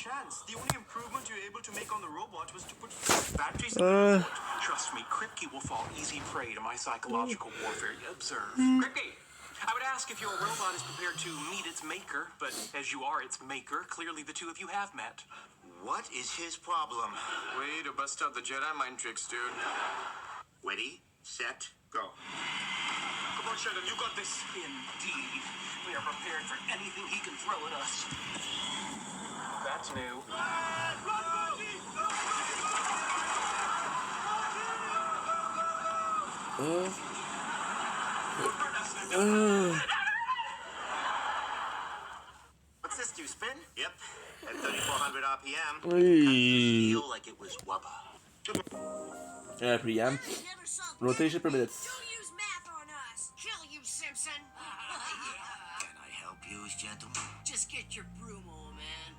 chance. The only improvement you're able to make on the robot was to put batteries in the robot. Trust me, Kripke will fall easy prey to my psychological warfare. Observe. Kripke, I would ask if your robot is prepared to meet its maker, but as you are its maker, clearly the two of you have met. What is his problem? Way to bust out the Jedi mind tricks, dude. Ready, set, go. Come on, Sheldon, you got this. Indeed. We are prepared for anything he can throw at us. That's new. What's this do, spin? Yep, at 3,400 RPM. Ui. Feel like it was rubber. RPM. Rotation per minute. Don't use math on us. Kill you, Simpson. Can I help you, gentlemen? Just get your broom on, man.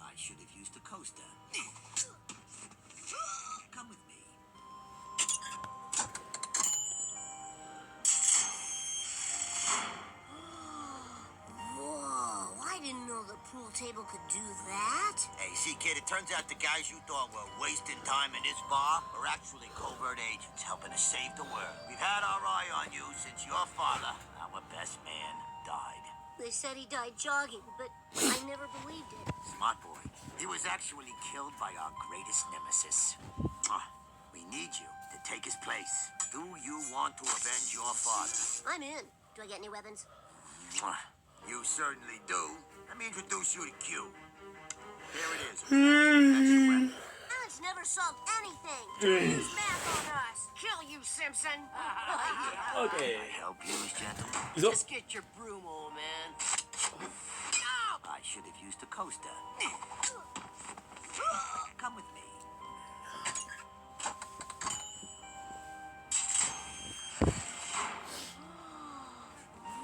I should have used a coaster. Come with me. Whoa, I didn't know the pool table could do that. Hey, see, kid, it turns out the guys you thought were wasting time in this bar are actually covert agents helping to save the world. We've had our eye on you since your father, our best man, died. They said he died jogging, but I never believed it. Smart boy. He was actually killed by our greatest nemesis. We need you to take his place. Do you want to avenge your father? I'm in. Do I get any weapons? You certainly do. Let me introduce you to Q. Here it is. That's your weapon. Alex never solved anything. Don't use math on us. Kill you, Simpson. Okay. I help you, gentlemen. So, Just get your broom on, man. I should have used a coaster. Come with me.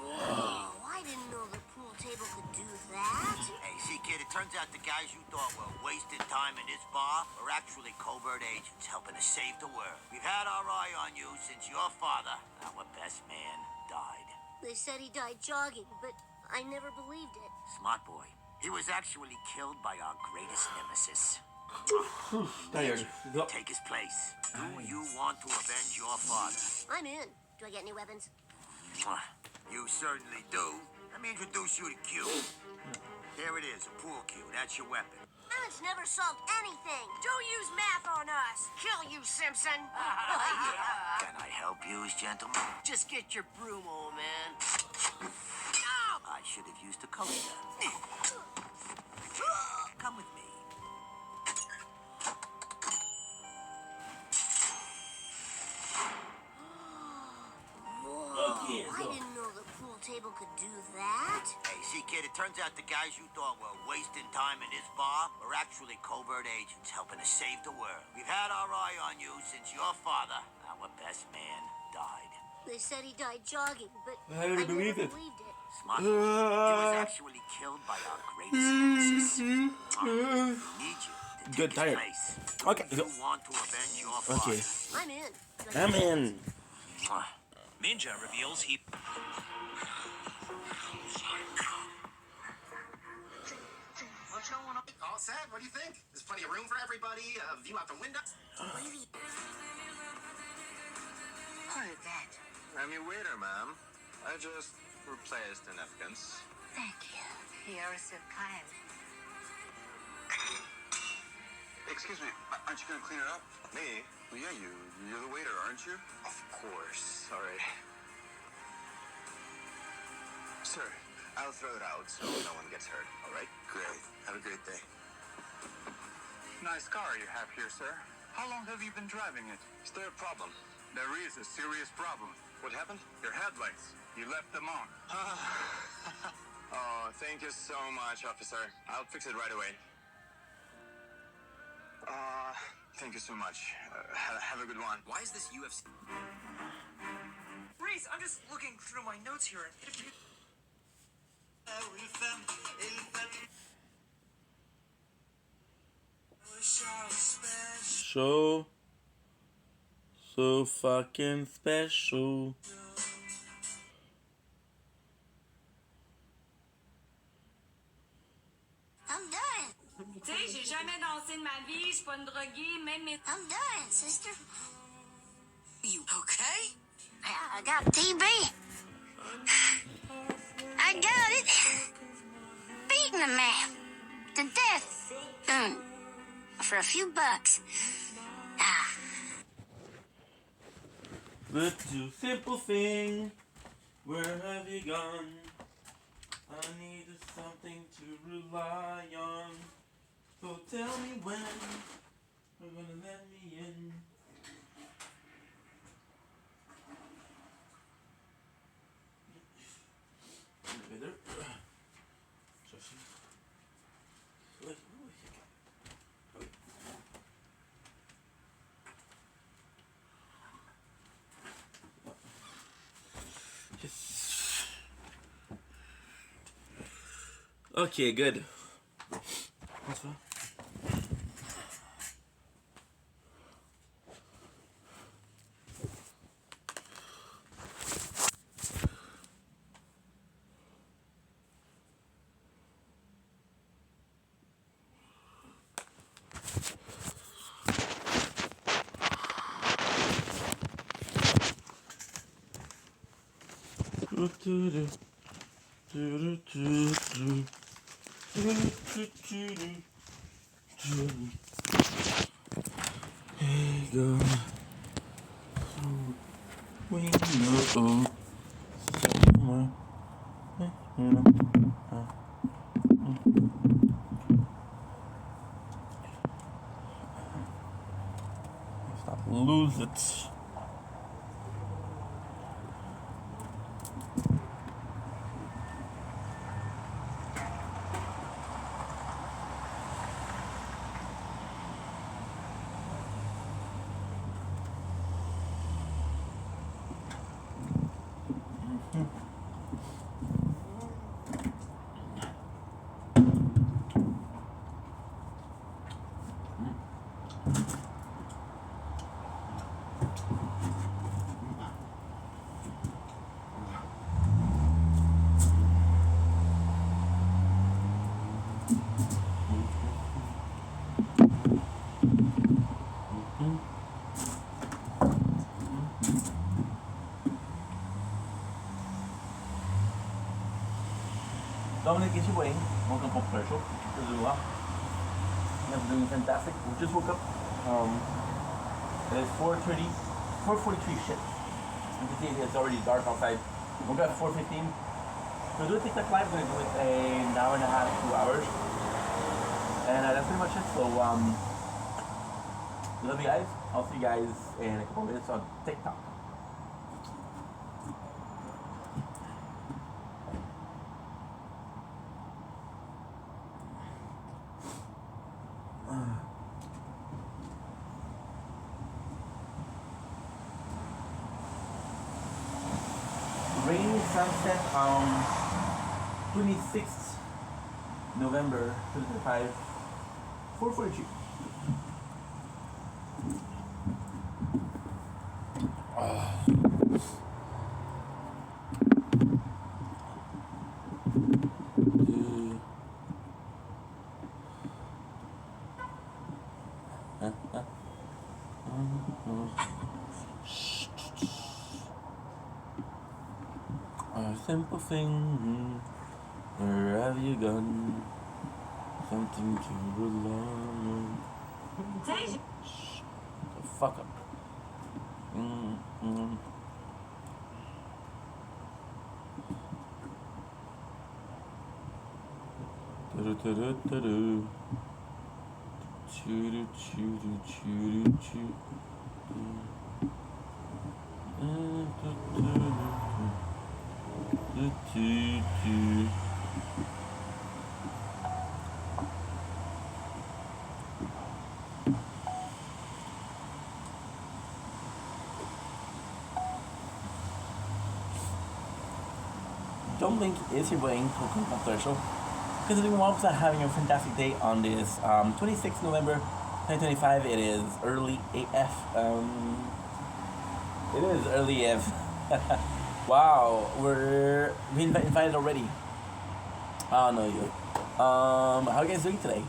Whoa, I didn't know the pool table could do that. Hey, see, kid, it turns out the guys you thought were wasting time in this bar are actually covert agents helping to save the world. We've had our eye on you since your father, our best man, died. They said he died jogging, but I never believed it. Smart boy. He was actually killed by our greatest nemesis. tired. Zo. Take his place. Do you want to avenge your father? I'm in. Do I get any weapons? You certainly do. Let me introduce you to Q. Here it is, a pool cue. That's your weapon. Alex never solved anything. Don't use math on us. Kill you, Simpson. Can I help you, gentlemen? Just get your broom on, man. I should have used a coaster. Come with me. Whoa, I didn't know the pool table could do that. Hey, see, kid, it turns out the guys you thought were wasting time in this bar are actually covert agents helping to save the world. We've had our eye on you since your father, our best man, died. They said he died jogging, but I never believed it. believed it. Smart. He was actually killed by our greatest nemesis. We need you to take Good, his tired. place. Okay, Do so. you want to avenge your father? Okay. I'm in. Do I get I'm any in. Ninja reveals he... All set? What do you think? There's plenty of room for everybody. A view out the window. Heard that. I'm your waiter, ma'am. I just replaced the napkins. Thank you. You're so kind. Excuse me, aren't you gonna clean it up? Me? Well, yeah, you're the waiter, aren't you? Of course. Sorry. Sir, I'll throw it out so no one gets hurt, all right? Great. Have a great day. Nice car you have here, sir. How long have you been driving it? Is there a problem? There is a serious problem. What happened? Your headlights. You left them on. Oh, thank you so much, officer. I'll fix it right away. Thank you so much. Have a good one. Why is this UFC? Reese, I'm just looking through my notes here. So fucking special. Hello. Tu sais, j'ai jamais dansé de ma vie, je suis pas une droguée, même mes... I'm dying, sister. You okay? I got TB. I got it. Beating a man to death. For a few bucks. Ah. The two simple thing. Where have you gone? I need something to rely on. So tell me when you're gonna let me in. Elevator. Yes. Okay, good. What's that? Hey, go. We know. Stop, lose it. Dominic, is you waiting? Welcome home commercial. This is Lula. I'm doing fantastic. We just woke up. It is 4:30, 4:43 shit. You can see it's already dark outside. Woke up at 4:15. So do a TikTok live. We're gonna do it an hour and a half, 2 hours. And that's pretty much it. So love you guys. I'll see you guys in a couple minutes on TikTok. Rainy sunset on 26th November 2025, 4:42. A simple thing, where have you gone? Something to rely on. Shh the fuck up. Do-do-do-do-do. Choo-do-choo-do-choo-do-choo. Don't think is your brain talking about their show. Because everyone was having a fantastic day on this 26th November 2025. It is early AF. It is early AF. Wow, we're invited already. Oh no, you. How are you guys doing today?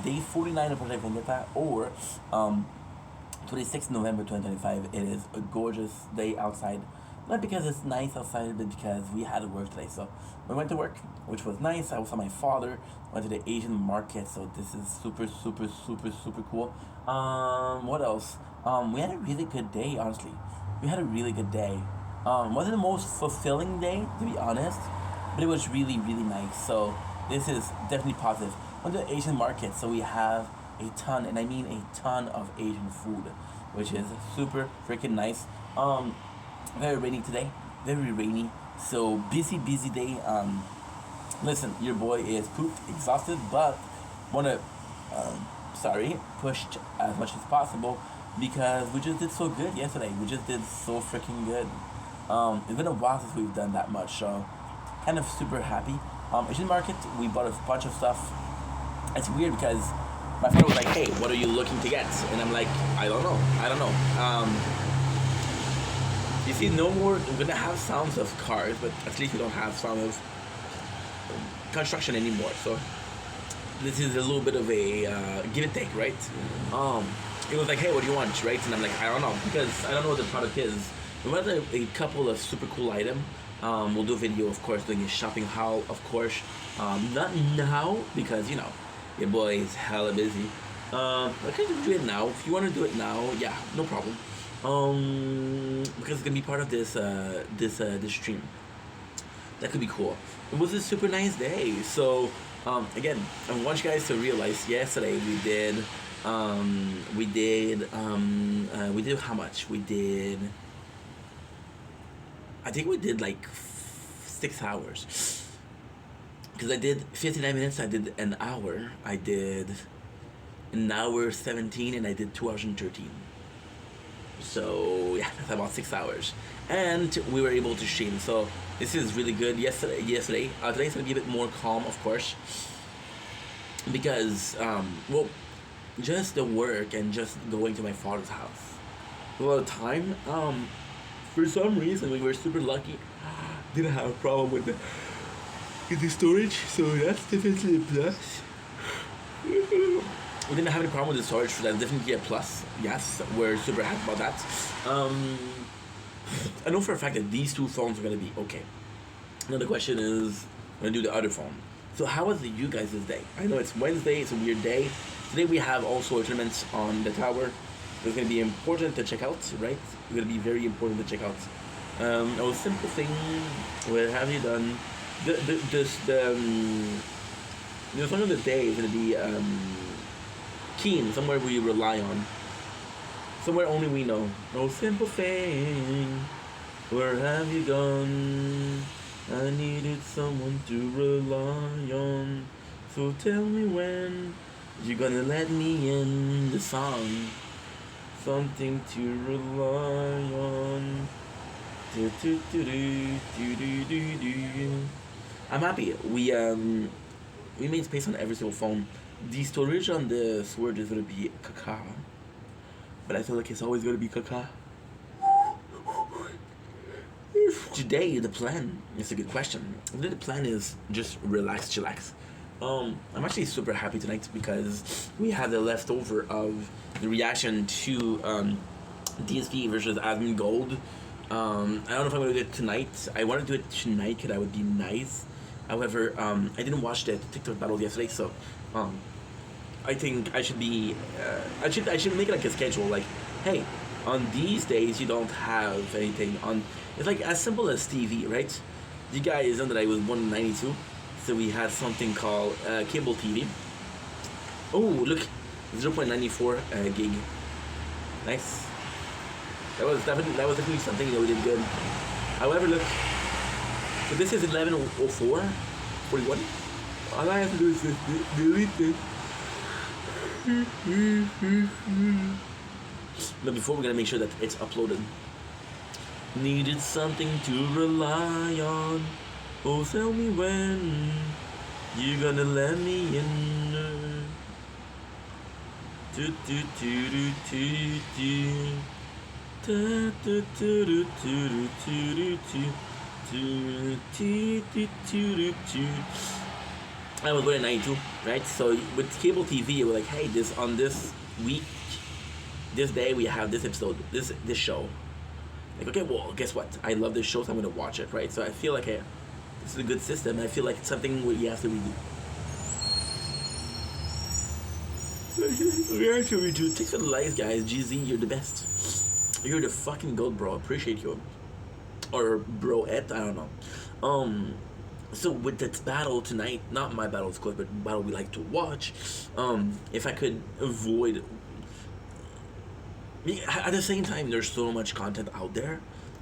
Day 49 of Project Vendetta, or 26th November 2025. It is a gorgeous day outside. Not because it's nice outside, but because we had to work today. So we went to work, which was nice. I saw my father, went to the Asian market, so this is super, super, super, super cool. What else? We had a really good day, honestly. We had a really good day. Wasn't the most fulfilling day, to be honest, but it was really, really nice. So this is definitely positive. Went to the Asian market, so we have a ton, and I mean a ton of Asian food, which is super freaking nice. Very rainy today, very rainy. So busy, busy day. Listen, your boy is pooped, exhausted, but wanna, pushed as much as possible because we just did so good yesterday. We just did so freaking good. It's been a while since we've done that much, so kind of super happy. Asian market, we bought a bunch of stuff. It's weird because my friend was like, "Hey, what are you looking to get?" And I'm like, "I don't know. You see, no more. We're gonna have sounds of cars, but at least we don't have sound of construction anymore. So this is a little bit of a give and take, right? It was like, "Hey, what do you want?" Right? And I'm like, "I don't know," because I don't know what the product is. We want a couple of super cool items. We'll do a video, of course, doing a shopping haul, of course. Not now because your boy is hella busy. I can do it now. If you want to do it now, yeah, no problem. Because it's gonna be part of this this stream. That could be cool. It was a super nice day. So again, I want you guys to realize yesterday we did how much? I think we did like 6 hours. Because I did 59 minutes, I did an hour, I did an hour 17, and I did 2 hours and 13. So yeah, that's about 6 hours. And we were able to stream, so this is really good. Today's gonna be a bit more calm, of course. Because, just the work and just going to my father's house. A lot of time, for some reason, we were super lucky. Didn't have a problem with the storage, so that's definitely a plus. We didn't have any problem with the storage, so that's definitely a plus. Yes, we're super happy about that. I know for a fact that these two phones are gonna be okay. Now the question is, I'm gonna do the other phone. So how was you guys' day? I know it's Wednesday, it's a weird day. Today we have also a tournament on the tower. It's gonna be important to check out, right? It's gonna be very important to check out. A simple thing. What have you done? The song of the day is gonna be Keen, somewhere we rely on, somewhere only we know. Oh simple thing, where have you gone? I needed someone to rely on. So tell me when you're gonna let me in. The song. Something to rely on. I'm happy. We made space on every single phone. The storage on the Sword is gonna be caca, but I feel like it's always gonna be caca. Today the plan is a good question. Today the plan is just relax, chillax. I'm actually super happy tonight because we had the leftover of the reaction to DSP versus Admin Gold. I don't know if I'm gonna do it tonight. I want to do it tonight because that would be nice. However, I didn't watch the TikTok battle yesterday, so I think I should be. I should make it like a schedule. Like, hey, on these days you don't have anything on. It's like as simple as TV, right? You guys know that I was 192. So we had something called cable TV. Oh, look, 0.94 gig. Nice. That was definitely something that we did good. However, look. So this is 11:04, 41. All I have to do is just delete this. But before, we're gonna make sure that it's uploaded. Needed something to rely on. Oh, tell me when you're gonna let me in. Do do do do do do. Do do do do do do do do do do do do do. I was born in '92, right? So with cable TV, you were like, hey, this on this week, this day we have this episode, this show. Like, okay, well, guess what? I love this show, so I'm gonna watch it, right? So I feel like this is a good system. I feel like it's something you have to redo. We have to redo. Thanks for the likes, guys. GZ, you're the best. You're the fucking goat, bro. Appreciate you. Or bro-ette, I don't know. So with this battle tonight, not my battle, of course, but battle we like to watch. If I could avoid. At the same time, there's so much content out there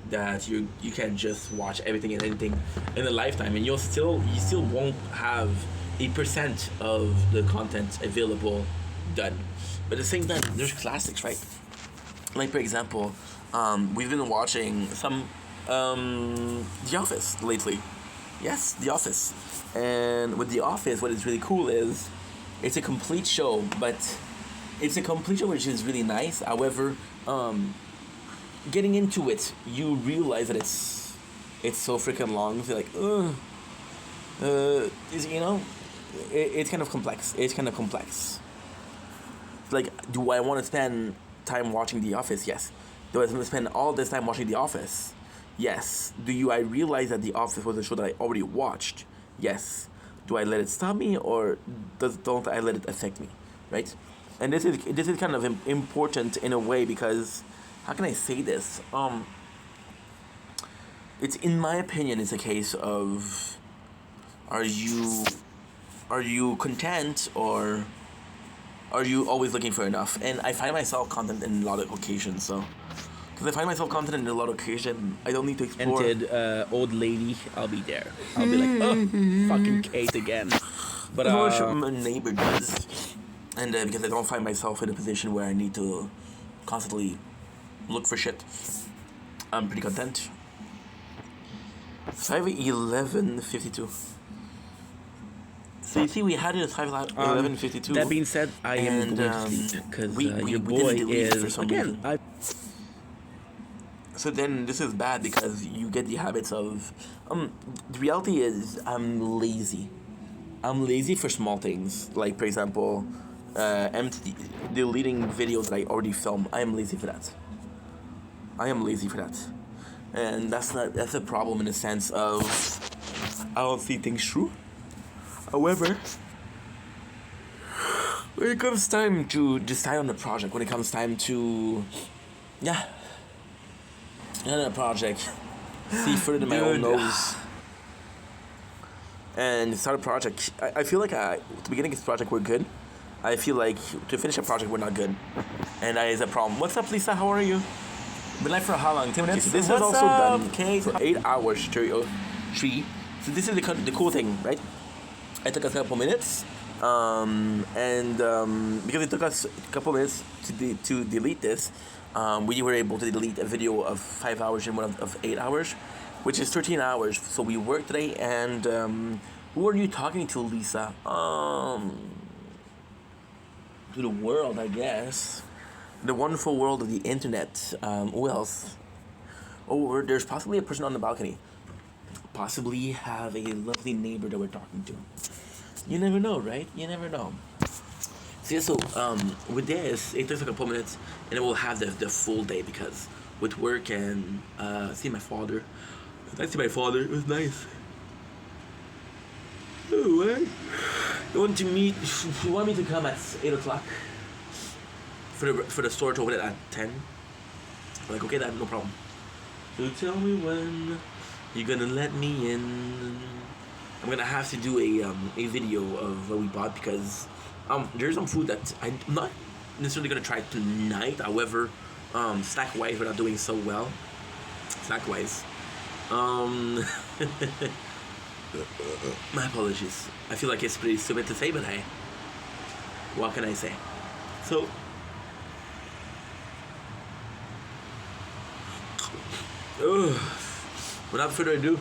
that you can't just watch everything and anything in a lifetime, and you still won't have 8% of the content available done. But at the same time, there's classics, right? Like, for example, we've been watching some The Office lately. Yes, The Office. And with The Office, what is really cool is it's a complete show, but it's a complete show which is really nice. However, getting into it, you realize that it's so freaking long. So you're like, it's kind of complex. Like, do I want to spend time watching The Office? Yes. Do I want to spend all this time watching The Office? Yes. I realize that The Office was a show that I already watched? Yes. Do I let it stop me, or don't I let it affect me? Right? And this is kind of important in a way, because how can I say this? It's, in my opinion, it's a case of are you content, or are you always looking for enough? And I find myself content in a lot of occasions, so. Because I find myself content in a lot of occasions, I don't need to explore. Entered, old lady, I'll be there. I'll be like, oh, fucking Kate again. But my neighbor does. And because I don't find myself in a position where I need to constantly look for shit, I'm pretty content. 5:11:52. So you see, we had it at 5:11:52. That being said, I am going to sleep because your boy is again. So then this is bad because you get the habits of. The reality is I'm lazy. I'm lazy for small things, like, for example, deleting videos that I already filmed. I am lazy for that. And that's a problem in the sense of I don't see things through. However, when it comes time to decide on the project, when it comes time to a project, see further than my own nose, and start a project. I feel like at the beginning of this project we're good. I feel like to finish a project we're not good, and that is a problem. What's up, Lisa? How are you? Been live for how long? 10 minutes. This is also done. Okay, for 8 hours. 3. So this is the cool thing, right? It took us a couple minutes, because it took us a couple minutes to delete this, we were able to delete a video of 5 hours and one of 8 hours, which is 13 hours. So we worked today, and who are you talking to, Lisa? To the world, I guess. The wonderful world of the internet. Who else? Oh, there's possibly a person on the balcony. Possibly have a lovely neighbor that we're talking to. You never know, right? You never know. So yeah, with this, it takes a couple minutes, and then we'll have the full day, because with work and see my father. I see my father. It was nice. Oh, what? You want me to come at 8 o'clock for the store to open it at 10? I'm like, okay, that no problem. So tell me when you're gonna let me in. I'm gonna have to do a video of what we bought, because there's some food that I'm not necessarily gonna try tonight. However, snack wise we're not doing so well. Snack wise. My apologies. I feel like it's pretty stupid to say, but hey, what can I say? So, without further ado,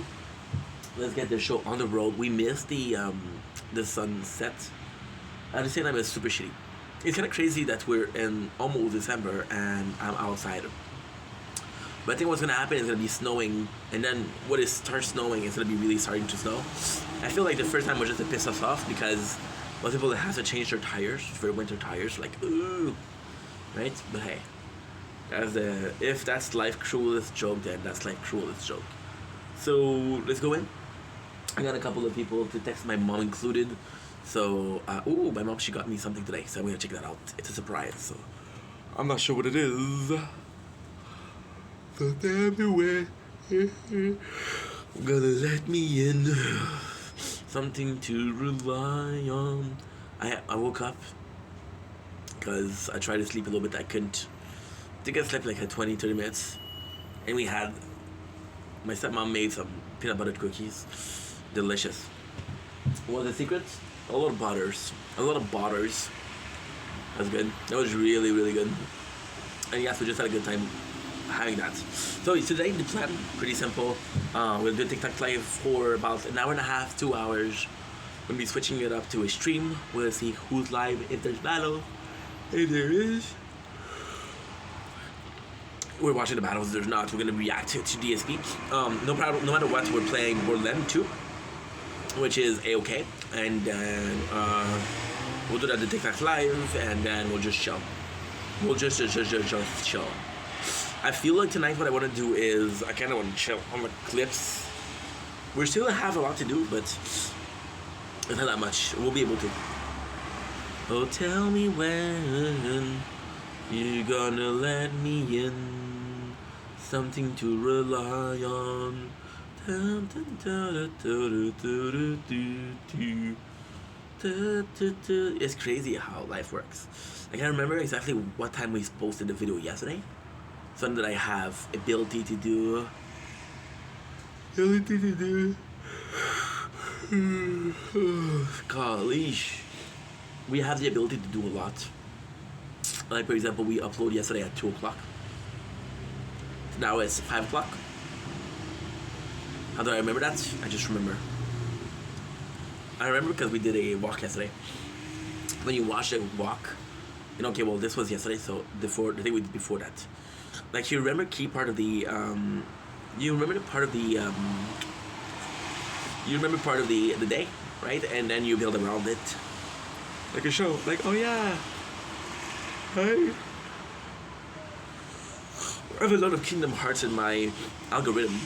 let's get the show on the road. We missed the sunset. At the same time, it's super shitty. It's kind of crazy that we're in almost December and I'm outside. But I think what's gonna happen is gonna be snowing, and then when it starts snowing, it's gonna be really starting to snow. I feel like the first time was just to piss us off because most people have to change their tires for winter tires. Like, ooh, right? But hey, if that's life cruelest joke, then that's life cruelest joke. So let's go in. I got a couple of people to text, my mom included. So, ooh, my mom, she got me something today, so I'm gonna check that out. It's a surprise, so I'm not sure what it is. So tell me when gonna let me in. Something to rely on. I woke up because I tried to sleep a little bit. I couldn't. I think I slept like 20-30 minutes, and we had my stepmom made some peanut butter cookies. Delicious. What was the secret? A lot of butters. That's good. That was really, really good. And yes, we just had a good time having that. So today the plan, pretty simple. We'll do TikTok live for about an hour and a half, 2 hours. We'll be switching it up to a stream. We'll see who's live, if there's battle. If there is, we're watching the battles. If there's not, we're gonna react to DSP. No problem. No matter what, we're playing Borderlands 2, which is A-okay, and then we'll do that the TikTok live, and then we'll just chill. We'll just chill. I feel like tonight what I want to do is I kind of want to chill on the clips. We still have a lot to do, but it's not that much. We'll be able to. Oh, tell me when you're gonna let me in. Something to rely on. It's crazy how life works. I can't remember exactly what time we posted the video yesterday. Something that I have ability to do. Golly. We have the ability to do a lot. Like, for example, we uploaded yesterday at 2 o'clock. Now it's 5 o'clock. How do I remember that? I just remember. I remember because we did a walk yesterday. When you watch a walk, you know, okay, well, this was yesterday, so the thing we did before that. Like, you remember the part of the day, right? And then you build around it. Like a show. Like, oh yeah. Hi. I have a lot of Kingdom Hearts in my algorithm.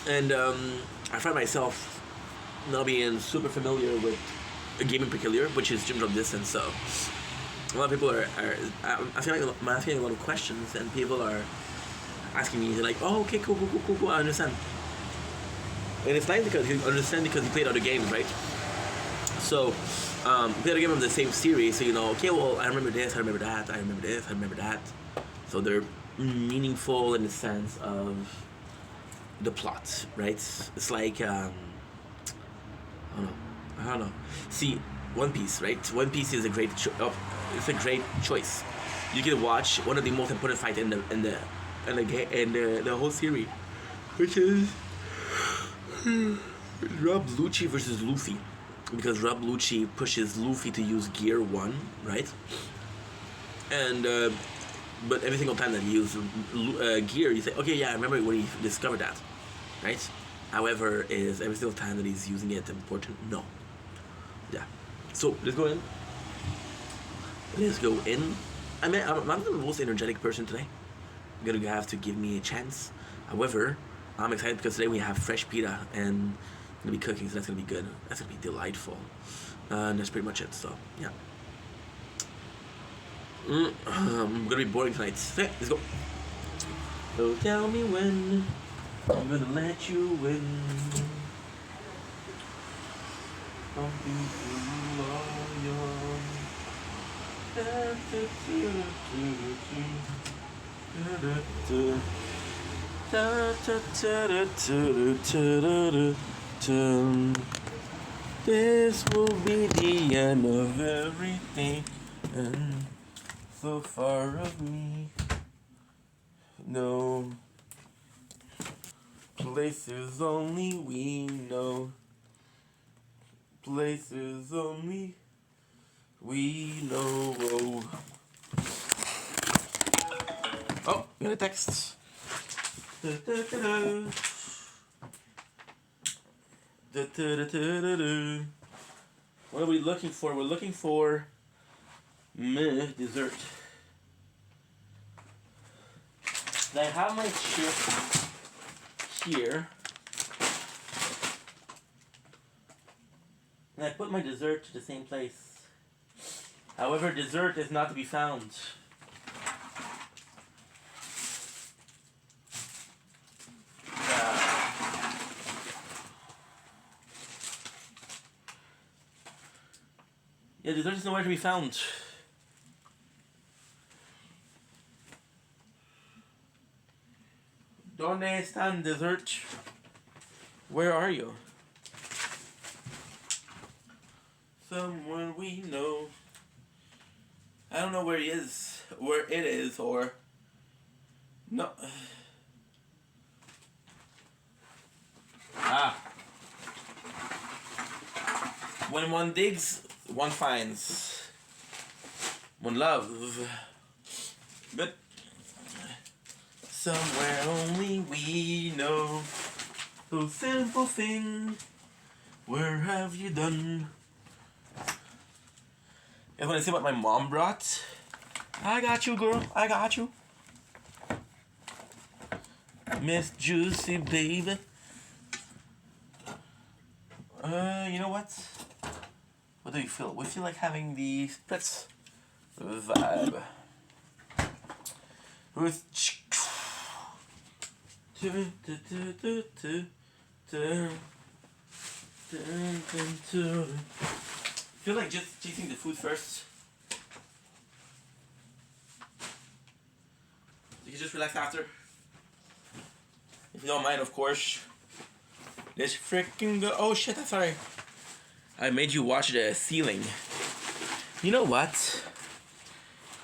And I find myself now being super familiar with a gaming peculiar, which is Jim Drum Distance, so a lot of people are I'm asking a lot of questions, and people are asking me, they're like, oh, okay, cool, I understand. And it's nice because you understand because you played other games, right? So, played a game of the same series, so you know, okay, well, I remember this, I remember that, I remember this, I remember that. So they're meaningful in the sense of the plot, right? It's like, I don't know. See, One Piece, right? One Piece is a great choice. You can watch one of the most important fights in the whole series, which is Rob Lucci versus Luffy, because Rob Lucci pushes Luffy to use Gear 1, right? And but every single time that he uses Gear, you say, okay, yeah, I remember when he discovered that, right? However, is every single time that he's using it important? No. Yeah. So let's go in. I'm not the most energetic person today. You're gonna have to give me a chance. However, I'm excited because today we have fresh pita and I'm gonna be cooking, so that's gonna be good. That's gonna be delightful. And that's pretty much it. So yeah. I'm gonna be boring tonight. Okay, let's go. So tell me when I'm gonna let you win. Something to rely on. This will be the end of everything, and so far of me. No places only we know. Places only we know. Oh, we got a text. What are we looking for? We're looking for dessert. I have my chip here. And I put my dessert to the same place. However, dessert is not to be found. Yeah, dessert is nowhere to be found. Donde están dessert? Where are you? Someone we know. I don't know where he is, where it is, or no. Ah. When one digs, one finds. One love. But somewhere only we know. Those simple thing. Where have you done? You want to see what my mom brought? I got you, girl. I got you. Miss Juicy, baby. You know what? What do you feel? We feel like having the Spritz vibe. With feel like just tasting the food first. You can just relax after. If you don't mind, of course. Let's freaking go. Oh shit, I'm sorry. I made you watch the ceiling. You know what?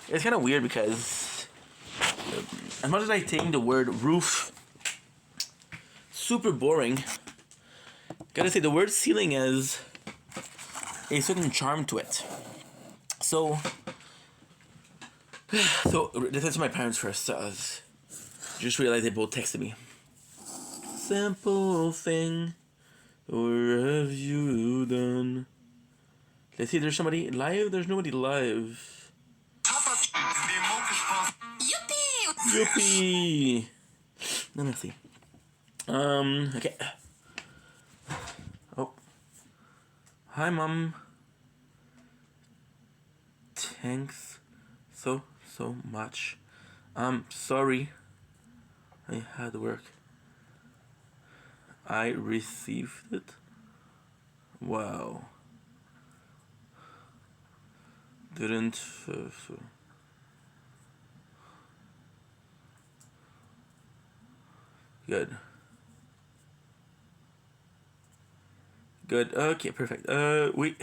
It's kind of weird because as much as I think the word roof super boring, gotta say the word ceiling has a certain charm to it. So this is to my parents first. Just realized they both texted me. Simple thing, where have you done? Let's see, there's somebody live? There's nobody live. Yippee! Yippee! No, let's see. Okay. Oh. Hi, Mom. Thanks so much. I'm sorry. I had work. I received it. Wow. Didn't. Good. Good. Ok, perfect. Oui.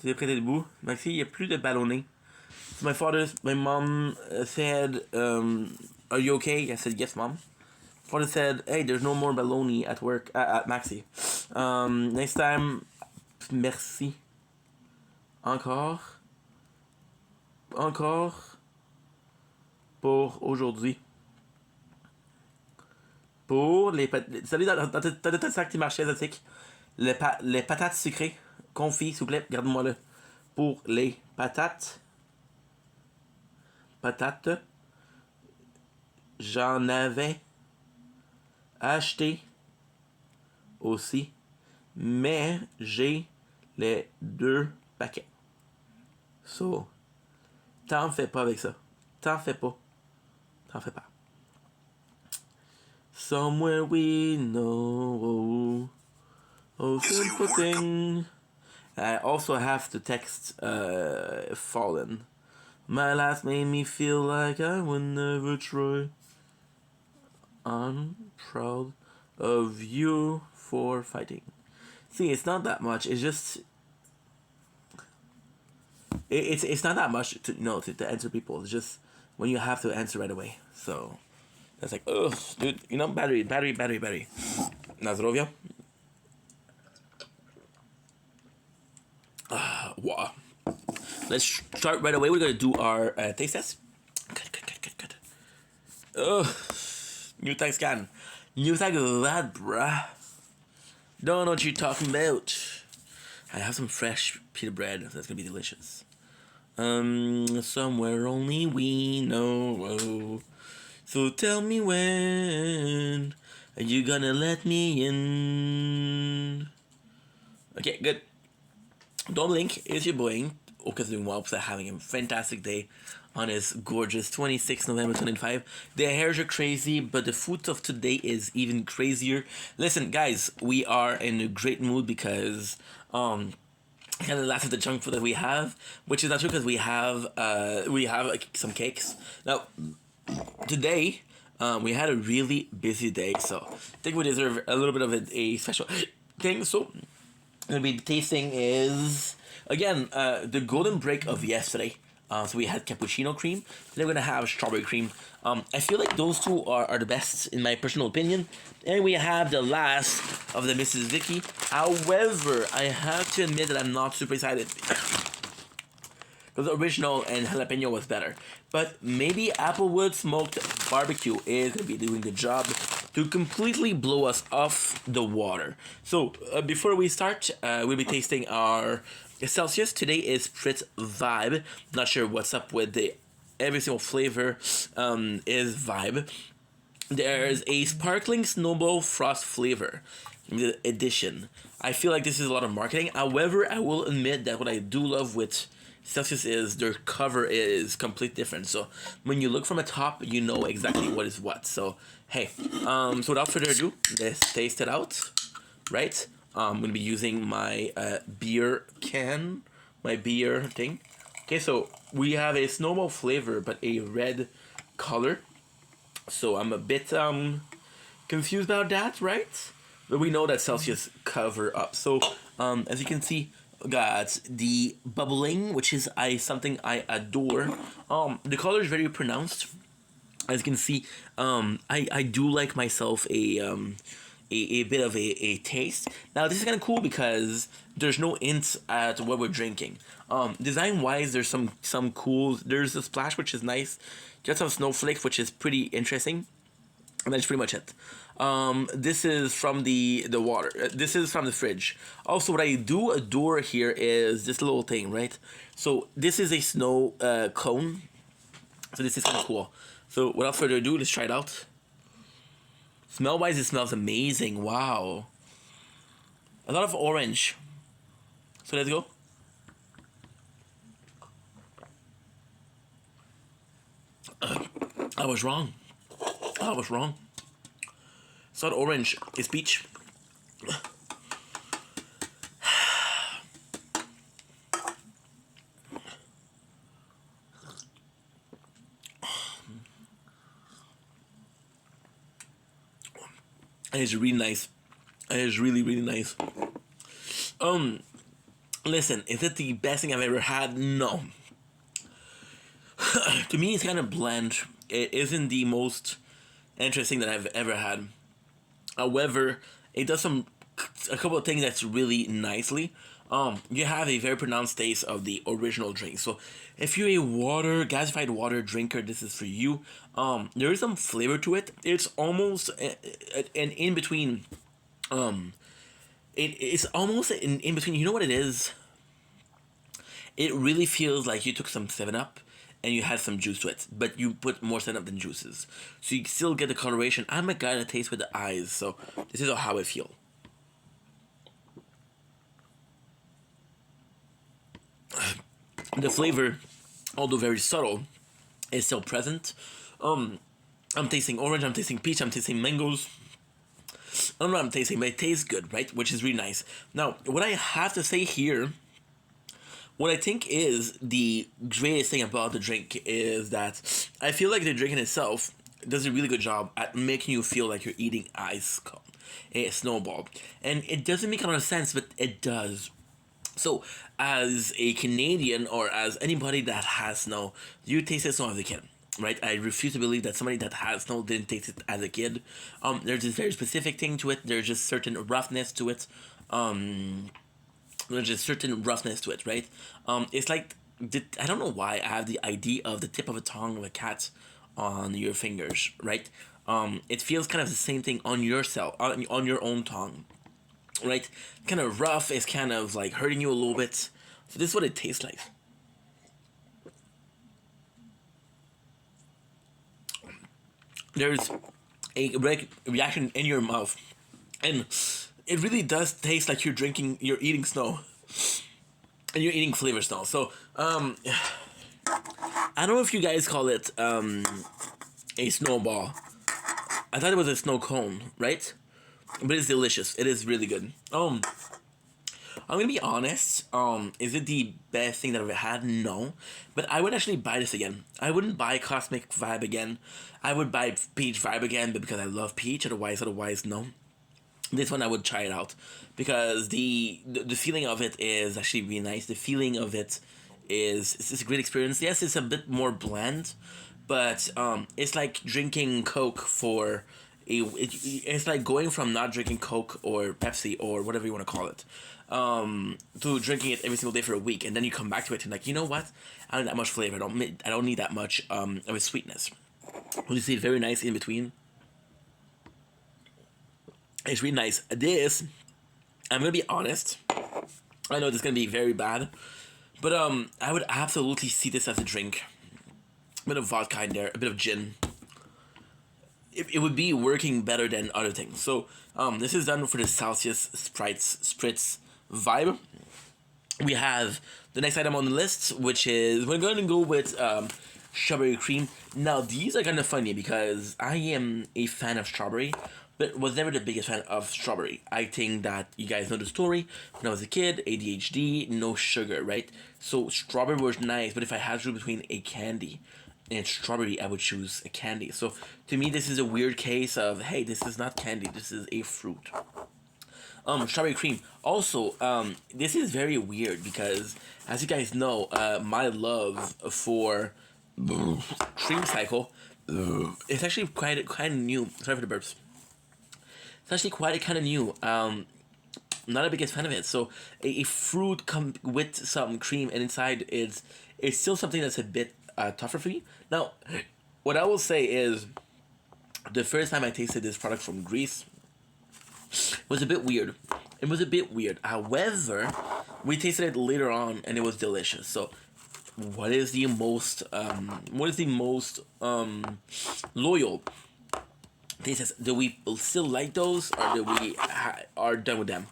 Tu es prêt debout? Maxi, il n'y a plus de ballonné. So my mom said, are you okay? I said, yes, Mom. Father said, hey, there's no more baloney at work, at Maxi. Next time, merci. Encore pour aujourd'hui. Pour les patates. Salut dans le sac qui marchait, asiatique. Les patates sucrées. Confit, s'il vous plaît, garde-moi là. Pour les patates. J'en avais acheté aussi. Mais j'ai les 2 paquets. So, t'en fais pas avec ça. T'en fais pas. Somewhere we know. Oh, simple thing. I also have to text Fallen. My last made me feel like I would never try. I'm proud of you for fighting. See, it's not that much. It's just it's not that much to answer people. It's just when you have to answer right away. So it's like, ugh, dude, battery. Na zdrowie. Wow. Let's start right away. We're gonna do our taste test. Good. Ugh. New tag scan. New tag that, bruh. Don't know what you're talking about. I have some fresh pita bread. That's gonna be delicious. Somewhere only we know. So tell me when are you gonna let me in? Okay, good. Don't blink. It's your boy. Oka's doing well because I'm having a fantastic day on his gorgeous 26 November 25. The hairs are crazy, but the food of today is even crazier. Listen, guys, we are in a great mood because kind of last of the junk food that we have, which is not true because we have like, some cakes. Now, today we had a really busy day, so I think we deserve a little bit of a special thing. So gonna be tasting is again the golden break of yesterday. So we had cappuccino cream. Then we're gonna have strawberry cream. I feel like those two are the best in my personal opinion. And we have the last of the Mrs. Vicky. However, I have to admit that I'm not super excited. Because the original and jalapeno was better. But maybe Applewood smoked barbecue is gonna be doing the job to completely blow us off the water. So before we start, we'll be tasting our Celsius. Today is Fritz Vibe. Not sure what's up with the every single flavor is Vibe. There's a sparkling snowball frost flavor edition. I feel like this is a lot of marketing. However, I will admit that what I do love with Celsius is their cover is completely different. So when you look from the top, you know exactly what is what. So hey, so without further ado, let's taste it out. Right? I'm gonna be using my beer can, my beer thing. Okay, so we have a snowball flavor, but a red color. So I'm a bit confused about that, right? But we know that Celsius cover up. So as you can see, got the bubbling, which is something I adore. The color is very pronounced. As you can see, I do like myself a bit of a taste. Now this is kind of cool because there's no hints at what we're drinking. Design wise, there's some cool. There's a splash which is nice. Just some snowflakes which is pretty interesting. And that's pretty much it. This is from the water. This is from the fridge. Also, what I do adore here is this little thing, right? So this is a snow cone. So this is kind of cool. So without further ado, let's try it out. Smell wise, it smells amazing. Wow. A lot of orange. So let's go. I was wrong. I was wrong. It's not orange, it's peach. It is really nice. It is really, really nice. Listen, is it the best thing I've ever had? No. To me, it's kind of bland. It isn't the most interesting that I've ever had. However, it does a couple of things that's really nicely. You have a very pronounced taste of the original drink. So, if you're a gasified water drinker, this is for you. There is some flavor to it. It's almost an in between. It's almost an in between. You know what it is? It really feels like you took some 7-Up and you had some juice to it, but you put more 7-Up than juices. So you still get the coloration. I'm a guy that tastes with the eyes, so this is how I feel. The flavor, although very subtle, is still present. I'm tasting orange, I'm tasting peach, I'm tasting mangoes. I don't know what I'm tasting, but it tastes good, right? Which is really nice. Now, what I have to say here, what I think is the greatest thing about the drink is that I feel like the drink in itself does a really good job at making you feel like you're eating ice cone, a snowball. And it doesn't make a lot of sense, but it does. So, as a Canadian or as anybody that has snow, you tasted snow as a kid, right? I refuse to believe that somebody that has snow didn't taste it as a kid. There's this very specific thing to it. There's just certain roughness to it. There's just certain roughness to it, right? It's like I don't know why I have the idea of the tip of a tongue of a cat on your fingers, right? It feels kind of the same thing on yourself, on your own tongue. right? Kind of rough. It's kind of like hurting you a little bit. So this is what it tastes like. There's a reaction in your mouth, and it really does taste like you're eating snow, and you're eating flavor snow. So I don't know if you guys call it a snowball. I thought it was a snow cone, right? But it's delicious. It is really good. I'm gonna be honest. Is it the best thing that I've had? No, but I would actually buy this again. I wouldn't buy Cosmic Vibe again. I would buy Peach Vibe again, but because I love Peach. Otherwise, no. This one I would try it out because the feeling of it is actually really nice. The feeling of it is it's a great experience. Yes, it's a bit more bland, but it's like drinking Coke for it's like going from not drinking Coke or Pepsi or whatever you want to call it to drinking it every single day for a week, and then you come back to it and like, you know what? I don't need that much flavor. I don't need that much of a sweetness. You see, very nice in between. It's really nice. This, I'm gonna be honest. I know this is gonna be very bad, but I would absolutely see this as a drink. A bit of vodka in there, a bit of gin. It would be working better than other things. So this is done for the Celsius Spritz vibe. We have the next item on the list, which is we're going to go with strawberry cream. Now these are kind of funny because I am a fan of strawberry, but was never the biggest fan of strawberry. I think that you guys know the story. When I was a kid, ADHD, no sugar, right? So strawberry was nice, but if I had to choose between a candy and strawberry, I would choose a candy. So to me, this is a weird case of, hey, this is not candy, this is a fruit. Strawberry cream. Also, this is very weird because, as you guys know, my love for Cream Cycle, it's actually quite kind of new. Sorry for the burps. It's actually quite kind of new. Not a biggest fan of it. So a fruit come with some cream, and inside it's still something that's a bit tougher for me. Now, what I will say is, the first time I tasted this product from Greece was a bit weird. It was a bit weird. However, we tasted it later on, and it was delicious. So, what is the most loyal tastes? Do we still like those, or do we are done with them?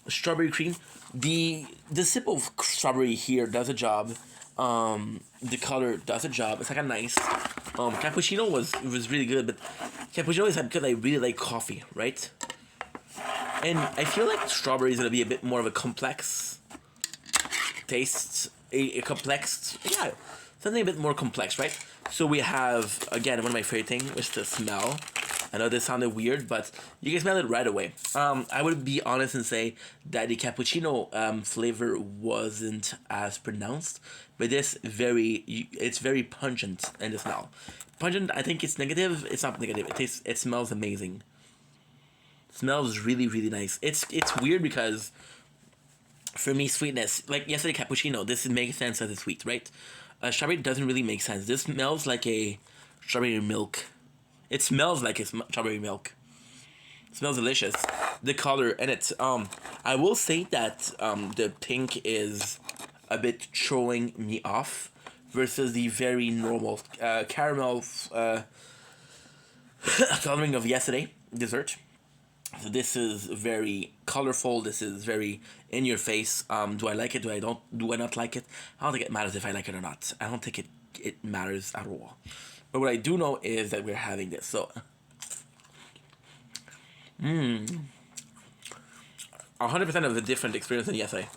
Strawberry cream. The sip of strawberry here does a job. The color does a job. It's like a nice cappuccino was really good, but cappuccino is because I really like coffee, right? And I feel like strawberry is gonna be a bit more of a complex taste, a complex, yeah, something a bit more complex, right? So we have, again, one of my favorite things, which is the smell. I know this sounded weird, but you can smell it right away. I would be honest and say that the cappuccino flavor wasn't as pronounced, but it's very pungent in the smell. Pungent, I think it's negative. It's not negative. It smells amazing. It smells really, really nice. It's weird because for me, sweetness, like yesterday cappuccino, this makes sense as a sweet, right? Strawberry doesn't really make sense. This smells like a strawberry milk. It smells like a strawberry milk. It smells delicious. The color and it. I will say that the pink is a bit throwing me off versus the very normal caramel coloring of yesterday dessert. So this is very colorful. This is very in your face. Do I like it? Do I not like it? I don't think it matters if I like it or not. I don't think it matters at all. But what I do know is that we're having this. So 100% of a different experience than yesterday.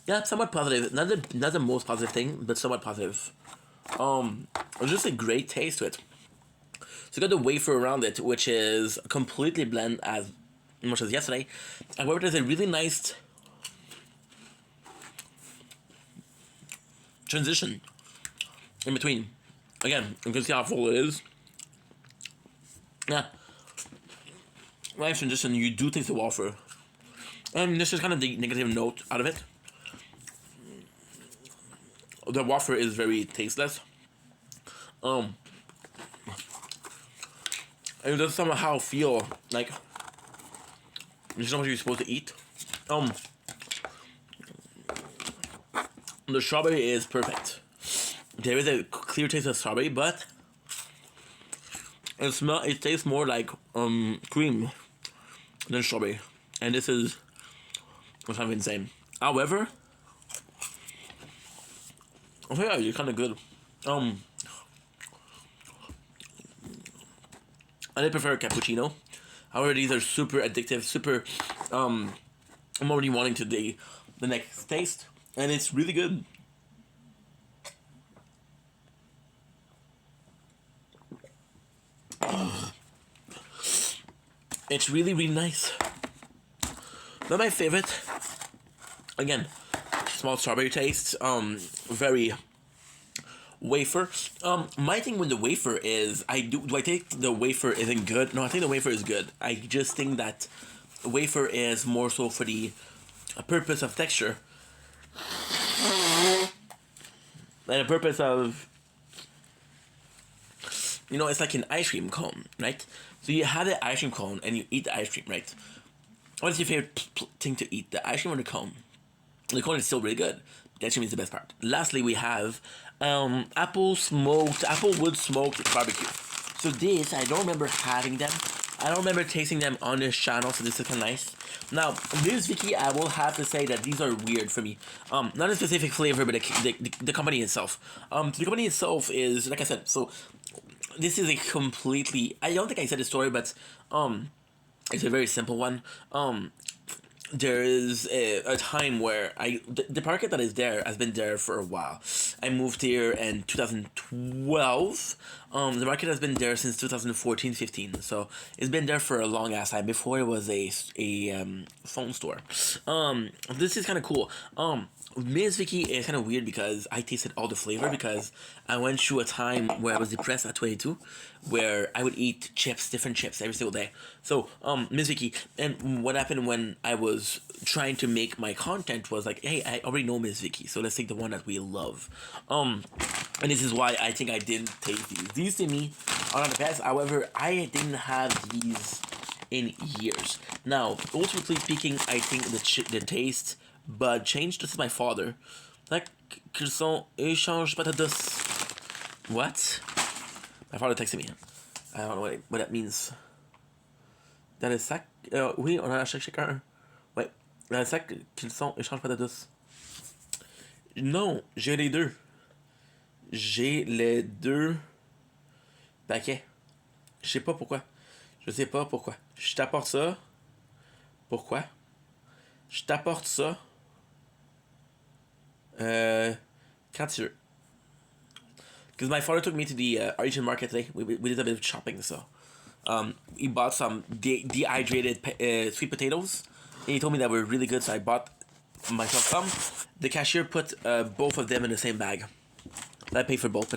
Yeah, somewhat positive. Not the most positive thing, but somewhat positive. It's just a great taste to it. So you got the wafer around it, which is completely blend as much as yesterday. However, there's a really nice transition in between. Again, you can see how full it is. Yeah. Nice transition. You do taste the wafer. And this is kind of the negative note out of it. The wafer is very tasteless. it does somehow feel like this is not what you're supposed to eat. The strawberry is perfect. There is a clear taste of strawberry, but it tastes more like cream than strawberry, and this is kind of insane. However, yeah, you're kind of good. I did prefer a cappuccino. However, these are super addictive, super. I'm already wanting to the next taste, and it's really good. It's really, really nice. Not my favorite. Again, small strawberry taste. Very wafer. My thing with the wafer is do I think the wafer isn't good? No, I think the wafer is good. I just think that wafer is more so for the purpose of texture and the purpose of, it's like an ice cream cone, right? So you have the ice cream cone and you eat the ice cream, right? What's your favorite thing to eat, the ice cream or the cone? The cone is still really good. The ice cream is the best part. Lastly, we have applewood smoked barbecue. So this, I don't remember having them. I don't remember tasting them on this channel, so this is kind of nice. Now, this Vicky, I will have to say that these are weird for me. Not a specific flavor, but the company itself. The company itself is, like I said, so this is a completely, I don't think I said the story, but it's a very simple one. There is a time where the market that is there has been there for a while. I moved here in 2012. The market has been there since 2014-15, so it's been there for a long ass time. Before it was a phone store. This is kind of cool. Ms. Vicky is kind of weird because I tasted all the flavor because I went through a time where I was depressed at 22, where I would eat different chips every single day. So, Ms. Vicky, and what happened when I was trying to make my content was like, hey, I already know Ms. Vicky, so let's take the one that we love. And this is why I think I didn't taste these. These to me are not the best. However, I didn't have these in years. Now, ultimately speaking, I think the taste but changed. This is my father. Like, qu'ils sont échange patatas. What? My father texted me. I don't know what that means. Dans le sac. Oui, on a chacun. Ouais. Dans le sac, qu'ils sont échange patatas. Non, j'ai les deux. J'ai les deux paquets. Je sais pas pourquoi. Je sais pas pourquoi. Je t'apporte ça. Pourquoi? Je t'apporte ça. Quand tu veux. Because my father took me to the Asian market today. We did a bit of shopping, so he bought some dehydrated sweet potatoes, and he told me that were really good. So I bought myself some. The cashier put both of them in the same bag. I paid for both.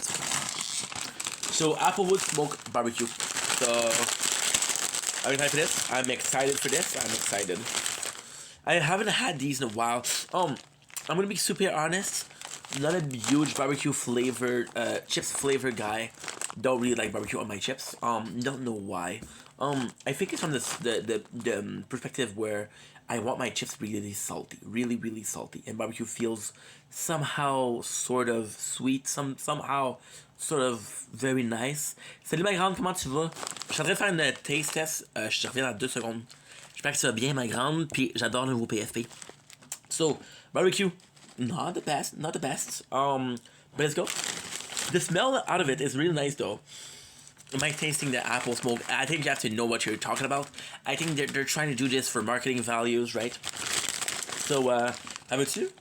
So applewood smoked barbecue. So I'm excited for this. I'm excited for this. I'm excited. I haven't had these in a while. I'm gonna be super honest. Not a huge barbecue flavored, chips flavored guy. Don't really like barbecue on my chips. Don't know why. I think it's from the perspective where I want my chips really salty, really salty, and barbecue feels somehow sort of sweet, somehow sort of very nice. Salut ma grande, comment tu vas? Je suis en train de faire une taste test. Je te reviens dans 2 secondes. J'espère que tu vas bien ma grande, puis j'adore le nouveau PFP. So, barbecue, not the best. But let's go. The smell out of it is really nice though. Am I tasting the apple smoke? I think you have to know what you're talking about. I think they're trying to do this for marketing values, right? So, haven't you?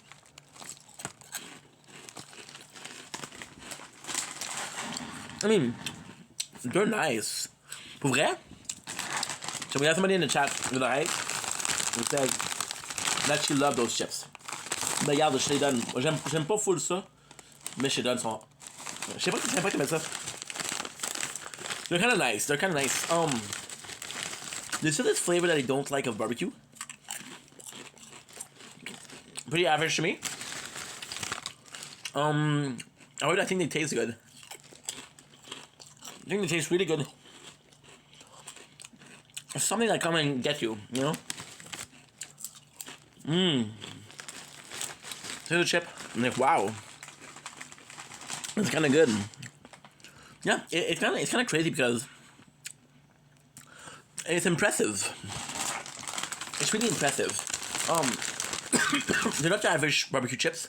I mean, they're nice. Pour vrai? So we have somebody in the chat with a who says that she loved those chips. Mais regarde, je te les donne. J'aime pas full ça, mais je te donne son. Je sais pas comment mettre ça. They're kind of nice. There's still this flavor that I don't like of barbecue. Pretty average to me. I think they taste good. I think they taste really good. something that come and get you, you know? Here's a chip. I'm like, wow. It's kind of good. Yeah, it's kind of crazy because it's impressive. It's really impressive. They're not the average barbecue chips.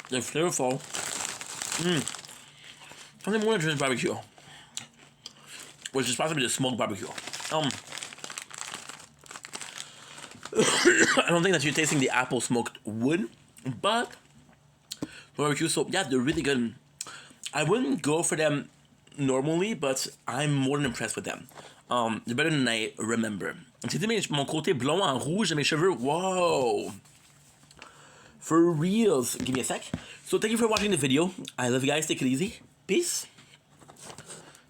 They're flavorful. Something more than just barbecue, which is possibly the smoked barbecue. I don't think that you're tasting the apple smoked wood, but barbecue. So yeah, they're really good. I wouldn't go for them normally, but I'm more than impressed with them. They're better than I remember. C'était mon côté blond en rouge de mes cheveux. Whoa! For reals. Give me a sec. So thank you for watching the video. I love you guys. Take it easy. Peace.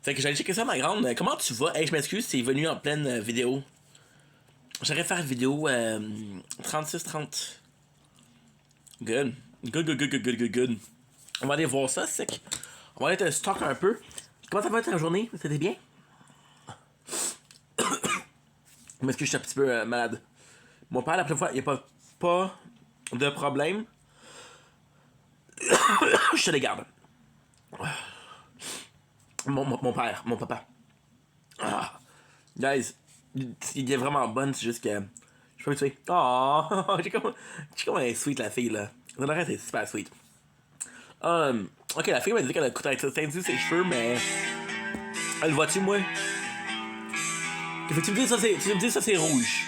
Fait que j'allais checker ça, ma grande. Comment tu vas? Hey, je m'excuse, c'est venu en pleine vidéo. J'aurais faire une vidéo 36-30. Good. Good. On va aller voir ça, c'est. On va aller te stock un peu. Comment ça va ta journée? C'était bien? Mais est-ce que je suis un petit peu malade? Mon père, la première fois, il n'y a pas de problème. Je te les garde. Mon père, mon papa. Ah. Guys, il est vraiment bonne, c'est juste que. Je peux pas tuer. Oh, j'ai comme elle est sweet, la fille, là. Le reste est super sweet. Ok, la fille m'a dit qu'elle a teint ses cheveux, mais. Elle voit-tu, moi? Tu me dis ça, c'est rouge.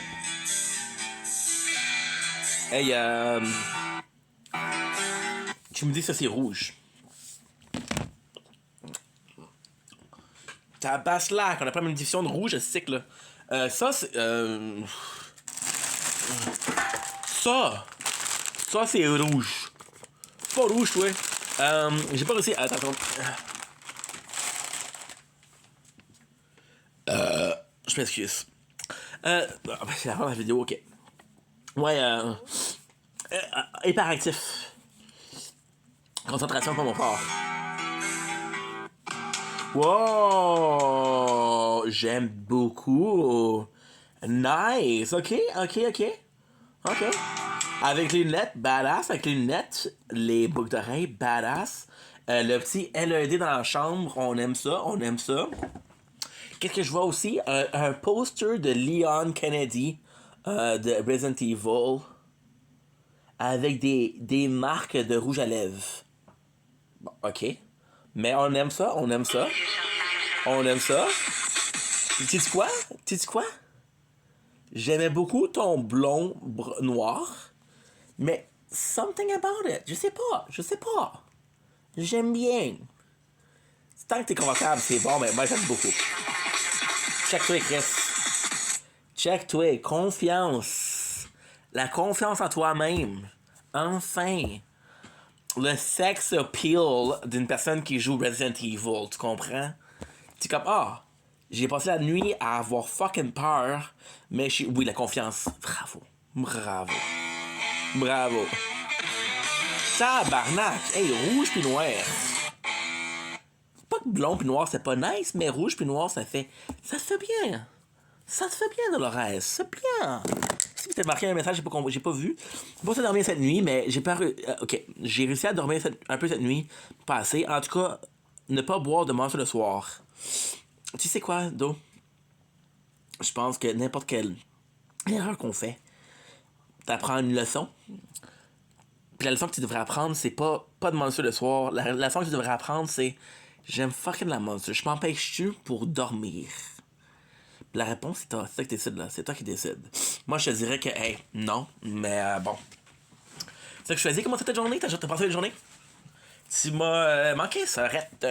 Hey, tu me dis ça, c'est rouge. T'as basse là, on a pas une division de rouge, c'est que là. Ça, c'est. Ça, c'est rouge. C'est pas rouge, ouais. J'ai pas réussi. Attends. Je m'excuse. C'est la fin de la vidéo, ok. Ouais, hyperactif. Concentration pas mon fort. Wow! J'aime beaucoup. Nice. Ok. Avec les lunettes, badass. Avec les lunettes, les boucles d'oreilles, badass. Le petit LED dans la chambre, on aime ça. Qu'est-ce que je vois aussi? Un poster de Leon Kennedy de Resident Evil avec des marques de rouge à lèvres. Bon, ok. Mais on aime ça. Tu sais quoi? J'aimais beaucoup ton blond noir, mais something about it. Je sais pas. J'aime bien. Tant que t'es confortable, c'est bon, mais moi j'aime beaucoup. Check-toi, Chris. Check-toi, confiance. La confiance en toi-même. Enfin. Le sex appeal d'une personne qui joue Resident Evil, tu comprends? C'est comme, j'ai passé la nuit à avoir fucking peur, mais oui, la confiance. Bravo. Tabarnak! Hey, rouge puis noir. Pas que blond puis noir, c'est pas nice, mais rouge puis noir, ça se fait bien. Ça se fait bien, Dolores. C'est bien. Si vous avez marqué un message, j'ai pas vu. J'ai pas dormir cette nuit, mais j'ai pas. Ok, j'ai réussi à dormir un peu cette nuit passée. En tout cas, ne pas boire de monster le soir. Tu sais quoi, Do? Je pense que n'importe quelle erreur qu'on fait, t'apprends une leçon. Puis la leçon que tu devrais apprendre, c'est pas de monster le soir. La leçon que tu devrais apprendre, c'est j'aime fucking la monster. Je m'empêche-tu pour dormir? La réponse, c'est toi. C'est toi qui décides, là. C'est toi qui décides. Moi, je te dirais que, hey, non. Mais bon. C'est ça que je choisis. Comment c'était ta journée? T'as passé la journée? Tu m'as manqué, ça arrête.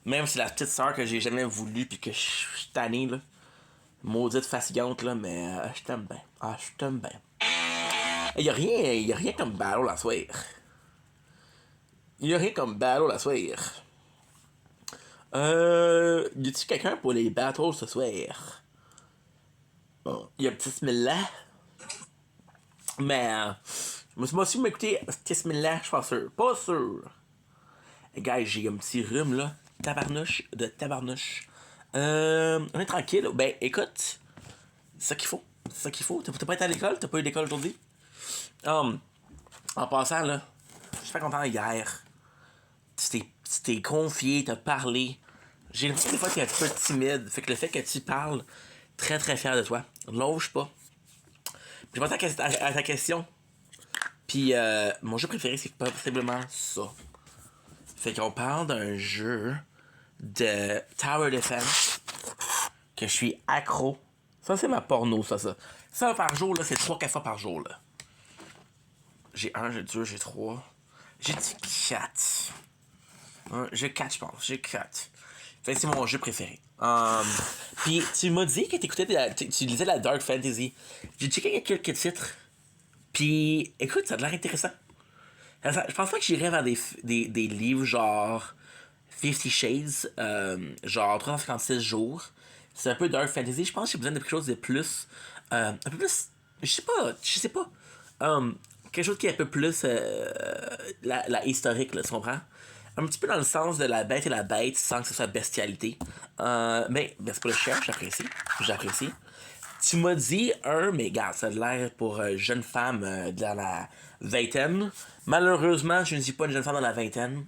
Même si la petite sœur que j'ai jamais voulu puis que je suis tanné, là. Maudite fatigante, là. Mais je t'aime bien. Je t'aime bien. Y'a rien comme battle à soir. Y'a rien comme battle à soir. Y a-tu quelqu'un pour les battles ce soir? Y'a petit Smilla. Mais je me suis aussi m'écouter petit Smilla, je suis pas sûr. Hey guys, j'ai un petit rhume là. tabarnouche de tabarnouche. On est tranquille. Ben, écoute, c'est ça qu'il faut. C'est ça qu'il faut. T'as pas été à l'école? T'as pas eu d'école aujourd'hui? En passant, là, je suis pas content hier. Tu t'es confié, t'as parlé. J'ai l'impression que des fois t'es un petit peu timide. Fait que le fait que tu parles, très très fier de toi. Lâche pas. J'ai pensé à ta question. Puis mon jeu préféré, c'est possiblement ça. Fait qu'on parle d'un jeu de Tower Defense que je suis accro. Ça, c'est ma porno, ça. Ça, par jour, là, c'est 3-4 fois par jour, là. J'ai 1, j'ai 2, j'ai 3. J'ai dit 4. J'ai 4, je pense. J'ai 4. Fait que c'est mon jeu préféré. Puis tu m'as dit que tu lisais la Dark Fantasy. J'ai checké quelques titres. Puis écoute, ça a l'air intéressant. Je pense pas que j'irais vers des livres genre 50 Shades, genre 356 jours. C'est un peu Dark Fantasy. Je pense que j'ai besoin de quelque chose de plus. Un peu plus. Je sais pas. Quelque chose qui est un peu plus la historique, là, tu comprends? Un petit peu dans le sens de la bête et la bête sans que ce soit bestialité. Mais c'est pas le cher, j'apprécie. Tu m'as dit mais gars, ça a l'air pour jeune femme dans la vingtaine. Malheureusement, je ne suis pas une jeune femme dans la vingtaine.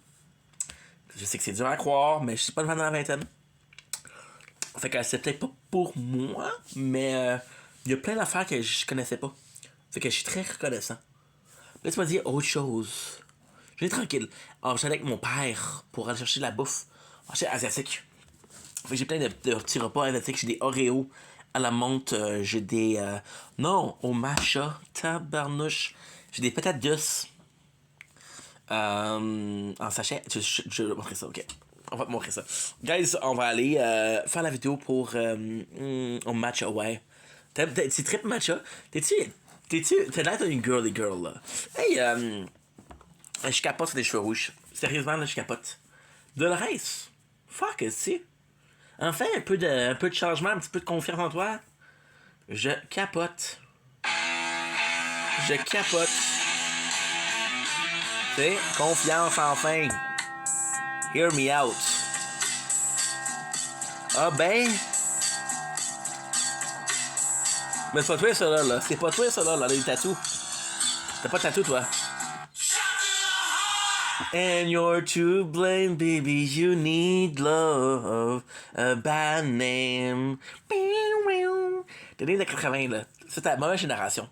Je sais que c'est dur à croire, mais je suis pas une femme dans la vingtaine. Fait que c'est peut-être pas pour moi, mais il y a plein d'affaires que je connaissais pas. Fait que je suis très reconnaissant. Là, tu m'as dit autre chose. Je suis tranquille. Alors, j'allais avec mon père pour aller chercher de la bouffe. Marché asiatique. Fait que j'ai plein de petits repas asiatiques. J'ai des Oreos à la menthe. J'ai des... non, au matcha. Tabarnouche. J'ai des patates douces. En sachet. Je vais te montrer ça, ok. On va te montrer ça. Guys, on va aller faire la vidéo pour au matcha, ouais. Tu tripes matcha? T'as l'air d'une girly girl, là. Hey, je capote sur des cheveux rouges. Sérieusement, là, je capote. De le reste, fuck, tu sais. Enfin, un peu de changement, un petit peu de confiance en toi. Je capote. Je capote. Tu sais, confiance enfin. Hear me out. Ah ben. Mais c'est pas toi ça là. C'est pas toi ça là, les tatous. T'as pas de tatou toi. And you're to blame, baby, you need love, a bad name. T'es né dans les 80, là. C'est ta mauvaise génération.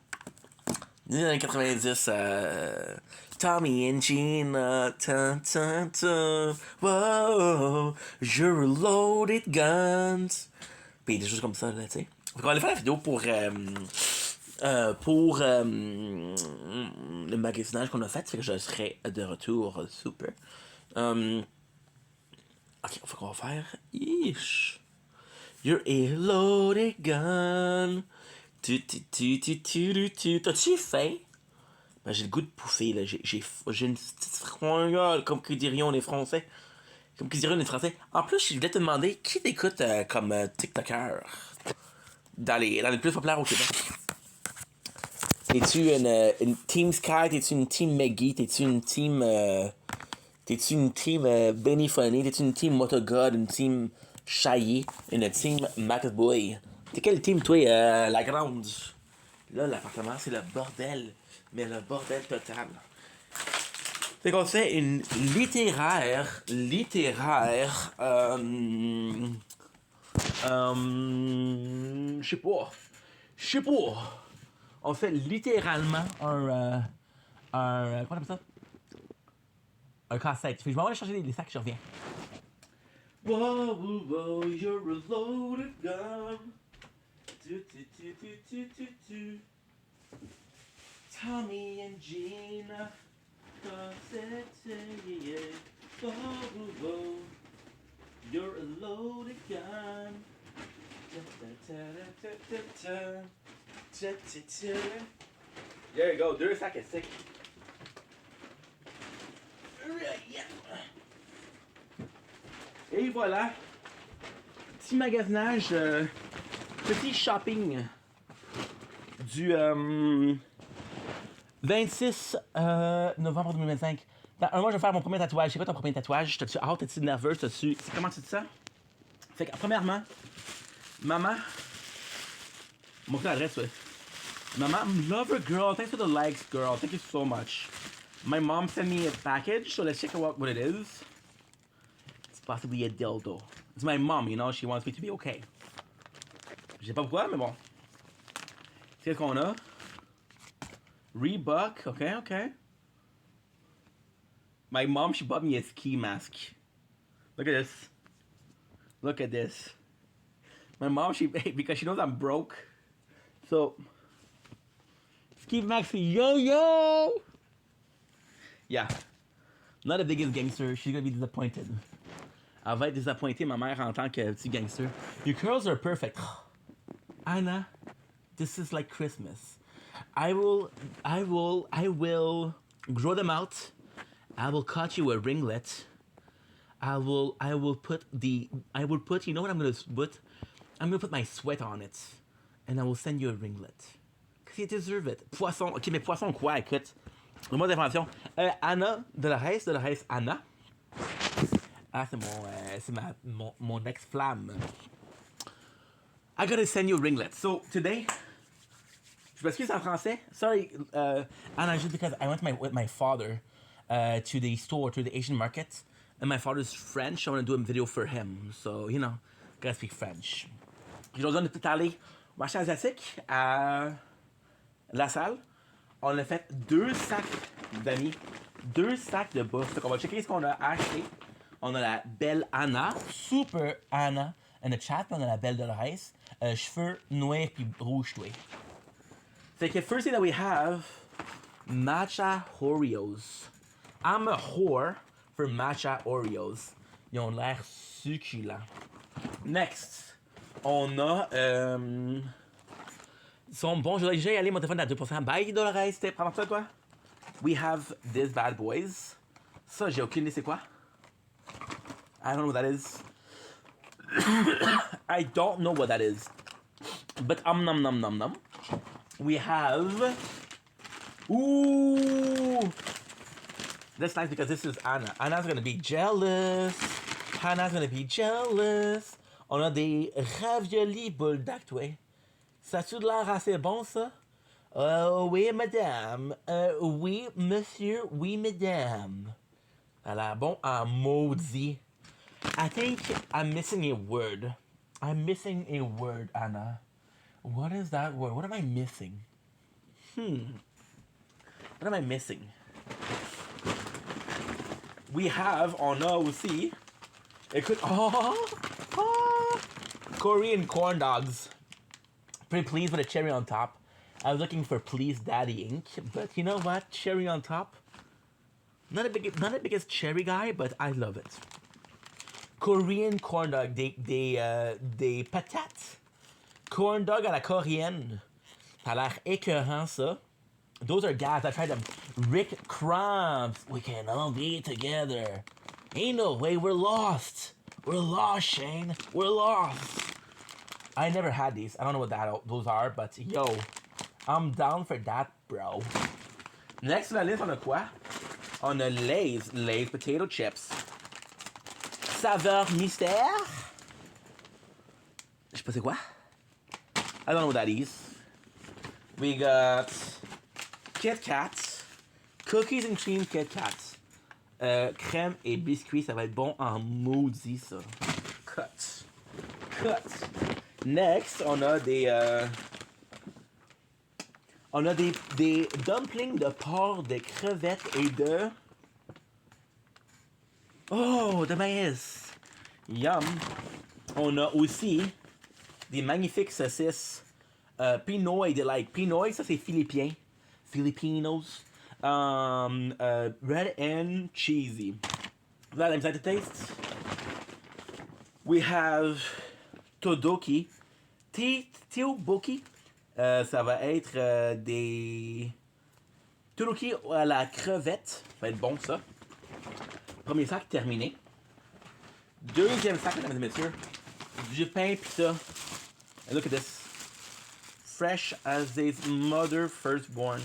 Né dans les 90, Tommy and Gina, wow, you're loaded guns. Pis des choses comme ça, là, tu sais. On va aller faire la vidéo pour le magasinage qu'on a fait, c'est que je serai de retour super. Ok, faut qu'on va faire. Ish. You're a loaded gun. T'as-tu faim? Ben, j'ai le goût de pouffer, là. J'ai une petite fringale, comme que dirions les Français. Comme que dirions les Français. En plus, je voulais te demander qui t'écoute comme TikToker dans les plus populaires au Québec. T'es-tu une Team Sky? T'es-tu une Team Maggie? T'es-tu une Team... Benny Funny? T'es-tu une Team Motogod? Une Team Chaillé? Une Team McBoy? T'es quelle team, toi, la grande? Là, l'appartement, c'est le bordel. Mais le bordel total. Fait qu'on fait une littéraire... Je sais pas. On fait littéralement un comment on appelle ça? Un casse-tête. Je m'en vais aller chercher les sacs, je reviens. Whoa, whoa, whoa, you're a loaded gun. Tommy and Gina. Whoa, whoa, whoa, you're a loaded gun. There you go, 2 sacs à stick. Et voilà. Petit magasinage, petit shopping du 26 novembre 2025. Dans un mois, je vais faire mon premier tatouage. C'est quoi ton premier tatouage? T'as-tu hâte? T'es-tu nerveuse? T'as-tu... Comment tu dis ça? Fait que, premièrement, maman... Montre l'adresse, ouais. Mama, love her, girl. Thanks for the likes, girl. Thank you so much. My mom sent me a package, so let's check out what it is. It's possibly a dildo. It's my mom, you know, she wants me to be okay. Je sais pas pourquoi, mais bon. C'est ce qu'on a. Reebok, okay. My mom, she bought me a ski mask. Look at this. My mom, because she knows I'm broke. So, ski mask, yo! Yeah. Not the biggest gangster. She's gonna be disappointed. Elle va être disappointée, ma mère, en tant que petit gangster. Your curls are perfect. Anna, this is like Christmas. I will grow them out. I will cut you a ringlet. I will put, you know what I'm gonna put? I'm gonna put my sweat on it. And I will send you a ringlet. Because you deserve it. Poisson, ok, mais poisson quoi, écoute. Le mot d'invention. Anna, de la Heiss, Anna. Ah, c'est mon ex-flamme. I gotta send you a ringlet. So, today, je m'excuse en français. Sorry, Anna, just because I went with my father to the store, to the Asian market. And my father's French. I want to do a video for him. So, you know, gotta speak French. Aujourd'hui, on est tout allé au marché asiatique à la salle. On a fait 2 sacs d'amis, 2 sacs de bouffe. Donc, on va checker ce qu'on a acheté. On a la belle Anna, super Anna, in the chat. On a la belle de Rice, cheveux noirs puis rouge toué. Fait que first thing that we have, matcha Oreos. I'm a whore for matcha Oreos. Ils ont l'air succulents. Next, on a... Ils sont bons. J'ai allé mon téléphone à 2%. Bye, Dolores. Prends ça, toi. We have this bad boys. Ça, j'ai aucune idée c'est quoi. I don't know what that is. I don't know what that is. But nom. We have... Ooh! That's nice because this is Anna. Anna's gonna be jealous. Hannah's gonna be jealous. On a des raviolis boules d'actué. Ça a-tu de l'air assez bon, ça? Oui, madame. Oui, monsieur. Oui, madame. Ça a l'air bon en maudit. I think I'm missing a word. I'm missing a word, Anna. What is that word? What am I missing? What am I missing? We have, on a aussi, it could, Korean corn dogs. Pretty pleased with a cherry on top. I was looking for Please Daddy ink, but you know what? Cherry on top. Not the biggest cherry guy, but I love it. Korean corn dog, des patates. Corn dog à la coréenne. Ça a l'air écœurant, ça. Those are gas. I tried them. Rick Crumbs. We can all be together. Ain't no way we're lost. We're lost, Shane. We're lost. I never had these. I don't know what those are, but yo, I'm down for that, bro. Next on la liste, on a quoi? On a Lay's potato chips. Saveur mystère. Je sais pas c'est quoi. I don't know what that is. We got Kit Kats. Cookies and cream Kit Kats. Crème et biscuits, ça va être bon en maudit, ça. Cut. Next, on a des dumplings de porc, de crevettes et de... Oh, de maïs. Yum. On a aussi des magnifiques saucisses. Pinoy, they like Pinoy, ça c'est philippien. Filipinos. Red and cheesy. That I'm excited to taste. We have Todoki. Teoboki. Ça va être des Todoki à la crevette. Ça va être bon, ça. Premier sac terminé. Deuxième sac, mesdames et messieurs. Du pain pis ça. And look at this. Fresh as his mother firstborn.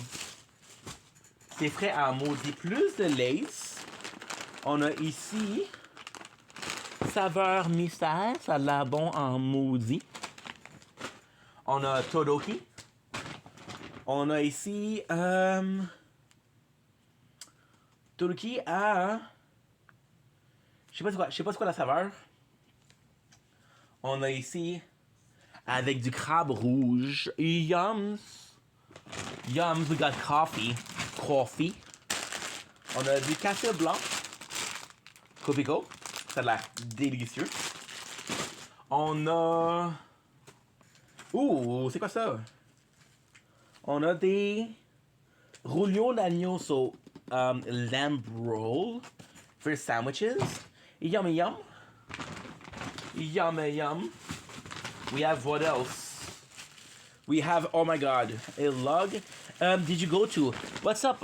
C'est frais à maudit. Plus de Lay's. On a ici saveur mystère, ça a l'air bon en maudit. On a Todoki. On a ici Todoki à je sais pas c'est quoi la saveur. On a ici avec du crabe rouge. Yums. Yums, we got coffee. Coffee. On a du café blanc. Copico. Ça a l'air délicieux. On a... Ouh, c'est quoi ça? On a des rouleaux d'agneau, so lamb roll for sandwiches. Yum yum. Yum yum. We have what else? We have, oh my god, a log. Did you go to? What's up?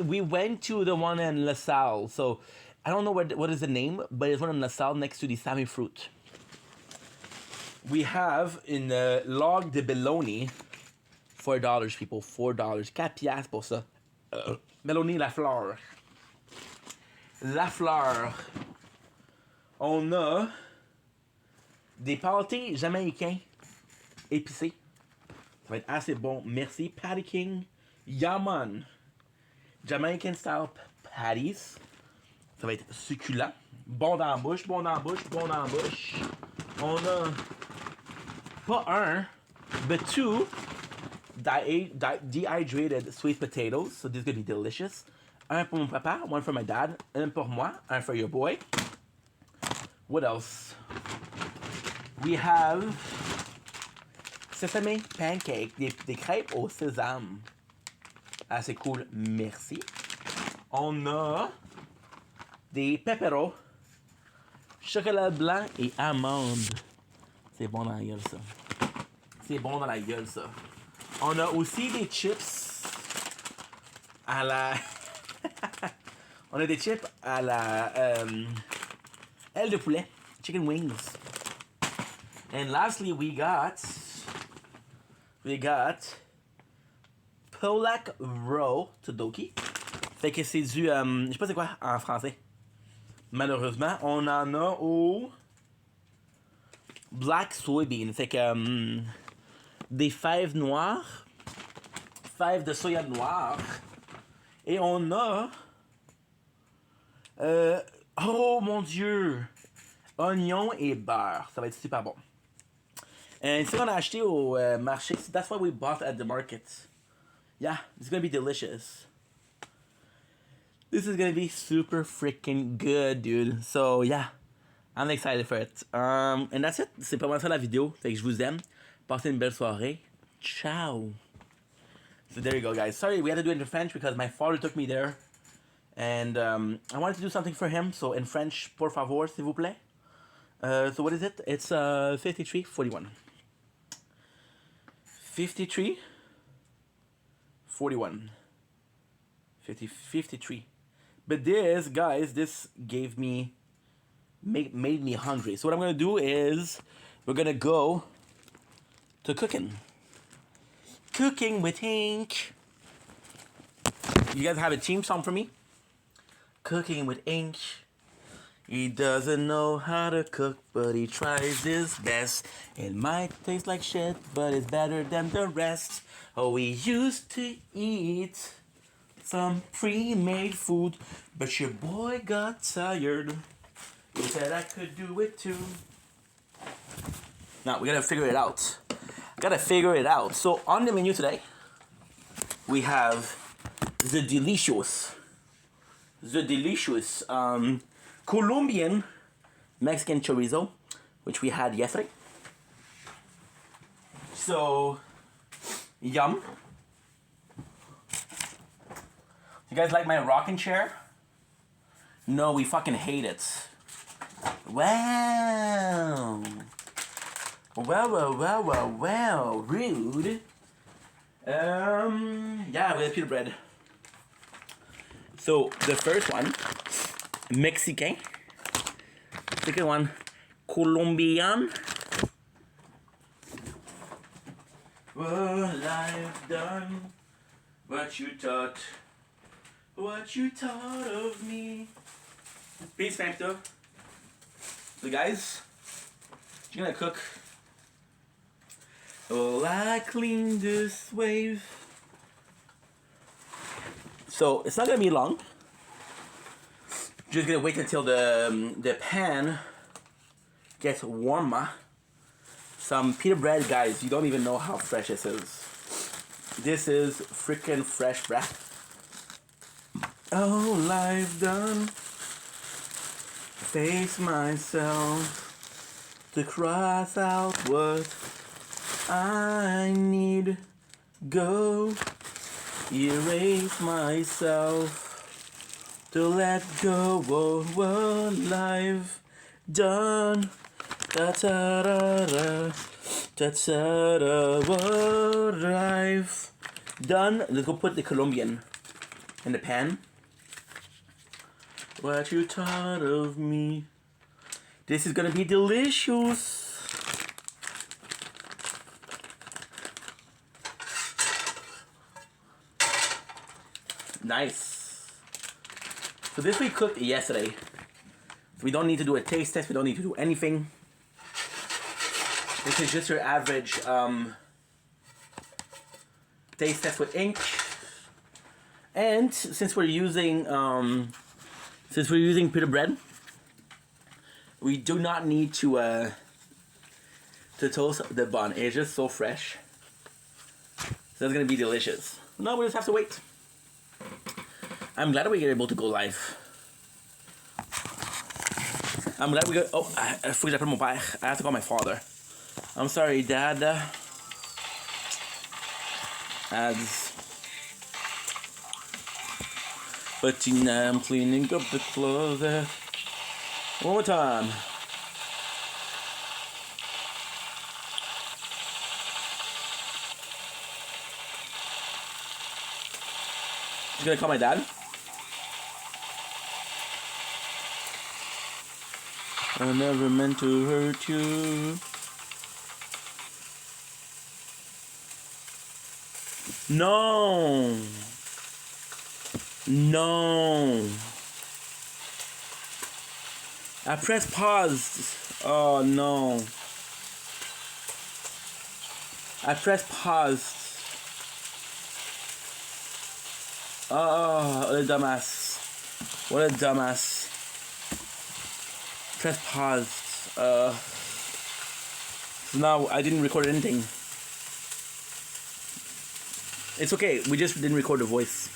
We went to the one in La Salle. So I don't know what is the name, but it's one in La Salle next to the Sammy Fruit. We have in the log de bologna, $4, people, $4. 4 piastres pour ça. Bologna la fleur. La fleur. On a des pâtés jamaïcains épicés. Ça va être assez bon. Merci. Patty King. Yaman. Jamaican style patties. Ça va être succulent. Bon dans la bouche, bon dans la bouche, bon dans la bouche. On a pas un, but two dehydrated sweet potatoes. So this is gonna be delicious. Un pour mon papa, one for my dad. Un pour moi, un for your boy. What else? We have sesame pancake, des crêpes au sésame. Assez cool, merci. On a des pepperos, chocolat blanc et amandes. C'est bon dans la gueule, ça. C'est bon dans la gueule, ça. On a aussi des chips à la... On a des chips à la aile de poulet, chicken wings. And lastly, we got Polak Row Todoki. Fait que c'est du... je sais pas c'est quoi en français. Malheureusement, on en a au Black Soybean. Fait que des fèves noires. Fèves de soya noire. Et on a... oh mon Dieu! Oignon et beurre. Ça va être super bon. Et c'est ce qu'on a acheté au marché. That's what we bought at the market. Yeah, it's gonna be delicious. This is gonna be super freaking good, dude. So yeah, I'm excited for it. And that's it. C'est pas mal ça la vidéo. Fait que je vous aime. Passez une belle soirée. Ciao. So there you go, guys. Sorry, we had to do it in French because my father took me there. And I wanted to do something for him. So in French, por favor, s'il vous plaît. So what is it? It's 53:41. 53:41. 53. But this, guys, this gave me... made me hungry. So what I'm going to do is... we're going to go to cooking. Cooking with Ink. You guys have a theme song for me? Cooking with Ink. He doesn't know how to cook, but he tries his best. It might taste like shit, but it's better than the rest. Oh, we used to eat some pre-made food, but your boy got tired. He said I could do it too. Now, we gotta figure it out. So, on the menu today, we have the delicious Colombian Mexican chorizo, which we had yesterday. So, yum. You guys like my rocking chair? No, we fucking hate it. Wow. Well, rude. Yeah, we have pita bread. So, the first one, Mexican. Second one, Colombian. Well, I've done what you taught of me. Peace, Factor. So guys, you're gonna cook. Oh, I clean this wave. So it's not gonna be long. Just gonna wait until the pan gets warmer. Some pita bread, guys. You don't even know how fresh this is. This is freaking fresh, bruh. All I've done, face myself to cross out what I need. Go erase myself to let go of what I've done. Da da da da da da da. What I've done. Let's go put the Colombian in the pan. What you thought of me? This is gonna be delicious. Nice. So this we cooked yesterday. So we don't need to do a taste test. We don't need to do anything. This is just your average taste test with ink. And since we're using pita bread, we do not need to toast the bun. It's just so fresh. So it's gonna be delicious. Now we just have to wait. I'm glad we were able to go live. I'm glad we got. Oh, I forgot to put mon père. I have to call my father. I'm sorry, Dad. Ads. But now I'm cleaning up the closet. One more time. You gonna call my dad? I never meant to hurt you. No. No. I pressed pause. Oh no. I pressed pause. Oh, what a dumbass. What a dumbass. Press pause. Now I didn't record anything. It's okay, we just didn't record the voice.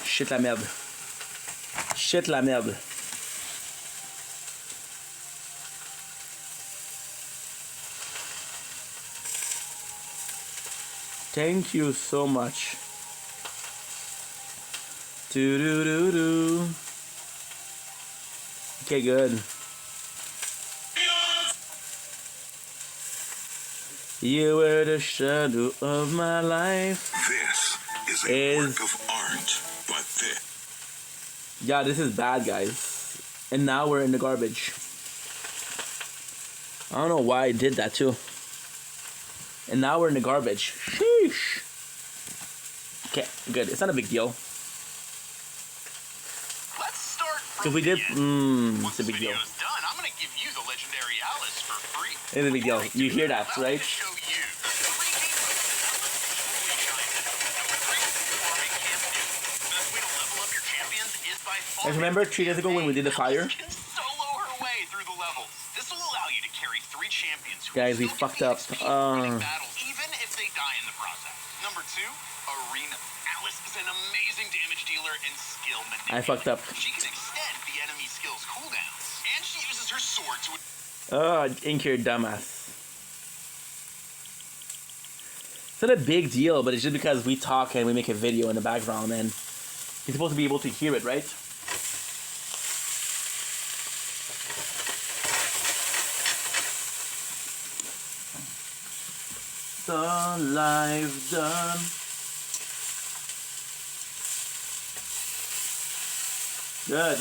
Shit la merde. Shit la merde. Thank you so much. Do do do do. Okay, good. You were the shadow of my life. This is a work of art, but this. Yeah, this is bad, guys. And now we're in the garbage. I don't know why I did that too. And now we're in the garbage. Sheesh. Okay, good. It's not a big deal. Let's start from Because we did. Once It's a big deal. video's done, I'm gonna give you the legendary Alice for free. It's a big deal. You hear that, Allow me right? to show you three games that Alice truly shines in. Number 3, performing champion. The best way to level up your champions is by farming. Guys, remember 3 days ago when we did the fire? Alice can solo her way through the levels. This will allow you to carry 3 champions who Guys, we still fucked defeat up. extreme battles, even if they die in the process. Number 2, Arena. Alice is an amazing damage dealer and skill manipulator. I fucked up. She can extend the enemy skill's cooldowns, and she uses her sword to. Oh, ink your dumbass. It's not a big deal, but it's just because we talk and we make a video in the background and you're supposed to be able to hear it, right? All I've done. Good.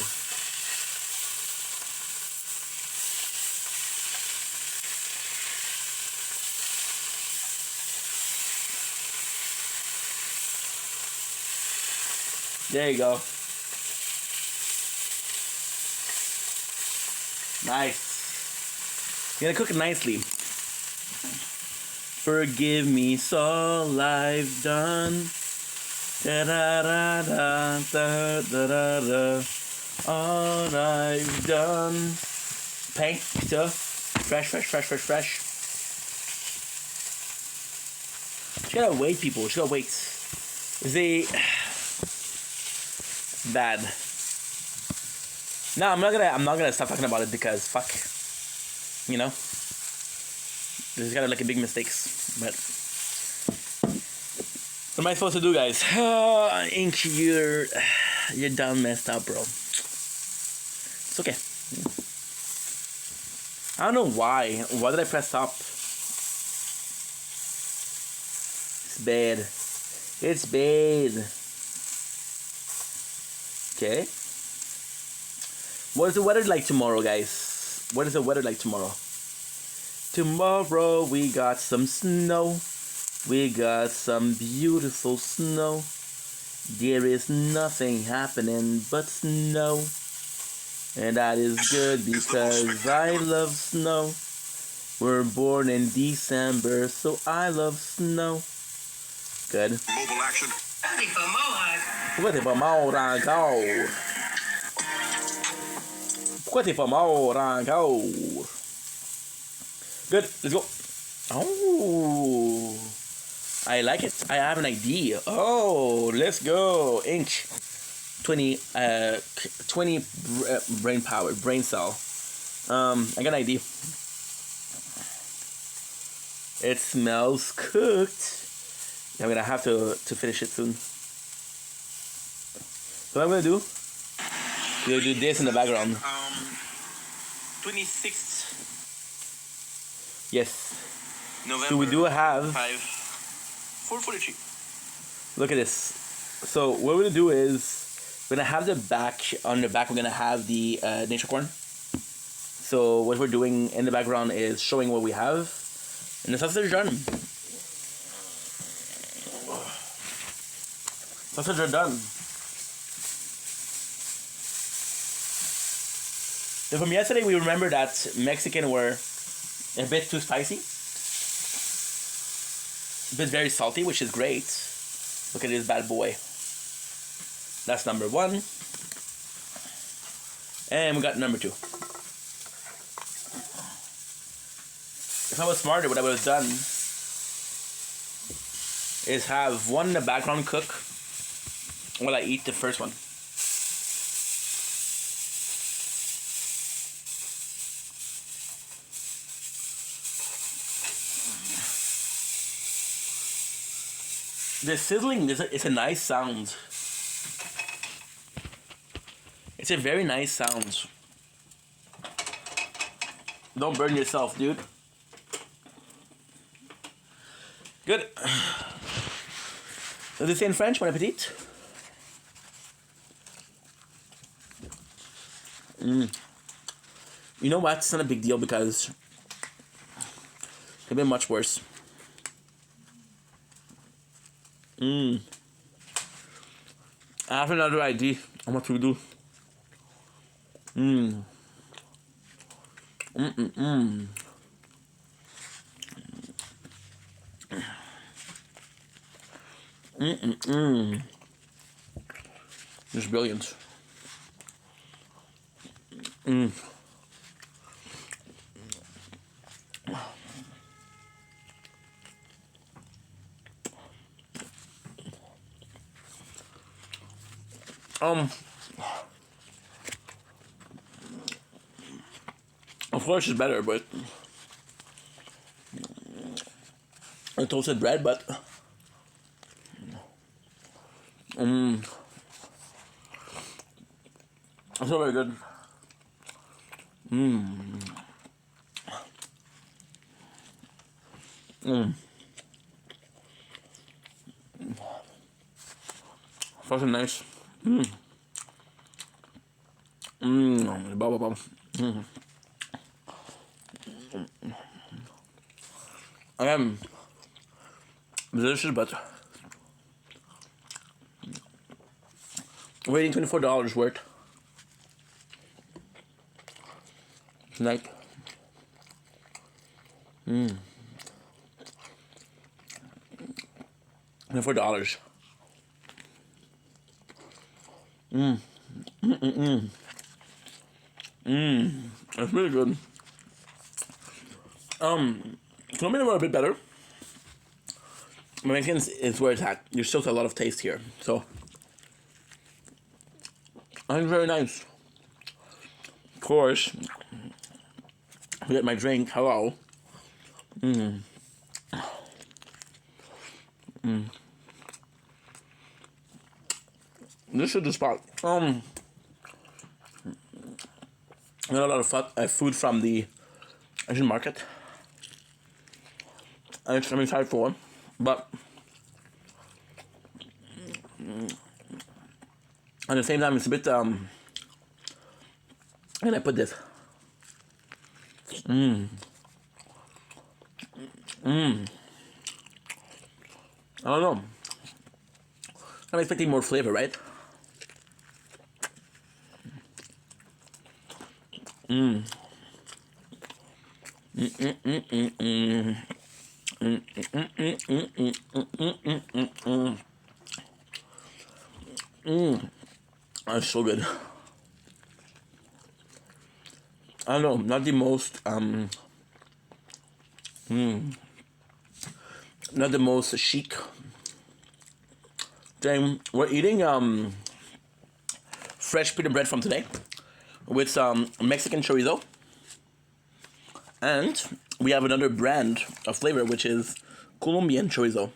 There you go. Nice. You're gonna cook it nicely. Forgive me, it's all I've done. Da da da da da da da da. All I've done. Paint stuff. Fresh. She gotta wait, people. She gotta wait. They bad. No, I'm not gonna stop talking about it because fuck. You know? There's gotta like a big mistakes. But what am I supposed to do, guys? Ink, you're done messed up, bro. It's okay. I don't know why. Why did I press stop? It's bad. It's bad. Okay. What is the weather like tomorrow, guys? What is the weather like tomorrow? Tomorrow we got some snow. We got some beautiful snow. There is nothing happening but snow. And that is good because I love snow. We're born in December, so I love snow. Good. Mobile action. Ready for Mohawk. Pourquoi t'es pas mort encore? Pourquoi t'es pas mort encore? Good, let's go. Oh, I like it. I have an idea. Oh, let's go. Ink. 20 brain power, brain cell. I got an idea. It smells cooked. I'm gonna have to finish it soon. So what I'm gonna do? We'll do this in the background. 26th Yes. November. So we do have. 4:43. Look at this. So what we're gonna do is we're gonna have the back. On the back, we're gonna have the nature corn. So what we're doing in the background is showing what we have, and the sausage are done. Sausage are done. So from yesterday, we remember that Mexican were a bit too spicy, a bit very salty, which is great. Look at this bad boy. That's number 1. And we got number 2. If I was smarter, what I would have done is have one in the background cook while I eat the first one. The sizzling is a nice sound. It's a very nice sound. Don't burn yourself, dude. Good. Does it say in French? Bon appetit. You know what? It's not a big deal because it could be much worse. I have another idea on what to do. It's brilliant. Of course it's better, but toasted bread, but it's not very good. Fucking nice. Blah, blah, blah. Again, delicious, but waiting $24 worth. tonight. $4. That's really good. Colombian were a bit better. Mexicans is where it's at. There's still a lot of taste here, so I think very nice. Of course, I get my drink. Hello. This is the spot. I got a lot of food from the Asian market. I'm excited for, but at the same time, it's a bit. How can I put this? I don't know. I'm expecting more flavor, right? That's so good. I don't know, not the most not the most chic thing. We're eating fresh pita bread from today with some Mexican chorizo, and we have another brand of flavor which is Colombian chorizo.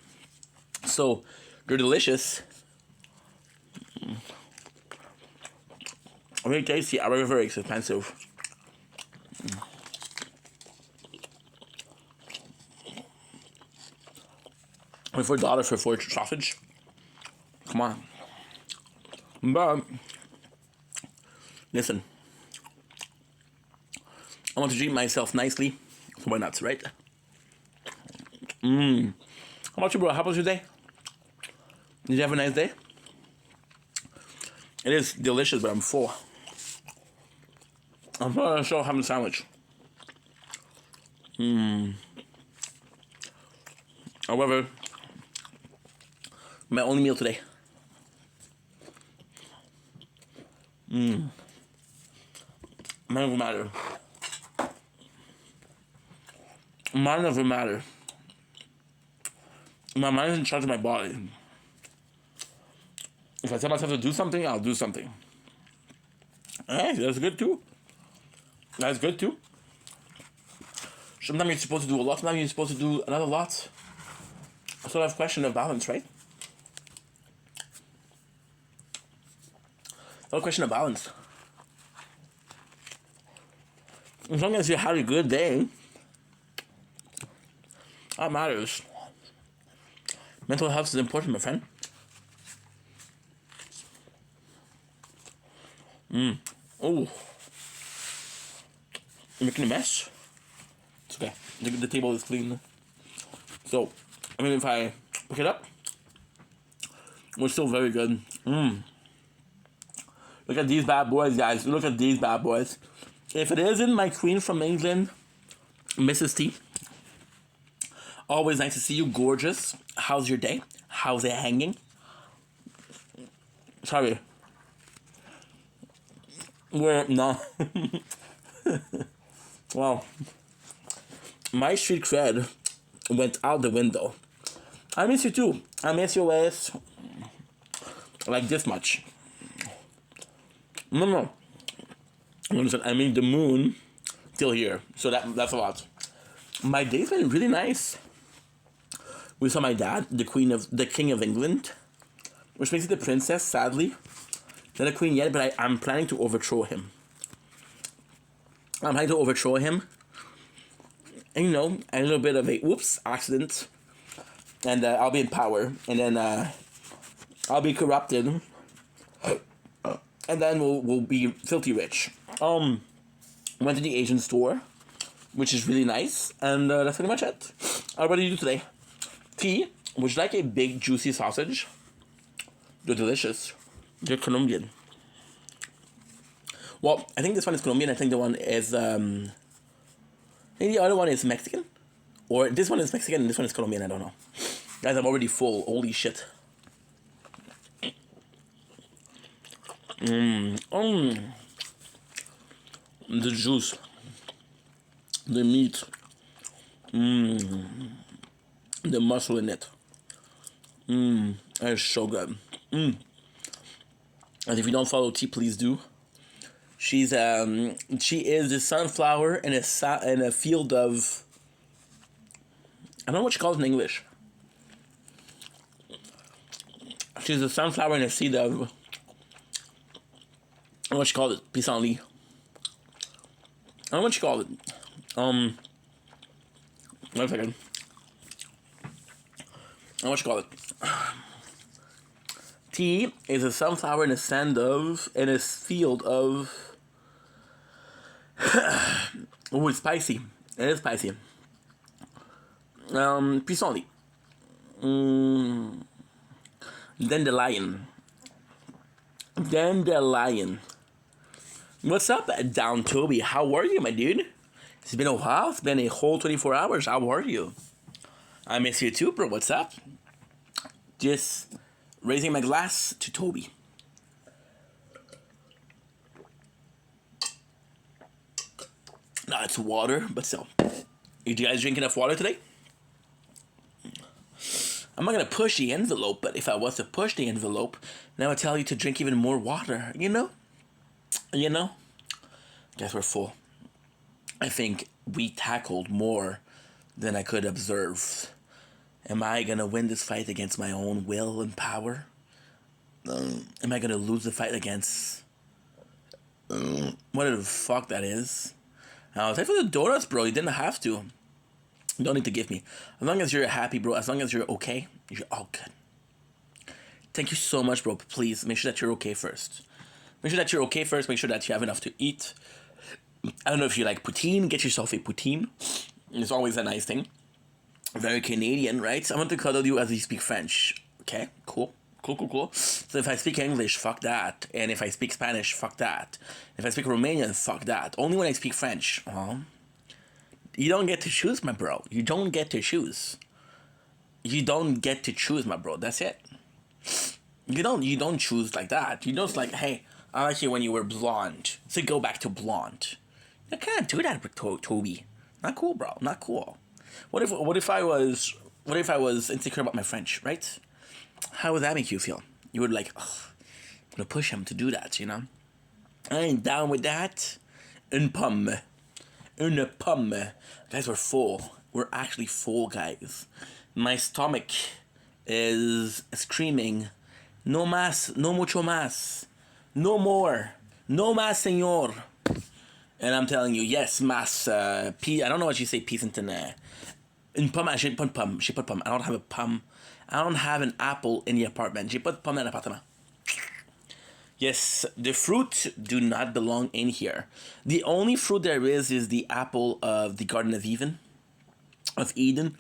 So they're delicious, very tasty. However, very expensive. $4 for 4 sausage. Come on. But listen, I want to treat myself nicely, so why not, right? How about you, bro? How was your day? Did you have a nice day? It is delicious, but I'm full. I'm probably still having a sandwich. However, my only meal today. Mine doesn't matter. Mine doesn't matter. My mind is in charge of my body. If I tell myself to do something, I'll do something. Hey, that's good too. That's good too. Sometimes you're supposed to do a lot, sometimes you're supposed to do another lot. Sort of question of balance, right? It's a question of balance. As long as you have a good day, that matters. Mental health is important, my friend. Oh, you're making a mess. It's okay. The table is clean. So, I mean, if I pick it up, we're still very good. Look at these bad boys, guys. Look at these bad boys. If it isn't my queen from England, Mrs. T, always nice to see you, gorgeous. How's your day? How's it hanging? Sorry. Where? No. Well, my street cred went out the window. I miss you too. I miss your ways. Like this much. No. Listen, I mean the moon till here. So that's a lot. My day's been really nice. We saw my dad, the king of England, which makes it the princess, sadly. Not a queen yet, but I'm planning to overthrow him. And, you know, a little bit of a accident. And I'll be in power. And then I'll be corrupted. And then we'll be filthy rich. Went to the Asian store, which is really nice. And that's pretty much it. What do you do today? Tea. Would you like a big, juicy sausage? They're delicious. They're Colombian. Well, I think this one is Colombian. I think the one is I think the other one is Mexican, or this one is Mexican and this one is Colombian. I don't know. Guys, I'm already full. Holy shit. The juice, the meat, the muscle in it. It's so good. And if you don't follow T, please do. She is the sunflower in a field of, I don't know what you call it in English. She's a sunflower in a seed of, I don't know what you call it, pissenlit. I don't know what you call it. 1 second. I don't know what you call it. Tea is a sunflower in a field of. Oh, it's spicy. It is spicy. Pissenlit. Dandelion. What's up, Down Toby? How are you, my dude? It's been a while. It's been a whole 24 hours. How are you? I miss you too, bro. What's up? Just raising my glass to Toby. No, it's water, but still. Did you guys drink enough water today? I'm not gonna push the envelope, but if I was to push the envelope, then I would tell you to drink even more water, you know? Guess we're full. I think we tackled more than I could observe. Am I gonna win this fight against my own will and power? Am I gonna lose the fight against whatever the fuck that is? Thanks for the donuts, bro. You didn't have to. You don't need to give me. As long as you're happy, bro. As long as you're okay, you're all good. Thank you so much, bro. Please make sure that you're okay first. Make sure that you're okay first. Make sure that you have enough to eat. I don't know if you like poutine. Get yourself a poutine. It's always a nice thing. Very Canadian, right? I want to cuddle you as you speak French. Okay, cool. So if I speak English, fuck that. And if I speak Spanish, fuck that. If I speak Romanian, fuck that. Only when I speak French. You don't get to choose, my bro. You don't get to choose. You don't get to choose, my bro. That's it. You don't choose like that. You just like, hey, I like you when you were blonde. So go back to blonde. You can't do that with Toby. Not cool, bro. Not cool. What if I was insecure about my French, right? How would that make you feel? You would like, oh, I'm gonna push him to do that, you know? I ain't down with that. Une pomme. Guys, we're full. We're actually full, guys. My stomach is screaming, no más, no mucho más, no more, no más, señor. And I'm telling you, yes, más, I don't know what you say, peace into une pomme, j'ai pas de pomme. I don't have a pomme. I don't have an apple in the apartment. J'ai pas de pomme dans l'appartement. Yes, the fruit do not belong in here. The only fruit there is the apple of the Garden of Eden.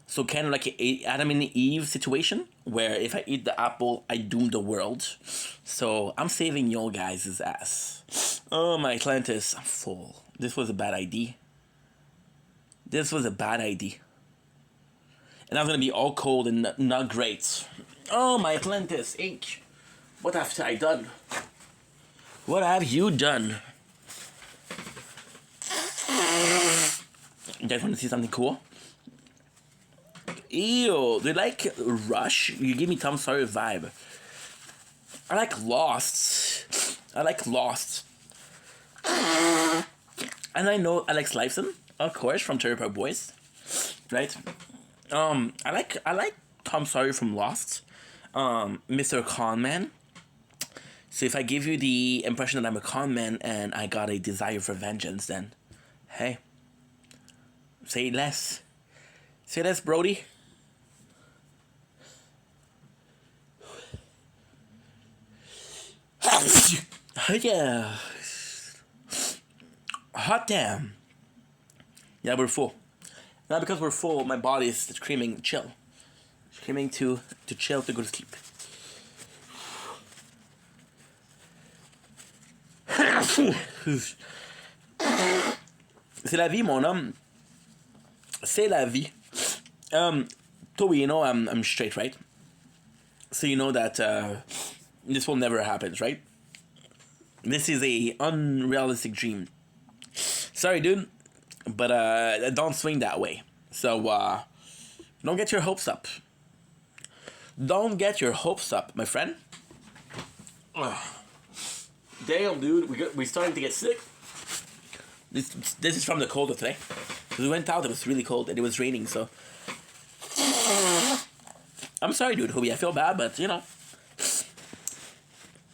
So kind of like an Adam and Eve situation, where if I eat the apple, I doom the world. So I'm saving your guys' ass. Oh, my Atlantis, I'm full. This was a bad idea. And I'm gonna be all cold and not great. Oh, my Atlantis, Inc. What have I done? What have you done? You guys want to see something cool? Ew, do you like Rush? You give me Tom Sawyer vibe. I like Lost. And I know Alex Lifeson, of course, from Cherry Park Boys. Right? I like Tom Sawyer from Lost. Mr. Conman. So if I give you the impression that I'm a conman and I got a desire for vengeance, then hey, say less. Say less, Brody. Yeah. Hot damn. Yeah, we're full. Now because we're full, my body is screaming chill. Screaming to chill, to go to sleep. C'est la vie, mon homme. C'est la vie. Toby, you know I'm straight, right? So you know that this will never happen, right? This is a unrealistic dream. Sorry, dude, but don't swing that way. So don't get your hopes up. Don't get your hopes up, my friend. Ugh. Damn, dude, we're starting to get sick. This is from the cold of today. We went out, it was really cold, and it was raining, so... I'm sorry, dude, Hobie, I feel bad, but, you know...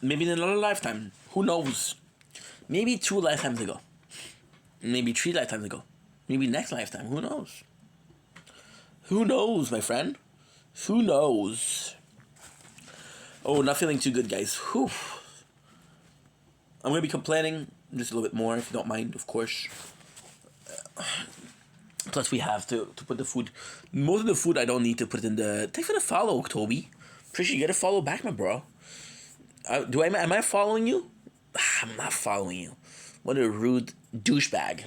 Maybe in another lifetime. Who knows? Maybe 2 lifetimes ago. Maybe 3 lifetimes ago. Maybe next lifetime. Who knows? Who knows, my friend? Who knows? Oh, not feeling too good, guys. Whew. I'm going to be complaining just a little bit more, if you don't mind, of course. Plus, we have to put the food... Most of the food I don't need to put in the... Thanks for the follow, Toby. Appreciate you. Gotta follow back, my bro. Am I following you? I'm not following you. What a rude douchebag.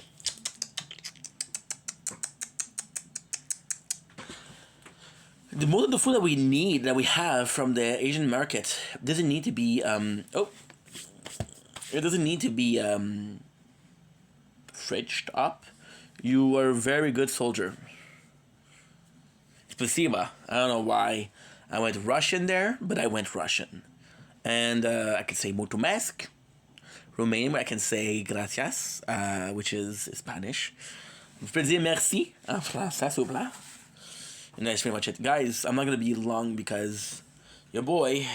The most of the food that we need, that we have from the Asian market, doesn't need to be it doesn't need to be fridged up. You are a very good soldier. Spasiba. I don't know why I went Russian there, but I went Russian. And I can say mulțumesc. Romanian, I can say gracias, which is Spanish. Je peux dire merci en français, s'il vous plaît. And that's pretty much it. Guys, I'm not going to be long because your boy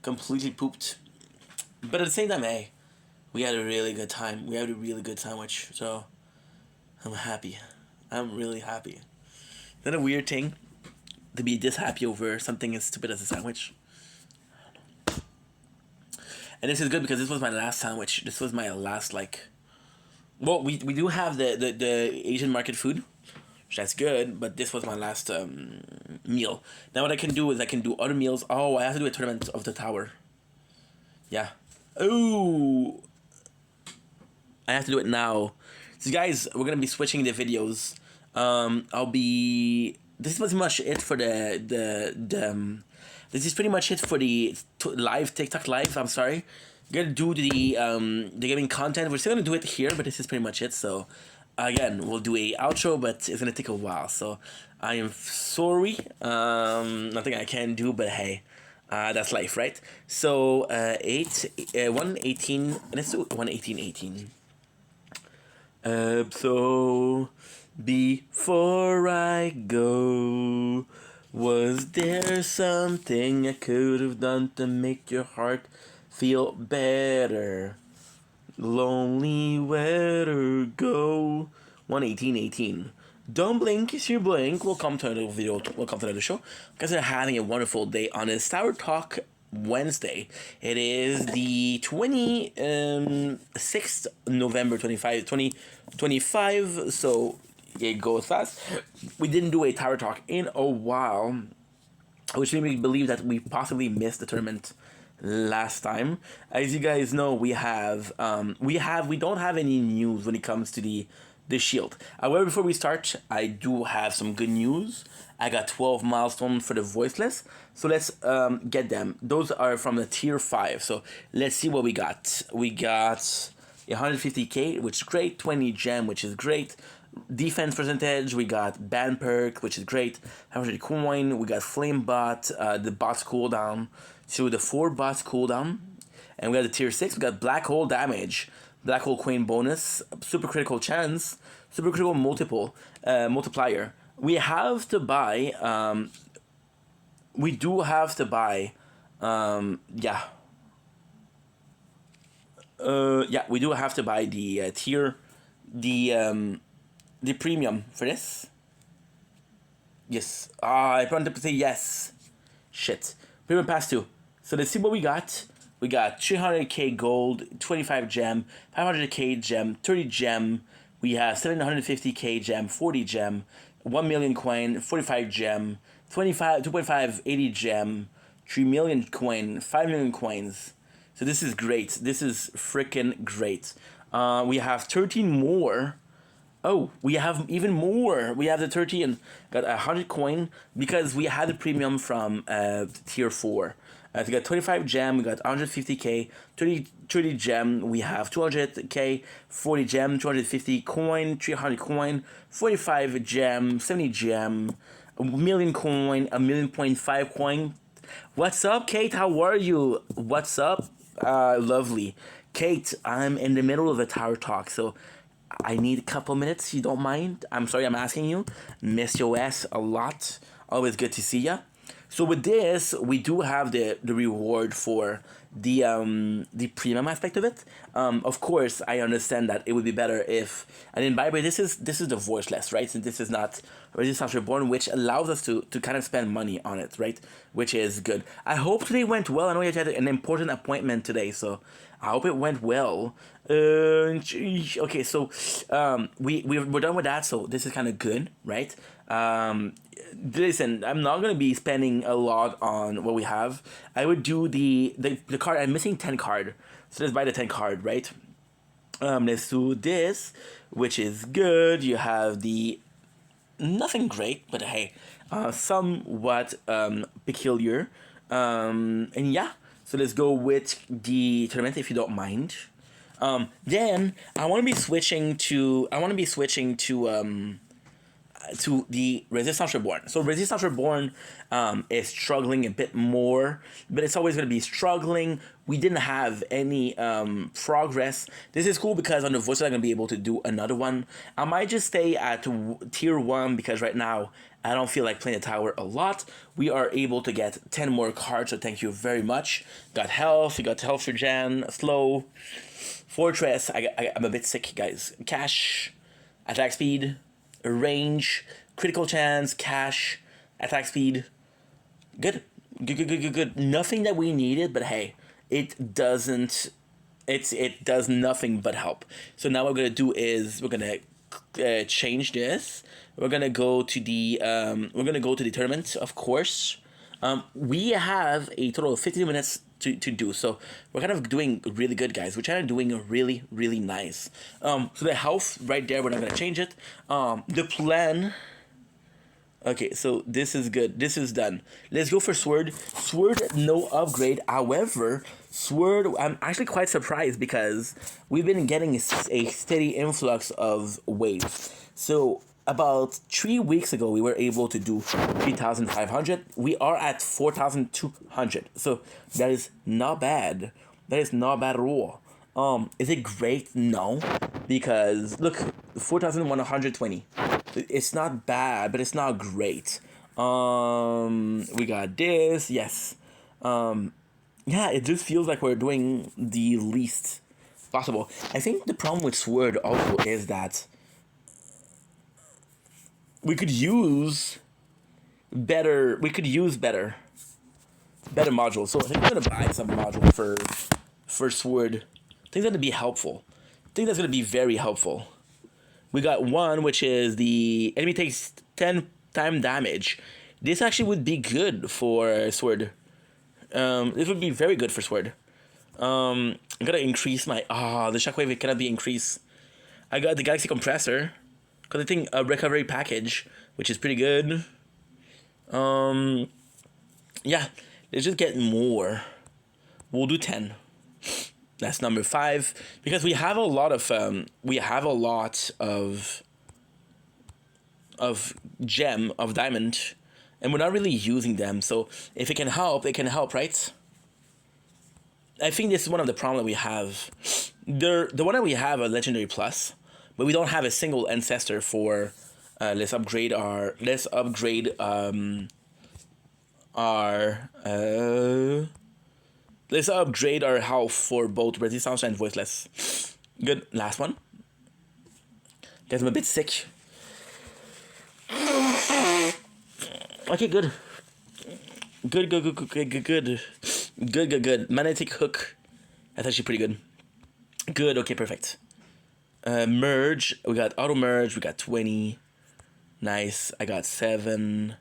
completely pooped. But at the same time, hey, we had a really good time. We had a really good sandwich. So I'm happy. I'm really happy. Is that a weird thing? To be this happy over something as stupid as a sandwich? And this is good because this was my last sandwich. This was my last, like... Well, we do have the Asian market food. That's good, but this was my last meal. Now what I can do is I can do other meals. Oh, I have to do a tournament of the tower. Yeah. Oh! I have to do it now. So guys, we're going to be switching the videos. I'll be... This was much it for the this is pretty much it for the live TikTok live. I'm sorry. We're gonna do the gaming content. We're still gonna do it here, but this is pretty much it. So again, we'll do a outro, but it's gonna take a while. So I am sorry. Nothing I can do, but hey, that's life, right? So 1:18. Let's do 1:18:18. So before I go, was there something I could have done to make your heart feel better? Lonely, where to go? 1:18:18. Don't blink, it's your blink. Welcome to another video. Welcome to another show. Guys are having a wonderful day on this Tower Talk Wednesday. It is the 26th November 2025. So it goes fast. We didn't do a Tower Talk in a while, which made me believe that we possibly missed the tournament last time. As you guys know, we don't have any news when it comes to the shield. However, before we start, I do have some good news. I got 12 milestones for the voiceless, so let's get them. Those are from the tier 5, so let's see what we got. We got 150k, which is great, 20 gem, which is great, defense percentage, we got ban perk, which is great, 100 coin, we got flame bot, the bots cooldown, so the 4 bots cooldown, and we got the tier 6, we got black hole damage, black hole coin bonus, super critical chance, super critical multiplier. We have to buy, we do have to buy, we do have to buy the tier, the premium for this. Yes. I wanted to say yes. Shit. Premium pass 2. So let's see what we got. We got 300k gold, 25 gem, 500k gem, 30 gem. We have 750k gem, 40 gem, 1 million coin, 45 gem, 2.5, 80 gem, 3 million coin, 5 million coins. So this is great. This is freaking great. We have 13 more. Oh, we have even more. We have the 13. Got 100 coin because we had the premium from tier 4. So we got 25 gem, we got 150k, 30 gem, we have 200k, 40 gem, 250 coin, 300 coin, 45 gem, 70 gem, a million coin, a million point 5 coin. What's up, Kate? How are you? What's up? Lovely. Kate, I'm in the middle of a tower talk, so I need a couple minutes, you don't mind? I'm sorry I'm asking you. Miss your ass a lot. Always good to see ya. So with this, we do have the reward for the premium aspect of it. Of course, I understand that it would be better if I didn't buy, but this is the voiceless, right? So this is not Resistance Reborn, which allows us to kind of spend money on it, right? Which is good. I hope today went well. I know you had an important appointment today, so I hope it went well. Okay, so we're done with that, so this is kind of good, right? Listen, I'm not gonna be spending a lot on what we have. I would do the card. I'm missing 10 card, so let's buy the 10 card, right? Let's do this, which is good. You have the nothing great, but hey, somewhat peculiar. And yeah, so let's go with the tournament if you don't mind. Then I want to be switching to the Resistance Reborn. So Resistance Reborn is struggling a bit more, but it's always going to be struggling. We didn't have any progress. This is cool because on the voice I'm going to be able to do another one. I might just stay at tier 1 because right now I don't feel like playing the tower a lot. We are able to get 10 more cards, so thank you very much. Got health, we got health regen, slow, fortress. I'm a bit sick, guys. Cash, attack speed, range, critical chance, cash, attack speed. Good. Nothing that we needed, but hey, it does nothing but help. So now what we're gonna do is we're gonna change this. We're gonna go to the tournament, of course. We have a total of 15 minutes to do, so we're kind of doing really good, guys. We're kind of doing really nice. So the health right there, we're not gonna change it. The plan. Okay, so this is good. This is done. Let's go for Sword. Sword, no upgrade. However, Sword, I'm actually quite surprised because we've been getting a steady influx of waves. So about 3 weeks ago, we were able to do 3,500. We are at 4,200. So that is not bad. That is not bad at all. Is it great? No, because look, 4,120. It's not bad, but it's not great. We got this. Yes. Yeah, it just feels like we're doing the least possible. I think the problem with Sword also is that we could use better modules. So I think I'm gonna buy some module for Sword. I think that's gonna be helpful. I think that's gonna be very helpful. We got one, which is the enemy takes 10 time damage. This actually would be good for Sword. This would be very good for Sword. I'm gonna increase my the shockwave. It cannot be increased. I got the Galaxy Compressor. Because I think a recovery package, which is pretty good. Yeah, let's just get more. We'll do 10. That's number 5 because we have a lot of diamond, and we're not really using them. So if it can help, right? I think this is one of the problems we have. The one that we have a legendary plus, but we don't have a single ancestor for. Let's upgrade our health for both resistance and voiceless. Good. Last one. Guys, I'm a bit sick. Okay, good. Good. Magnetic hook. That's actually pretty good. Good. Okay, perfect. Merge. We got auto merge. We got 20. Nice. I got 7.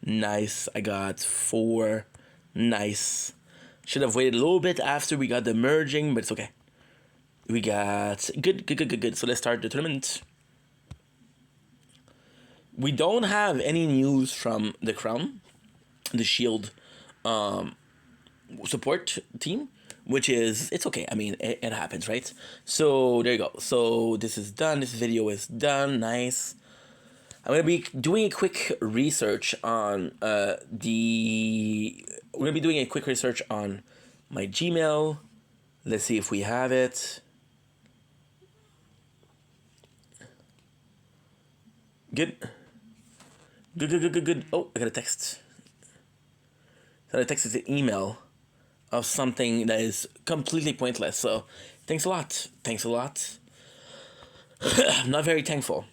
Nice. I got 4. Nice. Should have waited a little bit after we got the merging, but it's okay. We got good. So let's start the tournament. We don't have any news from the Crown, the Shield support team, which is, it's okay. I mean, it happens, right? So there you go. So this is done. This video is done. Nice. I'm going to be doing a quick research on we're going to be doing a quick research on my Gmail. Let's see if we have it. Good. Good. Oh, I got a text. So I texted an email of something that is completely pointless. So thanks a lot. Thanks a lot. I'm not very thankful.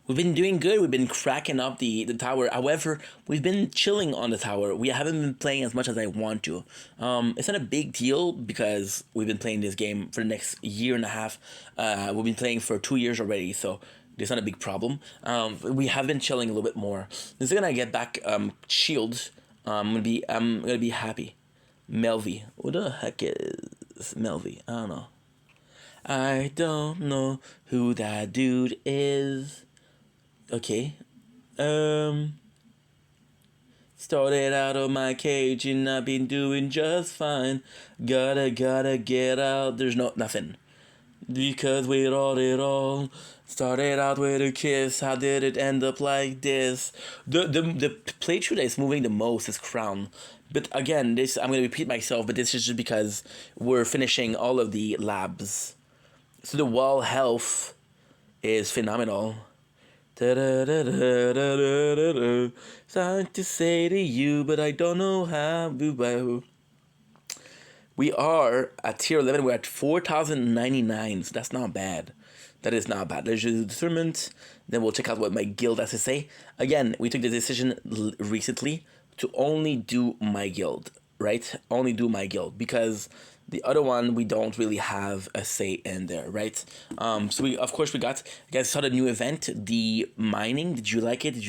We've been doing good. We've been cracking up the tower. However, we've been chilling on the tower. We haven't been playing as much as I want to. It's not a big deal because we've been playing this game for the next year and a half. We've been playing for 2 years already, so it's not a big problem. We have been chilling a little bit more. This is gonna get back shields. I'm gonna be happy. Melvy. What the heck is Melvy? I don't know. I don't know who that dude is. Okay. Started out of my cage and I've been doing just fine. Gotta get out. There's nothing. Because we wrote it all. Started out with a kiss. How did it end up like this? The playthrough that is moving the most is Crown. But again, this, I'm gonna repeat myself, but this is just because we're finishing all of the labs. So the wall health is phenomenal. Something to say to you, but I don't know how. We are at tier 11. We're at 4,099. So that's not bad. That is not bad. There's just determined. Then we'll check out what my guild has to say. Again, we took the decision recently to only do my guild, right? Only do my guild because the other one we don't really have a say in there, right? So we, of course, we got, you guys saw the new event, the mining. Did you like it? Did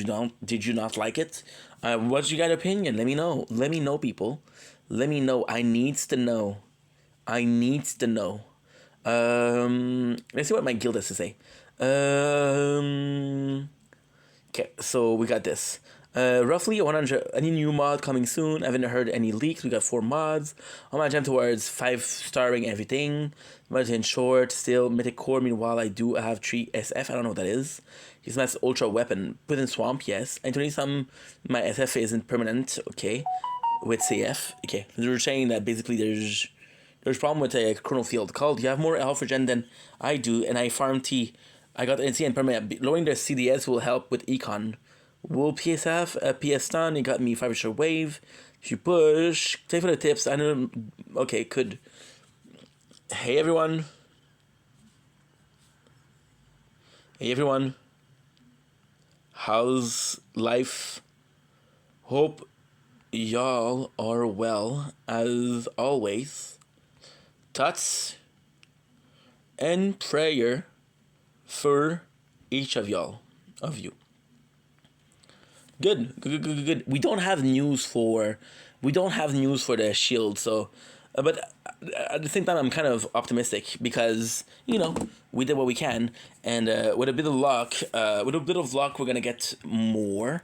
you not like it? What's your guys' opinion? Let me know. Let me know, people. Let me know. I needs to know. Let's see what my guild has to say. Okay, so we got this. Roughly 100. Any new mod coming soon? I haven't heard any leaks. We got 4 mods. On my jump towards 5-starring everything. But in short, still mythic core. Meanwhile, I do have 3 SF. I don't know what that is. He's my ultra weapon. Put in swamp, yes. And 20 some. My SF isn't permanent. Okay. With CF. Okay. They're saying that basically there's problem with a chrono field called. You have more health regen than I do, and I farm T. I got NC and permanent. Lowering their CDS will help with econ. Will PSF, PS stun, you got me 5-star wave. If you push, take for the tips. I know. Okay, could. Hey everyone. Hey everyone. How's life? Hope y'all are well as always. Thoughts and prayer for each of y'all, of you. Good. We don't have news for the shield, so but at the same time I'm kind of optimistic because, you know, we did what we can, and with a bit of luck, we're gonna get more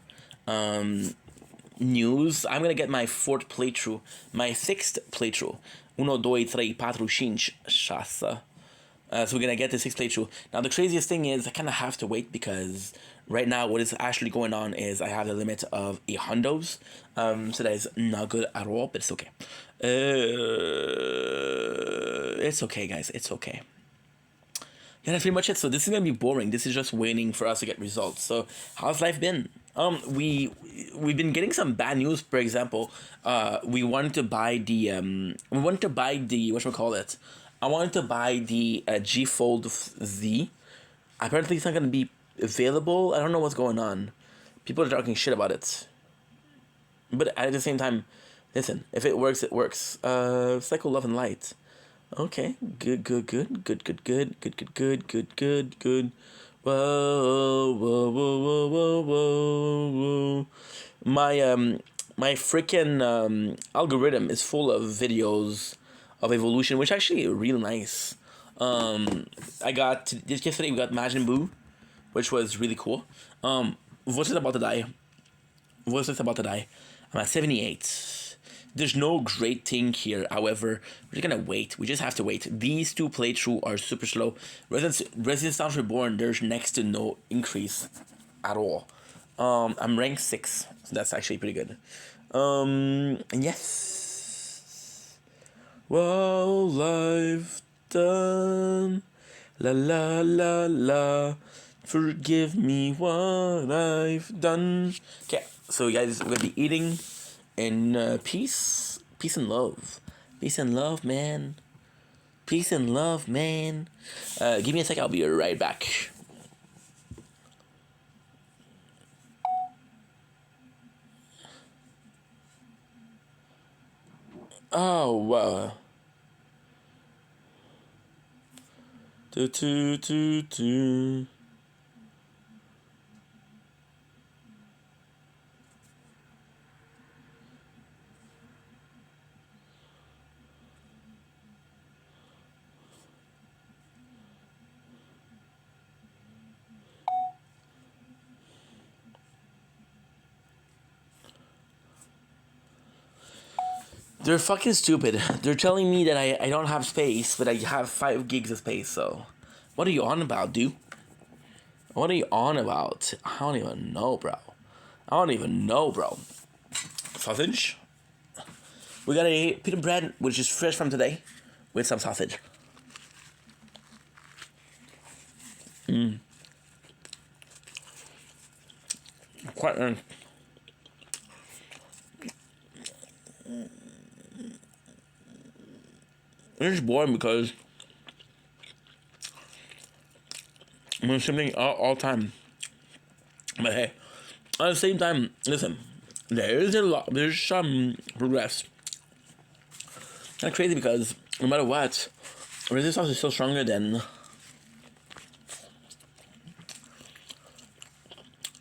news. I'm gonna get my 4th playthrough, my 6th playthrough. 1, 2, 3, 4, 5, 6. So we're gonna get the 6th playthrough. Now the craziest thing is I kind of have to wait because right now what is actually going on is I have the limit of a hundos. So that is not good at all, but it's okay. It's okay, guys. It's okay. Yeah, that's pretty much it. So this is gonna be boring. This is just waiting for us to get results. So how's life been? We've been getting some bad news. For example, we wanted to buy the whatchamacallit. I wanted to buy the G Fold Z. Apparently it's not gonna be available. I don't know what's going on. People are talking shit about it. But at the same time, listen, if it works, it works. Cycle Love and Light. Okay, good. Whoa. My my freaking algorithm is full of videos of evolution, which actually are really nice. I got yesterday we got Majin Buu, which was really cool. Voice is about to die. Voice is about to die. I'm at 78. There's no great thing here. However, we're just gonna wait. We just have to wait. These two playthroughs are super slow. Resistance Reborn, there's next to no increase at all. I'm ranked 6, so that's actually pretty good. And yes. Well, I've done. La la la la. Forgive me what I've done. Okay, so guys, we're gonna be eating in peace. Peace and love. Peace and love, man. Peace and love, man. Give me a sec, I'll be right back. Oh, do. They're fucking stupid. They're telling me that I don't have space, but I have 5 gigs of space, so... What are you on about, dude? What are you on about? I don't even know, bro. Sausage? We got a pita bread, which is fresh from today, with some sausage. Quite nice. It's boring because I'm something all time. But hey, at the same time, listen, there's some progress. Not crazy because no matter what, resistance is still stronger than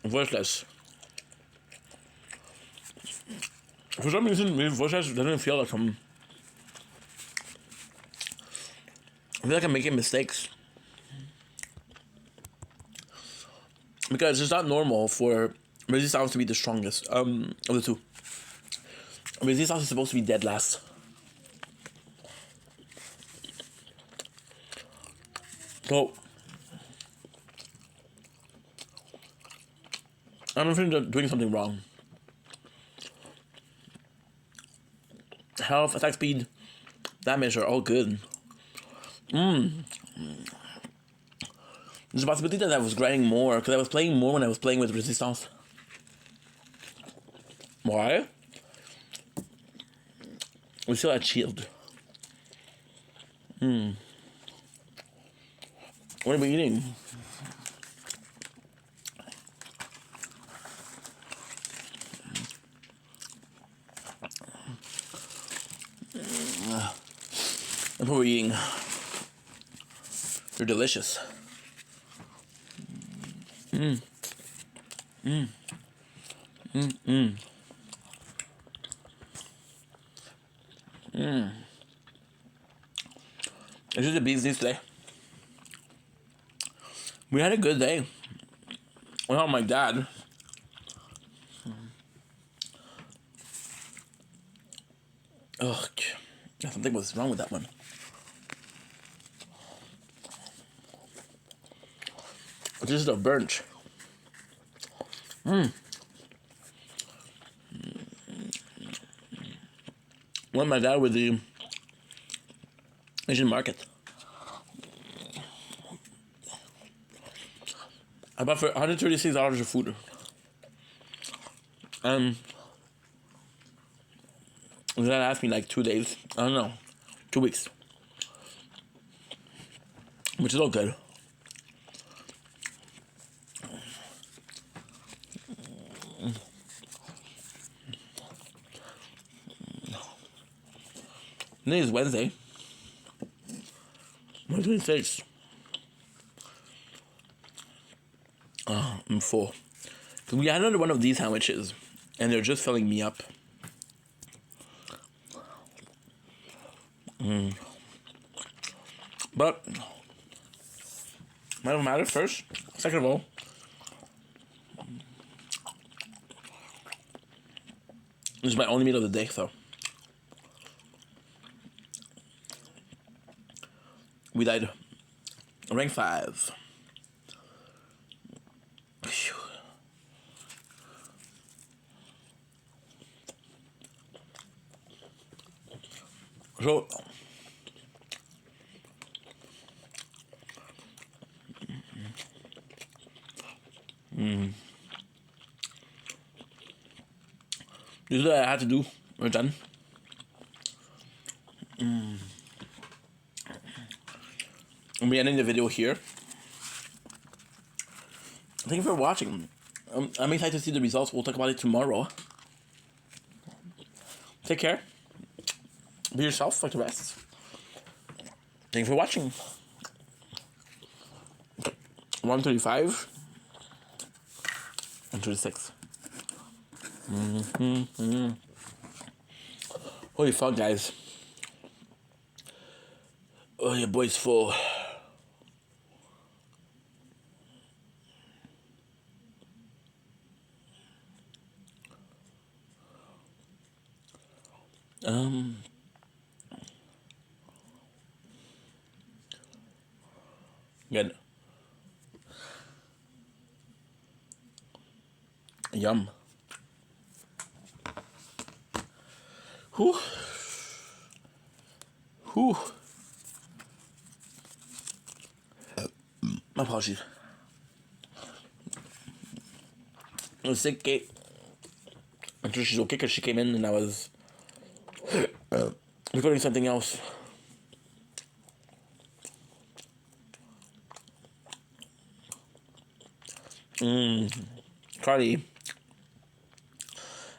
voiceless. For some reason, voiceless doesn't feel like I feel like I'm making mistakes. Because it's not normal for resistance to be the strongest of the two. Resistance is supposed to be dead last. So I don't think they're doing something wrong. Health, attack speed, damage are all good. There's a possibility that I was grinding more, because I was playing more when I was playing with resistance. Why? We still had shield. What are we eating? That's what we're eating. They're delicious. It's just a business today. We had a good day. Without my dad. Ugh, something was wrong with that one. This is a burnt. Went my dad with the Asian market. I bought for $136 of food. That asked me like 2 days. I don't know. 2 weeks. Which is all good. Today is Wednesday. March 26th. I'm full. We had another one of these sandwiches, and they're just filling me up. But that don't matter. First, second of all, this is my only meal of the day, so we died. Rank 5. Phew. So this is what I had to do. We're done. I'm ending the video here. Thank you for watching. I'm excited to see the results. We'll talk about it tomorrow. Take care. Be yourself like the rest. Thank you for watching. 135 and 36. Holy fuck, guys. Oh, your boy's full. Good. Yum. Whew. Whew. My apologies. I was sick, Kate. I'm sure she's okay because she came in and I was recording something else. Carly.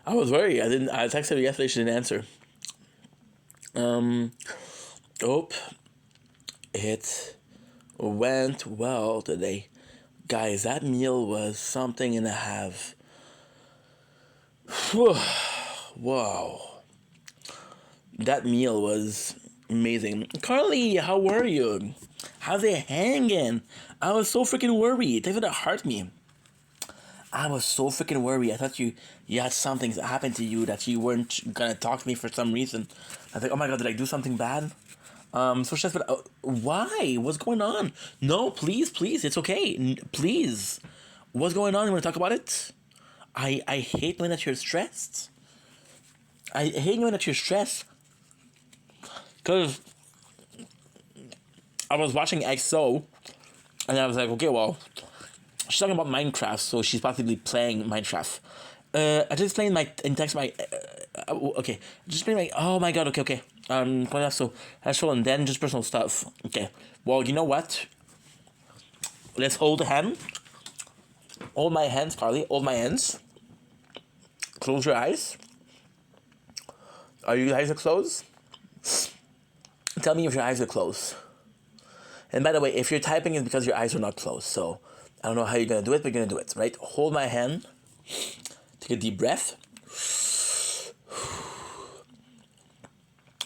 I was worried. I texted her yesterday, she didn't answer. Hope it went well today. Guys, that meal was something and a half. Wow. That meal was amazing. Carly, how are you? How's it hanging? I was so freaking worried. Thanks for that heart me. I was so freaking worried. I thought you had something happen to you that you weren't gonna talk to me for some reason. I was like, oh my god, did I do something bad? So she said, why? What's going on? No, please, it's okay. Please. What's going on? You want to talk about it? I hate knowing that you're stressed. I hate knowing that you're stressed. Because I was watching XO, and I was like, okay, well, she's talking about Minecraft, so she's possibly playing Minecraft. I just explained okay, just explain my, oh my god, okay. So, actual and then just personal stuff. Okay, well, you know what? Let's hold a hand. Hold my hands, Carly, hold my hands. Close your eyes. Are your eyes closed? Tell me if your eyes are closed. And by the way, if you're typing, it's because your eyes are not closed. So I don't know how you're going to do it, but you're going to do it, right? Hold my hand. Take a deep breath.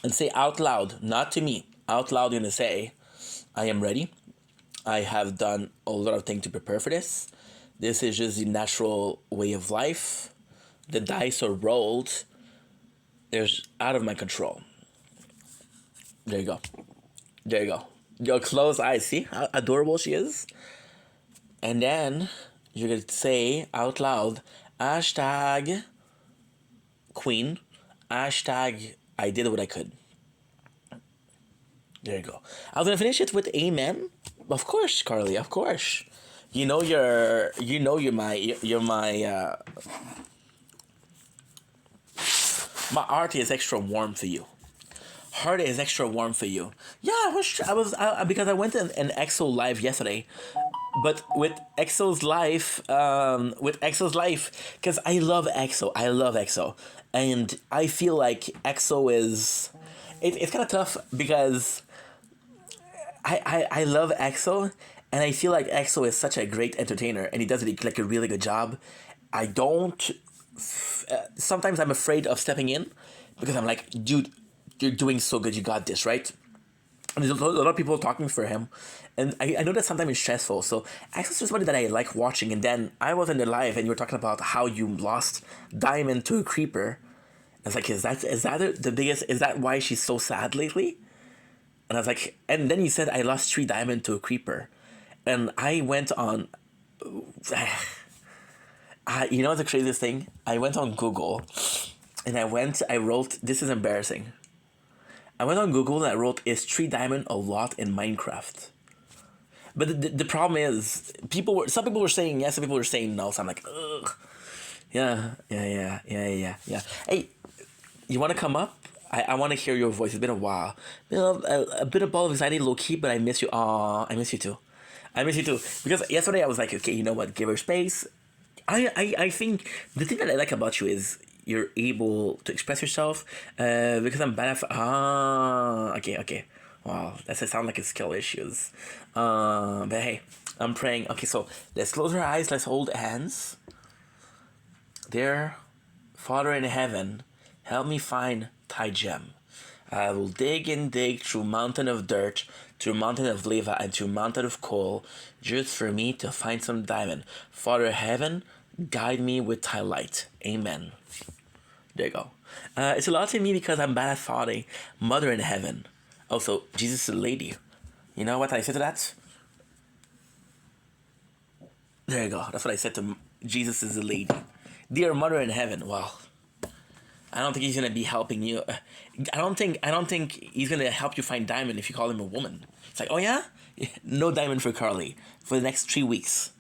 And say out loud, not to me. Out loud, you're going to say, I am ready. I have done a lot of things to prepare for this. This is just the natural way of life. The dice are rolled. There's out of my control. There you go. There you go. Your closed eyes. See how adorable she is? And then you're going to say out loud, hashtag queen, hashtag I did what I could. There you go. I was going to finish it with amen. Of course, Carly, of course. You're my my heart is extra warm for you. Heart is extra warm for you. Yeah, I was because I went in an EXO live yesterday, but with EXO's life, because I love EXO, and I feel like EXO is, it's kind of tough because I love EXO, and I feel like EXO is such a great entertainer, and he does like a really good job. I don't. Sometimes I'm afraid of stepping in because I'm like, dude, you're doing so good, you got this, right? And there's a lot of people talking for him, and I know that sometimes it's stressful. So I asked somebody that I like watching, and then I was in the live, and you were talking about how you lost Diamond to a creeper. I was like, is that the biggest? Is that why she's so sad lately? And I was like, and then you said I lost 3 Diamond to a creeper, and I went on. You know the craziest thing? I went on Google, and I wrote, this is embarrassing. I went on Google and I wrote, is 3 Diamond a lot in Minecraft? But the problem is, some people were saying yes, some people were saying no, so I'm like, ugh. Yeah. Hey, you want to come up? I want to hear your voice. It's been a while. A bit of ball of anxiety, low key, but I miss you. Aw, I miss you too. Because yesterday I was like, okay, you know what? Give her space. I think the thing that I like about you is you're able to express yourself. Because I'm bad at. Okay. Wow, that sound like it's skill issues. But hey, I'm praying. Okay, so let's close our eyes. Let's hold hands. Dear Father in heaven, help me find Thai gem. I will dig and dig through mountain of dirt, through mountain of lava, and through mountain of coal, just for me to find some diamond. Father heaven, guide me with Thai light. Amen. There you go. It's a lot to me because I'm bad at thoughting. Mother in heaven. Also, Jesus is a lady. You know what I said to that? There you go. That's what I said to Jesus is a lady. Dear Mother in heaven. Well, I don't think he's gonna be helping you. I don't think he's gonna help you find diamond if you call him a woman. It's like, oh yeah, no diamond for Carly for the next 3 weeks.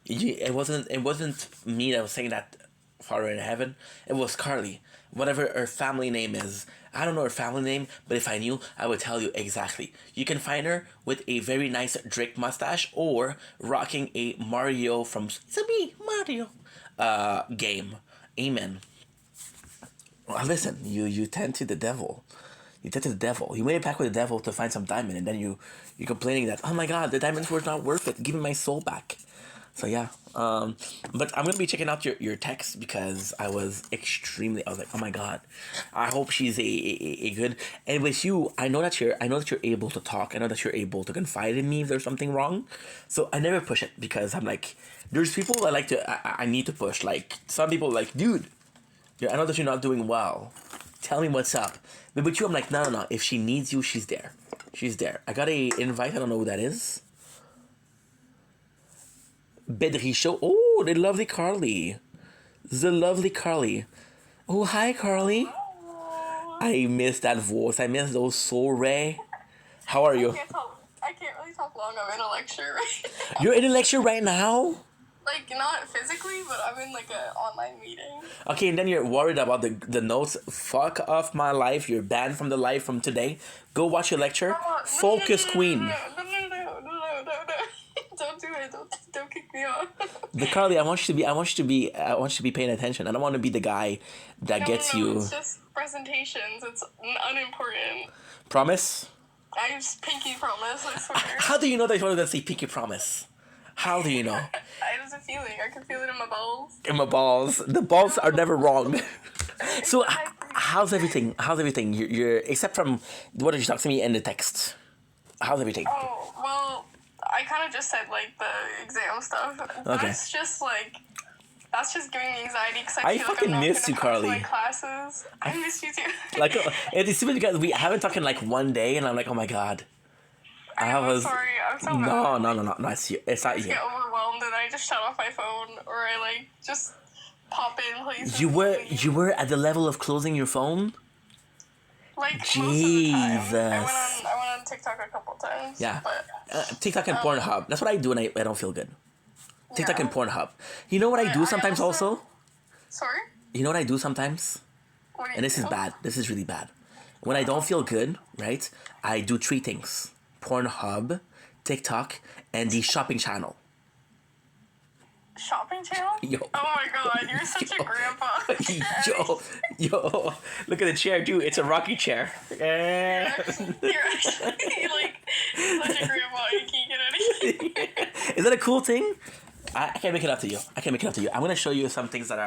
It wasn't me that was saying that, Father in heaven. It was Carly. Whatever her family name is. I don't know her family name, but if I knew, I would tell you exactly. You can find her with a very nice Drake mustache or rocking a Mario from It's a me, Mario game. Amen. Well, listen, you tend to the devil. You made it back with the devil to find some diamond, and then you're complaining that, oh my god, the diamonds were not worth it. Give me my soul back. So yeah, but I'm gonna be checking out your text because I was like, oh my god, I hope she's a good. And with you, I know that you're able to talk. I know that you're able to confide in me if there's something wrong. So I never push it because I'm like, there's people I like to. I need to push. Like some people, like, dude, I know that you're not doing well. Tell me what's up. But with you, I'm like, no. If she needs you, she's there. I got a invite. I don't know who that is. Bedri Show. Oh, the lovely Carly. Oh, hi, Carly. I miss that voice. I miss those so Ray. How are you? I can't really talk long. I'm in a lecture right now. You're in a lecture right now? Like, not physically, but I'm in, like, an online meeting. Okay, and then you're worried about the notes. Fuck off my life. You're banned from the live from today. Go watch your lecture. Focus, queen. No. Don't do it. Don't kick me off. But Carly, I want you to be paying attention. I don't want to be the guy that gets you. It's just presentations. It's unimportant. Promise? I just pinky promise, I swear. How do you know that you want to say pinky promise? How do you know? I have a feeling. I can feel it in my balls. In my balls. The balls are never wrong. So, how's everything? You're except from what did you talk to me in the text? How's everything? Oh, well, I kind of just said, like, the exam stuff. Okay. That's just giving me anxiety because I feel fucking like I'm not miss you, gonna come to Carly. my classes. I miss you too. Like, it's stupid because we haven't talked in like one day, and I'm like, oh my god. I'm sorry. I'm so bad. No. It's you. It's not I you. just get overwhelmed and I just shut off my phone or I like just pop in places. You were at the level of closing your phone? Like Jesus. most of the time. I went on TikTok a couple times. Yeah. But TikTok and Pornhub. That's what I do when I don't feel good. TikTok and Pornhub. You know what I do sometimes also? Sorry? You know what I do sometimes? What do you And this do? is bad. This is really bad. When I don't feel good, right? I do 3 things. Pornhub, TikTok, and the shopping channel. Shopping channel? Yo. Oh my god, you're such a grandpa. Yo, look at the chair, dude. It's a rocking chair. You're actually like such a grandpa. You can't get anything. Is that a cool thing? I can't make it up to you. I'm gonna show you some things that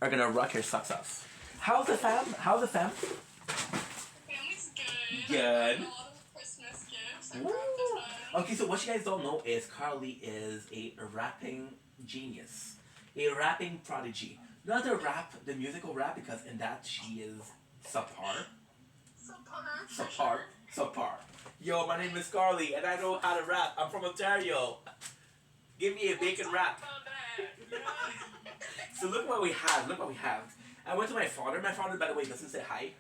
are gonna rock your socks off. How's the fam? How's the fam? Family's good. Good. I got a lot of Christmas gifts. I grabbed a ton. Okay, so what you guys don't know is Carly is a rapping genius, a rapping prodigy. Not the rap, the musical rap, because in that she is subpar. Subpar. Yo, my name is Carly, and I know how to rap. I'm from Ontario. Give me a bacon rap. So look what we have. Look what we have. I went to my father. My father, by the way, doesn't say hi.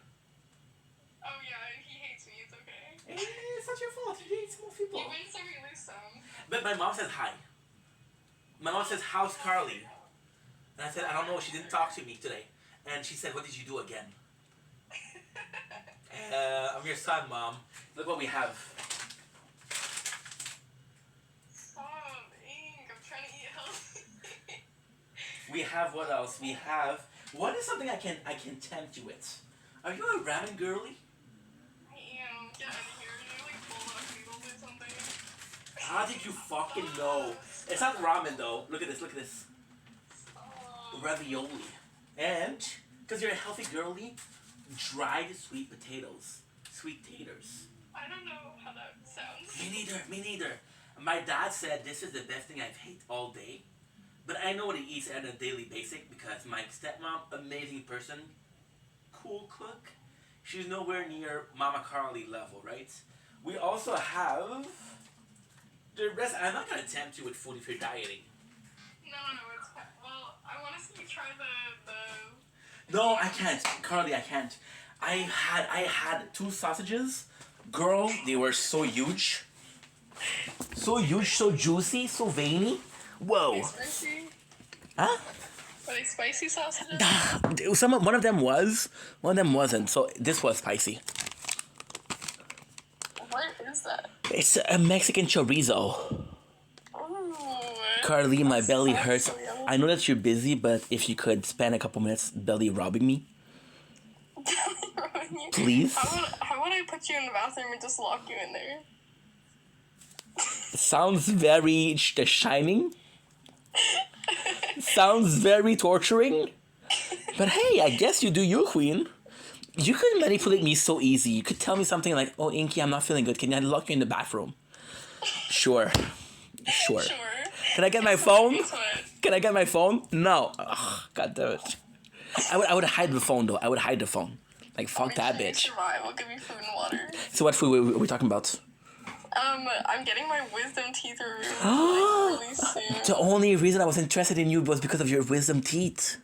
Oh yeah, he hates me. It's okay. It's not your fault. You hate small people. You win some, you lose some. But my mom says hi. My mom says, how's Carly? And I said, I don't know. She didn't talk to me today. And she said, what did you do again? I'm your son, Mom. Look what we have. Stop, Ink. I'm trying to eat healthy. We have what else? We have... What is something I can tempt you with? Are you a ramen girly? I am. Get out of here. You're like bulldog noodles or something. How did you fucking know? It's not ramen though. Look at this. Look at this. Ravioli. And because you're a healthy girly, dried sweet potatoes. Sweet taters. I don't know how that sounds. Me neither. My dad said this is the best thing I've ate all day. But I know what he eats on a daily basis because my stepmom, amazing person, cool cook. She's nowhere near Mama Carly level, right? We also have the rest. I'm not gonna tempt you with food if you're dieting. No, it's well. I want to see you try the. No, I can't, Carly. I can't. I had 2 sausages. Girl, they were so huge. So huge, so juicy, so veiny. Whoa. Are they spicy? Huh? Are they spicy sausages? One of them was, one of them wasn't. So this was spicy. What is that? It's a Mexican chorizo. Ooh. Carly, my belly sounds hurts. so yummy. I know that you're busy, but if you could spend a couple minutes belly rubbing me, please. How would I put you in the bathroom and just lock you in there? Sounds very The Shining. Sounds very torturing. But hey, I guess you do you, queen. You could manipulate me so easy. You could tell me something like, oh, Inky, I'm not feeling good. Can I lock you in the bathroom? Sure. Can I get my phone? Can I get my phone? No. Ugh, God damn it. I would hide the phone, though. I would hide the phone. Like, fuck that bitch. Survive. I'll give you food and water. So what food are we talking about? I'm getting my wisdom teeth removed like, really soon. The only reason I was interested in you was because of your wisdom teeth.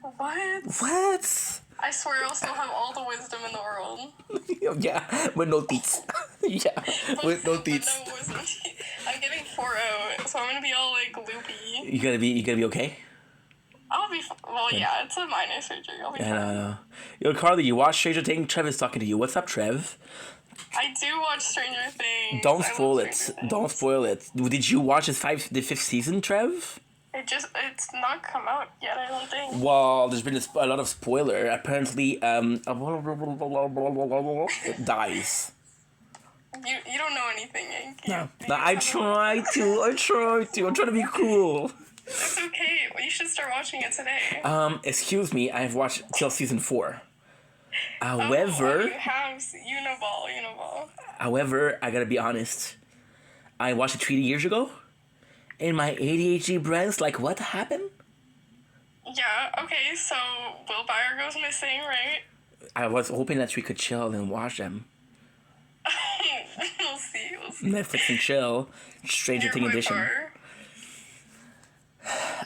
What? What? I swear I'll still have all the wisdom in the world. Yeah, with no teeth. Yeah, with no teeth. No wisdom teeth. I'm getting 4-0, so I'm gonna be all like loopy. You gonna be okay? I'll be well, yeah, it's a minor surgery. I'll be fine. Yo, Carly, you watch Stranger Things? Trev is talking to you. What's up, Trev? I do watch Stranger Things. Don't I spoil love it. Stranger Things. Don't spoil it. Did you watch the 5th season, Trev? It's not come out yet, I don't think. Well, there's been a lot of spoiler. Apparently, it dies. You don't know anything, Ink. No, I try to. I'm trying to be cool. It's okay. Well, you should start watching it today. Excuse me. I've watched till season 4. However, you have Uniball. However, I gotta be honest. I watched it 3 years ago, and my ADHD brain's like, what happened? Yeah. Okay. So Will Byers goes missing, right? I was hoping that we could chill and watch them. We'll see. Netflix and chill. Stranger Things edition. Bar.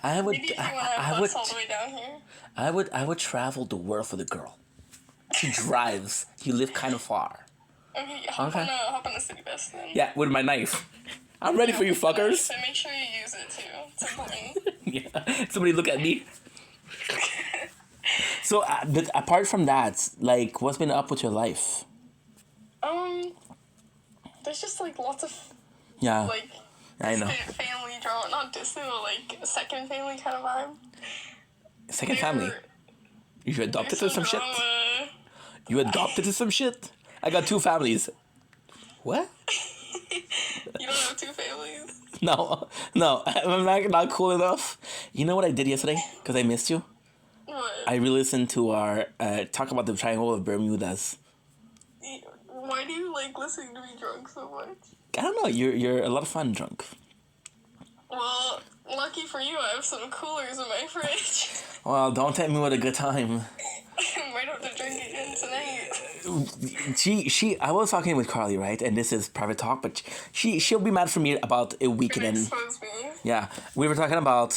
I would. Maybe if you want to have bus all the way down here. I would travel the world for the girl. She drives. You live kind of far. Okay, hop on the city bus then. Yeah, with my knife. I'm ready for you, fuckers. So make sure you use it too. It's important. Yeah. Somebody look at me. So, but apart from that, like, what's been up with your life? There's just like lots of like I know family drama, not distant, but like a second family kind of vibe. Second family. You adopted to some shit? You adopted to some shit? I got 2 families. What? You don't have 2 families? No, I'm not cool enough. You know what I did yesterday? Because I missed you? What? what? I re-listened to our talk about the Triangle of Bermudas. Why do you like listening to me drunk so much? I don't know. You're a lot of fun drunk. Well, lucky for you, I have some coolers in my fridge. Well, don't tempt me with a good time. I might have to drink again tonight. I was talking with Carly, right? And this is private talk, but she'll be mad for me about a week Can and then. expose me? Yeah, we were talking about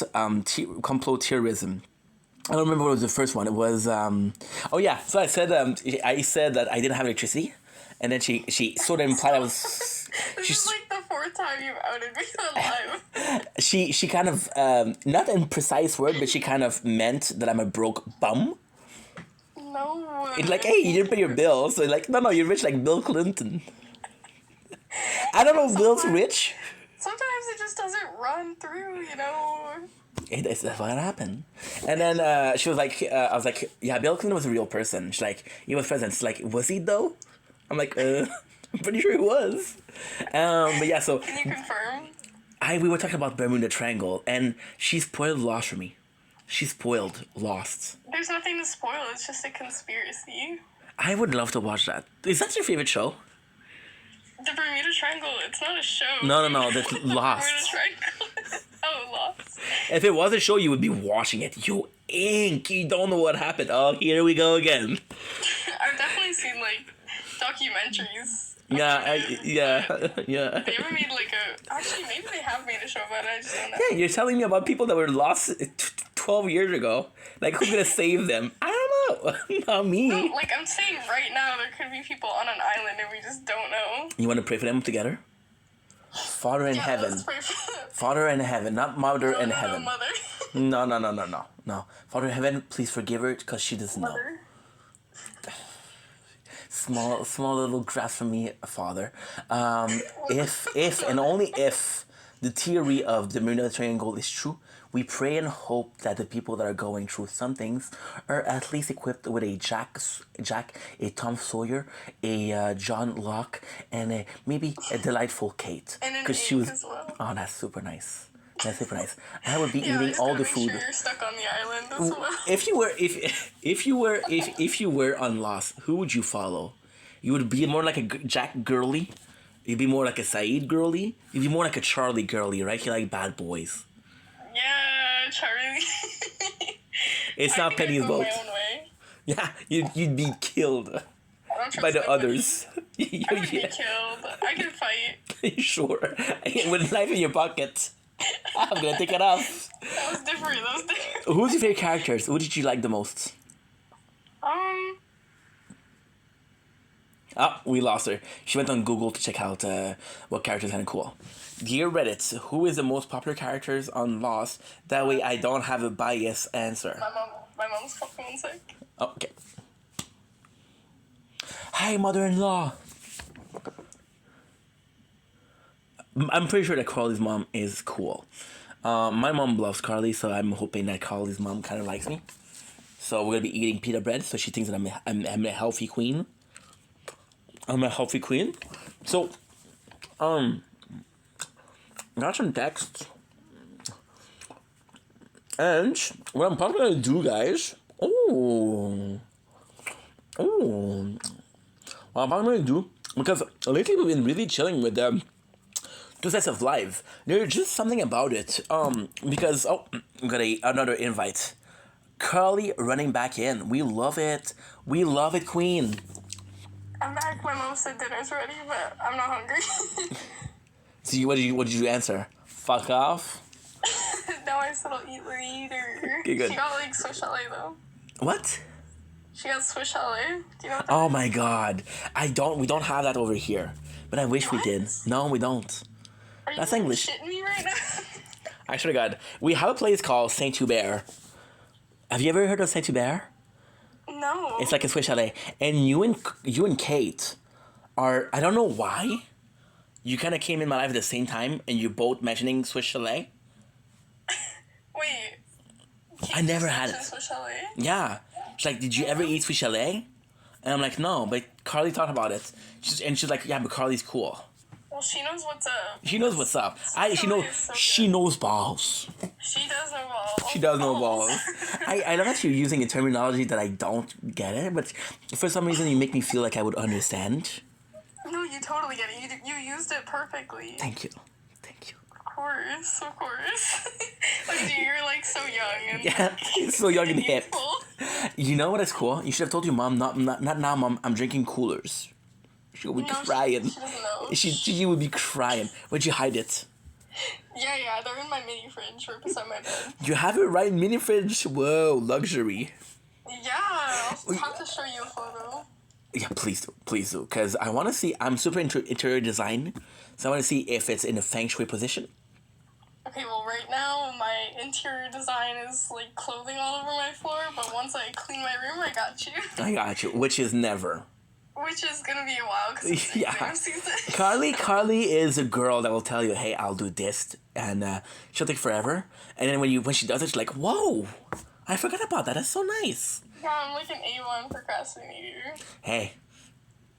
complot terrorism. I don't remember what was the first one. It was oh yeah. So I said that I didn't have electricity, and then she sort of implied I was. This is like the fourth time you've outed me on live. She kind of not in precise word, but she kind of meant that I'm a broke bum. No. It's like, hey, you didn't pay your bills. So like, no, you're rich like Bill Clinton. I don't know if Bill's rich. Sometimes it just doesn't run through, you know. It's what happened. And then she was like, I was like, yeah, Bill Clinton was a real person. She's like, he was president. She's like, was he though? I'm like, I'm pretty sure he was. But yeah, so. Can you confirm? We were talking about Bermuda Triangle, and she spoiled Lost for me. She spoiled Lost. There's nothing to spoil. It's just a conspiracy. I would love to watch that. Is that your favorite show? The Bermuda Triangle. It's not a show. No. That's Lost. Bermuda Triangle. Oh, Lost. If it was a show, you would be watching it. You ink. You don't know what happened. Oh, here we go again. I've definitely seen like documentaries. Yeah, yeah. They ever made like a... Actually, maybe they have made a show about it. I just don't know. Yeah, you're telling me about people that were lost 12 years ago. Like, who's gonna save them? I don't know. Not me. No, like, I'm saying right now, there could be people on an island and we just don't know. You want to pray for them together? Father in heaven. Let's pray for them. Father in heaven, not mother in No, heaven. mother. No. Father in heaven, please forgive her because she doesn't know. Mother. Small little grasp from me, Father. If and only if the theory of the Bermuda Triangle is true, we pray and hope that the people that are going through some things are at least equipped with a Jack, a Tom Sawyer, a John Locke, and maybe a delightful Kate. And an she was. as well. Oh, that's super nice. That's super nice. I would be Yeah, eating just all gotta the make food. Sure you're stuck on the island as well. If you were on Lost, who would you follow? You would be more like a Jack girly. You'd be more like a Saeed girly. You'd be more like a Charlie girly, right? You like bad boys. Yeah, Charlie. It's not Penny's boat. My own way. Yeah, you'd be killed I don't trust by the nobody. others. I would be killed. I can fight. Sure. With a knife in your pocket. I'm gonna take it off. That was different. Who's your favorite characters? Who did you like the most? Oh, we lost her. She went on Google to check out what characters are kind of cool. Dear Reddit, who is the most popular characters on Lost? That way I don't have a biased answer. My mom's calling one sec. Oh, okay. Hi, mother-in-law. I'm pretty sure that Carly's mom is cool. My mom loves Carly, so I'm hoping that Carly's mom kind of likes me. So we're gonna be eating pita bread, so she thinks that I'm a healthy queen. I'm a healthy queen. So, got some text. And what I'm probably gonna do, guys. What I'm probably gonna do, because lately we've been really chilling with them. Two Sets of Life. There's just something about it. Because we got another invite. Carly running back in. We love it. We love it, Queen. I'm back. My mom said dinner's ready, but I'm not hungry. See, what did you answer? Fuck off. No, I said I'll eat later. Okay, good. She got like Swiss chalet though. What? She got Swiss chalet. Do you know what that Oh is? my god. We don't have that over here. But I wish we did. No, we don't. Are That's you English. shitting me right now? I swear to God. We have a place called Saint Hubert. Have you ever heard of Saint Hubert? No. It's like a Swiss chalet. And you and Kate are, I don't know why, you kind of came in my life at the same time and you're both mentioning Swiss chalet. Wait. I never had it. Swiss chalet? Yeah. She's like, did you ever eat Swiss chalet? And I'm like, no, but Carly thought about it. She's like, yeah, but Carly's cool. Well, she knows what's up. She knows what's up. She knows balls. She does know balls. She does know balls. I love that you're using a terminology that I don't get it, but for some reason you make me feel like I would understand. No, you totally get it. You used it perfectly. Thank you. Of course. Look at you, you're like so young and Yeah, so young and hip. youthful. You know what is cool? You should have told your mom, not now, mom, I'm drinking coolers. She would be crying. She doesn't know. She would be crying. Where'd you hide it? Yeah, they're in my mini fridge right beside my bed. You have it right in mini fridge? Whoa, luxury. Yeah, I'll have to show you a photo. Yeah, please do. Because I want to see, I'm super into interior design, so I want to see if it's in a feng shui position. Okay, well, right now, my interior design is, like, clothing all over my floor, but once I clean my room, I got you. I got you, which is never. Which is gonna be a while, because it's exam season. Carly is a girl that will tell you, hey, I'll do this, and she'll take forever, and then when she does it, she's like, whoa, I forgot about that, that's so nice. Yeah, I'm like an A1 procrastinator. Hey,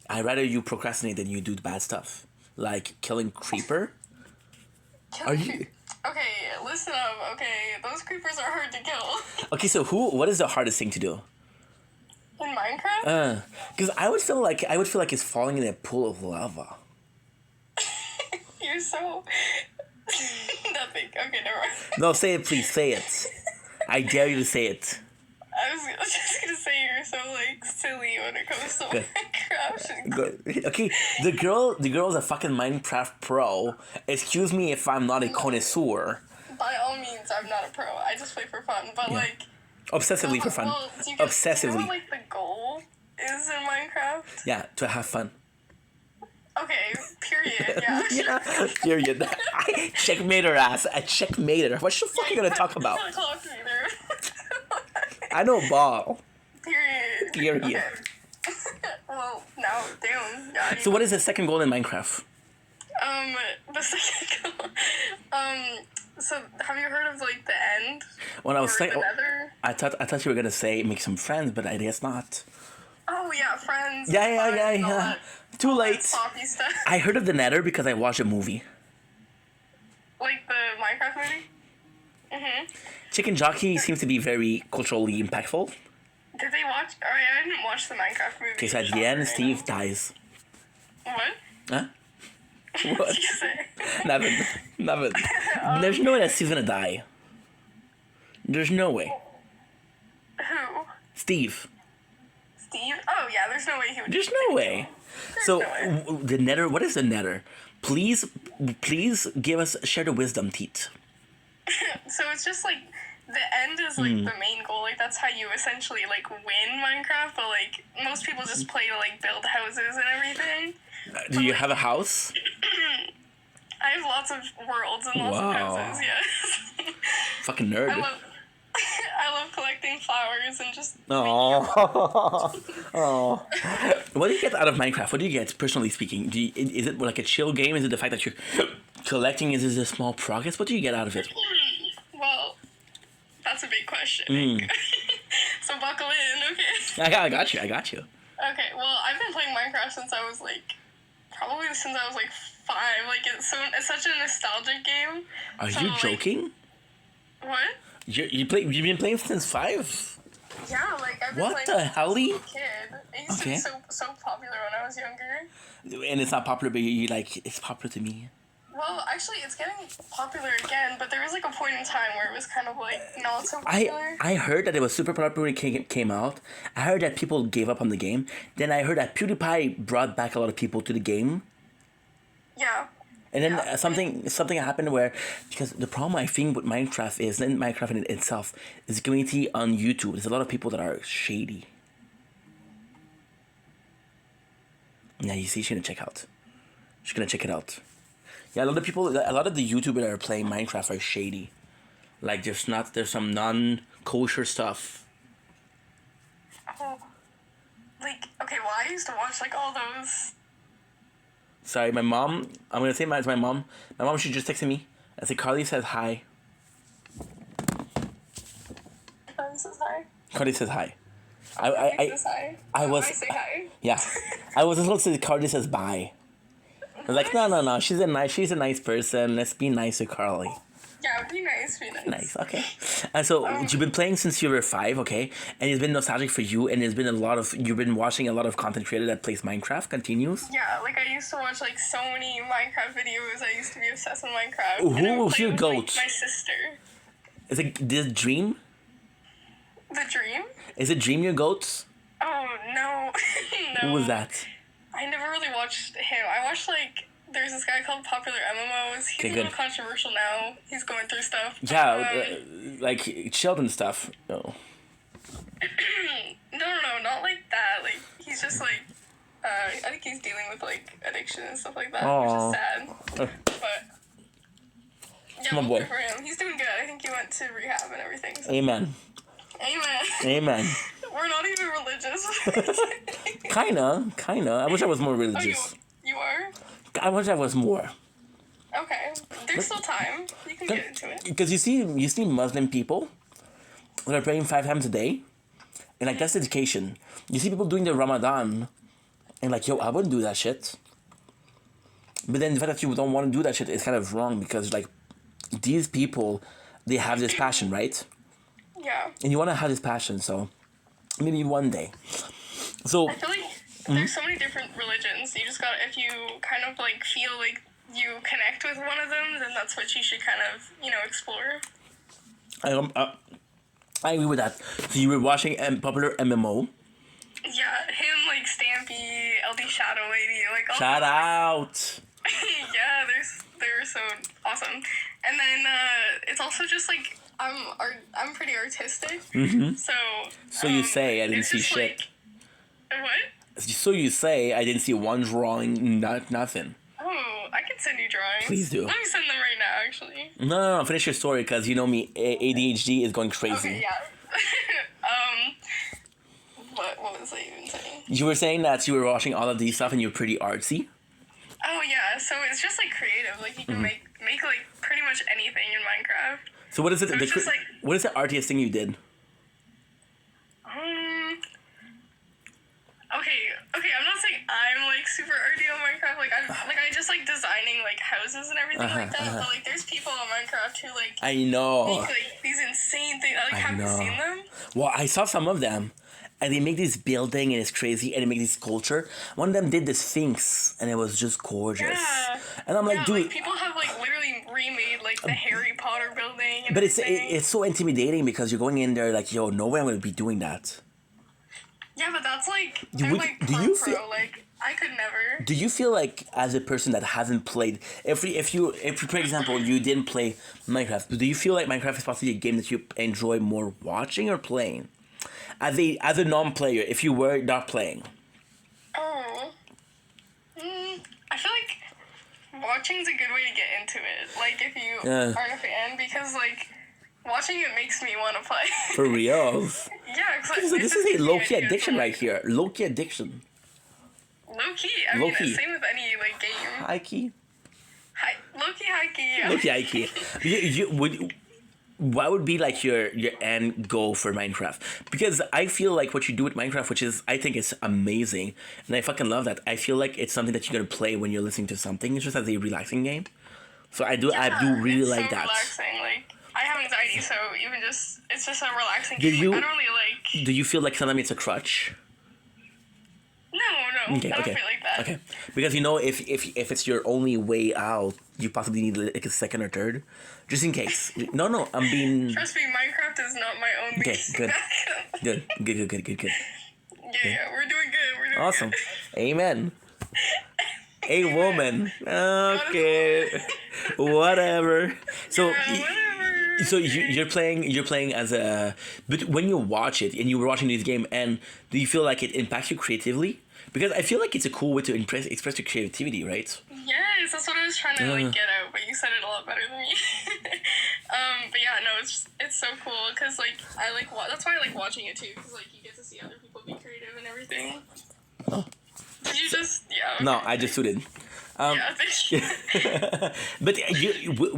I'd rather you procrastinate than you do bad stuff, like killing creeper. Okay, listen up. Okay, those creepers are hard to kill. Okay, so what is the hardest thing to do? In Minecraft? Because I would feel like it's falling in a pool of lava. You're so nothing. Okay, never mind. No, say it, please. Say it. I dare you to say it. I was just gonna say you're so like silly when it comes to Minecraft. Good. Okay, the girl's a fucking Minecraft pro. Excuse me if I'm not a connoisseur. By all means, I'm not a pro. I just play for fun. But Yeah. like Obsessively for fun. Well, Obsessively. Do you know what, like, the goal is in Minecraft? Yeah, to have fun. Okay, period, yeah. Yeah, period. I checkmate her ass. I checkmate her. What the fuck are you gonna talk about? Not talk to me there. I know ball. Period. Period. Okay. Well, now, damn. Yeah, So what is the second goal in Minecraft? The second goal. So have you heard of like the end? When I was saying, the Nether? I thought you were gonna say make some friends, but I guess not. Oh yeah, friends. Yeah. Too late. Sloppy stuff. I heard of the Nether because I watched a movie. Like the Minecraft movie? Mhm. Chicken Jockey seems to be very culturally impactful. Did they watch? I didn't watch the Minecraft movie. Okay, so at the end, Steve dies. What? Huh? What What? did you say? Nothing. There's no way that Steve's gonna die. There's no way. Who? Steve. Steve? Oh yeah, there's no way he would. There's no way. So the Nether. What is the Nether? Please share the wisdom, Teat. So it's just like the end is like the main goal. Like that's how you essentially like win Minecraft. But like most people just play to like build houses and everything. Do you have a house? I have lots of worlds and lots of houses. Yes. Fucking nerd. I love collecting flowers and just. Oh. What do you get out of Minecraft? What do you get, personally speaking? Is it like a chill game? Is it the fact that you're collecting? Is it a small progress? What do you get out of it? Well, that's a big question. So buckle in, okay? I got you. Okay, well, I've been playing Minecraft since I was like, probably since I was like 5. Like it's such a nostalgic game. Are you joking? What? You've been playing since 5? Yeah, like I've been What playing the helly? since I was a kid. It used to be so popular when I was younger. And it's not popular, but you like it's popular to me. Well, actually, it's getting popular again, but there was like a point in time where it was kind of like not so popular. I heard that it was super popular when it came out. I heard that people gave up on the game. Then I heard that PewDiePie brought back a lot of people to the game. Yeah. And then something happened where, because the problem I think with Minecraft is, in Minecraft in itself, is the community on YouTube. There's a lot of people that are shady. Yeah, you see, she's gonna check out. She's gonna check it out. Yeah, a lot of the YouTubers that are playing Minecraft are shady. Like there's some non-kosher stuff. Oh, like okay, well I used to watch like all those. Sorry, my mom. I'm gonna say it's my mom. My mom, she just texted me. I said Carly says hi. Carly says hi. Carly says hi. I say hi. I was. I say hi. Yeah, I was supposed to say Carly says bye. I was like, no. She's a nice person. Let's be nice to Carly. Yeah, be nice. Nice, okay. And so you've been playing since you were 5, okay? And it's been nostalgic for you, and there's been you've been watching a lot of content creator that plays Minecraft, continues? Yeah, like I used to watch like so many Minecraft videos. I used to be obsessed with Minecraft. Who was your with, goat? Like, my sister. Is it this Dream? The Dream? Is it Dream your goats? Oh, no. No. Who was that? I never really watched him. I watched like... There's this guy called Popular MMOs. He's a little controversial now. He's going through stuff. Yeah, like children stuff. No. No, not like that. Like, he's just like... I think he's dealing with like addiction and stuff like that, which is sad. But... Yeah, boy. good for him. He's doing good. I think he went to rehab and everything. So. Amen. Amen. We're not even religious. Kinda. I wish I was more religious. Oh, you are? I wish I was more. Okay. There's still time. You can get into it. Because you see Muslim people that are praying 5 times a day, and like that's dedication. You see people doing the Ramadan, and like, yo, I wouldn't do that shit. But then the fact that you don't want to do that shit is kind of wrong, because like these people, they have this passion, right? Yeah. And you want to have this passion, so maybe one day. So I feel like there's so many different religions. You just got, if you kind of like feel like you connect with one of them, then that's what you should kind of, explore. I agree with that. So you were watching popular MMO. Yeah, him, like Stampy, LD Shadow Lady, like all Shout out. Yeah, they're so awesome. And then it's also just like I'm pretty artistic. Mm-hmm. So you say I didn't see shit. Like, what? So you say I didn't see one drawing, nothing. Oh, I can send you drawings. Please do. Let me send them right now, actually. No. Finish your story, because you know me, ADHD is going crazy. Okay, yeah. What was I even saying? You were saying that you were watching all of these stuff and you're pretty artsy. Oh yeah, so it's just like creative. Like you can make like pretty much anything in Minecraft. So what is it? So what is the artiest thing you did? Okay. I'm not saying I'm like super arty on Minecraft. Like I just like designing like houses and everything like that. But like there's people on Minecraft who like I know make like these insane things. Like have you seen them? Well, I saw some of them. And they make this building and it's crazy, and they make this sculpture. One of them did the Sphinx, and it was just gorgeous. Yeah. And I'm like, dude. Like, people have like literally remade like the Harry Potter building. And but it's so intimidating, because you're going in there like, yo, no way I'm gonna be doing that. Yeah, but that's like, Do you feel like I could never. Do you feel like, as a person that hasn't played, if you for example you didn't play Minecraft, do you feel like Minecraft is possibly a game that you enjoy more watching or playing? As a non-player, if you were not playing. Oh. I feel like watching's a good way to get into it. Like, if you aren't a fan, because, like, watching it makes me want to play. For real? Yeah, because this is a low-key addiction right here. Low-key addiction. Low-key? I mean, same with any, like, game. High-key? Low-key, high-key, yeah. Low-key, high-key. What would be like your end goal for Minecraft? Because I feel like what you do with Minecraft, which is, I think it's amazing, and I fucking love that. I feel like it's something that you're gonna play when you're listening to something. It's just as a relaxing game. So I do really like that. Relaxing. Like, I have anxiety, so even just it's just a relaxing Do game. you? Like, I don't really like. Do you feel like sometimes it's a crutch? No. Okay. I don't feel like that. Okay. Because if it's your only way out, you possibly need like a second or third, just in case. No, I'm being. Trust me, Minecraft is not my only. Okay, good. Good. Yeah, we're doing good. We're doing awesome. Good. Amen. A woman. Okay. Whatever. So. Yeah, whatever. So you're playing as a. But when you watch it and you were watching this game, and do you feel like it impacts you creatively? Because I feel like it's a cool way to express your creativity, right? Yes, that's what I was trying to like get out, but you said it a lot better than me. But yeah, no, it's so cool because like I like that's why I like watching it too, because like you get to see other people be creative and everything. Oh. Did you just Okay. No, I just suited. Yeah, thank you. But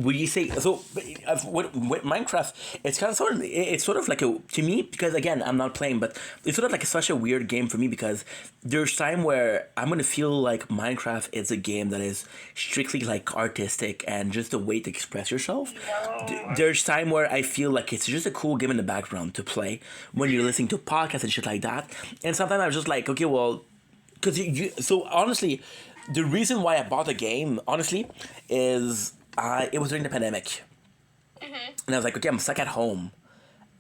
would you say so? With Minecraft, it's kind of it's sort of like a to me because again I'm not playing, but it's sort of like such a weird game for me because there's time where I'm gonna feel like Minecraft is a game that is strictly like artistic and just a way to express yourself. No. There's time where I feel like it's just a cool game in the background to play when you're listening to podcasts and shit like that. And sometimes I'm just like, okay, well, because so honestly. The reason why I bought the game, honestly, is it was during the pandemic. Mm-hmm. And I was like, okay, I'm stuck at home.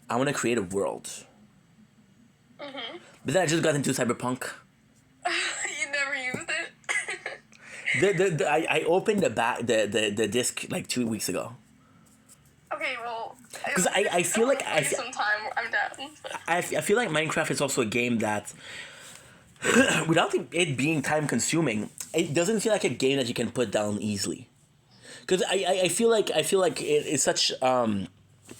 I want to create a world. Mm-hmm. But then I just got into Cyberpunk. You never used it? I opened the disc like 2 weeks ago. Okay, well... Because I feel like... sometime I'm down. I feel like Minecraft is also a game that... without it being time consuming, it doesn't feel like a game that you can put down easily. Because I feel like it's such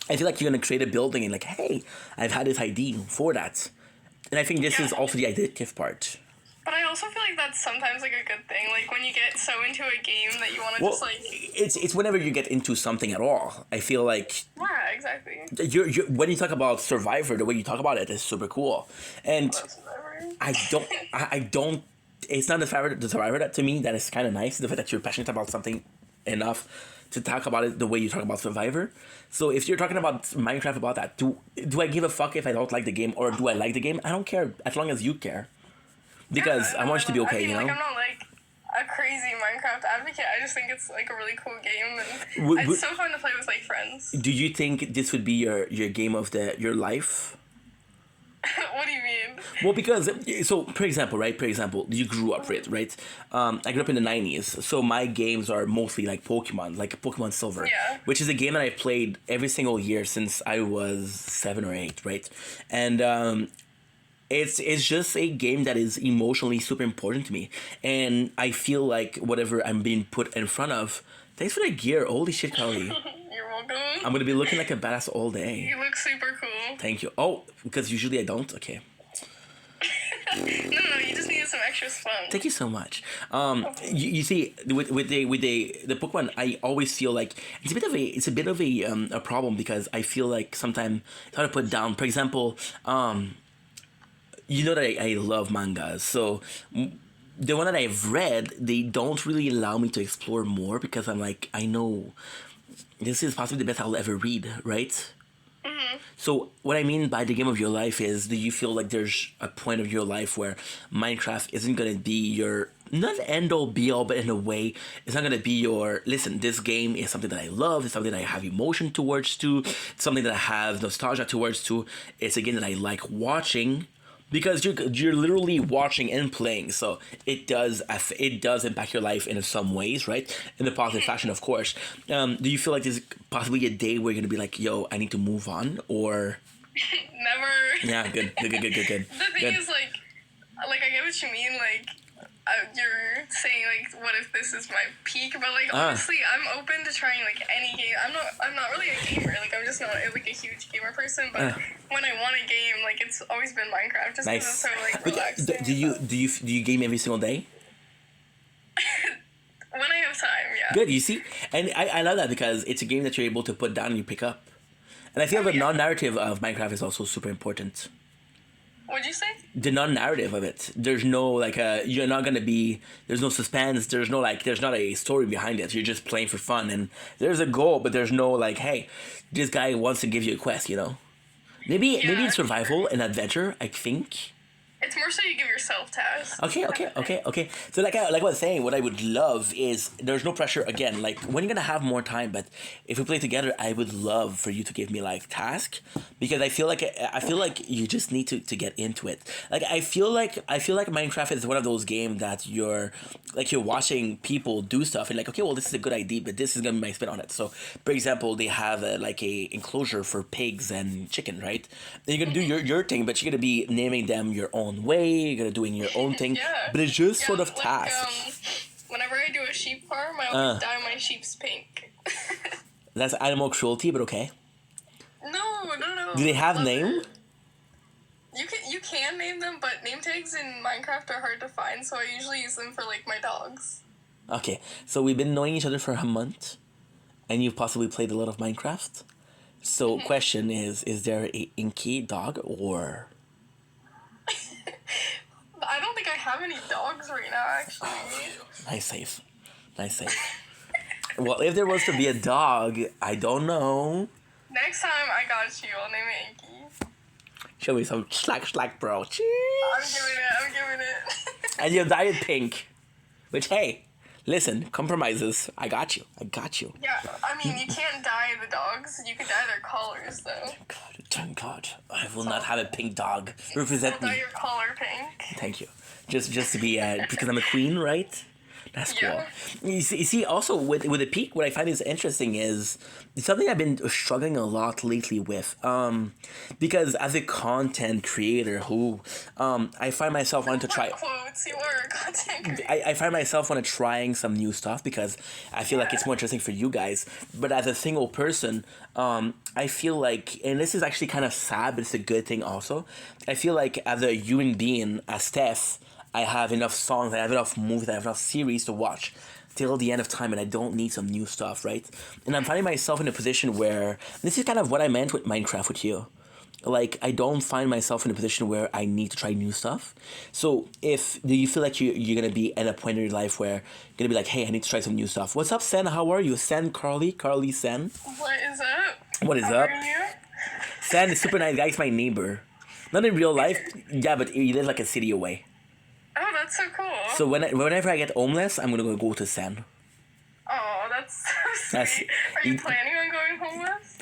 I feel like you're gonna create a building and like, hey, I've had this idea for that, and I think this is also the addictive part. But I also feel like that's sometimes like a good thing. Like when you get so into a game that you want to just like. It's whenever you get into something at all. I feel like. Yeah, exactly. You're when you talk about Survivor, the way you talk about it is super cool, and I don't. It's not the Survivor that to me that is kind of nice. The fact that you're passionate about something enough to talk about it the way you talk about Survivor. So if you're talking about Minecraft about that, do I give a fuck if I don't like the game or do I like the game? I don't care as long as you care. Because I want you to be okay, I mean, you know? Like, I'm not like a crazy Minecraft advocate. I just think it's like a really cool game, and it's so fun to play with like friends. Do you think this would be your game of your life? What do you mean? Well, because so for example, you grew up with right. I grew up in the 90s, so my games are mostly like Pokemon Silver, which is a game that I played every single year since I was 7 or 8, right? And it's just a game that is emotionally super important to me, and I feel like whatever I'm being put in front of. Thanks for the gear. Holy shit, Carly. You're welcome. I'm gonna be looking like a badass all day. You look super cool. Thank you. Oh, because usually I don't? Okay. No, you just needed some extra fun. Thank you so much. You see, with the Pokemon, I always feel like it's a bit of a problem because I feel like sometimes it's hard to put down. For example, you know that I love mangas, so the one that I've read, they don't really allow me to explore more because I'm like, I know this is possibly the best I'll ever read, right? Mm-hmm. So what I mean by the game of your life is, do you feel like there's a point of your life where Minecraft isn't going to be your, not end all be all, but in a way, it's not going to be your, listen, this game is something that I love, it's something that I have emotion towards to, it's something that I have nostalgia towards to, it's a game that I like watching, because you're literally watching and playing, so it does impact your life in some ways, right? In a positive fashion, of course. Do you feel like there's possibly a day where you're gonna be like, yo, I need to move on, or? Never. Yeah, good. The thing is, like I get what you mean, like. You're saying like, what if this is my peak? But like, honestly, I'm open to trying like any game. I'm not really a gamer. Like, I'm just not like a huge gamer person. But when I want a game, like it's always been Minecraft. Just because it's so like relaxing. Do you game every single day? When I have time, yeah. Good. You see, and I love that because it's a game that you're able to put down and you pick up. And I feel the non-narrative of Minecraft is also super important. What'd you say? The non-narrative of it. There's no like you're not gonna be. There's no suspense. There's no like. There's not a story behind it. You're just playing for fun, and there's a goal, but there's no like, hey, this guy wants to give you a quest. You know, maybe it's survival and adventure. I think. It's more so you give yourself tasks. Okay. So like I was saying, what I would love is there's no pressure again. Like when you're gonna have more time, but if we play together, I would love for you to give me like task because I feel like you just need to get into it. Like I feel like Minecraft is one of those games that you're watching people do stuff and like, okay, well this is a good idea, but this is gonna be my spin on it. So for example, they have like a enclosure for pigs and chicken, right? And you're gonna do your thing, but you're gonna be naming them your own way, you're gonna doing your own thing, but it's just sort of tasks. Whenever I do a sheep farm, I always dye my sheep's pink. That's animal cruelty, but okay. No. Do they have name? You can name them, but name tags in Minecraft are hard to find, so I usually use them for like my dogs. Okay, so we've been knowing each other for a month, and you've possibly played a lot of Minecraft. So, question is there a inky dog or? I don't think I have any dogs right now, actually. Nice save. Well, if there was to be a dog, I don't know. Next time I got you, I'll name it Inky. Show me some slack, bro. I'm giving it. And you dye it pink. Which, hey, listen, compromises. I got you. Yeah, I mean, you can't dye the dogs. You can dye their collars, though. Thank God. I will not have a pink dog. Represent Dye me. your collar pink. Thank you. Just to be, because I'm a queen, right? That's cool. Yeah. You see, also with the peak, what I find is interesting is it's something I've been struggling a lot lately with. Because as a content creator, who I find myself wanting to try. Quotes, you are a content creator. I find myself want to trying some new stuff because I feel like it's more interesting for you guys. But as a single person, I feel like, and this is actually kind of sad, but it's a good thing also. I feel like as a human being, as Steph, I have enough songs, I have enough movies, I have enough series to watch till the end of time, and I don't need some new stuff, right? And I'm finding myself in a position where this is kind of what I meant with Minecraft with you. Like, I don't find myself in a position where I need to try new stuff. So, do you feel like you're gonna be at a point in your life where you're gonna be like, hey, I need to try some new stuff? What's up, Sen? How are you? Sen, Carly, Sen. What is up? What is How up? are you? Sen is super nice guy. He's my neighbor. Not in real life, yeah, but he lives like a city away. Oh, that's so cool. So whenever I get homeless, I'm gonna go to Sen. Oh, that's so sweet. Are you planning on going homeless?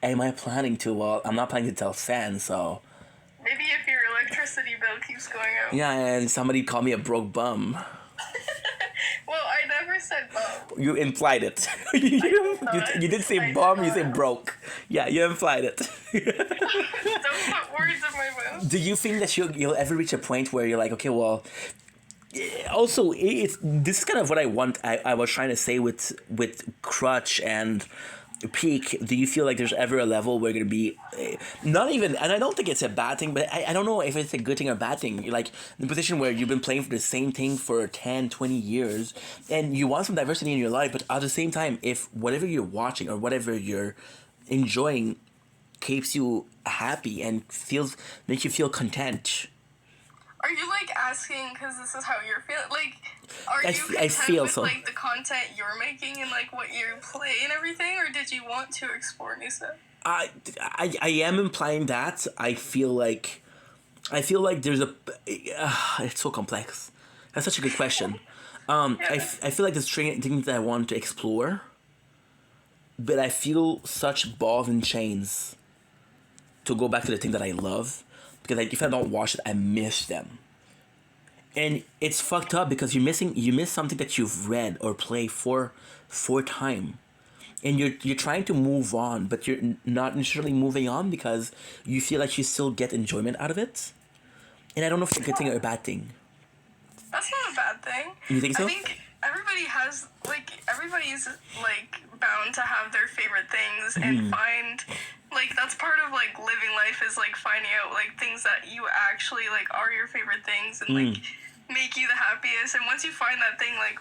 Am I planning to? Well, I'm not planning to tell Sen, so. Maybe if your electricity bill keeps going up. Yeah, and somebody called me a broke bum. Well, I never said bum. You implied it. you did say bum, you said broke. Yeah, you implied it. Don't put words in my mouth. Do you think that you'll ever reach a point where you're like, okay, well, also, this is kind of what I want. I was trying to say with Crutch and Peak. Do you feel like there's ever a level where you're gonna be not even, and I don't think it's a bad thing, but I don't know if it's a good thing or a bad thing. You're like in a position where you've been playing for the same thing for 10, 20 years, and you want some diversity in your life, but at the same time, if whatever you're watching or whatever you're enjoying keeps you happy and makes you feel content. Are you like asking because this is how you're feeling? Like, are you content I feel with so. like the content you're making and like what you play and everything, or did you want to explore new stuff? I am implying that I feel like there's a it's so complex. That's such a good question. I feel like there's things that I want to explore, but I feel such balls and chains to go back to the thing that I love, because like if I don't watch it, I miss them. And it's fucked up because you miss something that you've read or played for time. And you're trying to move on, but you're not necessarily moving on because you feel like you still get enjoyment out of it. And I don't know if it's a good thing or a bad thing. That's not a bad thing. You think so? I think everybody's like bound to have their favorite things and find like that's part of like living life is like finding out like things that you actually like are your favorite things and like make you the happiest. And once you find that thing, like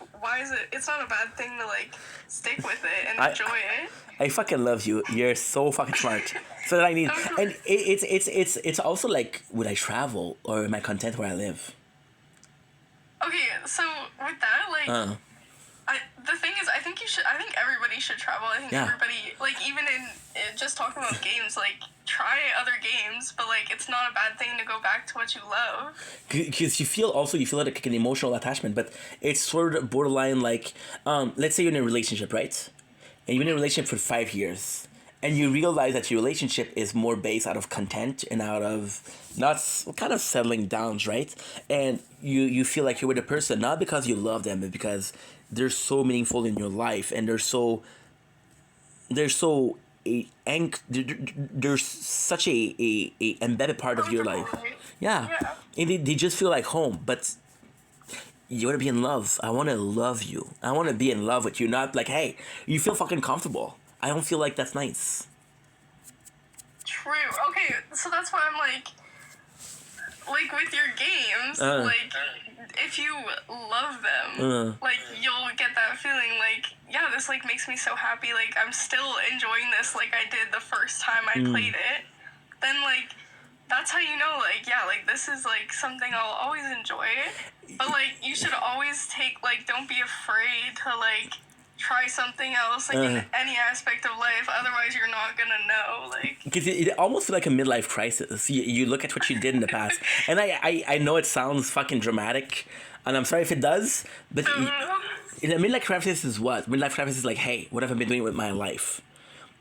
it's not a bad thing to like stick with it and enjoy it. I fucking love you. You're so fucking smart. So that I need, and it's also like, would I travel or am I content where I live? Okay, so with that, like, the thing is, I think everybody should travel. I think everybody, like, even in just talking about games, like, try other games, but like, it's not a bad thing to go back to what you love. Because you feel like an emotional attachment, but it's sort of borderline like, let's say you're in a relationship, right? And you're in a relationship for 5 years, and you realize that your relationship is more based out of content and out of not kind of settling down, right? And you feel like you're with a person not because you love them, but because they're so meaningful in your life, and there's such a embedded part of your life. Yeah. And they just feel like home, but you want to be in love. I want to love you. I want to be in love with you, not like, hey, you feel fucking comfortable. I don't feel like that's nice. True. Okay, so that's why I'm like like with your games, like if you love them, like you'll get that feeling like, yeah, this like makes me so happy, like I'm still enjoying this like I did the first time I played it. Then like that's how you know, like, yeah, like this is like something I'll always enjoy. But like you should always take, like, don't be afraid to like try something else, like in any aspect of life, otherwise you're not gonna know, like, because it almost feels like a midlife crisis. You look at what you did in the past, and I know it sounds fucking dramatic, and I'm sorry if it does, but in a midlife crisis is what? Midlife crisis is like, hey, what have I been doing with my life?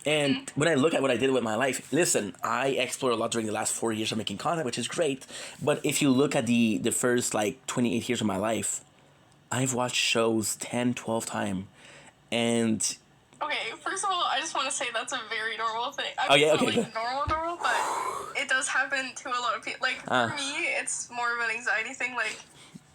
And when I look at what I did with my life, listen, I explored a lot during the last 4 years of making content, which is great, but if you look at the first like 28 years of my life, I've watched shows 10, 12 times. And okay, first of all, I just want to say that's a very normal thing. Oh, yeah, okay, Not, like, good. normal, but it does happen to a lot of people. Like, for me, it's more of an anxiety thing. Like,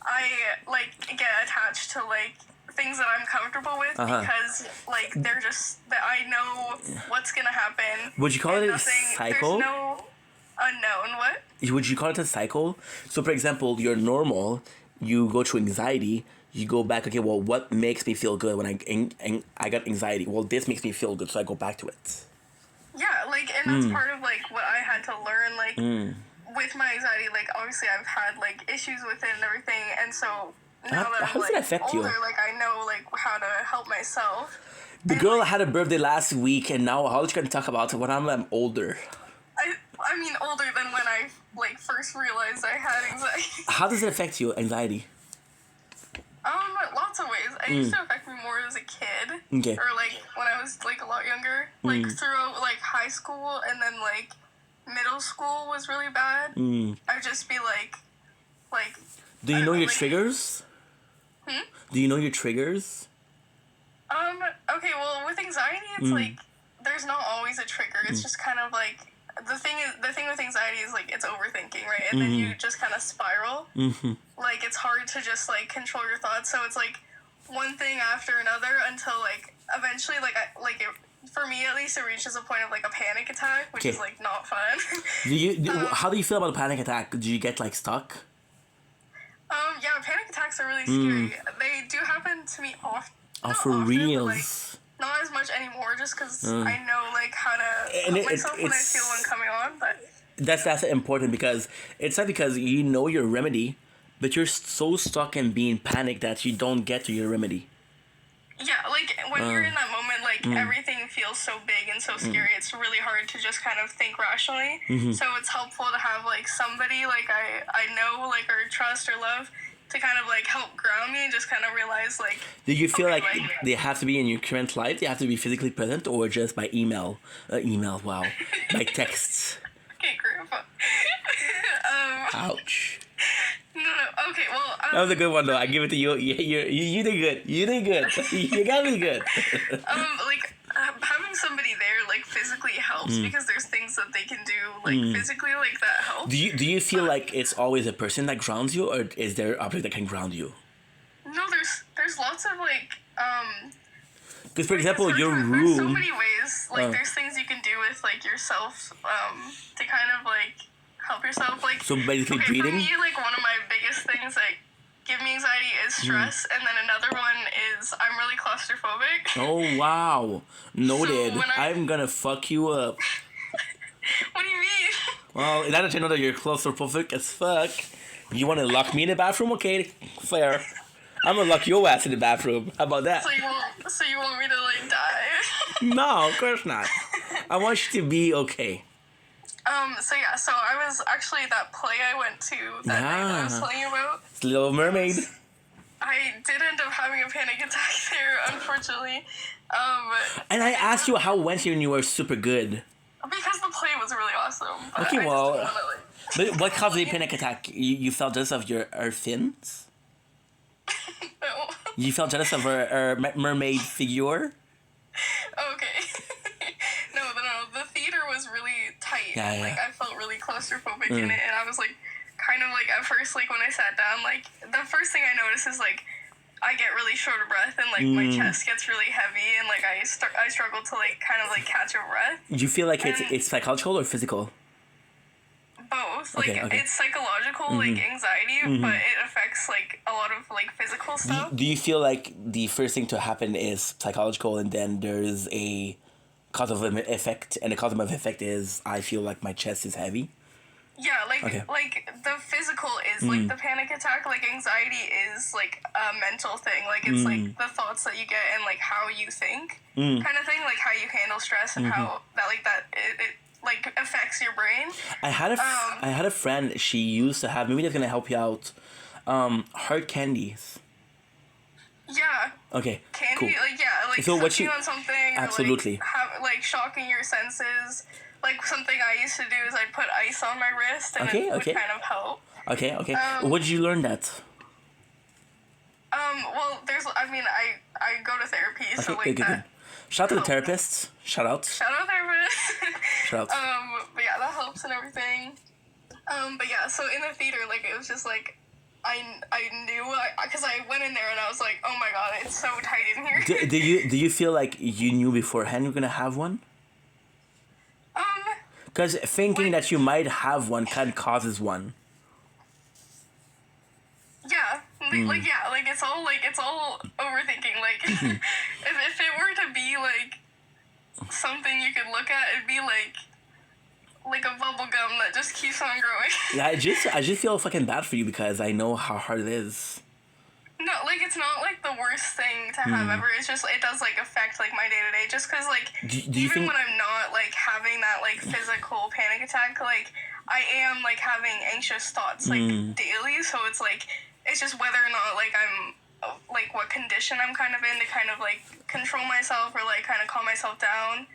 I, like, get attached to, like, things that I'm comfortable with because, like, they're just, that I know what's gonna happen. Would you call it a cycle? There's no unknown. What? Would you call it a cycle? So, for example, you're normal, you go through anxiety, you go back, okay, well, what makes me feel good when I got anxiety? Well, this makes me feel good, so I go back to it. Yeah, like, and that's part of, like, what I had to learn, like, with my anxiety. Like, obviously, I've had, like, issues with it and everything, and so now that How I'm, does it like, affect older, you? like, I know, like, how to help myself. The girl had a birthday last week, and now how are you going to talk about it when I'm older? I mean, older than when I, like, first realized I had anxiety. How does it affect you, anxiety? Lots of ways. It used to affect me more as a kid. Okay. Or, like, when I was, like, a lot younger. Like, throughout, like, high school and then, like, middle school was really bad. I'd just be, like... Do you know your like, triggers? Do you know your triggers? Okay, well, with anxiety, it's, like, there's not always a trigger. It's just kind of, like... The thing with anxiety is, like, it's overthinking, right? And then you just kind of spiral. Like, it's hard to just, like, control your thoughts. So it's, like, one thing after another until, like, eventually, like, for me, at least, it reaches a point of, like, a panic attack, which is, like, not fun. How do you feel about a panic attack? Do you get, like, stuck? Yeah, panic attacks are really scary. They do happen to me often. Oh, for reals? Like, not as much anymore, just because I know, like, how to help myself when I feel one coming on, but... That's important, because it's not because you know your remedy, but you're so stuck in being panicked that you don't get to your remedy. Yeah, like, when you're in that moment, like, everything feels so big and so scary, it's really hard to just kind of think rationally. So it's helpful to have, like, somebody, like, I know, like, or trust or love, to kind of, like, help ground me and just kind of realize, like... Do you feel like they have to be in your current life? They have to be physically present, or just by email? Wow. By texts? Okay, Grandpa. Ouch. No, okay, well... that was a good one, though. I give it to you. You did good. You did good. You got me good. Like, having somebody there, like, physically helps, because there's things that they can do, like, physically, like, that helps. Do you feel like it's always a person that grounds you, or is there an object that can ground you? No, there's lots of, like, Because, for example, your room... There's so many ways. Like, there's things you can do with, like, yourself, to kind of, like, help yourself. Like, so basically breathing? For me, like, one of my biggest things that give me anxiety is stress, and then another one is I'm really claustrophobic. Oh, wow. Noted. So I'm gonna fuck you up. What do you mean? Well, now that you know that you're claustrophobic as fuck, you want to lock me in the bathroom? Okay, fair. I'm gonna lock your ass in the bathroom. How about that? So you want me to, like, die? No, of course not. I want you to be okay. So I was actually that play I went to that night that I was telling you about. It's Little Mermaid. I did end up having a panic attack there, unfortunately. And I asked you how it went when you were super good. Because the play was really awesome. But Okay, well, but what caused the panic attack? You felt jealous of her fins? No. You felt jealous of her mermaid figure? Okay. No. The theater was really tight. Yeah. Like, I felt really claustrophobic in it, and I was, like, kind of, like, at first, like, when I sat down, like, the first thing I noticed is, like, I get really short of breath, and, like, my chest gets really heavy, and, like, I struggle to, like, kind of, like, catch a breath. Do you feel like it's psychological or physical? both. Okay, Like okay. it's psychological, like anxiety, but it affects like a lot of like physical stuff. Do you feel like the first thing to happen is psychological, and then there's a causative effect, and the causative effect is I feel like my chest is heavy? Yeah, like Okay. like the physical is like the panic attack. Like anxiety is like a mental thing. Like it's like the thoughts that you get and like how you think kind of thing. Like how you handle stress and how that it like affects your brain. I had a friend. She used to have. Maybe that's gonna help you out. Hard candies. Yeah. Okay. Candy, Cool. like yeah, like So what sucking you- on something, Absolutely. or like shocking your senses. Like something I used to do is I'd put ice on my wrist and Okay, it would okay. kind of help. Okay. Okay. Where did you learn that? Well, I mean, I go to therapy, so Okay. like Good. that. Shout out to the therapists. Shout out. Shout out therapist. Shout out. But yeah, that helps and everything. But yeah, so in the theater, like it was just like I knew because I went in there and I was like, oh my god, it's so tight in here. Do you feel like you knew beforehand you're gonna have one? Because thinking that you might have one kind of causes one. Yeah, like yeah, like it's all overthinking. Like if it were to be like something you could look at, it'd be like a bubble gum that just keeps on growing. Yeah, I just feel fucking bad for you because I know how hard it is. No, like it's not like the worst thing to have ever. It's just it does like affect like my day to day. Just because like Do you even think- when I'm not like having that like physical panic attack, like I am like having anxious thoughts like daily. So it's like it's just whether or not like I'm like what condition I'm kind of in to kind of like control myself or like kind of calm myself down.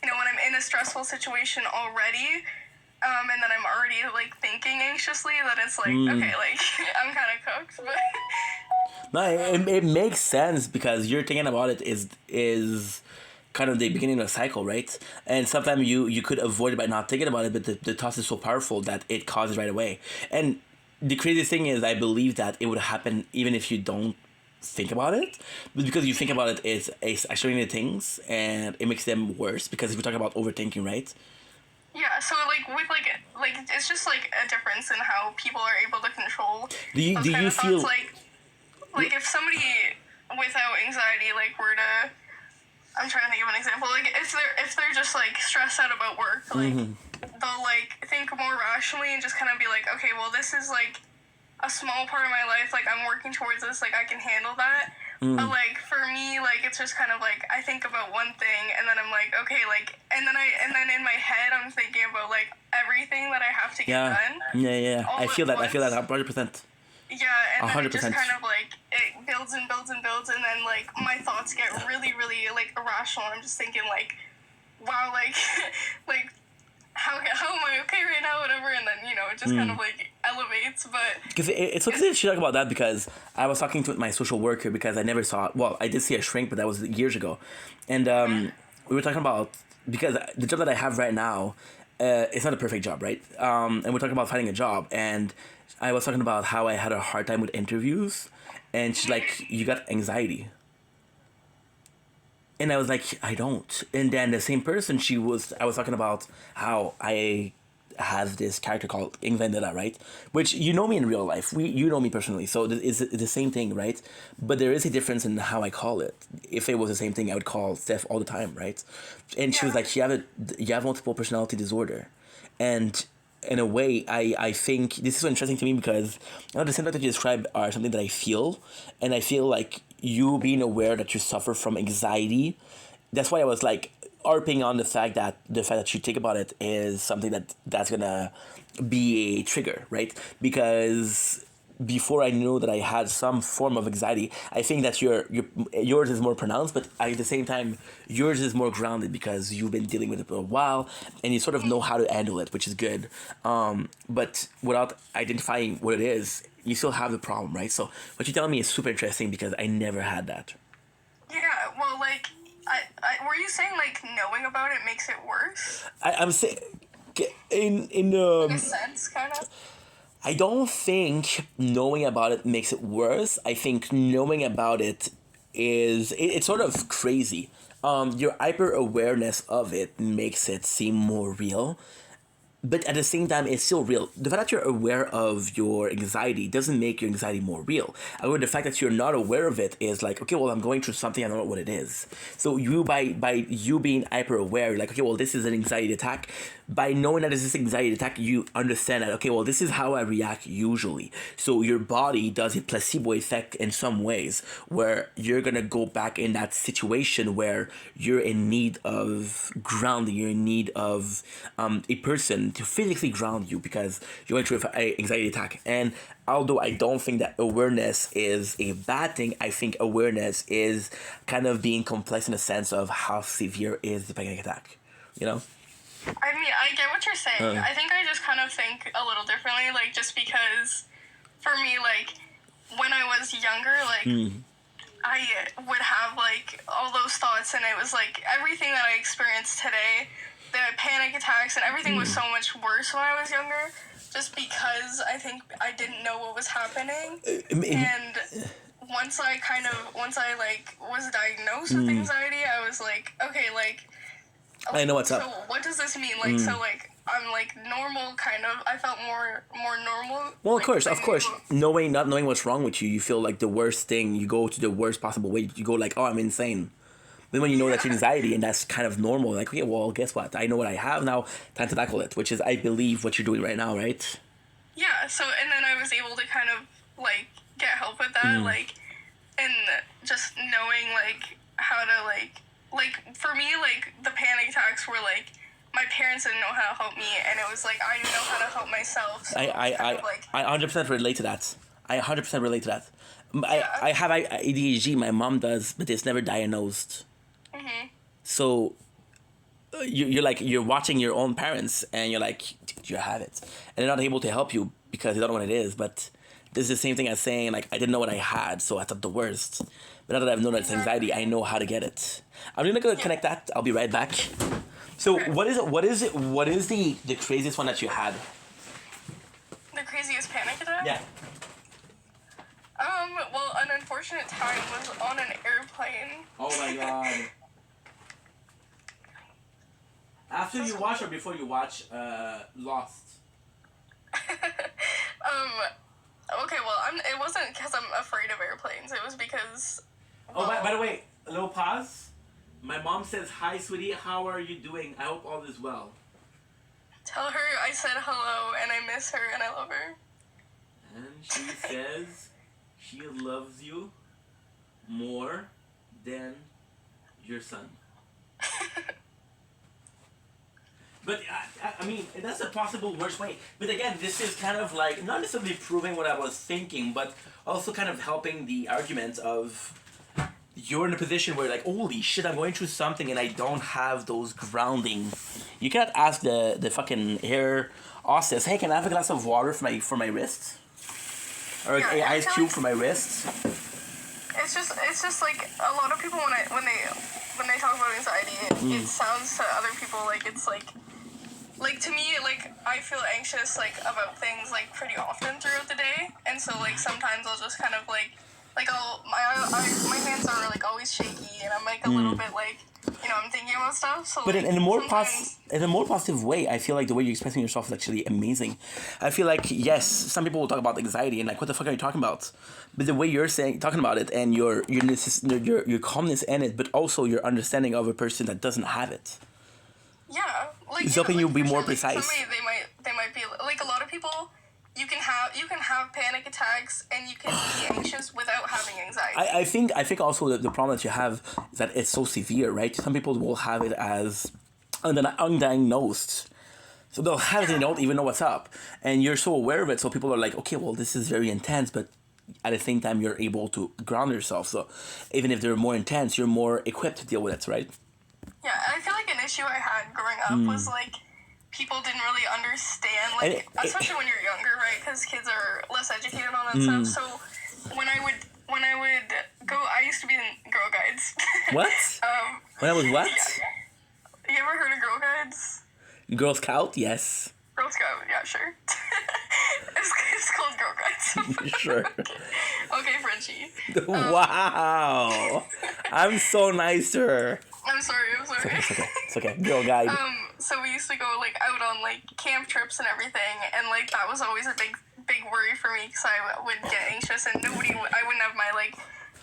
You know, when I'm in a stressful situation already, and then I'm already like thinking anxiously, that it's like okay, like I'm kind of cooked, but. No, it makes sense because you're thinking about it is kind of the beginning of a cycle, right? And sometimes you could avoid it by not thinking about it, but the thought is so powerful that it causes right away. And the crazy thing is, I believe that it would happen even if you don't think about it, but because you think about it, it's actually the things, and it makes them worse. Because if we talk about overthinking, right? Yeah, so like with like it's just like a difference in how people are able to control. Do you feel like if somebody without anxiety like were to, I'm trying to think of an example. Like if they're just like stressed out about work, like they'll like think more rationally and just kind of be like, okay, well this is like a small part of my life. Like I'm working towards this. Like I can handle that. But like for me, like it's just kind of like I think about one thing and then I'm like, okay, like and then in my head I'm thinking about like everything that I have to get done. Yeah. all I feel at that. I feel that once. 100%. Yeah, and then it just 100%. kind of like it builds and builds and builds, and then like my thoughts get really, really like irrational. I'm just thinking like, wow, like, like how am I okay right now, whatever, and then you know it just kind of like elevates. But Because it's okay to talk about that because I was talking to my social worker because I never saw. Well, I did see a shrink, but that was years ago, and we were talking about because the job that I have right now, it's not a perfect job, right? And we're talking about finding a job, and I was talking about how I had a hard time with interviews, and she's like, "You got anxiety." And I was like, I don't. And then the same person, I was talking about how I have this character called Vendetta, right? Which you know me in real life. You know me personally. So it's the same thing, right? But there is a difference in how I call it. If it was the same thing, I would call Steph all the time, right? And she was like, you have multiple personality disorder. And in a way, I think this is so interesting to me because the symptoms that you describe are something that I feel. And I feel like you being aware that you suffer from anxiety, that's why I was like harping on the fact that you think about it is something that's gonna be a trigger, right? Because before I knew that I had some form of anxiety, I think that yours is more pronounced, but at the same time, yours is more grounded because you've been dealing with it for a while and you sort of know how to handle it, which is good. But without identifying what it is, you still have the problem, right? So what you tell me is super interesting because I never had that. yeah, well, like were you saying like knowing about it makes it worse? I'm saying in In a sense, kind of. I don't think knowing about it makes it worse. I think knowing about it it's sort of crazy. Your hyper awareness of it makes it seem more real. but at the same time, it's still real. The fact that you're aware of your anxiety doesn't make your anxiety more real. However, the fact that you're not aware of it is like, okay, well, I'm going through something, I don't know what it is. So you, by you being hyper aware, you're like, okay, well, this is an anxiety attack. By knowing that it's this anxiety attack, you understand that, okay, well, this is how I react usually. So your body does a placebo effect in some ways, where you're gonna go back in that situation where you're in need of grounding, you're in need of a person to physically ground you because you're going through an anxiety attack. And although I don't think that awareness is a bad thing, I think awareness is kind of being complex in the sense of how severe is the panic attack, you know? I mean, I get what you're saying. I think I just kind of think a little differently, like, just because, for me, like, when I was younger, like, I would have, like, all those thoughts, and it was, like, everything that I experienced today, the panic attacks, and everything was so much worse when I was younger, just because I think I didn't know what was happening, and once I, like, was diagnosed with anxiety, I was like, okay, like, I know what's so up. what does this mean? Like, so, like, I'm, like, normal, kind of. I felt more normal. Well, like, of course. Not knowing what's wrong with you, you feel like the worst thing. You go to the worst possible way. You go like, oh, I'm insane. Then when you know that's your anxiety and that's kind of normal, like, okay, well, guess what? I know what I have now. Time to tackle it, which is, I believe, what you're doing right now, right? Yeah, so, and then I was able to kind of, like, get help with that, like, and just knowing, like, how to, like, for me, like, the panic attacks were, like, my parents didn't know how to help me, and it was, like, I didn't know how to help myself, so I 100% relate to that. I 100% relate to that. I have ADHD, my mom does, but it's never diagnosed. So you're watching your own parents, and you're like, you have it, and they're not able to help you because they don't know what it is. But this is the same thing as saying, like, I didn't know what I had, so I thought the worst. But now that I've known that it's anxiety, I know how to get it. I'm gonna go connect that. I'll be right back. So what is the craziest one that you had? The craziest panic attack? Yeah. Well, an unfortunate time was on an airplane. Oh my god. After you watch or before you watch Lost? Okay, well, it wasn't because I'm afraid of airplanes. It was because... Well, by the way, a little pause. My mom says, hi, sweetie, how are you doing? I hope all is well. Tell her I said hello, and I miss her, and I love her. And she says she loves you more than your son. But, I mean, that's a possible worst way. But again, this is kind of like, not necessarily proving what I was thinking, but also kind of helping the argument of you're in a position where, like, holy shit, I'm going through something and I don't have those grounding. You cannot ask the fucking air hostess, hey, can I have a glass of water for my wrist? Or an ice cube for my wrist? It's just like a lot of people when they talk about anxiety, it sounds to other people like it's like to me, like, I feel anxious, like, about things, like, pretty often throughout the day, and so, like, sometimes I'll just kind of, like my hands are, like, always shaky, and I'm, like, a little bit, like, you know, I'm thinking about stuff, so, but like, in a more positive way, I feel like the way you're expressing yourself is actually amazing. I feel like, yes, some people will talk about anxiety, and, like, what the fuck are you talking about? But the way you're talking about it, and your calmness in it, but also your understanding of a person that doesn't have it. Yeah, like, it's helping you be more like, precise. Somebody, they might be like a lot of people. You can have panic attacks and you can be anxious without having anxiety. I think also the problem that you have is that it's so severe, right? Some people will have it as undiagnosed, so they'll have it and they don't even know what's up, and you're so aware of it, so people are like, okay, well, this is very intense, but at the same time you're able to ground yourself. So even if they're more intense, you're more equipped to deal with it, right? Yeah, I feel like an issue I had growing up was, like, people didn't really understand, like, especially when you're younger, right? Because kids are less educated on that stuff. So when I would go, I used to be in Girl Guides. What? When I was what? Yeah. You ever heard of Girl Guides? Girl Scout, yes. Girl Scout, yeah, sure. it's called Girl Guides. Sure. Okay, Frenchie. Wow. I'm so nice to her. I'm sorry. It's okay. Girl Guide. So we used to go like out on like camp trips and everything, and like that was always a big worry for me because I would get anxious and I wouldn't have my like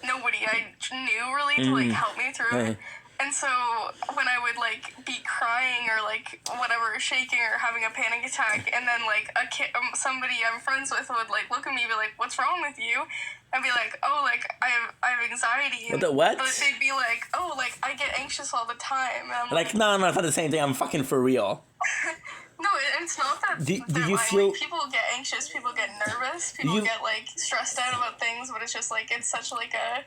nobody I knew really to like help me through it. And so when I would like be crying or like whatever, shaking or having a panic attack, and then like a kid, somebody I'm friends with would like look at me and be like, "What's wrong with you?" And be like, "Oh, like I have anxiety." And what? But they'd be like, "Oh, like I get anxious all the time." And I'm Like, no, it's not the same thing. I'm fucking for real. No, it's not that. Do you feel like, people get anxious, people get nervous, people get like stressed out about things, but it's just like it's such like a,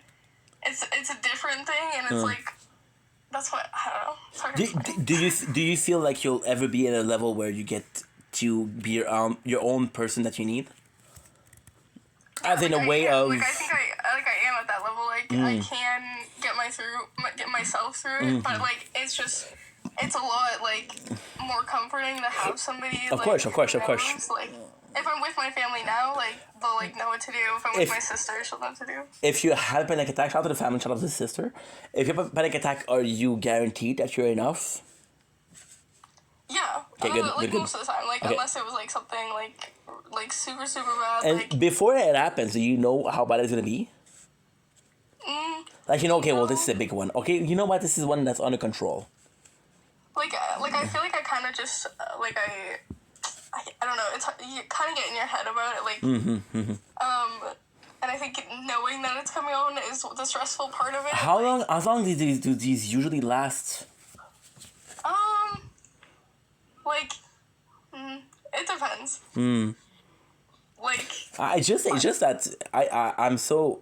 it's a different thing, and it's like. That's what I don't know. It's hard to explain. Do you feel like you'll ever be at a level where you get to be your own person that you need? As in a way of like I think I am at that level. Like I can get myself through it, but like it's a lot like more comforting to have somebody. Of course. Like if I'm with my family now, like they'll like know what to do. If I'm with my sister, she'll know what to do. If you have a panic attack, shout out to the family, shout out to the sister. If you have a panic attack, are you guaranteed that you're enough? Yeah. Okay, good. Most of the time, like unless it was like something like super bad. And like, before it happens, do you know how bad it's gonna be? Like okay, well this is a big one. Okay, you know what? This is one that's under control. Like I feel like I kind of just I don't know. It's you kind of get in your head about it, like. And I think knowing that it's coming on is the stressful part of it. How long do these usually last? Like, it depends. Like. It's just that I'm so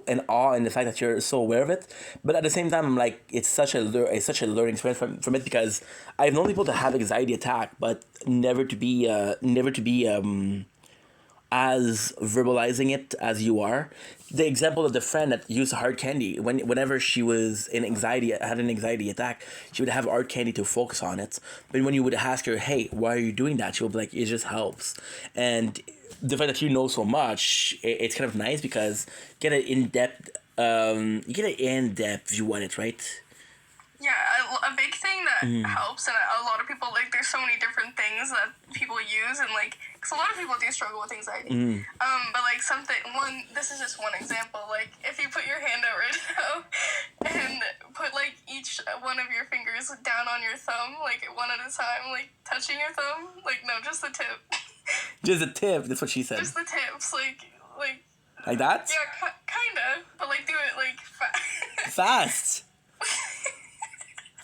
in awe in the fact that you're so aware of it, but at the same time I'm like it's such a learning experience from it, because I've known people to have anxiety attack but never to be as verbalizing it as you are. The example of the friend that used hard candy whenever she was had an anxiety attack, she would have hard candy to focus on it. But when you would ask her, "Hey, why are you doing that?" she would be like, "It just helps." And the fact that you know so much, it's kind of nice because you get an in-depth view on it, right? Yeah, a big thing that helps, and a lot of people, like, there's so many different things that people use, and, like, because a lot of people do struggle with anxiety. But, like, this is just one example, like, if you put your hand out right now, and put, like, each one of your fingers down on your thumb, like, one at a time, like, touching your thumb, like, no, just the tip. Just the tip, that's what she said. Just the tips, like that? Yeah, kind of, but, like, do it, like, fast.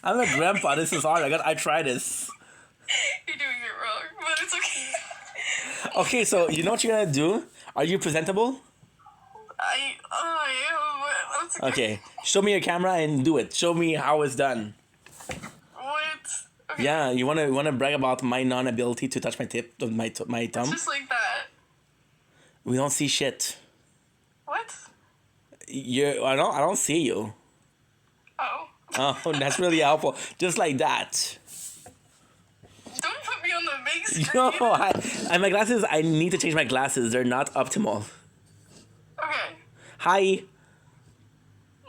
I'm a grandpa. This is hard. I try this. You're doing it wrong, but it's okay. Okay, so you know what you're gonna do? Are you presentable? I am, but that's okay. Show me your camera and do it. Show me how it's done. What? Okay. Yeah, you wanna brag about my non-ability to touch my tip of my thumb? It's just like that. We don't see shit. What? I don't see you. Oh, that's really helpful. Just like that. Don't put me on the big screen. No, my glasses, I need to change my glasses. They're not optimal. Okay. Hi.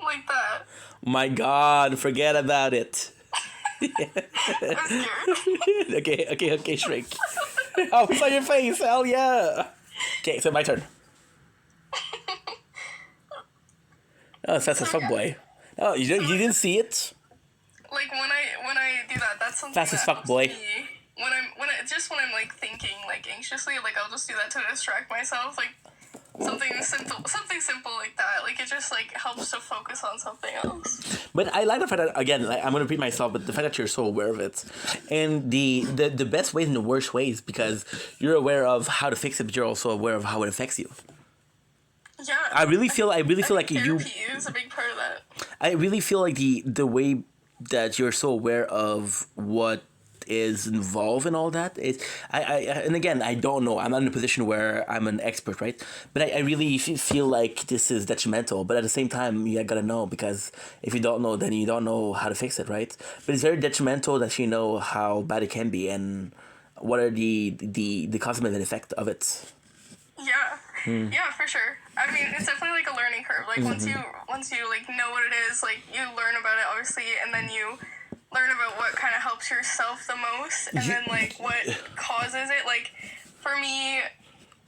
Like that. My God, forget about it. I'm scared. Okay, shrink. Oh, it's on your face. Hell yeah. Okay, so my turn. Oh, that's a fuckboy. Oh, you didn't see it? Like when I do that, that's something fast as fuck, boy. When I'm like thinking like anxiously, like I'll just do that to distract myself, like something simple like that. Like it just like helps to focus on something else. But I like the fact that, again, like, I'm gonna repeat myself, but the fact that you're so aware of it, and the best ways and the worst ways, because you're aware of how to fix it, but you're also aware of how it affects you. Yeah. I really feel like you. Therapy is a big part of that. I really feel like the way that you're so aware of what is involved in all that is and again, I don't know, I'm not in a position where I'm an expert, right? But I really feel like this is detrimental, but at the same time you gotta know, because if you don't know, then you don't know how to fix it, right? But it's very detrimental that you know how bad it can be and what are the cosmetic effect of it. Yeah, for sure. I mean, it's definitely like a learning curve. Like once you like know what it is, like you learn about it obviously, and then you learn about what kind of helps yourself the most, and then like what causes it. Like for me,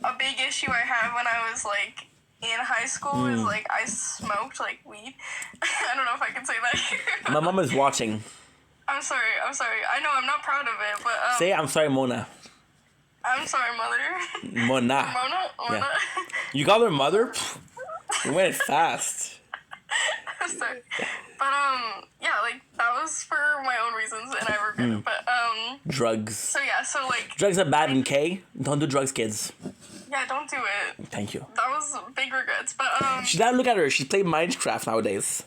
a big issue I had when I was like in high school is like I smoked like weed. I don't know if I can say that here. My mom is watching. I'm sorry. I know I'm not proud of it, but Say I'm sorry, Mona. I'm sorry, mother. Mona. Mona. Yeah. You call her mother? You went fast. I'm sorry. But yeah, like that was for my own reasons, and I regret it. But Drugs. So yeah, so like. Drugs are bad, okay? Don't do drugs, kids. Yeah, don't do it. Thank you. That was big regrets, but She gotta look at her. She played Minecraft nowadays.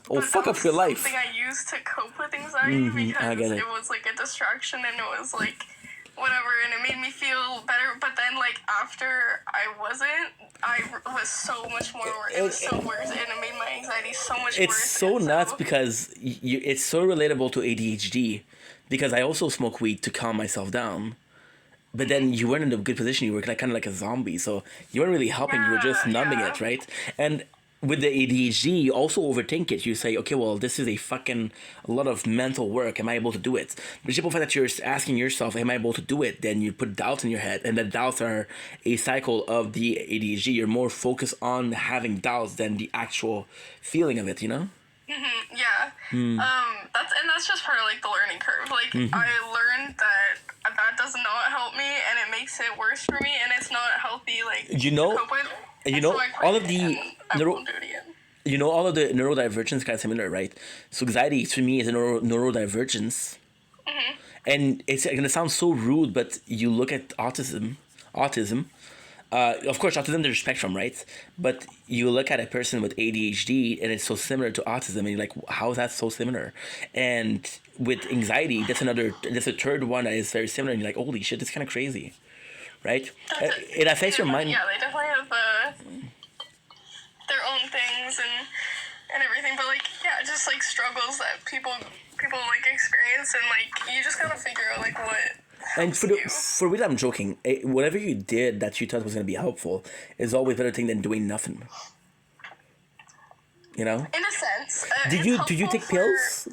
Oh, fuck up your life. Something I used to cope with anxiety because I get it. it was like a distraction, and it was like whatever, and it made me feel better. But then like after I wasn't, I was so much more. It was so worse, and it made my anxiety so much worse. It's so nuts because it's so relatable to ADHD, because I also smoke weed to calm myself down. But then you weren't in a good position. You were kind of like a zombie, so you weren't really helping. You were just numbing it, right? And with the ADHD, you also overthink it. You say, okay, well, this is a lot of mental work. Am I able to do it? But the simple fact that you're asking yourself, am I able to do it? Then you put doubts in your head, and the doubts are a cycle of the ADHD. You're more focused on having doubts than the actual feeling of it, you know? Yeah. That's just part of like the learning curve. Like I learned that does not help me, and it makes it worse for me, and it's not healthy. Like You know, to cope with. you And know, so I quit all of it, the and I won't do it again. you know, all of the neurodivergence kind of similar, right? So anxiety to me is a neurodivergence, and it's gonna sound so rude, but you look at autism. Of course, autism there's a spectrum, right? But you look at a person with ADHD and it's so similar to autism, and you're like, how is that so similar? And with anxiety, that's a third one that is very similar, and you're like, holy shit, that's kind of crazy, right? It affects your mind. Yeah, they definitely have their own things and everything, but like just like struggles that people like experience, and like you just gotta figure out like what. And for real, I'm joking. Whatever you did that you thought was gonna be helpful is always a better thing than doing nothing. You know. In a sense. Did you take pills?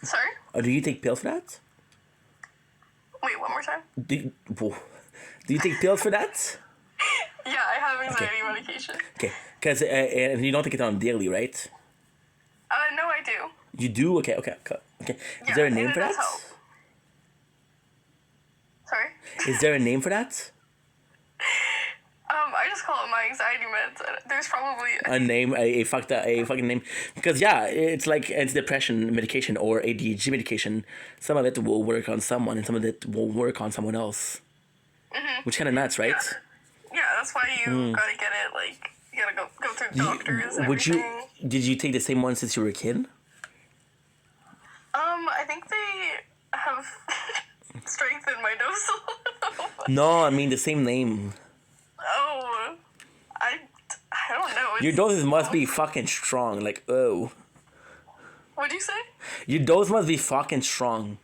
Sorry. Or do you take pills for that? Wait, one more time. Do you take pills for that? Yeah, I have anxiety medication. Okay, because and you don't take it on daily, right? No, I do. You do? Okay. Is there a name for that? Help. Sorry? Is there a name for that? I just call it my anxiety meds. There's probably A name, a fucking name, because it's like it's depression medication or ADHD medication. Some of it will work on someone, and some of it will work on someone else. Which kind of nuts, right? Yeah, that's why you gotta get it. Like you gotta go through doctors and everything. Did you take the same one since you were a kid? I think they have strengthened my dose a little. No, I mean the same name. Oh, I don't know. Your doses must be fucking strong. Like, oh. What'd you say? Your dose must be fucking strong.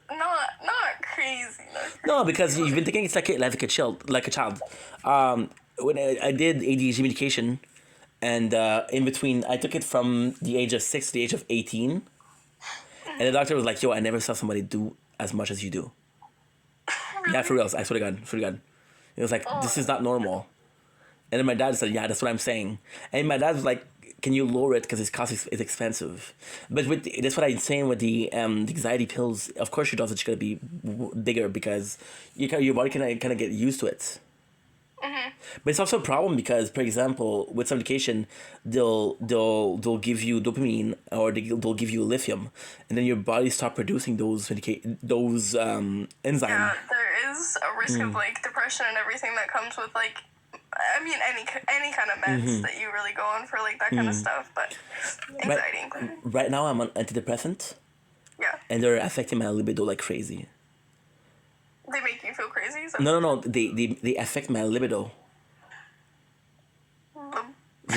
Not crazy. No, because you've been thinking it's like a child. When I did ADHD medication, and in between, I took it from the age of 6 to the age of 18. And the doctor was like, yo, I never saw somebody do as much as you do. Really? Yeah, for real. I swear to God. It was like, this is not normal. And then my dad said, yeah, that's what I'm saying. And my dad was like, can you lower it because its cost is expensive? But that's what I'm saying with the anxiety pills. Of course, your dosage is going to be bigger because your body can kind of get used to it. But it's also a problem because, for example, with some medication, they'll give you dopamine or they'll give you lithium, and then your body stop producing those enzymes. Yeah, there is a risk of like depression and everything that comes with like, I mean, any kind of meds that you really go on for like that kind of stuff, but anxiety included. Right now, I'm on antidepressant. Yeah. And they're affecting my libido like crazy. They make you feel crazy? No. They affect my libido.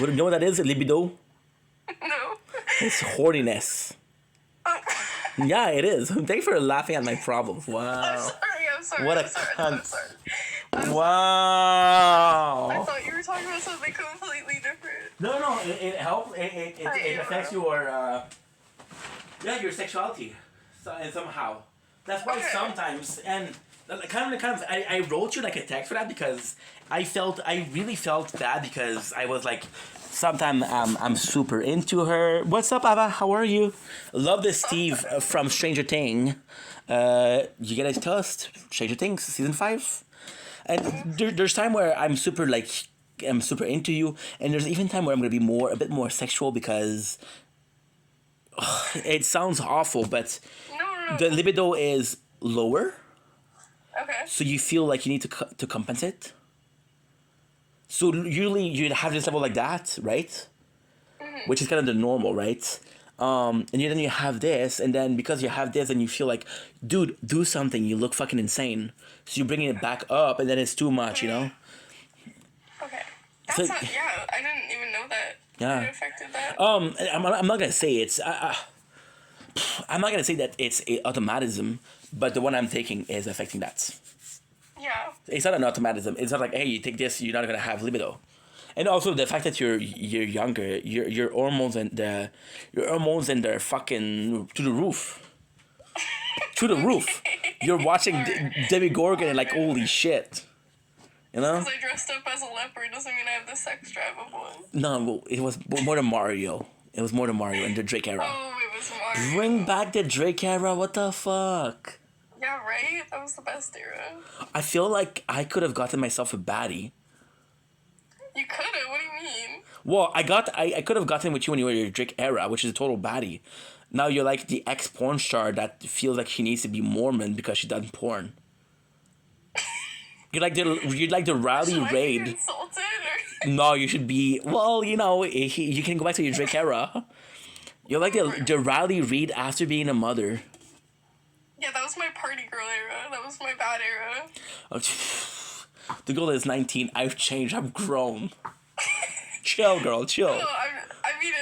You know what that is? Libido? No. It's horniness. Oh. Yeah, it is. Thanks for laughing at my problems. Wow. I'm sorry. What a cunt. Wow. I thought you were talking about something completely different. No. It helps. It affects your Yeah, your sexuality, and somehow. That's why sometimes, and I wrote you like a text for that because I really felt bad because I was like, sometimes I'm super into her. What's up, Ava? How are you? Love this Steve from Stranger Thing. You get a toast, Stranger Things season 5, and there's time where I'm super into you, and there's even time where I'm gonna be a bit more sexual because it sounds awful, but No. the libido is lower. Okay. So you feel like you need to compensate. So usually you'd have this level like that, right? Mm-hmm. Which is kind of the normal, right? And then you have this, and then because you have this, and you feel like, dude, do something. You look fucking insane. So you're bringing it back up, and then it's too much, you know? Okay. So, That's not, yeah, I didn't even know that. Yeah. It affected that. I'm not gonna say it's. I'm not gonna say that it's a automatism, but the one I'm taking is affecting that. Yeah. It's not an automatism. It's not like, hey, you take this, you're not gonna have libido. And also the fact that you're younger, your hormones and they're fucking to the roof. To the roof. You're watching Debbie Gorgon and like, holy shit. You know? Because I dressed up as a leopard doesn't mean I have the sex drive of one. No, it was more than Mario. It was more than Mario in the Drake era. Oh, it was Mario. Bring back the Drake era, what the fuck? Yeah, right? That was the best era. I feel like I could have gotten myself a baddie. You could've? What do you mean? Well, I could have gotten with you when you were your Drake era, which is a total baddie. Now you're like the ex-porn star that feels like she needs to be Mormon because she done porn. You're like the Riley Should I Raid. be insulted or? No, you should be. Well, you know, you can go back to your Drake era. You're like the Riley Reid after being a mother. Yeah, that was my party girl era. That was my bad era. Oh, the girl is 19. I've changed. I've grown. Chill, girl. Chill. No, I mean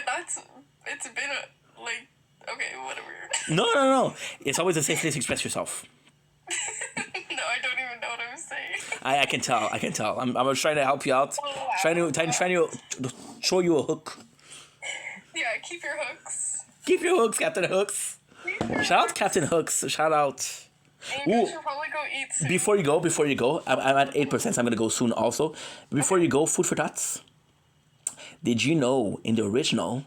it's been okay, whatever. No. It's always a safe place to express yourself. No, I don't even know what I'm saying. I can tell. I'm trying to help you out. Oh, wow. Trying to show you a hook. Yeah, keep your hooks. Keep your hooks, Captain Hooks. Shout out Captain Hooks. Shout out. And you should probably go eat soon. Before you go, I'm at 8%, so I'm gonna go soon also. Before you go, food for thoughts. Did you know in the original,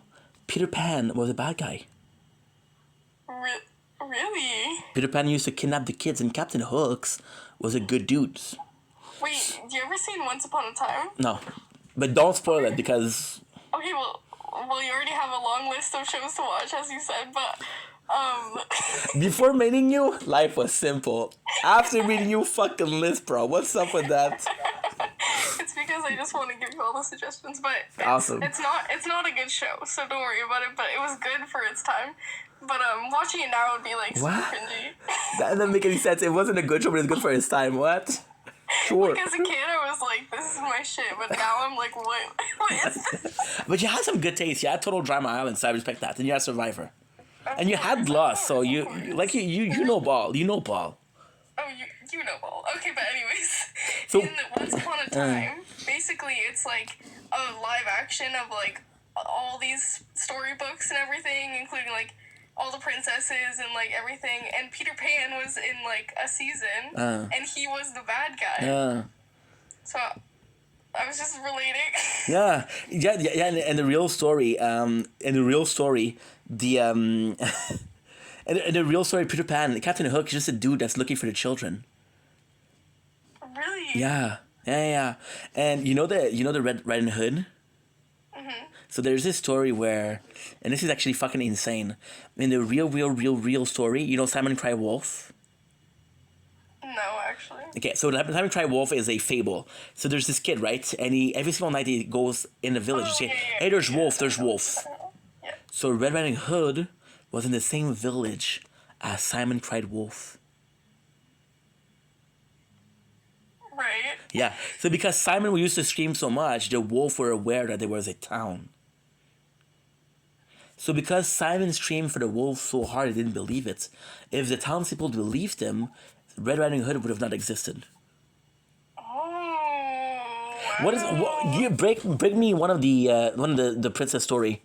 Peter Pan was a bad guy? Really? Peter Pan used to kidnap the kids, and Captain Hooks was a good dude. Wait, you ever seen Once Upon a Time? No, but don't spoil it because. Okay, well, you already have a long list of shows to watch, as you said, but Before meeting you, life was simple. After meeting you, fucking list, bro. What's up with that? It's because I just want to give you all the suggestions, but Awesome. It's not a good show, so don't worry about it. But it was good for its time. But watching it now would be like super cringy. That doesn't make any sense. It wasn't a good show, but it's good for its time. What? Sure. Like as a kid, I was like, "This is my shit," but now I'm like, "What is this?" But you had some good taste. You had Total Drama Island, so I respect that. And you had Survivor. And you had Lost, so you know ball. You know ball. Oh, you know ball. Okay, but anyways, So, in the Once Upon a Time, basically it's like a live action of like all these storybooks and everything, including like all the princesses and like everything. And Peter Pan was in like a season, and he was the bad guy. Yeah. So I was just relating. Yeah. And the real story, and the real story, Peter Pan, Captain Hook is just a dude that's looking for the children. Really? Yeah. And you know the Red Riding Hood? Mm-hmm. So there's this story where, and this is actually fucking insane. In the real story, you know Simon Cry Wolf? No, actually. Okay, so Simon Cry Wolf is a fable. So there's this kid, right? And every single night he goes in the village and say, hey, there's wolf. Yeah. So Red Riding Hood was in the same village as Simon Cried Wolf. Right. Yeah, so because Simon used to scream so much, the wolf were aware that there was a town. So because Simon screamed for the wolf so hard he didn't believe it, if the townspeople believed him, Red Riding Hood would have not existed. Oh. Wow. You break me one of the princess story.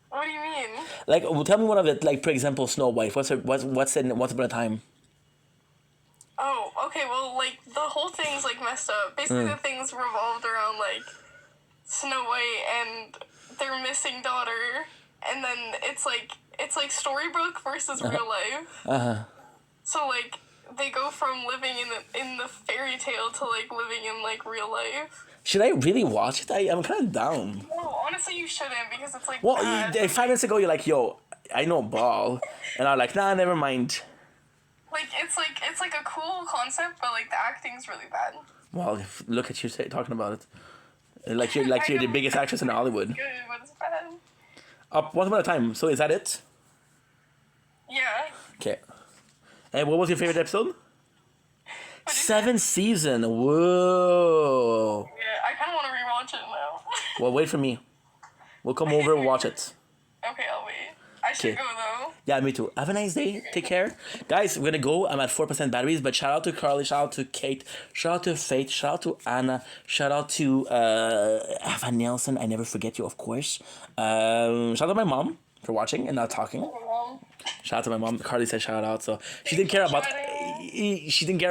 What do you mean? Like, tell me one of it. Like, for example, Snow White. What's in Once Upon a Time? Oh, okay. Well, like the whole thing's like messed up. Basically, the things revolved around like Snow White and their missing daughter, and then it's like storybook versus real life. So like they go from living in the fairy tale to like living in like real life. Should I really watch it? I'm kind of down. No, honestly, you shouldn't because it's like Well, bad. 5 minutes ago, you're like, yo, I know ball. And I'm like, nah, never mind. Like it's like a cool concept, but like the acting's really bad. Well, look at you talking about it. Like you're the biggest actress in Hollywood. Good, but it's bad. Once Upon a Time. So is that it? Yeah. Okay. And what was your favorite episode? 7th season. Whoa. Yeah, I kind of want to rewatch it now. Well, wait for me. We'll come over and watch it. Okay, I'll wait. I should go though. Yeah, me too. Have a nice day. Take care. Guys, we're gonna go. I'm at 4% batteries, but shout out to Carly, shout out to Kate, shout out to Faith, shout out to Anna, shout out to Evan Nelson. I never forget you, of course. Shout out to my mom for watching and not talking. Shout out to my mom. Carly said shout out, so she didn't care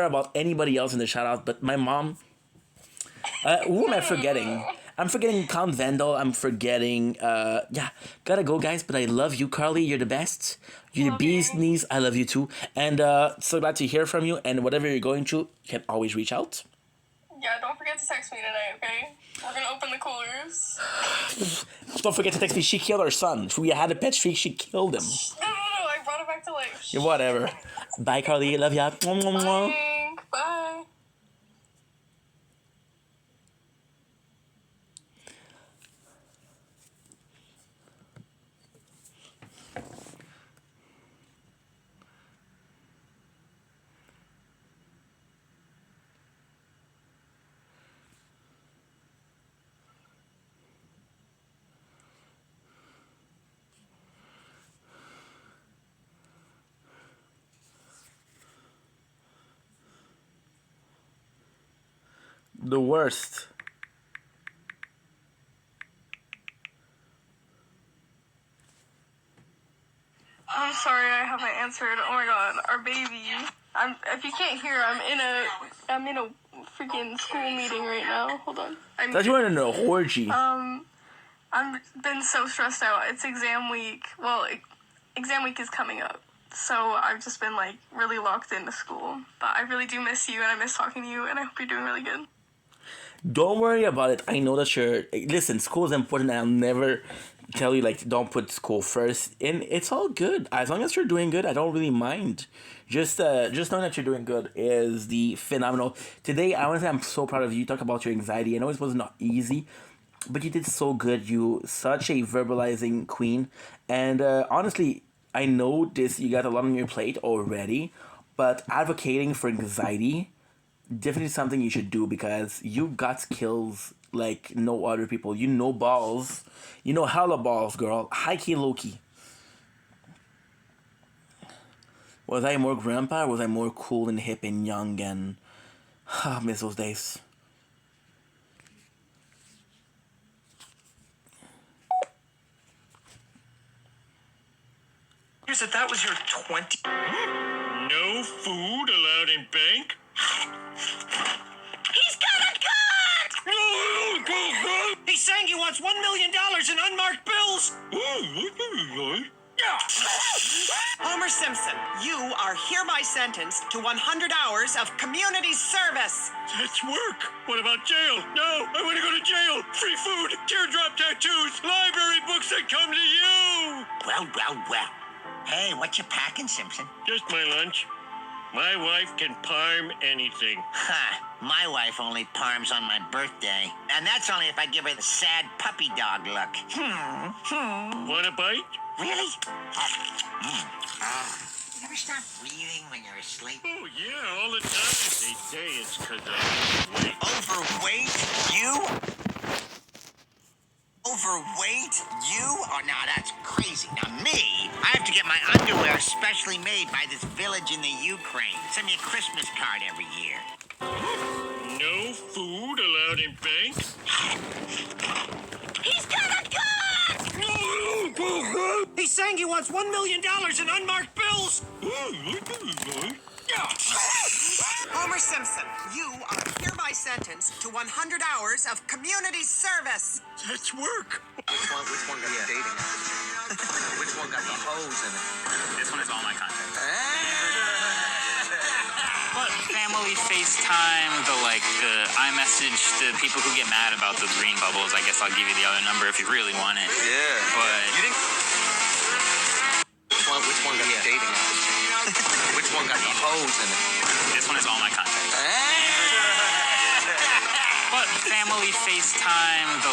about anybody else in the shout out, but my mom. Who am I forgetting? I'm forgetting Count Vandal. I'm forgetting. Gotta go, guys. But I love you, Carly. You're the best. You're the bee's knees. I love you too. And so glad to hear from you. And whatever you're going through, you can always reach out. Yeah, don't forget to text me tonight, okay? We're gonna open the coolers. Don't forget to text me. She killed her son. We had a pet streak. She killed him. No, I brought it back to life. Yeah, whatever. Bye, Carly. Love ya. Bye. The worst. I'm sorry I haven't answered. Oh my god, our baby. If you can't hear, I'm in a freaking school meeting right now. Hold on. Thought you were in an orgy. I've been so stressed out. It's exam week. Well, exam week is coming up. So I've just been like really locked into school. But I really do miss you and I miss talking to you and I hope you're doing really good. Don't worry about it. I know that listen, school is important and I'll never tell you like don't put school first. And it's all good. As long as you're doing good, I don't really mind. Just knowing that you're doing good is the phenomenal. Today, I want to say I'm so proud of you. You talk about your anxiety. I know it was not easy, but you did so good. You such a verbalizing queen. And honestly, I know you got a lot on your plate already, but advocating for anxiety, definitely something you should do because you got skills like no other people. You know balls. You know hella balls, girl. High key, low key. Was I more grandpa or was I more cool and hip and young and... I miss those days. Here's that was your 20... No food allowed in bank? He's got a gun! He's saying he wants $1 million in unmarked bills. Homer Simpson, you are hereby sentenced to 100 hours of community service. That's work. What about jail? No, I want to go to jail. Free food, teardrop tattoos, library books that come to you. Well. Hey, what you packing, Simpson? Just my lunch. My wife can parm anything. My wife only parms on my birthday. And that's only if I give her the sad puppy dog look. Want a bite? Really? You ever stop breathing when you're asleep? Oh, yeah, all the time. They say it's because I'm overweight. Overweight? You? Overweight? You? Oh, no, that's crazy. Now, me, I have to get my underwear specially made by this village in the Ukraine. Send me a Christmas card every year. No food allowed in bank? He's got a gun! He's saying he He wants $1 million in unmarked bills. Homer Simpson, you are hereby sentenced to 100 hours of community service. That's work. Which one got the dating app? Which one got the hoes in it? This one is all my content. Family FaceTime, the iMessage, the people who get mad about the green bubbles. I guess I'll give you the other number if you really want it. Yeah. But You didn't. Which one got the dating app? Which one got the hoes in it? This one is all my content. But family FaceTime, the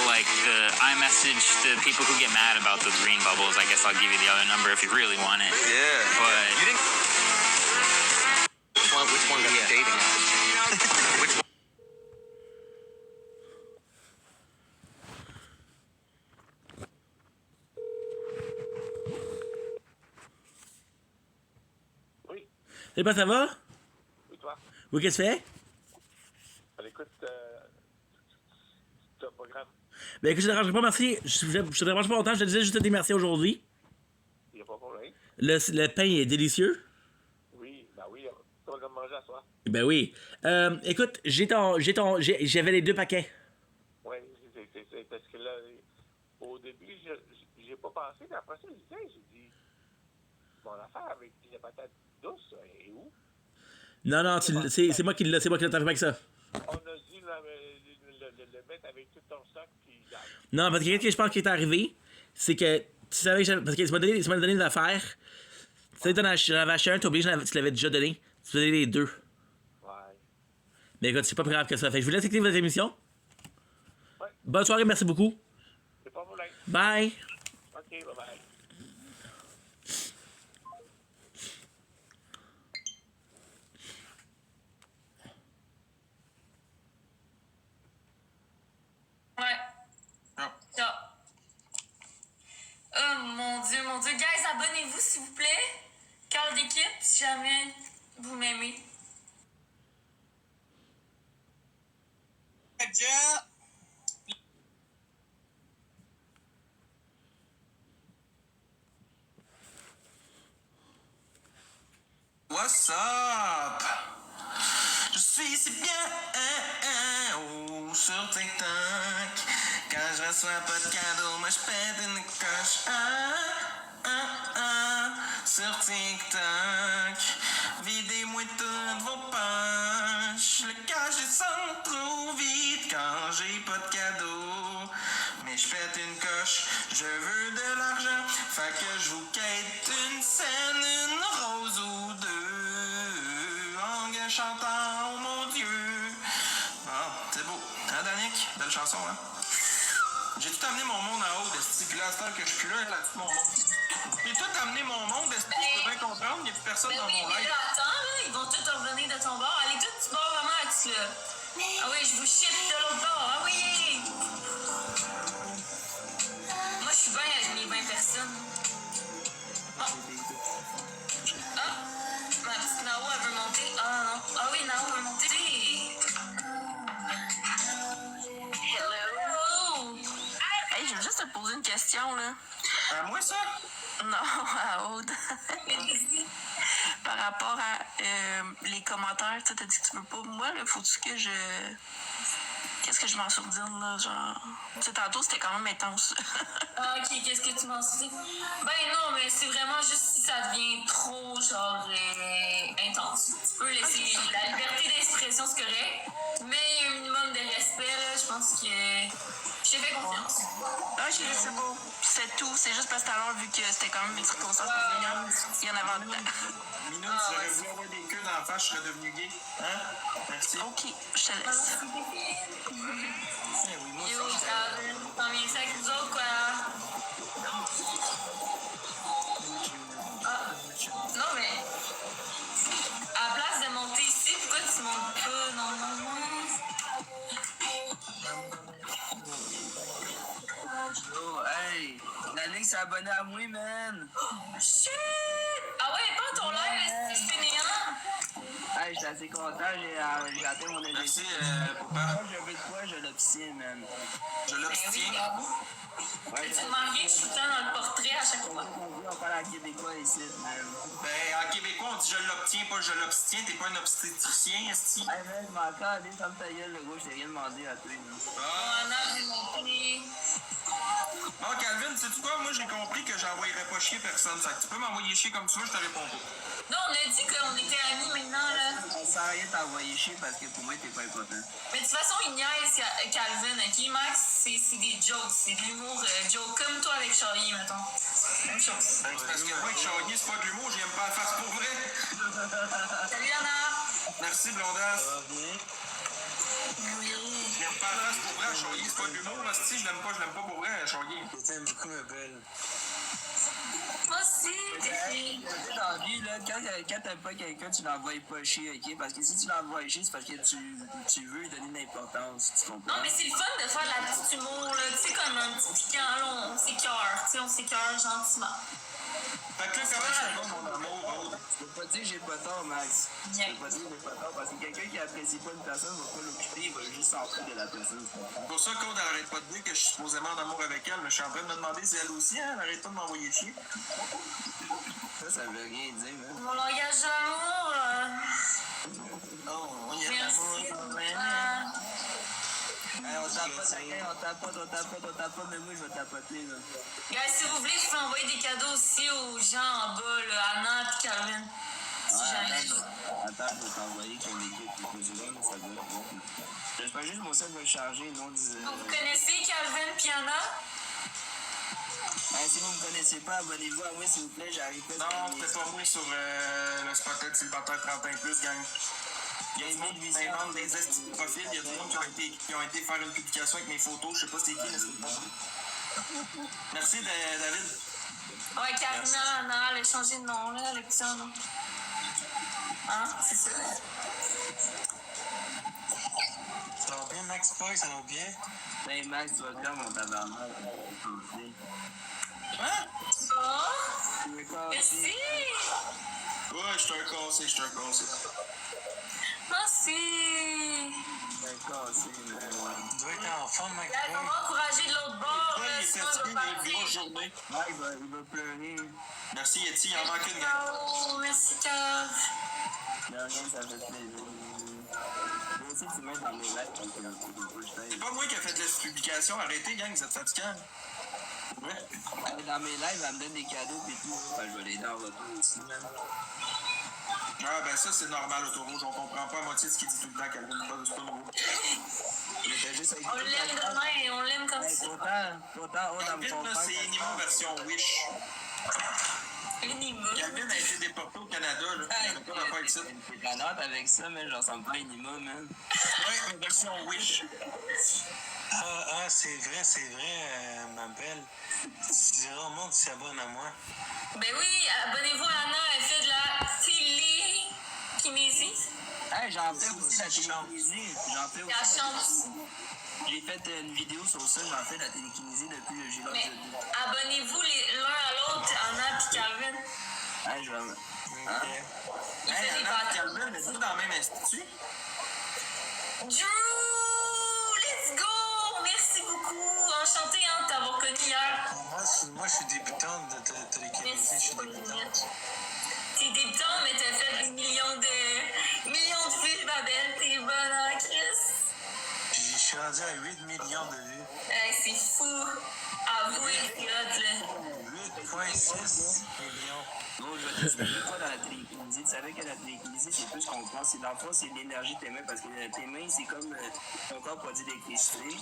iMessage, the people who get mad about the green bubbles. I guess I'll give you the other number if you really want it. Yeah. But You didn't. Which one got the dating app? Which one? Salut, pas ça va? Oui, toi. Oui, qu'est-ce que tu fais? Écoute, c'est un programme. Ben écoute, je te dérangerai pas, merci. Je te dérange pas longtemps, je te disais juste des merci aujourd'hui. Il n'y a pas de problème. Le pain est délicieux. Oui, ben oui, tu vas manger à soir. Ben oui. Écoute, j'avais les 2 paquets. Oui, c'est parce que là, au début, j'ai pas pensé, mais après ça, j'ai dit, mon affaire avec les patates douces, elle est où? Non, c'est moi qui l'ai fait avec ça. On a dit le mettre avec tout ton stock, puis... Non, parce que qu'est-ce que je pense qui est arrivé, c'est que tu savais que parce que tu m'as donné une affaire. Tu sais, j'en avais acheté un, t'as oublié, tu l'avais déjà donné. Tu m'as donné les 2. Ouais. Mais écoute, c'est pas plus grave que ça. Fait que je vous laisse écouter votre émission. Ouais. Bonne soirée, merci beaucoup. C'est pas problème. Bye. OK, bye-bye. Ouais. Ça. Oh mon Dieu, mon Dieu. Guys, abonnez-vous s'il vous plaît. Cœur d'équipe, si jamais vous m'aimez. What's up? Je suis si bien sur TikTok. Quand je reçois pas de cadeau, moi je pète une coche. Sur TikTok. Videz-moi toutes vos poches. Le cash descend trop vite quand j'ai pas de cadeau. Mais je pète une coche, je veux de l'argent. Fait que je vous quête une scène, une rose ou deux. En chantant, oh mon Dieu. Bon, c'est beau. Hein, Danick? Belle chanson, hein? J'ai tout amené mon monde en haut de ce là que je suis plus là tout mon monde. J'ai tout amené mon monde de ce je peux bien comprendre, il n'y a plus personne dans mon live. Attends, là, ils vont tous revenir de ton bord. Allez, tous du bord à Max, là. Ah oui, je vous ship de l'autre bord. Ah oui! Moi, je suis bien avec mes 20 personnes. Ah, ma petite Nao, elle veut monter. Ah non. Ah oui, Nao veut monter. Hello! Hey, je veux juste te poser une question, là. À moi, ça? Non, à Aude. Par rapport à les commentaires, tu t'as dit que tu veux pas. Moi, là, faut-tu que je... Qu'est-ce que je m'en souviens, là, genre... Tu sais, tantôt, c'était quand même intense. Ah, OK, qu'est-ce que tu m'en souviens? Ben non, mais c'est vraiment juste si ça devient trop, genre, intense. Tu peux laisser la liberté d'expression, c'est correct, mais un minimum de respect, là, je pense que... Je t'ai fait confiance. Ok, c'est beau. C'est tout. C'est juste parce que tout à l'heure, vu que c'était quand même une circonstance il y en avait en dedans. Minou, si j'aurais voulu avoir des queues dans la face, je serais devenu gay. Hein? Merci. Ok, je te laisse. Yo, t'en viens ça avec nous autres, quoi? Ah, non, mais... À la place de monter ici, pourquoi tu montes pas normalement? Oh, hey, la ligue s'est abonnée à moi, man. Shit! Ah ouais, pas ton live, c'est fainéant. Hey, j'étais assez content, j'ai atteint mon objectif. Merci, papa. Je veux de quoi, je l'obtiens, man. Je l'obtiens. Ouais, Tu te marques tout le temps dans le portrait à chaque fois. On parle en québécois ici, man. Ben, en québécois, on dit je l'obtiens, pas je l'obstiens. T'es pas un obstétricien, esti. Hey, man, je m'en calme, ferme ta gueule, le gros, je t'ai rien demandé à toi, man. Oh, non, j'ai montré. Bon, Calvin, sais-tu quoi? Moi, j'ai compris que j'envoyerais pas chier personne. Fait que tu peux m'envoyer chier comme tu veux, je te réponds pas. Non, on a dit qu'on était amis maintenant, là. Ça sert à rien de t'envoyer chier parce que pour moi, t'es pas important. Mais de toute façon, il niaise Calvin, ok? Max, c'est des jokes, c'est de l'humour joke, comme toi avec Charlie, mettons. Même chose. Ben, c'est parce que moi, avec Charlie, c'est pas de l'humour, j'aime pas la face pour vrai. Salut, Anna. Merci, Blondasse. Oui. J'aime pas la face pour vrai, Charlie, c'est pas de l'humour, là, si je l'aime pas pour vrai, Charlie. Je t'aime beaucoup, ma belle. Moi aussi, t'es Dans la vie, là, quand t'aimes pas quelqu'un, tu l'envoies pas chier, ok? Parce que si tu l'envoies chier, c'est parce que tu veux lui donner de l'importance, tu comprends? Non, mais c'est le fun de faire de la petite humour, là. Tu sais, comme un petit piquant, là, on s'écœure. Tu sais, on s'écœure gentiment. Fait que là, comment je te donne mon amour, Aude? Je peux pas dire que j'ai pas tort, Max. Je peux pas dire que j'ai pas tort, parce que quelqu'un qui apprécie pas une personne va pas l'occuper, il va juste s'en foutre de la personne. C'est pour ça qu'Aude, elle arrête pas de dire que je suis supposément en amour avec elle, mais je suis en train de me demander si elle aussi, hein, elle arrête pas de m'envoyer chier. Ça veut rien dire, man. Mon langage d'amour, Oh, on y a merci. Hey, on tapote, mais moi je vais tapoter, là. Guys, si vous voulez, je peux envoyer des cadeaux aussi aux gens en bas, là, Anna et Calvin. Si jamais. Attends, je vais t'envoyer comme équipe pour que ça va. J'espère juste que mon sel va changer, non? Donc, vous connaissez Calvin et Anna? Hey, si vous me connaissez pas, abonnez-vous à moi, s'il vous plaît, j'arrive pas. Non, c'était pas moi sur le spotlight célibataire 31 plus, gang. Il y a du monde qui s'invente des estis de profil, il y a du monde qui ont été faire une publication avec mes photos, je sais pas c'est qui, mais c'est pas. Merci, David. Ouais, Karina, Anna, elle a changé de nom, là, le petit nom. Hein? C'est ça. Ça va bien, Max Boy, ça va bien? Ben, Max, tu vas bien, mon tabarnak. Hein? Oh! Merci! Ouais, je suis un cassé. Merci! D'accord, c'est tu dois être en forme, Max. Là, comment encourager de l'autre bord? Il est fatigué, il a une grosse journée. Ouais, il va pleurer. Merci, Yeti, il en manque une, gang. Oh, merci, Cav. De rien, ça fait plaisir. Moi aussi, tu mets dans mes likes quand tu C'est pas moi qui ai fait de la publication, arrêtez, gang, vous êtes fatigants. Ouais. Dans mes lives, elle me donne des cadeaux et tout. Enfin, je vais les dans votre aussi, même. Ah, ben ça, c'est normal, Autorouge. On comprend pas à moitié de ce qu'il dit tout le temps, Calvin. C'est pas nouveau. On l'aime demain et on l'aime comme ça. Pourtant, on a me Calvin, là, c'est Nimo version Wish. Nimo. Calvin a été déporté au Canada, là. Il n'a pas d'affaire avec ça. T'es la note avec ça, mais je ressemble pas à Nimo, man. Ouais, version Wish. C'est vrai, ma belle. Tu diras au monde qui s'abonne à moi. Ben oui, abonnez-vous à Anna, elle fait de la télékinésie. Hey, j'en fais aussi la télékinésie. La chance. J'ai fait une vidéo sur ça, j'en fais de la télékinésie depuis le j'ai Mais abonnez-vous l'un à l'autre, Anna et Calvin. Hey, je vais... Hein? Hey, Anna et Calvin, êtes-vous dans le même institut? Drew, let's go! Merci beaucoup. Enchantée hein, de t'avoir connu hier. Moi, je suis débutante de télékinésie. Je suis débutante. T'es débutante, mais t'as fait des millions de vues, ma belle. T'es bonne, hein, Chris? Je suis rendu à 8 millions de vues. Hey, c'est fou. Avouez que c'est hot, là. 8,6 millions. Non, je vais t'expliquer quoi dans la télékinésie. Tu savais que la télékinésie, c'est plus qu'on pense. Dans le fond, c'est l'énergie de tes mains. Parce que tes mains, c'est comme ton corps produit de l'électricité.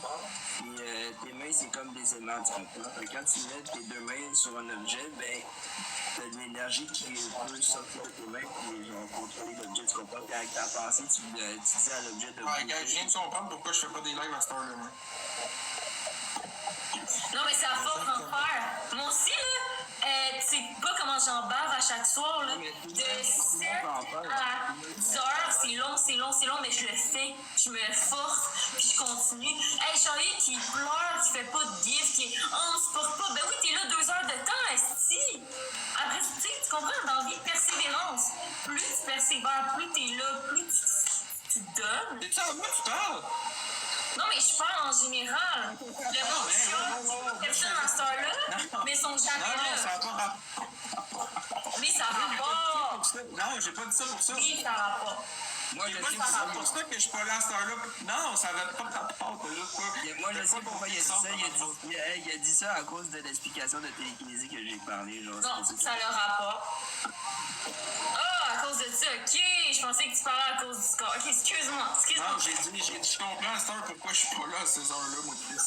Et tes mains, c'est comme des aimants, tu comprends? Fait que quand tu mets tes deux mains sur un objet, ben, t'as de l'énergie qui peut sortir de tes mains et genre contrôler l'objet, tu comprends? Puis avec ta pensée, tu dis à l'objet de Ouais, gars, je viens de comprendre pourquoi je fais pas des lives à cette heure-là, moi. Non, mais c'est à force d'en faire. Moi aussi, là, tu sais pas comment j'en bave à chaque soir, là. De 7 à 10 heures, c'est long, mais je le fais. Je me force, puis je continue. Hey, Charlie qui pleure, qui fait pas de gif, qui on se porte pas. Ben oui, t'es là 2 heures de temps, esti. Après, tu sais, tu comprends, dans la vie de persévérance. Plus tu persévères, plus t'es là, plus tu te donnes. C'est ça, moi, tu parles? Non, mais je parle en général. Le monde chiale, personne dans cette heure-là, mais ils sont jamais là. Non, ça n'a pas rapport. Mais ça rapporte. Non, j'ai pas dit ça pour ça. Oui, ça rapporte. Moi, j'ai pas dit ça pour ça que je suis pas là à cette heure-là. Non, ça va pas rapport. Moi, je sais pourquoi il a dit ça. Il a dit ça à cause de l'explication de télékinésie que j'ai parlé. Genre, non, ça le rapporte. Ah, à cause de ça, ok. Je pensais que tu parlais à cause du score. Ok, excuse-moi. Non, j'ai dit, je comprends à cette heure pourquoi je suis pas là à ces heures-là, moi, Chris.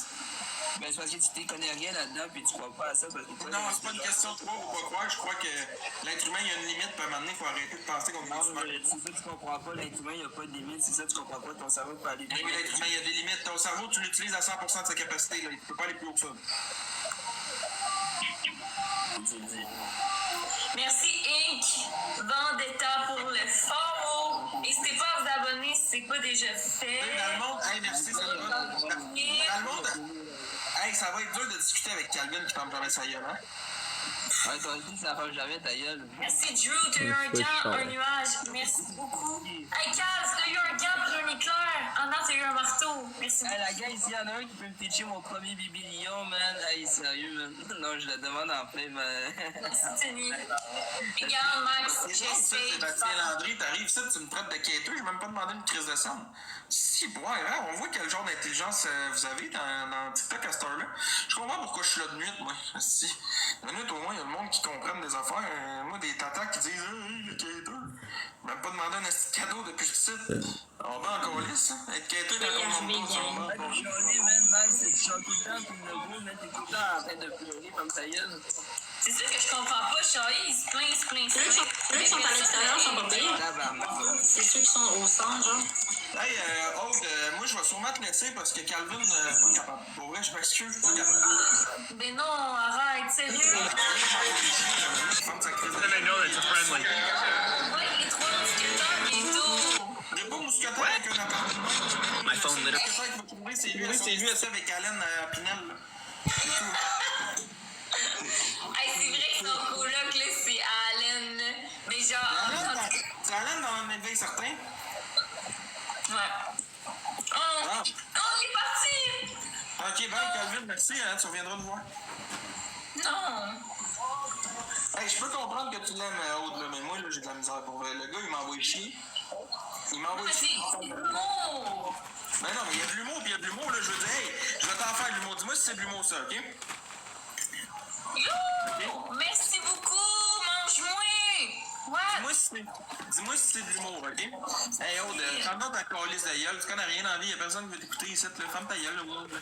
Ben, c'est parce que tu t'y connais rien là-dedans puis tu crois pas à ça. Parce que non, c'est pas une question de croire ou pas croire. Je crois que l'être humain, il y a une limite, puis à un moment donné, il faut arrêter de penser qu'on est non, mais c'est ça, tu comprends pas. L'être humain, il n'y a pas de limite. C'est ça, tu comprends pas. Ton cerveau peut aller plus. Oui, l'être humain, il y a des limites. Ton cerveau, tu l'utilises à 100% de sa capacité. Là. Il peut pas aller plus haut que ça. Merci Inc. Vendetta pour le follow. N'hésitez pas à vous abonner si c'est pas déjà fait. Dans le monde, hey, merci, ça va. Dans le monde, hey, ça va être dur de discuter avec Calvin qui tombe jamais sa gueule, hein? Ouais, toi aussi, ça va jamais ta gueule. Merci Drew, t'as eu un gant, un nuage. Merci beaucoup. Hey Kaz, t'as eu un gant puis un éclair. Anna, t'as eu un marteau. Merci beaucoup. Hey, la gars, ici, il y en a un qui peut me teacher mon premier Bibi Lion, man. Hey, sérieux, man. Non, je le demande en fait, mais. Merci Tony. Regarde, Max, j'essaie. Sébastien Landry, t'arrives ici, tu me traites de quêteux, j'ai même pas demandé une crise de sang. Si, bon, hein, on voit quel genre d'intelligence vous avez dans TikTok à cette heure-là. Je comprends pourquoi je suis là de nuit, moi. Si. De nuit, au moins, il y a le monde qui comprenne des affaires. Moi, des tatas qui disent le quêteux. Même pas demandé un petit cadeau depuis que je suis ici. On va encore lisse, hein. Être quêteux quand on demande pas, on va pas. Je suis même, Max, tu chantes tout le temps, puis le beau, mais t'es tout le temps en train de pleurer comme ça gueule. C'est sûr que je comprends pas, Charlie, il se plaint. Ceux qui sont à l'extérieur sont pas pires. C'est ceux qui sont au centre, genre. Hey, Aude, moi je vais sûrement te laisser parce que Calvin pas capable. Pour vrai, je m'excuse, pas capable. Mais non, arrête, sérieux. Femme, ça crise. Then I know that it's friendly. Ouais, les 3 mousquetaires bientôt. Il n'y a pas mousquetaire avec un appartement. My phone lit up. Le mousquetaire qu'il faut trouver, c'est lui assis avec Alain à Pinel. C'est tout. Hey, c'est vrai que son coloc, là, c'est Allen, là. Mais genre. C'est Alain dans un éveil certain. Ouais. Oh, il est parti! Ok, bye, Calvin, merci, hein, tu reviendras me voir. Non. Hey, je peux comprendre que tu l'aimes, Aude, là, mais moi, là, j'ai de la misère pour vrai. Le gars, il m'envoie chier. Il m'envoie chier. C'est de l'humour. Ben non, mais il y a de l'humour, puis il y a de l'humour, là, je veux dire, hey, je vais t'en faire de l'humour. Dis-moi si c'est de l'humour, ça, ok? Yo! Merci beaucoup, mange-moi! What? Dis-moi si c'est de l'humour, ok? Hey, Aude, prends-toi ta calice de gueule. Tu connais rien dans la vie, il y a personne qui veut t'écouter ici. Ferme ta gueule, là, Aude. Ouais.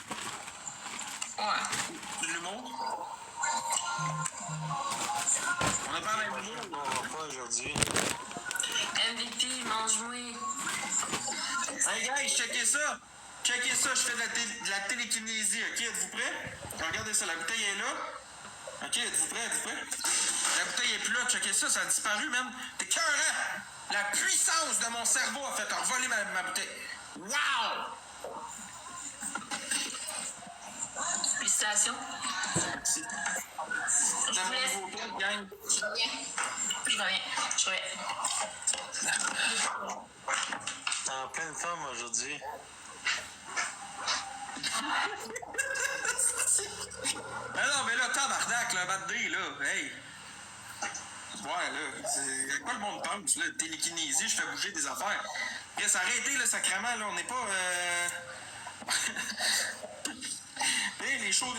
C'est de l'humour? On a pas la même humour. Non, pas aujourd'hui. MVP, mange-moi. Hey, guys, checkez ça. Checkez ça, je fais de la télékinésie, ok? Êtes-vous prêts? Regardez ça, la bouteille est là. Ok, êtes-vous prêts? La bouteille est plus là, checkez ça, ça a disparu, même. T'es cœurant! La puissance de mon cerveau a fait envoler ma bouteille. Wow! Félicitations. Merci. C'est mon nouveau tour, gang. Je reviens. T'es en pleine forme aujourd'hui. Ah non, mais là, tabarnak, là, batterie, là, hey! Ouais, là, c'est quoi le monde pense, là, télékinésie, je fais bouger des affaires. Reste arrêtez, là, sacrément, là, on n'est pas, hey, les shows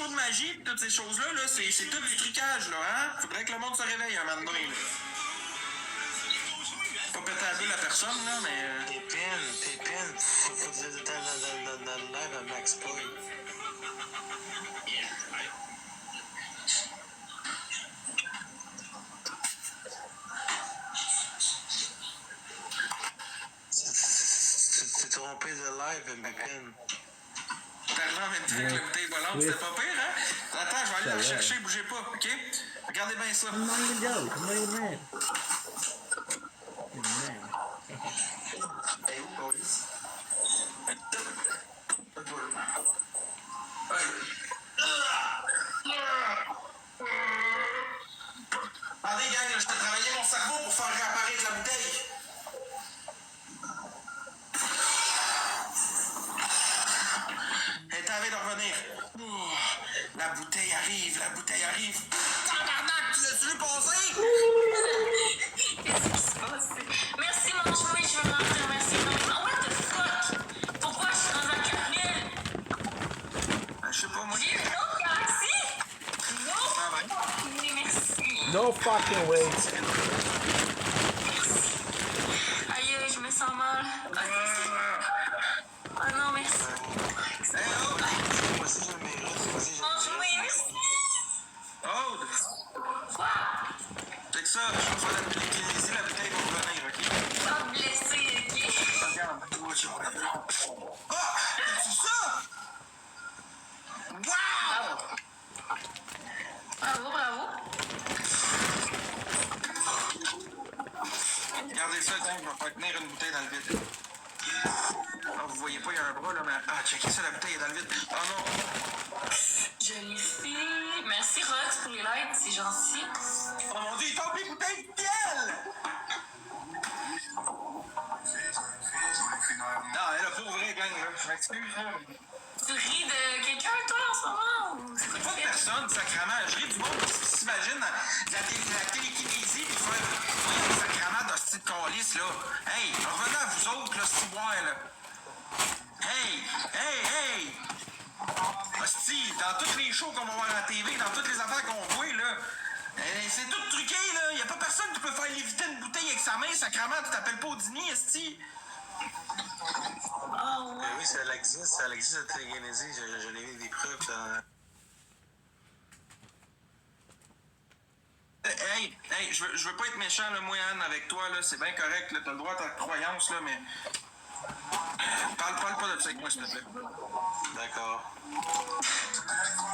de magie pis toutes ces choses-là, là, c'est tout du trucage, là, hein? Faudrait que le monde se réveille un moment donné, là. Pas péter la bulle à personne, là, mais... Pépine, faut dire dans le live à Max Boy. T'es trompé de live, Pépine. T'es arrivé en même temps que la bouteille volante, c'était pas pire, hein? Attends, je vais aller la rechercher, bougez pas, ok? Regardez bien ça. I'm not even jealous. I'm not even mad. You're mad. Hey, où, police? Attendez, gang, je t'ai travaillé mon cerveau pour faire réapparaître la bouteille. Elle est en train de revenir. La bouteille arrive, la bouteille arrive. Tabarnak, tu l'as-tu vu passer? Qu'est-ce qui se passe? Merci mon chouille, je veux vraiment te remercier énormément. What the fuck? Pourquoi je suis dans un 4000? Je sais pas, moi. J'ai une autre galaxie? Non! Oui, merci. No fucking way. Aïe, je me sens mal. Oh non, merci. Moi aussi, j'aime mes roses. Moi aussi, Mon chouille, merci. Aude! Quoi? C'est que ça, je vais faire la télékinésie, la bouteille va revenir, ok? Pas blessé, ok? Regarde, watch it. Ah! C'est ça? Wow! Bravo, bravo. Regardez ça, gang, je vais faire tenir une bouteille dans le vide. Ah, vous voyez pas, il y a un bras là, mais. Ah, checkez ça, la bouteille est dans le vide. Oh non! Jolie fille. Merci Rox pour les likes, c'est gentil. Oh mon dieu, il tombe les bouteilles de miel! Non, elle a pas vrai, gang, là. Je m'excuse, là. Tu ris de quelqu'un, toi, en ce moment? Ou c'est quoi Pas tu de fais? personne, sacrément. Je ris du monde qui s'imagine la télékinésie puis faire des sacrements d'hostie de calice, là. Hey, revenez à vous autres, là, ciboire, là. Hey! Hostie, dans tous les shows qu'on va voir à la TV, dans toutes les affaires qu'on voit, là, c'est tout truqué, là. Y a pas personne qui peut faire léviter une bouteille avec sa main, sacrément. Tu t'appelles pas Audini, hostie. Oh, ouais. oui, ça existe, la télékinésie. Je l'ai vu des preuves dans... Hey, je veux pas être méchant, là, moi, Anne, avec toi, là, c'est bien correct, là, t'as le droit à ta croyance, là, mais... Parle pas de ça avec moi, s'il te plaît. D'accord.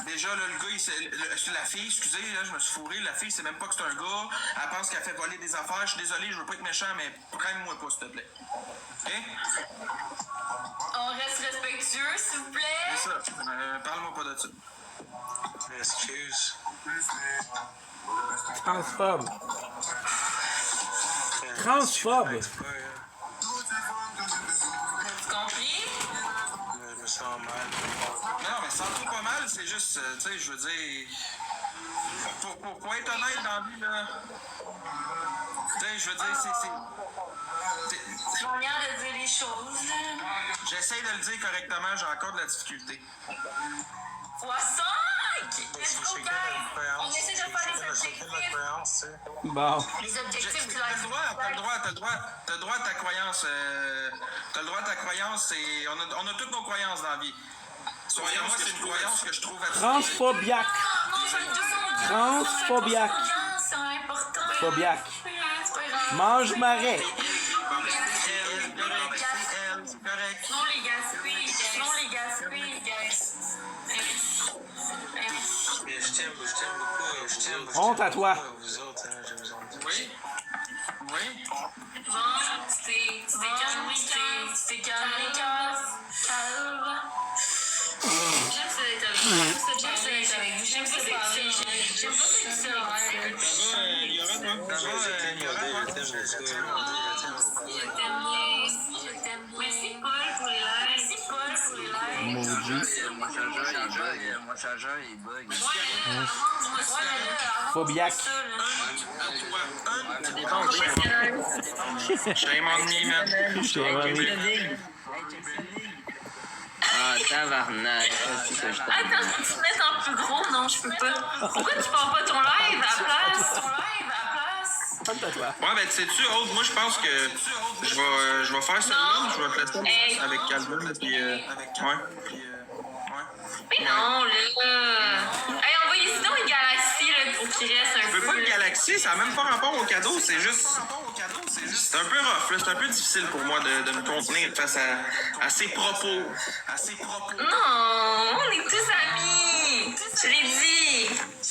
Déjà, là, le gars, la fille, excusez, là, je me suis fourré, la fille, c'est même pas que c'est un gars, elle pense qu'elle fait voler des affaires, je suis désolé, je veux pas être méchant, mais prenne-moi pas, s'il te plaît. OK? On reste respectueux, s'il vous plaît. C'est ça, parle-moi pas de ça. Excuse. Transphobe. Transphobe. As-tu compris? Je me sens mal. Non, mais sens-toi pas mal, c'est juste, tu sais, je veux dire... Pour être honnête dans la vie, là... Tu sais, je veux dire, c'est... Manière de dire les choses. J'essaie de le dire correctement, j'ai encore de la difficulté. Fois 5! Let's go, guys! On essaie de faire les objectifs. Bon. Les objectifs, tu T'as le droit à ta croyance. T'as le droit à ta croyance, et on a toutes nos croyances dans la vie. Soyons, moi, c'est une croyance que je trouve à Transphobiaque. Transphobiaque. C'est important. Phobiaque. C'est pas grave. Mange marais. C'est correct. Non, les gaspilles, guys. Mais je t'aime beaucoup. Honte à toi. Vous autres, je vous en dis. Oui. Bon, tu t'es calmé, calme. J'aime ça d'être avec vous. J'aime ça parler. J'aime pas ça être seul. Je t'aime bien. Merci Paul pour les likes. Emoji. Mon chargeur, il bug. Phobiaque. Shame on me, man. Ah, tabarnak. Attends, je peux te mettre en plus gros? Non, je peux pas. Pourquoi tu pars pas ton live à la place? Ouais, ben, tu sais-tu, Aude, moi, je pense que je vais faire ça là, je vais te laisser avec Calvin, puis ouais. Mais non, là. Hey, envoyez sinon une galaxie là, pour qu'il reste un Je peu. veux pas une galaxie, ça n'a même pas rapport au cadeau, c'est juste... C'est un peu rough, là, c'est un peu difficile pour moi de me contenir face à ses propos. Non, on est tous amis. Je l'ai dit.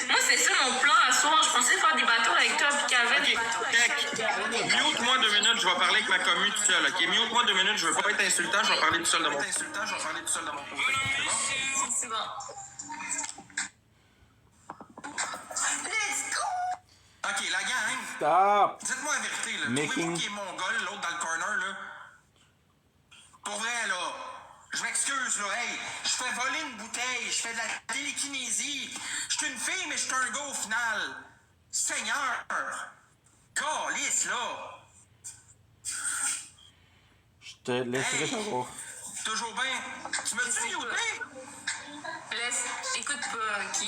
Moi, c'est ça mon plan à soir. Je pense je vais parler avec ma commu tout seul, ok? Mute-moi 2 minutes, je veux pas être insultant, je vais parler tout seul de mon côté. C'est bon? C'est bon. Ok, la gang. Stop. Dites-moi la vérité, là. Making- Trouvez-vous qu'il est mongol, l'autre dans le corner, là? Pour vrai, là. Je m'excuse, là. Hey, je fais voler une bouteille, je fais de la télékinésie. Je suis une fille, mais je suis un gars au final. Seigneur. Calice, là. Je te laisserai savoir. Toujours bien. Tu m'as-tu muté? Laisse, écoute pas, ok?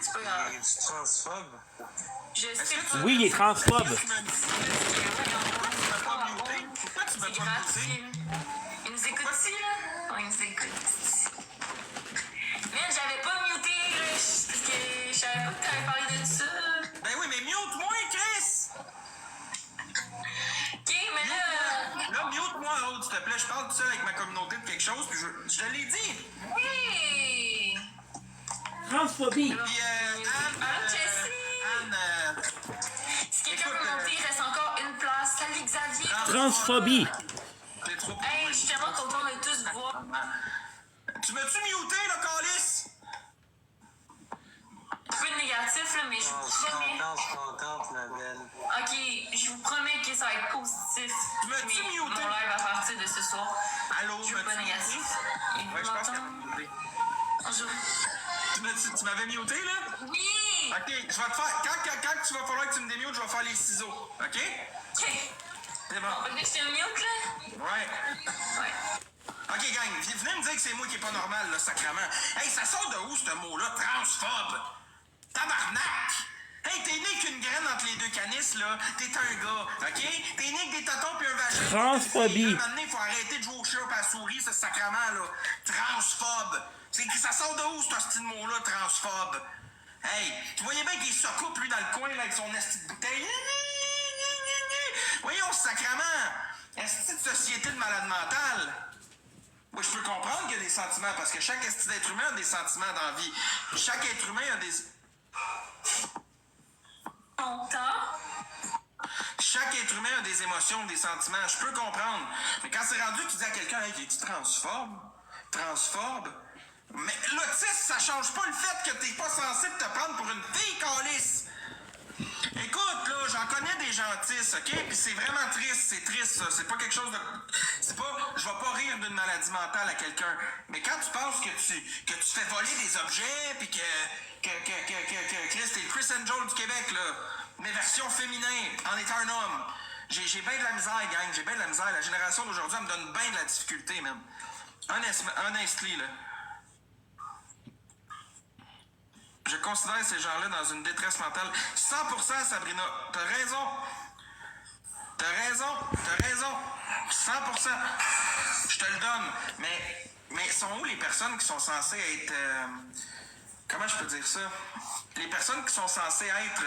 C'est pas grave. Es-tu transphobe? Je sais pas. Oui, il est transphobe. C'est gratuit. Il nous écoute-tu, là? Oh, il nous écoute. Merde, j'avais pas muté, là, parce que je savais pas que t'avais parlé de ça. Ben oui, mais mute-moi, Chris! Ok, mais là... Là, mute-moi, Aude, s'il te plaît. Je parle tout seul avec ma communauté de quelque chose, puis je te l'ai dit. Oui! Transphobie. Puis, Allô, Jessie? Si quelqu'un peut monter, il reste encore une place. Salut, Xavier. Transphobie. T'es trop... Hey, je suis tellement content de tous voir. Tu m'as-tu muté, là, Calice? Un peu de négatif, là, mais je vous promets... Contente, ma belle. Ok, je vous promets que ça va être positif. m'as-tu Mais muté? mon live à partir de ce soir. Allô, Je veux pas négatif. Et vous Ouais, je pense qu'elle m'entendez? m'a muté. Bonjour. Tu m'avais muté, là? Oui! Ok, je vais te faire... Quand tu vas falloir que tu me démutes, je vais faire les ciseaux, ok? Ok. C'est bon. Fait que je te mute, là? Ouais. Ouais. Ok, gang, venez me dire que c'est moi qui est pas normal, là, sacrément. Hey, ça sort de où, ce mot-là? Transphobe! Tabarnak! Hey, t'es né qu'une graine entre les deux canisses, là. T'es un gars, ok? T'es né que des totons puis un vagin. Transphobie. Maintenant, il faut arrêter de jouer au chat et à la souris, ce sacrément, là. Transphobe. Ça sort de où, ce petit mot-là, transphobe? Hey, tu voyais bien qu'il se coupe, lui, dans le coin, là, avec son esti de bouteille. Voyons, sacrément. Esti de société de malade mentale. Oui, je peux comprendre qu'il y a des sentiments, parce que chaque esti d'être humain a des sentiments dans la vie. Chaque être humain a des... Chaque être humain a des émotions, des sentiments. Je peux comprendre. Mais quand c'est rendu, tu dis à quelqu'un, hey, es-tu transphobe? Mais l'autisme, ça change pas le fait que t'es pas censé te prendre pour une fille, calice. Écoute, là, j'en connais des gentilles, ok? Puis c'est vraiment triste, ça. C'est pas quelque chose de... C'est pas... Je vais pas rire d'une maladie mentale à quelqu'un. Mais quand tu penses que tu fais voler des objets, puis que Chris, t'es le Chris Angel du Québec, là. Mais version féminin, en étant un homme. J'ai bien de la misère, gang. J'ai bien de la misère. La génération d'aujourd'hui, elle me donne bien de la difficulté, même. Honestly, là. Je considère ces gens-là dans une détresse mentale. 100%, Sabrina. T'as raison. 100%. Je te le donne. Mais sont où les personnes qui sont censées être... comment je peux dire ça? Les personnes qui sont censées être...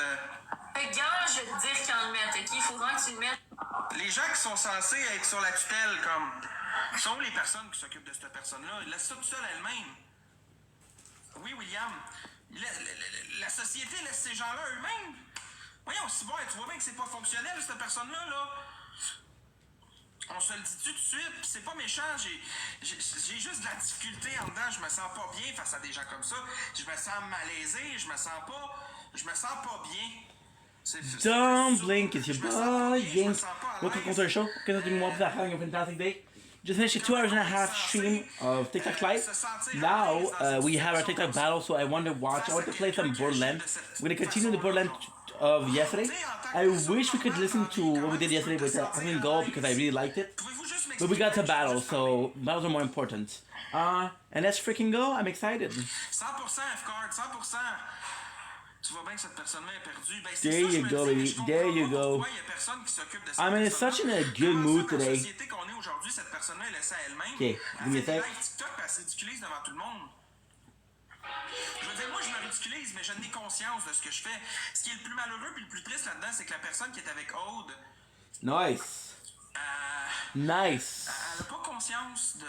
Regarde, je vais te dire quand le mettre, ok? Il faut vraiment que tu le mettes. Les gens qui sont censés être sur la tutelle, comme... Sont où les personnes qui s'occupent de cette personne-là? Ils laissent ça tout seul à elle-même. Oui, William. La société laisse ces gens-là eux-mêmes. Voyons, si bon, tu vois bien que c'est pas fonctionnel, cette personne-là, là. On se le dit tout de suite, pis c'est pas méchant, j'ai juste de la difficulté en dedans, je me sens pas bien face à des gens comme ça. Je me sens malaisé, je me sens pas bien. Don't blink, it's your boy, James. Welcome to the show. Continue more for having a fantastic day. Just finished a 2.5 hour stream of TikTok Live. Now we have our TikTok battle, so I want to play some Borderlands. We're gonna continue the Borderlands of yesterday. I wish we could listen to what we did yesterday with Green Gold because I really liked it. But we got to battle, so battles are more important. And let's freaking go, I'm excited. 100% F-Card, 100%. Tu vois bien que cette personne-là est perdue. Ben, there you go, baby. There you go. I'm in such a good mood today. Société qu'on est aujourd'hui, cette personne-là est laissée à elle-même. Okay, give me a sec. TikTok, elle se ridiculise devant tout le monde. Je veux dire, moi, je me ridiculise, mais je n'ai conscience de ce que je fais. Ce qui est le plus malheureux et le plus triste là-dedans, c'est que la personne qui est avec Aude... Nice. Nice. Elle n'a pas conscience de...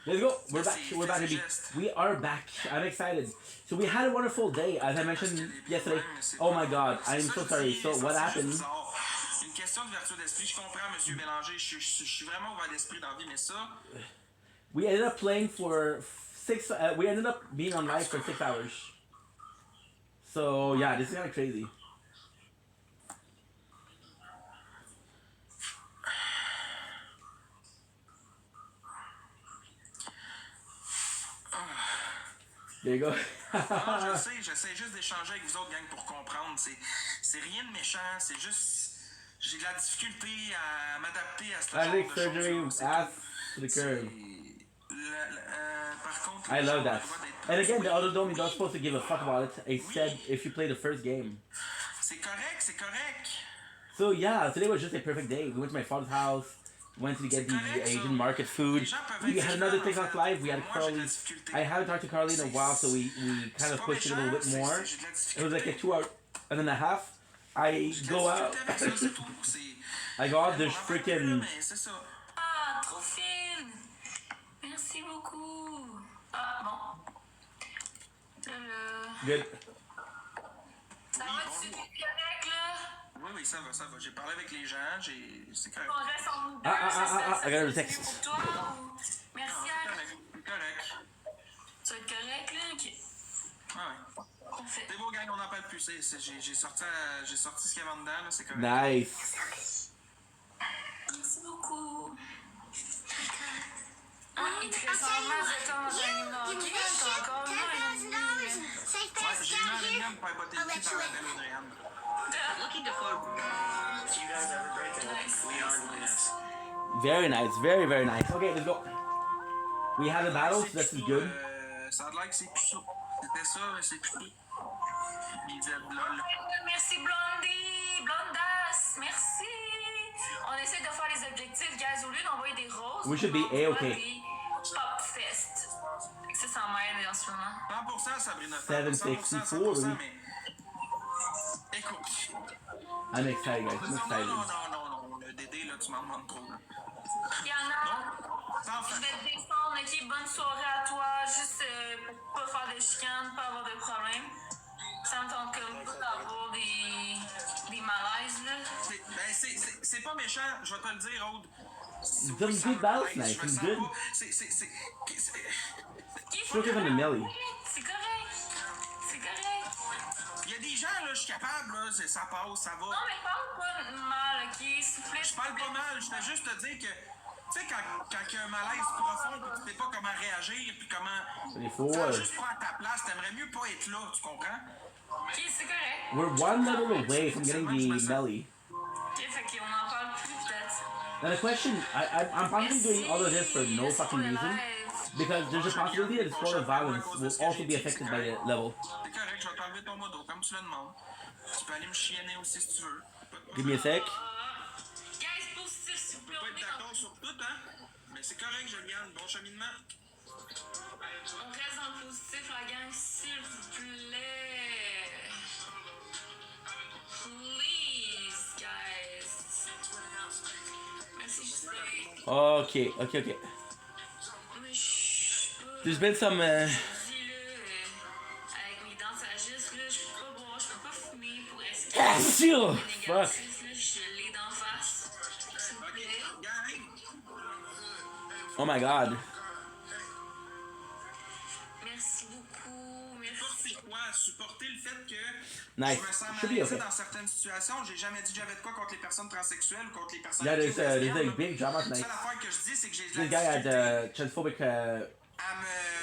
Let's go. We're back. We're back, baby. We are back. I'm excited. So we had a wonderful day, as I mentioned yesterday. Oh my God, I'm so sorry. So what happened? Une question d'ouverture d'esprit. Je comprends, monsieur Bélanger. Je suis vraiment ouvert d'esprit dans la vie, mais ça. We ended up playing for 6. We ended up being on live for 6 hours. So yeah, this is kind of crazy. There you go. Non, je sais, j'essaie juste d'échanger avec vous autres, gang, pour comprendre. C'est rien de méchant, c'est juste. J'ai de la difficulté à m'adapter à ce genre Plastic de surgery, choses. ass to the curb. Par contre, I love that. And again, the other dome, you're not supposed to give a fuck about it. I said if you play the first game. C'est correct, c'est correct. So yeah, today was just a perfect day. We went to my father's house, went to get the Asian market food. We had another TikTok live. We had Carly. I haven't talked to Carly in a while, so we kind of pushed it a little bit more. It was like a 2 hour and a half. I go out. I go out. There's freaking. Ah, trop fine. Merci beaucoup. Ah, bon. Good. Ça va-tu, t'es correct, là? Oui, ça va, ça va. J'ai parlé avec les gens, c'est correct. On reste en nous deux, I got a c'est text. mieux pour toi ou... Merci, C'est correct. Tu vas être correct, là? OK. Ouais. Parfait. C'est beau, gang, on n'en parle plus. J'ai sorti ce qu'il y avait en dedans, là, c'est correct. Nice. Merci beaucoup. Ah, il te reste en masse de temps dans un game de hockey, t'as encore une heure et demie. Ouais, j'ai une heure et demie pour faire botter le pied par la belle Audrey-Anne. Looking to forward. You guys have a great day. We are nice. Very nice. Very, very nice. Okay, let's go. We had a battle, so that's good. Ça a l'air que c'est plus ça. C'était ça, mais c'est plus ça. Il disait lol. Merci Blondie, Blondas, merci. On essaie de faire les objectifs, guys. Au lieu d'envoyer des roses, We should be on envoie A-okay. des Pop Fest. Ça m'aide en ce moment. 100%, Sabrina. 764. Mais... Écoute. I'm excited, guys. I'm excited. Non. Le Dédé, là, tu m'en demandes trop. Il y en a. Je vais te descendre, ok? Bonne soirée à toi. Juste pour pas faire de chicanes, pas avoir de problème. Ça me tente comme pas d'avoir des malaises, là. C'est pas méchant, je vais te le dire, Aude. Some good battles tonight. Some good. Still giving the Melly. C'est correct. C'est correct. Il y a des gens, là, je suis capable, là, ça passe, ça va. Non, mais parle pas mal, ok? S'il vous plaît. Je parle pas mal, je vais juste te dire que, tu sais, quand il y a un malaise profond, puis tu sais pas comment réagir, puis comment. Tu vas juste prendre ta place, t'aimerais mieux pas être là, tu comprends? Ok, c'est correct. We're one level away from getting the Melly. Ok, fait qu'on en parle plus, peut-être. Now the question, I'm possibly doing all of this for no fucking reason. Because there's a possibility that the score of violence will also be affected by the level. C'est correct, je vais t'enlever ton modo, comme tu le demandes. Tu peux aller me chienner aussi si tu veux. Give me a sec. Guys, positif, s'il vous plaît. On peut pas être d'accord sur tout, hein? Mais c'est correct, je regarde. Bon cheminement. On reste dans le positif, la gang, s'il vous plaît. Please, guys. Merci, Justin. Okay. There's been some. Avec mes dents sagisses, là, je peux pas boire, je peux pas fumer pour essayer. Ah, sûr! Fuck. Je l'ai d'en face. S'il vous plaît. Oh my god. Merci beaucoup. Merci. Supporter le fait que Nice. je me sens Should be malaisé okay. dans certaines situations. J'ai jamais dit que j'avais de quoi contre les personnes transsexuelles ou contre les personnes Yeah, gays ou there's lesbiennes, a big drama La tonight. seule affaire que je dis, c'est que j'ai de This guy la had difficulté transphobic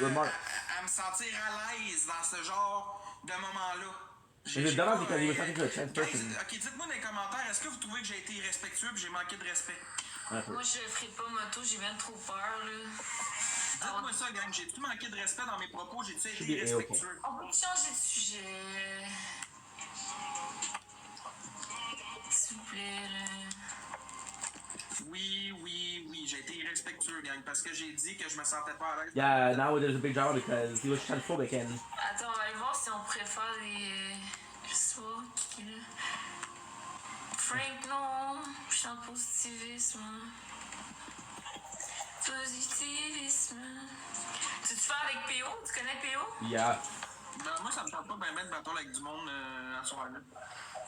remarks. à me sentir à l'aise dans ce genre de moment-là. Is it dumbass because he was talking to a trans person? Ok, dites-moi dans les commentaires, est-ce que vous trouvez que j'ai été irrespectueux et j'ai manqué de respect? Moi, je ferai pas moto, j'ai bien trop peur, là. Dites-moi ça, gang, j'ai-tu manqué de respect dans mes propos? J'ai-tu Should été be A-okay. irrespectueux? On peut changer de sujet. S'il vous plaît, là. Oui, j'ai été irrespectueux, gang, parce que j'ai dit que je me sentais pas à l'aise. Yeah, now there's a big drama because he was transphobic and. Attends, on va aller voir si on préfère les. Je sais pas, qui là. Frank, non. Je suis en positivisme. Positivisme. Tu te fais avec PO? Tu connais PO? Yeah. Ben, moi, ça me tente pas ben de battre avec du monde à soir là.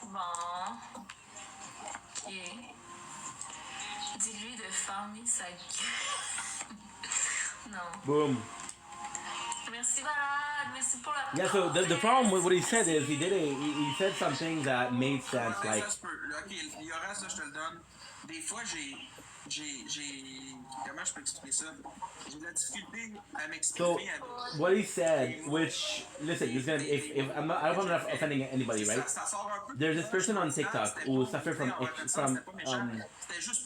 Bon. Et dis-lui de fermer sa gueule. Non. Boom. Merci, Valade. Merci pour la Yeah, so the problem with what he said is he said something that made sense, Ouais, like ça se peut. Là, ok, l'ignorance, ça, je te le donne. Des fois, comment je peux expliquer ça? J'ai de la difficulté à so m'exprimer. what he said, which listen, this is gonna if I'm not I don't want to offending anybody, right? There's this person on TikTok who suffered from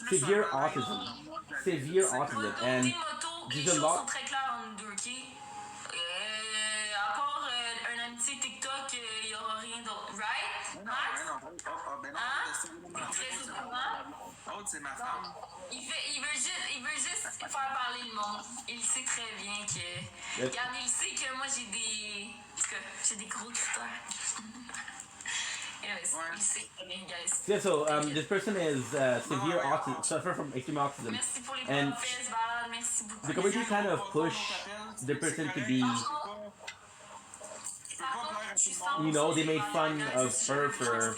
severe autism, and there's a Sont lot. très clairs en deux, ok? À part un amitié TikTok, il n'y aura rien d'autre. Right? Max? Hein? Très souvent. Autre, c'est ma femme. Il veut juste faire parler le monde. Il sait très bien que. Regarde, il sait que moi j'ai des. En tout cas, j'ai des gros critères. Anyways, il sait très bien, guys. Yeah, so this person is severe autism, suffer from extreme autism, Merci pour les and profs, Valade. Merci beaucoup. the community kind of push the person to be, you know, they made fun of her for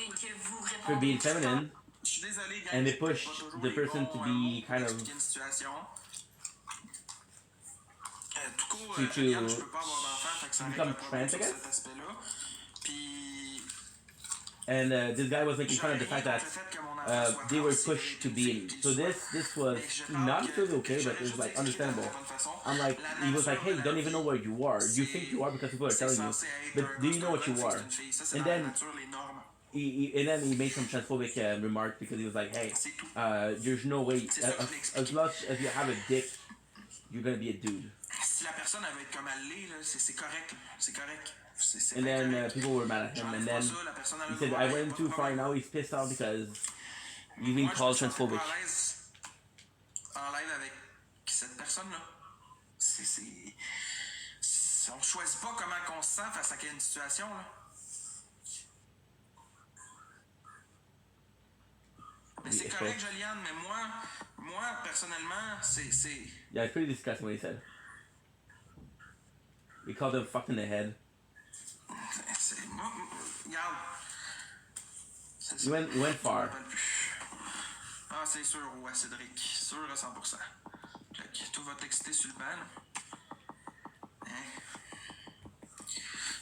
being feminine, and they pushed the person to be kind of to become trans, I guess. And this guy was making fun of the fact that they were pushed to be in. So this was not necessarily okay, but it was like understandable. I'm like, he was like, hey, don't even know where you are. You think you are because people are telling you, but do you know what you are? And then he made some transphobic remark because he was like, hey, there's no way, as much as you have a dick, you're gonna be a dude. Si la personne avait être comme elle l'est, c'est correct. C'est correct. And then people were mad at him, and then he said, I went too far, now he's pissed off because you've been called transphobic. En live avec cette personne-là. On choisit pas comment on se sent face à quelle situation, là. Mais c'est correct, Joliane, mais moi personnellement, c'est... Yeah, it's pretty disgusting what he said. He called him fucked in the head. Regarde. You went far. Ah, c'est sûr, ouais, Cédric. Sûr à 100%. Tout va t'exciter sur le banc, là. Hein?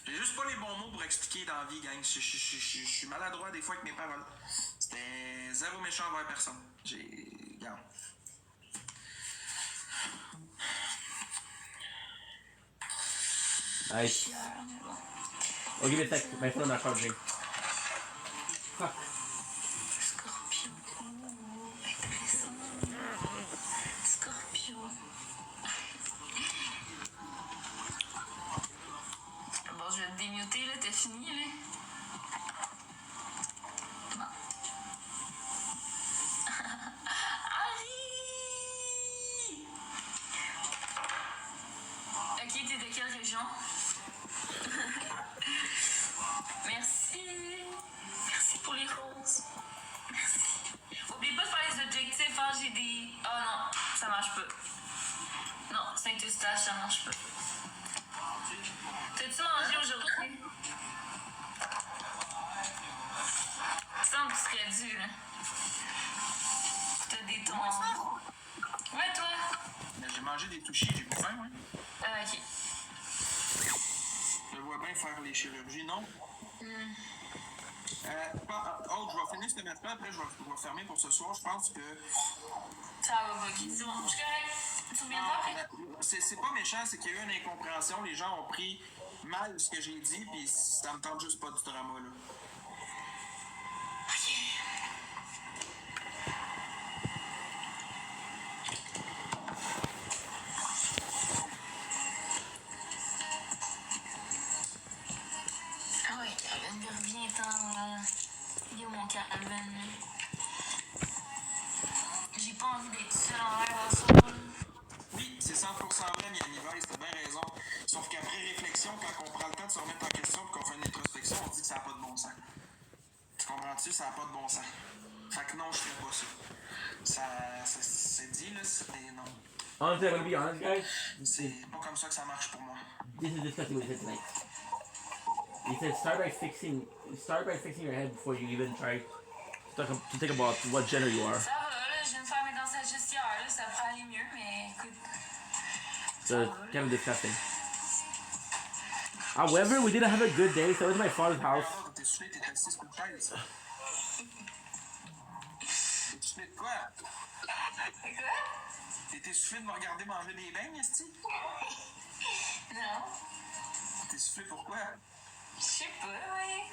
J'ai juste pas les bons mots pour expliquer dans la vie, gang. Je suis maladroit des fois avec mes paroles. C'était zéro méchant envers personne. Regarde. Nice. Oh, give me a sec. My phone not charging. Fuck. Scorpion. Bon, je vais te démuter, là. T'as fini, là? Bon. Harry! Ok, t'es de quelle région? Merci. Merci pour les roses. Merci. Oublie pas de faire les objectifs, hein, j'ai des... Oh non, ça marche pas. Non, Saint-Eustache, ça marche pas. T'as-tu mangé aujourd'hui? Ça me serait dû, là. T'as des tons. Ouais, toi? J'ai mangé des touchis, j'ai pas faim, ouais. Ok. Je vois bien faire les chirurgies, non? Je vais finir ce matin, après je vais fermer pour ce soir. Je pense que... Ça va, ok, c'est bon. Je suis correct. Tu reviens pas après? C'est pas méchant, c'est qu'il y a eu une incompréhension. Les gens ont pris mal ce que j'ai dit, puis ça me tente juste pas du drama, là. Ok. Ah ouais, Calvin, reviens-t'en, là. Il est où mon Calvin? J'ai pas envie d'être seule en l'air à soir. Oui, c'est 100% vrai, Miami Vice, t'as bien raison. Sauf qu'après réflexion, quand on prend le temps de se remettre en question et qu'on fait une introspection, on dit que ça n'a pas de bon sens. Tu comprends-tu? Ça n'a pas de bon sens. Fait que non, je ferais pas ça. C'est dit, là, c'est non. Honestly, I'm gonna be honest, guys. C'est pas comme ça que ça marche pour moi. This is disgusting what he said tonight. He said start by fixing your head before you even try to think about what gender you are. Ça va, là, je viens de faire mes dents sagesse hier, là, ça pourrait aller mieux, mais écoute. So it's kind of disgusting. However, we didn't have a good day, so I went to my father's house. T'es soufflé, t'es assis sur une chaise. T'es soufflé de quoi? T'es soufflé de me regarder manger des beignes, esti? Non. T'es soufflé pourquoi? Je sais pas, oui.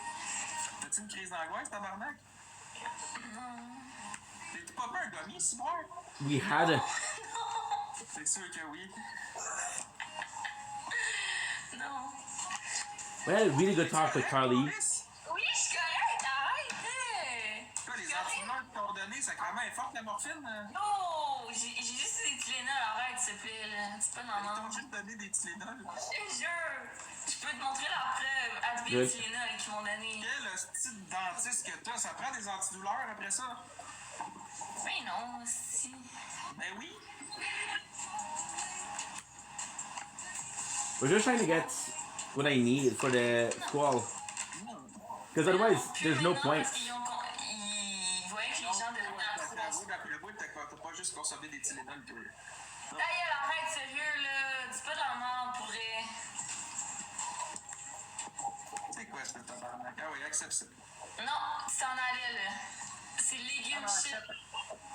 T'as-tu une crise d'angoisse, tabarnak? Non. T'es pas peur, un gommier, si boire? We had a... C'est sûr que oui. Non. We had a really good talk with Carly. Oui, je suis correcte, arrête! Toi, les antidouleurs que t'ont donné, ça quand même forte, la morphine? Non! J'ai juste des Tylenol, arrête, s'il te plaît, là. C'est pas normal. Ils t'ont juste donné des Tylenol. Je te jure! Je peux te montrer la preuve à tous les Tylenol qu'ils m'ont donné. Quel style de dentiste que t'as? Ça prend des antidouleurs après ça? Mais non, si. Ben oui. We're just trying to get what I need for the squall. Because otherwise, there's no point. Ils voyaient que les gens devenaient accros. D'après vous, t'as pas juste consommé des Tylenol, toi. Ta gueule, arrête, sérieux, là. Dis pas de la merde pour vrai. C'est quoi ce tabarnak? Ah oui, accepte ça. Non, tu t'en allais, là. C'est légumes shit.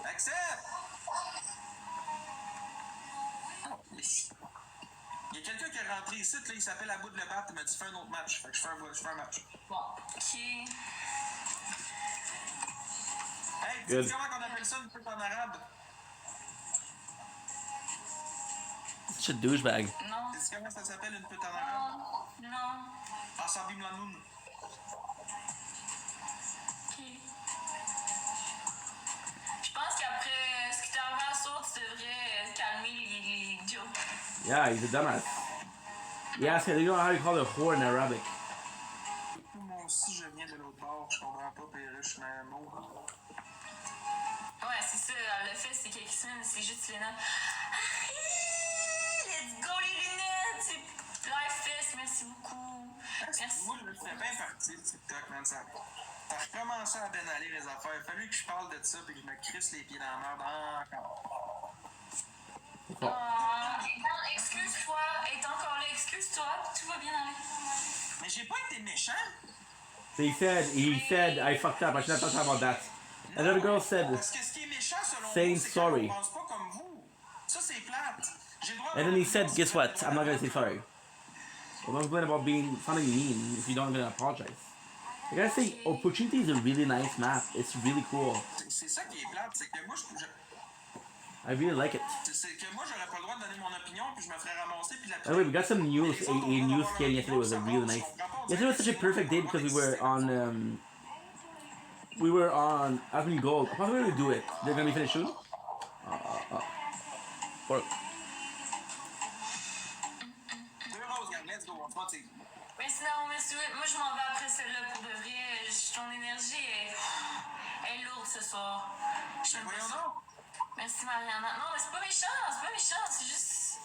Accepte! Il y a quelqu'un qui est rentré ici, là, il s'appelle Aboud le Bat, il m'a dit fais un autre match. Fait que je fais un match. Bon, ok. Hey, tu sais comment on appelle ça une pute en arabe? Such a douchebag. Non. Tu sais comment ça s'appelle une pute en arabe? Non. Asabi Mlanoun. Ok. Je pense qu'après ce qui t'est arrivé à soir, tu devrais calmer les jokes. Yeah, he's a dumbass. Yeah, so you know how you call it whore in Arabic. Moi aussi, je viens de l'autre bord. Je comprends pas, Perruche, mais mot. Ouais, c'est ça. Le fait, c'est quelques semaines, c'est juste les notes. Let's go, les lunettes! C'est Life Fest, merci beaucoup. Merci. Moi, je fais bien partie de TikTok, man. Ça a recommencé à bien aller, les affaires. Il a fallu que je parle de ça et que je me crisse les pieds dans la merde encore. Excuse-toi, est encore là, excuse-toi, tout va bien aller. Mais j'ai pas été méchant. So he said, I fucked up, I should not talk about that. Another girl said, Parce que ce qui est méchant, selon saying vous, c'est sorry. qu'on pense pas comme vous. Ça, c'est plate. J'ai le droit And then he said, guess what? I'm not gonna say sorry. Well, don't complain about being something mean if you don't even apologize. I gotta say, Opportunity is a really nice map. It's really cool. C'est ça qui est plate, c'est que moi, I really like it. c'est que moi, j'aurais pas le droit de donner mon opinion, puis je me ferais ramasser, puis la. By the way, we got some news. A new skin yesterday was a really nice. Yesterday was such a perfect day because we were on Admin Gold. How are we gonna do it? They're gonna be finished soon. For Mais sinon, merci. Moi, je m'en vais après celle-là pour de vrai. Ton énergie est lourde ce soir. Voyons donc. Merci, Mariana. Non, mais c'est pas méchant, c'est juste.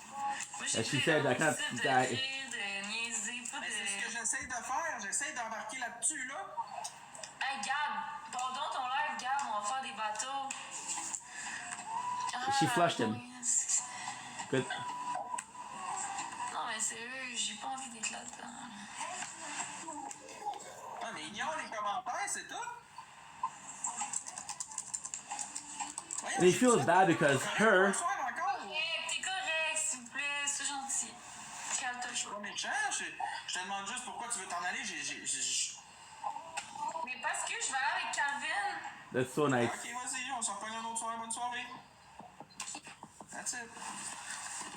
Moi, j'ai she said, I can't de die. rire, de niaiser, pas de. C'est ce que j'essaie de faire, j'essaie d'embarquer là-dessus, là. Hey, Gab, pardon ton live, Gab, on va faire des bateaux. She flushed him. Good. Non, mais sérieux, j'ai pas envie d'être là-dedans. Ah, mais ignore les commentaires, c'est tout. And he feels bad because her. T'es correct, s'il vous plaît, c'est gentil. Calme-toi. Je suis pas méchant, je te demande juste pourquoi tu veux t'en aller. Mais parce que je vais aller avec Calvin. That's so nice. Ok, vas-y, on s'en reprend une autre soirée, bonne soirée. That's it.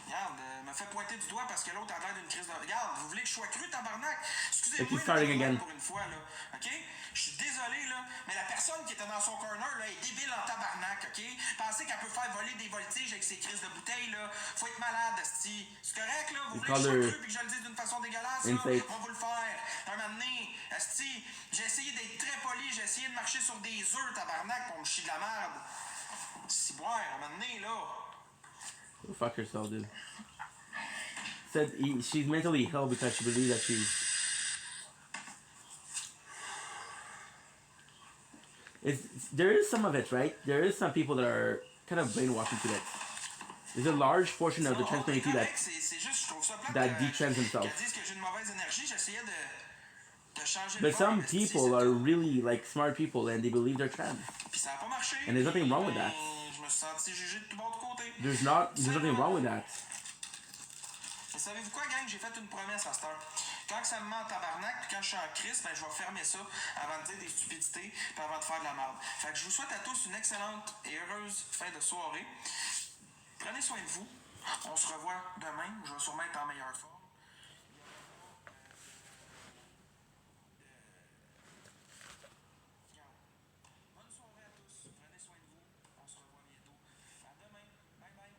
Regarde, me fait pointer du doigt parce que l'autre a l'air d'une crise de. Regarde, vous voulez que je sois cru, tabarnak? Excusez-moi, pour une fois, là. Ok? Je suis désolé, là, mais la personne qui était dans son corner, là, est débile en tabarnak, ok? Pensez qu'elle peut faire voler des voltiges avec ses crises de bouteilles, là. Faut être malade, esti. C'est correct, là? Vous voulez que je sois cru puis que je le dise d'une façon dégueulasse, là? On va vous le faire. Un moment donné, esti, j'ai essayé d'être très poli, j'ai essayé de marcher sur des œufs, tabarnak, pour me chier de la merde. Si boire, un moment donné, là. Go fuck herself, dude. Said she's mentally ill because she believes that she's. There is some of it, right? There is some people that are kind of brainwashed into that. There's a large portion of the trans community that detrans themselves. But some people are really like smart people and they believe they're trans. And there's nothing wrong with that. There's nothing wrong with that. Mais savez-vous quoi, gang? J'ai fait une promesse à cette heure. Quand ça me met en tabarnak, puis quand je suis en crise, ben je vais fermer ça avant de dire des stupidités, puis avant de faire de la merde. Fait que je vous souhaite à tous une excellente et heureuse fin de soirée. Prenez soin de vous. On se revoit demain. Je vais sûrement être en meilleure forme. Bonne soirée à tous. Prenez soin de vous. On se revoit bientôt. À demain. Bye bye.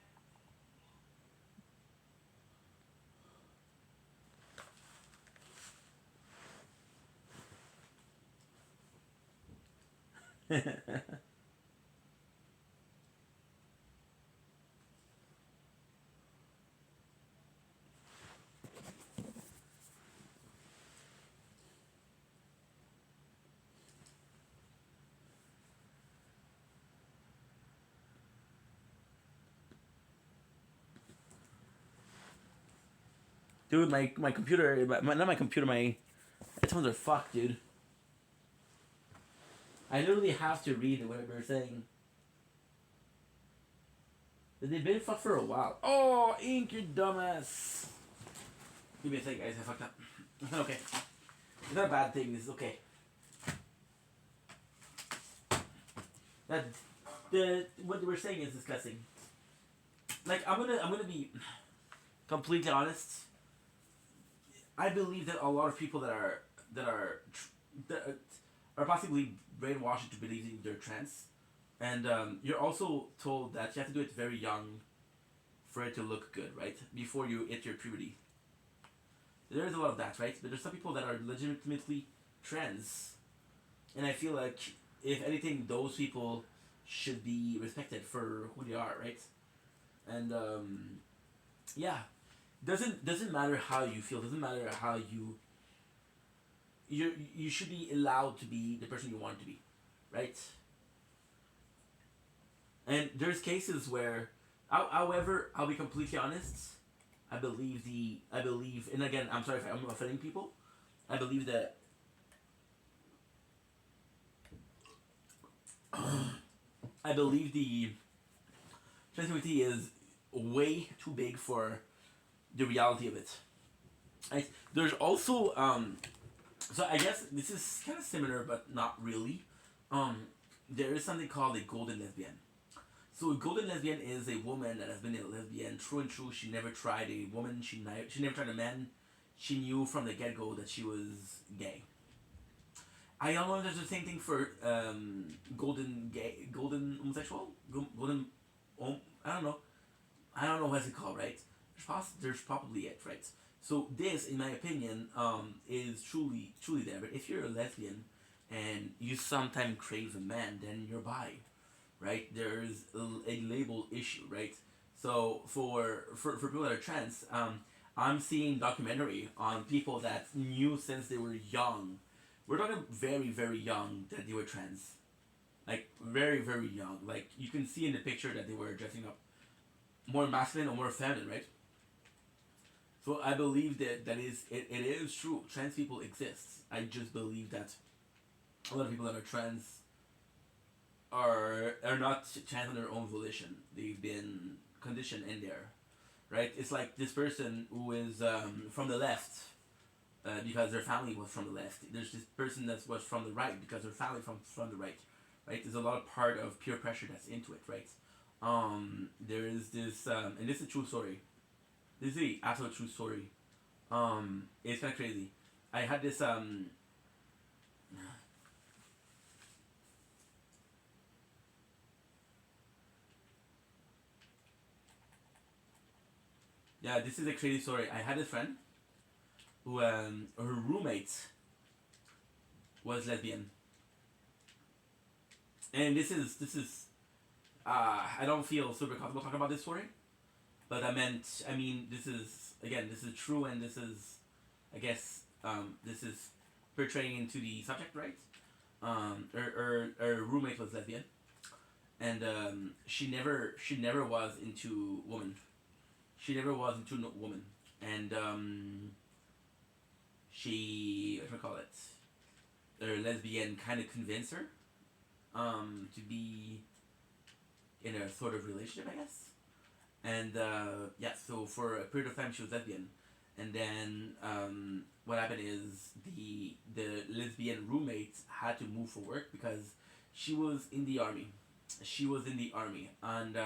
Dude, my computer, not my computer, my headphones are fucked, dude. I literally have to read what they're saying. They've been fucked for a while. Oh, Ink, you dumbass. Give me a second, guys. I fucked up. It's not okay. It's not a bad thing. This is okay. What they were saying is disgusting. Like I'm gonna be completely honest. I believe that a lot of people that are possibly brainwashed into believing they're trans, and you're also told that you have to do it very young for it to look good, right? Before you hit your puberty. There is a lot of that, right? But there's some people that are legitimately trans, and I feel like if anything, those people should be respected for who they are, right? And yeah. Doesn't matter how you feel. Doesn't matter how you should be allowed to be the person you want to be, right? And there's cases where, however, I'll be completely honest. I believe, and again, I'm sorry if I'm offending people. I believe that. I believe the trans community is way too big for the reality of it. There's also so I guess this is kind of similar but not really. There is something called a golden lesbian. So a golden lesbian is a woman that has been a lesbian true and true. She never tried a woman. She never tried a man. She knew from the get-go that she was gay. I don't know if there's the same thing for golden homosexual, golden. I don't know what's it called, right? There's probably it, right? So this, in my opinion, is truly there. But if you're a lesbian and you sometimes crave a man, then you're bi, right? There's a label issue, right? So for people that are trans, I'm seeing documentary on people that knew since they were young. We're talking very, very young that they were trans. Like very, very young. Like you can see in the picture that they were dressing up more masculine or more feminine, right? So I believe that it is true. Trans people exist. I just believe that a lot of people that are trans are not trans on their own volition. They've been conditioned in there, right? It's like this person who is from the left because their family was from the left. There's this person that was from the right because their family from the right, right? There's a lot of part of peer pressure that's into it, right? There is this, and this is a true story. This is the absolute true story. It's kind of crazy. I had this, yeah, this is a crazy story. I had a friend who, her roommate was lesbian. And this is, I don't feel super comfortable talking about this story. But this is true, and this is, I guess, this is portraying into the subject, right? her roommate was lesbian, and she never was into woman. She never was into no woman, and she what do I call it? Her lesbian kind of convinced her to be in a sort of relationship, I guess. And yeah, so for a period of time she was lesbian, and then what happened is the lesbian roommate had to move for work because she was in the army. She was in the army, and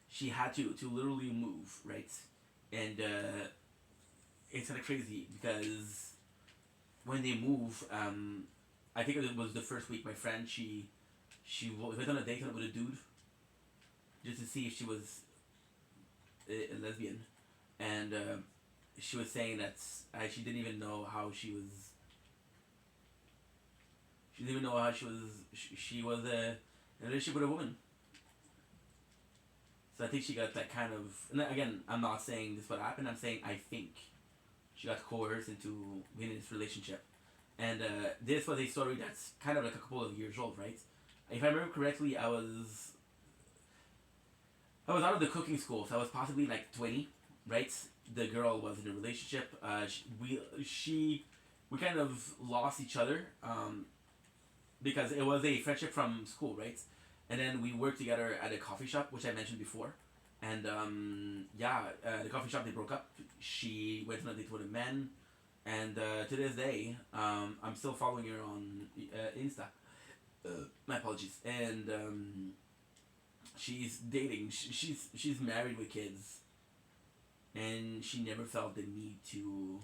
she had to literally move, right? And it's kind of crazy because when they move, I think it was the first week. My friend, she went on a date with a dude just to see if she was a lesbian, and she was saying that she didn't even know how she was. She didn't even know how she was. She was in a relationship with a woman. So I think she got that kind of. And again, I'm not saying this what happened. I'm saying I think she got coerced into being in this relationship, and this was a story that's kind of like a couple of years old, right? If I remember correctly, I was out of the cooking school, so I was possibly like 20, right? The girl was in a relationship. We kind of lost each other because it was a friendship from school, right? And then we worked together at a coffee shop, which I mentioned before. And the coffee shop, they broke up. She went on a date with a man, and to this day, I'm still following her on Insta. My apologies. And she's dating. She's married with kids, and she never felt the need to.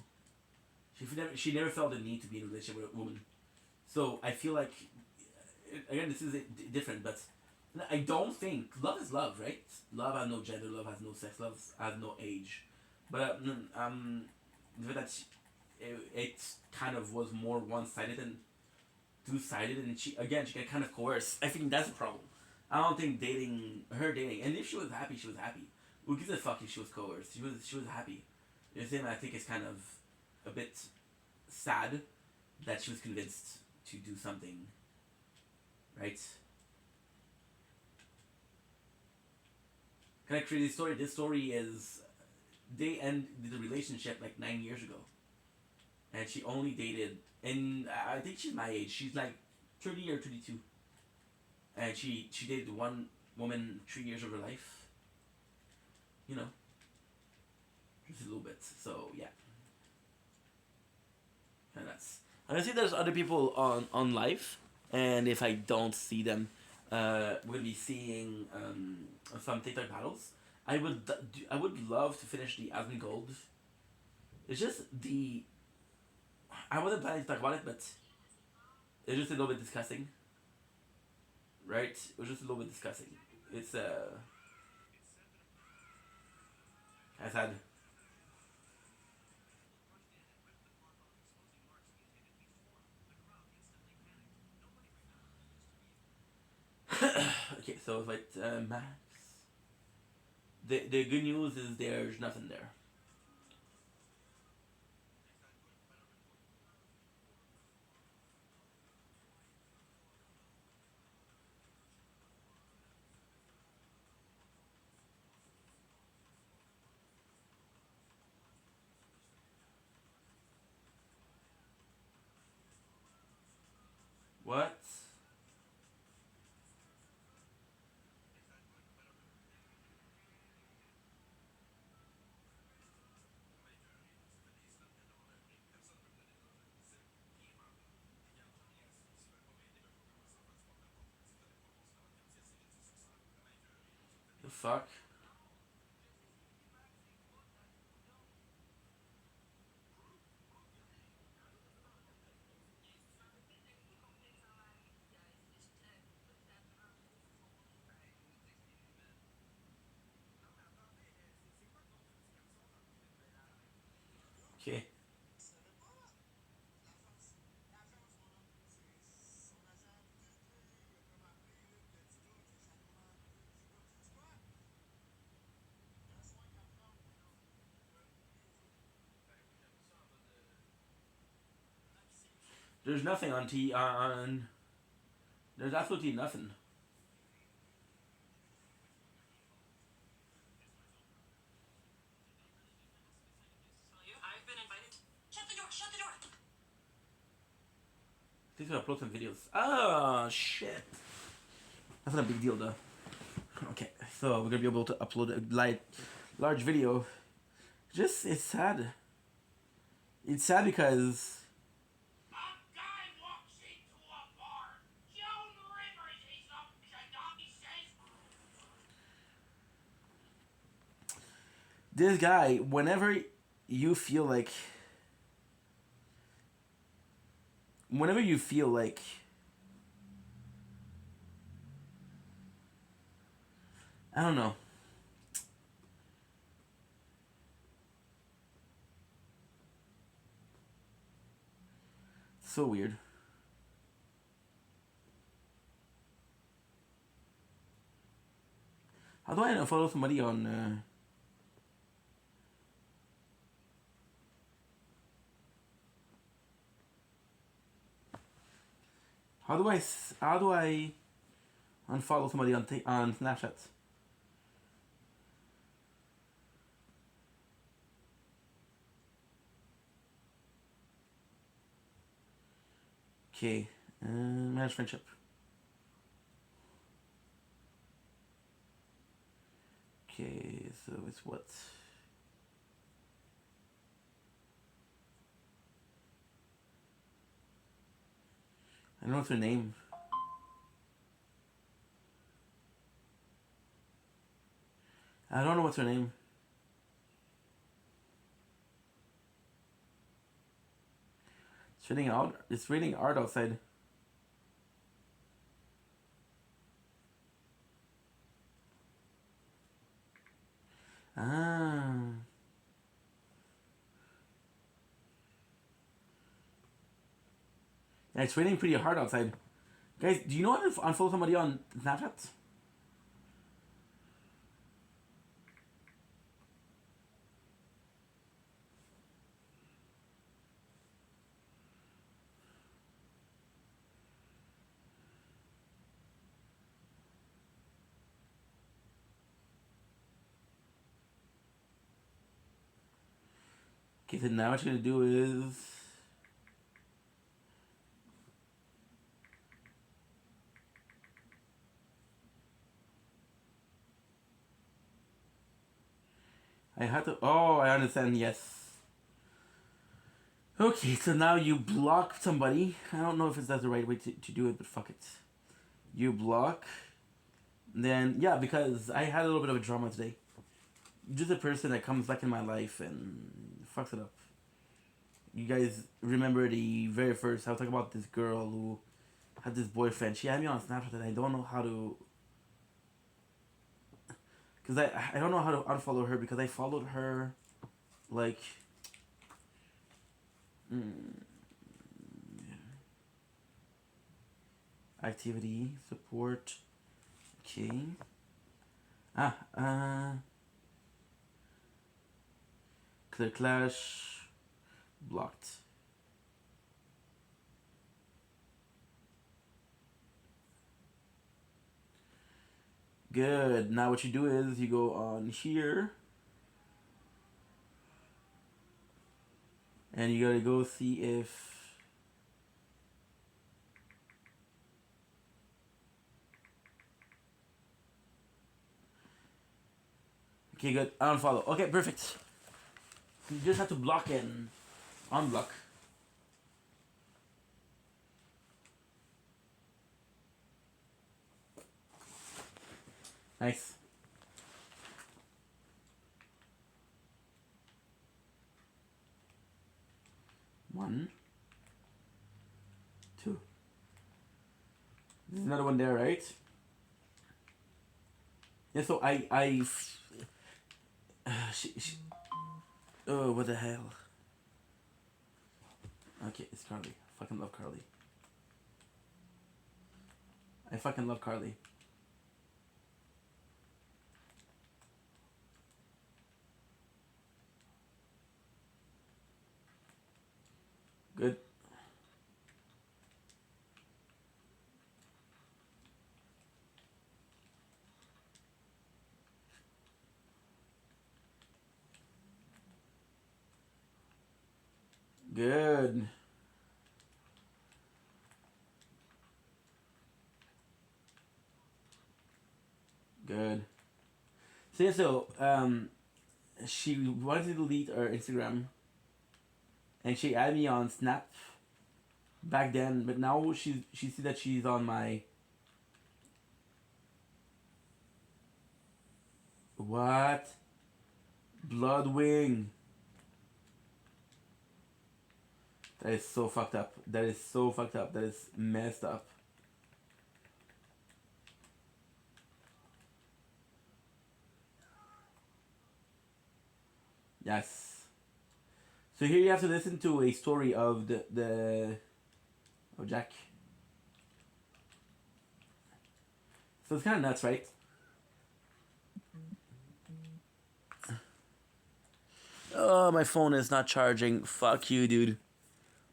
She never felt the need to be in a relationship with a woman. So I feel like, again, this is different, but I don't think love is love, right? Love has no gender, love has no sex, love has no age. But that it kind of was more one sided than two sided, and she got kind of coerced. I think that's the problem. I don't think her dating, and if she was happy, she was happy. Who gives a fuck if she was coerced? She was happy. You know what I'm saying? I think it's kind of a bit sad that she was convinced to do something, right? Kind of crazy story. This story is they ended the relationship like 9 years ago, and she only dated, and I think she's my age. She's like 30 or 32, and she dated one woman 3 years of her life. You know, just a little bit. So yeah, and that's. And I see there's other people on live, and if I don't see them, we're gonna be seeing some TikTok battles. I would love to finish the Asmongold. It's just I wasn't planning to talk about it, but it's just a little bit disgusting. Right? It was just a little bit disgusting. It's I sad. Okay, so if Max, the good news is there's nothing there. What? The fuck? Okay. There's nothing on T on. There's absolutely nothing. I've been invited. Shut the door! Shut the door! He's gonna upload some videos. Oh shit. That's not a big deal though. Okay, so we're gonna be able to upload a large video. Just it's sad. It's sad because this guy, whenever you feel like I don't know. So weird. How do I unfollow somebody on how do I unfollow somebody on Snapchat? Okay, manage friendship. Okay, so it's what? I don't know what's her name. I don't know what's her name. It's raining art outside. Ah. Yeah, it's raining pretty hard outside. Guys, do you know how to unfollow somebody on Snapchat? Okay, so now what you're gonna do is I had to. Oh, I understand. Yes. Okay, so now you block somebody. I don't know if that's the right way to do it, but fuck it. You block. Then yeah, because I had a little bit of a drama today. Just a person that comes back in my life and fucks it up. You guys remember the very first? I was talking about this girl who had this boyfriend. She had me on Snapchat and I don't know how to. Because I don't know how to unfollow her because I followed her like. Activity, support. Okay. Clear Clash. Blocked. Good. Now what you do is you go on here. And you gotta go see if okay, good. Unfollow. Okay, perfect. You just have to block and unblock. Nice. One. Two. There's another one there, right? Yeah, so oh, what the hell? Okay, it's Carly. I fucking love Carly. I fucking love Carly. Good. Good. Good. So she wanted to delete her Instagram, and she added me on Snap back then, but now she sees that she's on my what? Bloodwing. That is so fucked up. That is so fucked up. That is messed up. Yes. So here you have to listen to a story of the Jack. So it's kind of nuts, right? Oh, my phone is not charging. Fuck you, dude.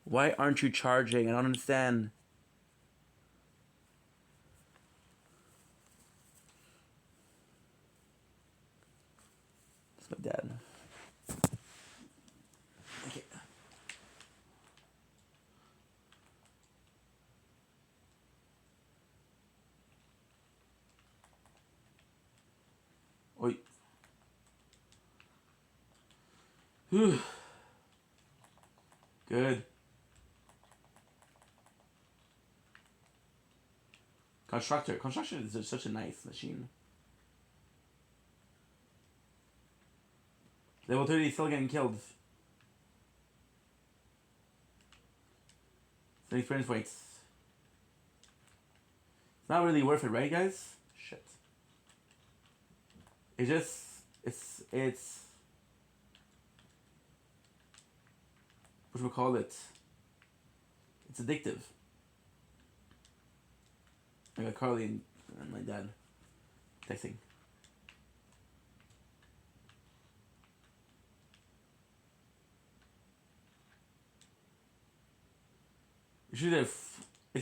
Why aren't you charging? I don't understand. It's my dad. Okay. Oi. Whew. Good. Constructor. Construction is such a nice machine. Level 30 is still getting killed. So experience points. It's not really worth it, right, guys? Shit. It just... It's... What should we call it? It's addictive. I got Carly and my dad texting. It's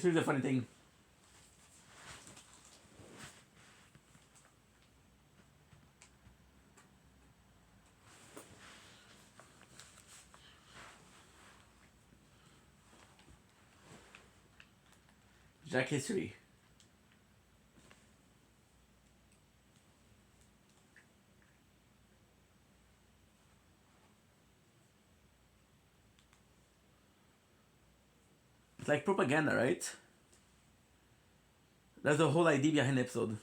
really a funny thing. Jack history. It's like propaganda, right? That's the whole idea behind the episode.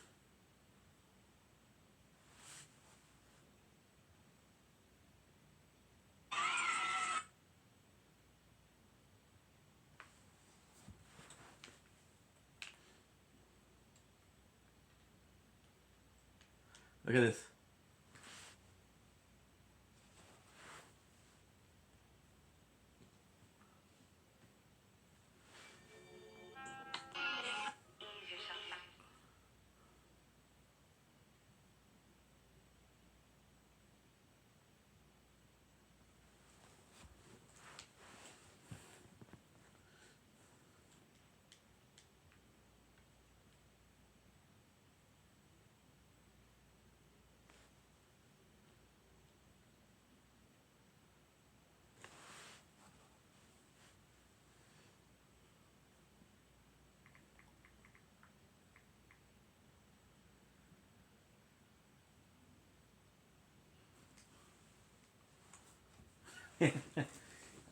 Look at this.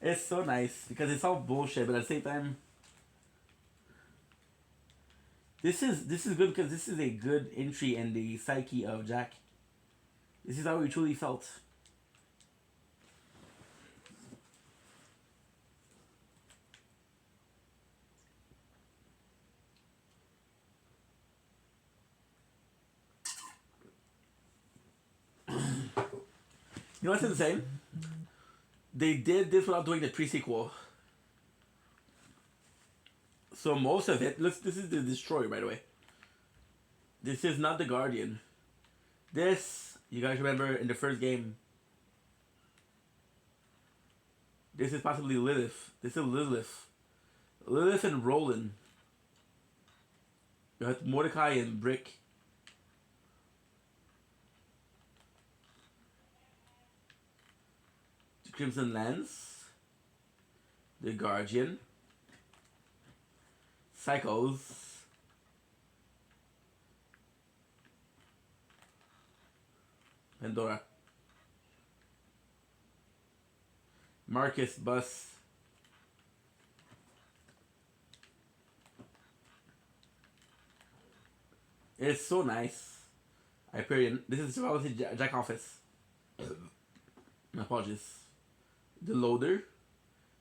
It's so nice because it's all bullshit, but at the same time, this is good because this is a good entry in the psyche of Jack. This is how he truly felt. You know what's insane? They did this without doing the pre-sequel. So most of it, this is the Destroyer, by the way. This is not the Guardian. This, you guys remember in the first game, this is possibly Lilith. This is Lilith. Lilith and Roland. You have Mordecai and Brick. Crimson Lance. The Guardian, Psychos, Pandora, Marcus Bus, it's so nice. I period. This is obviously Jack Office. My apologies. The Loader,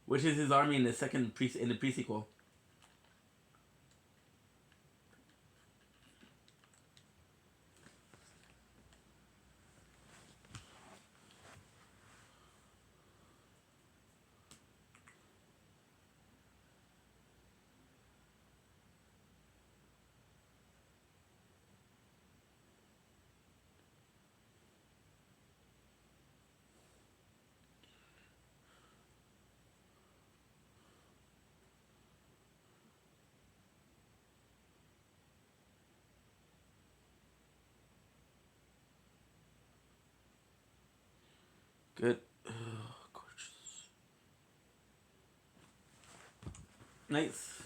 which is his army in the in the pre-sequel. Good. Oh, gorgeous. Nice.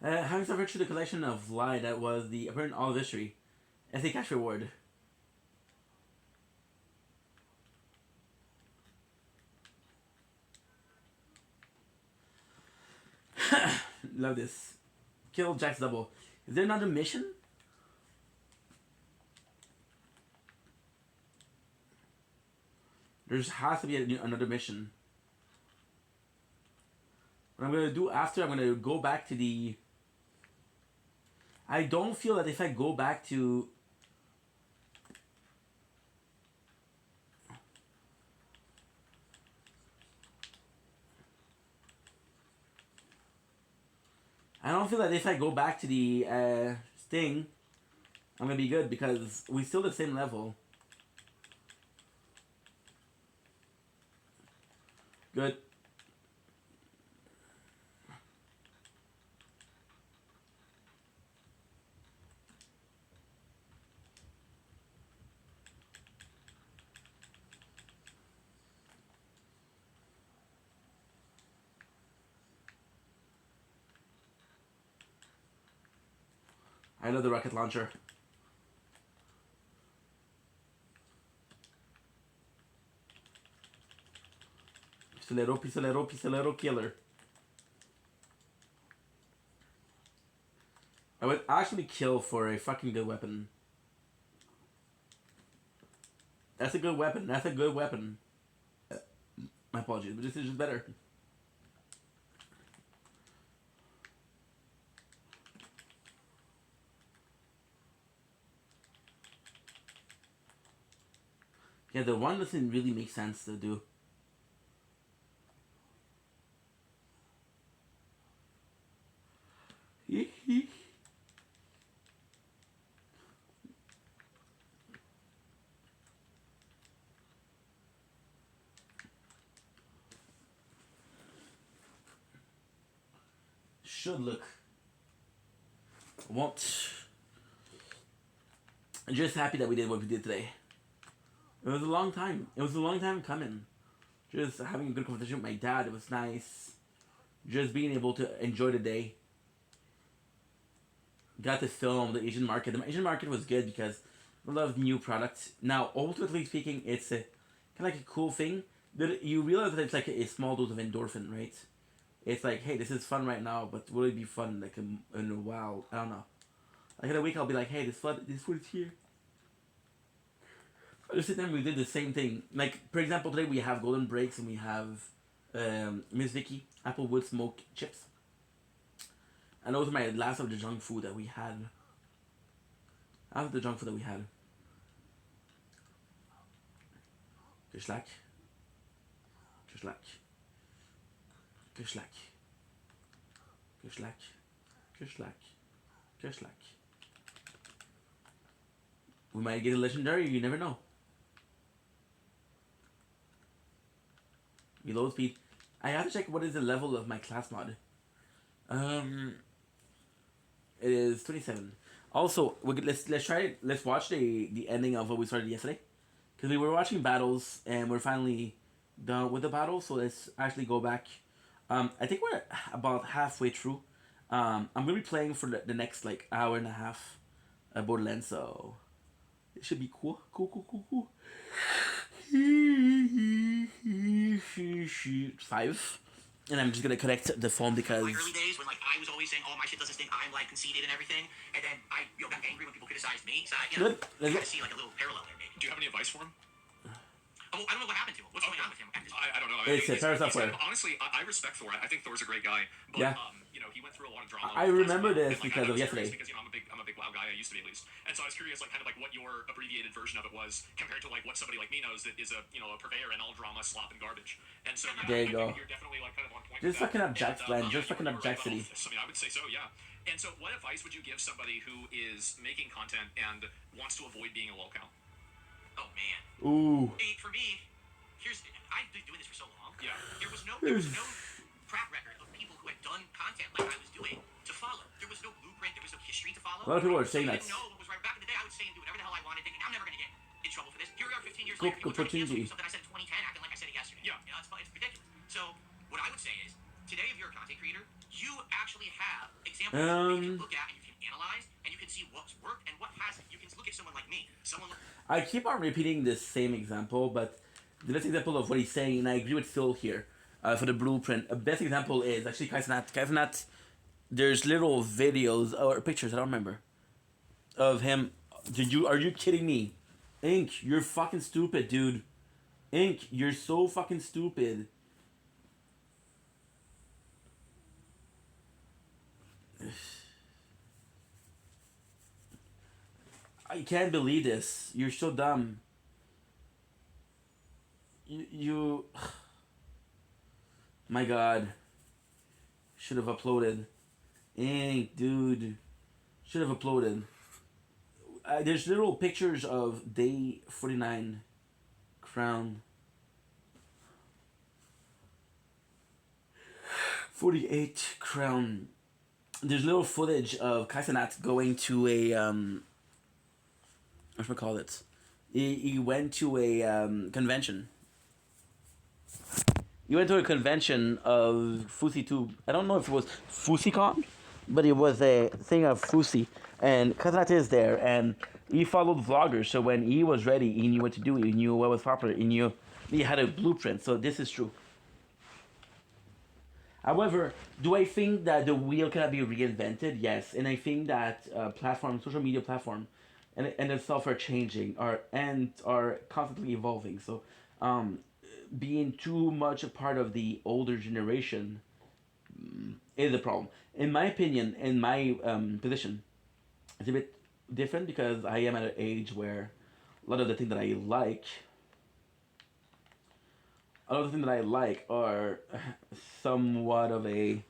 Having suffered through the collection of Lie that was the apparent all of history. SA cash reward. Love this. Kill Jack's double. Is there another mission? There has to be another mission. What I'm going to do after, I'm going to go back to the... I don't feel that if I go back to... I don't feel that if I go back to the Sting, I'm going to be good because we're still the same level. Good. I love the rocket launcher. Pistolero, pistolero, pistolero, killer. I would actually kill for a fucking good weapon. That's a good weapon. That's a good weapon. My apologies, but this is just better. Yeah, the one doesn't really make sense to do. Should look. Won't. I'm just happy that we did what we did today. It was a long time. It was a long time coming. Just having a good conversation with my dad. It was nice. Just being able to enjoy the day. Got to film the Asian market. The Asian market was good because I love new products. Now, ultimately speaking, it's a kind of like a cool thing. That you realize that it's like a small dose of endorphin, right? It's like, hey, this is fun right now, but will it be fun like in a while? I don't know. Like in a week, I'll be like, hey, this food is here. Just then we did the same thing. Like, for example, today we have Golden Breaks and we have Miss Vicky Applewood smoked chips. And those are my last of the junk food that we had. After the junk food that we had. Kishlak. Kishlak. Kishlak. Kishlak. Kishlak. Kishlak. We might get a legendary, you never know. Reload speed. I have to check what is the level of my class mod. It is 27. Also, let's try it. Let's watch the ending of what we started yesterday, because we were watching battles and we're finally done with the battle, so let's actually go back. I think we're about halfway through. I'm gonna be playing for the next like hour and a half, Borderlands, so it should be cool. Cool. 5. And I'm just gonna connect the phone because. My early days when like I was always saying, "Oh, my shit doesn't stink," I'm like conceited and everything, and then I got angry when people criticized me. So I, Good. kind of see like a little parallel there, maybe. Do you have any advice for him? Oh, I don't know what happened to him. What's going on with him? I don't know. It's a Parasite Thor. Honestly, I respect Thor. I think Thor's a great guy. But, Yeah. you know, he went through a lot of drama. I remember this And, like, because I of was yesterday. curious because, you know, I'm a big WoW guy. I used to be at least. And so I was curious, like, kind of like what your abbreviated version of it was compared to like what somebody like me knows that is a purveyor in all drama, slop, and garbage. And so There you go. You're definitely like kind of on point. Just fucking up Jack's Glen. Just fucking up Jack City. I mean, I would say so, yeah. And so, what advice would you give somebody who is making content and wants to avoid being a lolcow? Oh man. Ooh. Hey, for me, I've been doing this for so long. Yeah. There was no track record of people who had done content like I was doing to follow. There was no blueprint. There was no history to follow. A lot of people are saying I that. didn't know what was right. Back in the day, I would say and do whatever the hell I wanted, thinking I'm never going to get in trouble for this. Here we are 15 years later. People trying to cancel me for something I said in 2010, acting like I said it yesterday. Yeah. You know, it's ridiculous. So what I would say is, today, if you're a content creator, you actually have examples that you can look at and you can analyze and you can see what's worked and what hasn't. You can look at someone like me. I keep on repeating this same example, but the best example of what he's saying, and I agree with Phil here, for the blueprint, a best example is actually Kaizenat. There's little videos or pictures, I don't remember, of him. Are you kidding me? Ink, you're fucking stupid, dude. Ink, you're so fucking stupid. I can't believe this. You're so dumb. You my god. Should have uploaded. Ink, dude. Should have uploaded. There's little pictures of day 49 crown. 48 crown. There's little footage of Kaizenat going to a what should I call it? He went to a convention. He went to a convention of FusiTube. I don't know if it was FusiCon, but it was a thing of Fusi. And Kaizenat is there, and he followed vloggers. So when he was ready, he knew what to do. He knew what was popular. He knew he had a blueprint. So this is true. However, do I think that the wheel cannot be reinvented? Yes, and I think that social media platform, and itself are changing, are constantly evolving. So, being too much a part of the older generation is a problem. In my opinion, in my position, it's a bit different because I am at an age where a lot of the things that I like. A lot of the things that I like are somewhat of a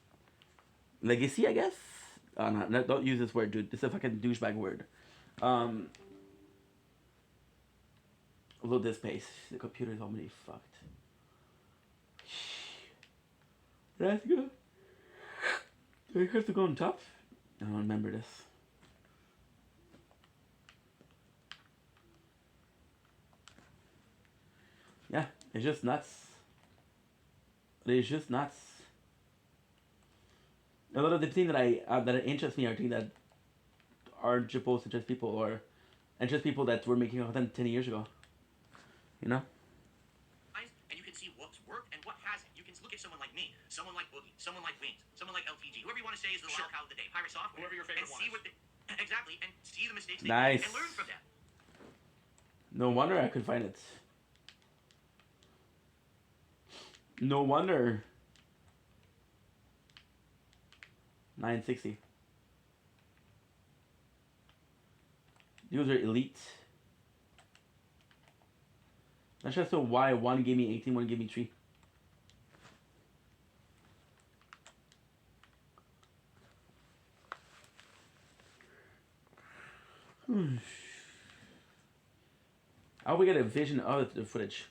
legacy, I guess. No, don't use this word, dude. This is a fucking douchebag word. Load this pace. The computer is already fucked. Let's go. Do I have to go on top? I don't remember this. Yeah, it's just nuts. It's just nuts. A lot of the things that interest me are things that aren't supposed to interest people, or interest people that were making content 10 years ago. You know? And you can see what's worked and what hasn't. You can look at someone like me, someone like Boogie, someone like Wings, someone like LTG, whoever you want to say is the wild cow of the day, Pirate Software. Whoever your favorite and one see is. what exactly, and see the mistakes they Nice. make and learn from them. No wonder I could find it. No wonder. 960. These are elite. Not sure why one gave me 18, one gave me 3. How we get a vision of the footage?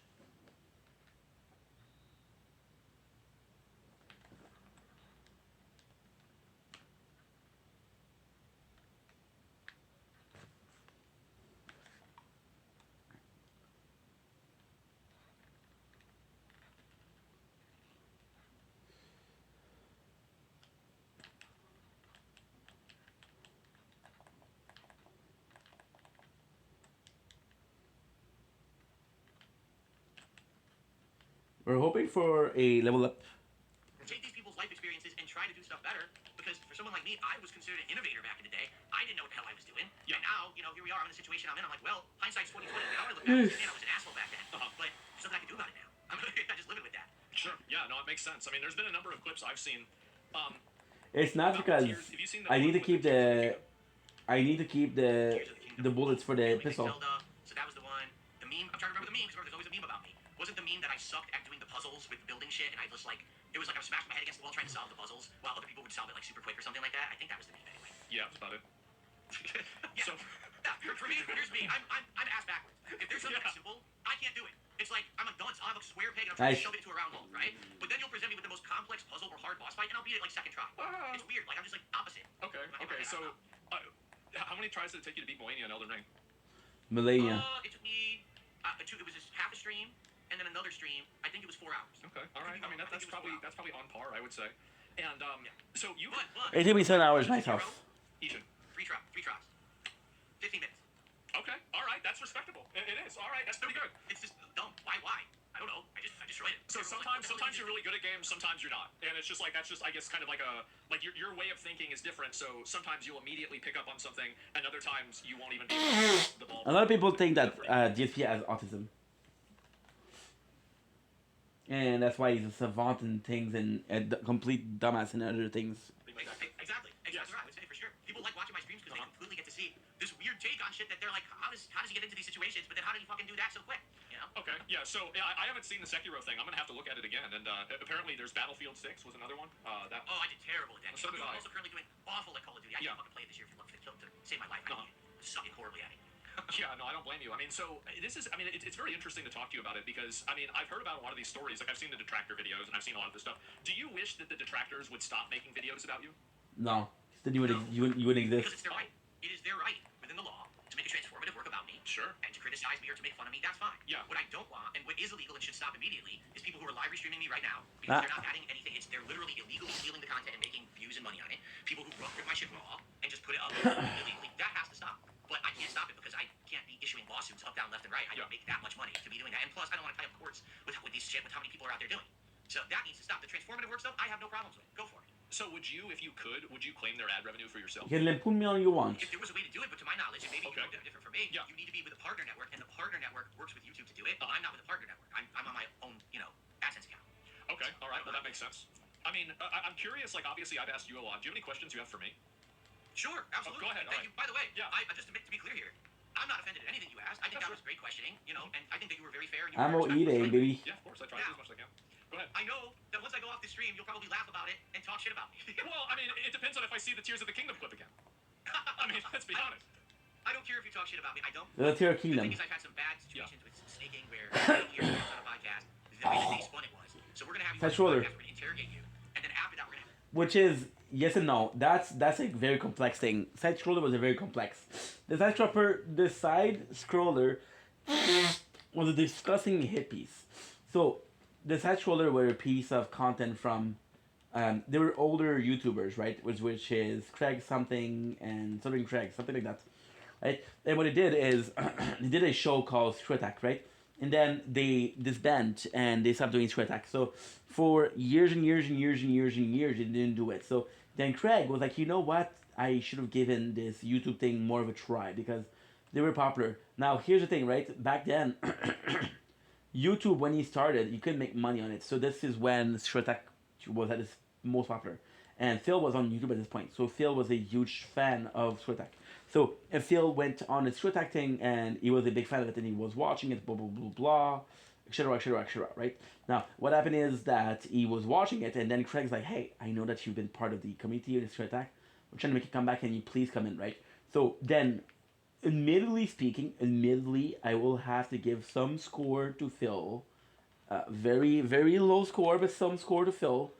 We're hoping for a level up. Take these people's life experiences and try to do stuff better. Because for someone like me, I was considered an innovator back in the day. I didn't know what the hell I was doing. Yeah. And now, you know, here we are. I'm in the situation I'm in. I'm like, well, hindsight's 2020. Now I look back and say, man, I was an asshole back then. But there's nothing I can do about it now. I'm just living with that. Sure. Yeah. No, it makes sense. I mean, there's been a number of clips I've seen. It's not because I need to keep the bullets for the pistol. So that was the one. The meme. I'm trying to remember the meme because there's always a meme about me. Wasn't the meme that I sucked at doing the puzzles with building shit and I was like, it was like I was smashing my head against the wall trying to solve the puzzles while other people would solve it like super quick or something like that. I think that was the meme anyway. Yeah, that's about it. Yeah. So for me, here's me. I'm ass backwards. If there's something that's simple, I can't do it. It's like I'm a dunce. I'll have a square peg and I'm trying to shove it into a round hole, right? But then you'll present me with the most complex puzzle or hard boss fight and I'll beat it like second try. It's weird. Like I'm just like opposite. Okay. So, how many tries did it take you to beat Millennia in Elden Ring? Millennia. It took me it was just half a stream and then another stream. I think it was 4 hours. Okay. All right. I mean that's probably on par, I would say. And so you. It took me 7 hours myself. Ethan. 3 tries. 15 minutes. Okay. All right. That's respectable. It is. All right. That's pretty good. It's just dumb. Why? I don't know. I just destroyed it. So sometimes you're really good at games, sometimes you're not, and it's just like that's just I guess kind of like your way of thinking is different. So sometimes you'll immediately pick up on something, and other times you won't even be able to the ball. A lot of people think that DSP has autism, and that's why he's a savant in things and a complete dumbass in other things. Exactly right. I would say for sure. People like watching my streams because they completely get to see this weird take on shit that they're like, how does he get into these situations? But then how did he fucking do that so quick? You know? Okay. Yeah. So I haven't seen the Sekiro thing. I'm gonna have to look at it again. And apparently there's Battlefield 6 was another one. I did terrible at that. So did I. I'm also currently doing awful at Call of Duty. I didn't fucking play it this year to save my life. I'm sucking horribly at it. Yeah, no, I don't blame you. I mean, so this is, I mean, it's very interesting to talk to you about it because, I mean, I've heard about a lot of these stories. Like, I've seen the detractor videos and I've seen a lot of this stuff. Do you wish that the detractors would stop making videos about you? No, then you wouldn't exist. Because it's their right. It is their right within the law to make a transformative work about me. Sure. And to criticize me or to make fun of me, that's fine. Yeah. What I don't want, and what is illegal and should stop immediately, is people who are live streaming me right now because they're not adding anything. They're literally illegally stealing the content and making views and money on it. People who rip my shit raw and just put it up illegally. That has to stop. But I can't stop it because I can't be issuing lawsuits up, down, left, and right. I don't make that much money to be doing that. And plus, I don't want to tie up courts with these shit, with how many people are out there doing. So that needs to stop. The transformative work stuff, I have no problems with. Go for it. So would you, if you could, would you claim their ad revenue for yourself? You can put me on you want. If there was a way to do it, but to my knowledge, it may be different for me. You need to be with a partner network, and the partner network works with YouTube to do it. I'm not with a partner network. I'm on my own, AdSense account. Okay, all right. Well, that makes sense. I mean, I'm curious. Like, obviously, I've asked you a lot. Do you have any questions you have for me? Sure, absolutely. Go ahead. Thank you. By the way, just to be clear here, I'm not offended at anything you asked. I think that was great questioning, and I think that you were very fair. And I'm gonna eat it, baby. Yeah, of course. I try to do as much as I can. Go ahead. I know that once I go off the stream, you'll probably laugh about it and talk shit about me. Well, I mean, it depends on if I see the Tears of the Kingdom clip again. I mean, let's be honest. I don't care if you talk shit about me. I don't. The Tears of the Kingdom. The thing is, I've had some bad situations with snaking where you're on a podcast. The way that they spun it was. So we're gonna have you on the podcast, we're gonna interrogate you, and then after that, we're gonna. Which is yes and no. That's a very complex thing. Side scroller was a very complex. The side scroller was a disgusting hit piece. So the side scroller were a piece of content from they were older YouTubers, right? Which is Craig something and Southern Craig, something like that. Right? And what they did is they did a show called Screw Attack, right? And then they disbanded and they stopped doing Screw Attack. So for years and years and years and years and years they didn't do it. So then Craig was like, you know what? I should have given this YouTube thing more of a try because they were popular. Now here's the thing, right? Back then YouTube, when he started, you couldn't make money on it. So this is when Screw Attack was at its most popular. And Phil was on YouTube at this point. So Phil was a huge fan of Screw Attack. So if Phil went on a Screw Attack thing and he was a big fan of it and he was watching it, blah, blah, blah, blah, etc., etc., etc., right? Now, what happened is that he was watching it and then Craig's like, hey, I know that you've been part of the community of Screw Attack. We're trying to make you come back and you please come in, right? So then, admittedly, I will have to give some score to Phil. Very, very low score, but some score to Phil.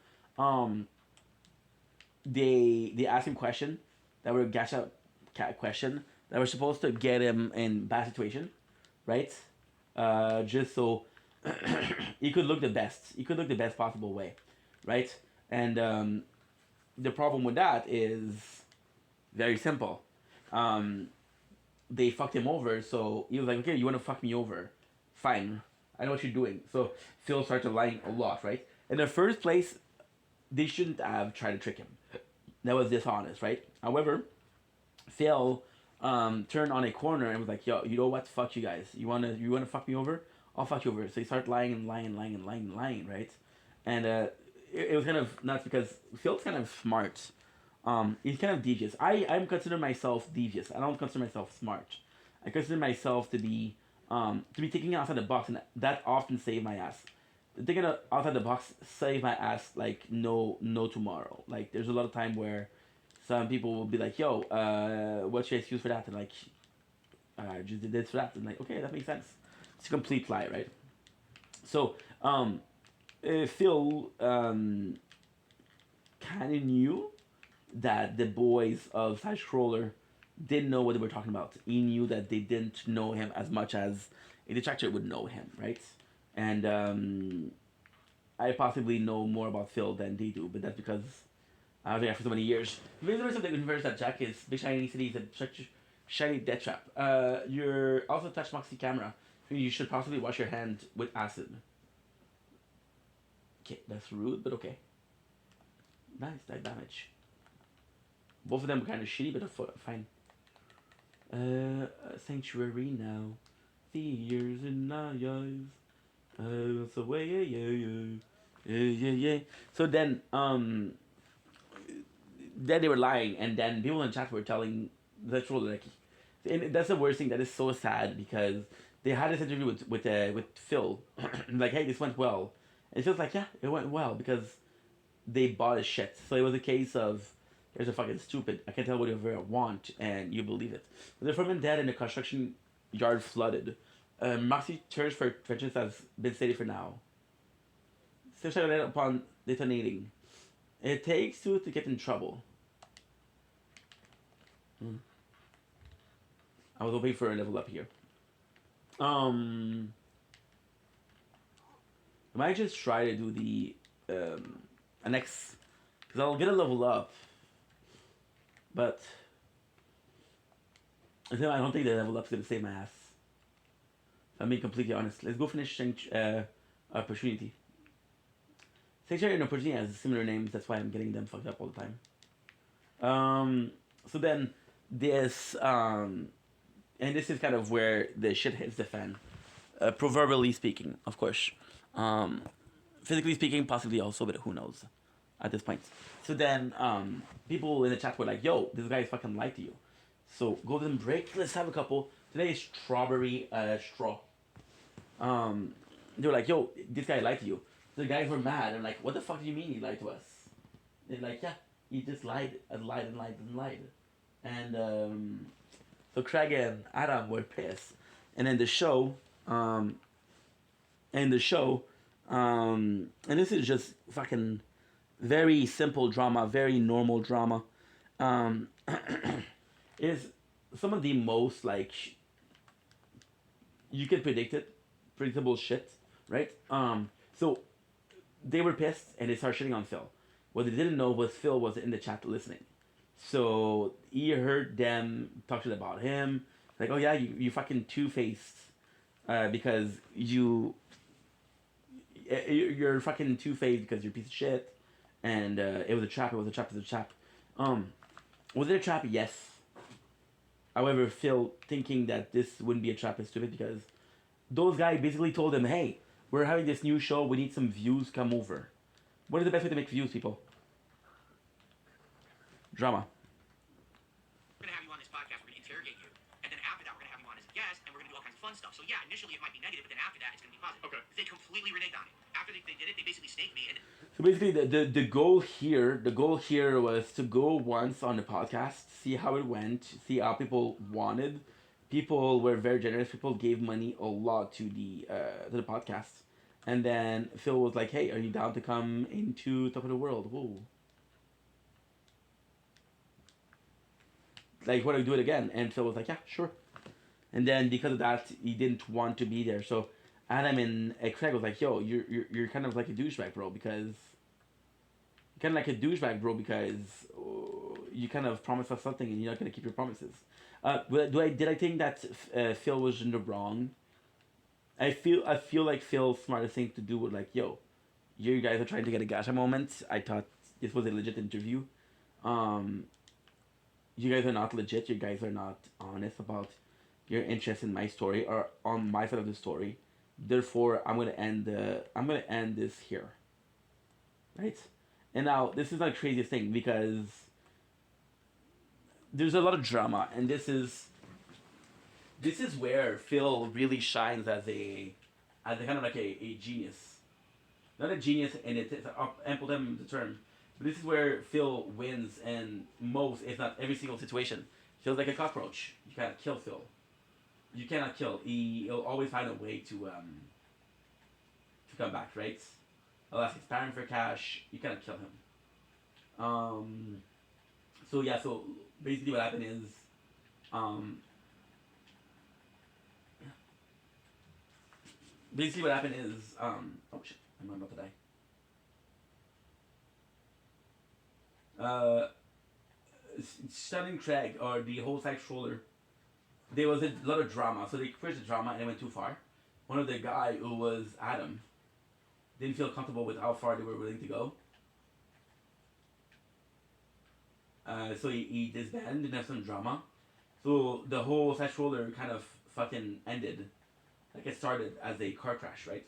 They asked him question that were gacha question that were supposed to get him in bad situation, right? Just so he could look the best. He could look the best possible way, right? And the problem with that is very simple. They fucked him over, so he was like, okay, you want to fuck me over? Fine. I know what you're doing. So Phil started lying a lot, right? In the first place, they shouldn't have tried to trick him. That was dishonest, right? However, Phil turned on a corner and was like, "Yo, you know what? Fuck you guys. You wanna fuck me over? I'll fuck you over." So he started lying and lying and lying and lying and lying, right? And it was kind of nuts because Phil's kind of smart. He's kind of devious. I'm consider myself devious. I don't consider myself smart. I consider myself to be thinking outside the box, and that often saved my ass. Thinking outside the box saved my ass like no tomorrow. Like there's a lot of time where some people will be like, "Yo, what's your excuse for that?" And like, I just did this for that. And like, okay, that makes sense. It's a complete lie, right? So, Phil kind of knew that the boys of Side Scroller didn't know what they were talking about. He knew that they didn't know him as much as a detractor would know him, right? And I possibly know more about Phil than they do, but that's because I was there for so many years. Visitors of the universe that Jack is Big Shiny City is a shiny death trap. You're also touch Moxie camera. You should possibly wash your hand with acid. Okay, that's rude, but okay. Nice, that damage. Both of them were kind of shitty, but fine. Sanctuary now. Fears in our eyes. So way, yeah. So then they were lying, and then people in the chat were telling the troll like, and that's the worst thing. That is so sad because they had this interview with Phil, like, hey, this went well, and Phil's like, yeah, it went well because they bought his shit. So it was a case of, here's a fucking stupid. I can tell whatever I want, and you believe it. They're from dead and the construction yard flooded. Moxie Church for vengeance has been steady for now. Still shut upon detonating. It takes two to get in trouble. I was hoping for a level up here. I might just try to do the next, because I'll get a level up, but I don't think the level up's gonna save my ass. If I'm being completely honest. Let's go finish Opportunity. Sanctuary and Opportunity has similar names, that's why I'm getting them fucked up all the time. So then this and this is kind of where the shit hits the fan. Proverbially speaking, of course. Physically speaking, possibly also, but who knows at this point. So then people in the chat were like, yo, this guy is fucking lied to you. So go to them break, let's have a couple. Today is strawberry straw. They were like, yo, this guy lied to you. The guys were mad and like, what the fuck do you mean he lied to us? They're like, yeah, he just lied and lied and lied and lied. And so Craig and Adam were pissed. And then the show, and this is just fucking very simple drama, very normal drama. Is some of the most like you can predict it, predictable shit, right? So they were pissed and they started shitting on Phil. What they didn't know was Phil was in the chat listening. So he heard them talk shit about him. Like, oh yeah, you fucking two-faced because you're fucking two-faced because you're a piece of shit. And it was a trap, Was it a trap? Yes. However, Phil thinking that this wouldn't be a trap is stupid because those guys basically told him, hey, we're having this new show, we need some views, come over. What is the best way to make views, people? Drama. We're going to have you on this podcast, we're going to interrogate you, and then after that we're going to have you on as a guest, and we're going to do all kinds of fun stuff. So yeah, initially it might be negative, but then after that it's going to be positive. Okay. They completely reneged on it. After they did it, they basically snaked me. So basically the goal here was to go once on the podcast, see how it went, see how people wanted. People were very generous. People gave money a lot to the podcast. And then Phil was like, hey, are you down to come into Top of the World? Whoa. Like, what do I do it again? And Phil was like, yeah, sure. And then because of that, he didn't want to be there. So Adam and Craig was like, yo, you're kind of like a douchebag, bro, because you kind of promised us something and you're not going to keep your promises. Did I think that Phil was in the wrong? I feel like Phil's smartest thing to do was like, yo, you guys are trying to get a gacha moment. I thought this was a legit interview. Um, you guys are not legit. You guys are not honest about your interest in my story or on my side of the story. Therefore, I'm gonna end this here, right? And now this is not the craziest thing because there's a lot of drama, and this is where Phil really shines as a kind of like a genius. Not a genius in it, it's ample time the term. But this is where Phil wins in most, if not every single situation. Phil's like a cockroach. You cannot kill Phil. You cannot kill. He'll always find a way to come back, right? Unless he's parent for cash, you cannot kill him. So yeah, so basically what happened is, oh shit, I'm about to die. Stunning Craig or the whole side stroller, there was a lot of drama. So they pushed the drama and it went too far. One of the guy who was Adam didn't feel comfortable with how far they were willing to go. So he disbanded and have some drama. So the whole side stroller kind of fucking ended. Like it started as a car crash, right?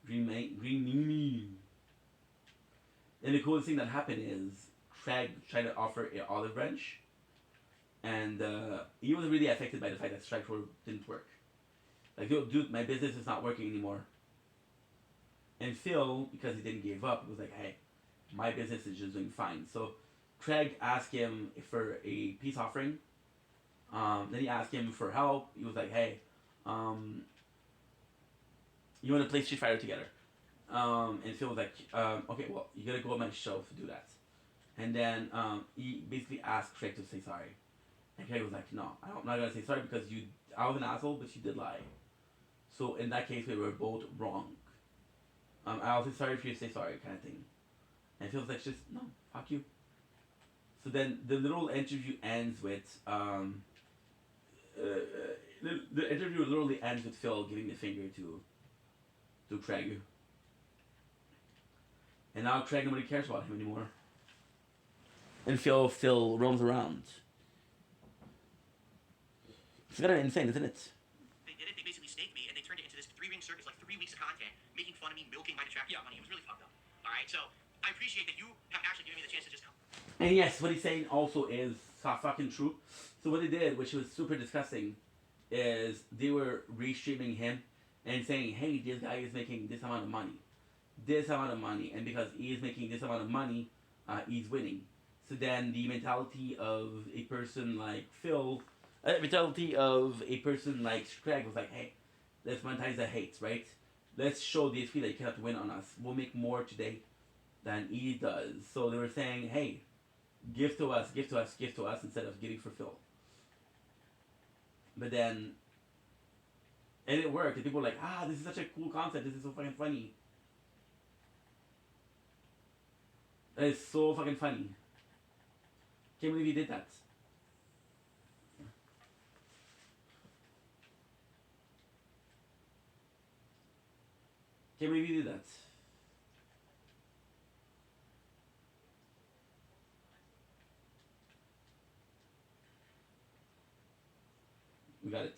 Green. And the coolest thing that happened is Craig tried to offer an olive branch, and he was really affected by the fact that Strike Force didn't work. Like, yo, dude, my business is not working anymore. And Phil, because he didn't give up, was like, hey, my business is just doing fine. So Craig asked him for a peace offering. Then he asked him for help. He was like, hey, you want to play Street Fighter together? And Phil was like, okay, well, you gotta go on my show to do that. And then he basically asked Craig to say sorry. And Craig was like, no, I'm not gonna say sorry because I was an asshole, but you did lie. So in that case, we were both wrong. I'll say sorry if you say sorry, kind of thing. And Phil's like, just, no, fuck you. So then the little interview ends with, the interview literally ends with Phil giving the finger to Craig. And now Craig, nobody cares about him anymore. And Phil still roams around. It's kind of insane, isn't it? They did it, they basically staked me, and they turned it into this 3-ring circus, like 3 weeks of content, making fun of me, milking my detractors for money. It was really fucked up. Alright, so I appreciate that you have actually given me the chance to just come. And yes, what he's saying also is fucking true. So what they did, which was super disgusting, is they were restreaming him and saying, hey, this guy is making this amount of money. And because he is making this amount of money, he's winning. So then the mentality of a person like Phil, mentality of a person like Craig was like, hey, let's monetize the hate, right? Let's show DSP that you cannot win on us. We'll make more today than he does. So they were saying, hey, give to us instead of giving for Phil. But then, and it worked. And people were like, this is such a cool concept. This is so fucking funny. That is so fucking funny. Can't believe he did that. Can't believe he did that. We got it.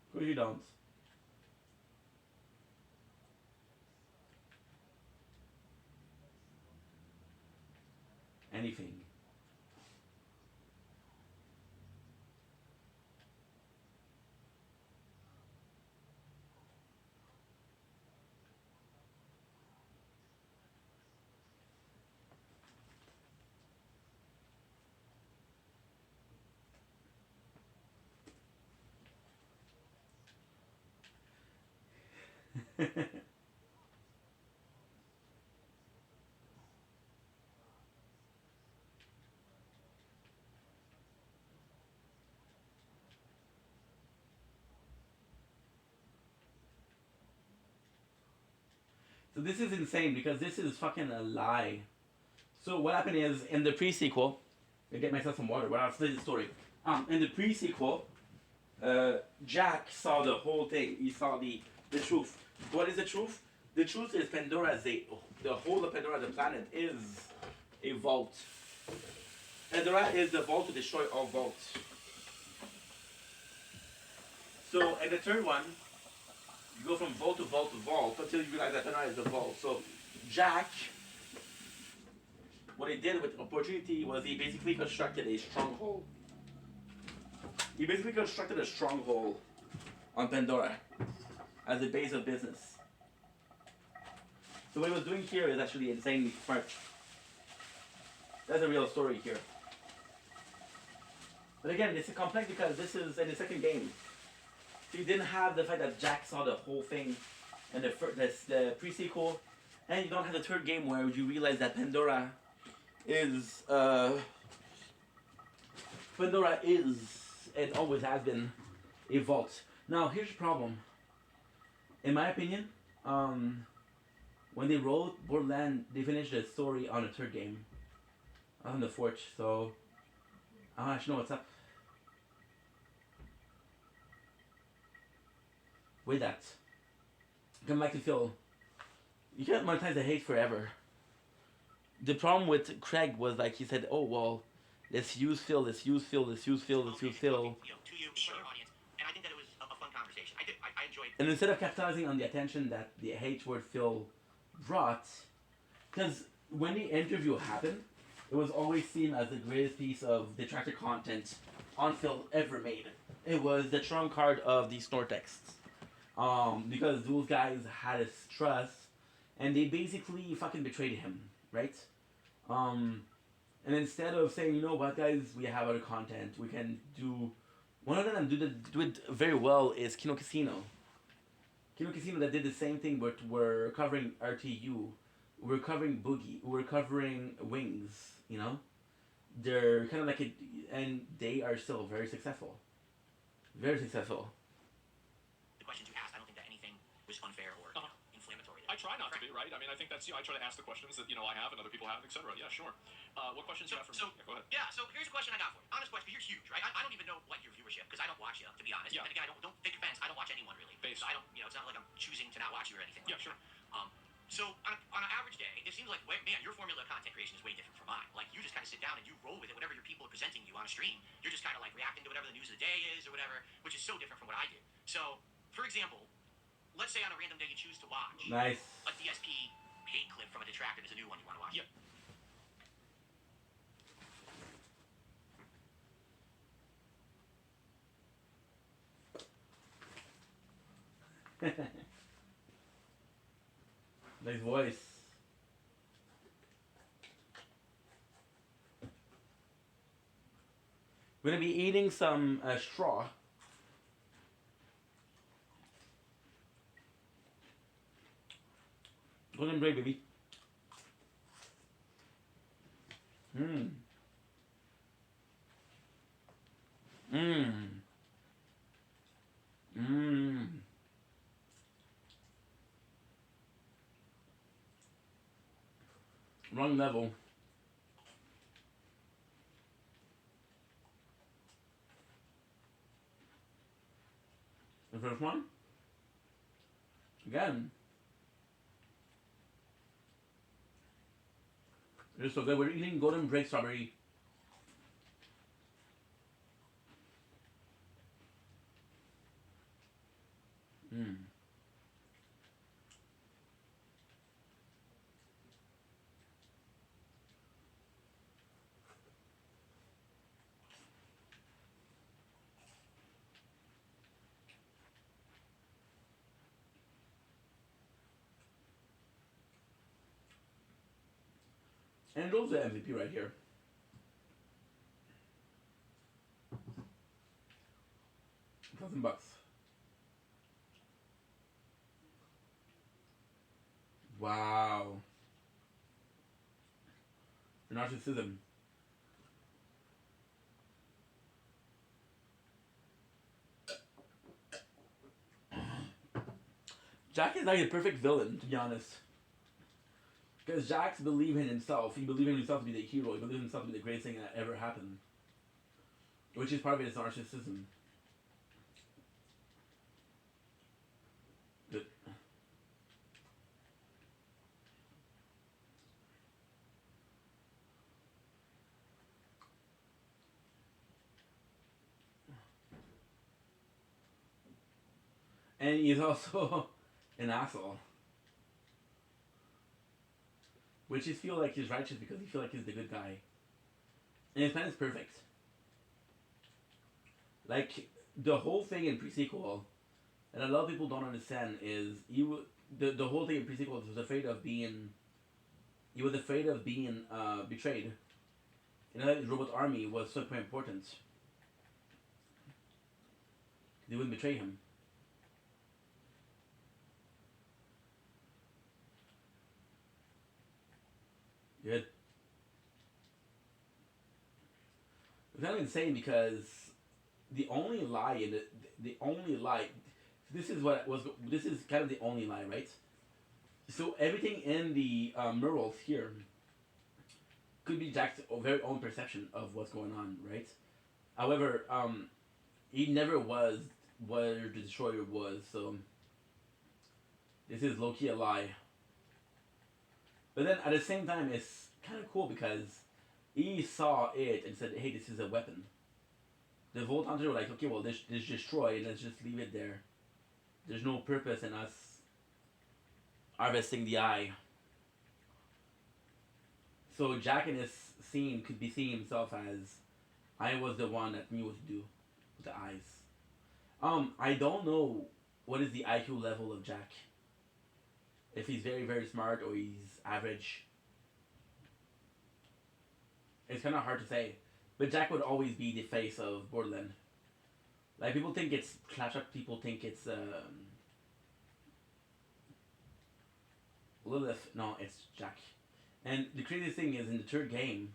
Of course you don't. Anything. So this is insane because this is fucking a lie. So what happened is in the pre-sequel, I get myself some water. But I'll tell you the story. In the pre-sequel, Jack saw the whole thing. He saw the truth. What is the truth? The truth is Pandora. The whole of Pandora, the planet, is a vault. Pandora is the vault to destroy all vaults. So in the third one, you go from vault to vault to vault until you realize that Pandora is the vault. So Jack, what he did with opportunity was he basically constructed a stronghold. He basically constructed a stronghold on Pandora as a base of business. So what he was doing here is actually insanely smart. That's a real story here. But again, it's complex because this is in the second game. So you didn't have the fact that Jack saw the whole thing in the pre-sequel, and you don't have the third game where you realize that Pandora is and always has been a vault. Now here's the problem. In my opinion, when they wrote Borderlands, they finished the story on the third game, on the fourth. So I don't actually know what's up with that. Come back to Phil. You can't monetize the hate forever. The problem with Craig was like he said, "Oh well, let's use Phil, let's use Phil, let's use Phil, let's use Phil." To you, for your audience, and I think that it was a fun conversation. I enjoyed. And instead of capitalizing on the attention that the hate word Phil brought, because when the interview happened, it was always seen as the greatest piece of detractor content on Phil ever made. It was the trump card of the Snortex. Because those guys had his trust, and they basically fucking betrayed him, right? And instead of saying, you know what, guys, we have other content, we can do. One of them do it very well is Kino Casino. Kino Casino that did the same thing, but we're covering RTU, we're covering Boogie, we're covering Wings. You know, they're kind of like it, and they are still very successful. Very successful. The questions you asked, I don't think that anything was unfair or inflammatory. I try not to be, right? I mean, I think that's, I try to ask the questions that, I have and other people have, etc. Yeah, sure. What questions do you have for me? Yeah, go ahead. Yeah, so here's a question I got for you. Honest question, because you're huge, right? I don't even know what your viewership, because I don't watch you, to be honest. Yeah. And again, don't take offense, I don't watch anyone really. So I don't, it's not like I'm choosing to not watch you or anything. Yeah, sure. So on an average day, it seems like, man, your formula of content creation is way different from mine. Like, you just kind of sit down and you roll with it. Whatever your people are presenting you on a stream, you're just kind of like reacting to whatever the news of the day is or whatever, which is so different from what I do. So, for example, let's say on a random day you choose to watch a DSP hate clip from a detractor. There's a new one you want to watch. Yep. Nice voice. We're gonna be eating some straw. Golden bread, baby. Mmm. Mmm. Mmm. Wrong level. The first one? Again. It's so good. We're eating golden bread strawberry. Mmm. And those are MVP right here. $1,000. Wow. Narcissism. Jack is like a perfect villain, to be honest. Because Jax believed in himself. He believed in himself to be the hero. He believed in himself to be the greatest thing that ever happened. Which is part of his narcissism. Good. And he's also an asshole. Which he feel like he's righteous because he feel like he's the good guy. And his plan is perfect. Like, the whole thing in pre-sequel, and a lot of people don't understand, is the whole thing in pre-sequel was afraid of being... He was afraid of being betrayed. You know, that his robot army was so important. They wouldn't betray him. Good. It's kind of insane because the only lie in the only lie, this is kind of the only lie, right? So everything in the murals here could be Jack's very own perception of what's going on, right? However, he never was where the destroyer was, so this is low-key a lie. But then at the same time, it's kind of cool because he saw it and said, "Hey, this is a weapon." The Vault Hunters were like, "Okay, well, this destroyed. Let's just leave it there. There's no purpose in us harvesting the eye." So Jack in this scene could be seeing himself as, I was the one that knew what to do with the eyes. I don't know what is the IQ level of Jack. If he's very, very smart or he's average. It's kind of hard to say. But Jack would always be the face of Borderland. Like, people think it's Claptrap, people think it's Lilith. No, it's Jack. And the craziest thing is, in the third game,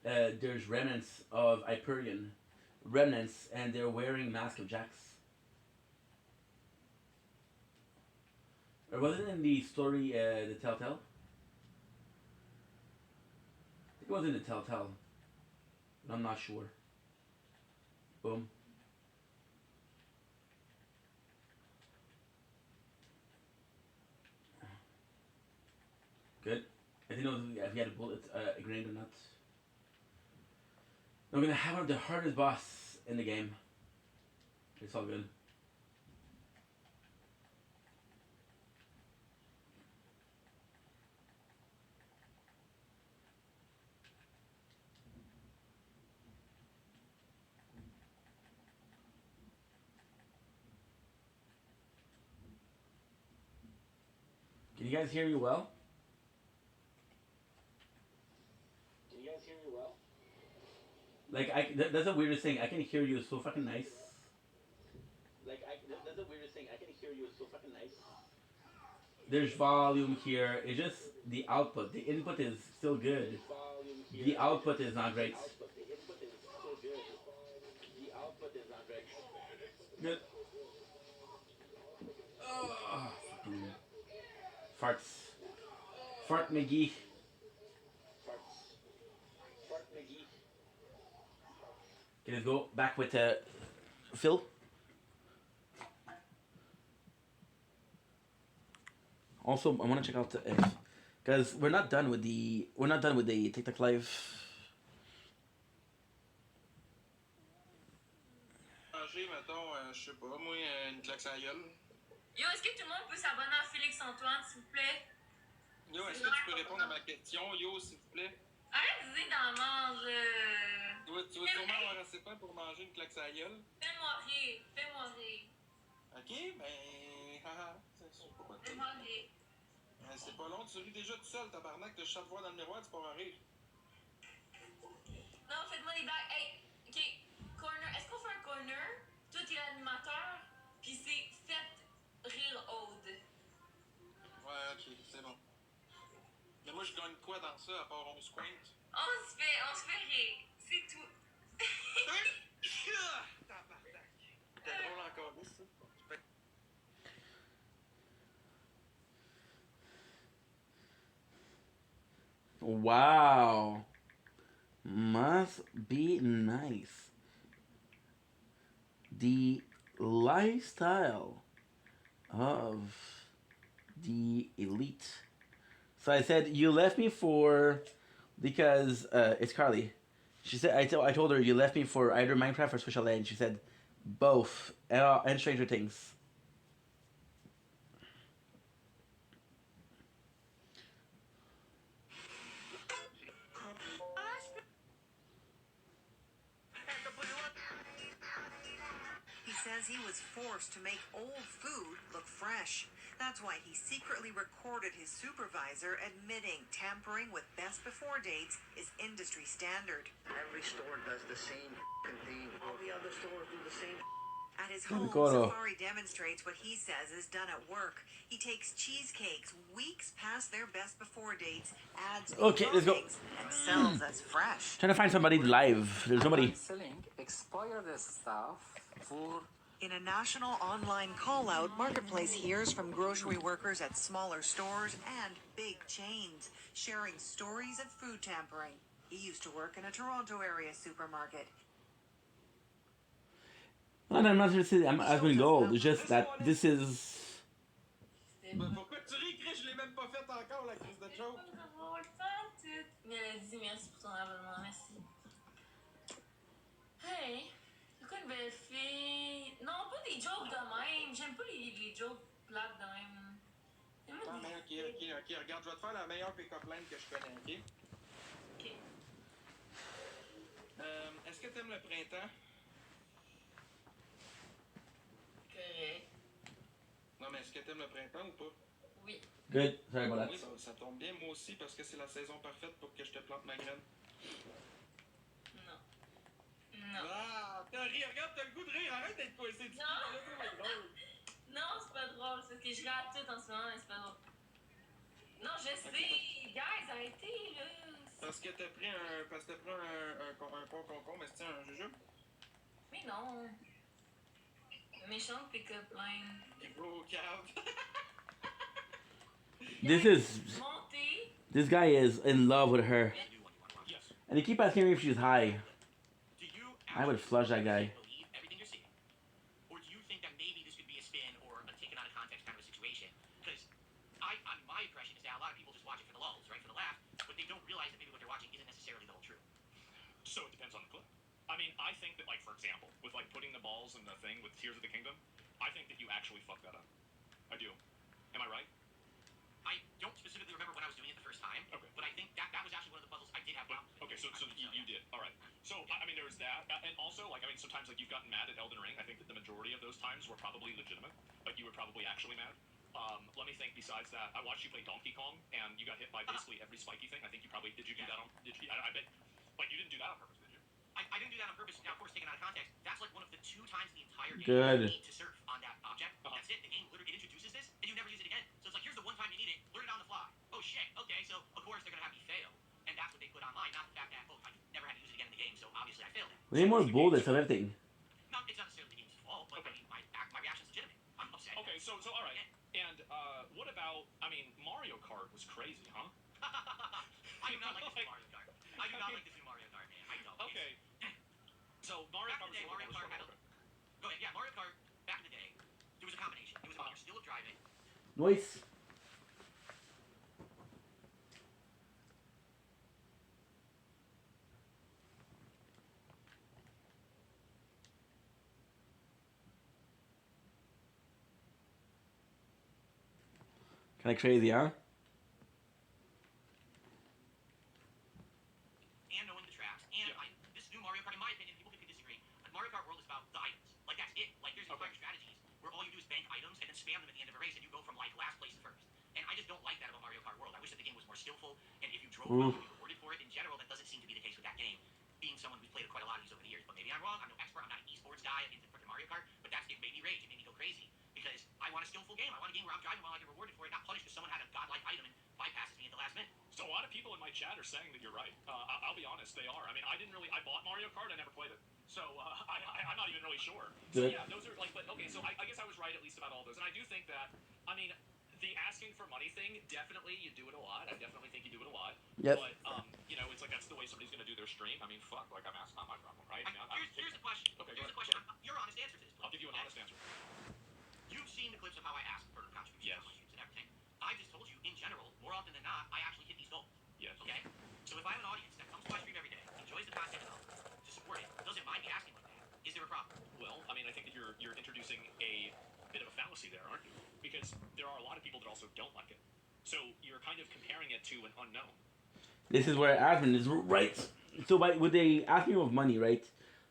there's remnants of Hyperion. Remnants, and they're wearing Mask of Jacks. Or was it in the story, the Telltale? I think it was in the Telltale. But I'm not sure. Boom. Good. I didn't know if he had a bullet, a grenade or not. I'm gonna have one of the hardest boss in the game. It's all good. Can you guys hear me well? Like, that's the weirdest thing. I can hear you so fucking nice. That's the weirdest thing. I can hear you so fucking nice. There's volume here. It's just the output. The input is still good. The output is not great. Good. Oh, fucking farts. Fart McGee. Okay, let's go back with Phil. Also, I want to check out because we're not done with the TikTok live. Mettons, je sais pas, moi, une claque à la gueule. Yo, est-ce que tout le monde peut s'abonner à Félix-Antoine, s'il vous plaît? Yo, est-ce que tu peux répondre à ma question? Yo, s'il vous plaît. Arrête de dire d'en manger. Tu vas sûrement avoir assez pas pour manger une claque à la gueule. Fais-moi rire, fais-moi rire. Ok, ben, haha, c'est pas quoi de Fais-moi rire. C'est pas long, tu ris déjà tout seul, tabarnak, de chaque fois dans le miroir, tu peux rire. Non, faites-moi des blagues. Hey, ok, corner, est-ce qu'on fait un corner? Toi, t'es l'animateur, pis c'est faites rire Aude. Ouais, ok, c'est bon. Mais moi, je gagne quoi dans ça, à part on se quinte? On se fait rire, c'est tout. Tabarnak. T'es drôle encore, ça. Wow. Must be nice. The lifestyle of the elite. So I said, you left me for, because it's Carly. She said, I told her, you left me for either Minecraft or Special Ed. And she said, both. And Stranger Things. He says he was forced to make old food look fresh. That's why he secretly recorded his supervisor admitting tampering with best before dates is industry standard. Every store does the same thing. All the other stores do the same. At his Let me home, go to- Safari demonstrates what he says is done at work. He takes cheesecakes weeks past their best before dates, adds new Okay, let's go. toppings, and sells as fresh. Trying to find somebody live. There's nobody. Selling expired stuff for. In a national online call-out, Marketplace hears from grocery workers at smaller stores and big chains, sharing stories of food tampering. He used to work in a Toronto area supermarket. And I'm not interested. I'm asking gold. It's just that this is. Pourquoi tu ris, Chris? Je l'ai même pas fait encore, la crise de joke. Mais elle a dit merci pour ton abonnement, merci. Hey, c'est quoi une belle fille? Non, pas des jokes de même. J'aime pas les jokes plates de même. Ah, mais ok. Regarde, je vais te faire la meilleure pick-up line que je connais, ok? Ok. Est-ce que t'aimes le printemps? Correct. Non, mais est-ce que t'aimes le printemps ou pas? Oui. Good. Sorry about that. Oui, ça tombe bien, moi aussi, parce que c'est la saison parfaite pour que je te plante ma graine. Non. Non. Ah, t'as ri, regarde, t'as le goût de rire, arrête d'être coincé du Non. c'est drôle. Non, c'est pas drôle. C'est parce que je rate tout en ce moment, mais c'est pas drôle. Non, je sais. Guys, arrêtez, là. Parce que t'as pris un concombre, mais c'est un jujube? Mais non. Méchante pick-up line. Gros cave. This guy is in love with her. And they keep asking me if she's high. I would flush that guy. Believe everything you're seeing? Or do you think that maybe this could be a spin or a taken out of context kind of a situation? Because my impression is that a lot of people just watch it for the lulz, right, for the laugh, but they don't realize that maybe what they're watching isn't necessarily the whole truth. So it depends on the clip. I mean, I think that, like, for example, with, like, putting the balls in the thing with Tears of the Kingdom, I think that you actually fucked that up. I do. Am I right? I don't specifically remember when I was doing it the first time, okay. But I think that was actually one of the puzzles I did have problems with. Okay, so you did. All right. So, I mean, there was that. And also, like, I mean, sometimes, like, you've gotten mad at Elden Ring. I think that the majority of those times were probably legitimate. Like, you were probably actually mad. Let me think besides that. I watched you play Donkey Kong, and you got hit by basically every spiky thing. I think you probably... Did you do that on... I bet... Like, you didn't do that on purpose, did you? I didn't do that on purpose. Now, of course, taken out of context, that's like one of the 2 times in the entire game Good. you need to surf on that object. That's it. The game literally introduces this, and you never use it again. So it's like, here's the one time you need it. Learn it on the fly. Oh, shit. Okay, so, of course, they're going to have me fail. And that's what they put online, not the fact that, oh, I never had to use it again in the game, so obviously I failed it. We need more bullets of everything. No, it's not necessarily the game's fault, but I mean, my reaction's legitimate. I'm upset. Okay, so all right. And what about, I mean, Mario Kart was crazy, huh? I do not like this new Mario Kart. I do not like this new Mario Kart, man. I don't. Okay. So Mario Kart had a... Go ahead. Yeah, Mario Kart, back in the day, there was a combination. It was a mixture still of driving. Noise. Kind of crazy, huh? And knowing the tracks. And this new Mario Kart, in my opinion, people can disagree, but Mario Kart World is about the items. Like, that's it. Like, there's entire strategies where all you do is bank items and then spam them at the end of a race, and you go from, like, last place to first. And I just don't like that about Mario Kart World. I wish that the game was more skillful, and if you drove well, you'd be rewarded for it. In general, that doesn't seem to be the case with that game, being someone who's played quite a lot of these over the years. But maybe I'm wrong. I'm no expert. I'm not an esports guy into freaking Mario Kart, but it made me rage. It made me go crazy. Because I want a skillful game. I want a game where I'm driving while I get rewarded for it, not punished because someone had a godlike item and bypasses me at the last minute. So a lot of people in my chat are saying that you're right. I'll be honest, they are. I mean, I bought Mario Kart, I never played it. So I'm not even really sure. So yeah, those are like, but okay, so I guess I was right at least about all those. And I do think that, I mean, the asking for money thing, definitely you do it a lot. I definitely think you do it a lot. Yep. But you know, it's like that's the way somebody's gonna do their stream. I mean, fuck, like I'm asking, not my problem, right? I mean, Here's the question. Okay, Here's the question. Your honest answer to this. I'll give you an honest answer. You've seen the clips of how I ask for contributions Yes. on my streams and everything. I just told you, in general, more often than not, I actually hit these goals. Yes. Okay? So if I have an audience that comes to my stream every day, enjoys the content enough to support it, doesn't mind me asking like that, is there a problem? Well, I mean, I think that you're introducing a bit of a fallacy there, aren't you? Because there are a lot of people that also don't like it. So you're kind of comparing it to an unknown. This is where admin is right. So with the asking of money, right?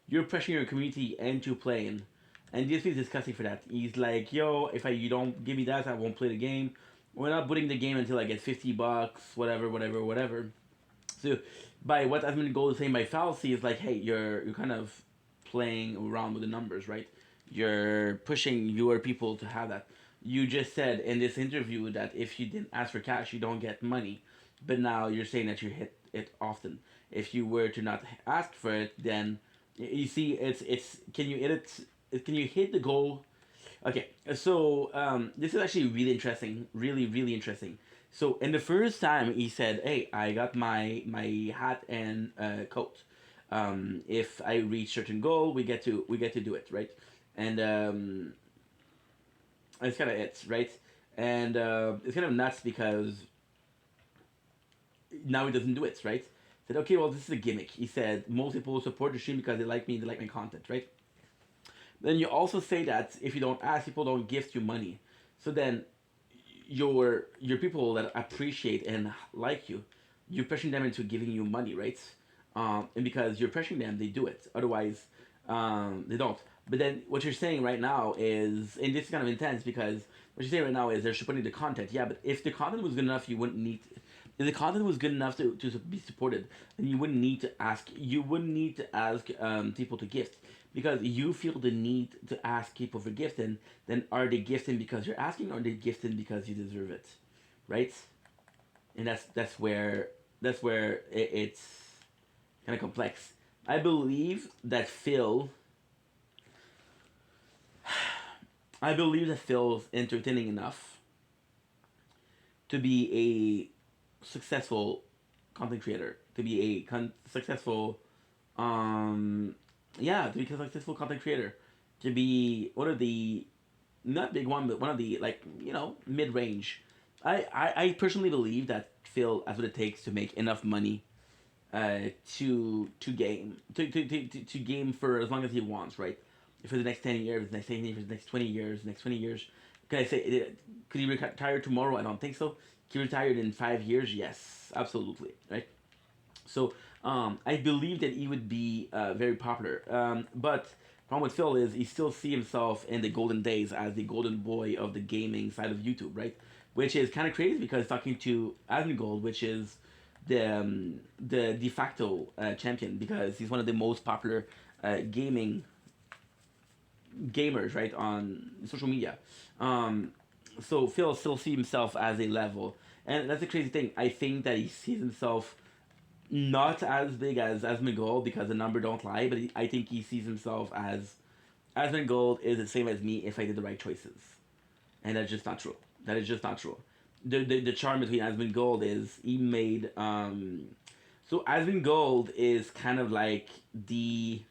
You're pressuring your community into playing, and this is disgusting for that. He's like, yo, if you don't give me that, I won't play the game. We're not putting the game until I get $50, whatever. So by what admin goal is saying by fallacy is like, hey, you're kind of playing around with the numbers, right? You're pushing your people to have that. You just said in this interview that if you didn't ask for cash, you don't get money. But now you're saying that you hit it often. If you were to not ask for it, then you see it's can you hit it? Can you hit the goal? Okay, so this is actually really interesting, really interesting. So in the first time he said, "Hey, I got my hat and coat. If I reach certain goal, we get to do it, right?" And it's kind of it, right? And it's kind of nuts because now he doesn't do it, right? Said, okay, well, this is a gimmick. He said most people support the stream because they like me, they like my content, right? Then you also say that if you don't ask, people don't gift you money. So then your people that appreciate and like you, you're pushing them into giving you money, right? And because you're pressuring them, they do it. Otherwise, they don't. But then what you're saying right now is, and this is kind of intense because what you're saying right now is they're supporting the content. Yeah, but if the content was good enough, you wouldn't need. If the content was good enough to be supported, then you wouldn't need to ask. You wouldn't need to ask people to gift because you feel the need to ask people for gifting. Then are they gifting because you're asking, or are they gifting because you deserve it, right? And that's where it's kind of complex. I believe that Phil's entertaining enough to be a successful content creator, to be a successful, to be a successful content creator, to be one of the, not big one, but one of the, like, mid range. I personally believe that Phil has what it takes to make enough money to game for as long as he wants, right? For the next 10 years, next 10 years, next 20 years, next 20 years. Can I say, could he retire tomorrow? I don't think so. He retired in 5 years? Yes, absolutely, right? So I believe that he would be very popular. But the problem with Phil is he still see himself in the golden days as the golden boy of the gaming side of YouTube, right? Which is kind of crazy because talking to Asmongold, which is the de facto champion, because he's one of the most popular gamers, right, on social media. So Phil still sees himself as a level, and that's the crazy thing. I think that he sees himself not as big as Asmongold because the number don't lie, but I think he sees himself as Asmongold is the same as me if I did the right choices, and that's just not true. That is just not true. The charm between Asmongold is he made so Asmongold is kind of like the,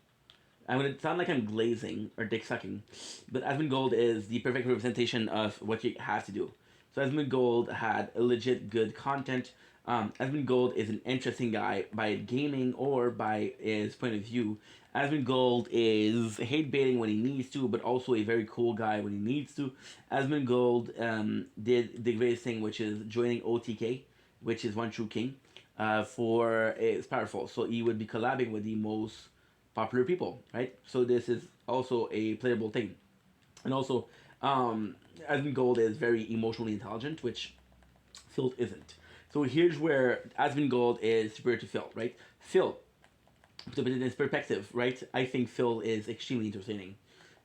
I'm gonna sound like I'm glazing or dick sucking, but Asmongold is the perfect representation of what you have to do. So Asmongold had a legit good content. Asmongold is an interesting guy by gaming or by his point of view. Asmongold is hate baiting when he needs to, but also a very cool guy when he needs to. Asmongold did the greatest thing, which is joining OTK, which is One True King. For it's powerful. So he would be collabing with the most popular people, right? So this is also a playable thing, and also Asmongold is very emotionally intelligent, which Phil isn't. So here's where Asmongold is superior to Phil, right? Phil, to put it in his perspective, right? I think Phil is extremely entertaining.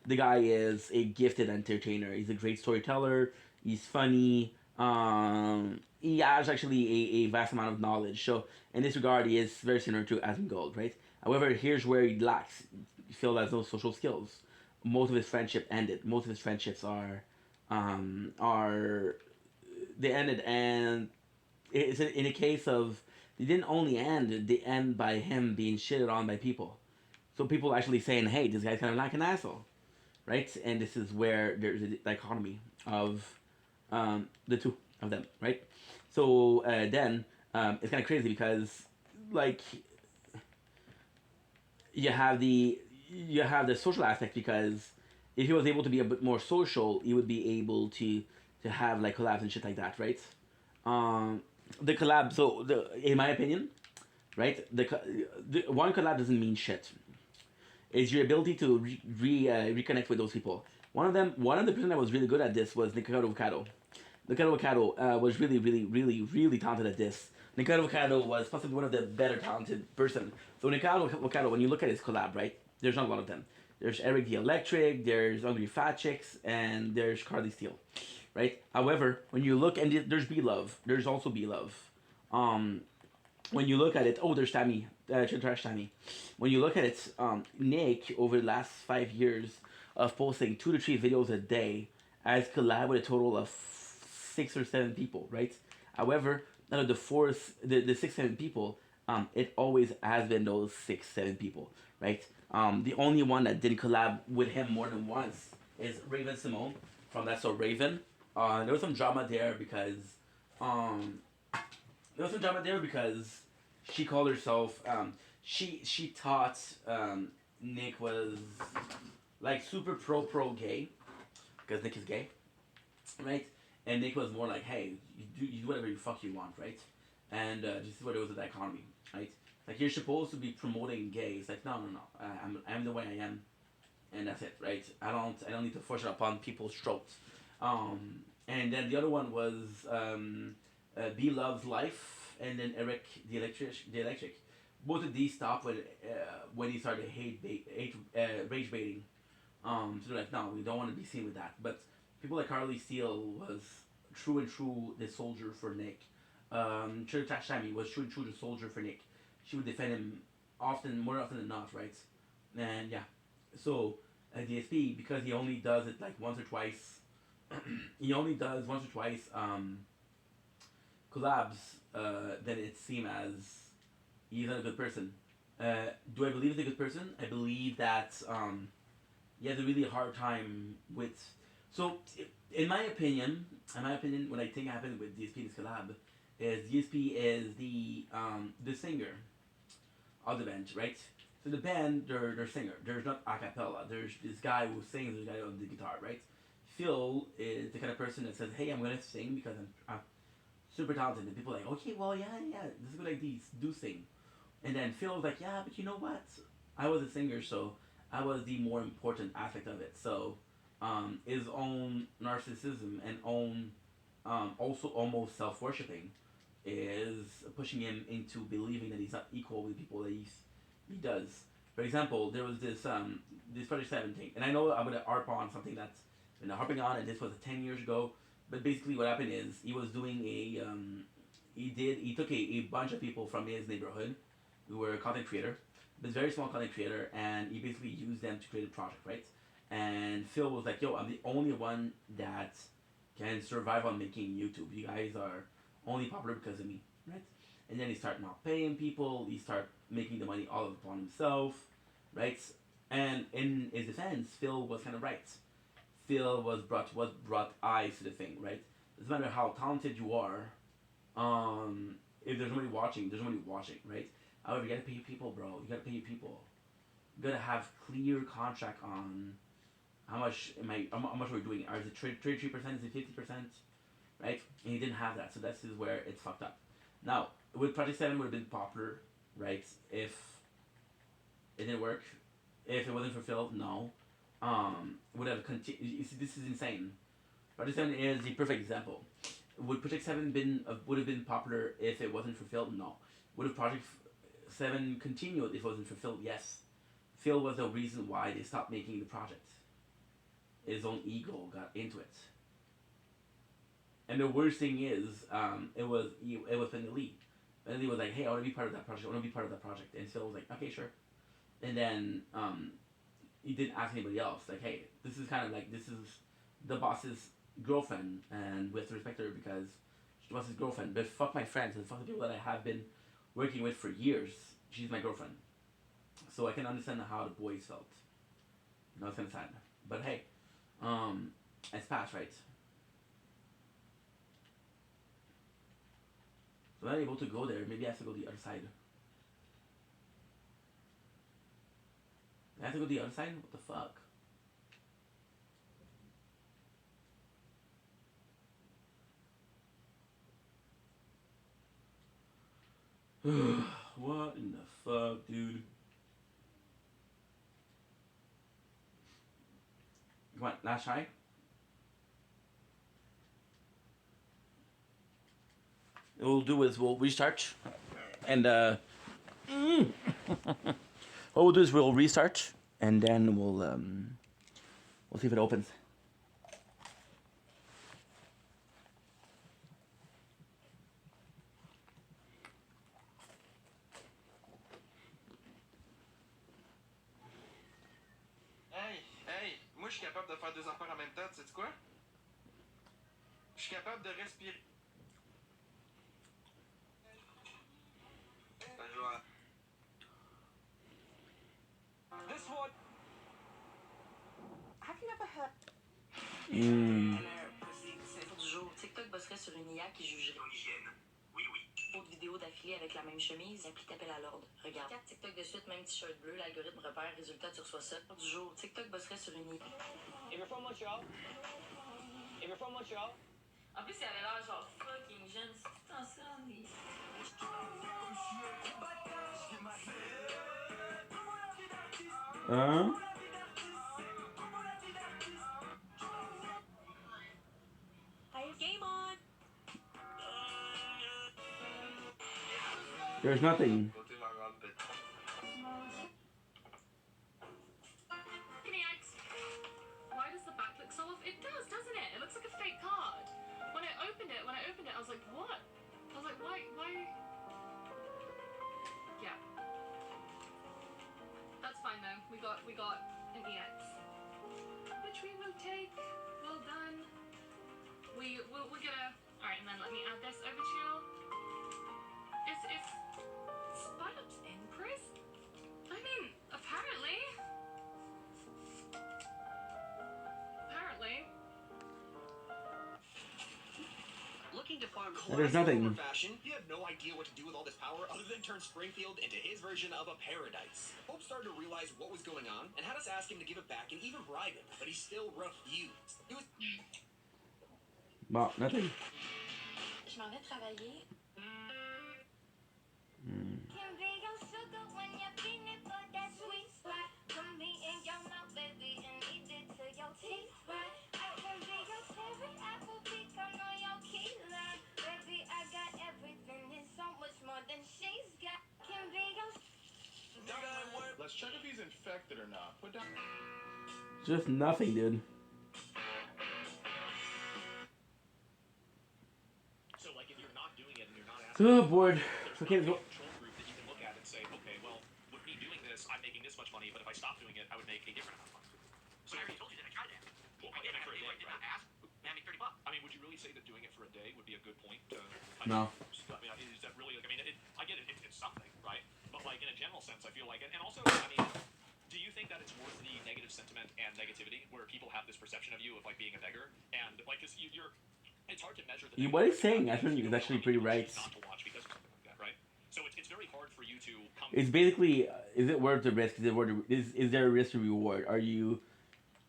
The guy is a gifted entertainer. He's a great storyteller. He's funny. He has actually a vast amount of knowledge. So in this regard, he is very similar to Asmongold, right? However, here's where he lacks. Phil has no social skills. Most of his friendship ended. Most of his friendships are they ended, and it's in a case of they didn't only end, they end by him being shitted on by people. So people actually saying, "Hey, this guy's kind of like an asshole," right? And this is where there's a dichotomy of the two of them, right? So then it's kind of crazy because like you have the social aspect because if he was able to be a bit more social, he would be able to have like collabs and shit like that, right? Um, the collab. So in my opinion, right, the one collab doesn't mean shit. It's your ability to reconnect with those people. One of the person that was really good at this was Nikado Wakado. Nikado Wakado was really, really, really, really talented at this. Nikado Wakado was possibly one of the better talented person. So Nikado Wakado, when you look at his collab, right, there's not a lot of them. There's Eric the Electric, there's Hungry Fat Chicks, and there's Carly Steele, right? However, when you look, and there's B Love, there's also B Love. Um, when you look at it, oh, there's Tammy, Trash Tammy. When you look at it, Nick over the last 5 years of posting 2 to 3 videos a day has collabed with a total of 6 or 7 people, right? However, out of the 6, 7 people, it always has been those 6, 7 people, right? The only one that didn't collab with him more than once is Raven Simone from That's So Raven. There was some drama there because um, she called herself she thought Nick was like super pro gay because Nick is gay, right? And Nick was more like, hey, you do whatever you fuck you want, right? And this is where there was a dichotomy, right? Like you're supposed to be promoting gay. It's like no. I'm the way I am, and that's it, right? I don't need to force it upon people's throats. And then the other one was B Love's Life, and then Eric the Electric. Both of these stopped when he started rage baiting. So they're like, no, we don't want to be seen with that. But people like Carly Steele was true and true the soldier for Nick. Church Tashami was true and true the soldier for Nick. She would defend him more often than not, right? And yeah, so DSP, because he only does it like once or twice, he only does once or twice collabs, then it seems as he's not a good person. Do I believe he's a good person? I believe that he has a really hard time with. So, in my opinion, what I think happened with DSP in this collab is DSP is the singer of the band, right? So the band, they're singer. There's not a cappella. There's this guy who sings. There's a guy on the guitar, right? Phil is the kind of person that says, "Hey, I'm gonna sing because I'm super talented." And people are like, "Okay, well, yeah, this is a good idea. Do sing." And then Phil was like, "Yeah, but you know what? I was a singer, so I was the more important aspect of it." So his own narcissism and own also almost self-worshipping is pushing him into believing that he's not equal with people that he does. For example, there was this Project 7 thing, and I know I'm gonna harp on something that's been harping on, and this was 10 years ago. But basically, what happened is he was doing he took a bunch of people from his neighborhood who were a content creator, but very small content creator, and he basically used them to create a project, right? And Phil was like, "Yo, I'm the only one that can survive on making YouTube. You guys are only popular because of me, right?" And then he started not paying people. He started making the money all upon himself, right? And in his defense, Phil was kind of right. Phil was brought eyes to the thing, right? Doesn't matter how talented you are, if there's nobody watching, right? However, you gotta pay people, bro. You gotta pay people. You gotta have clear contract on how much how much we're doing. Is it 33%? Is it 50%? Right? And he didn't have that, so this is where it's fucked up. Now, with Project 7 would have been popular, right? If it didn't work, if it wasn't fulfilled, no. Would have continued. This is insane. Project 7 is the perfect example. Would Project 7 would have been popular if it wasn't fulfilled? No. Would have Project 7 continued if it wasn't fulfilled? Yes. Phil was the reason why they stopped making the project. His own ego got into it. And the worst thing is, it was Penny Lee. Penny Lee was like, "Hey, I want to be part of that project. I want to be part of that project." And Phil was like, "Okay, sure." And then he didn't ask anybody else. Like, "Hey, this is kind of like this is the boss's girlfriend, and we have to respect her because she was his girlfriend. But fuck my friends and fuck the people that I have been working with for years. She's my girlfriend, so I can understand how the boys felt. You know, it's kind of sad, but hey, it's past, right? So I'm not able to go there. Maybe I have to go the other side. I have to go the other side? What the fuck? What in the fuck, dude? Come on, last try. What we'll do is we'll restart, and what we'll do is we'll restart, and then we'll see if it opens. Hey, moi je suis capable de faire deux affaires en même temps, tu sais quoi? Je suis capable de respirer. This one. Have you ever heard? Du jour, TikTok bosserait sur une IA qui jugerait. Ton hygiène. Oui, oui. Autre vidéo d'affilée avec la même chemise, appli t'appelle à l'ordre. Regarde. 4 TikTok de suite, même t-shirt bleu, l'algorithme repère, résultat, tu reçois ça. Du jour, TikTok bosserait sur une IA. If you're from Montreal. If you're from Montreal. En plus, elle avait l'air genre fucking jeune, c'est tout en ça, mais... Game on! There's nothing. Why does the back look so off? It does, doesn't it? It looks like a fake card. When I opened it, I was like, what? I was like, why? Yeah. That's fine though. We got an EX, which we will take. Well done. We're gonna. All right, and then let me add this over to you. Is Spiders in Chris? I mean, apparently. Looking to farm There's nothing. fashion, he had no idea what to do with all this power other than turn Springfield into his version of a paradise. Hope started to realize what was going on and had us ask him to give it back and even bribe him, but he still refused. It was... Bon, nothing. Je m'en vais travailler. Let's check if he's infected or not. Put down. Just nothing, dude. So, like, if you're not doing it and you're not asking, Oh, bored. Okay, let's go. Control group that you can look at and say, okay, well, with me doing this, I'm making this much money, but if I stop doing it, I would make a different amount of money. So I already told you that I tried that. Well, I did for a day, I did not ask. Man, I make $30. I mean, would you really say that doing it for a day would be a good point? No. I mean, is that really? Like, I mean, I get it. It's something, right? But like in a general sense, I feel like it. And also, I mean, do you think that it's worth the negative sentiment and negativity where people have this perception of you of like being a beggar and like, cause you're it's hard to measure the. What he's saying, I think, is actually pretty right. Not to watch because of something like that, right? So it's very hard for you to come. It's basically, is it worth the risk? Is it worth is there a risk to reward?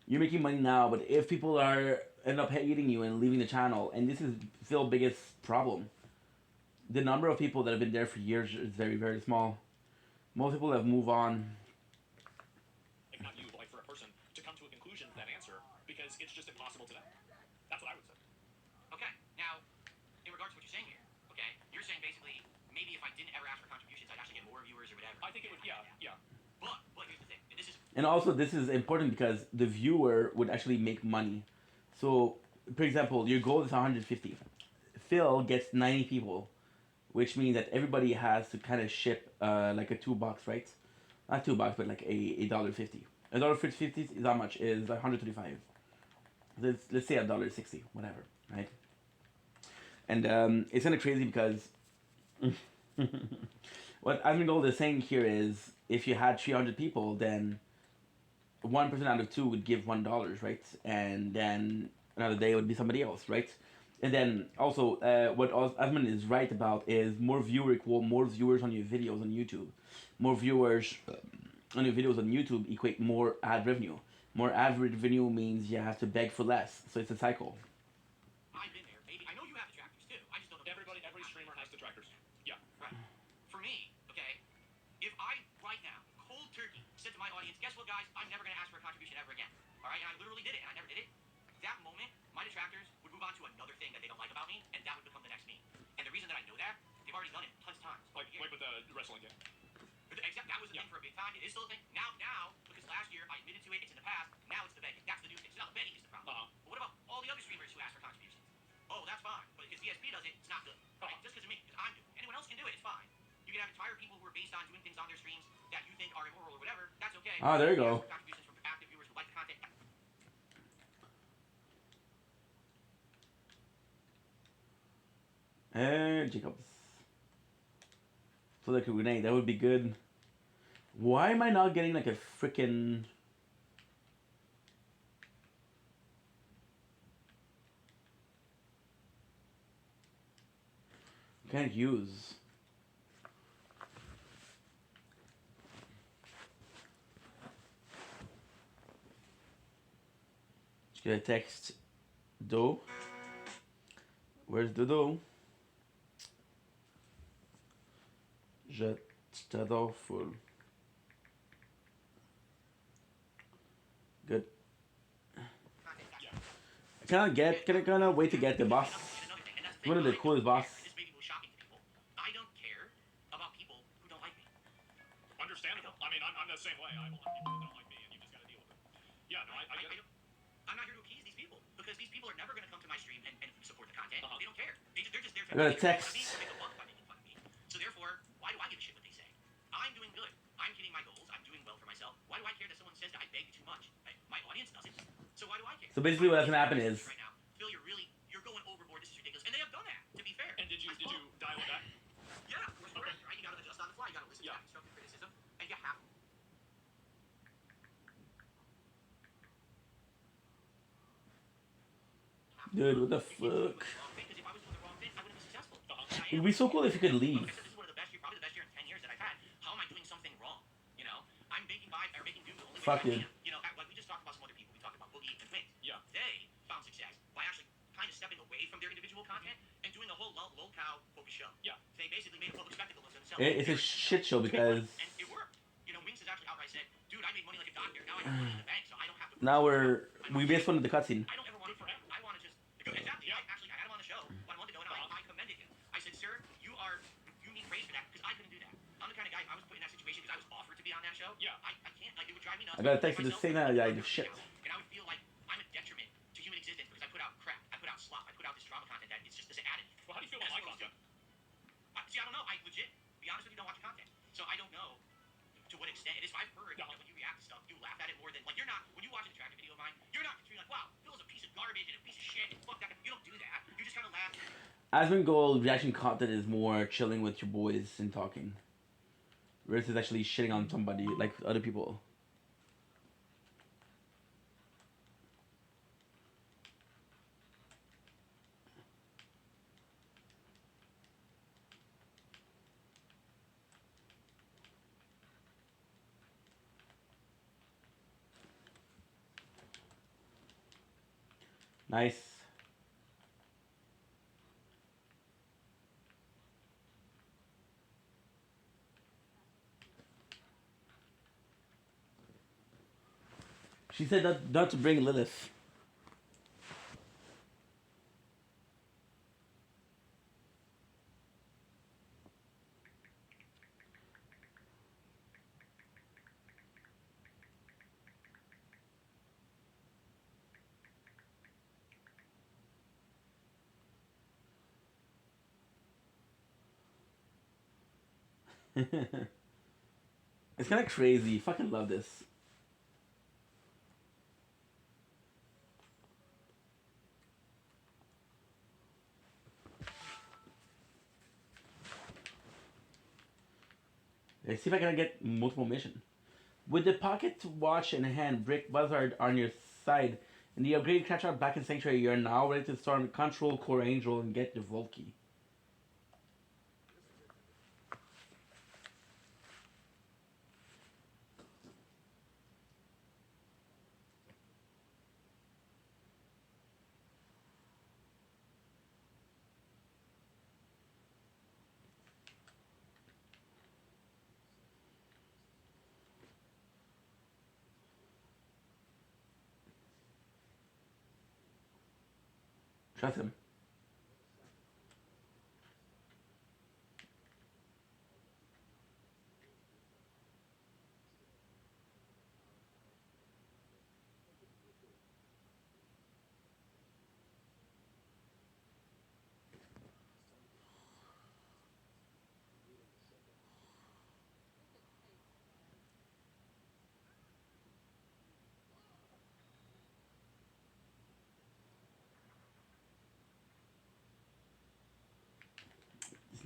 You're making money now, but if people end up hating you and leaving the channel, and this is Phil's biggest problem, the number of people that have been there for years is very, very small. Most people have moved on. Like not you, but like for a person to come to a conclusion to that answer because it's just impossible to know. That's what I would say. Okay, now, in regards to what you're saying here, okay, you're saying basically maybe if I didn't ever ask for contributions, I'd actually get more viewers or whatever. I think it would, yeah. But here's the thing, and this is... And also, this is important because the viewer would actually make money. So, for example, your goal is 150. Phil gets 90 people, which means that everybody has to kind of ship like a $2, right? Not $2, but like a $1.50. $1.50 is how much? Is 135. let's say $1.60, whatever, right? And it's kind of crazy because what Asmongold is saying here is if you had 300 people, then 1% out of 2 would give $1, right? And then another day would be somebody else, right? And then also, what Asmund is right about is more viewers on your videos on YouTube. More viewers on your videos on YouTube equate more ad revenue. More ad revenue means you have to beg for less. So it's a cycle. I've been there, baby. I know you have detractors too. I just don't know. Every streamer has detractors. Yeah. Right. For me, okay, if I right now, cold turkey, said to my audience, guess what, guys? I'm never gonna ask for a contribution ever again. All right, and I literally did it, and I never did it. That moment, my detractors would move on to another thing that they don't like about me, and that would become the next me. And the reason that I know that, they've already done it tons of times. Like with the wrestling game. But that was the thing for a big time. It is still a thing. Now, because last year I admitted to it, it's in the past. Now it's the begging. That's the new thing. So now the begging is the problem. But what about all the other streamers who ask for contributions? Oh, that's fine. But because VSP does it, it's not good. Right? Just because of me, because I'm doing it. Anyone else can do it, it's fine. You can have entire people who are based on doing things on their streams that you think are immoral or whatever. That's okay. Ah, there you go. Contributions from active viewers who like the content. Jacobs. So like a grenade, that would be good. Why am I not getting like a freaking... Can't use. Just get a text. Do. Where's the do? Je t'adore full. Good. Can I wait to get the boss? One of the coolest boss. I don't care about people who don't like me. Understandable. I mean, I'm the same way. I want people that don't like me, and you just gotta deal with it. Yeah, no, I get it. I'm not here to appease these people because these people are never going to come to my stream and support the content. They don't care. They're just there I got a text. make a buck by making fun of me. So therefore, why do I give a shit what they say? I'm doing good. I'm hitting my goals. I'm doing well for myself. Why do I care that someone says that I beg too much? My audience doesn't. So why do I care? So basically, what's gonna happen is. Right now, Phil, you're going overboard. This is ridiculous. And they have done that. To be fair. And did you dial it back? Yeah, of course, right? You got to adjust on the fly. You got to listen to constructive criticism, and you have. Dude, what the fuck? It would be so cool if you could leave. This is one of the best, probably the best year in 10 years that I've had. How am I doing something wrong? You know, I'm making do the only way Fuck I you. can. You know, like we just talked about some other people. We talked about Boogie and Wings. Yeah. They found success by actually kind of stepping away from their individual content and doing a whole low-cow focus show. Yeah. They basically made a public spectacle of themselves. It's a shit show because. And it worked. You know, Wings has actually outright said, "Dude, I made money like a doctor. Now I have money in the bank, so I don't have to." Now we missed one of the cutscene. I don't ever want it for him. I want to just exactly. I had him on the show 1 month ago, and I commended him. I said, "Sir, you need praise for that because I couldn't do that. I'm the kind of guy. If I was put in that situation because I was offered to be on that show. Yeah, I can't. Like it would drive me nuts. I got a text to say that. Yeah, I do shit. And I would feel like I'm a detriment to human existence because I put out crap. I put out slop. I put out this drama content that it's just this added. Well, how do you feel about my content? See, I don't know. I legit, be honest with you, don't watch content, so I don't know to what extent it is. I've heard that when you react to stuff, you laugh at it more than like you're not when you watch an interactive video of mine. You're not like, wow, Phil's a piece of garbage and a piece of shit. And fuck that. You don't do that. You just kind of laugh. Asmongold reaction content is more chilling with your boys and talking, versus actually shitting on somebody like other people. Nice. She said not to bring Lilith. It's kind of crazy. Fucking love this. Let's see if I can get multiple mission. With the pocket watch in hand, Brick Buzzard on your side, and the upgraded catch-up back in Sanctuary, you are now ready to storm Control Core Angel and get the Volkey. Trust him.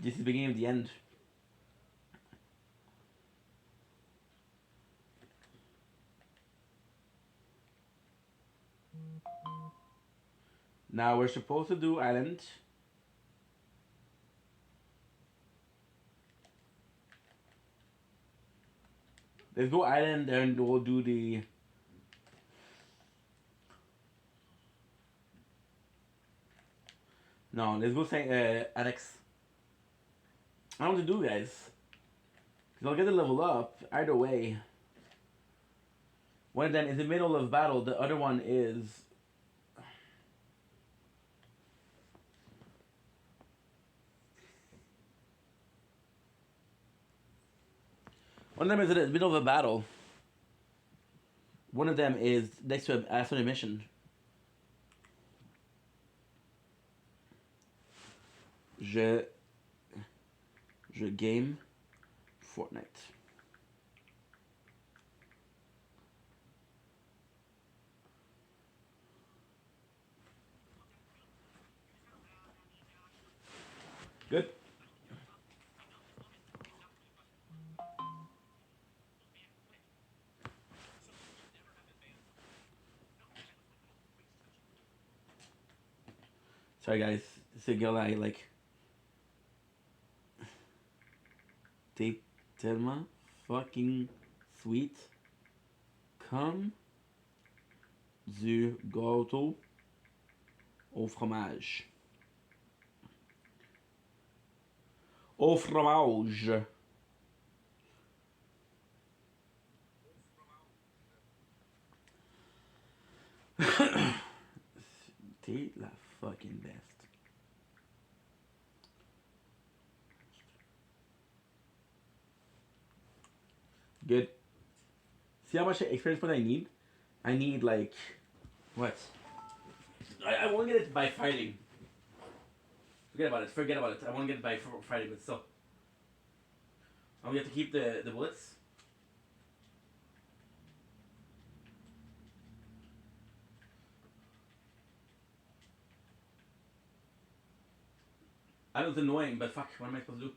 This is the beginning of the end. Now we're supposed to do Island. Let's go Island and we'll do the... No, let's go say Annex. I don't know what to do, guys. Because I'll get the level up either way. One of them is in the middle of battle, the other one is... One of them is in the middle of a battle. One of them is next to a mission. Je game Fortnite. Good. Sorry guys, this is a girl I like. T'es tellement fucking sweet. Comme du gâteau au fromage. Au fromage. T'es la fucking best. Good. See how much experience point I need? I need like... What? I won't get it by fighting. Forget about it. Forget about it. I won't get it by fighting, but still. Oh, we have to keep the bullets? I know it's annoying, but fuck, what am I supposed to do?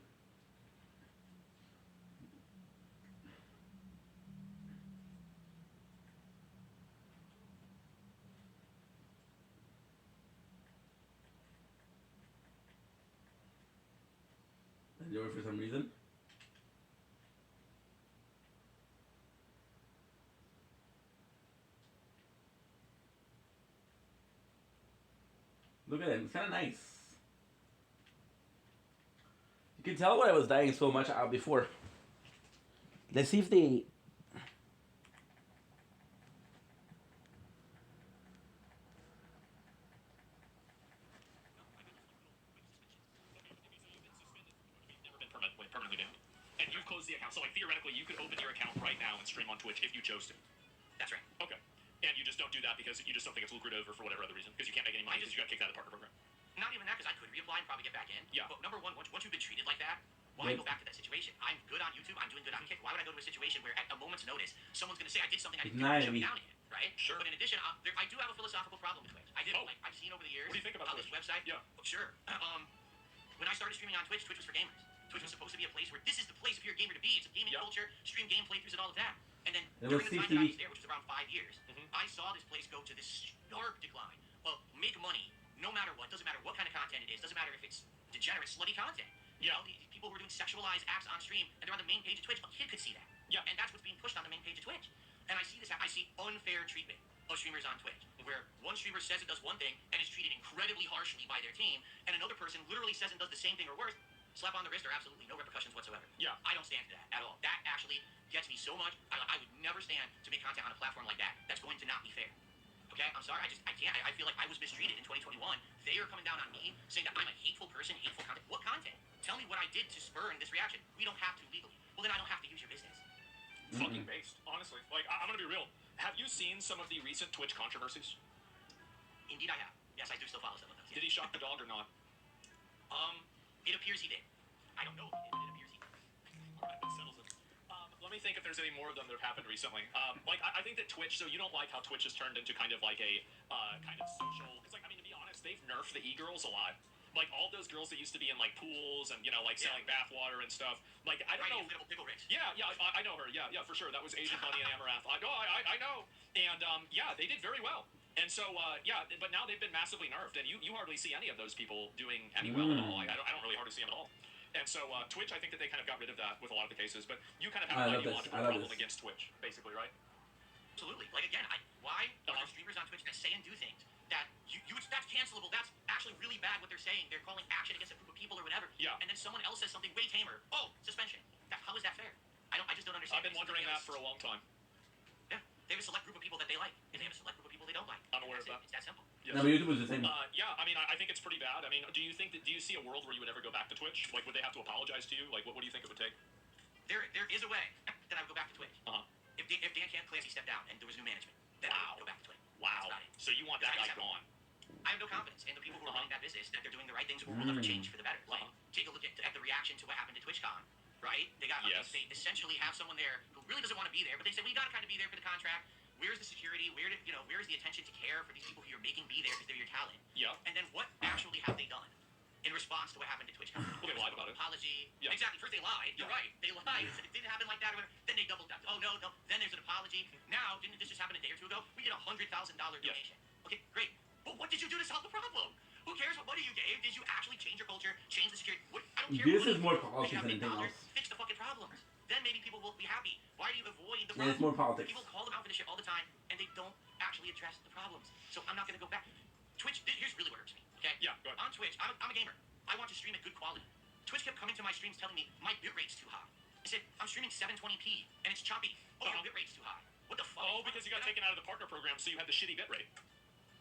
I do it for some reason. Look at him, it's kind of nice. You can tell when I was dying so much out before. Let's see if they... Permanently banned. And you've closed the account, so like theoretically you could open your account right now and stream on Twitch if you chose to. That's right. Okay. And you just don't do that because you just don't think it's lucrative or for whatever other reason? Because you can't make any money because you got kicked out of the partner program? Not even that, because I could reapply and probably get back in. Yeah. But number one, once you've been treated like that, why go back to that situation? I'm good on YouTube. I'm doing good on Kick. Why would I go to a situation where at a moment's notice, someone's going to say I did something I didn't do and shut me down again, right? Sure. But in addition, I do have a philosophical problem with Twitch. I do. Like, I've seen over the years. What do you think about this website? Yeah. Sure. When I started streaming on Twitch, Twitch was for gamers. Twitch was supposed to be a place where this is the place if you're a gamer to be. It's a gaming culture, stream game playthroughs and all of that. And then It during was the time that I was CTV. there, which was around 5 years, I saw this place go to this sharp decline. Well, make money no matter what. Doesn't matter what kind of content it is. Doesn't matter if it's degenerate, slutty content. You know, these people who are doing sexualized acts on stream and they're on the main page of Twitch. A kid could see that. Yeah. And that's what's being pushed on the main page of Twitch. And I see this. I see unfair treatment of streamers on Twitch, where one streamer says it does one thing and is treated incredibly harshly by their team, and another person literally says and does the same thing or worse. Slap on the wrist or absolutely no repercustions whatsoever. Yeah. I don't stand for that at all. That actually gets me so much. I would never stand to make content on a platform like that. That's going to not be fair. Okay? I'm sorry. I can't. I feel like I was mistreated in 2021. They are coming down on me, saying that I'm a hateful person, hateful content. What content? Tell me what I did to spur this reaction. We don't have to legally. Well, then I don't have to use your business. Fucking based, honestly. Like, I'm gonna be real. Have you seen some of the recent Twitch controversies? Indeed, I have. Yes, I do still follow some of those. Did he shock the dog or not? It appears he did. I don't know if he did, but it appears he did. Alright, that settles it. Let me think if there's any more of them that have happened recently. Like, I think that Twitch, so you don't like how Twitch has turned into kind of like a, kind of social, because, like, I mean, to be honest, they've nerfed the e-girls a lot. Like, all those girls that used to be in, like, pools and, you know, like, selling bathwater and stuff. Like, I don't know. Pickle Rich. Yeah, I know her. Yeah, for sure. That was Asian Bunny and Amarath. I know. And, yeah, they did very well. And so, yeah, but now they've been massively nerfed, and you hardly see any of those people doing any well at all. I don't really hardly see them at all. And so, Twitch, I think that they kind of got rid of that with a lot of the cases, but you kind of have an ideological problem against Twitch, basically, right? Absolutely. Like, again, why are there streamers on Twitch that say and do things that that's cancelable? That's actually really bad what they're saying. They're calling action against a group of people or whatever. Yeah. And then someone else says something way tamer. Oh, suspension. How is that fair? I just don't understand. I've been wondering that for a long time. Yeah. They have a select group of people that they like, and they have a select group of people they don't like. I'm aware of that. It's that simple. Yes. No, but YouTube was the same. Yeah, I mean, I think it's pretty bad. I mean, do you see a world where you would ever go back to Twitch? Like, would they have to apologize to you? Like, what do you think it would take? There is a way that I would go back to Twitch. If Dan Clancy stepped down and there was new management, then I would go back to Twitch. Wow. So you want that guy gone? I have no confidence in the people who are running that business, that they're doing the right things or will ever change for the better. Like, take a look at the reaction to what happened to TwitchCon, right? They essentially have someone there who really doesn't want to be there, but they say, well, you got to kind of be there for the contract. Where's the security? Where's the attention to care for these people who you're making be there because they're your talent? Yeah. And then what actually have they done in response to what happened to TwitchCon? Well, they lied about it. Apology. Yeah. Exactly. First they lied. You're right. They lied. It didn't happen like that or whatever. Then they doubled down. Oh, no. Then there's an apology. Now, didn't this just happen a day or two ago? We get a $100,000 donation. Okay, great. But what did you do to solve the problem? Who cares what money you gave? Did you actually change your culture? Change the security? I don't care. This is more politics than anything else. Fix the fucking problems. Then maybe people will be happy. Why do you avoid the Yeah, problem? it's more politics. People call them out for this shit all the time, and they don't actually address the problems. So I'm not going to go back. Twitch, here's really what irks me, okay? Yeah, go ahead. On Twitch, I'm a gamer. I want to stream at good quality. Twitch kept coming to my streams telling me my bitrate's too high. I said, I'm streaming 720p, and it's choppy. Oh, your bitrate's too high. What the fuck? Oh, because you got taken out of the partner program, so you had the shitty bitrate.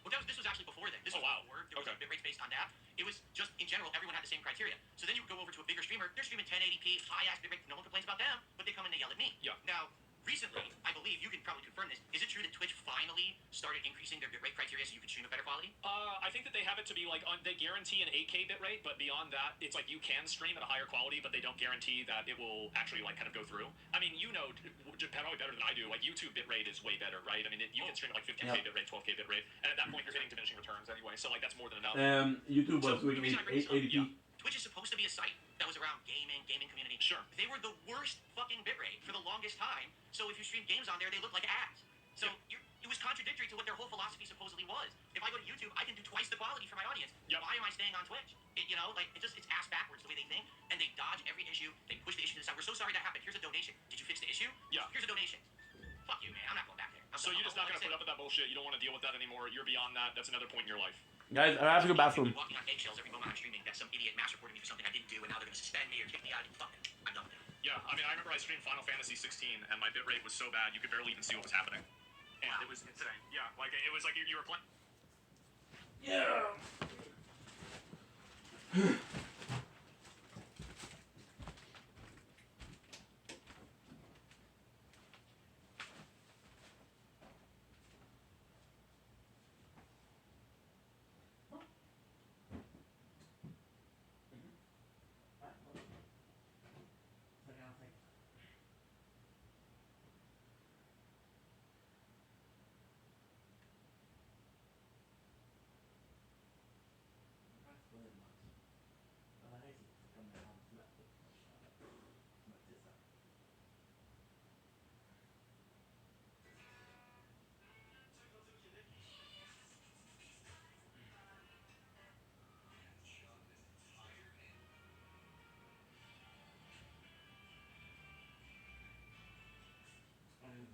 Well, this was actually before then. This was before there was bit rates based on that. It was just, in general, everyone had the same criteria. So then you would go over to a bigger streamer. They're streaming 1080p, high-ass bit rate. No one complains about them, but they come and they yell at me. Yeah. Now, recently, I believe, you can probably confirm this, is it true that Twitch finally started increasing their bit rate criteria so you could stream at better quality? I think that they have it to be like, they guarantee an 8K bit rate, but beyond that, it's like you can stream at a higher quality, but they don't guarantee that it will actually like kind of go through. I mean, you know, probably better than I do, like YouTube bit rate is way better, right? I mean, you can stream at like 15K bit rate, 12K bit rate, and at that point you're hitting diminishing returns anyway, so like that's more than enough. YouTube was doing 880p. Twitch is supposed to be a site that was around gaming community. Sure. They were the worst fucking bitrate for the longest time. So if you stream games on there, they look like ads. So it was contradictory to what their whole philosophy supposedly was. If I go to YouTube, I can do twice the quality for my audience. Yep. Why am I staying on Twitch? It's ass backwards the way they think, and they dodge every issue. They push the issue to the side. We're so sorry that happened. Here's a donation. Did you fix the issue? Yeah. Here's a donation. Fuck you, man. I'm not going back there. So you're just not going to put up with that bullshit. You don't want to deal with that anymore. You're beyond that. That's another point in your life. Guys, I have to go bathroom. Walking on eggshells every moment I'm streaming that some idiot mass reported me for something I didn't do, and now they're going to suspend me or kick me out. Fuck it. I'm done with it. Yeah, I mean, I remember I streamed Final Fantasy 16, and my bitrate was so bad you could barely even see what was happening. And it was insane. Yeah, like it was like you were playing. Yeah.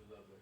is out there.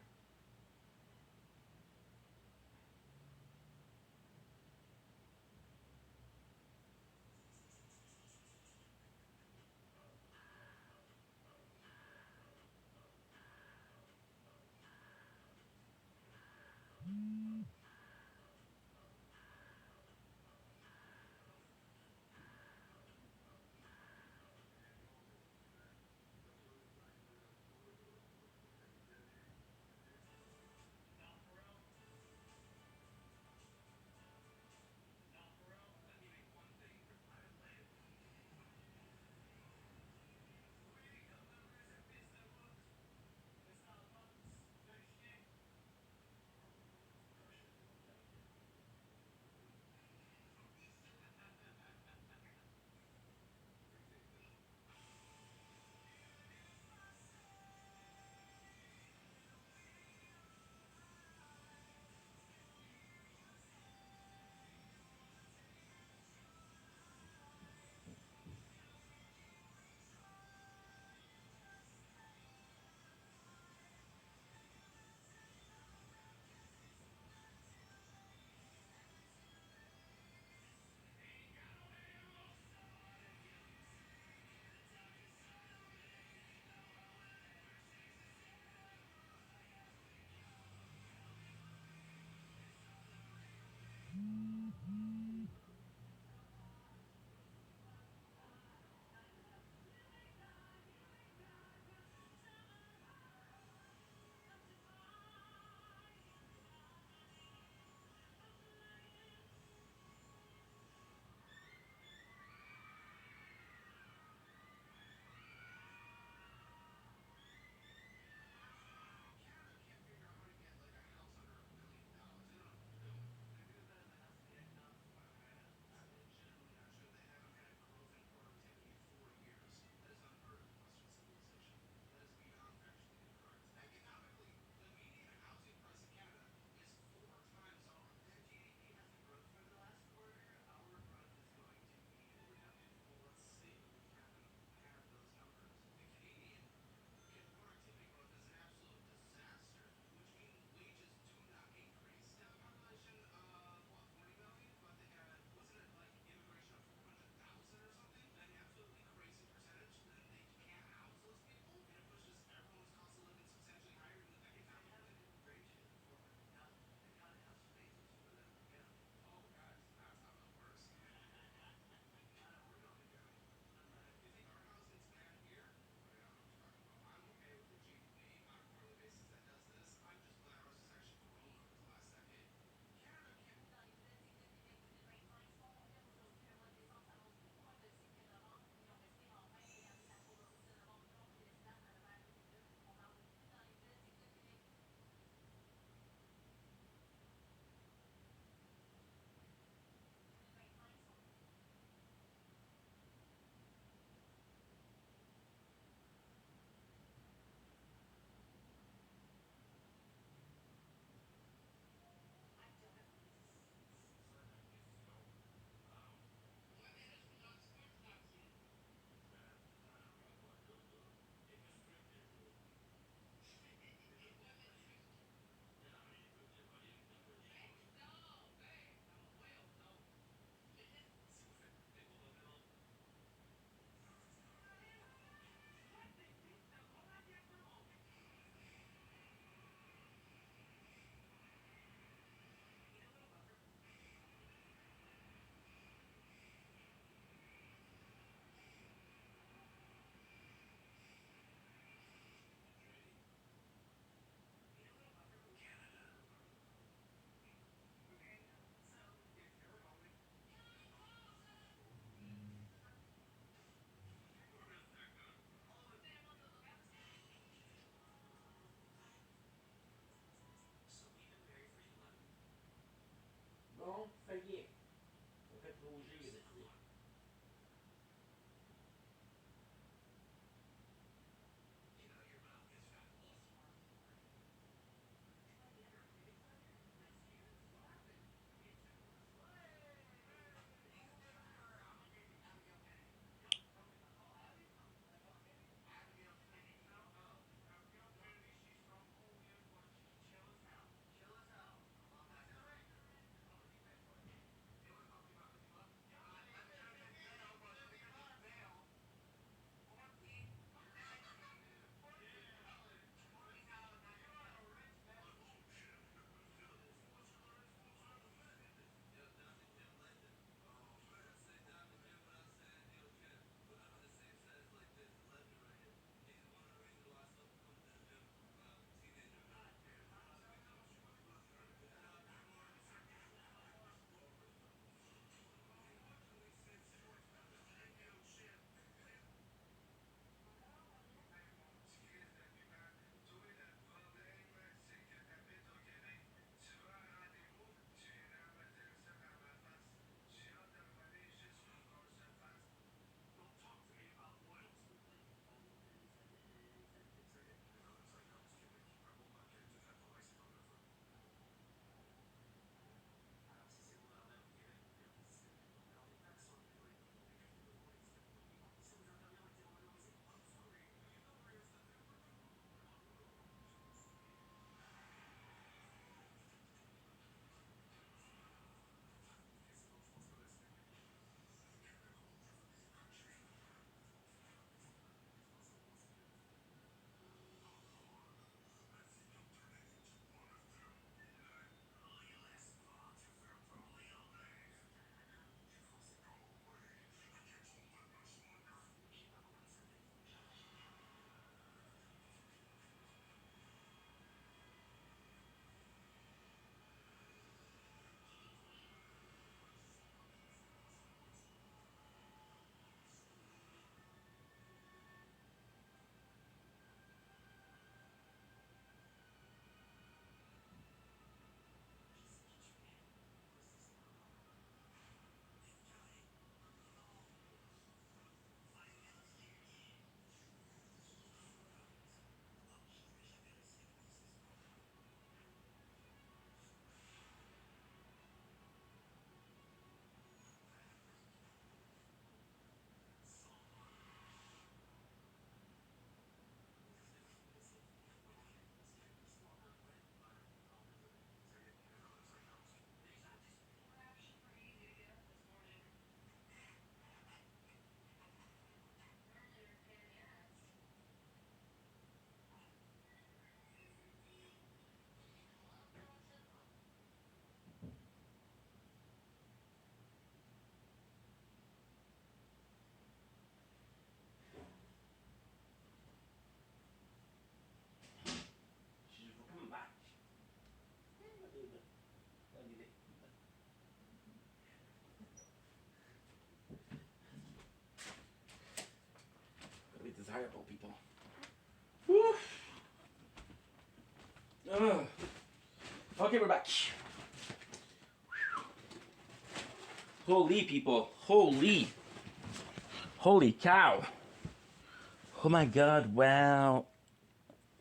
Okay, we're back. Holy people. Holy cow. Oh my god, wow.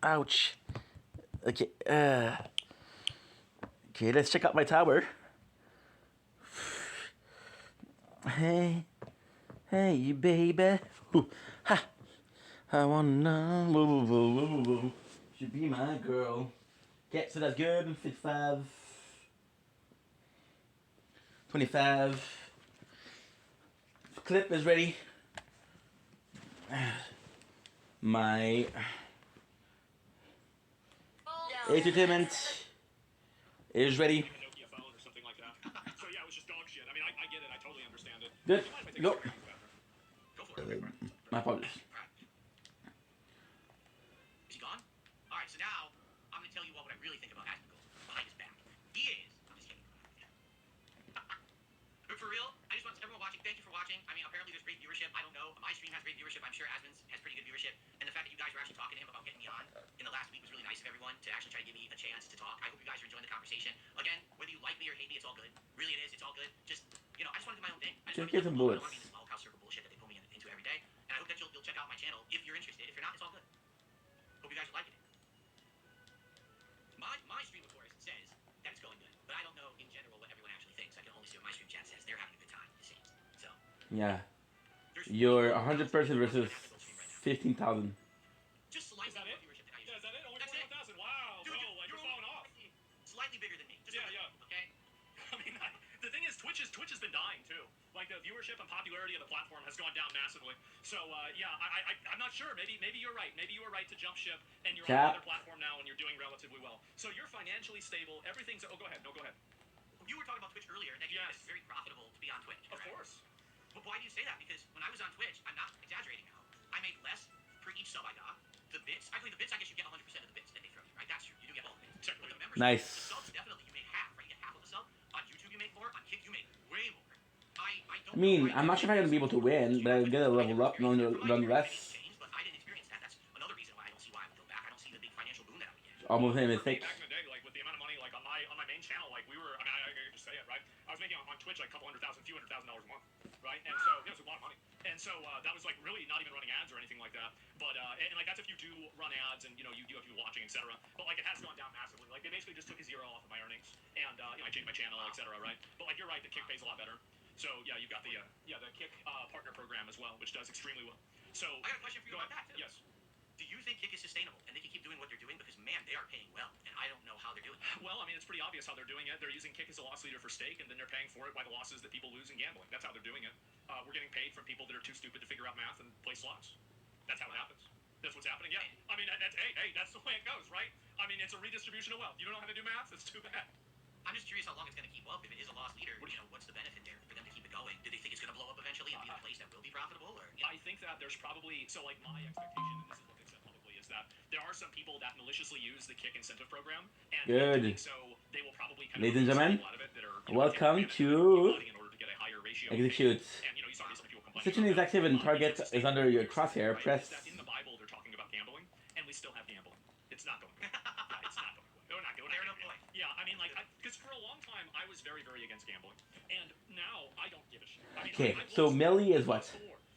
Ouch. Okay, okay, let's check out my tower. Hey, you baby. Ooh, ha. I wanna know. Should be my girl. Okay, so that's good. 55. 25. Clip is ready. My entertainment is ready. So yeah, it was just dog shit. I mean, I get it. I totally understand it. Good. Do you mind if I take Go. a second to use the bathroom? Go for it. My apologies. Is he gone? All right, so now I'm going to tell you what I really think about Asmongold behind his back. He is. I'm just kidding. But for real, I just want everyone watching. Thank you for watching. I mean, apparently there's great viewership. I don't know. My stream has great viewership. I'm sure Asmon's has pretty good viewership. And the fact that you guys were actually talking to him about getting me on in the last week was really nice of everyone to actually try to give me a chance to talk. I hope you guys are enjoying the conversation. Again, whether you like me or hate me, it's all good. Really, it is. It's all good. Just, I just want to do my own thing. I just want to be some I don't bullets. want to be in this small house circle bullshit that they put me into every day. And I hope that you'll check out my channel if you're interested. If you're not, it's all good. Hope you guys are liking it. My stream, of course, says that it's going good, but I don't know in general what everyone actually thinks. I can only see what my stream chat says. They're having a good time, it seems. So Yeah. You're 100% versus 15,000. just slightly more viewership than I usually. Is that it? Only That's it. 21,000. Wow. Dude, bro, like you're falling off. Slightly bigger than me. Just Yeah, yeah. Okay. I mean, the thing is, Twitch has been dying too. Like the viewership and popularity of the platform has gone down massively. So yeah, I'm not sure. Maybe you're right. Maybe you were right to jump ship, and you're on another platform now, and you're doing relatively well. So you're financially stable. Everything's. Oh, go ahead. No, go ahead. You were talking about Twitch earlier, and you said it's very profitable to be on Twitch. Of course. But why do you say that? Because when I was on Twitch, I'm not exaggerating now. I made less per each sub I got. The bits, I guess you get 100% of the bits that they throw you, right? That's true. You do get all the bits. But the membership, Nice. the subs, definitely you make half, right? You get half of the sub. On YouTube, you make more. On Kick, you make way more. I mean, I'm not sure if I'm gonna be able to win, but I'll get a level up nonetheless. But I didn't experience that. That's another reason why I don't see why I would go back. I don't see the big financial boom that I would get. Almost made a mistake. Back in the day, like with the amount of money, like on my main channel, like we were. I mean, I can just say it, right? I was making on Twitch like a couple $100,000, few $100,000 a month, right? And so it was a lot of money. And so that was like really not even running ads or anything like that. But and like that's if you do run ads and you have people watching, etc. But like it has gone down massively. Like they basically just took a zero off of my earnings, and I changed my channel, etc. Right? But like you're right, the Kick pays a lot better. So yeah, you've got the Kick partner program as well, which does extremely well. So I got a question for you about that too. Yes. Do you think Kick is sustainable and they can keep doing what they're doing? Because man, they are paying well, and I don't know how they're doing it. Well, I mean, it's pretty obvious how they're doing it. They're using Kick as a loss leader for stake, and then they're paying for it by the losses that people lose in gambling. That's how they're doing it. We're getting paid from people that are too stupid to figure out math and play slots. That's how it happens. That's what's happening. Yeah. I mean, that's the way it goes, right? I mean, it's a redistribution of wealth. You don't know how to do math? It's too bad. I'm just curious how long it's going to keep up. If it is a loss leader, what's the benefit there for them to keep it going? Do they think it's going to blow up eventually and be a place that will be profitable? Or I think that there's probably like my expectation, and this is what they said publicly, is that there are some people that maliciously use the Kick incentive program, and Good. so they will probably Ladies and gentlemen, a lot of it that are welcome to in order to get a higher ratio. Execute. And you saw recently people complaining. Switching is active and target is under your crosshair. Press. In the Bible, they're talking about gambling, and we still have gambling. It's not going well. It's not going well. They're not going. Fair enough point. Yeah, I mean, like, because for a long time I was very, very against gambling, and now I don't give a shit. I mean, Okay, so melee is what?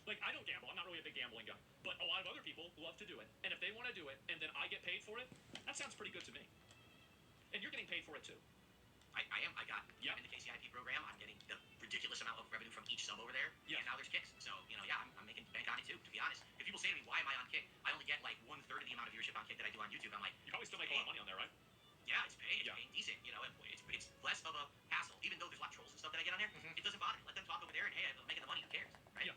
Like, I don't gamble. I'm not really a big gambling guy, but a lot of other people love to do it, and if they want to do it, and then I get paid for it, that sounds pretty good to me. And you're getting paid for it too. I am. I got in the KCIP program. I'm getting the ridiculous amount of revenue from each sub over there. Yeah. And now there's Kicks. So I'm making bank on it too. To be honest, if people say to me, "Why am I on Kick?" I only get like 1/3 of the amount of viewership on Kick that I do on YouTube. I'm like, you probably still make a lot of money on there, right? Yeah, it's paying decent. It's less of a hassle. Even though there's a lot of trolls and stuff that I get on there, it doesn't bother me. Let them talk over there, and hey, I'm making the money. Who cares, right? Yeah.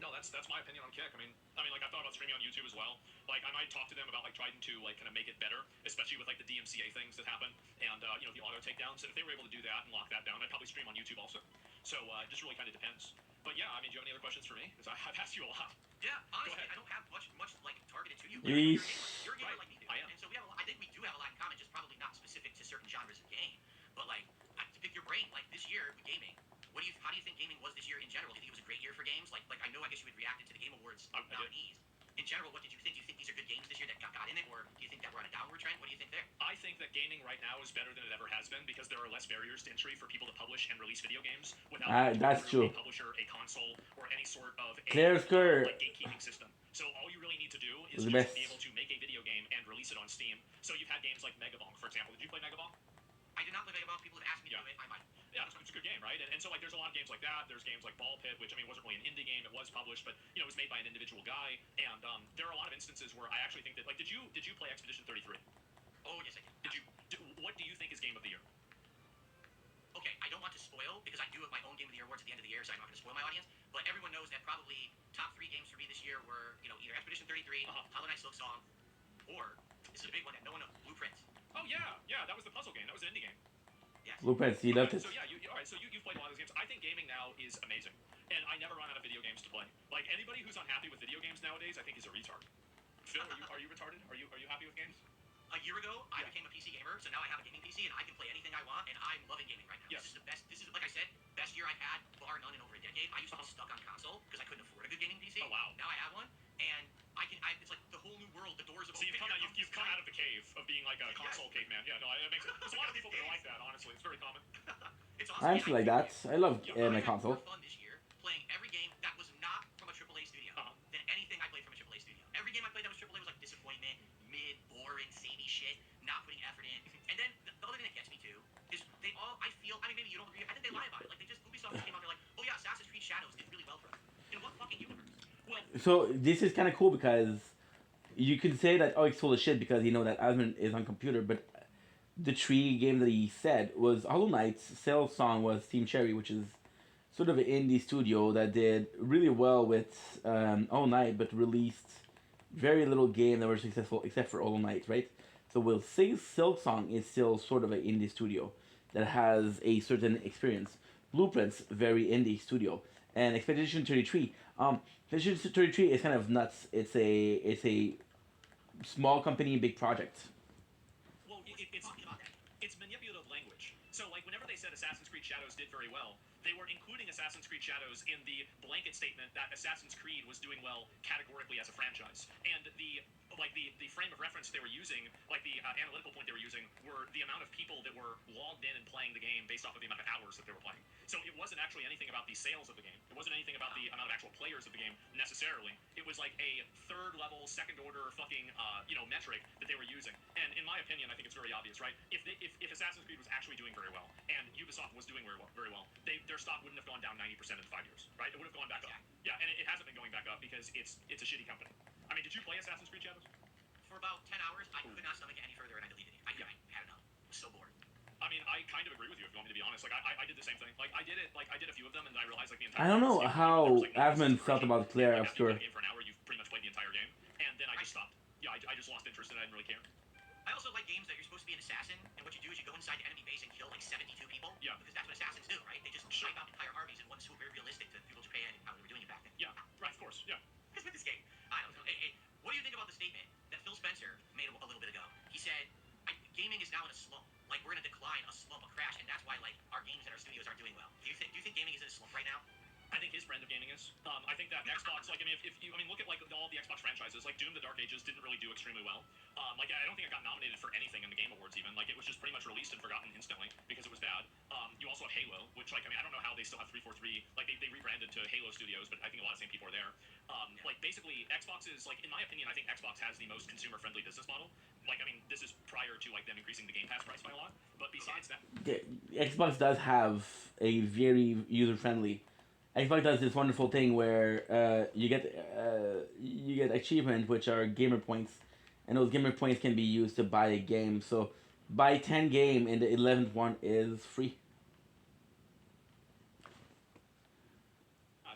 No, that's my opinion on Kick. I mean, like I thought about streaming on YouTube as well. Like I might talk to them about like trying to like kind of make it better, especially with like the DMCA things that happen and the auto takedowns. And if they were able to do that and lock that down, I'd probably stream on YouTube also. So it just really kind of depends. But yeah, I mean, do you have any other questions for me? Because I've asked you a lot. Yeah, honestly, I don't have much like targeted to you. You're a gamer like me. I am. And so I think we do have a lot in common, just probably not specific to certain genres of game. But like, to pick your brain, like this year with gaming, how do you think gaming was this year in general? Do you think it was a great year for games? Like I know, I guess you had reacted to the Game Awards nominees. In general, what did you think? Do you think these are good games this year that got not in it, or do you think that we're on a downward trend? What do you think there? I think that gaming right now is better than it ever has been because there are less barriers to entry for people to publish and release video games without having to go That's through true. a publisher, a console, or any sort of Claire Skirt like gatekeeping system. So all you really need to do is was the just best. be able to make a video game and release it on Steam. So you've had games like Megabonk, for example. Did you play Megabonk? I did not play Megabonk. People have asked me to do it. I might. Yeah, it's a good game, right? And so like there's a lot of games like that. There's games like Ball Pit, which I mean wasn't really an indie game. It was published, but you know it was made by an individual guy. And there are a lot of instances where I actually think that like did you play Expedition 33? Oh yes, I did. What do you think is game of the year? Okay, I don't want to spoil because I do have my own Game of the Year awards at the end of the year, so I'm not going to spoil my audience. But everyone knows that probably top 3 games for me this year were either Expedition 33, Hollow Knight Silk Song, or this is a big one that no one knows, Blueprints. Oh yeah, that was the puzzle game. That was an indie game. Yes. Blueprints, you loved it. So yeah, all right. So you've played a lot of those games. I think gaming now is amazing, and I never run out of video games to play. Like anybody who's unhappy with video games nowadays, I think is a retard. Phil, are you retarded? Are you happy with games? A year ago, I became a PC gamer, so now I have a gaming PC and I can play anything I want, and I'm loving gaming right now. Yes. This is the best. This is, like I said, best year I've had, bar none, in over a decade. I used to be stuck on console because I couldn't afford a good gaming PC. Oh wow. Now I have one, and it's like the whole new world. The doors have So opened. you've come out of the cave of being like a console caveman. Yeah, no, it makes sense. There's a lot of people that are like that. Honestly, it's very common. It's I awesome. actually like that. I love my I had console. more fun this year playing every game that was not from a AAA studio than anything I played from a AAA studio. Every game I played that was AAA was like disappointment, mid, boring, samey shit, not putting effort in. And then the other thing that gets me too is they all, I mean, maybe you don't agree, I think they lie about it. Like Ubisoft just came out, they're like, oh yeah, Assassin's Creed Shadows did really well for us. In what fucking universe? Well, So this is kind of cool because you could say that it's full of shit because you know that Asmund is on computer, but the 3 game that he said was Hollow Knight's sales song was Team Cherry, which is sort of an indie studio that did really well with Hollow Knight, but released very little game that were successful except for Hollow Knight, right? So Will Silk Song is still sort of an indie studio that has a certain experience. Blueprints, very indie studio, and Expedition 33. Expedition 33 is kind of nuts. It's a small company, big project. Well, it's manipulative language. So, like, whenever they said Assassin's Creed Shadows did very well, they were including Assassin's Creed Shadows in the blanket statement that Assassin's Creed was doing well categorically as a franchise. And the frame of reference they were using, like the analytical point they were using, were the amount of people that were logged in and playing the game based off of the amount of hours that they were playing. So it wasn't actually anything about the sales of the game. It wasn't anything about the amount of actual players of the game necessarily. It was like a third level, second order fucking metric that they were using. And in my opinion, I think it's very obvious, right? If Assassin's Creed was actually doing very well and Ubisoft was doing very well, their stock wouldn't have gone down 90% in 5 years, right? It would have gone back up. Yeah, and it hasn't been going back up because it's a shitty company. I mean, did you play Assassin's Creed Shadows? For about 10 hours, I could not stomach it any further and I deleted it. I had enough. I was so bored. I mean, I kind of agree with you if you want me to be honest. Like, I did the same thing. Like, I did a few of them and I realized like the entire I don't know how Asmund felt about Claire Obscure. game for an hour, you've pretty much played the entire game. And then I just stopped. Yeah, I just lost interest and I didn't really care. I also like games that you're supposed to be an assassin, and what you do is you go inside the enemy base and kill like 72 people. Yeah. Because that's what assassins do, right? They just wipe out entire armies in one swoop, very realistic to people in Japan and how they were doing it back then. Yeah, right, of course, yeah. Because with this game, I don't know. What do you think about the statement that Phil Spencer made a little bit ago? He said, gaming is now in a slump. Like, we're in a decline, a slump, a crash, and that's why, like, our games and our studios aren't doing well. Do you think gaming is in a slump right now? I think his brand of gaming is. I think that Xbox, like, I mean, if you, I mean, look at like all the Xbox franchises. Like Doom: The Dark Ages didn't really do extremely well. Like, I don't think it got nominated for anything in the Game Awards even. Like, it was just pretty much released and forgotten instantly because it was bad. You also have Halo, which, like, I mean, I don't know how they still have 343. Like, they rebranded to Halo Studios, but I think a lot of the same people are there. Like, basically, Xbox is, like, in my opinion, I think Xbox has the most consumer-friendly business model. Like, I mean, this is prior to, like, them increasing the Game Pass price by a lot. But besides that, Xbox does have a very user-friendly. Xbox does this wonderful thing where you get achievement, which are gamer points, and those gamer points can be used to buy a game. So buy 10 game, and the 11th one is free. I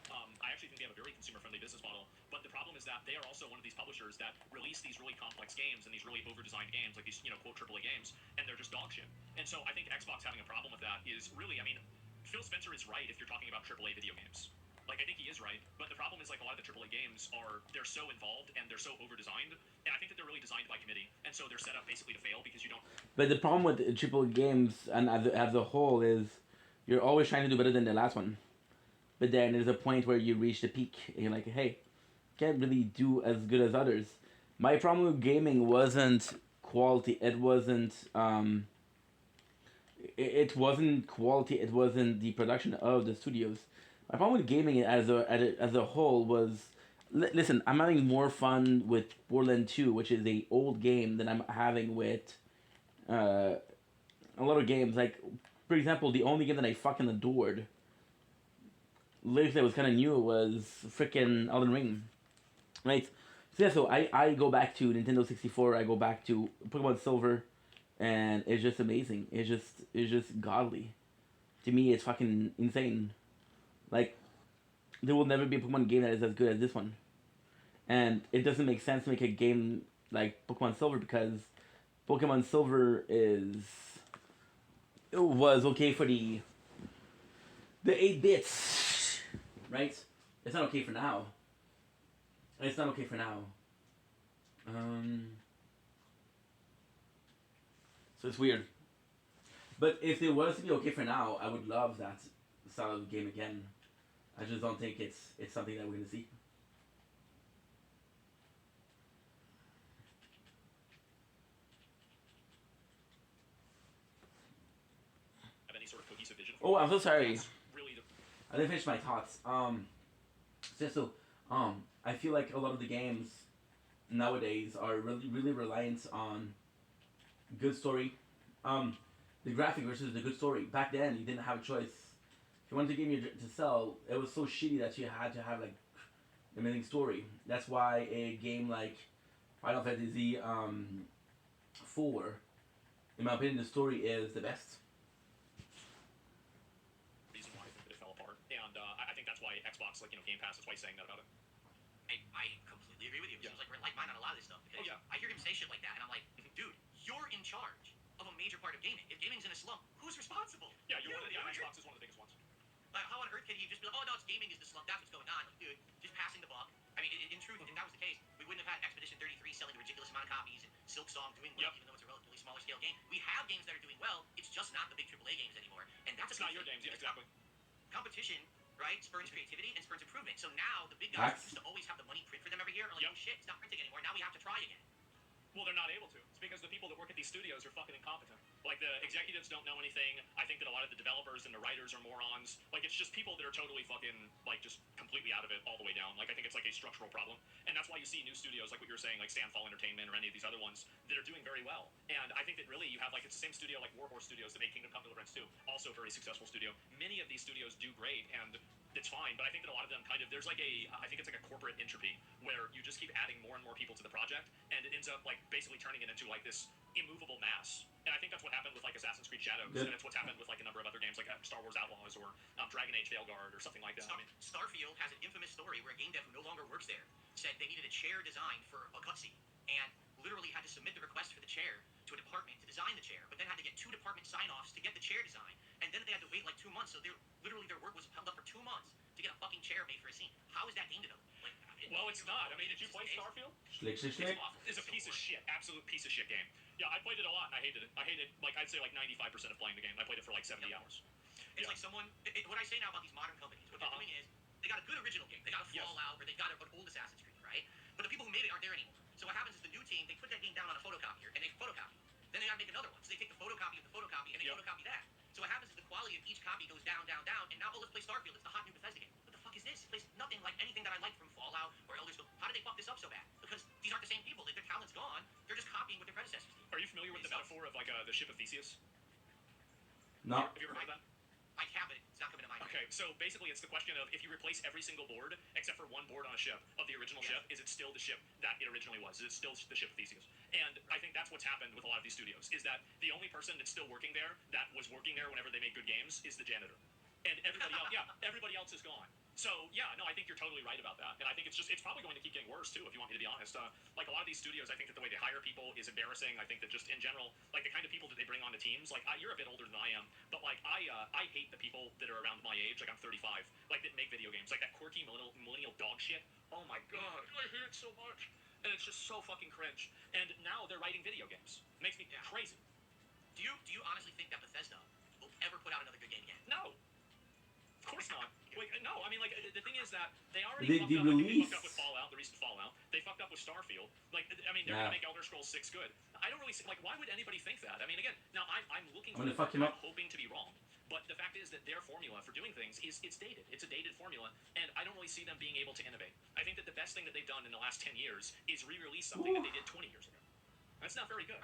actually think they have a very consumer-friendly business model. But the problem is that they are also one of these publishers that release these really complex games and these really over-designed games, like these, quote, AAA games, and they're just dog shit. And so I think Xbox having a problem with that is really, I mean, Phil Spencer is right if you're talking about AAA video games. Like, I think he is right, but the problem is, like, a lot of the AAA games they're so involved and they're so over-designed, and I think that they're really designed by committee, and so they're set up basically to fail because you don't... But the problem with AAA games, and as a whole, is you're always trying to do better than the last one. But then there's a point where you reach the peak, and you're like, hey, can't really do as good as others. My problem with gaming wasn't quality. It wasn't. It wasn't quality. It wasn't the production of the studios. My problem with gaming as a whole was. Listen, I'm having more fun with Borderlands 2, which is a old game, than I'm having with a lot of games. Like, for example, the only game that I fucking adored, literally that was kind of new, was freaking Elden Ring. Right? So yeah, so I go back to Nintendo 64. I go back to Pokemon Silver, and it's just amazing. It's just godly. To me, it's fucking insane. Like, there will never be a Pokemon game that is as good as this one. And it doesn't make sense to make a game like Pokemon Silver, because Pokemon Silver was okay for the 8 bits, right? It's not okay for now. It's not okay for now. So it's weird. But if it was to be okay for now, I would love that style of game again. I just don't think it's something that we're gonna see. Have any sort of cohesive vision Oh, I'm so sorry. Really I didn't finish my thoughts. I feel like a lot of the games nowadays are really reliant on good story. The graphic versus the good story. Back then, you didn't have a choice. If you wanted a game to sell, it was so shitty that you had to have like amazing story. That's why a game like Final Fantasy 4, in my opinion, the story is the best. reason why I think that it fell apart, and I think that's why Xbox, like, Game Pass, that's why he's saying that about it. I completely agree with you. It seems like we're like mine on a lot of this stuff. Because I hear him say shit like that, and I'm like, dude, you're in charge of a major part of gaming. If gaming's in a slump, who's responsible? Yeah, Xbox is one of the biggest ones. How on earth can you just be like, oh no, it's gaming is the slump, that's what's going on? Like, dude, just passing the buck. I mean, in truth, if that was the case, we wouldn't have had Expedition 33 selling a ridiculous amount of copies and Silk Song doing well, even though it's a relatively smaller scale game. We have games that are doing well, it's just not the big AAA games anymore. And that's not your games, yeah, exactly. Competition, right, spurns creativity and spurns improvement. So now the big guys used to always have the money print for them every year are like, oh shit, it's not printing anymore, now we have to try again. Well, they're not able to. It's because the people that work at these studios are fucking incompetent. Like, the executives don't know anything. I think that a lot of the developers and the writers are morons. Like, it's just people that are totally fucking, like, just completely out of it all the way down. Like, I think it's like a structural problem. And that's why you see new studios, like what you were saying, like Sandfall Entertainment or any of these other ones that are doing very well. And I think that really you have, like, it's the same studio like Warhorse Studios that made Kingdom Come Deliverance 2. Also a very successful studio. Many of these studios do great, and it's fine, but I think that a lot of them kind of, there's like I think it's like a corporate entropy where you just keep adding more and more people to the project, and it ends up like basically turning it into like this immovable mass. And I think that's what happened with like Assassin's Creed Shadows, and it's what's happened with like a number of other games like Star Wars Outlaws or Dragon Age Veilguard or something like that. Starfield has an infamous story where a game dev who no longer works there said they needed a chair design for a cutscene, and literally had to submit the request for the chair to a department to design the chair, but then had to get 2 department sign-offs to get the chair design, and then they had to wait like 2 months, so literally their work was held up for 2 months to get a fucking chair made for a scene. How is that game development? Like, well, it's not. I mean, did you play Starfield? Schlick. It's a piece of shit, absolute piece of shit game. Yeah, I played it a lot and I hated it. I hated, like, I'd say like 95% of playing the game. I played it for like 70 hours. It's like someone, what I say now about these modern companies, what they're doing is, they got a good original game, they got a Fallout, or they got an old Assassin's Creed, right? But the people who made it aren't there anymore. So what happens is the new team, they put that game down on a photocopier, and they photocopy. Then they gotta make another one. So they take the photocopy of the photocopy, and they photocopy that. So what happens is the quality of each copy goes down, down, down, and now, oh, let's play Starfield, it's the hot new Bethesda game. What the fuck is this? It plays nothing like anything that I like from Fallout or Elder Scrolls. How did they fuck this up so bad? Because these aren't the same people. Their talent's gone. They're just copying what their predecessors did. Are you familiar with the metaphor of like the ship of Theseus? No. Have you ever heard of that? I have it. It's not coming to mind. Okay, so basically it's the question of if you replace every single board, except for one board on a ship, of the original ship, is it still the ship that it originally was? Is it still the ship of Theseus? And I think that's what's happened with a lot of these studios, is that the only person that's still working there, that was working there whenever they made good games, is the janitor. And everybody else, everybody else is gone. So, yeah, no, I think you're totally right about that. And I think it's probably going to keep getting worse, too, if you want me to be honest. Like, a lot of these studios, I think that the way they hire people is embarrassing. I think that just in general, like, the kind of people that they bring onto teams, like, you're a bit older than I am, but, like, I hate the people that are around my age, like, I'm 35, like, that make video games. Like, that quirky millennial dog shit. Oh, my God, I hate it so much. And it's just so fucking cringe. And now they're writing video games. It makes me crazy. Do you honestly think that Bethesda will ever put out another good game again? No. Of course not. Wait, no, I mean, like, the thing is that they already fucked up. I think they fucked up with Fallout, the recent Fallout. They fucked up with Starfield. Like, I mean, they're gonna make Elder Scrolls 6 good. I don't really see, like, why would anybody think that? I mean, again, now I'm looking for I'm hoping to be wrong. But the fact is that their formula for doing things it's dated. It's a dated formula, and I don't really see them being able to innovate. I think that the best thing that they've done in the last 10 years is re-release something that they did 20 years ago. That's not very good.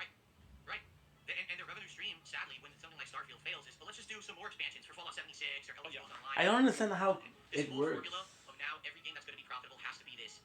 Right. And their revenue stream, sadly, when something like Starfield fails, is, well, let's just do some more expansions for Fallout 76 or Elder Scrolls Online. I don't understand how this it whole works. formula of now every game that's going to be profitable has to be this.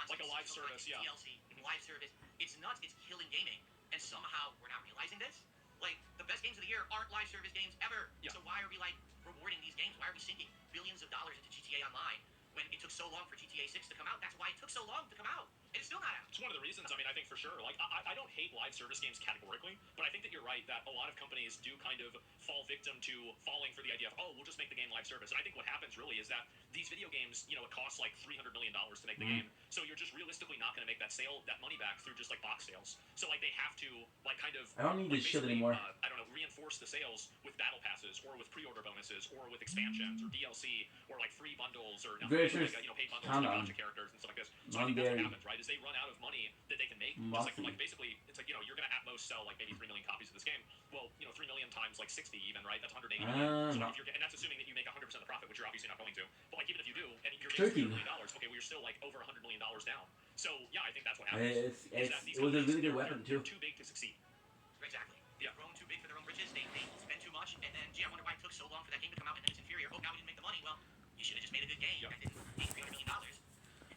Like a live service, yeah. DLC, live service. It's nuts. It's killing gaming. And somehow we're not realizing this. Like, the best games of the year aren't live service games ever. Yeah. So why are we, like, rewarding these games? Why are we sinking billions of dollars into GTA Online when it took so long for GTA 6 to come out? That's why it took so long to come out. It's still not out. It's one of the reasons, I mean, I think for sure. Like, I don't hate live service games categorically, but I think that you're right that a lot of companies do kind of fall victim to falling for the idea of, oh, we'll just make the game live service. And I think what happens really is that these video games, you know, it costs like $300 million to make the game. So you're just realistically not going to make that money back through just like box sales. So like they have to like kind of I don't need this shit anymore. I don't know, reinforce the sales with battle passes or with pre-order bonuses or with expansions or DLC or like free bundles or paid bundles with gotcha characters and stuff like this. So I think that's what happens, right? Is they run out of money that they can make. Just like basically, it's like, you know, you're gonna at most sell like maybe 3 million copies of this game. Well, you know, 3 million times like 60 even, right? That's 180 million. So if you're, and that's assuming that you make 100% of the profit, which you're obviously not going to. But like even if you do, and you're making $3 million, okay, well you're still like over $100 million down. So yeah, I think that's what happens. It was a really good weapon too. They're too big to succeed. Exactly. They've grown too big for their own britches. They spend too much, and then gee, I wonder why it took so long for that game to come out, and then it's inferior. Oh, now we didn't make the money. Well, you should have just made a good game. That didn't make $300 million.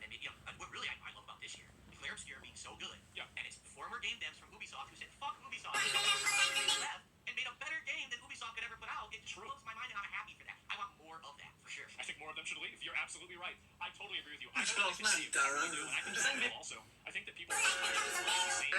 And then you know, what really I love about this year, Declare Obscure being so good. Yeah. And it's former game devs from Ubisoft who said, "Fuck Ubisoft," and made a better game than Ubisoft could ever put out. It blows my mind, and I'm happy for that. I want more of that for sure. I think more of them should leave. You're absolutely right. I totally agree with you. I totally can see it. I really do. And I think that people also. I think that people are tired of the same.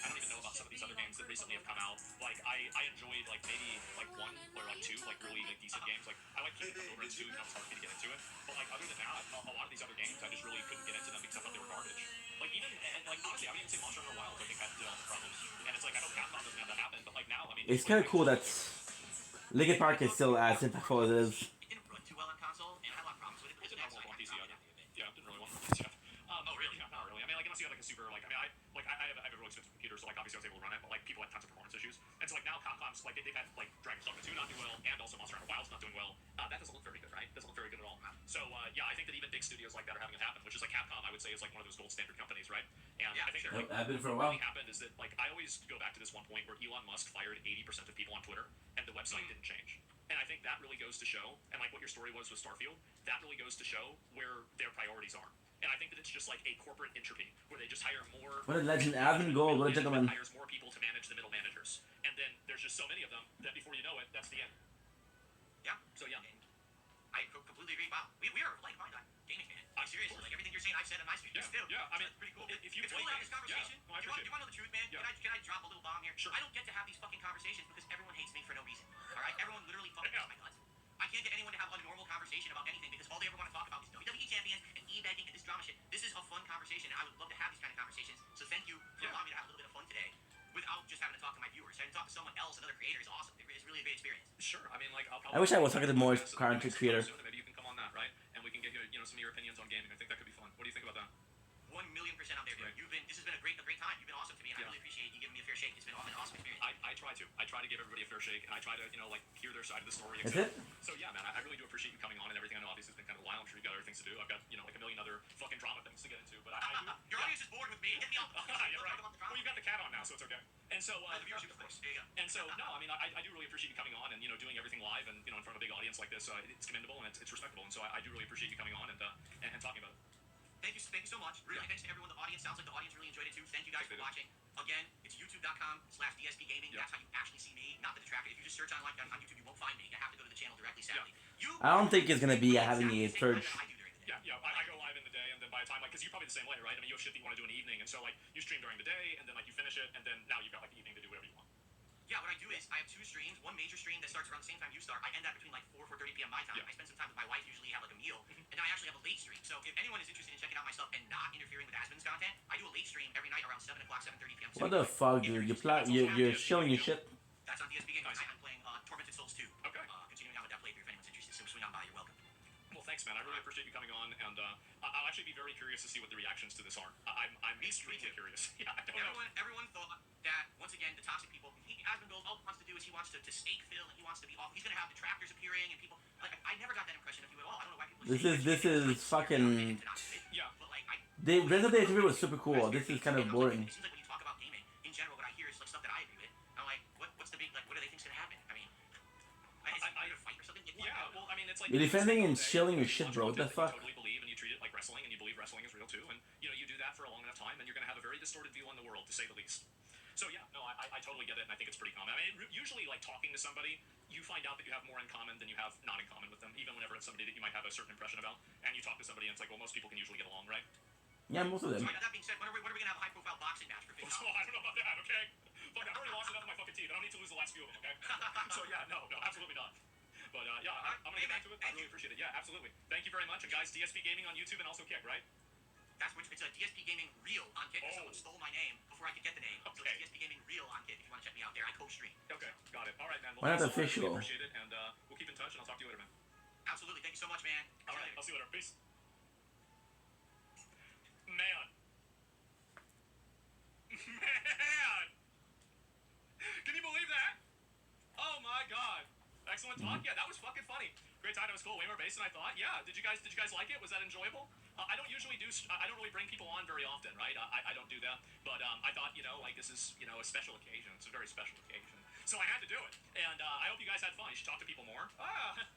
I don't even know about some of these other games that recently have come out. Like I enjoyed like maybe like one or like two like really like decent games. Like I like Kingdom Come Over and 2, and it was hard for me to get into it. But like other than that, a lot of these other games I just really couldn't get into them because I thought they were garbage. Like even and like honestly, I would even say Monster Hunter Wilds I think had development problems. And it's like I know Capcom doesn't have that happen, but like now I mean it's kind of cool that Linkin Park is still as impactful as it is. It didn't run too well on console, and I had a lot of problems with it. It didn't run well on PC either. Yeah, it didn't really run on PC either. Oh really? Yeah, not really. I mean like unless you had like a super like I mean I have a really expensive computer, so like obviously I was able to run it, but like people had tons of performance issues. And so like now Capcom's like they've had like Dragon's Dogma 2 not doing well, and also Monster Hunter Wilds not doing well. That doesn't look very good, right? Doesn't look very good at all. So yeah, I think that even big studios like that are having it happen, which is like Capcom, I would say is like one of those gold standard companies, right? And I think that I've been for a while. What really happened is that like I always go back to this one point where Elon Musk fired 80% of people on Twitter, and the website didn't change. And I think that really goes to show, and like what your story was with Starfield, that really goes to show where their priorities are. And I think that it's just like a corporate entropy where they just hire more. What a legend, Admin Gold, what a gentleman. Hires more people to manage the middle managers, and then there's just so many of them that before you know it, that's the end. Yeah. So yeah. I completely agree. Wow, we are like-minded on gaming, man. Seriously, like everything you're saying, I've said in my speech. Yeah, I mean, that's pretty cool. If you it's cool to have this conversation. Yeah, no, I appreciate you want to know the truth, man? Yeah. Can I drop a little bomb here? Sure. I don't get to have these fucking conversations because everyone hates me for no reason. All right, everyone literally fucking hates my guts. I can't get anyone to have a normal conversation about anything because all they ever want to talk about is WWE champions and e-begging and this drama shit. This is a fun conversation, and I would love to have these kind of conversations. So thank you for allowing me to have a little bit of fun today without just having to talk to my viewers. Having to talk to someone else, another creator, is awesome. It's really a great experience. Sure. I mean, like, I wish I was talking to more current creator. Maybe you can come on that, right? And we can get you know some of your opinions on gaming. I think that could be fun. What do you think about that? 1,000,000% out there, dude. Right. This has been a great time. You've been awesome to me, and I really appreciate you giving me a fair shake. It's been an awesome experience. I try to. I try to give everybody a fair shake, and I try to, you know, like hear their side of the story. Is it? So yeah, man, I really do appreciate you coming on and everything. I know obviously it's been kind of a while. I'm sure you've got other things to do. I've got, you know, like a million other fucking drama things to get into, but I do. Your audience is bored with me. Get me off. Yeah, right. Well, you've got the cat on now, so it's okay. And so the viewership, of course. There you go. And so no, I mean, I do really appreciate you coming on and you know doing everything live and you know in front of a big audience like this. It's commendable and it's respectable, and so I do really appreciate you coming on and talking about it. Thank you so much. Really, thanks to everyone in the audience. Sounds like the audience really enjoyed it too. Thank you guys for watching. Again, it's youtube.com/DSPgaming. Yeah. That's how you actually see me, not the detractor. If you just search on YouTube, you won't find me. You have to go to the channel directly, sadly. I don't think it's gonna be having a third. Yeah, I go live in the day, and then by the time, like, because you're probably the same way, right? I mean, you have shit that you want to do in the evening, and so, like, you stream during the day, and then, like, you finish it, and then now you've got, like, the evening to do whatever you want. Yeah, what I do is I have 2 streams. One major stream that starts around the same time you start. I end that between, like, 4:30 p.m. my time. Yeah. I spend some time with my wife, usually have, like, a meal, and then I actually have a late stream. So if anyone is interested in checking out my stuff and not interfering with Asmon's content, I do a late stream every night around 7 o'clock, 7:30 p.m. What the fuck, dude? You're showing your shit. That's on DSP Gaming. I'm playing Tormented thanks, man. I really appreciate you coming on, and I'll actually be very curious to see what the reactions to this are. I'm extremely curious. Yeah, I don't know. Everyone thought that, once again, the toxic people, Asmongold, all he wants to do is he wants to stake Phil, and he wants to be off. He's going to have detractors appearing, and people, like, I never got that impression of you at all. I don't know why people This is fucking. Yeah, but like, The Resident Evil was super cool. This is kind of boring. it seems like when you talk about gaming, in general, what I hear is like stuff that I agree with. I'm like, what's the big, like, what do they think's going to happen? I mean, is it a fight or something? Yeah, well, I mean, it's like You're defending and chilling your shit, bro. What the fuck? You totally believe and you treat it like wrestling, and you believe wrestling is real too, and you know you do that for a long enough time, and you're going to have a very distorted view on the world, to say the least. So yeah, no, I totally get it, and I think it's pretty common. I mean, usually, like, talking to somebody, you find out that you have more in common than you have not in common with them, even whenever it's somebody that you might have a certain impression about, and you talk to somebody, and it's like, well, most people can usually get along, right? Yeah, most of them. So that being said, when are we going to have a high-profile boxing match for $50? Oh, I don't know about that, okay? Fuck, I've already lost enough of my fucking teeth. I don't need to lose the last few of them, okay? So yeah, no, absolutely not. But yeah, I'm gonna get back to it. I really appreciate it. Yeah, absolutely. Thank you very much. And guys, DSP Gaming on YouTube and also Kick, right? That's which it's a DSP Gaming Reel on Kick. Someone stole my name before I could get the name. So it's DSP Gaming Reel on Kick. If you want to check me out there, I co-stream. Okay, got it. All right, man. Why not thanks so much. official? Really appreciate it, and we'll keep in touch, and I'll talk to you later, man. Absolutely. Thank you so much, man. All right, I'll see you later. Peace. Man. Man. Can you believe that? Oh my god. Excellent talk. Yeah, that was fucking funny. Great time. It was cool. Way more bass than I thought. Yeah. Did you guys like it? Was that enjoyable? I don't usually I don't really bring people on very often, right? I don't do that. But I thought, you know, like, this is, you know, a special occasion. It's a very special occasion. So I had to do it. And I hope you guys had fun. You should talk to people more.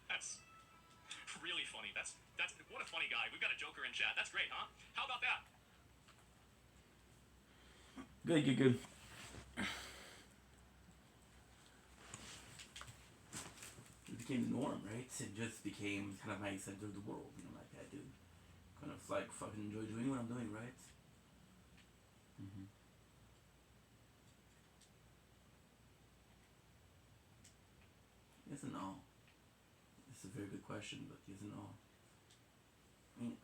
That's really funny. That's what a funny guy. We've got a Joker in chat. That's great, huh? How about that? Good. It became the norm, right? It just became kind of my center of the world, you know, like I do. Kind of like fucking enjoy doing what I'm doing, right? Yes and no. It's a very good question, but yes and no. I mean,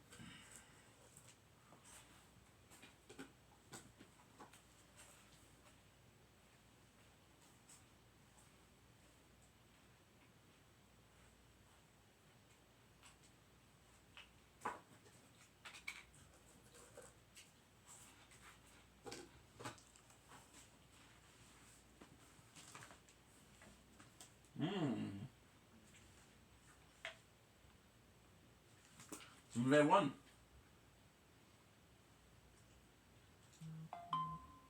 so we had one.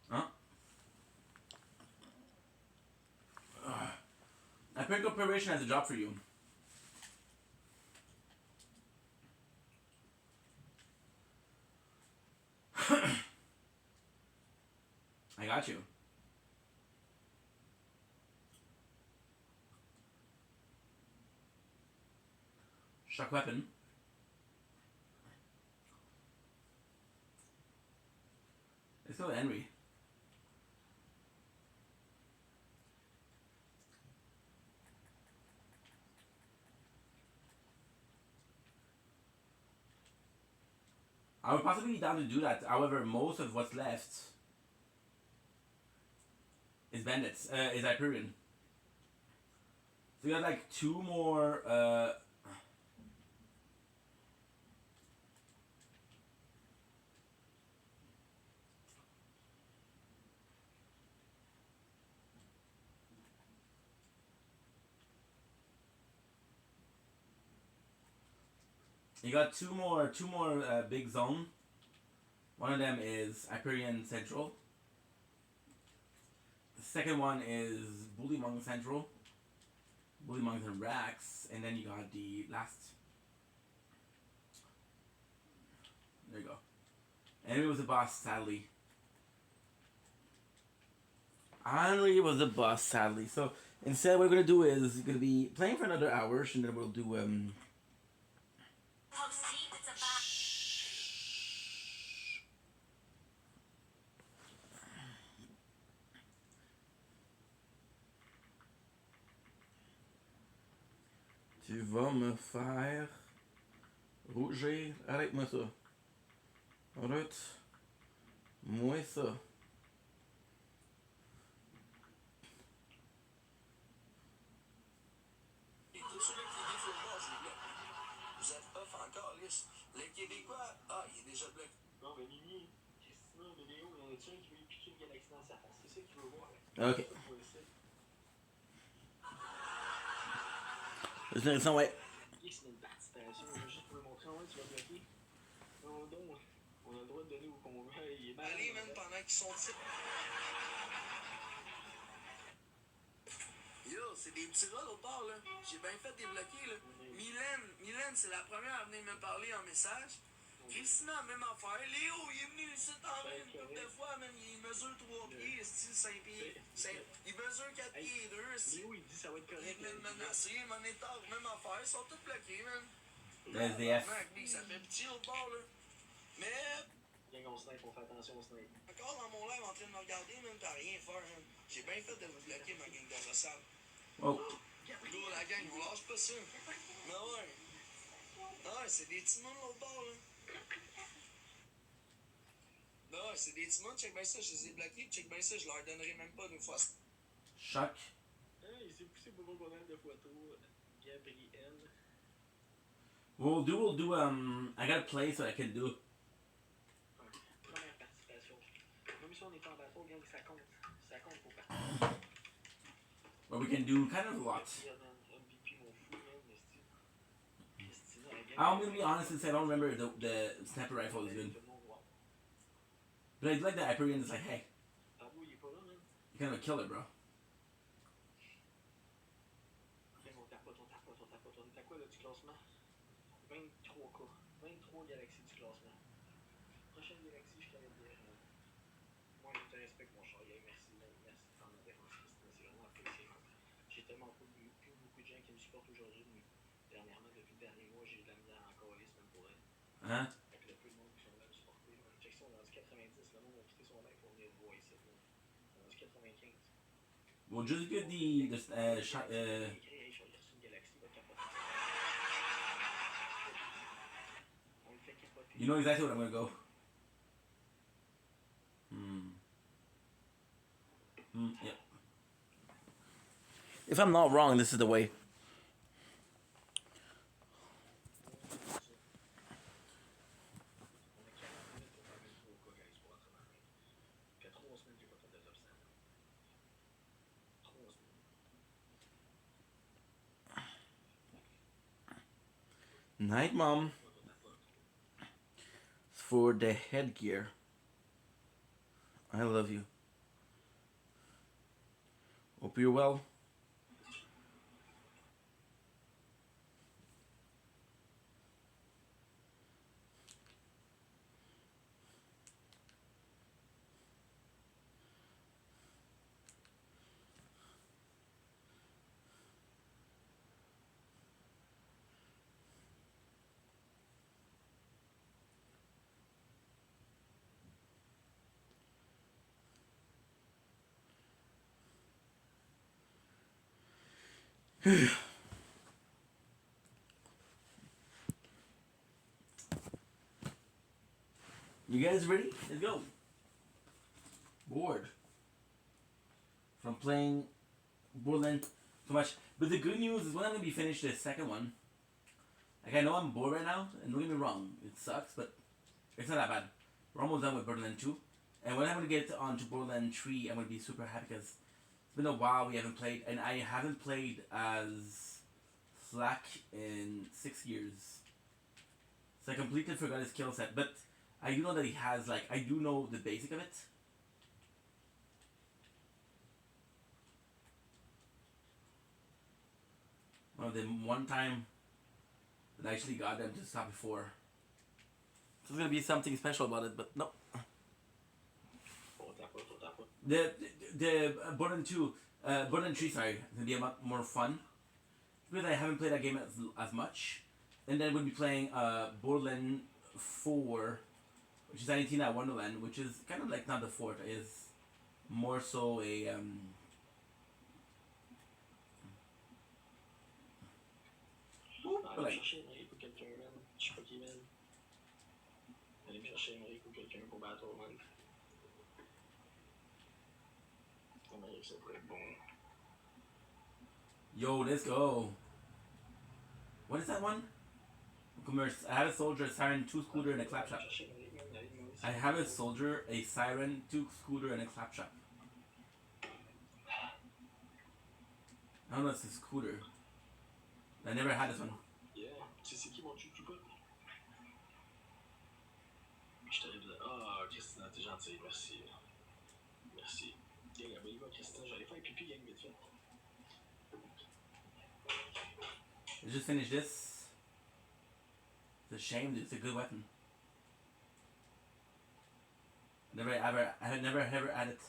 Huh? I picked up probation as a job for you. I got you. Shock weapon. Let's go to Henry. I would possibly be down to do that. However, most of what's left is bandits. Is Hyperion. So you got like two more. You got two more big zone. One of them is Hyperion Central. The second one is Bullymong Central. Bullymong and Rax, and then you got the last. There you go. Henry was the boss, sadly. Henry was the boss, sadly. So instead, what we're gonna do is we're gonna be playing for another hour, and then we'll do Tu vas me faire rougir. Arrête-moi ça. Arrête-moi ça. Tous ceux-là qui disent moi, je suis là. Vous êtes off en déjà bloqué. Non, mais Mimi, Christina, Méléo, il y en a-tu un qui veut lui piquer une galaxie dans sa face? C'est ça qu'il veut voir. Ok. C'est intéressant, ouais. C'est une participation, juste pour lui montrer, ouais, tu vas bloquer. Non, donc, on a le droit de donner où qu'on veut. Il est mal. Allez, même pendant qu'ils sont tirs. Yo, c'est des petits rats l'autre bord, là. J'ai bien fait débloquer, là. Mylène, c'est la première à venir me parler en message. Christina, même affaire. Léo, il est venu ici en vrai une couple de fois, man. Il mesure 3 pieds, style 5 pieds. Il mesure 4 pieds et 2. Léo, il dit ça va être correct. Il venait de menacer, mon état, même affaire. Ils sont tous bloqués, man. SDF. Ça fait petit l'autre bord, là. Mais. Gang, on snipe, on fait attention au snipe. Encore dans mon live en train de me regarder, même t'as rien faire, man. J'ai bien fait de vous bloquer, ma gang de sale. Oh. Go, la gang, on lâche pas ça. Mais ouais. Ah ouais, c'est des petits mondes l'autre bord, là. Non, ouais, c'est des petits mondes, check bien ça, je les ai bloqués, check bien ça, je leur donnerai même pas une fois. Choc. Il s'est poussé pour pas mal de photos. Gabriel. We'll do, I got a play so I can do. Première participation. Même si on est en bateau, gang, ça compte. Ça compte pour participer. Well, we can do kind of a lot. I'm gonna be honest and say I don't remember if the sniper rifle is good. But I like the Hyperion. It's like, hey, you're kind of a killer, bro. On tapote. On est à quoi là, du classement? 23K. 23 galaxies du classement. Prochaine galaxie, je t'avais dit. Moi, je te respecte, mon chat. Merci de prendre la défense, Christina. C'est vraiment apprécié. J'ai tellement plus beaucoup de gens qui me supportent aujourd'hui. Mais dernièrement, depuis le dernier mois, j'ai de la misère encore à même pour elle. Hein? Avec le peu de monde qui sont là me supporter. Check ça, on est rendu 90. Le monde a quitté son live pour venir le voir ici. On est rendu 95. Well, just get the shot. You know exactly what I'm gonna go. Yep. If I'm not wrong, this is the way. Night, Mom. For the headgear. I love you. Hope you're well. You guys ready? Let's go. Bored from playing Borderlands so much. But the good news is when I'm gonna be finished the second one. Like I know I'm bored right now, and don't get me wrong, it sucks, but it's not that bad. We're almost done with Borderlands 2. And when I'm gonna get on to Borderlands 3, I'm gonna be super happy because it's been a while we haven't played, and I haven't played as Slack in 6 years. So I completely forgot his skill set, but I do know that he has, like, I do know the basic of it. Well, the one time that I actually got them to stop before. So there's gonna be something special about it, but no. The Borderlands 2, Borderlands 3, sorry, gonna be a lot more fun. Because I haven't played that game as much. And then we'll be playing Borderlands 4, which is 19 at Wonderland, which is kind of like not the fourth, is more so a Allez me chercher Henry pour quelqu'un, man. Je sais pas qui, man. Allez me chercher Henry pour quelqu'un pour battre, man. Henry, ça pourrait être bon. Yo, let's go. What is that one? Commerce. I have a soldier, a siren, 2 scooter, and a claptrap. I have a soldier, a siren, 2 scooter, and a claptrap. I don't know if it's a scooter. I never had this one. Yeah, tu sais c'est qui mon chouchou? Je t'arrive de... Ah, Christina, t'es gentille, merci. Merci. Gang, abonne-moi, Christina, j'allais faire pipi, gang, vite fait. I just finished this. It's a shame, it's a good weapon. I had never ever had it.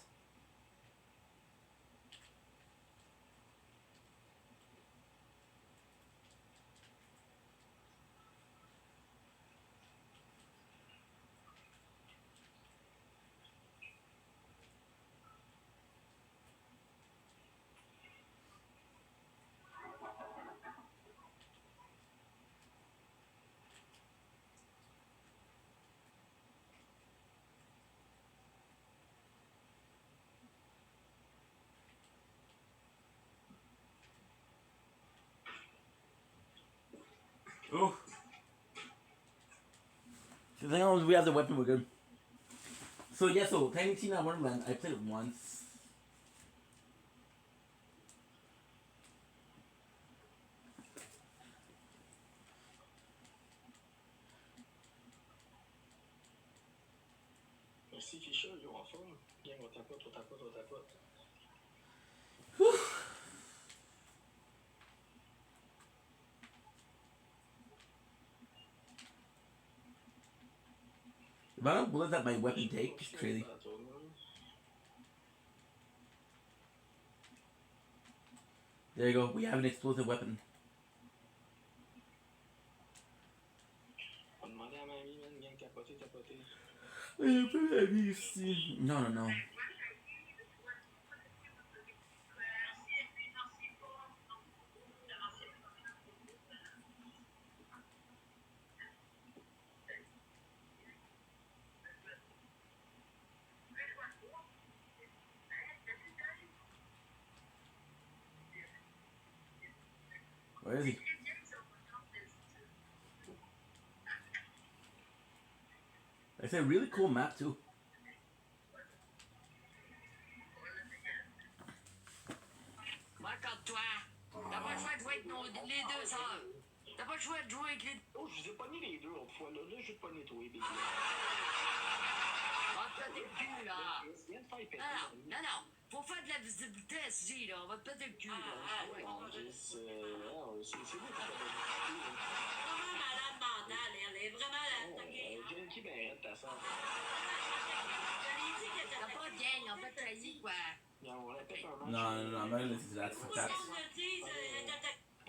Oh. So as long as we have the weapon, we're good. So yeah, so Tiny Tina Wonderland, I played it once. Merci, Fischer, yo, en forme. Gang, on tapote, on tapote, on tapote. The amount of bullets that my weapon takes is crazy. There you go, we have an explosive weapon. On demandait à mamie, man, gang, tapoter, tapoter. No. Where is he? It's a really cool map too. Accorde-toi. T'as pas le choix de jouer avec les deux sœurs. T'as pas le choix de jouer avec les... Oh, je vous ai pogné les deux l'autre fois, là. Là, je vais te pogner toi, bébé. On va te péter le cul, là. Non. Faut faire de la visibilité, SG, là. On va te péter le cul, là. C'est vous qui faites Vraiment malade mentale, elle est vraiment attaquée. Qui ben raide ta soeur? T'as pas de gang, on fait trahir, quoi. On la pète un match. No, I'm not gonna listen to that. Fuck that.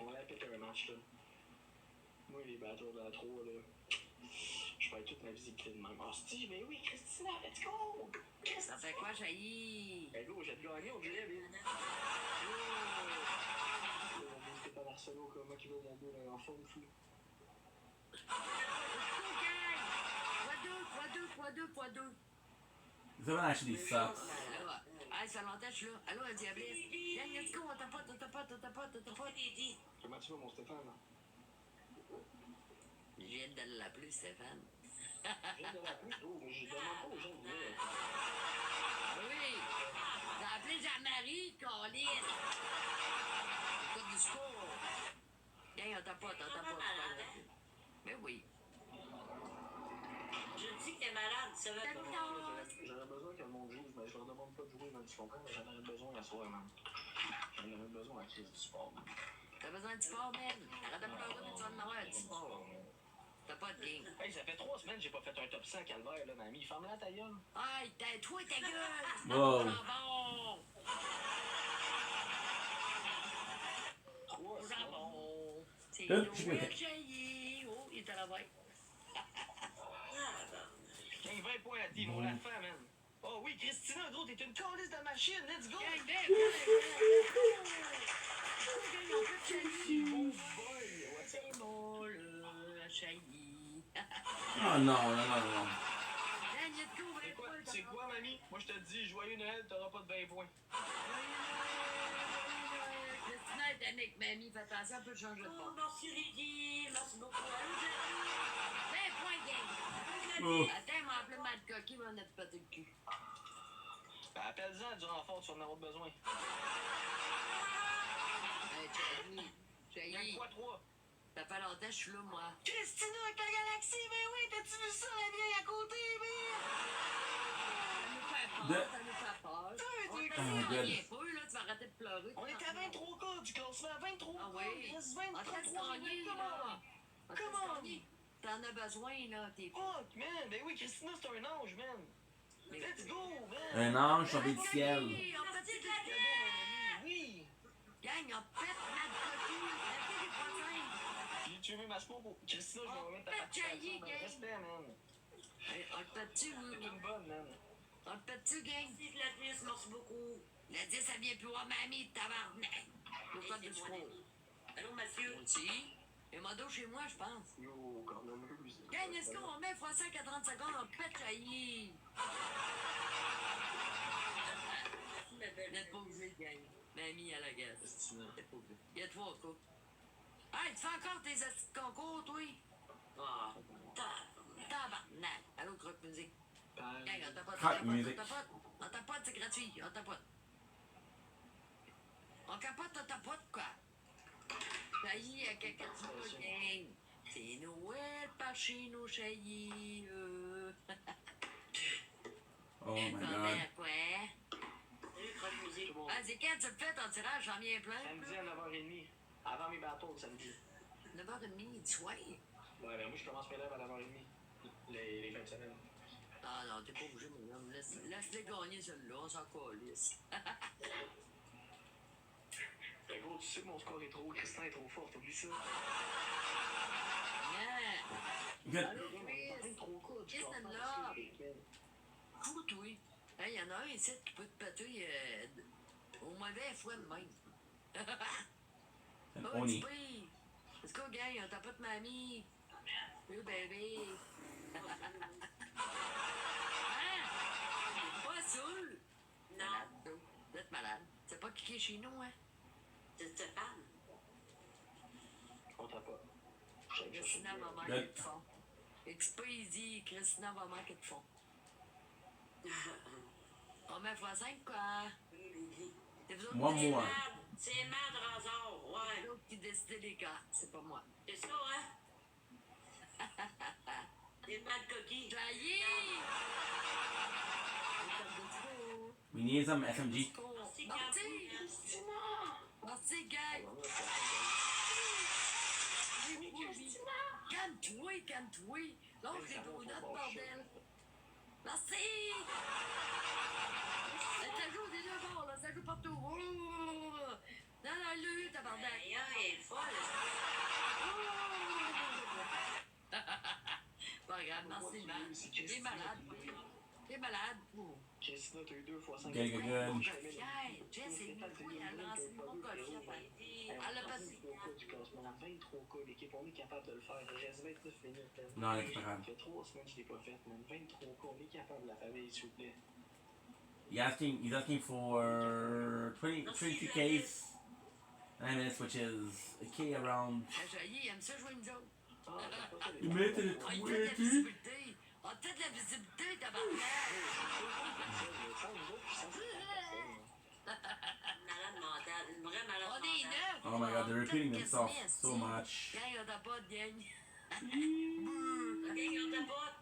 On la pète un match, là. Moi, les battles de la 3, là. Je fais toute ma visibilité de même. Oh, Steve, mais oui, Christina, let's go! Ça fait quoi, Jailly? Ben, go, j'ai gagné, on dirait, mais. C'est pas l'Arsenal, comme moi qui veut mon goût, en forme fou. 3-2. This one actually sucks. Ah, ça l'entache, là. Allô, la diablesse. Gang, let's go, on tapote. Comment tu vas, mon Stéphane? Je viens de l'appeler, Stéphane. Je viens de l'appeler? Oh, mais je demande pas aux gens de venir. Oui. T'as appelé Jean-Marie, Colisse. Écoute du score. Gang, on tapote. Mais oui. Je dis que t'es malade, ça va pas. J'aurais besoin que le monde joue, mais je leur demande pas de jouer, man, tu comprends? J'en aurais besoin à soir, man. J'en aurais besoin à la crise du sport, man. T'as besoin de sport, man. Arrête de pleurer, mais tu vas en avoir un petit sport. T'as pas de game. Hey, ça fait 3 semaines que j'ai pas fait un top 100 calvaire, là, mamie. Ferme-la ta gueule. Hey, toi, ta gueule. Wow. Jambon. C'est Noël jailli. Oh, il est à la veille. Gang, 20 points à Timo, la fin, man. Oh oui, Christina, gros, t'es une calice de machine, let's go! Gang, c'est bon, le jailli. Oh no. C'est quoi, mamie? Moi, je te dis, joyeux Noël, t'auras pas de 20 points. Christina est avec mamie, fais attention, elle peut changer de bord. Merci, Ricky. Merci beaucoup. 20 points, gang. Attends, m'a appelé Matt Cocky, m'en a pété le cul. Ben, appelle-en du renfort, tu vas en avoir besoin. Hey, Chaggy. Quoi, 3? Ça fait longtemps que je suis là, moi. Christina avec la galaxie, mais oui, t'as-tu vu ça, la vieille à côté, Ça nous fait peur. Deux, On deux, t'a deux. dit, Oh, on good. vient pas, là, tu vas arrêter de pleurer. On est à 23 cas du classement, 23 Ah cas, oui. il reste On t'a 23, gagné, come là. on. On t'a gagné. T'en as besoin, là, t'es Fuck, man, ben oui, Christina, c'est un ange, man. Let's go, man. Un ange tombé du ciel. On peut dire la tête. Oui. Gang, on pète Matt Cocky. Arrêtez les problèmes. Puis tu veux ma smoke pour Christina, je vais remettre ta Pète participation. Chaggy, Ben, gang. respect, man. Hey, on le pète-tu, oui? C'est une bonne, man. On le pète-tu, gang? Si la 10, merci beaucoup. La 10, ça vient plus voir mamie, tabarnak. Le code de secours. Allô, monsieur? Aussi. Et modo chez moi, je pense. Yo, cornemuse. Gang, est-ce qu'on met x5 à 30 secondes? On pète Chaggy. N'êtes pas obligé, gang. Mamie à la gaz. T'es pas obligé. Il y a 3 coups. Hey, tu fais encore tes astuces de concours, toi? Ah, tabarnak. Allô, croque musique. Gang, on tapote, Croque musique. On tapote, c'est gratuit. On tapote. On capote, on tapote, quoi. Chailly à Cacatina, gang. C'est Noël par chez nous, Chailly. Oh my god. Quoi? salut, croque musique. Ah, c'est quand tu le fais ton tirage, j'en viens plein. Samedi à 9h30. Avant mes bateaux, samedi. 9h30 du soir. Ouais, ben moi, je commence mes lives à 9h30. Les fins de semaine. Ah non, t'es pas obligé, mon homme. Laisse-les gagner celui-là, on s'en calisse. Ben gros, tu sais que mon score est trop haut, Christin est trop fort, oublie ça. Good. Allô, Chris. Chris, t'es là. Fou, toi. Hey, y'en a un ici qui peut te péter au mauvais fois de même. Un Oh, oni. tu pis. Let's go, gang, on tapote mamie. Oui, bébé. Pas sûr. Non. Vous êtes malade. C'est pas cliqué chez nous, hein? C'est Stéphane. On t'a pas. Christina va manquer de fond. Expédie, Christina va manquer de fond. On met x5, quoi. C'est vous autres Moi, qui moi. C'est Mad Razor, ouais. C'est vous autres qui décidez les cartes, c'est pas moi. C'est ça, hein? C'est Mad Cocky. Chailly! We need some SMG. Merci, Marty! Merci, gang! Calme-toi, calme-toi! Lâche les donuts, bordel! Merci! Ça joue des deux bords, là, ça joue partout! Oh! Non, non, il l'a eu, tabarnak! Aïe, elle est folle. Pas grave, merci, man. T'es malade. T'es malade. Christina, t'as eu 2 fois 5. Good, good, good. Jess, c'est une fois, elle a lancé mon golfier. Elle a passé. Du classement, 23 cas, l'équipe, on est capable de le faire. Il reste 29 minutes. Non, c'est pas grave. Ça fait 3 semaines que je l'ai pas fait, man. 23 cas, on est capable de la famille, s'il vous plaît. He's asking for 22 Ks, 9 minutes, which is a K around. Chailly, il aime ça jouer une joke. Il met le On lui donne de la visibilité. On a peut-être de la visibilité, tabarnak. Malade mentale, une vraie malade On est mentale. neuf. Oh my god, they're repeating themselves so much. Gang, on t'a pas de gang. Gang, on tapote.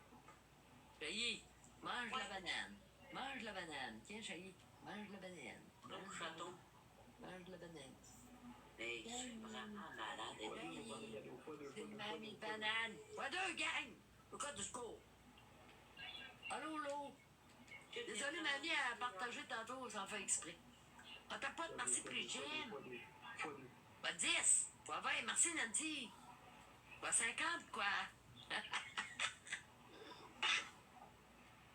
Chailly, mange la banane. Mange la banane. Tiens, Chailly, mange la banane. Donc, chaton. Mange la banane. Hey, je suis vraiment malade. C'est une mamie de banane. Pas deux, gang. Le code du secours. Allô, l'eau. Désolé, mamie a partagé tantôt sans faire exprès. On t'a pas de merci Brigitte. Pas 10. Pas 20. Merci, Nancy. Pas 50, quoi.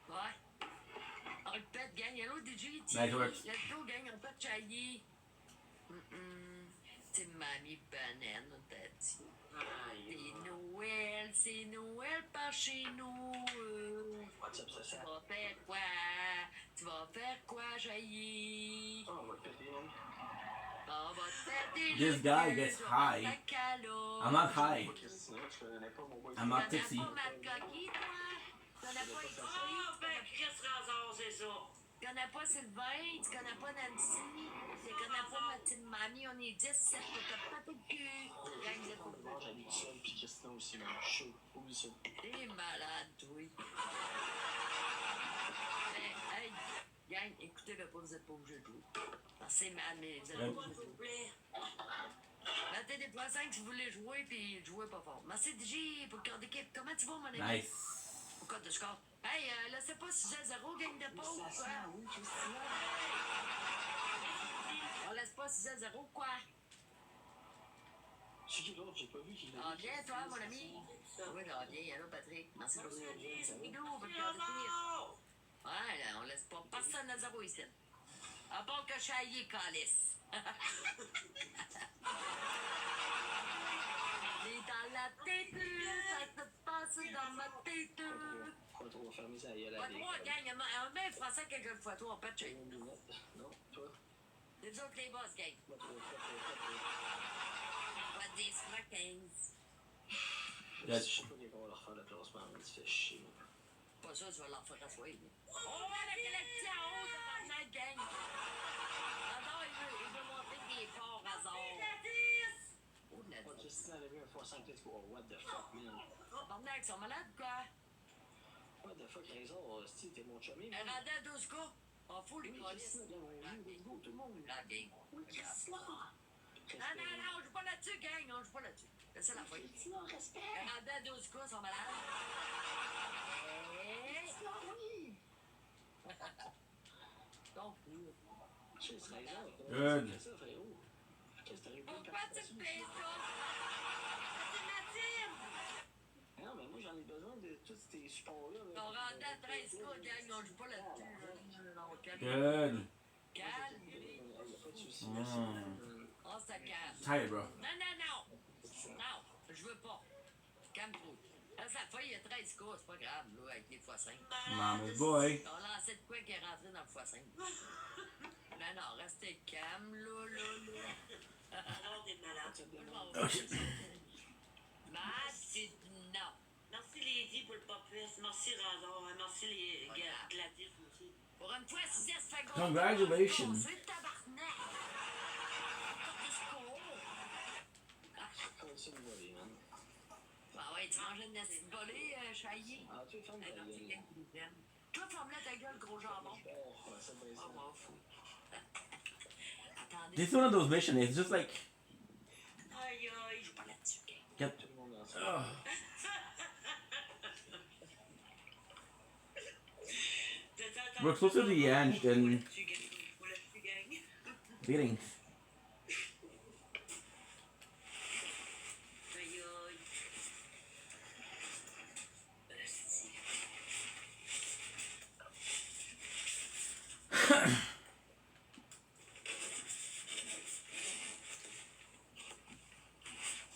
Ouais. On le pète, gang. Allô, DJ. Nice work. Let's go, gang. On pète Chailly. C'est mamie banane, on t'a dit. C'est Noël par chez nous. Tu vas faire quoi? Tu vas faire quoi, Chailly? On va te péter, man. On va te faire des This guy gets high. I'm not high. I'm not tipsy. T'as pas Matt Cocky, toi? connais pas ici. Ah, ben, Chris Razor, c'est ça. Tu connais pas Sylvain, tu connais pas Nancy, tu connais pas ma petite mamie, on est 10, 7, pour te péter le cul. Gang de Moi, j'habite seul, puis Christina aussi, man. Chaud. Oublie ça. T'es malade, toi. Hey, gang, écoutez-le pas, vous êtes pas obligés de jouer. C'est mal, mais vous êtes pas obligés de jouer. Mettez des poissons si vous voulez jouer, puis jouez pas fort. Merci DJ pour le cœur d'équipe. Comment tu vas, mon ami? Nice. Au code de score. Hey, laissez pas 6-0, gang de pause, quoi. Oui, Christina. On laisse pas 6-0, quoi. C'est qui l'autre? J'ai pas vu qui l'a Ah, bien, toi, mon ami. Oui, non, bien. Allô, Patrick. Merci beaucoup. Bidou, pour le cœur d'équipe. Ouais, là, on laisse pas personne à 0 ici. À part que Chaillé calisse. T'es dans la tête, ça te passe dans ma tête. Pas trop fermer ça, y a la Pas trop, gang, il y a un même français que je le fois, toi, on pète chez nous. Non, toi? C'est vous autres les boss, gang. Pas trop. Pas 10, pas 15. Je sais pas qu'on va leur faire le classement, mais tu fais chier, moi. Pas ça, tu vas leur faire asseoir. Oh, la galaxie en haut, tabarnak, gang. Razor, il veut montrer des forts, Razor. Oh, de la 10. Christina a levé un x5, let's go. What the fuck, man? Tabarnak, ils sont malades, quoi. What the fuck, raison, Steve, t'es mon chummy, Elle man. rendait à 12 cas. En fou, les polices. Go, tout le monde. La gang. Oui, Christina. Non, on joue pas là-dessus, gang. On joue pas là-dessus. C'est la fin. Christina, respect. Elle rendait à 12 cas, ils sont malades. Christina, oui. Donc, C'est raison. Good. C'est ça, frérot. Qu'est-ce que t'arrives pas à pourquoi tu me payes ça? C'est ma team. Non, mais moi, j'en ai besoin de tous ces supports-là. On rendait à 13 cas, gang. On joue pas là-dessus. Non, calme. Good. Calme. On se calme. Tired, bro. Non, je veux pas. Calme-toi. Là, ça fait, il y a 13 cas, c'est pas grave, là, avec les x5. Mama's boy. On lançait de quoi qui est rentré dans le x5. Non, restez calme, là. Alors, des malades. Merci, non. Merci Lady pour le pop-fest. Merci Razor. Merci les Gladys aussi. Pour une fois, si ça se fait gros. Congratulations. C'est tabarnak. Ah ouais, tu manges une petite volée, Chaillé? Ah, tu es fan de ta gueule. Toi, ferme-la ta gueule, gros jambon. Oh, ça va être ça. M'en fous. Attendez. This is one of those missions. It's just like Aïe, aïe. Je joue pas là-dessus, gang. get. Tout le monde ensemble. We're closer to the end than beginning. Aïe, aïe.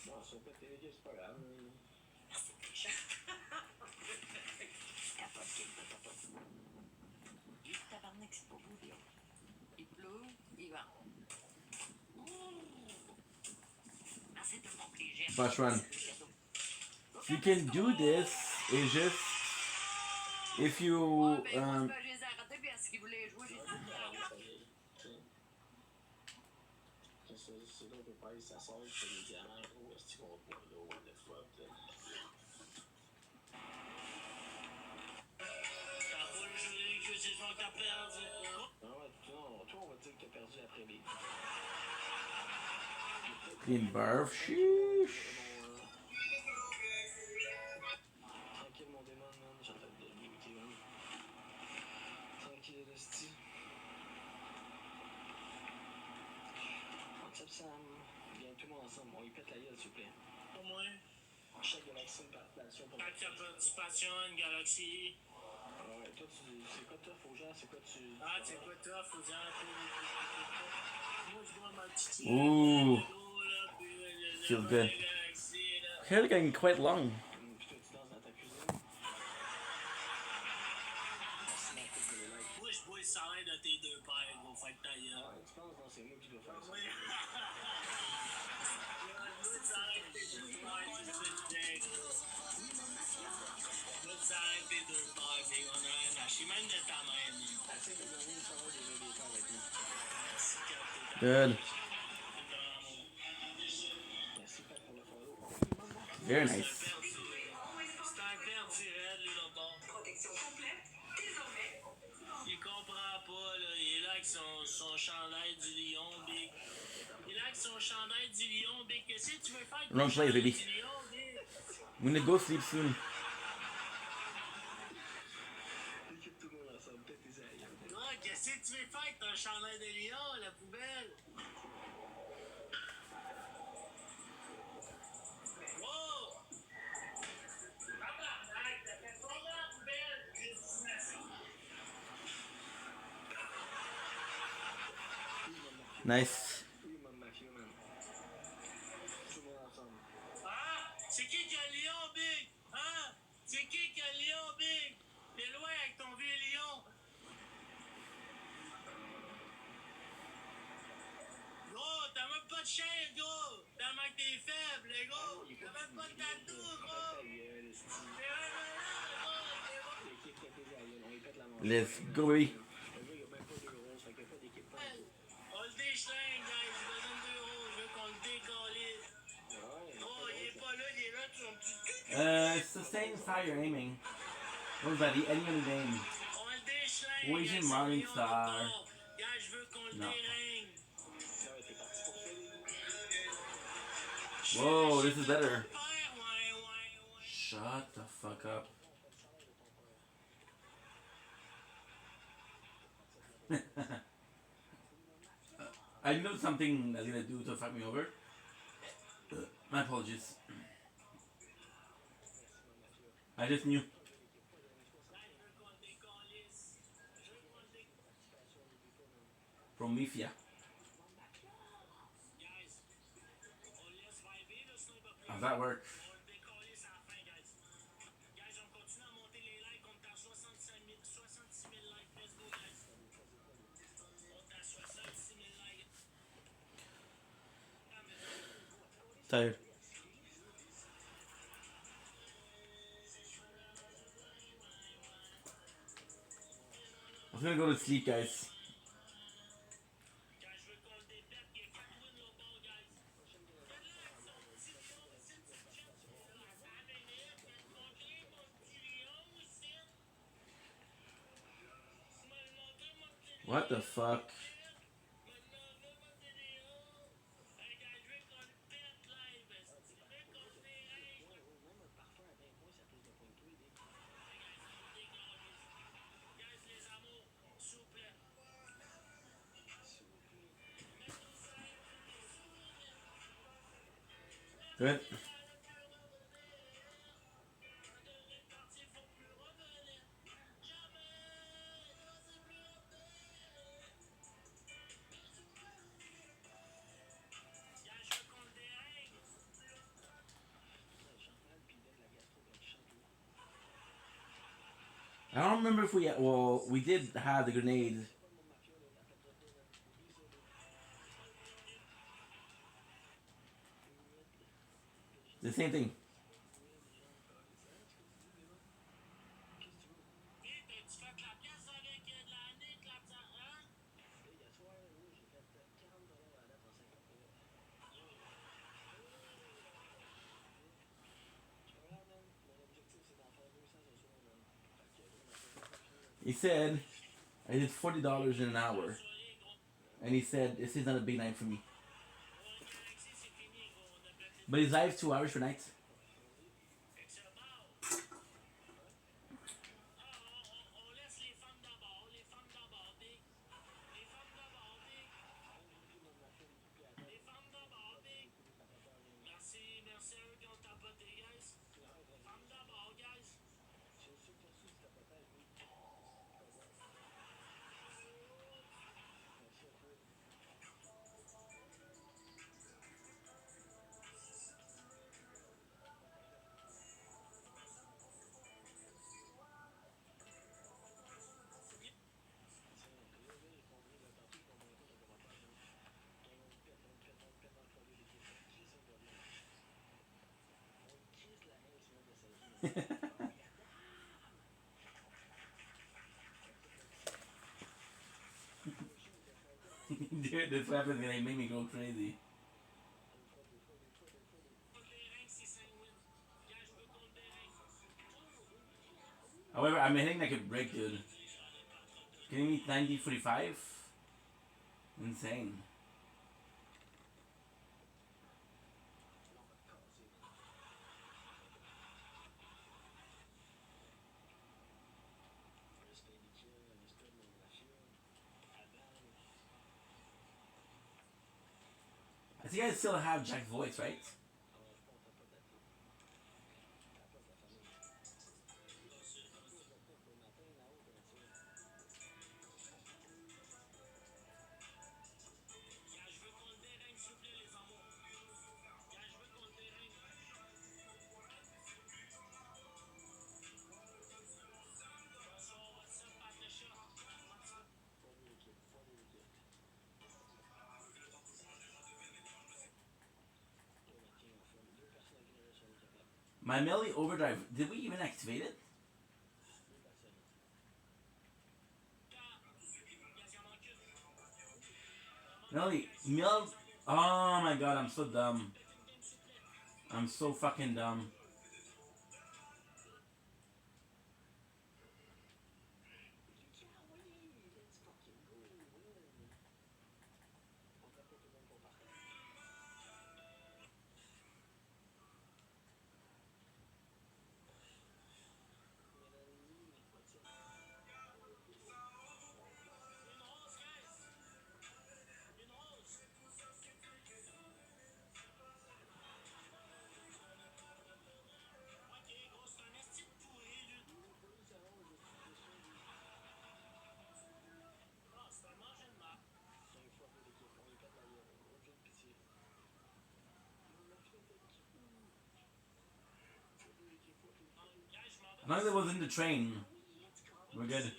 Bon, si on peut t'aider, c'est pas grave. Tabarnak, c'est pas beau, là. Il pleut, il vent. Merci tout le monde, les gestes. Flash run. You can do this. It's just if you Moi, je les ai arrêtés parce qu'ils voulaient jouer, j'ai dit. C'est là qu'on peut pas, ça sort, c'est les diamants. Oh, est-ce qu'on va pas là? What the fuck? T'as pas juré que c'est toi qui as perdu. Non, toi, on va dire que t'as perdu après les. clean barf. Sheesh. Tranquille, mon démon, man. J'ai en fait de limiter, man. Tranquille, Rusty. On tape Sam. Viens tout le monde ensemble. On y pète la gueule, s'il vous plaît. Au moins, Chaque galaxie, une participation pour. chaque participation, une galaxie. Ouais, toi, c'est quoi toi, faut genre, c'est quoi tu. Ah, c'est quoi toi, faut dire. Moi, je dois ma petite. Ooh. Feels good. Hair getting quite long. Puis toi, tu danses dans ta cuisine. Moi, je bois le sang de tes deux pères, gros, fait que ta gueule. Ah, tu penses, non, c'est moi qui dois faire ça. Oui. Le sang de tes deux pères, tu sais bien. Good. Very nice. Protection complète, désormais. Il comprend pas, là. Il est là avec son chandail du lion, Big. Il est là avec son chandail du lion, Big. Qu'est-ce que tu veux faire avec Wrong ton place, chandail baby. du lion, Big? I'm gonna go sleep soon. Ah, qu'est-ce que tu veux faire avec ton chandail de lion, la poubelle? Wow! Tabarnak, t'as fait tomber la poubelle, destination. Nice. Ah! C'est qui a le lion, Big? Hein? C'est qui a le lion, Big? T'es loin avec ton vieux lion. Gros, t'as même pas de chaîne, gros. Tellement que t'es faible, gros. T'as même pas de tatou, gros. T'es vraiment là, gros. Let's go, baby. On le déchlingue, guys. Je me donne 2 euros. Je veux qu'on le décalisse. Oh, il est pas là, il est là, ton petit cul. Sustain fire aiming. What was that? The ending of the game. On le déchlingue. Poison Marlin Star. Gars, je veux qu'on le No. déringue. Whoa, this is better. Shut the fuck up. I know something that's gonna do to fuck me over. My apologies. I just knew. From Mafia. How's that work? Tired. I'm gonna go to sleep, guys. What the fuck? Good. I don't remember if we we did have the grenade. The same thing. He said I did $40 in an hour, and he said this is not a big night for me. But he's live 2 hours per night. Dude, this weapon's gonna make me go crazy. However, I'm hitting like a brick, dude. Getting me 90-45? Insane. I think I still have Jack's voice, right? My melee overdrive, did we even activate it? Melee, oh my god, I'm so dumb. I'm so fucking dumb. As long as it was in the train, we're good.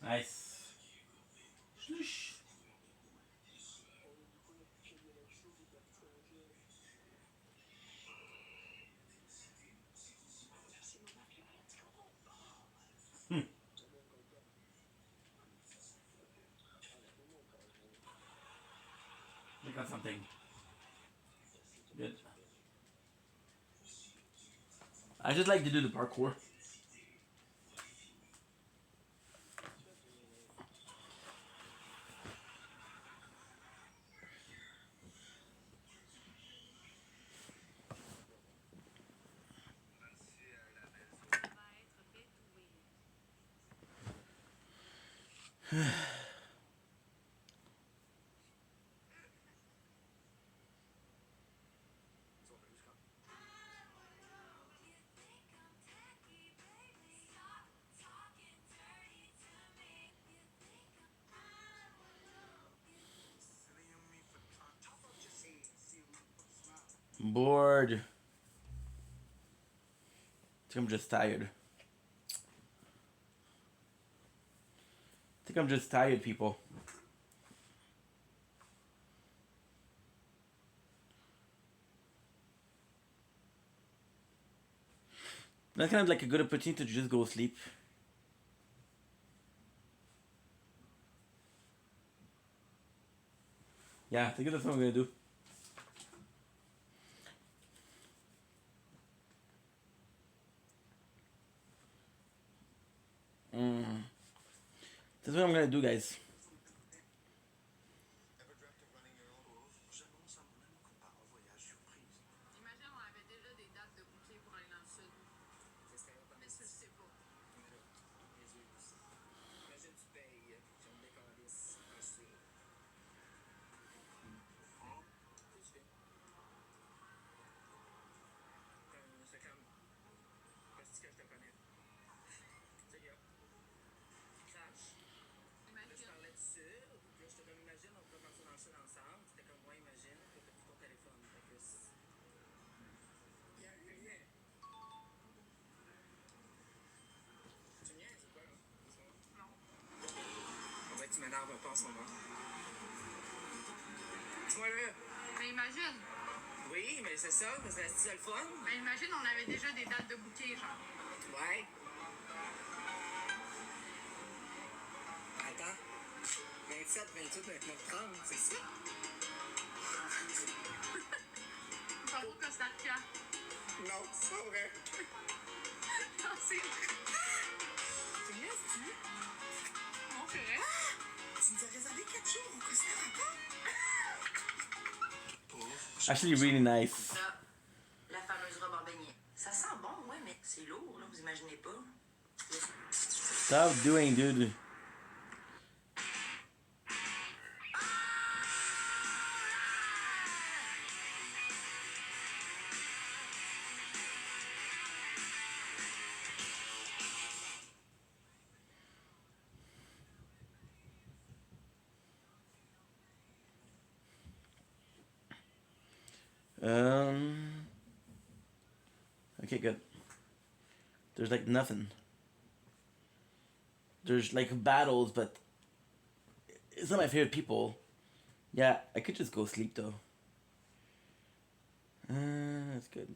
Nice. Shush. We got something. Good. I just like to do the parkour. I'm bored. I think I'm just tired. I think I'm just tired, people. That's kind of like a good opportunity to just go sleep. Yeah, I think that's what I'm gonna do. That's what I'm gonna do, guys. m'énerve un peu en ce moment. Dis-moi là. Mais imagine. Oui, mais c'est ça, ça serait le fun. Mais imagine, on avait déjà des dates de bouquet, genre. Ouais. Attends. 27, 28, 29, 30, c'est ça? Pas au Costa Rica. Non, c'est pas vrai. Non, c'est vrai. Tu me laisses-tu? On ferait. Tu nous as réservé 4 jours au Costa Rica? Actually, really nice. Ça, la fameuse robe en beignet. Ça sent bon, ouais, mais c'est lourd, là, vous imaginez pas. Stop doing, dude. Okay, good. There's like nothing. There's like battles, but it's not my favorite people. Yeah, I could just go sleep though. That's good.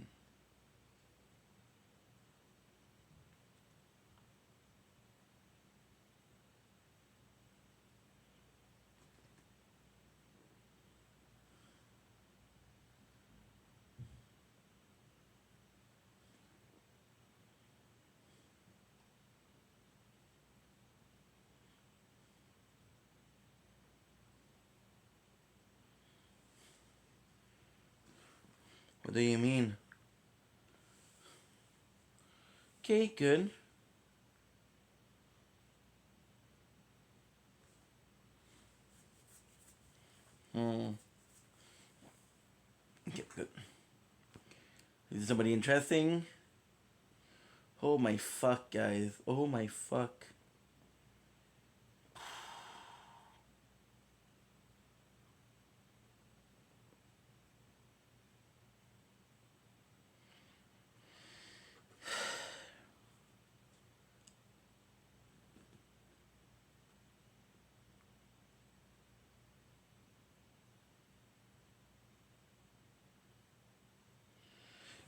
What do you mean? Okay, good. Okay, good. Is somebody interesting? Oh my fuck, guys. Oh my fuck.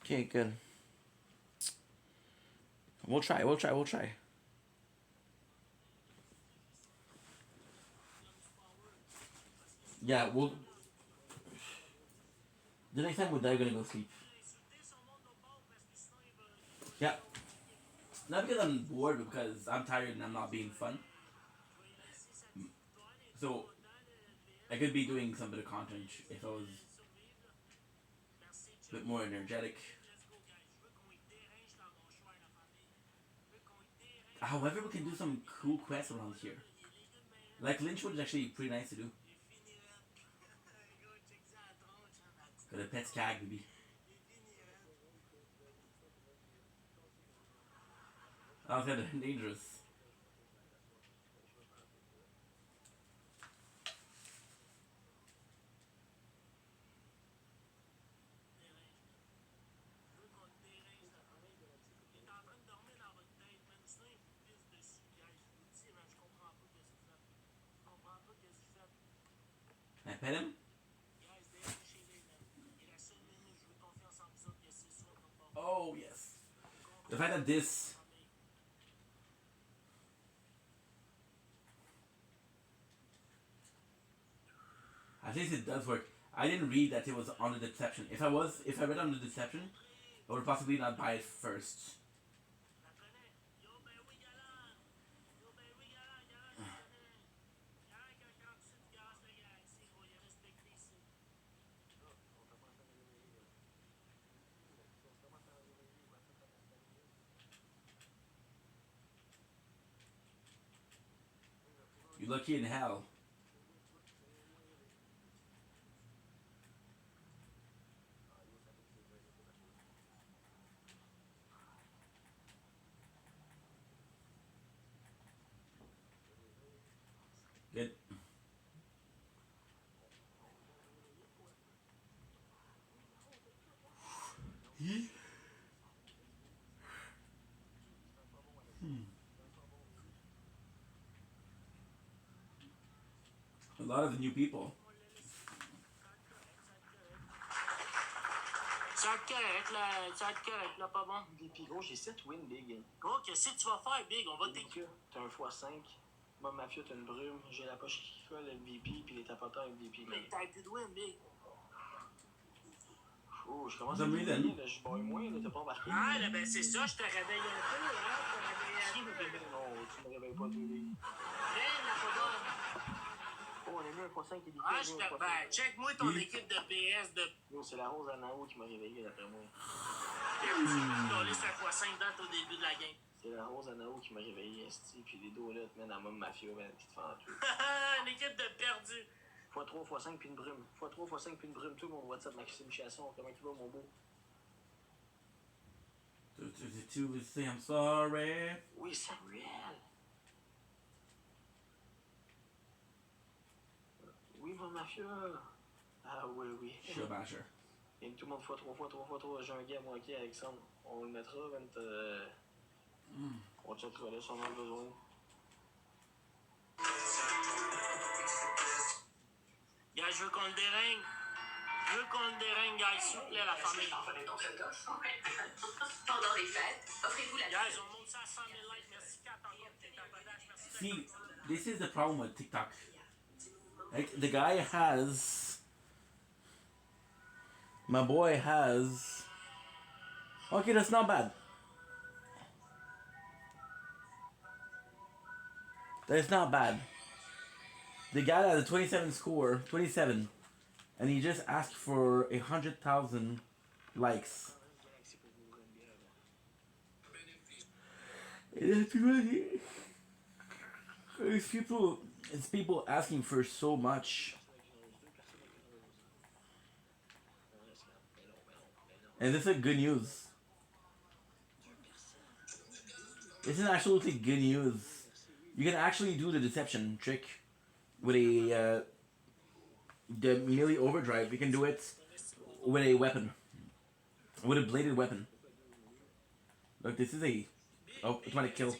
Okay, good. We'll try. Yeah, the next time we're there, gonna go sleep. Yeah. Not because I'm bored, but because I'm tired and I'm not being fun. So, I could be doing some bit of content if I was a bit more energetic. However, we can do some cool quests around here. Like Lynchwood is actually pretty nice to do. Got a pet skag, baby. I was kind of dangerous. Can I pet him? Oh, yes. The fact that this... At least it does work. I didn't read that it was on the deception. If I read on the deception, I would possibly not buy it first. You're lucky in hell. Good. A lot of the new people. Ça va être correct, là. Ça va être correct, là, pas bon. Puis gros, j'ai 7 wins big. Gros, qu'est-ce que tu vas faire, big? On va t'écrire. T'as un x5. Moi, Mafia, t'as une brume. J'ai la poche qui colle, le VP, puis les tapoteurs MVP. Mais t'as plus de win, big. Oh, je commence à me réveiller, là. Je bois moins, là. T'as pas embarqué. Ah, là, ben, c'est ça. Je te réveille un peu, hein. Je te réveille un peu. Non, tu me réveilles pas, toi, big. Viens, la photo. Oh, on a mis un x5 qui est Ah, ben, check-moi ton équipe de PS de. Yo, c'est la rose à Nao qui m'a réveillé, d'après moi. Tu as laissé un x5 date au début de la game. C'est la rose à Nao qui m'a réveillé, esti. Puis les donuts, man, à même Mafia, man, qui te font un truc. Une équipe de perdus. x3, x5 puis une brume. x3, x5 puis une brume. Tout le monde WhatsApp Maxime Chasson. Comment tu vas, mon beau? 232 say I'm sorry. Oui, Samuel. Oui, mon Mafia. Ah, oui, oui. Sure, basher. Et tout le monde x3, j'ai un gars à moi qui Alexandre. On le mettra, on checkera là si on en a besoin. Gars, je veux qu'on le déringue. Je veux qu'on le déringue, gars, s'il vous plaît, la famille. Pendant les fêtes, offrez-vous la... Guys, on monte ça à 100 000 likes. Merci, Kat, encore pour tes tapodages. Merci. See, this is the problem with TikTok. Like, the guy has... My boy has... Okay, that's not bad. That's not bad. The guy has a 27 score, 27, and he just asked for 100,000 likes. It's people asking for so much. And this is good news. This is absolutely good news. You can actually do the deception trick with a the melee overdrive. You can do it with a weapon, with a bladed weapon. Look, this is a automatic kill.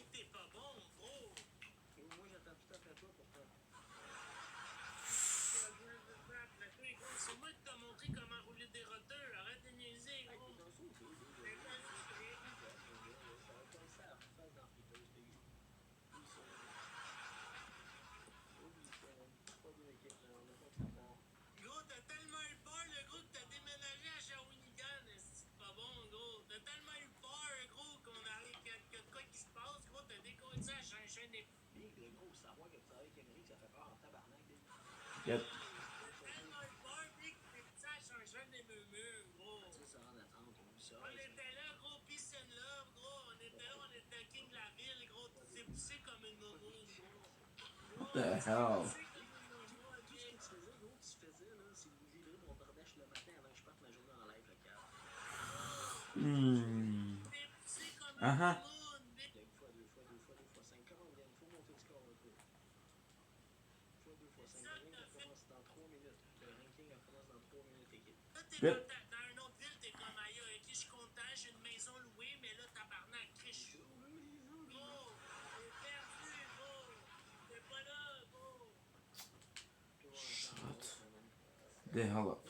Yep. What the hell? Uh-huh. Good. The hell up.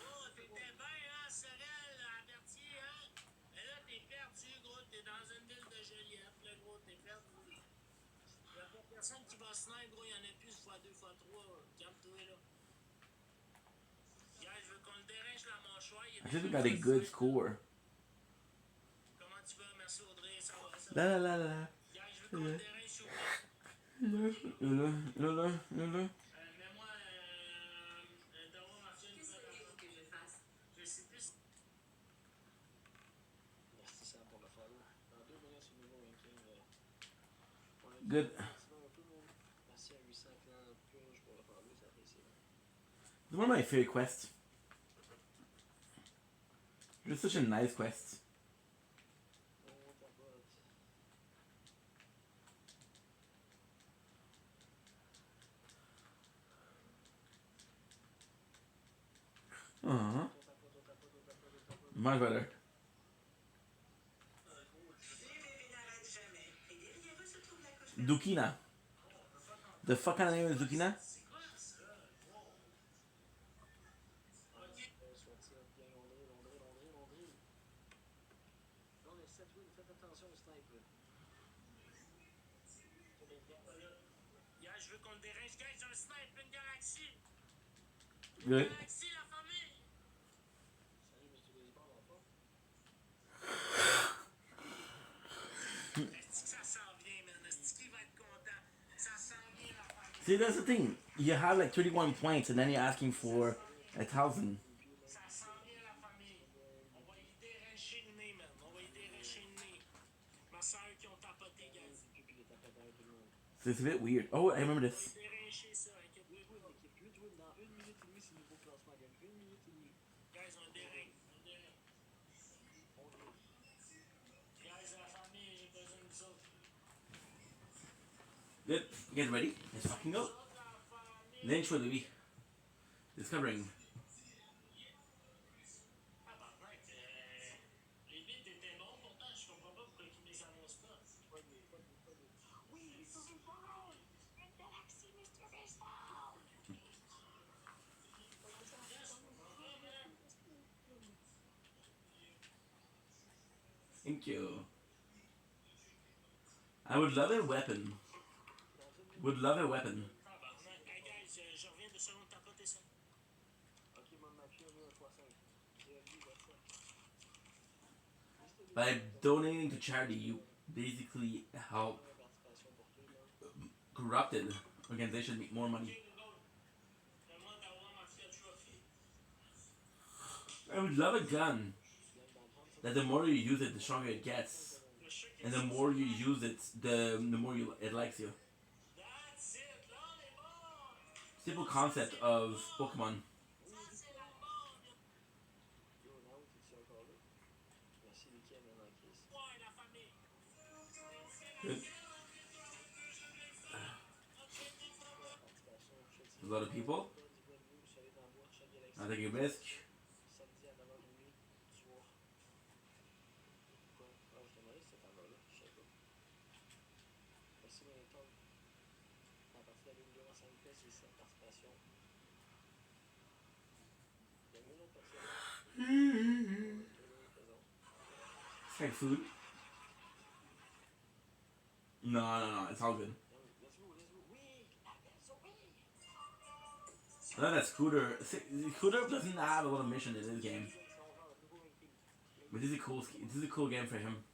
I think we got a good score. La la la la. La. Good. It's one of my favorite quests. It's such a nice quest. Much better. Dukina. The fuck kind of name is Dukina? je veux qu'on le dérange. Guys, un snipe, une galaxie. Good. Galaxie, la famille. Salut, Mr. Baseball, en forme? Est-ce que ça s'en vient, man? Est-ce qu'il va être content? Ça s'en vient, la famille. See, that's the thing. You have like 31 points, and then you're asking for 1,000. Ça s'en vient, la famille. On va y déranger le nez, man. On va y déranger le nez. Ma soeur qui ont tapoté, guys. So it's a bit weird. Oh, I remember this. Déranger ça, inquiète-vous. Dans 1 minute et demie, c'est nouveau classement, gang. 1 minute et demie. Guys, on dérange. Guys, la famille, j'ai besoin de vous autres. Good. You guys ready? Let's fucking go. Lynch with Louis. Discovering. Les bits étaient bons, pourtant, je comprends pas pourquoi ils me les annoncent pas. Oui, Mr. Baseball! Une galaxie, Mr. Baseball! Thank you. I would love a weapon. Would love a weapon. Hey guys, je reviens de secondes tapoter ça. Ok, mon Mathieu, on est un x5. By donating to charity, you basically help corrupted organizations make more money. I would love a gun that the more you use it, the stronger it gets, and the more you use it, the more it likes you. Simple concept of Pokemon. Good. A lot of people. Not taking a risk. It's like food. No, it's all good. I love that Scooter. Scooter doesn't have a lot of mission in this game, but this is a cool game for him.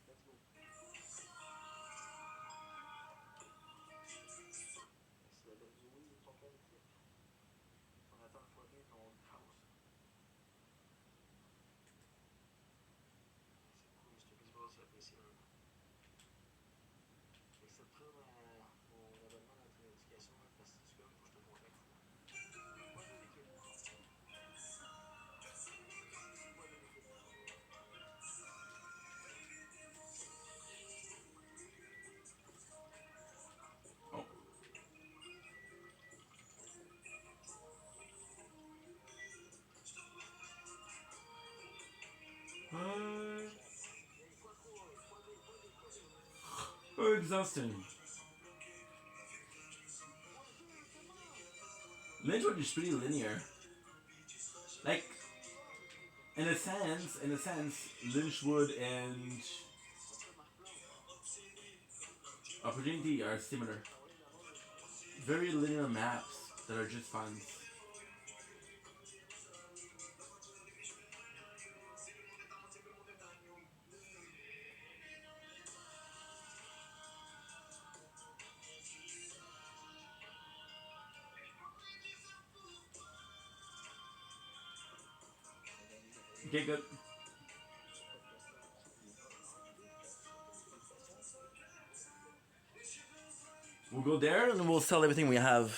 Oh, exhausting. Lynchwood is pretty linear. Like, in a sense, Lynchwood and Opportunity are similar. Very linear maps that are just fun. Okay, good. We'll go there and we'll sell everything we have.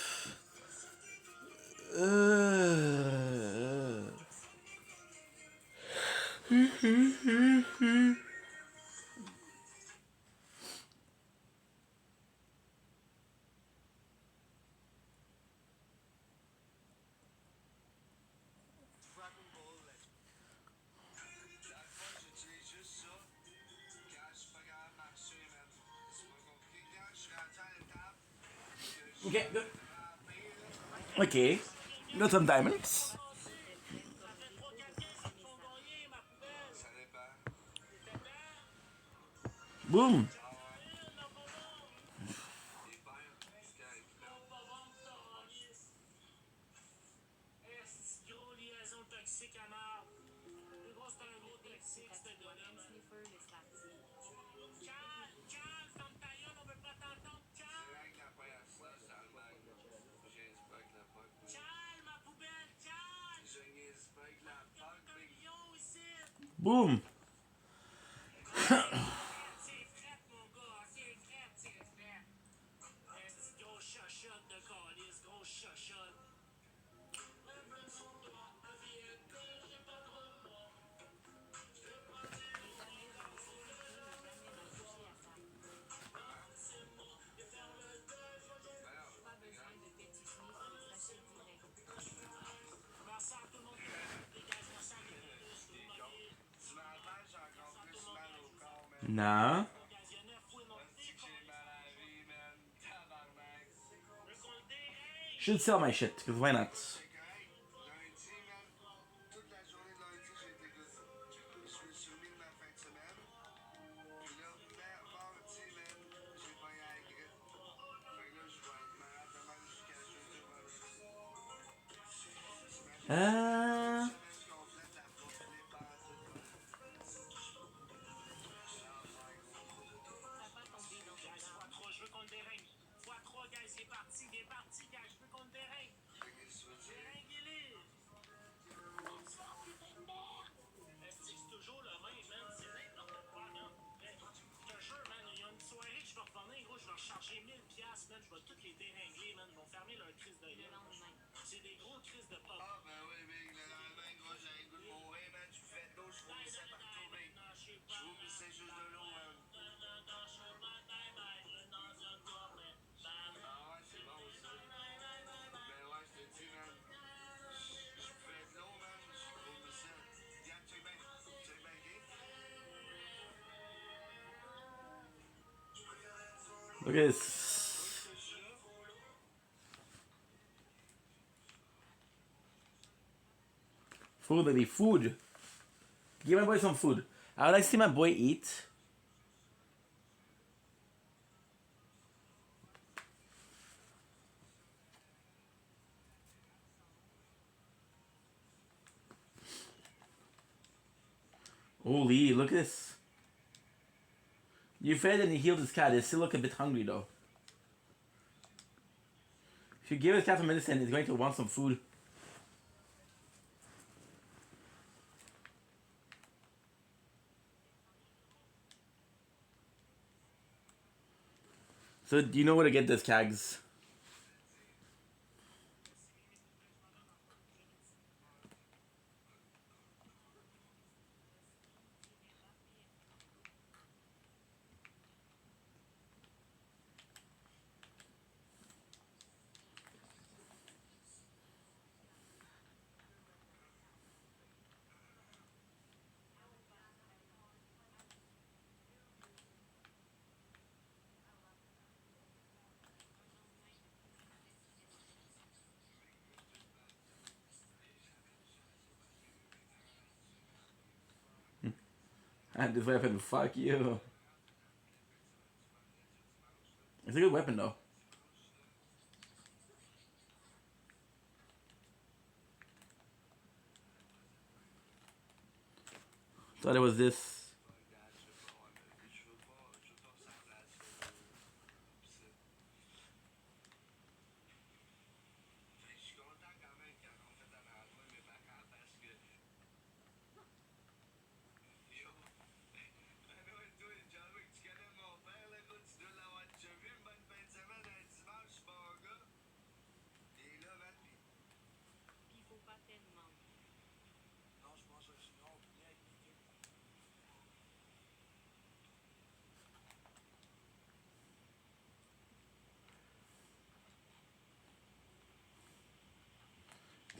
Okay, good. Okay, got some diamonds. Boom. c'est que ce gars-là, man. Cal, ferme ta gueule, on veut pas t'entendre, Cal! C'est vrai que la pointe à ça, ça le manque. Je niaise pas avec la pointe. Cal, ma poubelle, Cal! Je niaise pas avec la pointe, big. Boom! C'est frette, mon gars, c'est frette, c'est frette. Est-ce gros chachotte de calice, gros chachotte. Non. Should sell my shit, because why not? Charger 1000$, man, je vais toutes les dérégler, man. Ils vont fermer leur crise de gueule. C'est des gros crises de pop. Ah, ben oui, mais le lendemain, gros, j'ai un goût de mourir, man. Je fais de l'eau, je vous mets partout, mec. Je vous mets juste de l'eau, man. Ah ouais, c'est bon, ça. Ben ouais, je te dis, man. Je fais de l'eau, man. Je vous mets ça. Regarde, check bien. Check bien, OK? Look at this. Food, baby, food. Give my boy some food. I would like to see my boy eat. Holy, look at this. You fed and you healed this cat. They still look a bit hungry though. If you give this cat some medicine, it's going to want some food. So do you know where to get this, Cags? And this weapon, fuck you. It's a good weapon though. Thought it was this.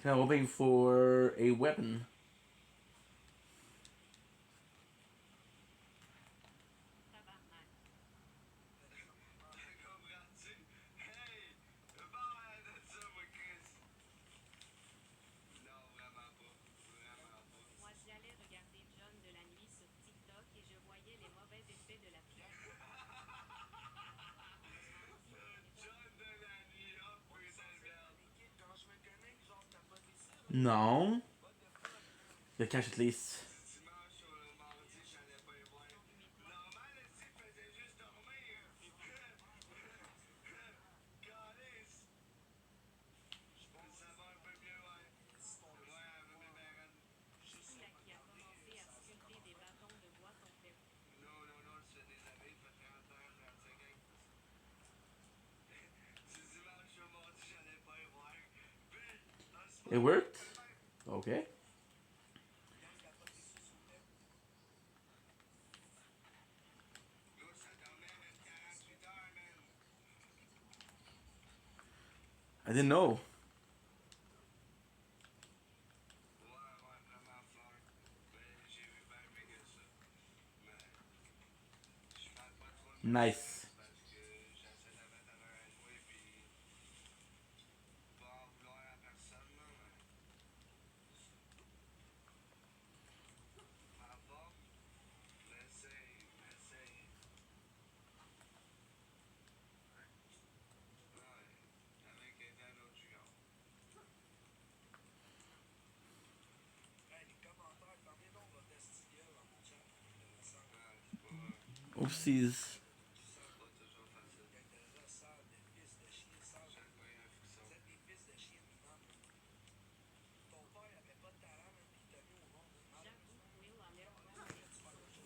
Kind of hoping for a weapon. No. The cash at least. It worked? Okay. I didn't know. Nice. Oopsies.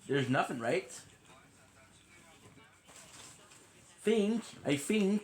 There's nothing, right? I think.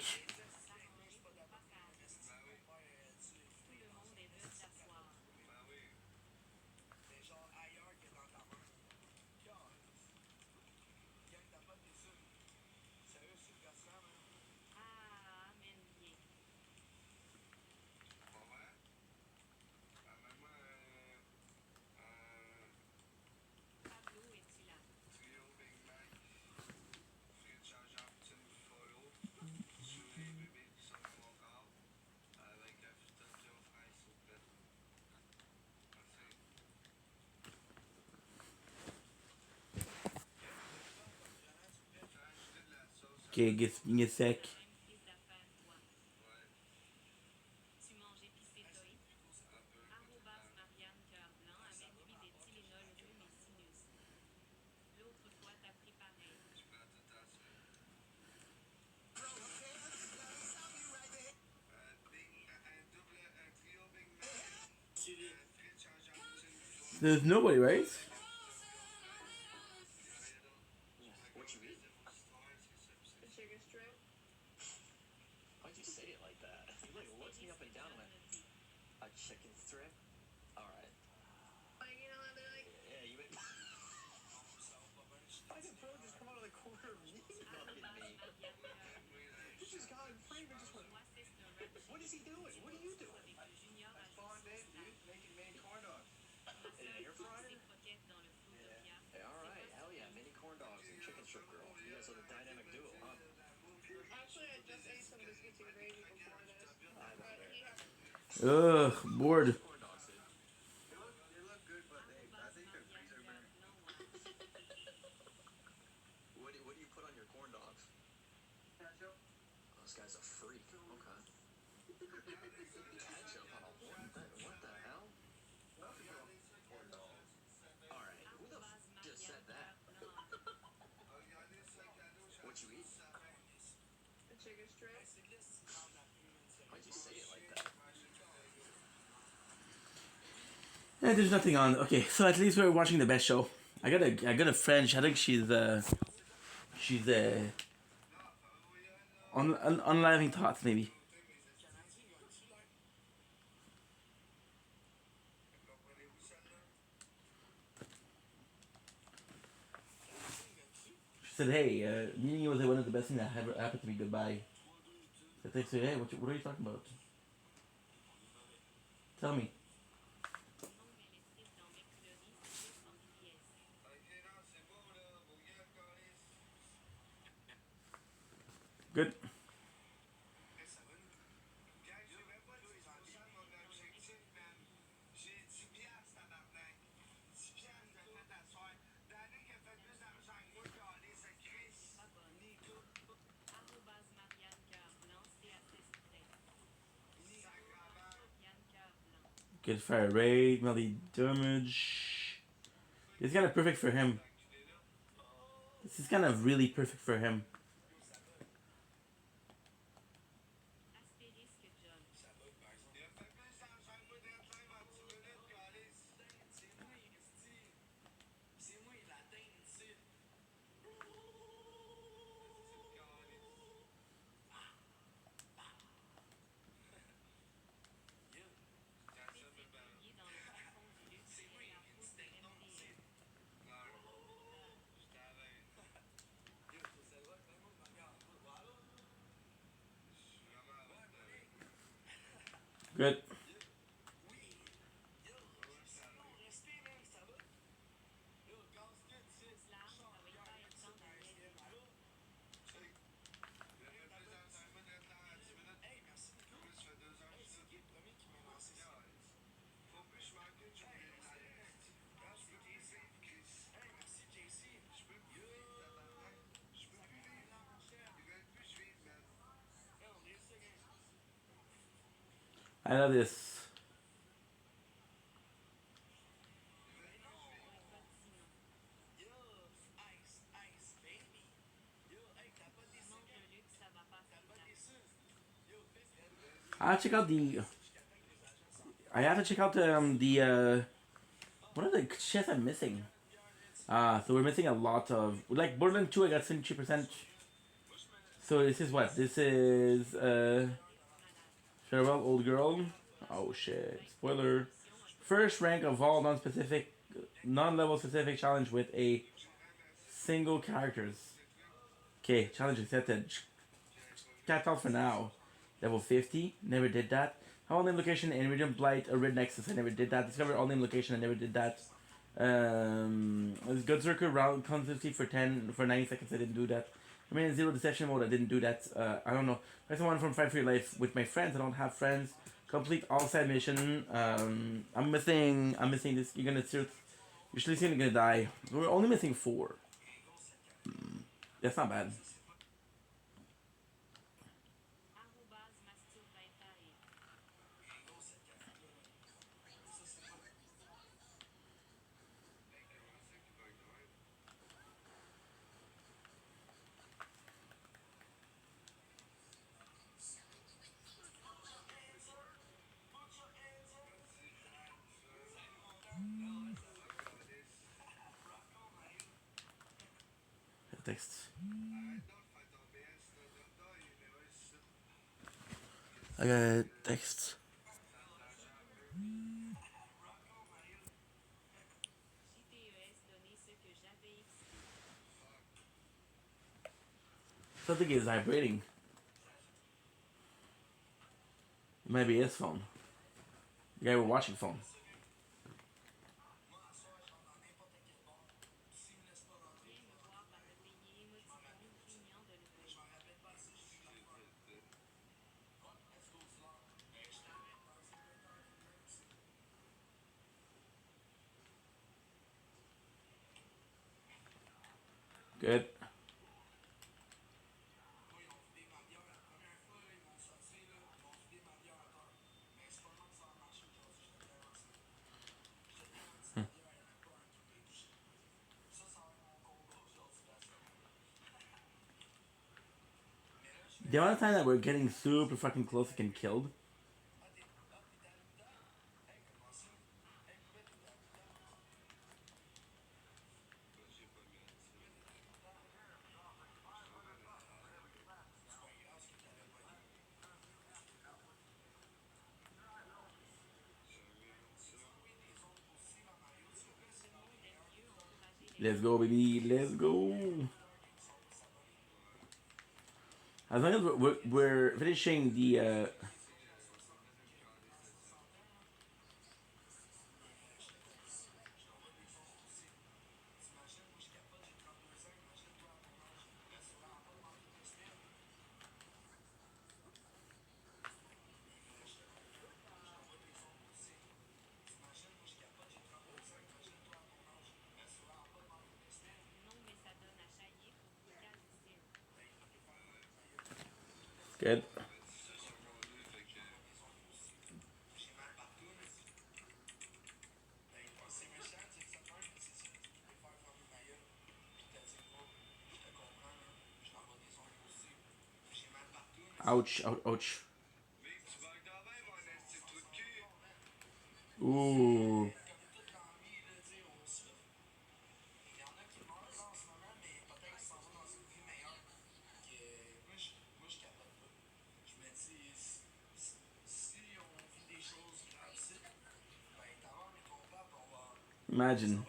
Okay, give me a sec. There's nobody, right? What you eat? A chicken strip. Why'd you say it like that? He like looks me up and down and went, a chicken strip? Alright. Like, you know, they're like, Yeah, you went. Why did bro just come out of the corner of me fucking me? He just got in frame and just went. What is he doing? What are you doing? That's fine, Dave. You making mini corn dogs. An air fryer? Yeah. Hey, alright, hell yeah, mini corn dogs and chicken strip girl. You guys are the dynamic duo, huh? actually, I just ate some biscuits and gravy before this. But he had Ugh, bored. Corn dogs, dude. They look good, but I think they're freezer burnt. What do you put on your corn dogs? Ketchup. Oh, this guy's a freak. Okay. Ketchup on a what the hell? Corn dogs. Alright, who the just said that? What you eat? a chicken strip. Why'd you say it like that? Yeah, there's nothing on. Okay, so at least we're watching the best show. I got a French. I think she's on unliving thoughts maybe. She said, "Hey, meeting you was one of the best things that ever happened to me. Goodbye." I think, so, "Hey, what are you talking about? Tell me." Good. Good fire rate, melee damage. It's kind of perfect for him. This is kind of really perfect for him. Good. I love this. I check out the. I have to check out the. What are the shits I'm missing? So we're missing a lot of like Borderlands 2. I got 73%. So this is what? This is farewell, old girl. Oh shit! Spoiler. First rank of all non-specific, non-level specific challenge with a single characters. Okay, challenge accepted. Cat out for now. Level 50. Never did that. All name location and region blight a red nexus. I never did that. Discover all name location. I never did that. Good circle round consistency for 90 seconds. I didn't do that. I mean, zero deception mode. I didn't do that. I don't know. Press one from Fight for Your Life with my friends. I don't have friends. Complete all side mission. I'm missing this. You're gonna search. Usually, you're gonna die. We're only missing 4. That's not bad. Text. I got text. Something is vibrating. It might be his phone. The guy we're watching phone. Good. The amount of time that we're getting super fucking close to getting killed. Let's go, baby. Let's go. As long as we're finishing the. Good. Ouch, ouch, ouch. Ooh. Imagine.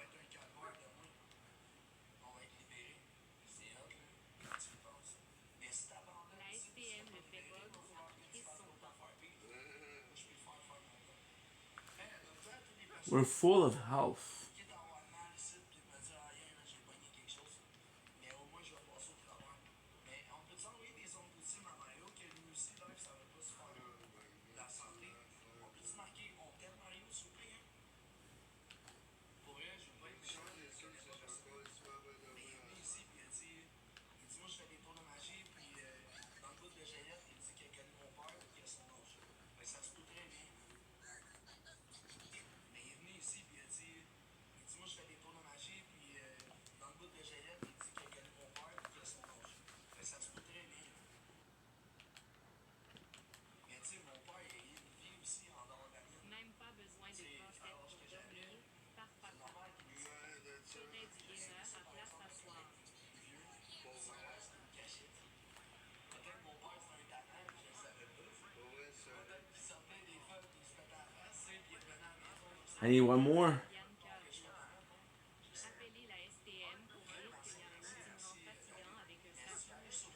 We're full of health. Quitte à avoir mal ici, puis de me dire, ah, yeah, là, j'ai pogné quelque chose. Mais au moins, je vais passer au travers. Mais on peut t'envoyer des ondes positives à Mario, que lui aussi, live, ça va pas super bien. La santé. On peut-tu marquer, on t'aime Mario, s'il vous plaît, hein? Pour vrai, je veux pas être méchant, mais je connais pas personne. Mais il est venu ici, puis il a dit, moi, je fais des tours de magie, puis dans le bout de Jayette, il dit qu'il a connu mon père, puis qu'il a son âge. Fait que ça se peut très bien. Mais il est venu ici, puis il a dit, moi, je fais des tours de magie, puis dans le bout de Jayette, il dit qu'il a connu mon père, puis qu'il a son âge. Fait que ça se peut très bien. Mais tu sais, mon père, il vit aussi en dehors de la mienne. Même pas besoin de passer pour dormir. Par normal qu'il me dise. Prenez du erreur à place s'asseoir. Vieux, pour savoir c'est une cachette. Peut-être mon père, c'est un tannant, puis je le savais pas. Peut-être qu'il sortait des fois, puis il se mettait à la face, puis il revenait à la maison. I need one more. Appelez la STM pour dire qu'il y a un itinéraire fatigant avec un station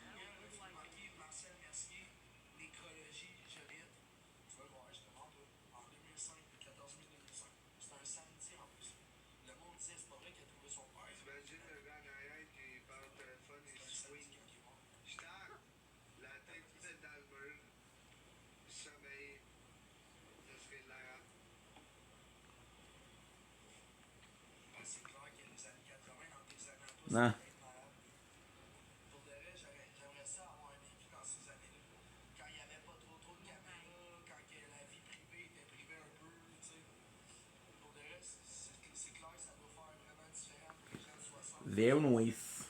Marcel Mercier, nécrologie, Joliette. Tu vas voir, je te montre, en 2005, le 14 mai 2005. C'était un samedi en plus. Le monde disait, c'est pas vrai qu'il a trouvé son père. T'imagines le gars en arrière qui parle au téléphone et il swing. Je tape, la tête faite dans le mur, sommeil, ça serait hilarant. C'est clair que les années 80, dans tes années à toi, Nah. c'était malade. Pour de vrai, j'aimerais ça avoir vécu dans ces années-là. Quand il n'y avait pas trop de caméras, quand que la vie privée était privée un peu, tu sais. Pour de vrai, c'est clair que ça doit faire vraiment différent pour les gens de 60. Very nice.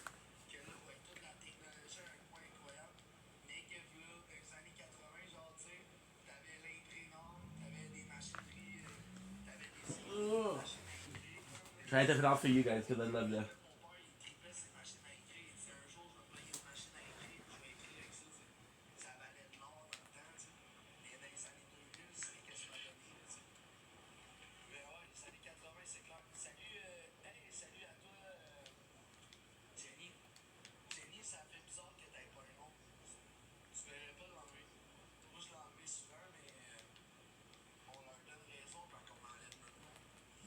Que là, avec toute la technologie à un point incroyable, mais que là, dans les années 80, genre, tu sais, t'avais l'imprimante, t'avais des machineries, t'avais des machines à écrire. Trying to turn it off for you guys because I love you. Mon père, il tripait ses machines à écrire. Il disait un jour, je vais me payer une machine à écrire, puis je vais écrire avec ça. Ça valait de l'or dans le temps, tu sais. Mais dans les années 2000, c'était quasiment donné, tu sais. Mais ouais, les années 80, c'est clair. Salut, hey, salut à toi, Jenny. Jenny, ça fait bizarre que t'aies pas un nom. Tu verrais pas l'enlever. Moi, je l'ai enlevé souvent, mais on leur donne raison quand on enlève notre nom.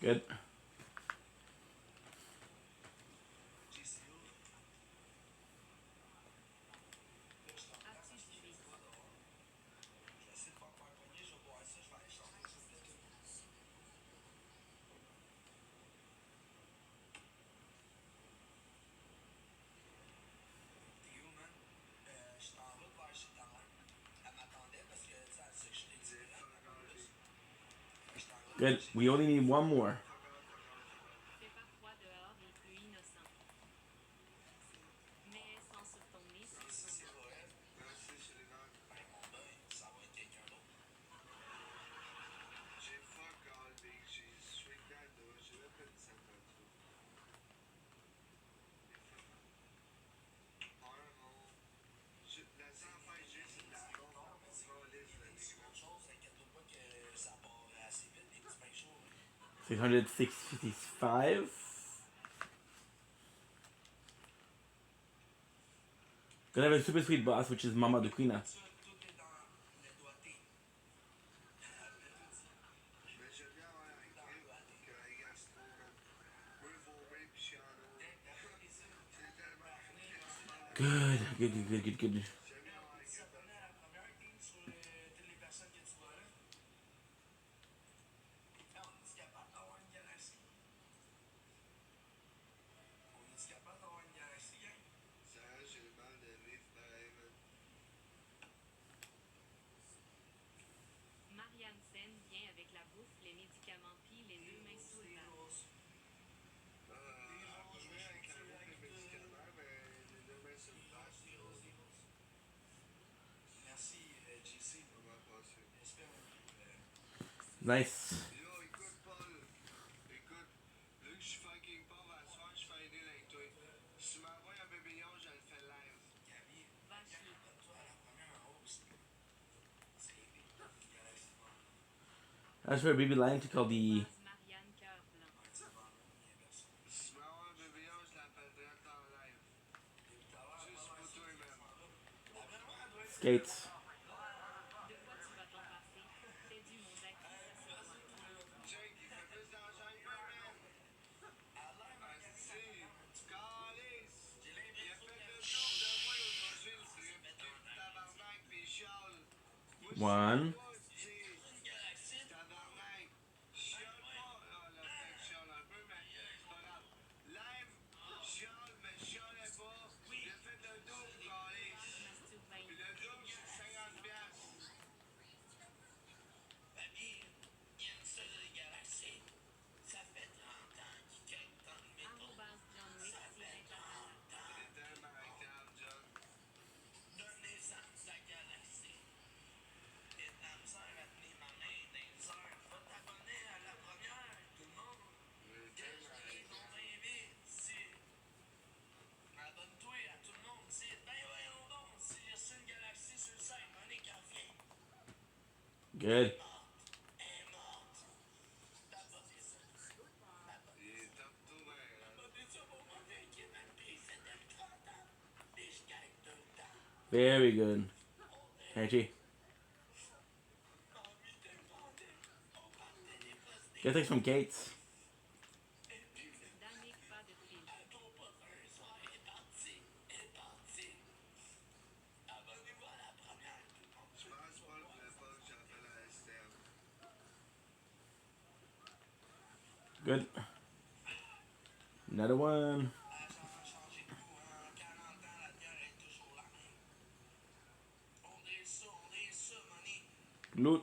Good. Good. We only need one more. $665. Gonna have a super sweet boss, which is Mama Duquina. Good. Nice. As for a baby lion to call the skates. One. Good. Very good. Reggie. Get things from Gates. Good. Another one. Loot.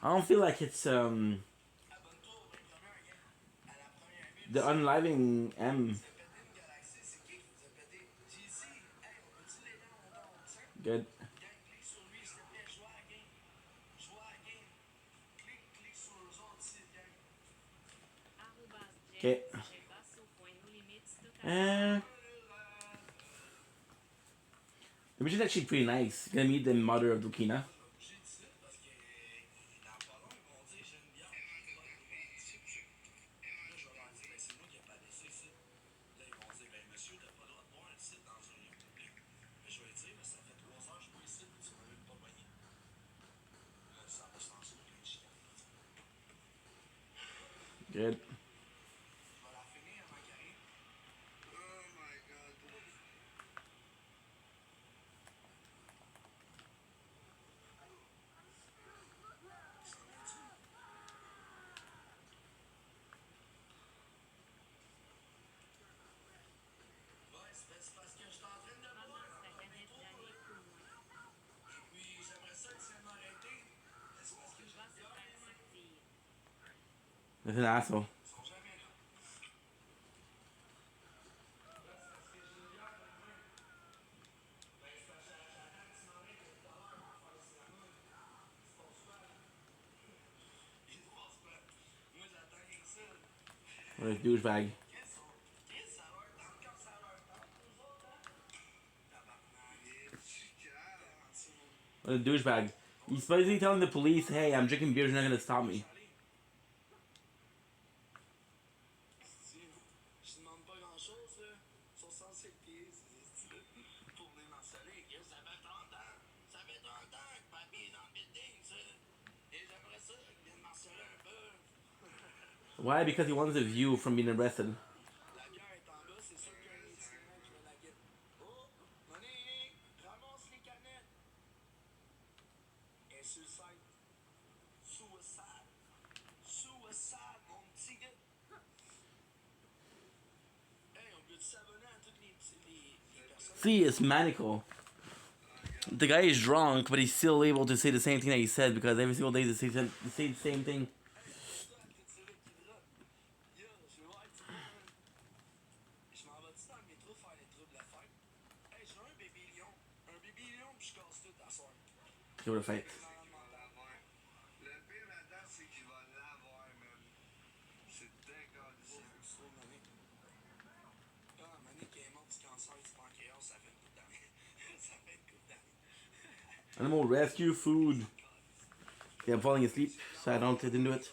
I don't feel like it's the unliving M. Good. Okay. The mission is actually pretty nice. You're gonna meet the mother of Lukina. Good. That's an asshole. What a douchebag. What a douchebag. He's basically telling the police, hey, I'm drinking beer, you're not gonna stop me. Why? Because he wants a view from being arrested. See, it's maniacal. The guy is drunk, but he's still able to say the same thing that he said because every single day they say the same thing. Give it a fight. Animal rescue food. Yeah, I'm falling asleep, so I don't get into it.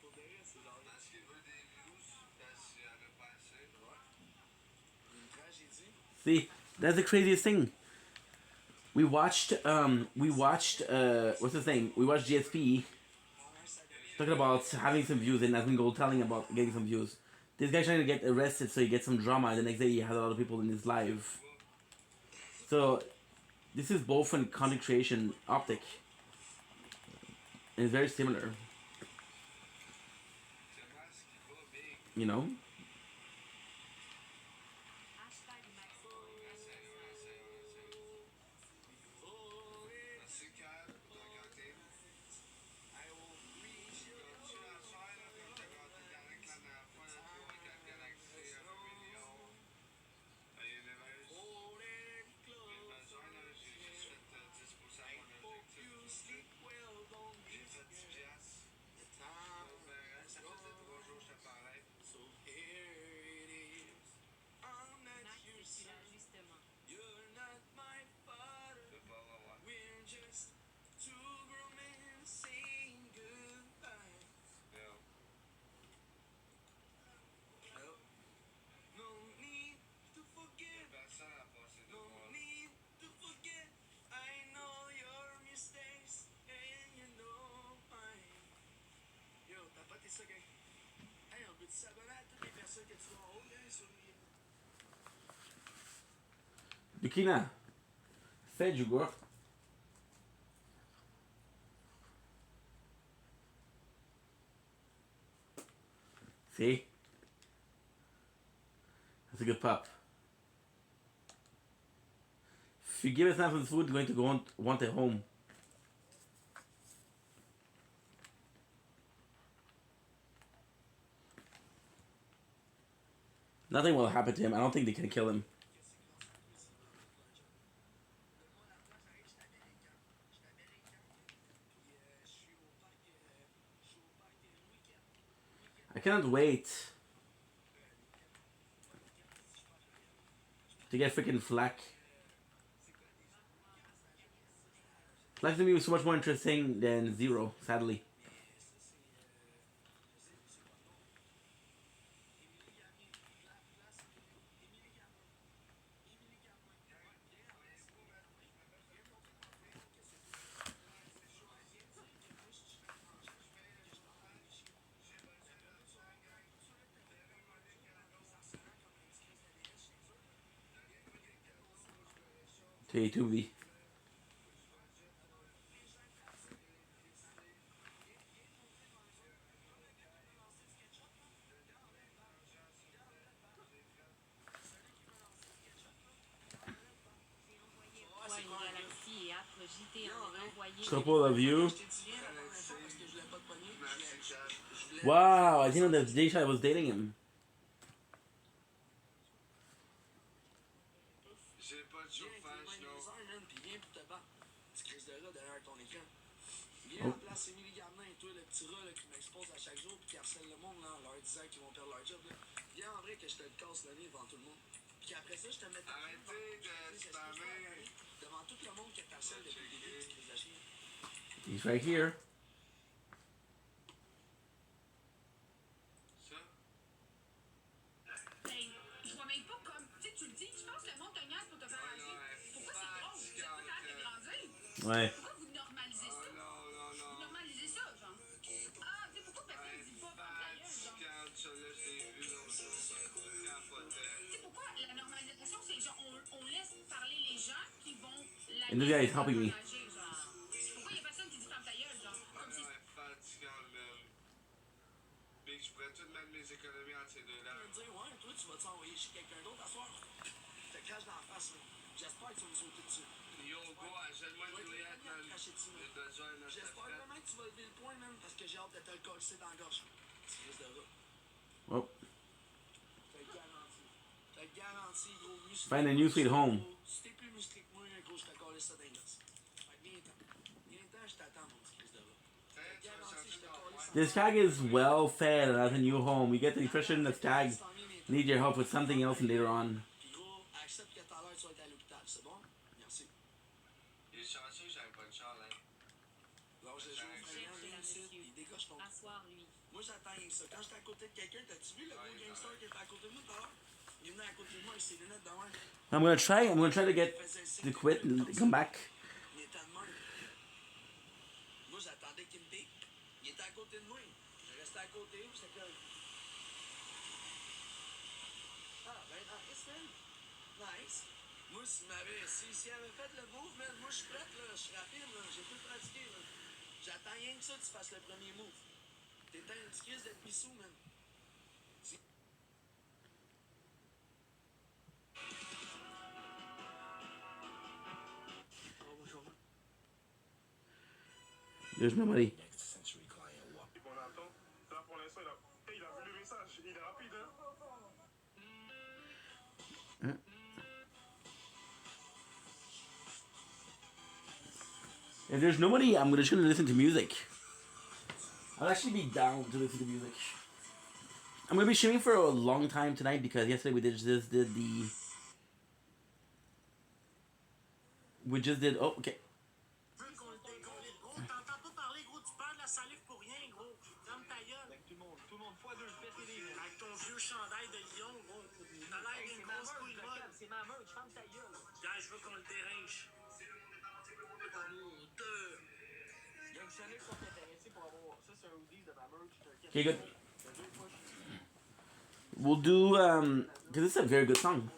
Pour de vrai, c'est genre. Parce qu'il veut des views, parce qu'il y en a pas assez. Ouais. Une tragédie. See, that's the craziest thing. We watched what's his name? We watched GSP talking about having some views and Asmongold telling about getting some views. This guy's trying to get arrested so he gets some drama, and the next day he has a lot of people in his live. So this is both in content creation optic. And it's very similar. You know? Bikina, fais du gars. See? That's a good pup. If you give it enough of food, it's going to go want it home. Nothing will happen to him. I don't think they can kill him. I cannot wait to get freaking Flack. Flack to me was so much more interesting than Zero, sadly. T2B. Couple of you. Wow, I didn't know that Jay was dating him. Viens en place Émilie Gardin et toi, le petit rat qui m'expose à chaque jour puis qui harcèle le monde là, en leur disant qu'ils vont perdre leur job. Là. Viens en vrai que je te le casse le nez devant tout le monde. Puis après ça, je te mets arrêtez de spammer devant tout le monde qui t'harcèle depuis le début, tu crise de chien. He's right here. Je vois même pas comme. Tu sais, tu le dis, je pense que le monde te niaise pour te faire agir. Pourquoi c'est drôle? C'est pas capable de grandir. Ouais. Pourquoi vous normalisez ça? Vous normalisez ça, genre. Ah, tu sais, pourquoi personne ne dit pas ta gueule, genre? Tu sais, pourquoi la normalisation, c'est genre, on laisse parler les gens qui vont la And this guy is helping me. Pourquoi il y a personne qui dit ferme ta gueule, genre? Comme si. Je pourrais tout mettre mes économies entre ces deux-là. Tu vas me dire, ouais, toi, tu vas t'envoyer chez quelqu'un d'autre à soir. Je te crache dans la face, là. J'espère que tu vas me sauter dessus. Yo, go, achète-moi une douillette, man. J'espère vraiment que tu vas lever le point, man, parce que j'ai hâte de te le coller dans la gorge. C'est juste de là. Oh. Je te le garantis. Je te le garantis, gros. Musclé. Find a new sweet home. Si t'es plus musclé que moi, gros, je te colle ça dans les gosses. Viens-t'en. Viens-t'en, je t'attends, mon petit Chris de là. This Skag is well fed and has a new home. You get the impression that Skag needs your help with something else later on. Accepte que tout à l'heure tu vas être à l'hôpital, c'est bon? Merci. Il est chanceux que j'avais pas de char, hein. Alors, je joue vraiment bien ici, il décoche ton. Asseoir, lui. ça. Quand j'étais à côté de quelqu'un, t'as-tu vu le gros gangster qui était à côté de nous dehors? Il est venu à côté de moi avec ses lunettes de même. I'm gonna try to get to quit and come back. Il était de même. Moi, j'attendais qu'il me pique. Il était à côté de moi. Je restais à côté, puis j'étais comme... Ah, ben, nice, man. Nice. Moi, s'il avait fait le move, man, moi, je suis prête, là. Je suis rapide, là. J'ai tout pratiqué, là. J'attends rien que ça que tu fasses le premier move. T'étais une petite crise de pissou, man. There's nobody. If there's nobody, I'm just gonna listen to music. I'll actually be down to listen to music. I'm gonna be streaming for a long time tonight because yesterday we just did oh okay. Okay, good. We'll do because this is a very good song.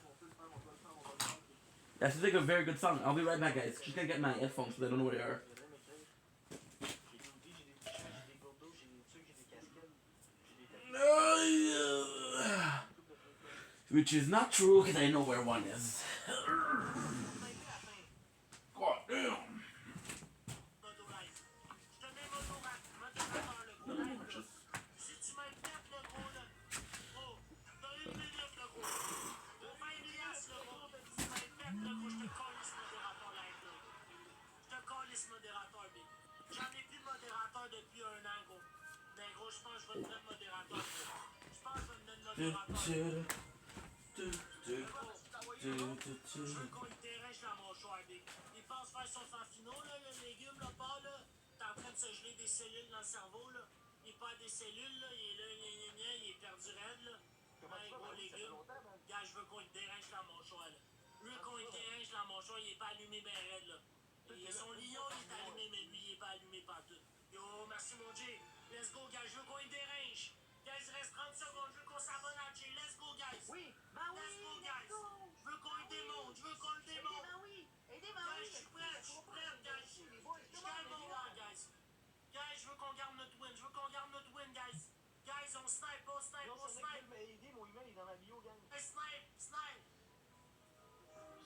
That's like a very good song. I'll be right back, guys. Just gonna get my headphones so I don't know where they are. Which is not true because I know where one is. God damn. Il pense faire son fanfino, là, le légume, là, pas, là. T'es en train de se geler des cellules dans le cerveau, là. Il perd des cellules, là. Il est là, il est perdu raide, là. Un gros légume. Gars, je veux qu'on te dérange la mâchoire, là. Lui, qu'on te dérange la mâchoire, il est pas allumé ben raide, là. Son lion, il est allumé, mais lui, il est pas allumé partout. Yo, merci, mon J. Let's go, guys. Je veux qu'on te dérange. Guys, reste 30 secondes. Je veux qu'on s'abonne à J. Let's go, guys. Oui, bah oui. Let's go, guys. Je veux qu'on le démonte. Je veux qu'on le démonte. Bah oui. Guys, je suis prêt, guys. Je calme mon là, guys. Guys, je veux qu'on garde notre win. Je veux qu'on garde notre win, guys. Guys, on snipe, on snipe, on snipe. Mon email est dans la bio, gang. Snipe, snipe.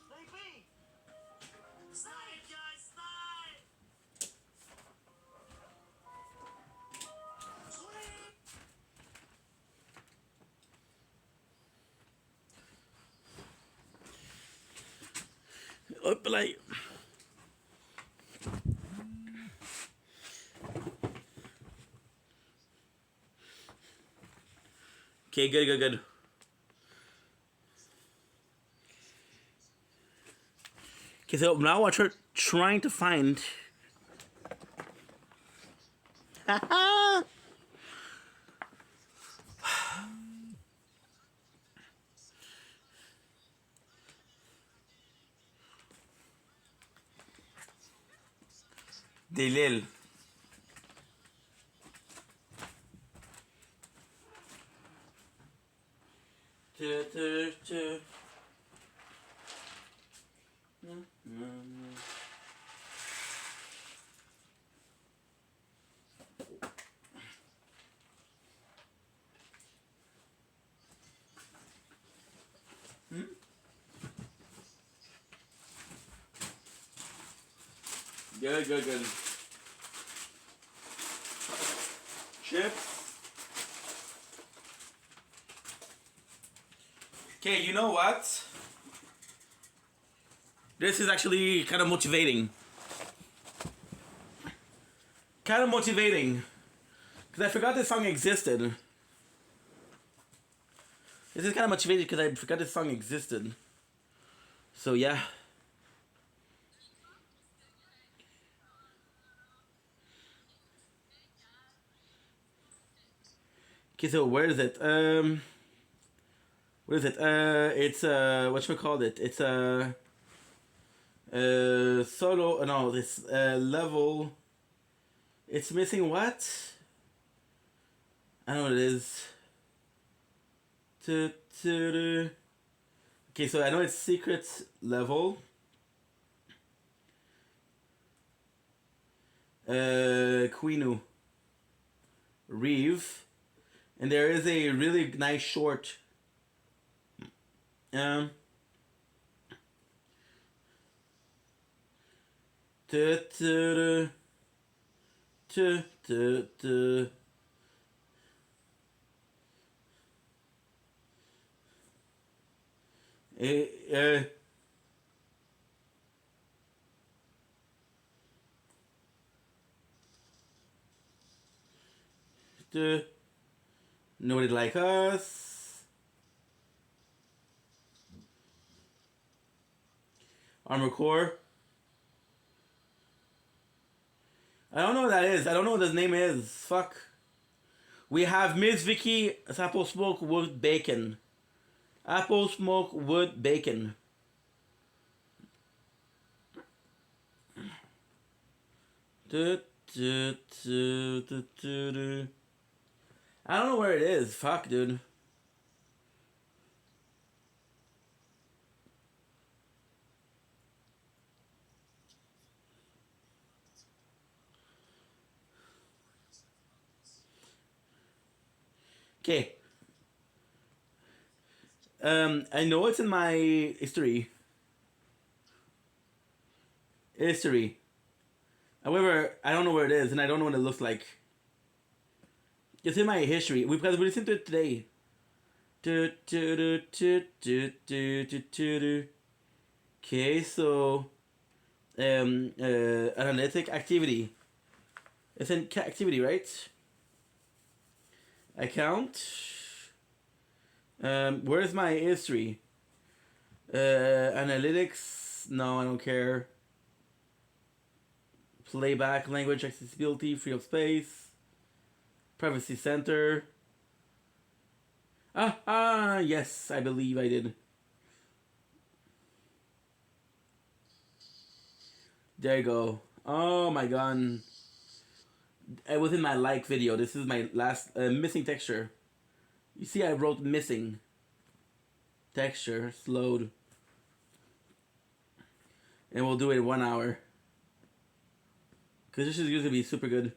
Sniping. Snipe, guys, snipe. Sweet. Up like. Okay, good. Okay, so now I'm trying to find. Delil. Good. Chips. Okay, you know what? This is actually kind of motivating. Because I forgot this song existed. This is kind of motivating because I forgot this song existed. So yeah. Okay, so where is it? What is it? It's whatchamacallit it? It's solo. No, this level. It's missing what? I don't know what it is. Okay, so I know it's secret level. Queenu. Reeve. And there is a really nice short. Um. Nobody like us. Armor Core. I don't know what that is. I don't know what his name is. Fuck. We have Miss Vicky Apple Smoke Wood Bacon. Apple Smoke Wood Bacon. I don't know where it is. Fuck, dude. Okay. I know it's in my history. History. However, I don't know where it is, and I don't know what it looks like. It's in my history. Because we listened to it today. Okay, so analytic activity. It's in activity, right? Account. Where's my history? Analytics. No, I don't care. Playback, language accessibility, free of space. Privacy center. Yes, I believe I did. There you go. Oh my god. It was in my like video. This is my last missing texture. You see I wrote missing. Texture, slowed. And we'll do it in 1 hour. Because this is usually be super good.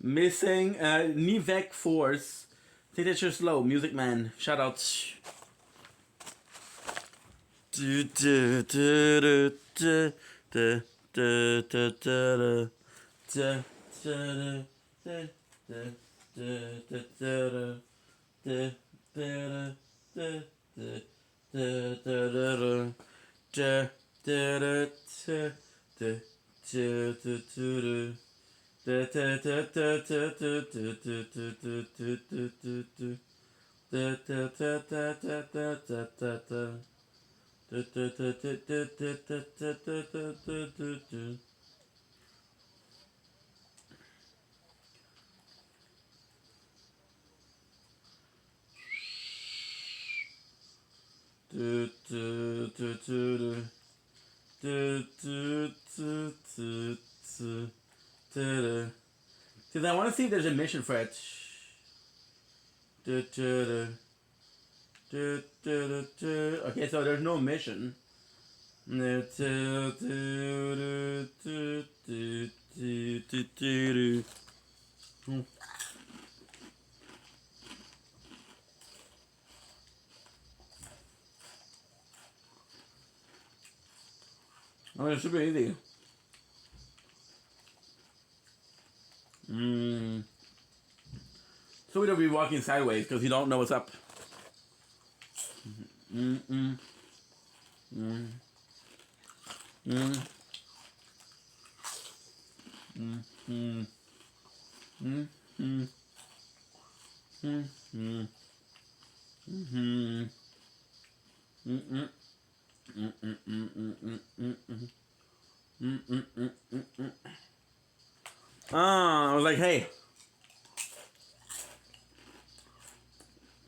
Missing, Nivek Force. Texture slow, Music Man. Shout out. Because I want to see if there's a mission for it. Okay, so there's no mission. Oh, it's super easy. So we don't be walking sideways because you don't know what's up. I was like, hey,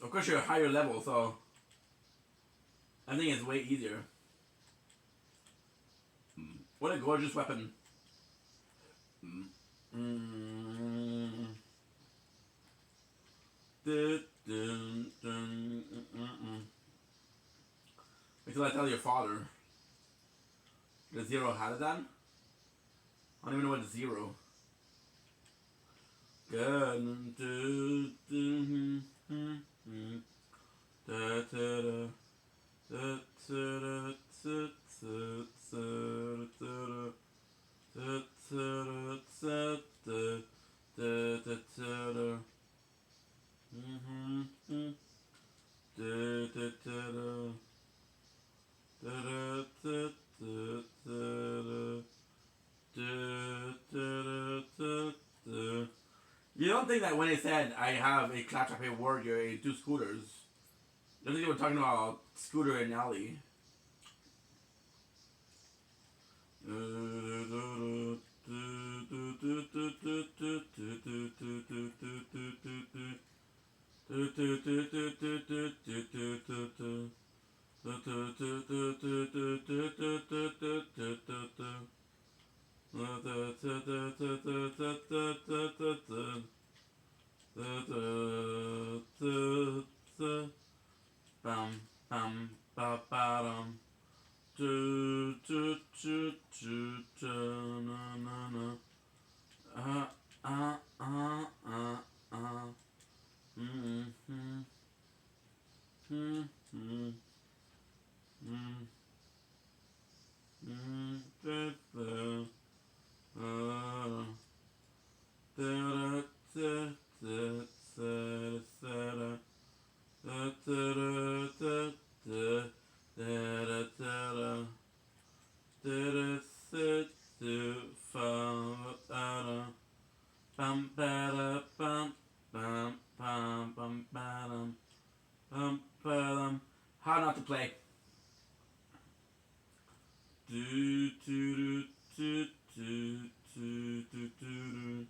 Of course, you're a higher level, so I think it's way easier. What a gorgeous weapon. Until I tell your father. The zero had it then? I don't even know what the zero. You don't think that when I said I have a Clash of Warrior and 2 scooters, you don't think they were talking about Scooter and Ellie? Bum bum ba ba dum. Do do do do do na na na. Mm-hmm. Mm-hmm. How not to play? Do do do do do do do.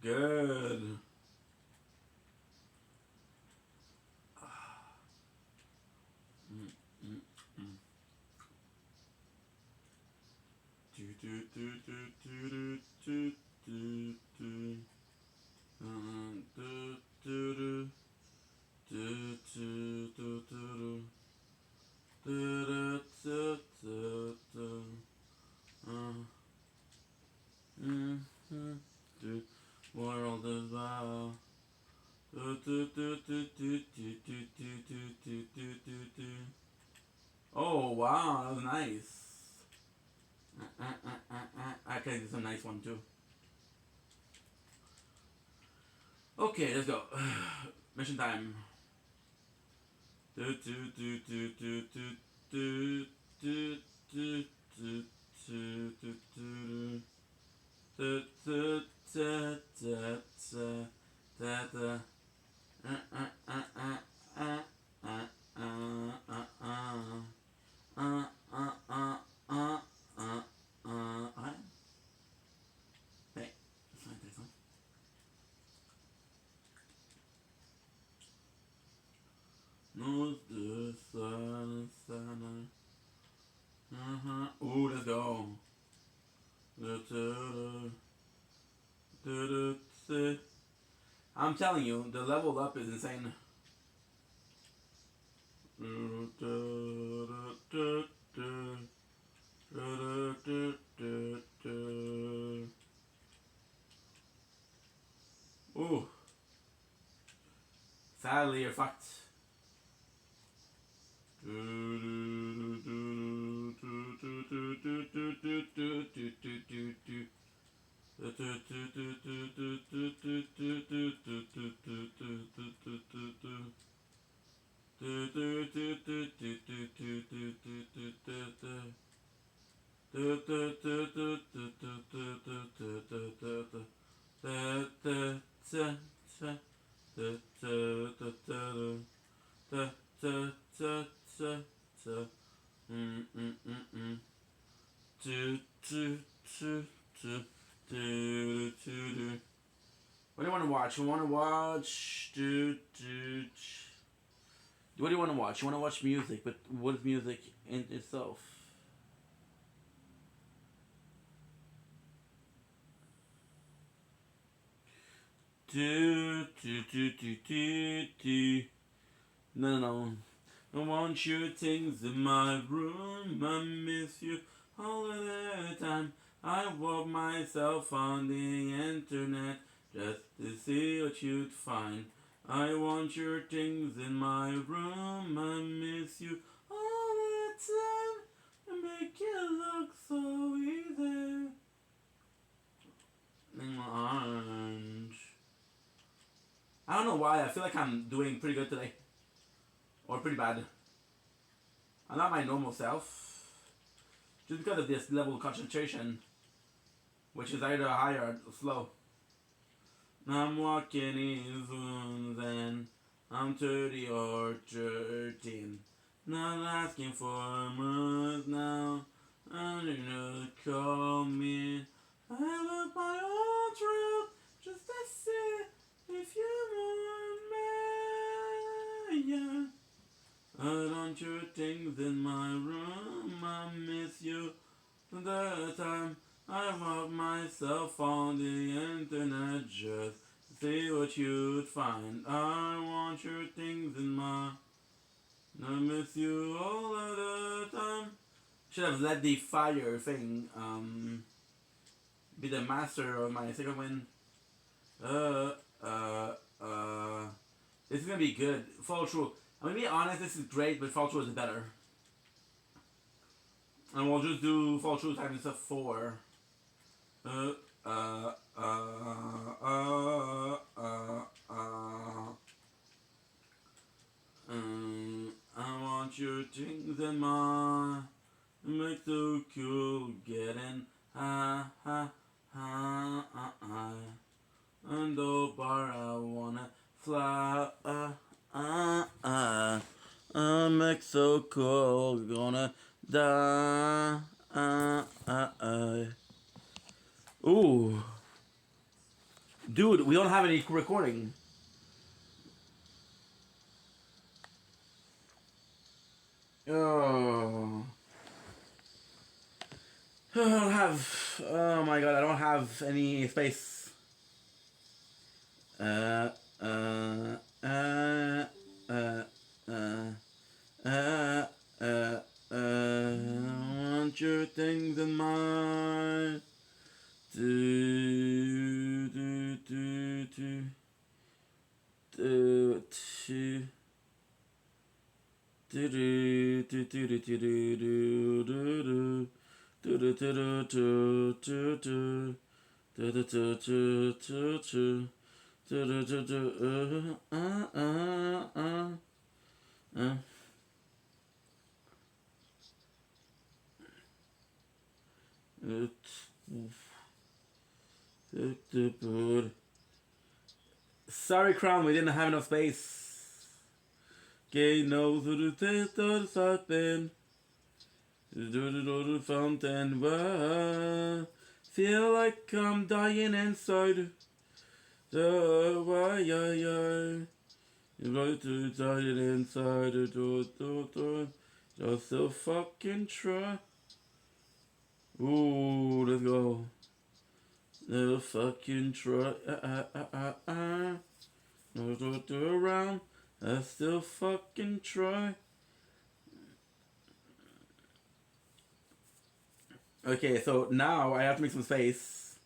Good. Do do do do do do do do. Do do do do do do do. World is wow. Oh wow, that was nice. I can do some nice one too. Okay, let's go. Mission time. Ooh, let's go. I'm telling you, the level up is insane. Ooh. Sadly, you're fucked. What do you want to watch? You want to watch? What do you want to watch? You want to watch music, but what is music in itself? No. I want your things in my room. I miss you all of the time. I walk myself on the internet just to see what you'd find. I want your things in my room. I miss you all the time. I make it look so easy. Orange. I don't know why. I feel like I'm doing pretty good today. Or pretty bad. I'm not my normal self. Just because of this level of concentration. Which is either high or slow. I'm walking in zones and I'm 30 or 13. Not asking for much now. I don't know, call me. I look my own truth just to see if you want me. Yeah. I want your things in my room. I miss you the time I walk myself on the internet just to see what you'd find. I want your things in my. I miss you all of the time. Should have let the fire thing be the master of my second win. This is gonna be good. Fall through. I'm gonna be honest, this is great, but fall through is better. And we'll just do fall through times 4. I want your things in my. Make so cool getting high. And the bar I wanna fly. Make so cool gonna die. Ooh. Dude, we don't have any recording. Oh. I don't have. Oh my god, I don't have any space. I want your things in mine. Sorry, Crown, we didn't have enough space. Gay knows who to taste the something. The fountain. Feel like I'm dying inside. Why, you're right to die inside the door. Just a fucking try. Ooh, let's go. The fucking try. No around. I still fucking try. Okay, so now I have to make some space.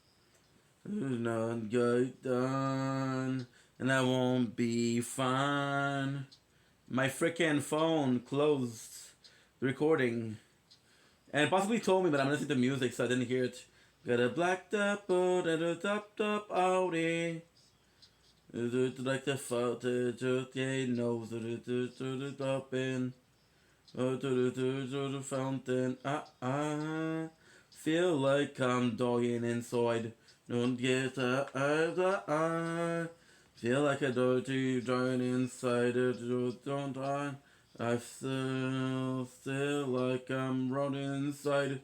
Not good done, and I won't be fine. My freaking phone closed the recording, and possibly told me, but I'm listening to music, so I didn't hear it. Got a black top and a top Audi. Like the fountain, nose to the top in. To the fountain. Feel like I'm dying inside. Don't get Feel like a dirty giant inside it, don't I? I feel like I'm running inside.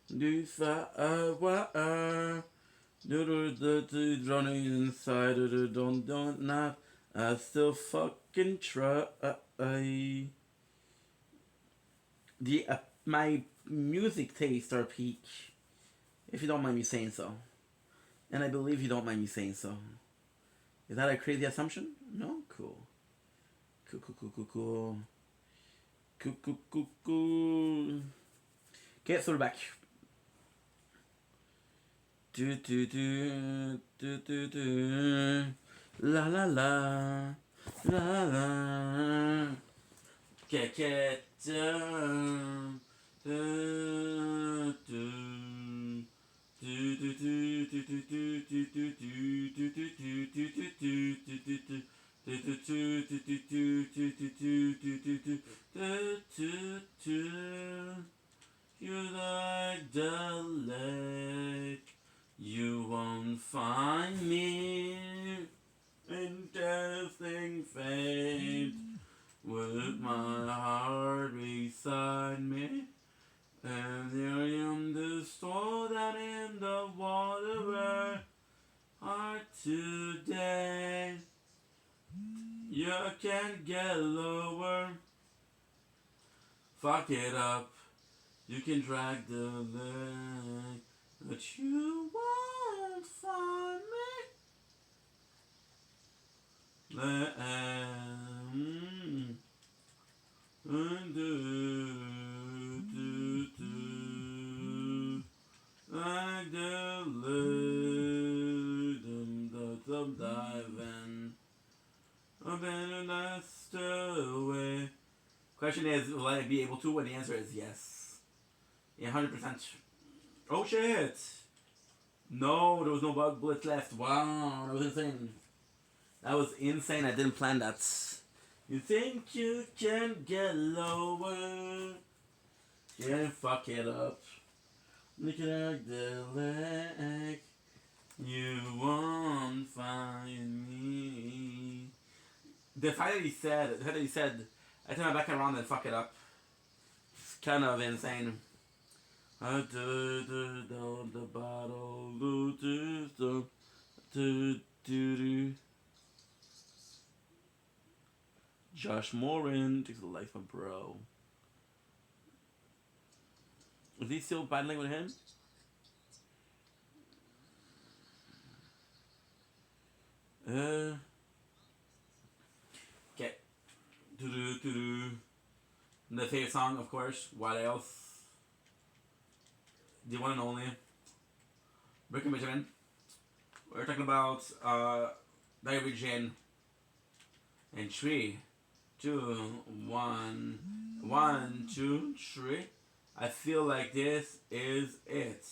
Do fire. Do running inside it, don't not. I still fucking try. The my music tastes are peak, if you don't mind me saying so, and I believe you don't mind me saying so. Is that a crazy assumption? No, cool. Cool. Okay, so we're back. La la la la la. Get down. You like the lake, you won't find me in testing fate with my heart beside me. And here I am, the store that in the water where are today. You can't get lower. Fuck it up. You can drag the leg, but you won't find me. Like the lake, diving. I've been asked away. Question is, will I be able to? And the answer is yes. Yeah, 100%. Oh shit! No, there was no bug bullets left. Wow, that was insane. That was insane. I didn't plan that. You think you can get lower? Yeah, fuck it up. Look at the leg. You won't find me. The fact that he said, I turn my back around and fuck it up. It's kind of insane. I did down the bottle, Josh Morin takes the life of bro. Is he still battling with him? Okay. The favorite song, of course. What else? The one and only. Rick and Benjamin. We're talking about Diary Jane. And 3, 2, 1. 1, 2, 3. I feel like this is it.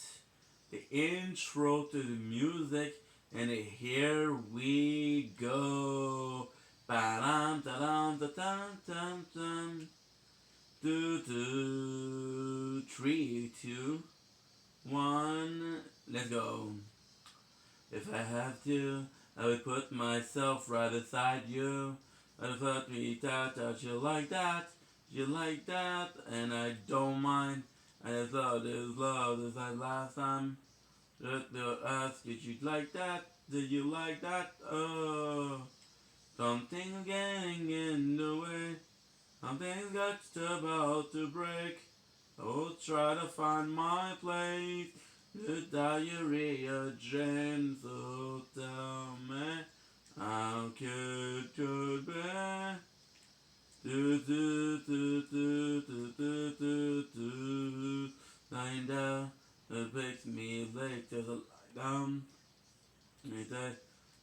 The intro to the music, and here we go. Ba-dum, da-dum, da-dum, dum, dum. 3, 2, 1. Let's go. If I have to, I would put myself right beside you. I'd put me touch you like that, and I don't mind. I just love this like last time. Just to ask, did you like that? Did you like that? Oh, something's getting in the way. Something's got about to break. I will try to find my place. The diary of Jane, so tell me how could you be? Lying down, it makes me late to the lie down.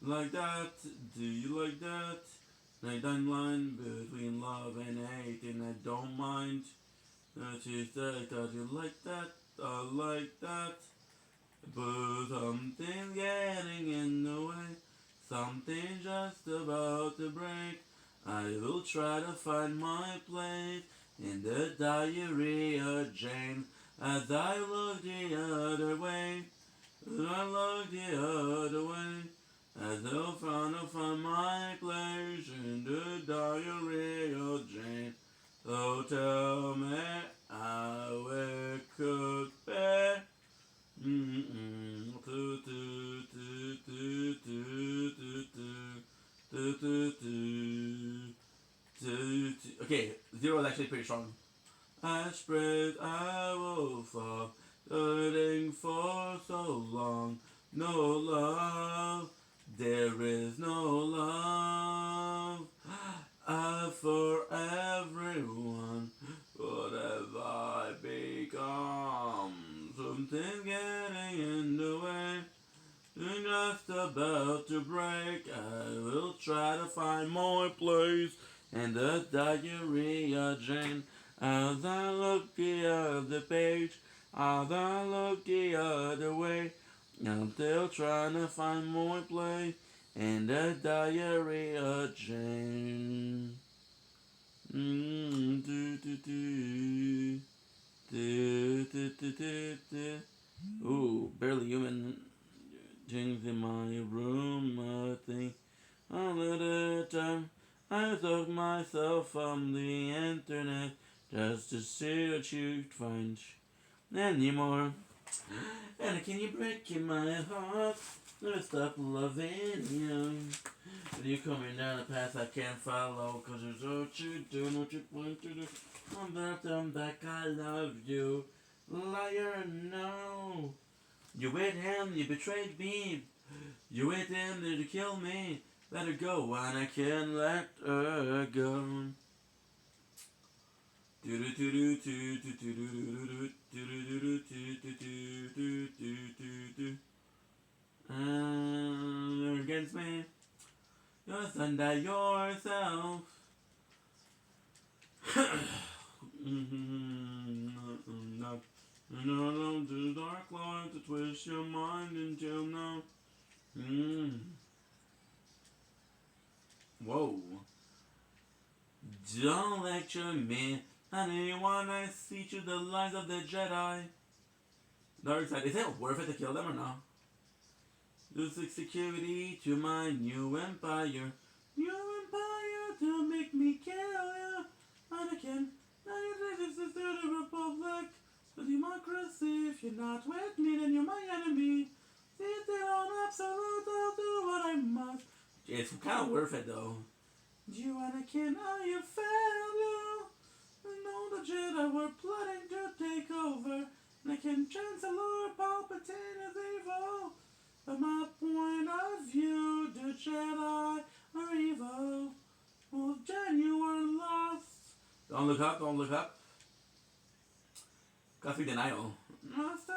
Like that, do you like that? Like that line between love and hate, and I don't mind. She said, "Does you like that? I like that." But something's getting in the way. Something's just about to break. I will try to find my place in the diary of Jane as I look the other way. I look the other way. As though trying to find my place in the diary of Jane. So tell me how it could be. Okay, zero is actually pretty strong. I spread, I will fall, hurting for so long. No love, there is no love. For everyone, what have I become? Something getting in the way. I'm just about to break. I will try to find more place in the diary of Jane. As I look the other page, as I look the other way, I'm still trying to find more place in the diary of Jane. Do, do, do. Do, do, do, do, do. Ooh, barely human. Things in my room, I think all of the time. I took myself from the internet just to see what you'd find anymore. And can you break in my heart? Never stop loving you. But you coming down the path I can't follow, cause it's what you do, what you want to do. I'm back, I love you. Liar, no. You with him, you betrayed me. You with him, did you kill me? Let her go, and I can't let her go. Against me, you're thunder yourself. No, the dark light to twist your mind until now. Whoa. Don't lecture me. Anyone I see through the lies of the Jedi. Dark side, is it worth it to kill them or not? Lose security to my new empire. New empire to make me kill you. Anakin, now you're this is the Republic. The democracy, if you're not with me, then you're my enemy. Sit down, absolute, I'll do what I must. It's kind of worth it though. You Anakin, are you failure? I know the Jedi were plotting to take over. Anakin, Chancellor Palpatine is evil. From my point of view, the Jedi are evil. Well, Jen, you were lost. Don't look up, don't look up. Coffee denial. Master!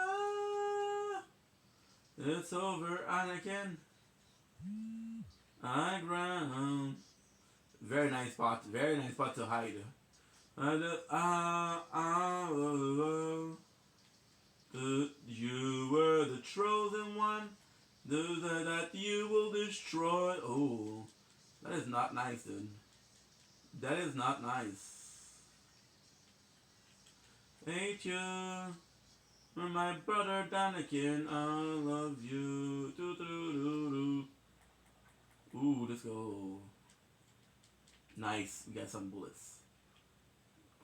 It's over, Anakin. High ground. Very nice spot to hide. You were the chosen one. That you will destroy. Oh, that is not nice, dude. That is not nice. Hate you. My brother Danakin, I love you. Ooh, let's go. Nice, we got some bullets.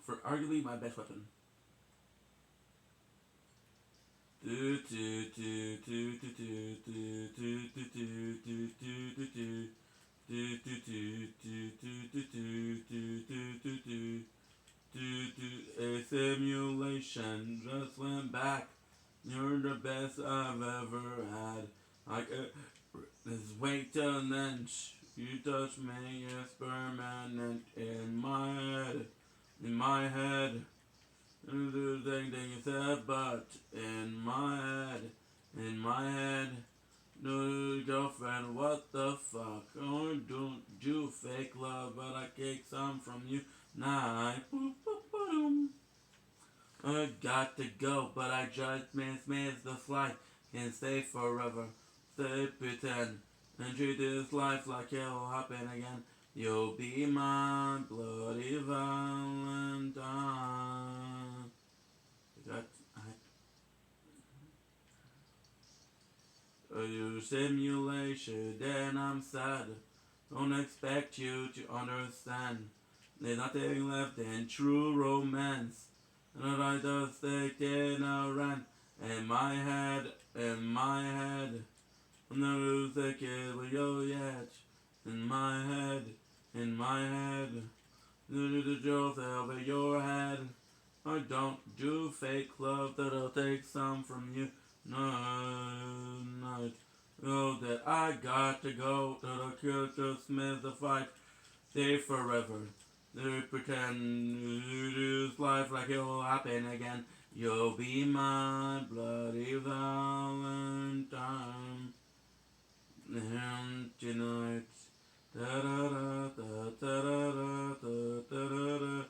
For arguably my best weapon. A simulation just went back. You're the best I've ever had. Just wait till then. You touch me, it's permanent in my head. In my head. The thing that you said, but in my head. No girlfriend, what the fuck? Oh, don't do fake love, but I take some from you. Nah, I got to go, but I just missed the flight. Can't stay forever. Stay pretend and treat this life like it'll happen again. You'll be my bloody Valentine. your simulation, then I'm sad. Don't expect you to understand. There's nothing left in true romance. And I just take in a rant. In my head, I'm not thinking with your yet. In my head, do the joke over your head. I don't do fake love that'll take some from you. No, know that I got to go to the kill to smith the fight. Stay forever. They pretend to lose life like it'll happen again. You'll be my bloody Valentine. And tonight, da da da da da da da da da da.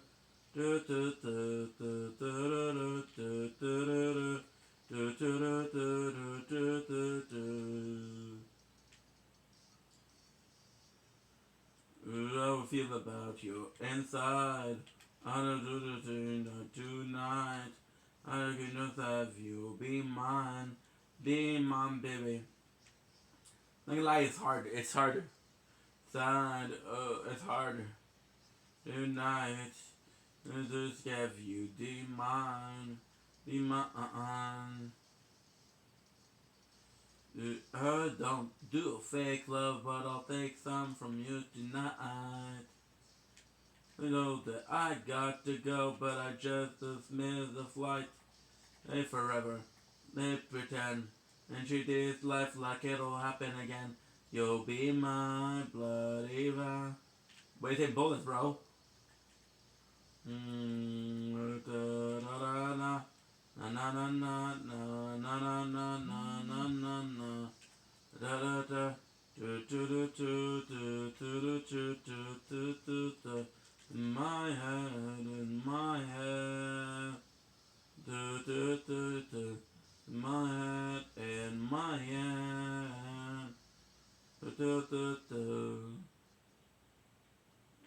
How I feel about you inside. I don't do the thing tonight. I can just have you be mine, baby. Not gonna lie, it's hard. It's harder. Side, it's harder. Tonight, I just have you be mine, I don't do fake love, but I'll take some from you tonight. You know that I got to go, but I just dismiss the flight. They forever, they pretend, and treat this life like it'll happen again. You'll be my bloody va. What do you say, bullets, bro? Da da da na na na na na na na na na na na da da da do do do do do do do do do in my head, do do do do in my head, do do do.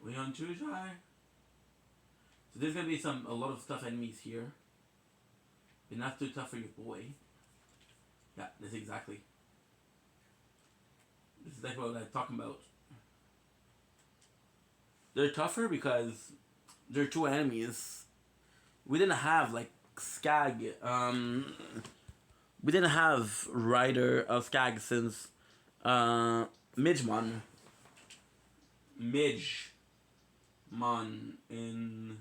We on too high? So there's gonna be a lot of tough enemies here. But not too tough for your boy. Yeah, that's exactly. This is like what I'm talking about. They're tougher because they're two enemies. We didn't have like Skag. We didn't have Rider of Skag since Midgemon. Midgemon in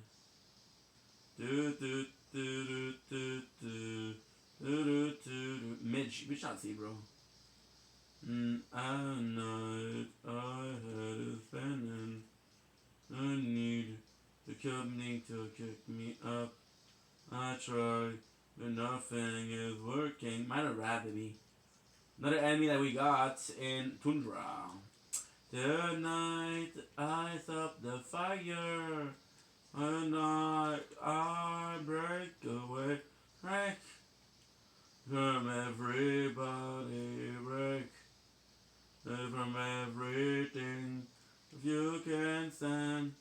Midge not see, bro. I know I had a spending. I need the company to kick me up. I try, but nothing is working. Might have rather be. Another enemy that we got in Tundra. Tonight I stop the fire. Tonight I break away. Break from everybody. Break from everything. If you can stand.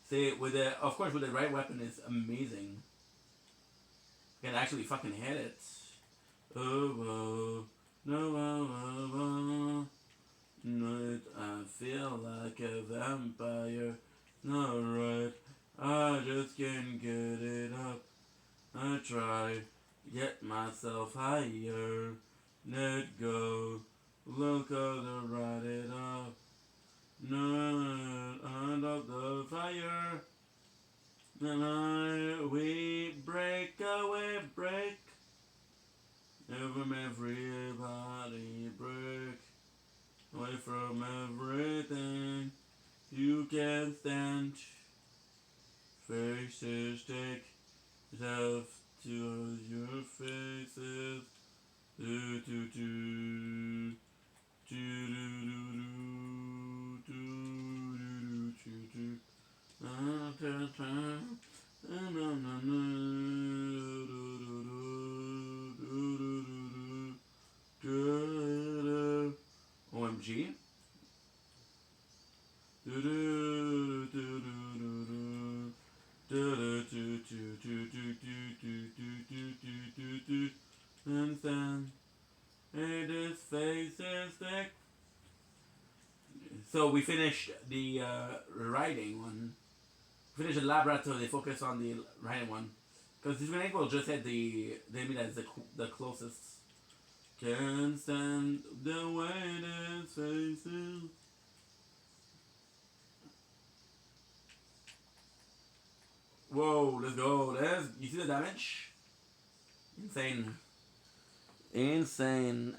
See, with the, of course, with the right weapon, it's amazing. You can actually fucking hit it. Oh, no, night I feel like a vampire. Not right, I just can't get it up. I try to get myself higher. Let go, look out to ride it up. Not under the fire. And we break away, break. From everybody, break. Away from everything you can stand. Faces take yourself to your faces. Do do do do do do do do. OMG. And then it is So we finished the riding one. We finished the laboratory. They focus on the riding one. Because this grenade will just hit the enemy that is the closest. Can't stand the way it's facing. Whoa, let's go. You see the damage? Insane. Insane.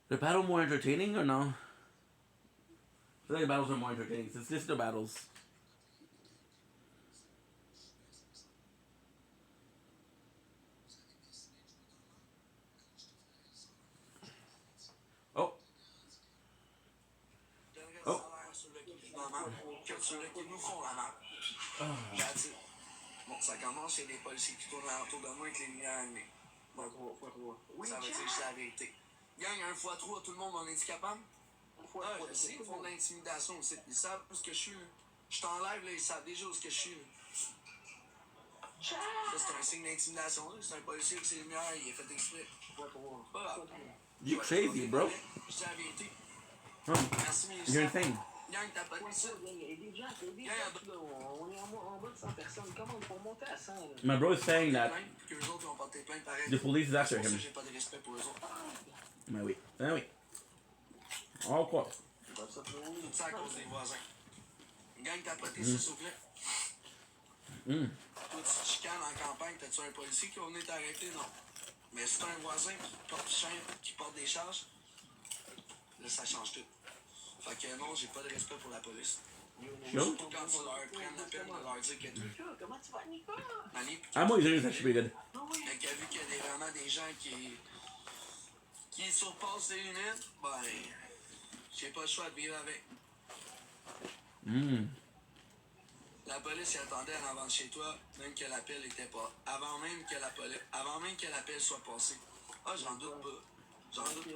The battle more entertaining or no? I feel like the battles are more entertaining. Since this is the battles. Oh. Oh. Que ceux-là qui nous font la map. Bon, ça commence, il y a des policiers qui tournent autour de moi avec les lumières allumées. Bon, ça veut dire que je dis la vérité. Gang, 1x3, tout le monde en est capable? Je sais, ils font de l'intimidation aussi. Ils savent où ce que je suis. Je suis en live, là, ils savent déjà où ce que je suis. Ça, c'est un signe d'intimidation. C'est un policier avec ses lumières, il est fait exprès. You crazy, bro. Je dis la vérité. Merci, you're insane. Gang, t'as pas dit ça? Il y a des gens, on est en bas de 100 personnes. Comment pour monter à 100? My bro is saying that the police is after him. J'ai pas de respect pour eux autres. Mais oui. Ah oui. Oh, quoi? Tout ça à cause des voisins. Gang, t'as pas tes soufflets. Toi, tu te chicanes en campagne, t'as-tu un policier qui va venir t'arrêter? Non. Mais si t'as un voisin qui porte des charges, là, ça change tout. Fait que non, j'ai pas de respect pour la police. Surtout quand tu leur prends la peine de leur dire que tu... Comment tu vas, Nico? I'm always doing that shit pretty good. Fait que vu qu'il y a vraiment des gens qui surpassent les limites, ben, j'ai pas le choix de vivre avec. La police y attendait en avant de chez toi, même que l'appel était pas... Avant même que l'appel soit passé. Ah, j'en doute pas. J'en doute pas.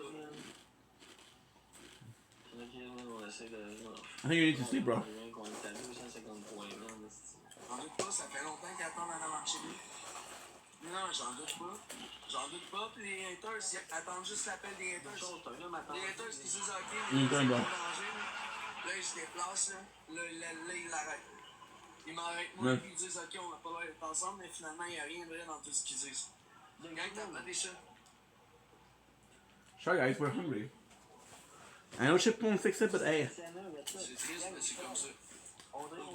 I think you need to sleep, bro. J'en doute pas, ça fait longtemps qu'ils attendent en avant de chez lui. Non, j'en doute pas. J'en doute pas, puis les haters, ils attendent juste l'appel des haters. Les haters qui disent ok, mais c'est pas danger. Là, ils se déplacent, là, ils l'arrêtent. Ils m'arrêtent moi, puis ils disent ok, on va pas l'air d'être ensemble, mais finalement, il n'y a rien de vrai dans tout ce qu'ils disent. Gang, t'as pas des chats? Sure, guys, we're hungry. I know shit won't fix it, but hey. C'est triste, mais c'est comme ça.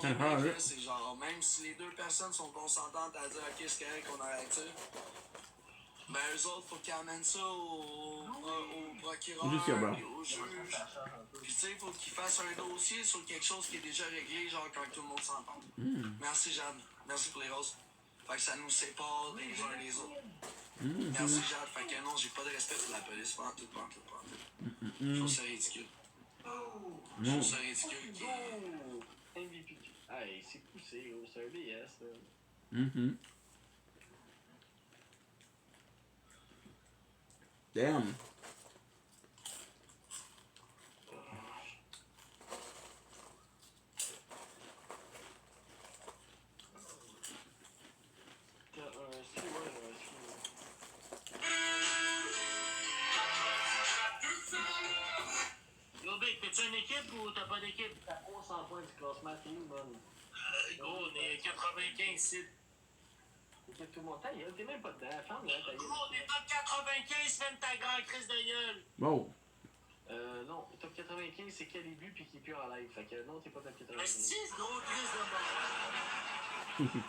Kind of hard. C'est genre, même si les deux personnes sont consentantes à dire ok, c'est correct qu'on arrête ça, ben eux autres, faut qu'ils amènent ça au procureur, au juge. Puis tu sais, faut qu'ils fassent un dossier sur quelque chose qui est déjà réglé, genre quand tout le monde s'entend. Merci Jeanne, merci pour les roses. Fait que ça nous sépare les uns des autres. Merci Jade, fait que non, j'ai pas de respect pour la police, pas en tout. Je trouve ça ridicule. Je trouve ça ridicule qui est... MVP. Hey, c'est poussé, c'est un BS, là. Damn. Yo, Big, t'es-tu une équipe ou t'as pas d'équipe? T'as 100 points du classement, t'es où, man? Gros, on est 95 sites. Tout le monde, t'es même pas dedans, ferme-la, ta gueule. Gros, t'es top 95, ferme ta grande crise de gueule. Wow. Non, top 95, c'est quel début puis qui est plus en live. Fait que non, t'es pas top 95. Si, gros crise de mort.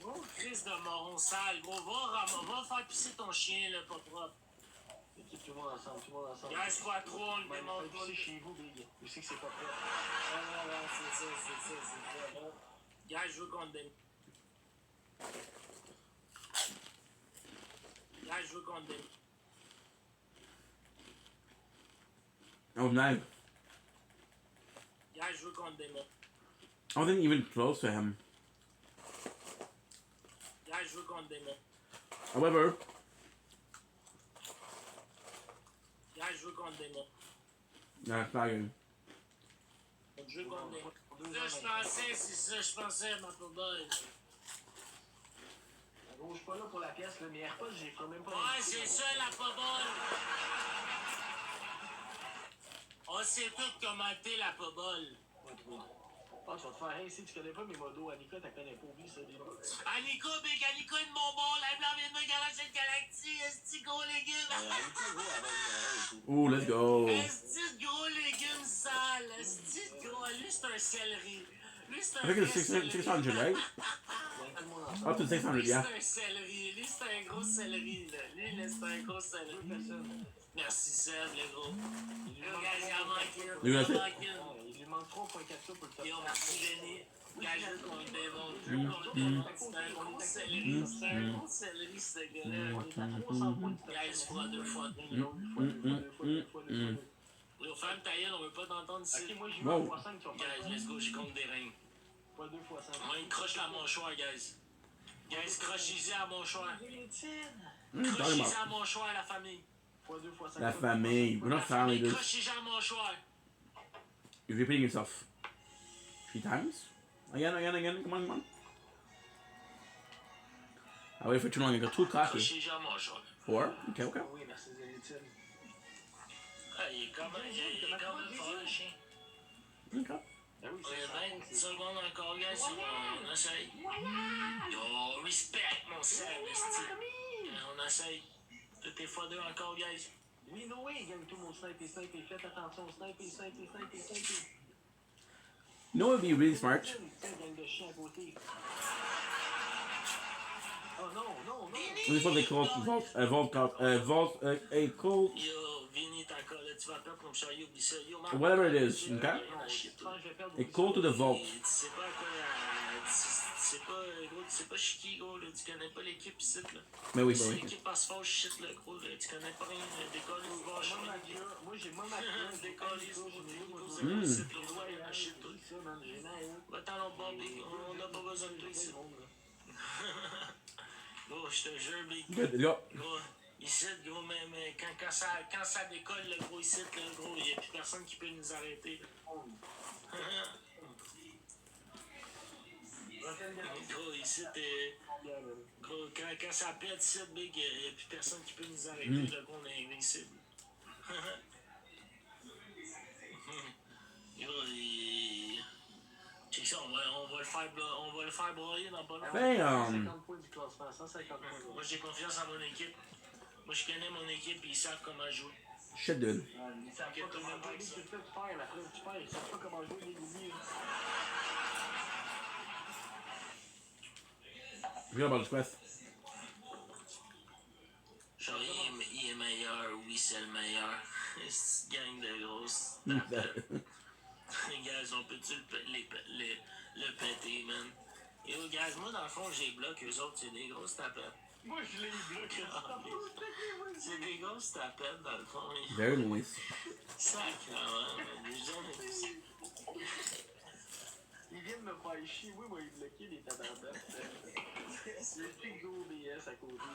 Gros crise de moron sale, gros. Va faire pisser ton chien, là, pas propre. Tout le monde ensemble, Gars, je crois trop, on le démonte pas. Chez vous, Big. Je sais que c'est pas propre. C'est ça. Gars, je veux qu'on te démonte. Oh, nice. Gars, je veux qu'on te démonte. I wasn't even close to him. Gars, je veux qu'on te démonte. However. Gars, je veux qu'on te démonte. Nah, it's not good. Je veux qu'on te démonte. Ça, je pensais, c'est ça, je pensais, ma poubelle. Gros, je suis pas là pour la pièce, là. Mes AirPods, j'ai ferai même pas. Ouais, c'est ça la pobole. On sait tout commenter la pobole. Ah, tu vas te faire rien ici, tu connais pas mes modos. Annika, t'as connais pas, oublie ça déjà. Annika, Big Annika de mon bon, la blanc vient de me garer cette galaxie, esti gros légumes. Ooh, let's go. Esti de gros légumes sales, esti de gros. Lui, c'est un céleri. Lui, c'est un I think it's 600, right? Up to 600, Lui, yeah. c'est un céleri. Lui, c'est un gros céleri, là. Lui, là, c'est un gros céleri. Merci, Seb, le gros. Yo, guys, il en manque une. Il en manque Il lui manque 3.4 pour le top. Yo, merci, Denis. Guys, je veux qu'on le démontre. Je veux qu'on le démontre. C'est un gros céleri. C'est un gros céleri, ce gars-là. Guys, fois deux fois deux. Yo, ferme ta gueule, on veut pas t'entendre ici. Ok, moi, j'y vais Wow. fois 5, tu vas Guys, let's go, j'y compte des règles. Pas 2 fois 5. Moi, il croche la mâchoire, guys. Guys, crochez-y à mon choix. Talking Crochez-y about à mon choix, la famille. Fois 2 fois 5. la famille. We're not family, dude. Crochez-y à mon choix. You're repeating yourself 3 times? Again. Come on. I waited for too long. I got too cocky. Crochez-y à mon choix. 4? Okay. Oui, merci, Zénitine. Ah, il est quand même fort, le chien. Okay. Ah oui, Il y a 20 secondes encore, guys, c'est bon, on essaye. Yo, respect, mon Seb, esti. On essaye. Tout est x2 encore, guys. Oui, no way, gagne tout mon snipe. Faites attention, snipe. You know what would be really smart? Tiens, gagne de chien à côté. Oh non. This is what they call a cold. Yo, Vinny, t'es encore là, tu vas perdre mon chat, oublie ça. Yo, man. Whatever it is, okay? A call to the vault. Tu sais pas à quoi gros, tu sais pas chiqui, gros, là, tu connais pas l'équipe ici, là. Mais oui, Si bah oui. l'équipe passe fort, shit, là, gros, là, tu connais pas rien, décolle ou va, Moi, j'ai moins ma clé. décolle, va-t'en l'autre bord, Big, on n'a pas besoin de toi ici. Gros, je te jure, Big. Good, let's go. Gros, ici, gros, mais quand ça décolle, le gros, ici, là, gros, il n'y a plus personne qui peut nous arrêter. Gros, ici, gros, quand ça pète, ici, Big, il n'y a plus personne qui peut nous arrêter, là, gros, on est invincible. Gros, check ça, on va le faire broyer dans pas longtemps. Damn. 50 points du classement, 150 points. Moi, j'ai confiance en mon équipe. Moi, je connais mon équipe et ils savent comment jouer. Shit, dude. Ils savent pas comment jouer, tu perds, la preuve, tu perds. Ils savent pas comment jouer, les oublie. Forget about this quest. Genre, il est meilleur, oui, c'est le meilleur. C'est une gang de grosses tapettes. Les gars, on peut-tu le péter, man? Et aux gars, moi, dans le fond, j'ai bloqué, eux autres, c'est des grosses tapettes. Moi, je l'ai bloqué. C'est des grosses tapettes, dans le fond. Very nice. Sacrément, les gens... Ils viennent me faire chier. Oui, moi, ils bloquaient les tabardates. C'est le plus gros BS à côté.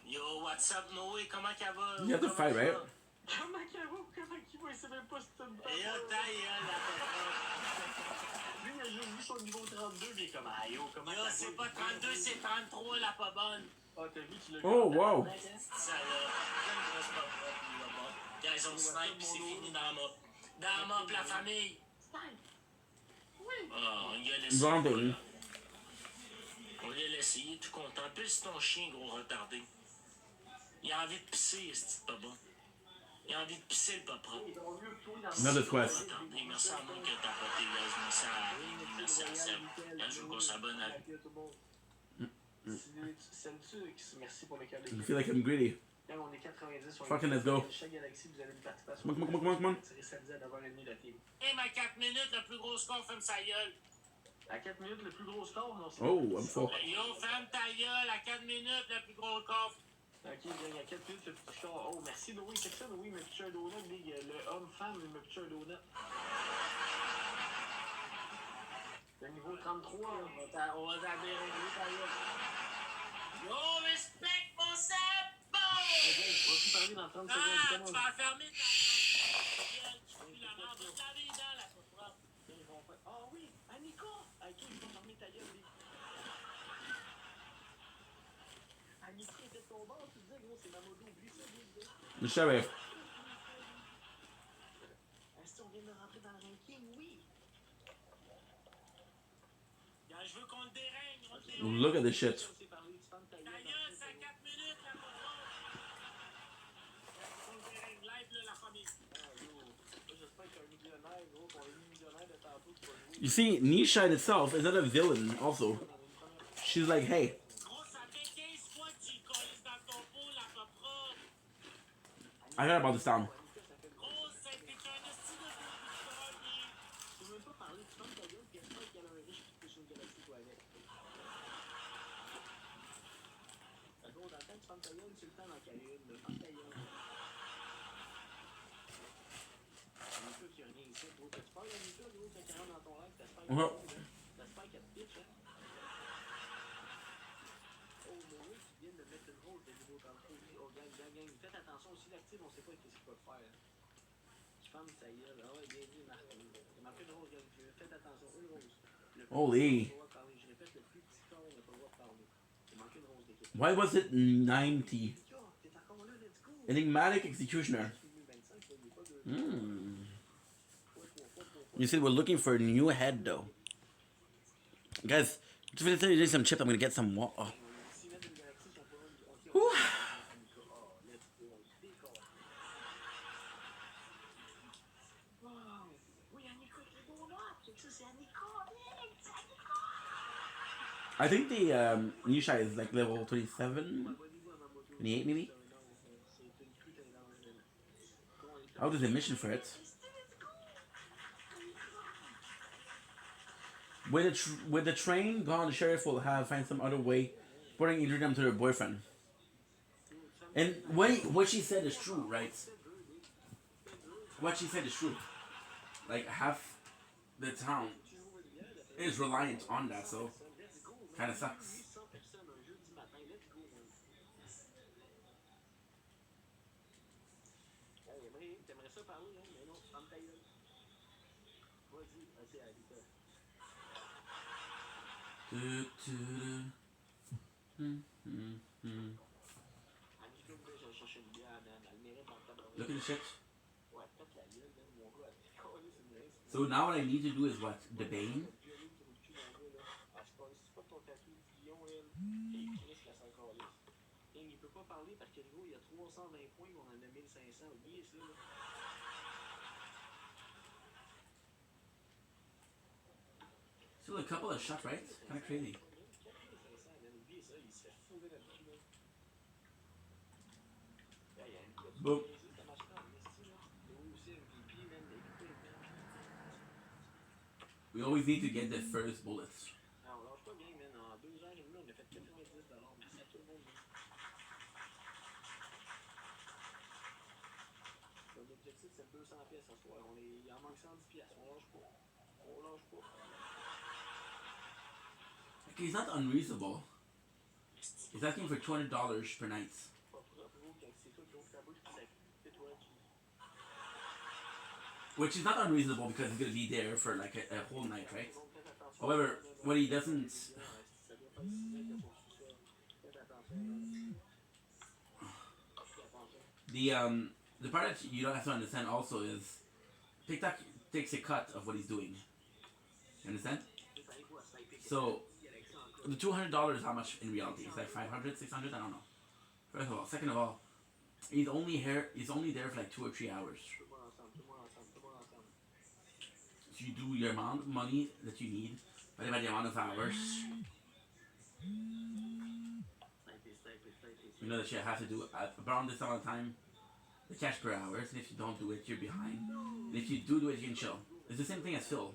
Yo, what's up, Noé? Comment qu'elle va? You have to fight, right? Comment qu'il va? Il sait même pas si c'est une Et yo, ta gueule, la Lui, il a juste vu son niveau 32, mais comme, ah yo, comment yo, c'est pas 32, c'est 33, la pas bonne. Ah, t'as vu qu'il a vu? Oh, wow. Ça, là, c'est pas propre, là, bon. Guys, on snipe, puis c'est fini dans la mop. Dans la mop, la famille. Oui. Oh, on y a laissé. Vending. On l'a laissé, il est tout content. Plus ton chien, gros retardé. Il a envie de pisser, c'est pas bon. Il a envie de pisser, le pas propre. Another quest. Attendez, merci à moi que t'as poté, guys. Merci à Seb. Je veux qu'on s'abonne à lui. Merci pour le câble. I feel like I'm greedy. Là, on est 90. Fucking let's go. Chaque galaxie, vous avez une participation. Come on. C'est samedi à 9h30 la team. Hey, ma 4 minutes, le plus gros score, ferme sa gueule. À 4 minutes, le plus gros score, non? Oh, I'm full. Yo, ferme ta gueule, à 4 minutes, le plus gros coffre. Ok, il y a 4 minutes, le plus score. Oh, merci, Noé. C'est ça, Noé, il m'a pitché un donut. Le homme-femme, il m'a pitché un donut. Le niveau 33, là. On va t'adhérer, ta gueule. Yo, respect mon Seb! Ok, je vais aussi parler dans 30 secondes. Ah, tu vas fermer ta gueule, tu pues la merde, va te laver les dents, la pas propre. Ah oui, Annika! Ok, The sheriff. Est-ce qu'on vient de rentrer dans le ranking? Oui. Gars, je veux qu'on le dérègne. Look at this shit. Ta gueule, c'est à 4 minutes, la patronne. On le dérègne. Live, la famille. J'espère qu'un millionnaire, gros, qu'on a mis millionnaire de tantôt qui va jouer. You see, Nisha in itself is not a villain also. She's like, hey. I heard about this town. Faites attention aussi, l'active, on sait pas ce qu'il peut faire. Je pense que ça y est. Ah ouais, bien vu, Marc. Il m'a fait une rose, faites attention, une rose. Holy. Je répète, le plus petit corps, on n'a pas le droit de parler. Il manque une rose d'équipe. Why was it 90? Enigmatic Executioner. You said we're looking for a new head though. Guys, just for today, some chips. I'm gonna get some water. I think the Nisha is like level 27, 28 maybe. I'll do the mission for it. With the train gone, the sheriff will find some other way, putting them to her boyfriend. And what she said is true, right? What she said is true. Like half the town is reliant on that, so kind of sucks. Look at the shit. So now what I need to do is what? The Bane? Still a couple of shots, right? Kind of crazy. Boom. We always need to get the first bullets. Okay, it's not unreasonable. He's asking for $200 per night. Which is not unreasonable because he's gonna be there for like a whole night, right? However, what he doesn't... The part that you don't have to understand also is TikTok takes a cut of what he's doing. You understand? So the $200 how much in reality? It's like 500, 600, I don't know. First of all, second of all, he's only there for like 2 or 3 hours. So you do your amount of money that you need, but by the amount of hours. You know that you have to do around this amount of time, the cash per hours, and if you don't do it, you're behind. And if you do it, you can chill. It's the same thing as Phil.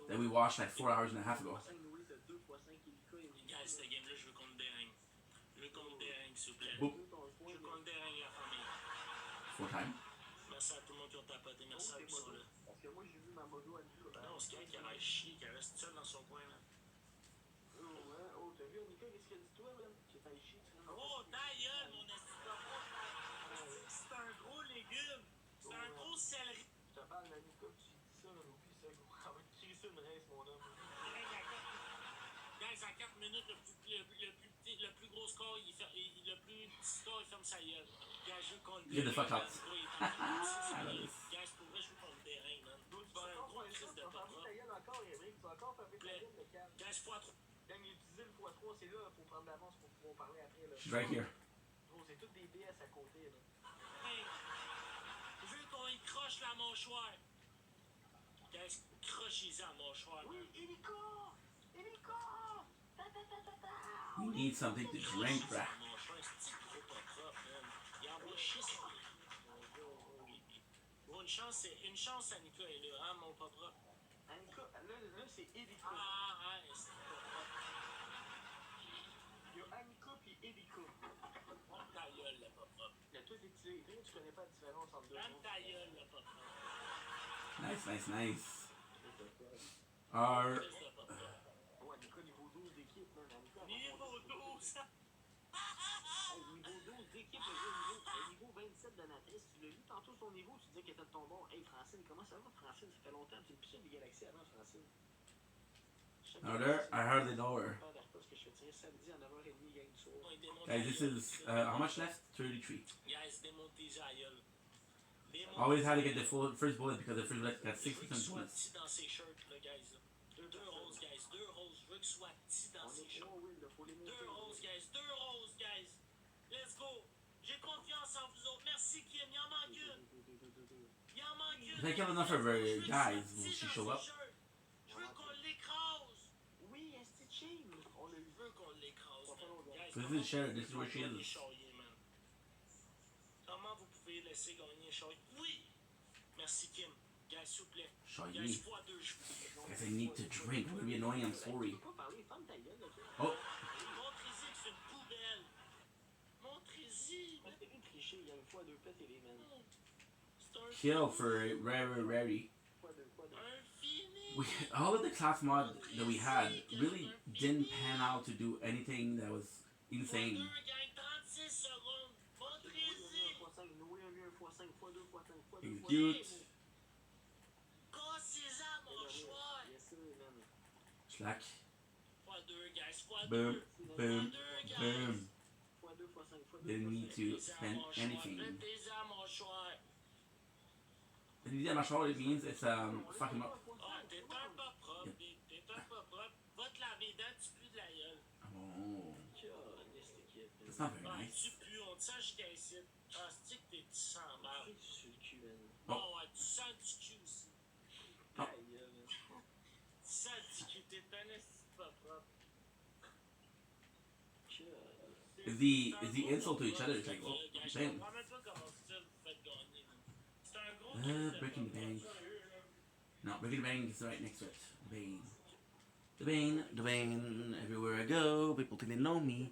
That we watched like 4 hours and a half ago. Boop. 4 times. Merci à tout le monde qui ont tapoté. Merci à tous ceux là. Parce que moi, j'ai vu ma moto à lui. Non, c'est quelqu'un qui a l'air chier, qui reste seul dans son coin, là. Oh, t'as vu, Annika, qu'est-ce qu'elle dit, toi, là? Qui est chier, tu sais. Oh, ta gueule, mon assistant. C'est un gros légume. C'est un gros céleri. Je te parle d'Annika, tu dis ça, là, oublie ça, gros. Elle va te crisser une race, mon homme. Guys, à 4 minutes, le plus gros score, le plus petit score, il ferme sa gueule. Gars, je joue contre Get the fuck out. Gars, pour vrai, je joue contre des reins, man. Tu vas un gros crise de pas propre. Gars, je fois 3. Quand il utilisait le x3, c'est là, il faut prendre l'avance pour pouvoir parler après. Là. She's right here. Gros, c'est toutes des BS à côté, là. Hey, je veux qu'on y croche la mâchoire. Gars, crochez-y la mâchoire. Oui, Hélico! Hélico! You need something to drink, bruh. Une chance, Annika est là, hein, mon pas propre. Annika, là c'est Hélico. Ah, c'est pas propre. Il y a Annika puis Hélico. Ta gueule, le pas propre. Il y a tout étiré, tu connais pas la différence entre deux. Ta gueule, le pas propre. Nice. Annika, niveau 12 d'équipe, man. Niveau 12! Niveau 12 d'équipe, niveau 27 d'Anatrice. Tu l'as vu tantôt son niveau, tu disais qu'elle était de ton bord. Hey, Francine, comment ça va, Francine? Ça fait longtemps, tu me pissais des galaxies avant, Francine. Now there, I hardly know her. Guys, this is how much left? 33. Always had to get the first bullet because the first bullet got 6% bullets. Deux roses, guys. Deux roses. Je veux que ce soit petit dans ses shorts. Deux roses, guys. Deux roses, guys. Let's go. J'ai confiance en vous autres. Merci, Kim. Il en manque une. Il en manque une. If I kill enough of her guys, will she show up? Je veux qu'on l'écrase. Oui, est-ce que Chim? On le veut qu'on l'écrase. This is Sharon. This is where she is. Comment vous pouvez laisser gagner Charlie? Oui. Merci, Kim. Guys, s'il vous plaît. Charlie. Guys, fois deux. Guys, I need to drink. I'm gonna be annoying. I'm sorry. Oh. Montrez-y que c'est une poubelle. Montrez-y. Il y a une fois deux pets et les mènes. Kill for rarity. All of the class mod that we had really didn't pan out to do anything that was insane. It's cute. Slack. Boom, boom, boom. Didn't need to spend anything. If you get my shoulder, it means it's fuck him up. Oh. That's not very nice. Oh. Oh. Is the insult to each other? It's like, oh, damn. Breaking the bank. No, breaking the bank is right next to it. The Bane. Everywhere I go, people think they know me.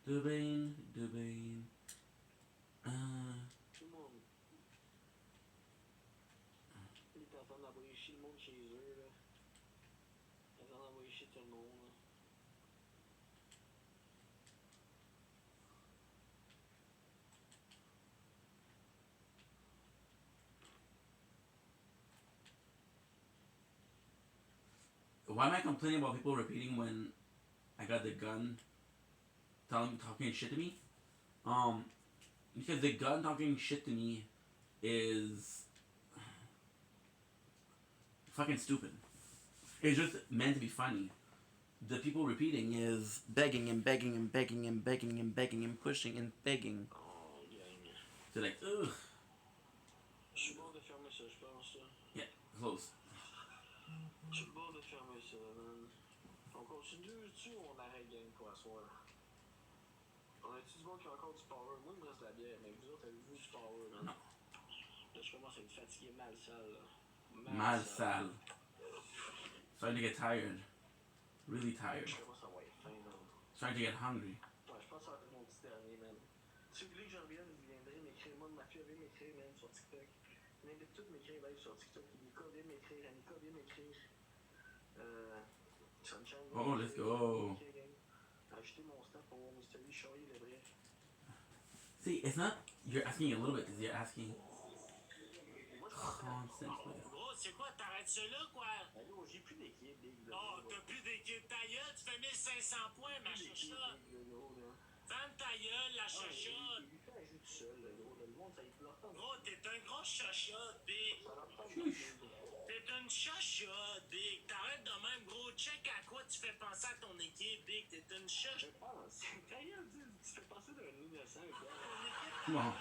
The Bane. Why am I complaining about people repeating when I got the gun talking shit to me? Because the gun talking shit to me is fucking stupid. It's just meant to be funny. The people repeating is begging and begging and begging and begging and begging and pushing and begging. They're like, ugh. Yeah, close. Je suis bord de fermer ça, man. On continue-tu ou on arrête game pour asseoir? On a-tu du monde qui a encore du power? Moi, il me reste de la bière, mais vous autres, avez-vous du power, man? Non. Là, je commence à être fatigué, mal sale, là. Mal sale. Starting to get tired. Really tired. Je commence à avoir faim, man. Starting to get hungry. Ouais, je pense que ça va être mon petit dernier, man. Si vous voulez que j'en revienne, vous viendrez m'écrire. Moi, ma fille, viens m'écrire, man, sur TikTok. Vous invitez toutes m'écrire live sur TikTok. Nicolas, viens m'écrire. Annika, viens m'écrire. Sunshine. Oh, let's go. Acheter mon stuff pour voir Mystery, Charlie, le vrai. See, it's not you're asking a little bit, because you're asking Gros, c'est quoi, t'arrêtes ça là, quoi? Gros, j'ai plus d'équipe, Big. Oh, t'as plus d'équipe, ta gueule, tu fais 1500 points, ma chachotte. Ferme ta gueule, la chachotte. Gros, t'es un gros chachotte, Big. T'es une chachotte, Big. T'arrêtes de même, gros. Check à quoi tu fais penser à ton équipe, Big. T'es une chachotte. Ta gueule, tu fais penser d'un innocent, Bon.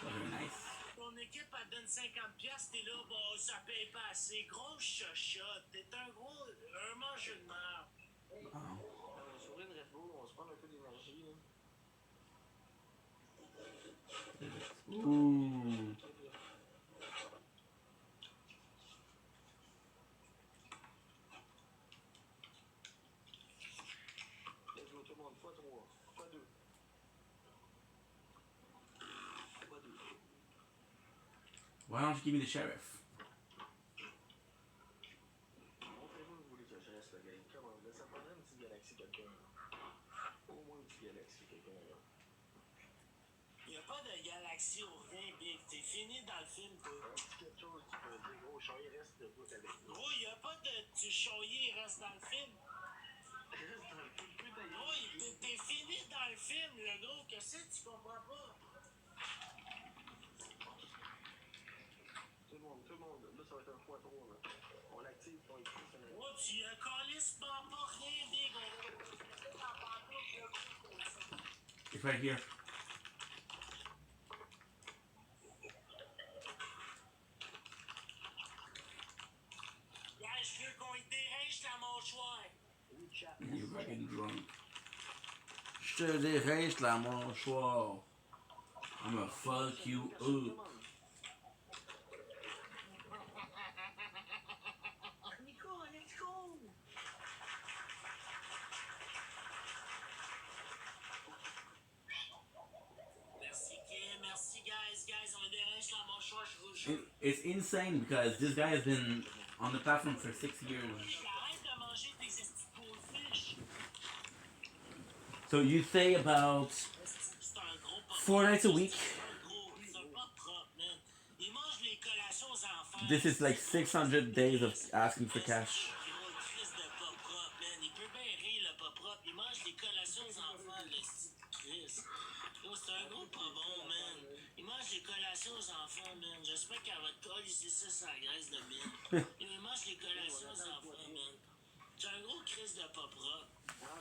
Very nice. Ton équipe, elle donne 50$, t'es là, bah, ça paye pas assez. Grosse chachotte. T'es un gros. Un mangeur de merde. Sur une Red Bull, on se prend un peu d'énergie, là. Ooh. Let's go, tout le monde. Fois 3. Fois 2. Fois 2. Why don't you give me the sheriff? Montrez-moi où vous voulez que je reste, la gang. Comment? Là, ça prendrait une petite galaxie, quelqu'un. Au moins une petite galaxie, quelqu'un, là. Y'a pas de galaxie ou rien, Big. T'es fini dans le film, toi. Quelque chose qui peut dire, gros, Choyer reste debout avec nous. Gros, y'a pas de. Choyer reste dans le film. Reste dans le film, putain. Gros, t'es fini dans le film, le gros. Qu'est-ce que tu comprends pas? Tout le monde. Là, ça va être un x3, là. On l'active, on écrit ça. Gros, tu calisses pas rien, Big. It's right here. Je veux qu'on dérange la mâchoire. You fucking drunk. Je te dérince la mâchoire. I'ma fuck you up. Nico, let's go. Merci, guys, on dérange la mâchoire, je vous jure. It's insane because this guy has been on the platform for 6 years. Arrête de manger tes estis goldfish. So you say about 4 nights a week. Il mange les collations aux enfants. This is like 600 days of asking for cash. Il peut bien rire, le pas propre. Il mange des collations aux enfants, le style Chris. C'est un gros pas bon, man. Il mange des collations aux enfants, man. J'espère qu'elle va te coller, c'est ça, sa graisse de mine. Il mange des collations aux enfants, man. C'est un gros Chris de pas propre.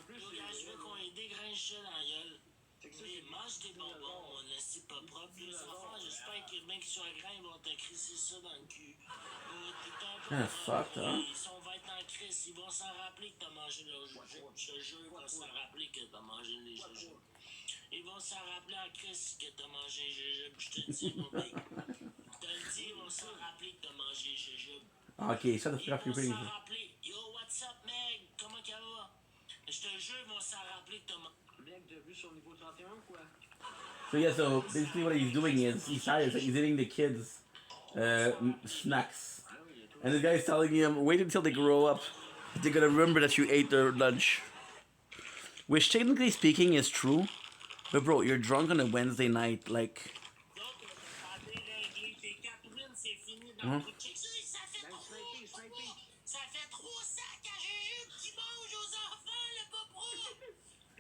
Yo, gars, je veux qu'on ait dégringe ça dans la gueule. Mais mange des bonbons, mon esti pas propre. Les enfants, j'espère que bien qu'ils soient grands, ils vont te crisser ça dans le cul. Fucked, hein? Ils vont être en crise, ils vont s'en rappeler que t'as mangé leur jujube. Je te jure, ils vont s'en rappeler que t'as mangé les jujubes. Ils vont s'en rappeler en crise que t'as mangé les jujubes. Je te le dis, mon mec. Je te le dis, ils vont s'en rappeler que t'as mangé les jujubes. Okay, shut the fuck up, you're Ils vont crazy. s'en rappeler. Yo, what's up, Meg? Comment ça va? Je te jure, ils vont s'en rappeler que t'as mangé. Meg, t'as vu sur le niveau 31 ou quoi? So yeah, so basically what he's doing is he's tired, so he's eating the kids' snacks. And this guy is telling him, wait until they grow up. They're gonna remember that you ate their lunch. Which technically speaking is true. But bro, you're drunk on a Wednesday night, like... Huh? Ça fait 3 sacs à jujubes qui mangent aux enfants, le pas propre!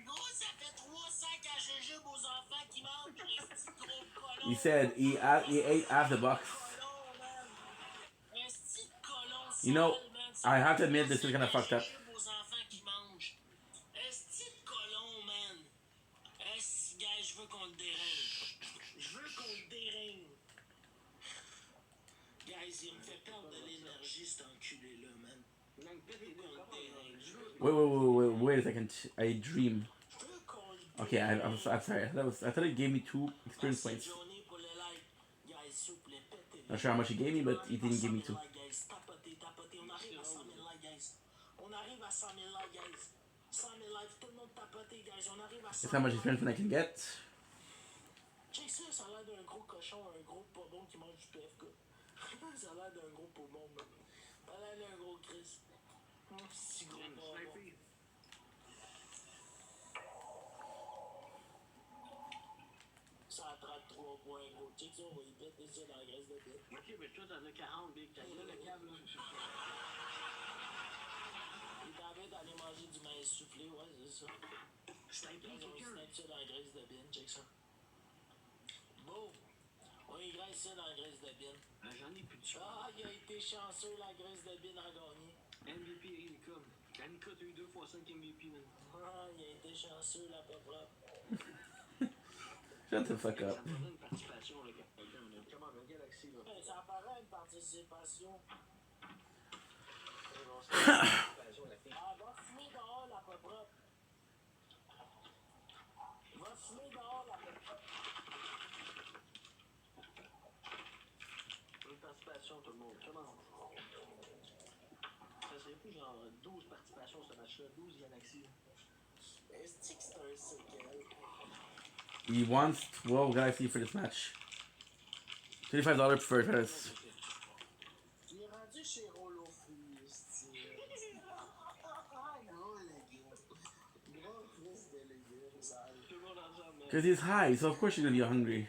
Gros, ça fait 3 sacs à jujubes aux enfants qui mangent, les petits gros colons! He said he ate half the box. You know, I have to admit this is kind of fucked up. Aux enfants qui mangent. Esti de colon, man! Esti, gars, je veux qu'on le dérange. Je veux qu'on le dérange. Guys, il me fait perdre de l'énergie, cet enculé-là, man. Wait a second. I dream. Okay, I'm sorry. I thought it gave me 2 experience points. Not sure how much he gave me, but he didn't give me 2. That's how much experience I can get. Check ça, ça a l'air d'un gros cochon, un gros pas bon qui mange du PFK. Ça a l'air d'un gros pas bon, man. Ça a l'air d'un gros Chris. Si gros pas bon. Ça a 33 points, gros. Check ça, on va y péter ça dans la graisse de bête. Ok, mais toi, t'en as 40, Big. T'as le câble, là. Il est en train d'aller manger du maïs soufflé, ouais, c'est ça. Sniper quelqu'un. Snipe ça dans la graisse de bine, check ça. Bon. On y graisse ça dans la graisse de bine. J'en ai plus de ça. Ah, il a été chanceux, la graisse de bine a gagné. MVP Anika. Anika, t'as eu 2 fois 5 MVP, man. Ah, il a été chanceux, la pas propre. Shut the fuck up. Ça me paraît une participation, le gars. Comment, le Galaxy, là? Ça paraît une participation. Ah, va fumer dehors, la pas propre. Va fumer dehors, la pas propre. Une participation, tout le monde. Comment? Ça serait plus genre 12 participations ce match-là, 12 Galaxy. Est-ce que c'est un séquel? He wants 12 Galaxy for this match. $25 for first. Il est rendu chez Rollo Free, style. Gros légumes. Gros Chris de légumes, ça. Tout le monde ensemble. Because he's high, so of course you're gonna be hungry.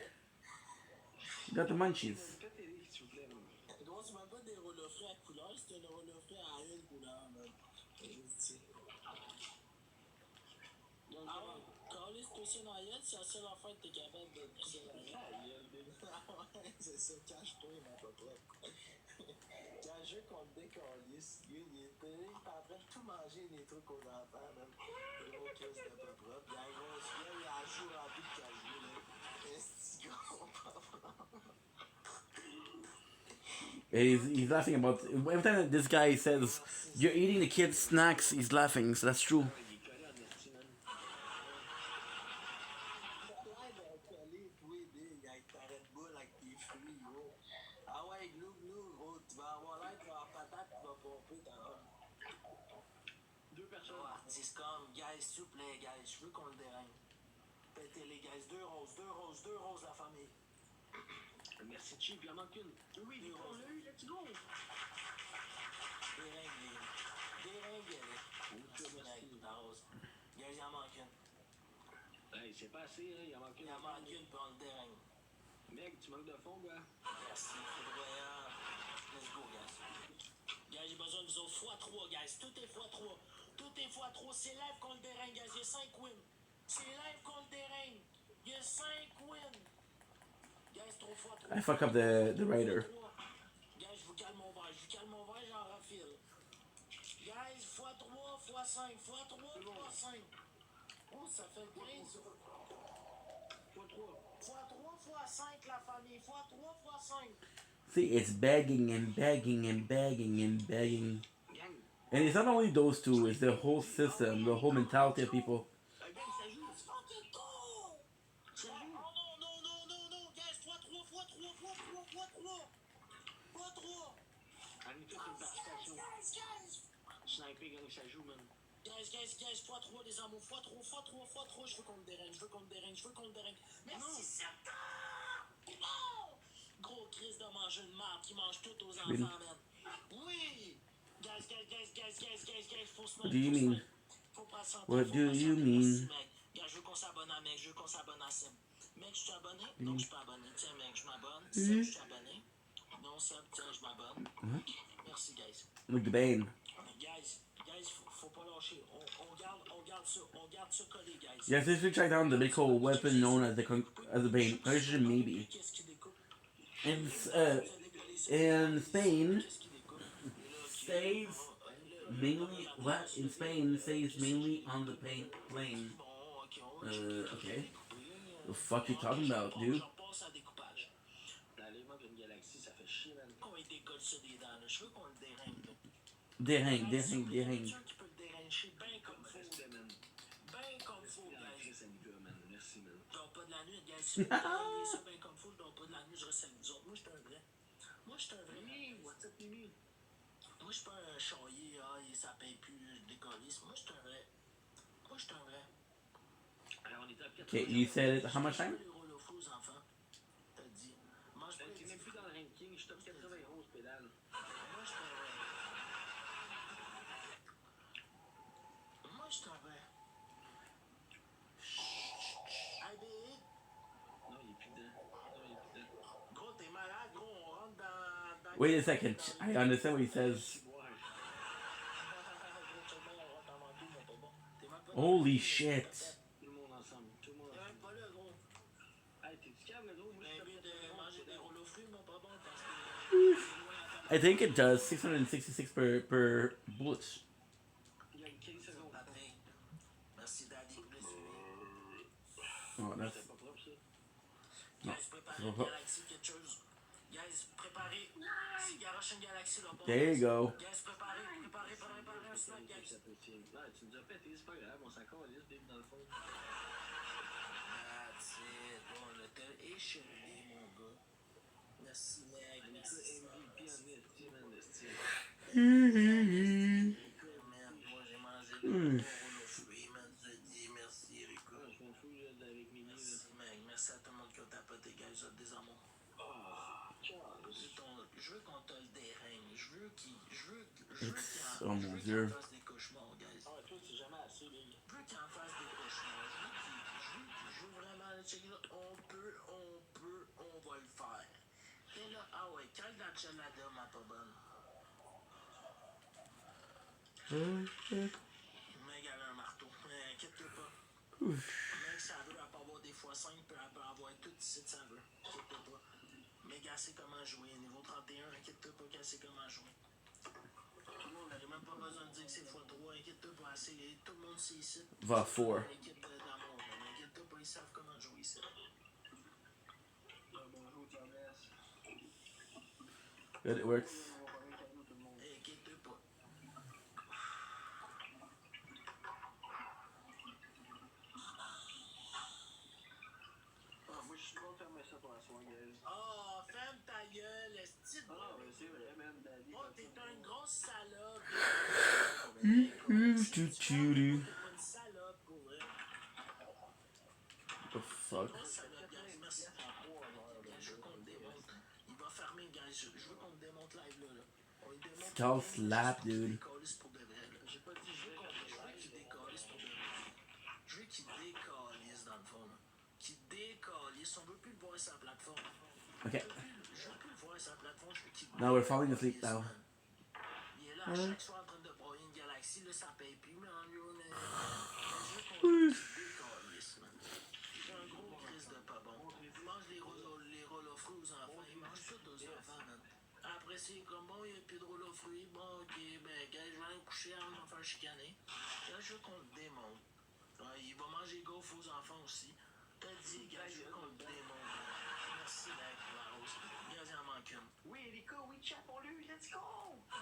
You got the munchies. Il doit se mettre pas des Rollo Free à couleur, c'est un Rollo Free à une couleur, man. Ah ouais, quand les toucher dans la gueule, c'est la seule affaire que t'es capable de toucher dans la gueule. Ah ouais, c'est ça, cache-toi, ma papa. Quand je veux qu'on te décalisse, il était en train de tout manger les trucs aux enfants, même. Gros Chris de peu propre. Il y a un gros ciel, il a un jour rempli de cajou, là. Est-ce que gros papa? He's laughing about every time that this guy says you're eating the kids' snacks. He's laughing, so that's true. Deux personnes. Discom, guys, s'il vous plaît, guys, je veux qu'on le dérange. Pétez les guys, deux roses, la famille. Merci, Chip, il en manque une. Oui, deux roses. Let's go. Déringue, la rose. Guys, il en manque une. Hey, c'est pas assez, hein, il en manque une. Il en manque une, puis on le déringue. Mec, tu manques de fond, gars. Merci, foudroyant. Let's go, guys. Guys, j'ai besoin de vous autres. x3, guys. Tout est x3. Tout est x3. C'est live qu'on le déringue, guys. Il y a 5 wins. C'est live qu'on le déringue. Il y a 5 wins. Guys, 3 x3. I fuck up the rider. Guys, je vous calme mon verre, j'en refile. Guys, x3, x5, x3, x5. Oh, ça fait 15. x3, x5, la famille. x3, x5. See, it's begging and begging and begging and begging. And it's not only those two, it's the whole system, the whole mentality of people. Sniper, gang, ça joue, man. Guys, x3, les amours, x3, je veux qu'on le dérange, Merci, certain! Oh! Gros Chris de manger une marde qui mange tout aux enfants, man. Oui! Guys, faut se What do you mean? Faut pas se sentir. What do you mean? Gars, je veux qu'on s'abonne à mec, Seb. Mec, je suis abonné? Non, je suis pas abonné. Tiens, mec, je m'abonne. Seb, je suis abonné. Non, Seb, tiens, je m'abonne. Merci, guys. Look, the Bane. Guys, faut pas lâcher. On garde ça collé, guys. Yes, they should track down the big old weapon known as the Bane. Condition maybe. In Spain, stays mainly what in Spain stays mainly on the plane. Okay. The fuck you talking about, dude? Déringue. Si vous regardez ça bien comme faut, je dors pas de la nuit, je reste avec vous autres. Moi, je suis un vrai. Moi, je suis pas un charrier, ça paye plus, je décollisse. Moi, je suis un vrai. Alors, on est à 4. Okay, you said how much time? T'as dit. Tu n'es même plus dans le ranking, je suis top 91 pédale. Moi, je suis un vrai. Hey, Big. Non, il est plus dedans. Gros, t'es malade, gros, on rentre dans Wait a second. I understand what he says. Holy shit. Tout le monde ensemble. Tout le monde ensemble. T'es même pas là, gros. Hey, t'es-tu calme, gros? Moi, je suis de manger des rouleaux fruits, mon pas bon, parce que... I think it does 666 per bullet. Il y a 15 secondes. Merci, Daddy, pour le suivi. Oh, that's... C'est pas propre, ça. No. Guys, préparez Galaxy quelque chose. Guys, préparez. Si garoche une Galaxy, là, There you go. Guys, préparez un snack, guys. Ça peut être... Non, tu nous as pété, c'est pas grave, on s'en calisse, baby, dans le fond. That's it. Bon, l'hôtel est chéri, mon gars. Merci, mec. Merci. MVP en esti, man, esti. Écoute, man, moi, j'ai mangé de gros fruits, man. Je te dis merci, Rico. Je m'en fous, là, avec Mimi, là. Merci, mec. Merci à tout le monde qui a tapoté, guys. Vous êtes des amours. Je veux qu'on te le déreigne. Je veux qu'il Oh mon Dieu. fasse des cauchemars, guys. Ah, toi, c'est jamais assez, big. Je veux qu'il en fasse des cauchemars. Je veux vraiment le checker là. On va le faire. Et là, ah ouais, quelle la chelada, ma pas bonne. Mec, elle a un marteau. Inquiète-toi pas. Mec, ça veut, elle peut avoir des fois 5, puis elle peut avoir tout ici, ça veut. Inquiète-toi pas. Mec, elle sait comment jouer. Niveau 31, inquiète-toi pas qu'elle sait comment jouer. Tout le monde n'a même pas besoin de dire que c'est x3. Inquiète-toi pas, tout le monde sait ici. Va 4. Inquiète-toi pas, ils savent comment jouer ici. Bonjour, Thomas. Good, it works. Inquiète-toi pas. Ah, moi, je suis bon de fermer ça pour la soirée, guys. Oh, ferme ta gueule, esti de Ah, mais c'est vrai, man, Daddy. oh, t'es une grosse salope. What the fuck? Grosse salope, guys, merci. Je veux qu'on le démonte. Il va fermer, guys. Je veux qu'on le démonte live, là. On le démonte. Skull slap, dude. Décalisse pour de vrai, là. J'ai pas dit, je veux qu'il décalisse pour de vrai. Je veux qu'il décalisse, dans le fond, là. Qu'il décalisse. On veut plus le voir sur la plateforme. Okay. Je veux plus le voir sur la plateforme. Je veux qu'il Now we're falling asleep now. il est là à chaque soir en train de broyer une galaxie, là, ça paye plus, mais en gros, je veux qu'on le décalisse, man. C'est un gros crise de pas bon. Il mange les rouleaux fruits aux enfants, il mange tout aux enfants, man. Après, c'est comme bon, il n'y a plus de rouleaux fruits, bon, ok, ben, gars, je vais aller me coucher, on va me faire chicaner. Là, je veux qu'on le démonte. Il va manger gaufre aux enfants aussi. T'as dit, gars, je veux qu'on le démonte. Merci, mec, la rose. Gars, il en manque une. Oui, Rico, oui, chat pour lui, let's go! Ah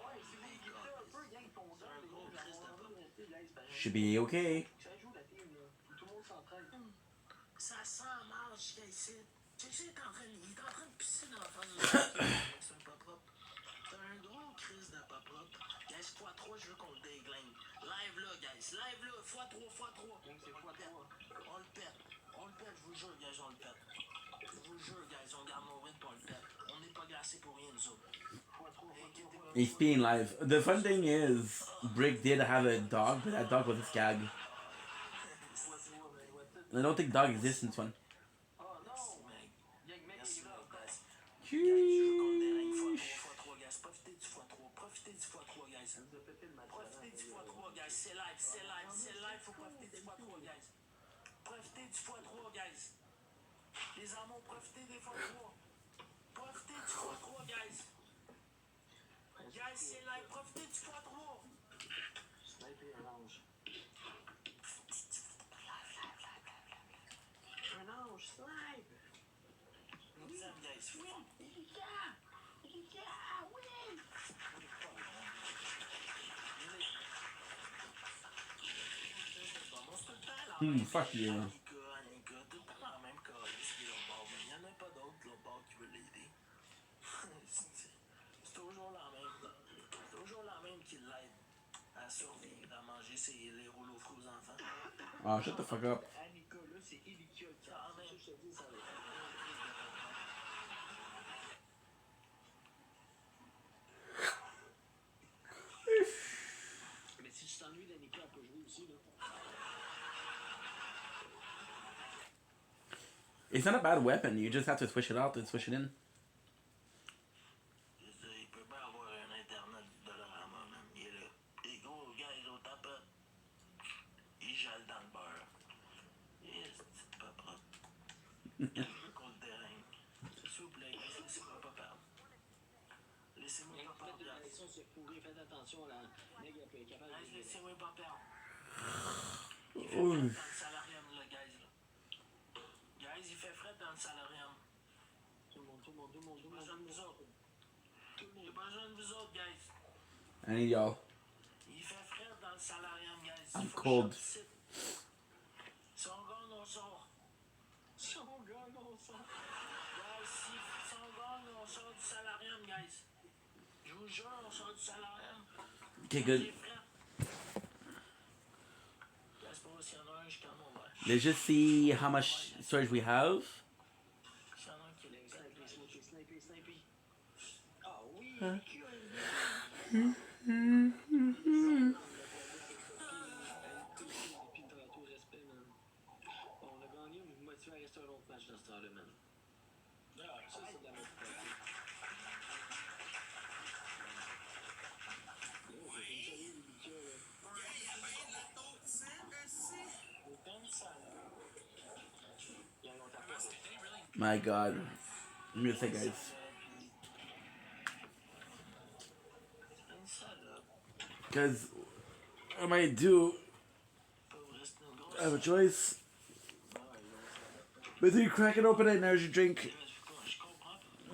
ouais, c'est bon, il était un peu gang fondant. Un gros crise de pas. Should be okay. Ça joue la team, là. Tout le monde s'entraîne. Ça sent marche, gars, ici. Tu sais, il est en train de pisser dans la face de c'est pas propre. T'as un gros crise de pas propre. Guys, x3, je veux qu'on le déglingue. Live là, guys. Live là, x3, x3. On le pète, je vous jure, guys, on le pète. Je vous jure, guys, on garde nos wins pour le pète. On n'est pas glacés pour rien, nous autres. It's being live. The fun thing is, Brick did have a dog, but that dog was a skag. I don't think dog exists in this one. Merci, mec. Merci, mec, guys. Sheesh. x3, guys. Profitez du x3, guys. Profitez du x3, guys. C'est live, faut profiter du x3, guys. Profitez du x3, guys. Les amours, profitez des x3. Profitez du x3, guys. Guys, c'est live, profitez du x3. Sniper un ange. Un ange, snipe! Nous aime, guys. Fuck yeah. Annika, tout le temps la même calice qui est au bord, mais il n'y en a pas d'autre là, au bord qui veut l'aider. C'est toujours la même qui l'aide à survivre, à manger les rouleaux fruits aux enfants. Oh, shut the fuck up. Annika, là, c'est Elika qui a même. Je te dis, ça va être. Mais si tu t'ennuies d'Annika, elle peut jouer aussi, là. It's not a bad weapon, you just have to switch it out and switch it in. contre terrain. S'il vous plaît, laissez-moi pas perdre. Laissez-moi pas perdre, guys. Faites attention, là. Laissez-moi pas perdre. Il fait frais dans le salarium, là, guys. Guys, il fait frais dans le salarium. Tout le monde. J'ai besoin de vous autres. J'ai besoin de vous autres, guys. I need y'all. Il fait frais dans le salarium, guys. I'm cold. Si on gagne, on sort. Guys, si on gagne, on sort du salarium, guys. Je vous jure, on sort du salarium. Okay, good. Let's just see how much storage we have. Huh? My God. Give me a sec, guys. Because I might do. I have a choice. Between cracking open an energy drink,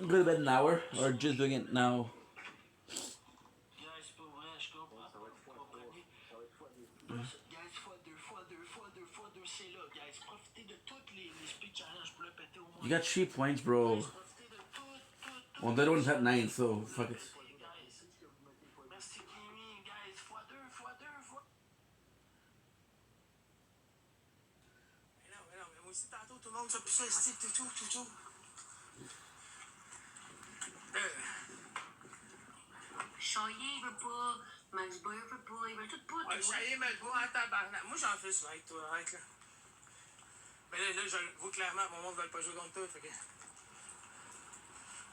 go to bed in an hour, or just doing it now. You got 3 points, bro. Well, the other one's at 9, so fuck it. Chaillé, il veut pas. Max Boy, il veut pas. Ils veulent tout pas. Ouais, Chaillé, mais pas en tabarnak. Moi, j'en fais souvent avec toi, arrête là. Mais là, je vois clairement que mon monde ne veut pas jouer contre toi, fait que.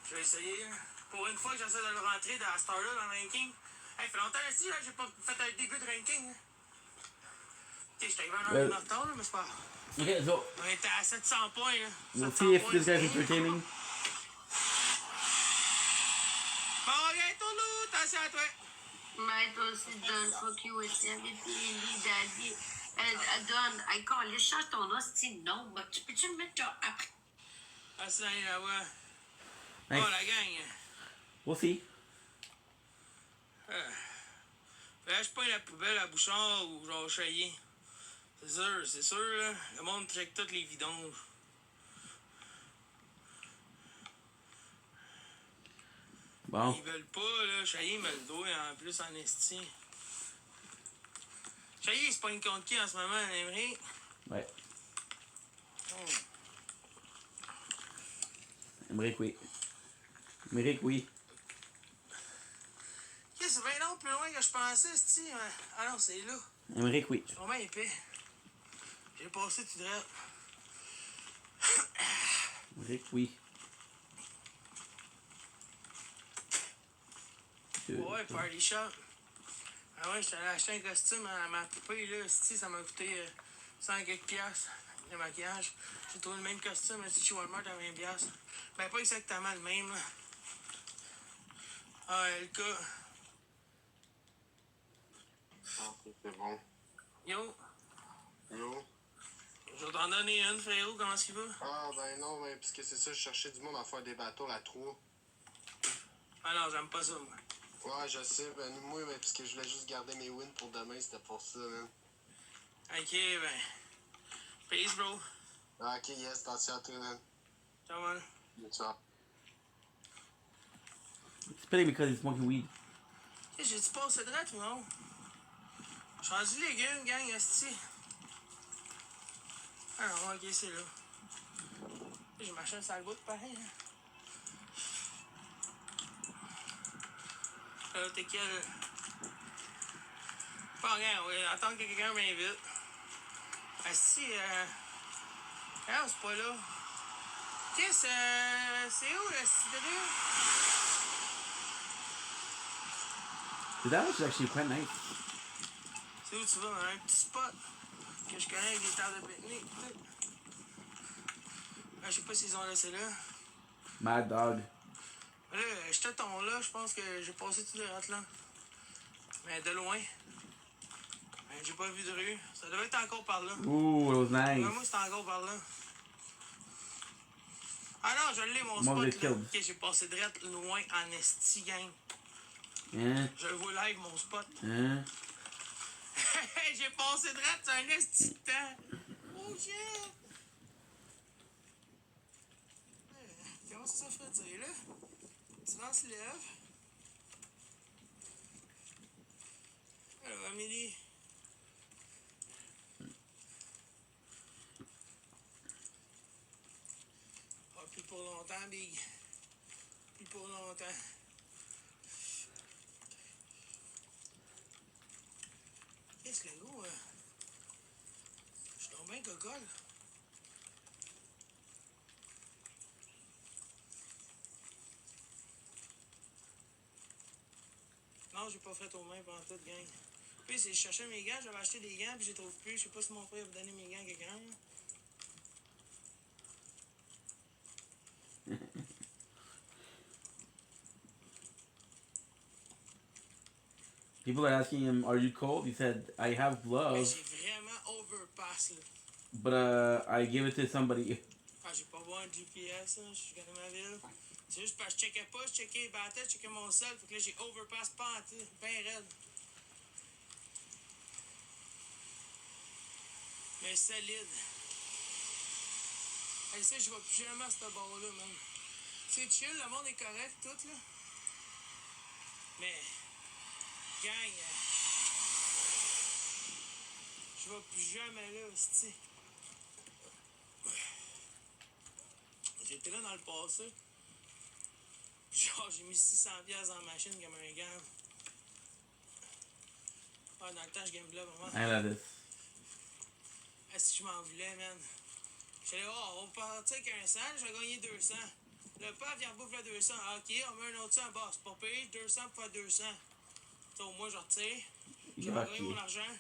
Je vais essayer. Pour une fois que j'essaie de le rentrer dans la star-là, dans le ranking. Hey, fait longtemps ici, là, j'ai pas fait un début de ranking. Hein. Ok, j'étais arrivé en heure de retard, là, mais c'est pas. Okay, so. On était à 700 points, là. We'll see if this guy's entertaining. Bon, bientôt, nous, attention à toi. Mais toi aussi, Don, fuck you, Etienne, et puis Lily, Daddy. Don, I call, change ton hostie, non, mais tu peux-tu le mettre genre après? Ah, ça, là, ouais. Nice. Oh, la gang. We'll see. Là, je pogne la poubelle à Bouchard ou genre Chaillé. C'est sûr, là. Le monde check toutes les vidanges. Bon. Ils veulent pas, là. Chaillé me le doit en plus en esti. Chaillé, il se pogne contre qui en ce moment, Emery? Ouais. Emmerich, oui. Emmerich, oui. Ok, c'est bien long, plus loin que je pensais, esti. Ah non, c'est là. Emmerich, oui. C'est vraiment épais. J'ai passé tout droit. Emmerich, oui. Ouais, Party Shop. Ah ouais, j'étais allé acheter un costume à ma poupée, là, esti, ça m'a coûté 100 quelques piastres. Le maquillage. J'ai trouvé le même costume, esti, chez Walmart à 20 piastres. Ben, pas exactement le même, là. Ah, le cas. Ok, c'est bon. Yo. Yo. Je vais t'en donner une, frérot, comment est-ce qu'il va? Ah, ben non, mais parce que c'est ça, je cherchais du monde à faire des bateaux à 3. Ah non, j'aime pas ça, moi. Ouais, je sais, ben moi, mais parce que je voulais juste garder mes wins pour demain, c'était pour ça, man. Ok, ben. Peace, bro. Ah, ok, yes, attention à toi, man. Ciao, man. Ciao. It's pity because he's smoking weed. J'ai-tu passé de rate ou non? Je suis rendu légumes, gang, esti. Ah non, ok, c'est là. J'ai marché un sale bout, pareil. Hein. T'es quel? Bon, regarde, on va attendre que quelqu'un m'invite. Esti, non, c'est pas là. Qu'est-ce, c'est où, le cidre? That was actually quite nice. C'est où tu vas, dans un petit spot que je connais avec des tables de pique-nique. Je sais pas s'ils ont laissé là. Mad Dog. Là, j'étais ton là, je pense que j'ai passé tout de droite là. Mais de loin. Mais j'ai pas vu de rue. Ça devait être encore par là. Ooh, it was nice. Moi, c'était encore par là. Ah non, je l'ai, mon Mother spot là. killed. Ok, j'ai passé droite loin en esti, gang. Hein? Je le vois live, mon spot. Hein? J'ai passé droite, c'est un esti de temps. Oh shit! Comment ça fait dire là? Tu lances lève. Alors, Amélie. Ah, plus pour longtemps, Big. Plus pour longtemps. Qu'est-ce que le gros, je suis donc bien gogol. Non, j'ai pas fait aux mains pendant tout, gang. Puis, je cherchais mes gants, j'avais acheté des gants, puis je les trouve plus. Je sais pas si mon frère va donner mes gants à quelqu'un. People are asking him, "Are you cold?" He said, "I have Mais gloves, j'ai vraiment overpass, là. but I give it to somebody." Ah, j'ai pas voir un GPS, là. Je suis dans ma ville. C'est juste parce que je checkais pas, je checkais les battles, je checkais mon sel. Fait que là, j'ai overpass pas en tout, ben raide. Mais solide. Hey, ça, je vais plus jamais à ce bord-là, man. C'est chill, le monde est correct, tout, là. Mais, gang, je vais plus jamais là, c'ti. J'étais là dans le passé. Genre, j'ai mis 600$ dans la machine comme un gars. Ah, dans le temps, je game là, vraiment. I love this. Ah, si je m'en voulais, man. J'allais, oh, on partit avec un 100, je vais gagner 200. Le paf, il en bouffe le 200. Ah, ok, on met un autre 100. Bah, c'est pas payé, 200 pour faire 200. Ça, au moins, je retire. Je vais gagner mon argent.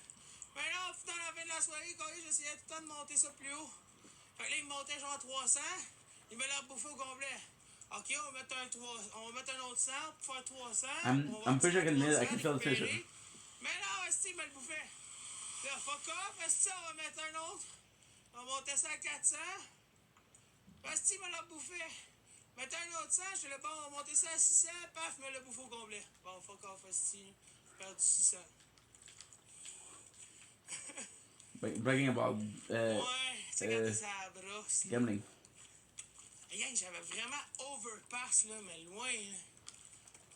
Mais là, dans la fin de la soirée, quand j'essayais tout le temps de monter ça plus haut. Fait que là, il me montait genre 300. Il me l'a bouffé au complet. Ok, on va mettre un autre 100 pour faire 300. I'm pretty sure I can admit I can feel the tension. Mais là, esti, il me le bouffait. Là, fuck off, esti, on va mettre un autre. On va monter ça à 400. Esti, il me l'a bouffé. Mettre un autre 100, je le bon, on va monter ça à 600. Paf, il me l'a bouffé au complet. Bon, fuck off, esti. J'ai perdu 600. Bragging about Ouais, c'est quand t'es à la brosse. gambling. Hey, gang, j'avais vraiment overpass, là, mais loin, là.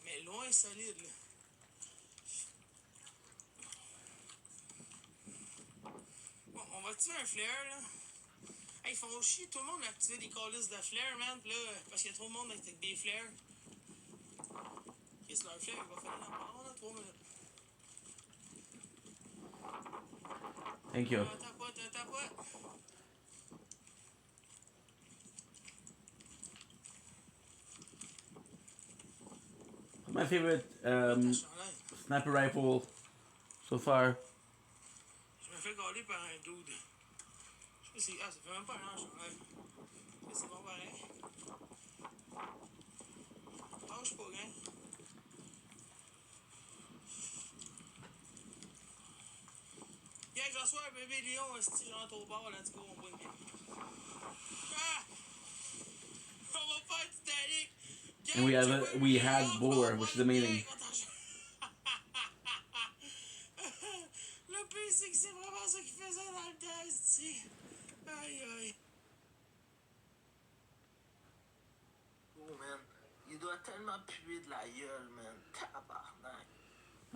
Mais loin, solide, là. Bon, on va activer un flare, là. Hey, ils font chier tout le monde à activer des calices de flare, man. Pis là, parce qu'il y a trop de monde avec des flares. Qu'est-ce que leur flare, il va falloir en prendre, là, 3 minutes. Thank you. T'as pas. My favorite sniper rifle so far. Je me fais gauler par un dude. Je sais pas si... Ah, ça fait même pas un an, chandail. C'est bon, pareil. Lâche pas, gang. Gang, j'en reçois un bébé lion, si je rentre au bar, let's go, on boit une bière. Ah! On va faire Titanic! And we had boar, which is amazing. Le pire, c'est que c'est vraiment ça qu'il faisait dans le temps, ici. Aïe, aïe. Oh, man. Il doit tellement puer de la gueule, man. Tabarnak.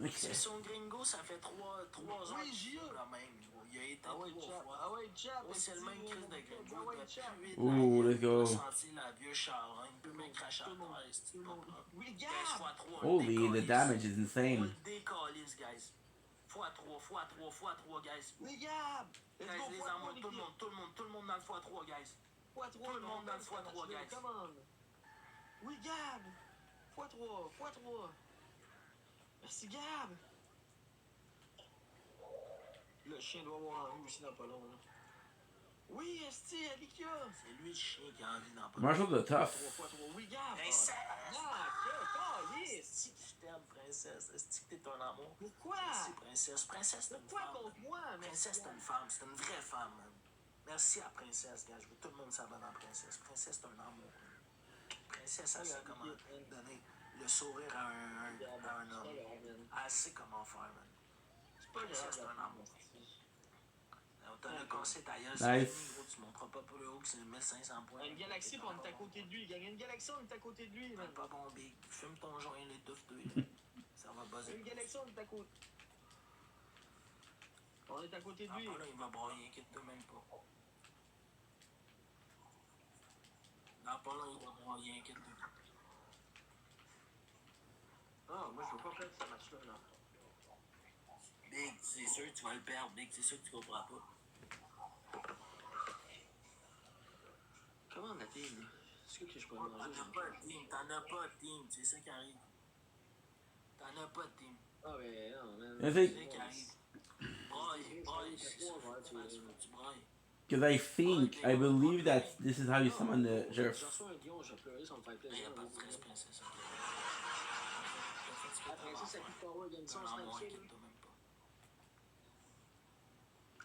Okay. C'est son gringo, ça fait 3 ans qu'il joue quand même. Il a été 3 fois. Ah ouais, Jab. C'est le même crise de gringo. Il doit puer de la Ooh, gueule. let's go. Il doit sentir la vieux charogne. Il peut même cracher à terre, c'est pas propre. Oui, Gab! Holy, the damage is On insane. le décalisse, guys. x3, guys. Oui, Gab! Guys, les armes, tout le monde dans le x3, guys. Tout le monde dans le x3, guys. Come on. Oui, Gab! x3. Merci, Gab! Le chien doit avoir envie aussi dans pas long, là. Oui, esti, Alika. C'est lui le chien qui a envie d'en parler. Marshall the Tough. 3x3. Oui, Gab. Hey, ça. Non, esti que je t'aime, princesse. Esti que t'es un amour. Pourquoi? Merci, princesse. Princesse, t'es une femme. Pourquoi contre moi? Princesse, t'es une femme. C'est une vraie femme, man. Merci à princesse, gars. Je veux que tout le monde s'abonne à princesse. Princesse, c'est un amour. Princesse, elle sait comment donner le sourire à un homme. Elle sait comment faire, man. Princesse, c'est un amour. On t'a le conseil d'ailleurs, c'est fini, gros, tu monteras pas plus haut que c'est 1500 points. Une galaxie, on est à côté de lui. Il y a une galaxie, on est à côté de lui, man. Pas bon, big. Fume ton joint, les touffes, ça va buzzer. Une galaxie, on est à côté. On est à côté de lui. Là, il va brailler, inquiète-toi même pas. Dans pas là, il va brailler, inquiète-toi. Ah, moi, je veux pas perdre ce match-là, là. Big, c'est sûr que tu vas le perdre, Big, c'est sûr que tu comprends pas. Comment on a team? Est-ce que je peux manger? T'en as pas de team, t'en as pas de team, c'est ça qui arrive. T'en as pas de team. Ah, ben non, man. I C'est think, ça qui arrive. Braille, c'est ça, faut que tu brailles. because I believe that this is how you summon the sheriff. J'en reçois un guillon, je vais pleurer, ça me fait plaisir. Y'a pas de stress, princesse. La princesse a plus de power, gagne son snipe ça, là.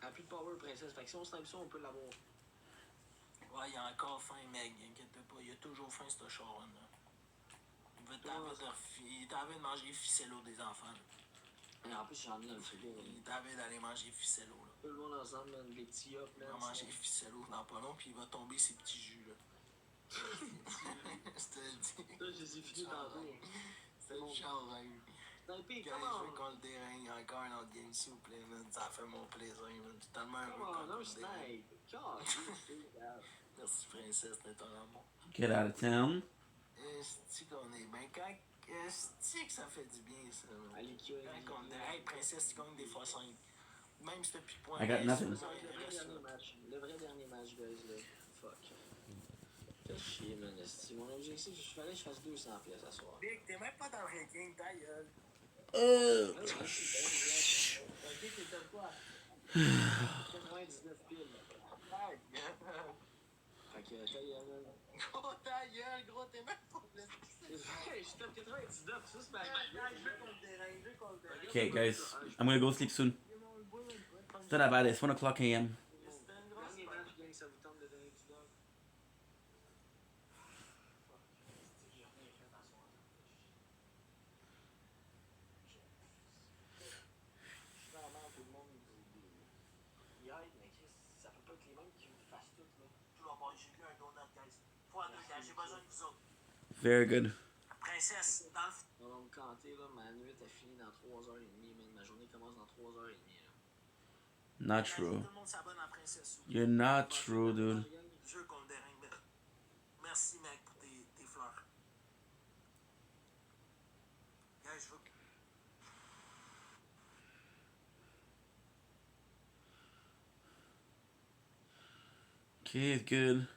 Elle a plus de power, princesse. Fait que si on snipe ça, on peut l'avoir. Ouais, il y a encore faim, Meg, inquiète pas. Il y a toujours faim, ce Sharon, là. Il t'avait de manger ficello des enfants, là. Et en plus, j'en ai dans le frigo. Il t'avait d'aller manger ficello, là. Tout le monde ensemble, man, des petits hops, là. Il va manger ficello dans pas long, puis il va tomber ses petits jus, là. Je te le dis. Ça, je les ai finis tantôt. C'est le charme. Sniper, comment? Je veux qu'on le dérange encore un autre game, s'il vous plaît, man. Ça fait mon plaisir, man. Je suis tellement heureux qu'on le dérange. Merci, princesse, de ton amour. Get out of town. Est-ce qu'on est bien? Est-ce que ça fait du bien, ça? Quand on dit, hey, princesse, tu gagnes des fois 5. Même si t'as plus de points. I got nothing. Le vrai dernier match. Le vrai dernier match, guys, là. Fuck. Quel chier, man. Mon objectif, il fallait que je fasse 200 pièces à soir. Big, t'es même pas dans le ranking, ta gueule. Ok, t'es quoi? 99 piles. Ta gueule. Fait que ta gueule, man. Gros, ta gueule, gros, t'es même pas blessé. Je suis top 99, ça c'est ma gueule. Je veux qu'on le dérange, je veux qu'on le dérange. Okay, guys, I'm gonna go sleep soon. It's not that bad. It's 1 o'clock a.m. Dernier match, gang, ça vous tente de donner du dog? Vraiment, tout le monde il aide, mais ça peut pas être les mêmes qui fassent tout, là. Tout le monde, j'ai vu un donut, guys. Fois deux, gars, j'ai besoin de vous autres. Very good. Princesse, dans le... On va me canter, là, ma nuit est finie dans 3h30, man. Ma journée commence dans 3h30, là. Not true. Tout le monde s'abonne à Princesse. You're not true, dude. Je veux qu'on le dérange. Merci, mec, pour tes fleurs. Gars, je veux... Okay, it's good.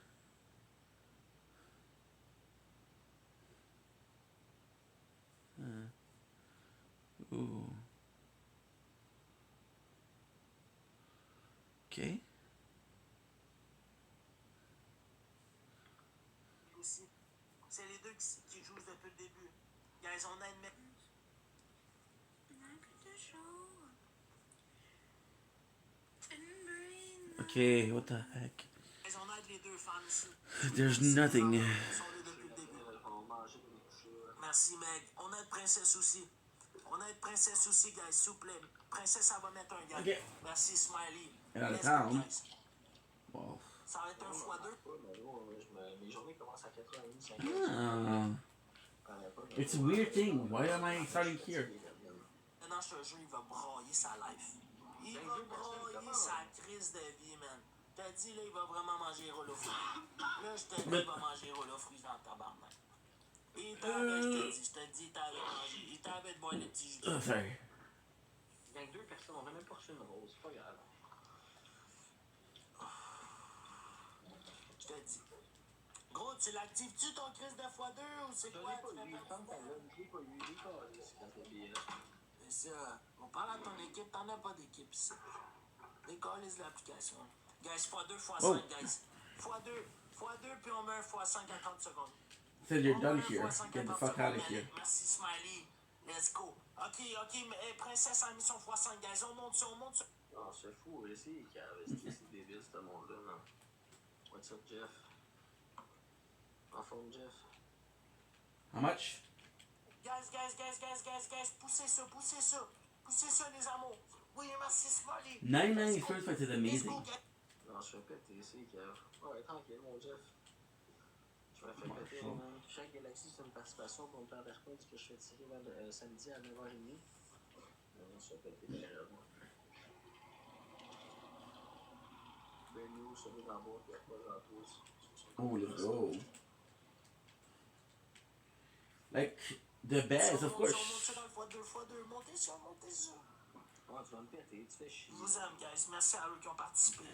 Ooh. Okay. Aussi, c'est les deux qui jouent depuis le début. Guys, on a une... Okay, what the heck? Guys, on aide les deux fans ici. There's nothing. Ils sont là depuis le début. Merci, Meg. On aide Princesse aussi. On aide Princesse aussi, guys, s'il vous plaît. Princesse, elle va mettre un gars. Okay. Merci, Smiley. Out of town. Wow. Ça va être un x2. Mes journées commencent à 4h30, 5h. It's a weird thing. Why am I starting here? Maintenant, je te jure, il va brailler sa life. Il va brailler sa crise de vie, man. T'as dit, là, il va vraiment manger rouleau fruits. Là, je te dis, il va manger rouleau fruits dans ta tabarnak. Il t'avait, je te dis, il t'avait mangé. Il t'avait de boire le petit jus. Sorry. Gang, deux personnes, on n'a même pas reçu une rose. C'est pas grave. Je te dis. Gros, tu l'actives-tu ton crise de x2 ou c'est quoi? Je l'ai pas eu. C'est ça. On parle à ton équipe, t'en as pas d'équipe ici. Décalise l'application. Guys, x2, x5, Oh. guys. x2, puis on met un x5 à 30 secondes. Says you're On done met un here. x5 à Get the 30 fuck out secondes. of here. Allez, merci, Smiley. Let's go. Ok, mais Princesse a mis son x5, guys. On monte ça. Non, c'est fou, c'est c'est débile, ce monde-là, non? What's up, Jeff? En forme, Jeff? How much? Guys, poussez ça. Poussez ça, les amours. Oui, merci, Smiley. 99 first fight is amazing. Non, je fais péter, c'est Kev. Ouais, tranquille, mon Jeff. Je me fais péter, man. Chaque galaxie, c'est une participation pour me faire des points que je fais tirer samedi à 9h30. Non, je fais péter derrière moi. Ben, nous, celui d'en bas, qui a pas gentil. Oh, let's go. Like, the best, of course. Montez dans le x2. Montez ça. Ah, tu vas me péter, tu fais chier. Je vous aime, guys. Merci à eux qui ont participé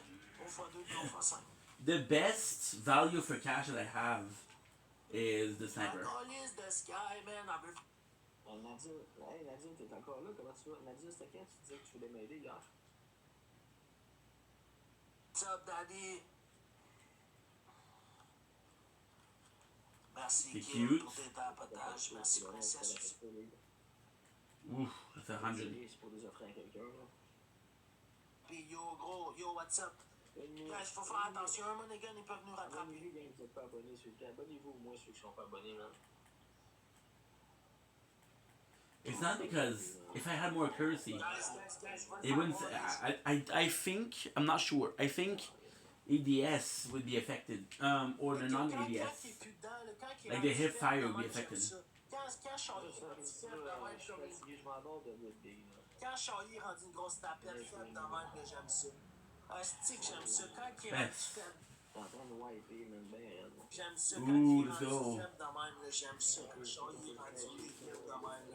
au x2 et au x5. The best value for cash that I have is the sniper. Nadine, t'es encore là? Comment tu vas? Nadine, c'était quand tu disais que tu voulais m'aider hier? What's up, Daddy? Merci, C'est Kim, cute. pour tes tapotages. Merci, Princesse. Oof, that's 100. C'est pour les offrir à quelqu'un, là. Puis yo, gros, what's up? Guys, faut faire attention, un Monaghan, ils peuvent nous rattraper. Abonnez-vous, gang, vous êtes pas abonnés sur le canal. Abonnez-vous au moins ceux qui sont pas abonnés, man. It's not because if I had more accuracy, it wouldn't. I think, I'm not sure. I think ADS would be affected, or the non-ADS. Like the hip fire would be affected. Quand Charlie est rendu une grosse tapette faite de même, j'aime ça. Asti que j'aime ça. Quand il est rendu faible. J'aime ça. Quand il est rendu faible de même, j'aime ça. Quand Charlie est rendu faible de même.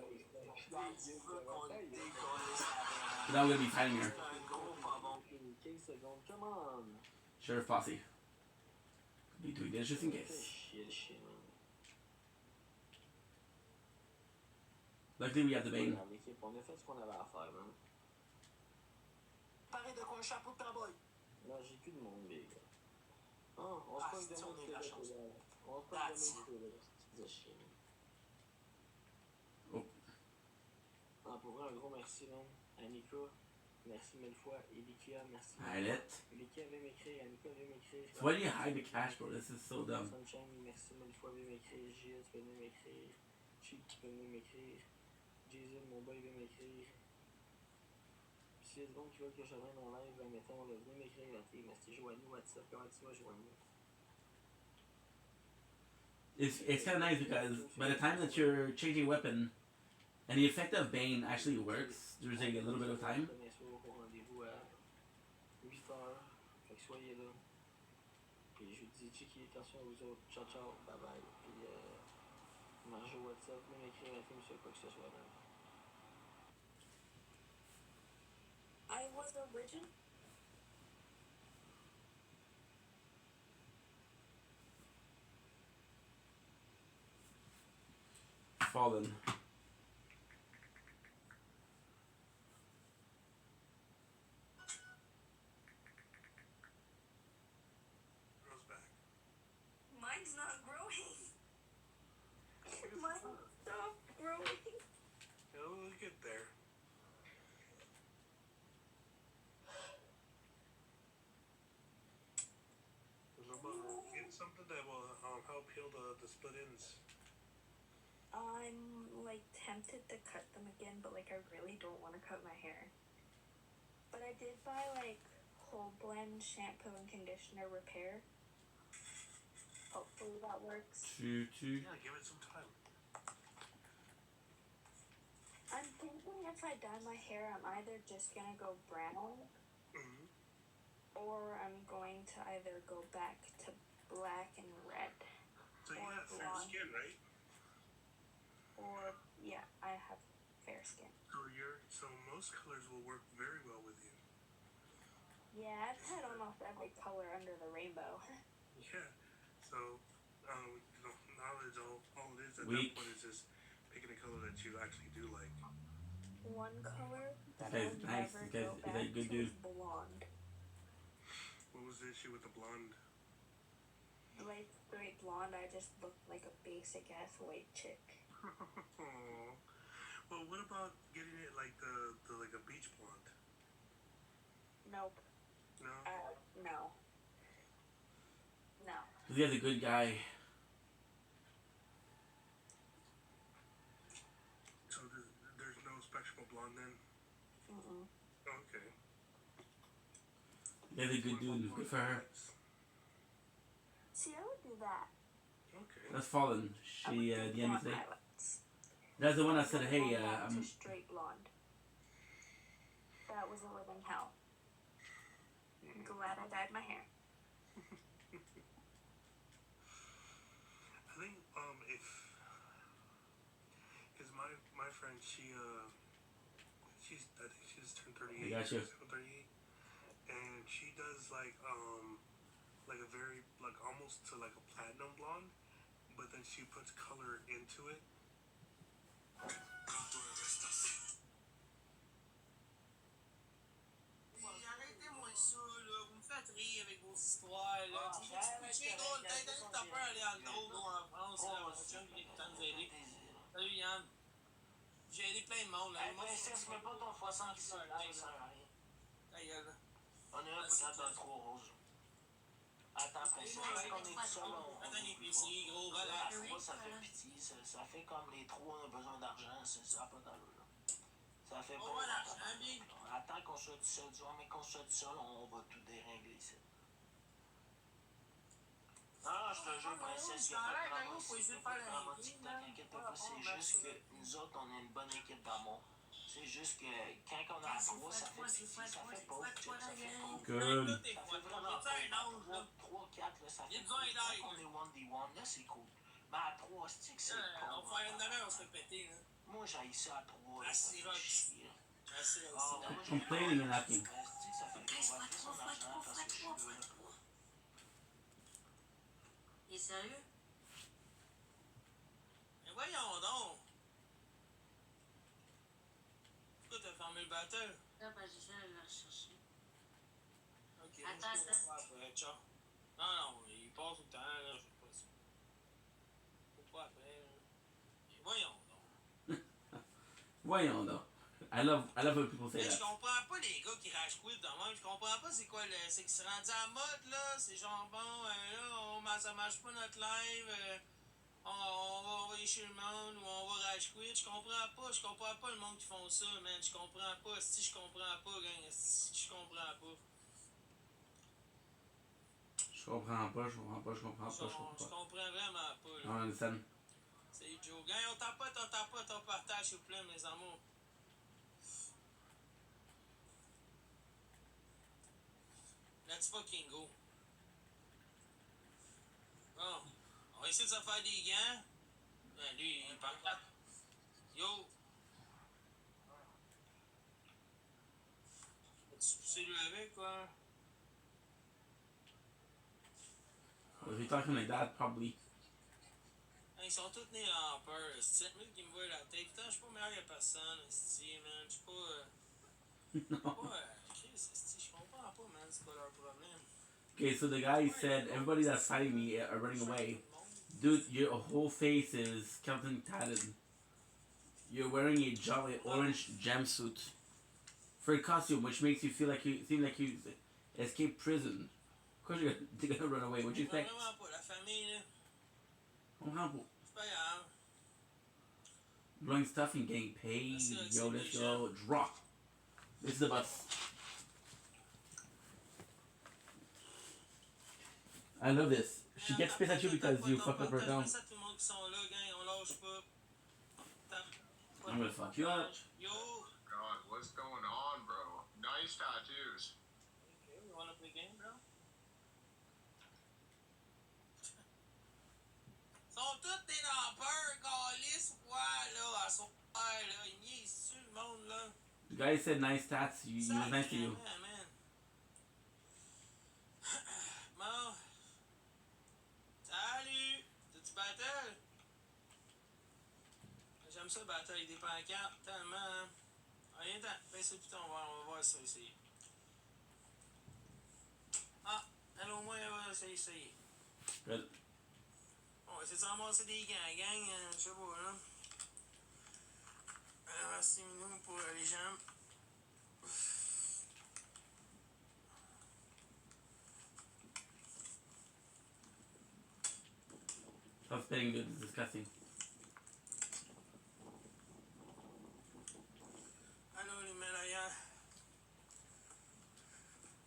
Guys, il veut qu'on le décolle. But that would be fighting here. Un gros pas bon. 15 secondes, come on! Sheriff Posse. Be doing this just in case. Luckily we have the Bane. On a fait ce qu'on avait à faire, man. Paré de quoi, un chapeau de cowboy? Non, j'ai plus de monde, les gars. Oh, on se pogne de monde qui est là. On se pogne de monde qui est là. C'est de chier, man. Oh. Ah, pour vrai, un gros merci, man. Annika, merci mille fois. Elikia, merci. Hide it. Elikia, viens m'écrire. Annika, viens m'écrire. So why do you hide the cash, bro? This is so dumb. Sunshine, merci mille fois. Viens m'écrire. Gilles, tu peux venir m'écrire. Cheap, tu peux venir m'écrire. Jason, mon boy, viens m'écrire. Puis s'il y a des gens qui veulent que je revienne en live, ben, mettons, là, venez m'écrire la team. Merci, Joanie, WhatsApp. Comment tu vas, Joanie? It's kind of nice because by the time that you're changing weapon, and the effect of Bane actually works, there's like a little bit of time. Demain soir, au rendez-vous à 8h. Fait que soyez là. Puis je vous dis, checkez, attention à vous autres. Ciao, ciao, bye bye. Puis, Marjo, WhatsApp, venez m'écrire la team sur quoi que ce soit, man. I was original. Fallen. Girl's back. Mine's not growing. Mine stopped growing. It'll get there. Get something that will help heal the split ends. I'm like tempted to cut them again, but like I really don't want to cut my hair. But I did buy like whole blend shampoo and conditioner repair. Hopefully that works. Yeah, give it some time. I'm thinking if I dye my hair, I'm either just gonna go brown, or I'm going to either go back to black and red. So you or have fair blonde. skin, right? Or yeah, I have fair skin. So most colors will work very well with you. Yeah, I've had almost every color under the rainbow. Yeah. So knowledge, all it is at Weak. that point is just picking a color that you actually do like. One color that This I guy's would nice. never This guy's go he's back a good to dude. is blonde. When was the issue with the blonde? Like, straight blonde, I just looked like a basic ass white chick. Well, what about getting it like the like a beach blonde? Nope. No. No. No. He has a good guy. So there's no spectral blonde then? Okay. He has a good dude. Good for her. See, I would do that. Okay. That's Fallen. She DM'd me today. That's the one that said, hey, I'm... straight blonde. That was a living hell. I'm glad I dyed my hair. I think if because my friend I think she just turned 38. I got you. 38, and she does like a very like almost to like a platinum blonde, but then she puts color into it. Arrêtez-moi ça, là. Vous me faites rire avec vos histoires, là. Tu sais, gros, t'as peur d'aller dans le drôle, gros, en France, là. Mon chum, il est temps de nous aider. Salut, Yann. J'ai aidé plein de monde, là. Hey, princesse, mets pas ton croissant qui sert là, ça sert à rien. Ta gueule. On est là pour être dans le 3 rouge. Attends, princesse, quand on est tout seul, on... Attends, l'épicerie, gros, voilà. À 3, ça fait pitié. Ça fait comme les 3, on a besoin d'argent. Ça n'a pas d'allure, là. Ça fait pas... Attends qu'on soit tout seul, du mais qu'on soit tout seul, on va tout dérégler ici. Non, je te jure, princesse, il y a pas de dramatique, t'inquiète pas, c'est juste que nous autres, on est une bonne équipe d'amour. C'est juste que quand on a 3, ça fait pitié, ça fait pauvre, ça fait pauvre. Good. Ça fait vraiment pauvre. 3, 4, là, ça fait pauvre. Quand on est 1v1, là, c'est cool. Mais à 3, c'est pauvre. On va faire une demi-heure, on se fait péter, là. Moi, j'ai ça à 3, là, ça Assez fait rock. chier. Complaining and acting. Il est sérieux? Mais voyons donc. Pourquoi t'as fermé le batteur? Non, ben j'essaie de le rechercher. Ok, Attends. Après, ciao. Non, il passe tout le temps, là, je sais pas ça. Faut pas après, là. Mais voyons donc. Voyons donc. I love when people say Mais je that. comprends pas les gars qui rage quit dans même. Je comprends pas c'est quoi le. C'est que c'est rendu à la mode là. C'est genre bon, là, ça marche pas notre live. On va envoyer chez le monde ou on va rage quit. Je comprends pas le monde qui font ça, man. Je comprends pas. Si je comprends pas, gang. Si je comprends pas. Je comprends pas. Je comprends vraiment pas. I don't understand. C'est Joe. Gang, on tapote, on partage s'il vous plaît, mes amours. Let's fucking go. Bon, on va essayer de se faire des gants. Ben, lui, il parle pas. Yo. Vas-tu pousser lui avec, quoi? If you're talking like that, probably. Ils sont tous nés en peur. C'est lui qui me voit la tête. Putain, je suis pas meilleur que personne, esti, man. Je suis pas. Chris, esti, je comprends pas, man. C'est quoi leur problème? Okay, so the guy said, everybody that's fighting me are running away. Dude, your whole face is skeleton tatted. You're wearing a jolly orange jumpsuit for a costume, which makes you feel like you seem like you escaped prison. Of course you're gonna run away. What do you think? Vraiment pas. La famille, là. Oh, how? C'est pas grave. Blowing stuff and getting paid. Yo, let's go. Drop. This is the bus. I love this. She gets pissed at you because you fucked up her account. I'm gonna fuck you up. Yo. God, what's going on, bro? Nice tattoos. Okay, you wanna play game, bro? Sont tous des lampeurs, calice, ouais, là, à son père, là, il niaise sur le monde, là. The guy said nice stats. He was nice to you. Man. Bon. Salut! T'as-tu battle? J'aime ça, battle avec des pancartes, tellement. Hein? Rien de temps. Fais ça, putain, on va voir ça ici. Ah, essayer. Good. On va essayer de ramasser des gants. Gang, je sais pas, là. Merci, nous, pour les jambes. Stop spitting, dude. It's disgusting. Allô, les Himalayas.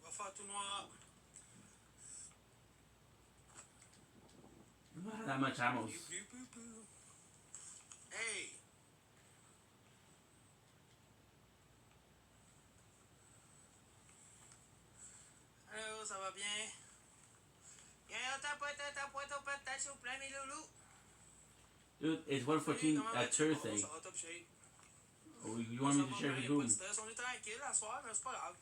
Va faire tout noir. Not that much ammo. Hey! Allô, ça va bien? Ta patate, s'il vous plaît, mes loulous. Dude, it's 1:14 at Thursday. Ça va top shape. Oh, you want me to share with whom? On est tranquille à soir, mais c'est pas grave.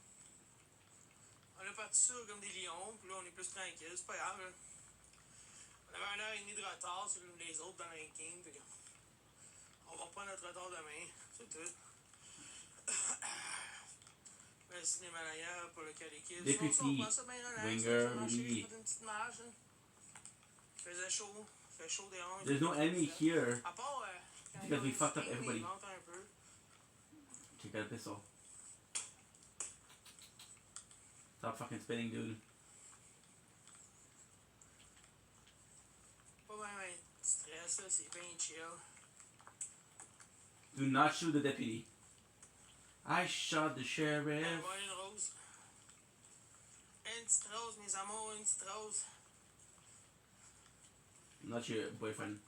On est parti ça comme des lions, puis là on est plus tranquille, c'est pas grave. Là. On avait 1h30 de retard sur les autres dans le ranking, puis on va prendre notre retard demain, c'est tout. Merci les Himalayas pour le caléquille. Deputy on prend ça bien relax, Winger, on oui. fait une petite marche. Hein. Il faisait chaud, il fait chaud dehors. There's no enemy here à part, because we fucked up everybody. Il monte un peu. Check out this all. Stop fucking spinning, dude. Pas bien stress, là, c'est bien chill. Do not shoot the deputy. I shot the sheriff. Une rose. Une petite rose, mes amours, une petite rose. Not your boyfriend.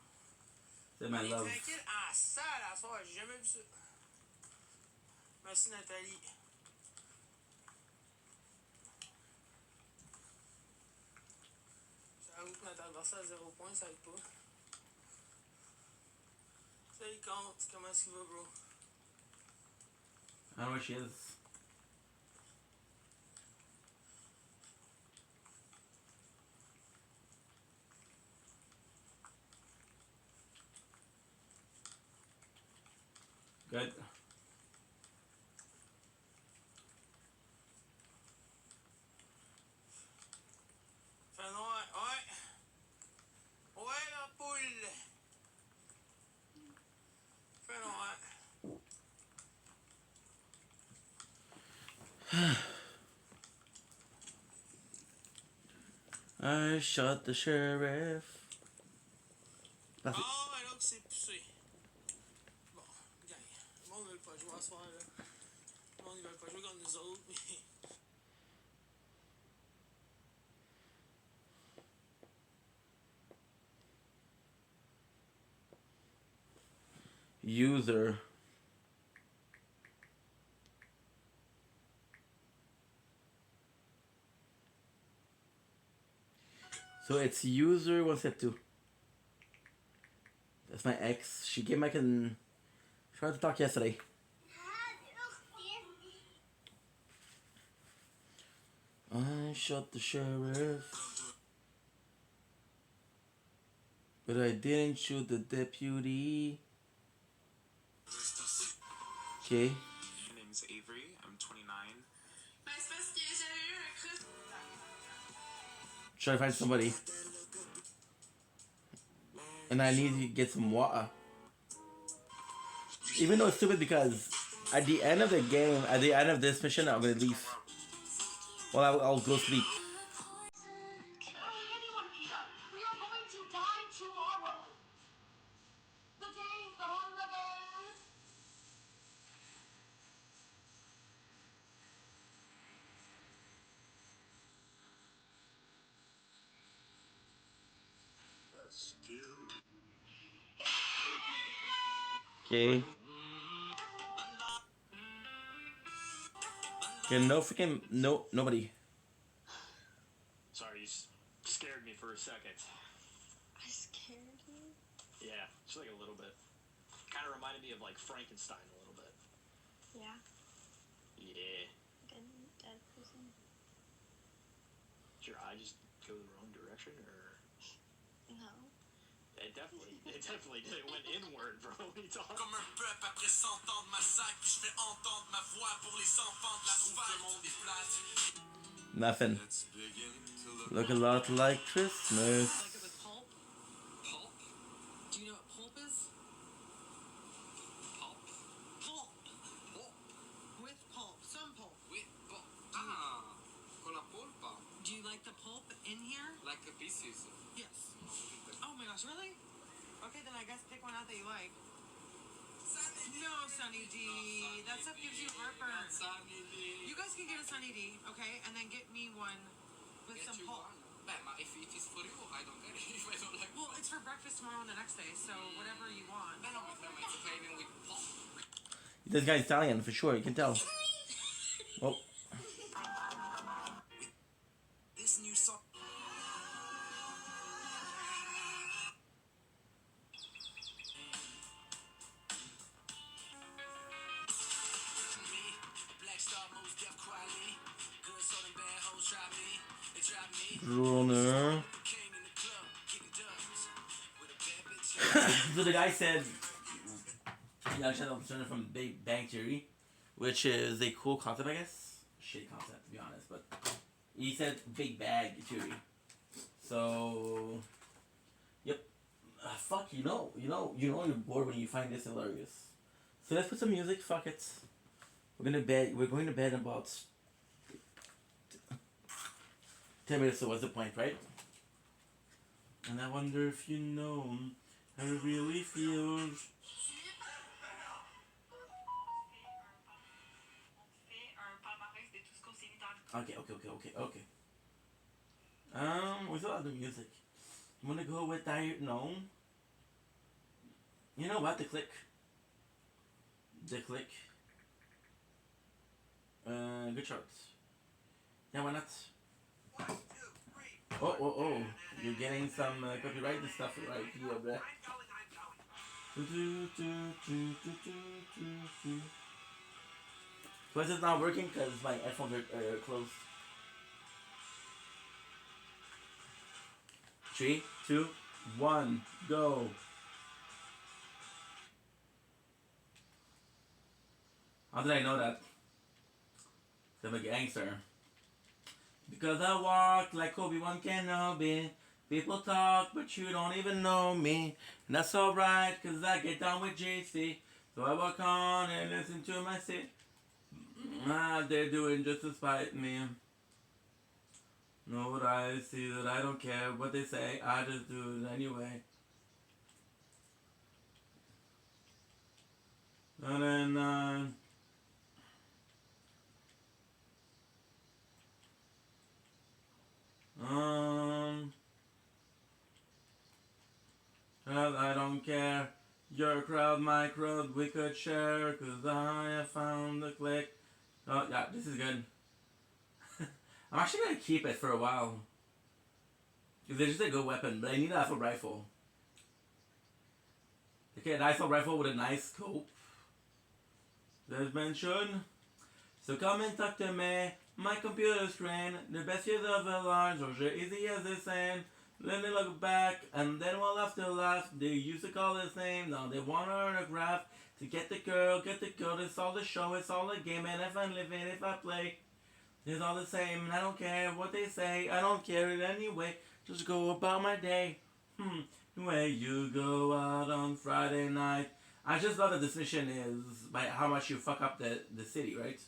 C'est my love. Tranquille en salle à soir, j'ai jamais vu ça. Merci Nathalie. J'avoue que notre adversaire à 0 points, ça aide pas. Salut compte, comment est-ce qu'il va, bro? I don't know where she is. Good. Fait noir, ouais. Ouais, la poule. Fait noir. I shot the sheriff. That's it. Ah, alors que c'est poussé. Bon, gang. Le monde ne veut pas jouer à ce soir, là. Le monde ne veut pas jouer contre nous autres, mais... User. So it's user 172. That's my ex. She came back and tried to talk yesterday. I shot the sheriff, but I didn't shoot the deputy. Okay. My name is Avery. I'm 29. Try to find somebody. And I need to get some water. Even though it's stupid because at the end of the game, at the end of this mission, I'm gonna leave. Well, I'll go sleep. Okay. Okay, no freaking nobody. Sorry, you scared me for a second. I scared you? Yeah, just like a little bit. Kind of reminded me of like Frankenstein a little bit. Yeah. Yeah. Like a dead person. Did your eye just go the wrong direction, or? No. It definitely did. It went inward, bro. What are you talking Comme un peuple après 100 ans de massacre, puis je fais entendre ma voix pour les enfants de la troupe. Le monde est plate. Nothing. Look a lot like Christmas. Like it with pulp? Pulp? Do you know what pulp is? Pulp? Pulp. Pulp. With pulp. Some pulp. With pulp. Ah, con la polpa. Do you like the pulp in here? Like the pieces. Yes. Oh my gosh, really? Okay, then I guess pick one out that you like. No, Sunny D. That stuff gives you heartburn. You guys can get a Sunny D, okay? And then get me one with some pulp. If it's for you, I don't get it. If I don't like Well, it's for breakfast tomorrow and the next day, so whatever you want. No, it's okay even with pulp. This guy's Italian for sure, you can tell. Oh. This new song. Runner. So the guy said, Young Sheldon from Big Bang Theory, which is a cool concept, I guess. Shit concept, to be honest, but he said Big Bag Theory. So, yep. Fuck, you're bored when you find this hilarious. So let's put some music. Fuck it. We're going to bed in about 10 minutes. So what's the point, right? And I wonder if you know how it really feels. Okay. What's all the music? I'm gonna go with no. You know what? The click. Good charts. Yeah, why not? Oh. You're getting some copyright and stuff right here, bruh. So is it not working? Because my headphones are closed. 3, 2, 1, go. How did I know that? I'm a gangster. Because I walk like Obi-Wan Kenobi. People talk, but you don't even know me. And that's alright, cause I get down with JC. So I walk on and listen to my shit. They're doing just to spite me. Know what I see, that I don't care what they say. I just do it anyway. And then, well, I don't care. Your crowd, my crowd, we could share. Cause I have found the click. Oh, yeah, this is good. I'm actually gonna keep it for a while. Cause it's just a good weapon, but I need an assault rifle. Okay, an assault rifle with a nice scope. There's mention. So come and talk to me. My computer screen. The best use of a large or easy as they say. Let me look back and then we'll have to laugh. They used to call his name. Now they want an autograph. To get the girl. It's all the show. It's all the game. And if I live it, if I play. It's all the same, and I don't care what they say. I don't care it anyway. Just go about my day. Where you go out on Friday night. I just love that this mission is by how much you fuck up the city, right?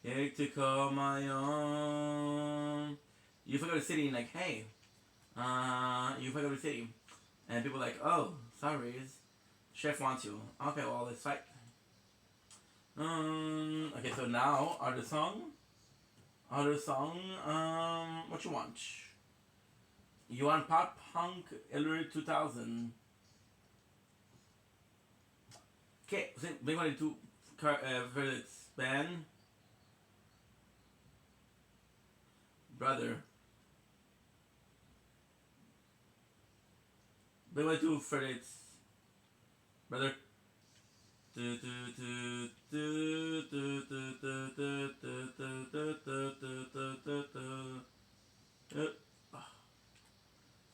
Hate to call my own. You fuck up the city and like, hey, you fuck up the city, and people are like, oh, sorry, chef wants you. Okay, well let's fight. Okay, so now other song. What you want? You want pop punk Hillary 2000? Okay, so Blink-182 versus band. Brother. Blink-182 versus brother.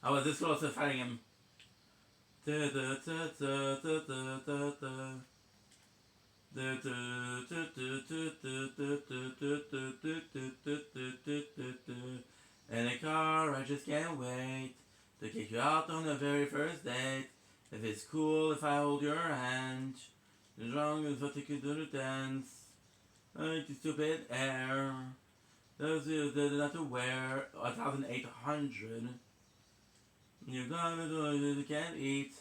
I was this close to fighting him. just can't wait to kick you out on the very first date. If it's cool if I hold your hand, as long as what you can do to dance. Like your stupid hair. Those you did not to wear 1,800. You gotta do it, you can't eat.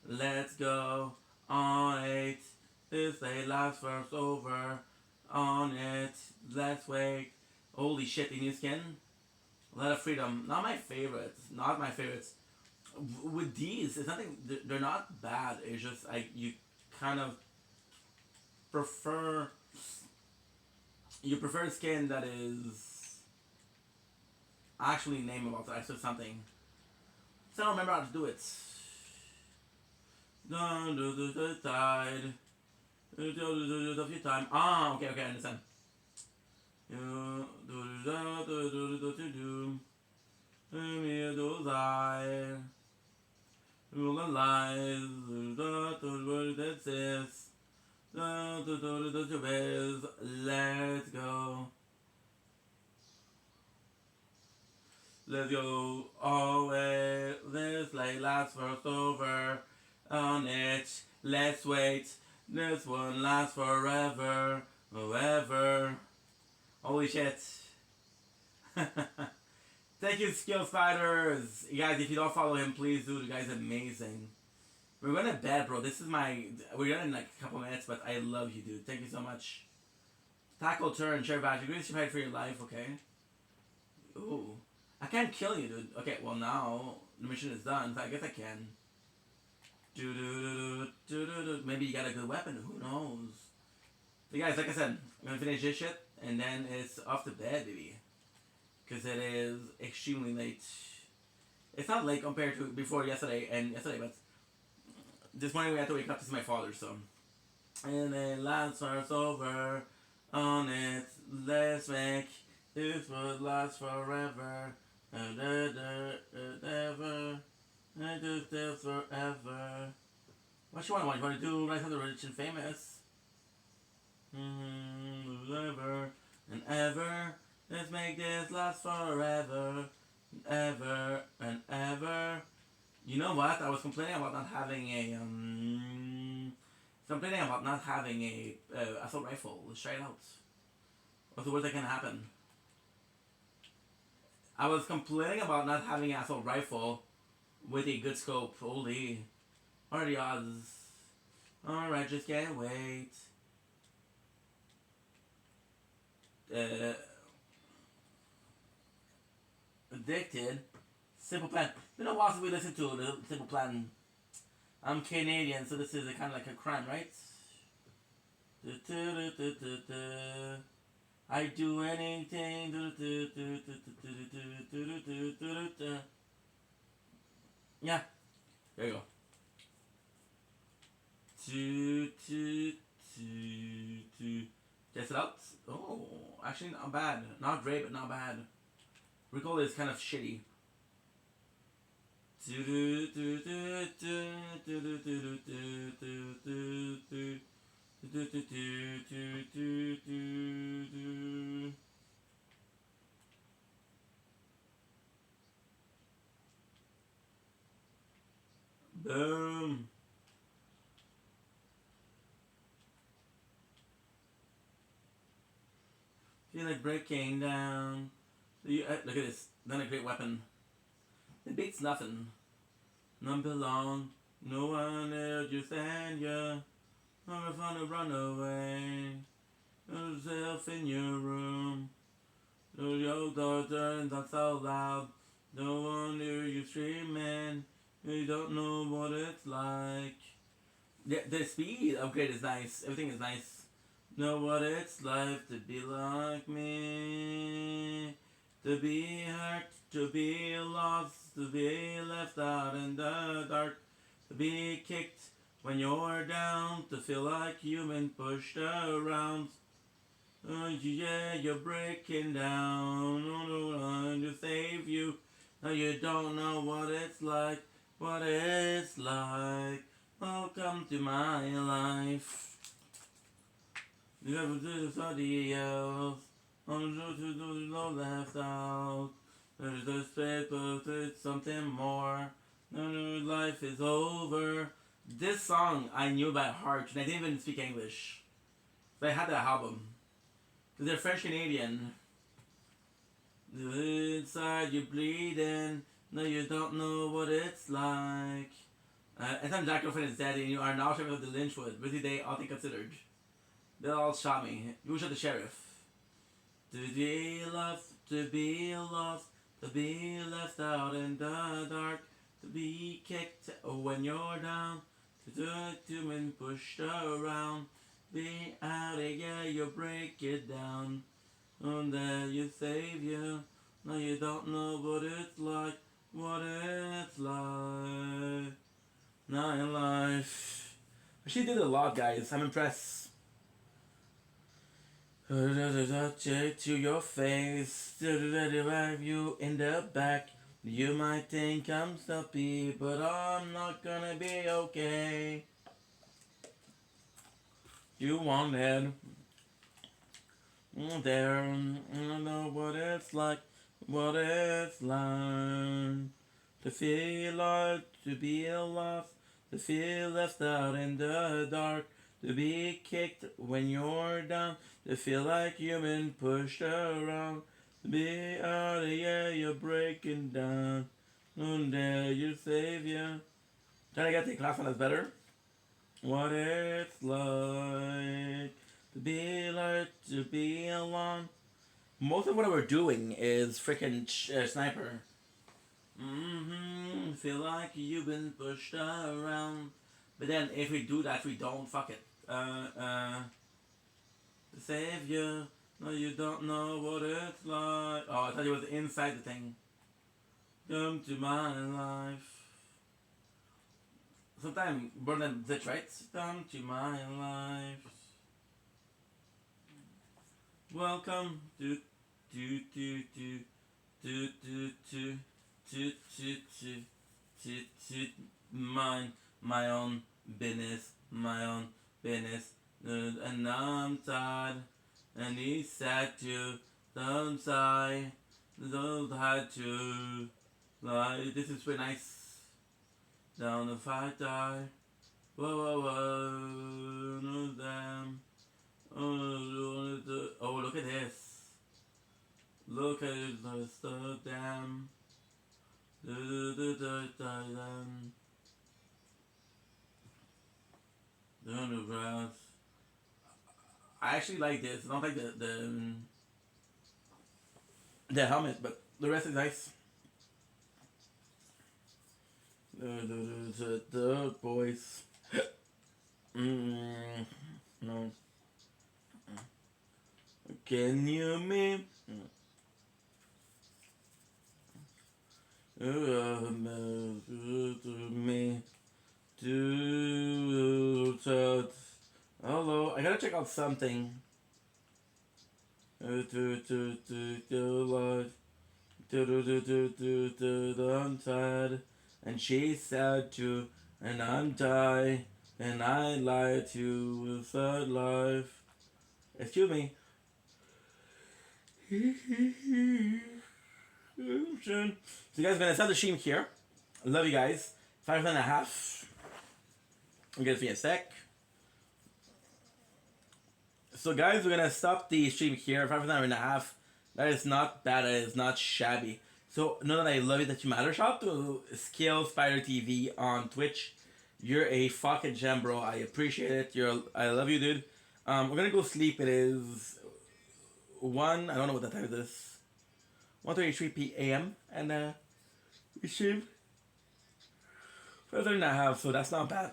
Let's go on it. This day lasts first over. On it. Let's wait. Holy shit, in your skin. A lot of freedom. Not my favorites. Not my favorites. With these, it's nothing. They're not bad. It's just you kind of prefer. You prefer skin that is actually nameable. So I said something. So I don't remember how to do it. Don't do the tide. Of your time. Ah, okay, I understand. You do. Me do I. Rule and lies. That says. Let's go. Let's go away. This late last first over. On it. Let's wait. This one lasts forever. Forever. Holy shit. Thank you, Skill Spiders. You guys, if you don't follow him, please do. The guy's amazing. We're going to bed, bro. This is we're done in like a couple minutes, but I love you, dude. Thank you so much. Tackle turn, share badge. You're going to fight for your life, okay? Ooh. I can't kill you, dude. Okay, well now the mission is done, so I guess I can. Maybe you got a good weapon. Who knows? So guys, like I said, I'm going to finish this shit, and then it's off to bed, baby. Because it is extremely late. It's not late compared to before yesterday, but this morning we had to wake up to see my father, so. And then last verse over on it. Let's make this would last forever. Ever. I do this forever. What you want? You want to do Rise of the Rich and Famous? Ever and ever. Let's make this last forever. Ever and ever. You know what? I was complaining about not having a assault rifle. Let's try it out. What's the worst that can happen? I was complaining about not having an assault rifle with a good scope. Holy. What are the odds? Alright, just can't wait. Addicted. Simple Plan. You know what we listen to the Simple Plan. I'm Canadian, so this is kind of like a crime, right? I do anything. Yeah. There you go. Test it out. Oh, actually not bad. Not great, but not bad. Recall is kind of shitty. Boom. Feel like breaking down. Look at this. Not a great weapon. It beats nothing. None belong. No one there, just stand ya. Never fun to run away. Yourself in your room. Your door turns on so loud. No one hear you screaming. You don't know what it's like. The speed upgrade is nice. Everything is nice. Know what it's like to be like me. To be hurt, to be lost, to be left out in the dark. To be kicked when you're down, to feel like you've been pushed around. Yeah, you're breaking down. No one to save you. Now you don't know what it's like. What it's like. Welcome to my life. You ever do somebody else? I'm sure to do no left out. There's a space, but it's something more. No, life is over. This song I knew by heart, and I didn't even speak English. But I had that album. Because they're French Canadian. Inside you're bleeding. No, you don't know what it's like. Anytime Jack Girlfriend is dead and you are now sheriff of the Lynchwood, busy day, all things considered. They all shot me. You shot the sheriff. To be lost, to be lost, to be left out in the dark, to be kicked when you're down, to be pushed around, be out of yeah, you break it down, and then you save you. Now you don't know what it's like, what it's like. Now in life. She did a lot, guys. I'm impressed. To your face, drive you in the back. You might think I'm sloppy, but I'm not gonna be okay. You wanted there, I don't know what it's like, what it's like to feel like, to be lost, to feel left out in the dark, to be kicked when you're down, to feel like you've been pushed around, to be out of yeah, you're breaking down, and there you save you. Trying to get the class one that's better. What it's like to be alone. Most of what we're doing is freaking sniper. Feel like you've been pushed around. But then if we do that, we don't. Fuck it. To save you. No, you don't know what it's like. Oh, I thought it was inside the thing. Come to my life. Sometimes more than this, right? Come to my life. Welcome to mine, my own business, and I'm tired, and he's sad too. Don't sigh, don't hide too. Like this is pretty nice. Down if I die, whoa, whoa, whoa, no damn. Oh, look at this. Look at the damn. The grass. I actually like this. I don't like the helmet, but the rest is nice. The boys. No. Can you me? Me to hello. I gotta check out something. Life. I'm tired, and she's sad too, and I'm tired, and I lie to you with that life. Excuse me. So guys, gonna start the stream here. Love you guys. 5.5. Give me a sec. So guys, we're gonna stop the stream here. 5.5. That is not bad. That is not shabby. So know that I love you, that you matter. Shout out to Scale Spider TV on Twitch. You're a fucking gem, bro. I appreciate it. I love you, dude. We're gonna go sleep. It is 1. I don't know what the time is. 1:33 p.m. and we stream 5.5. So that's not bad.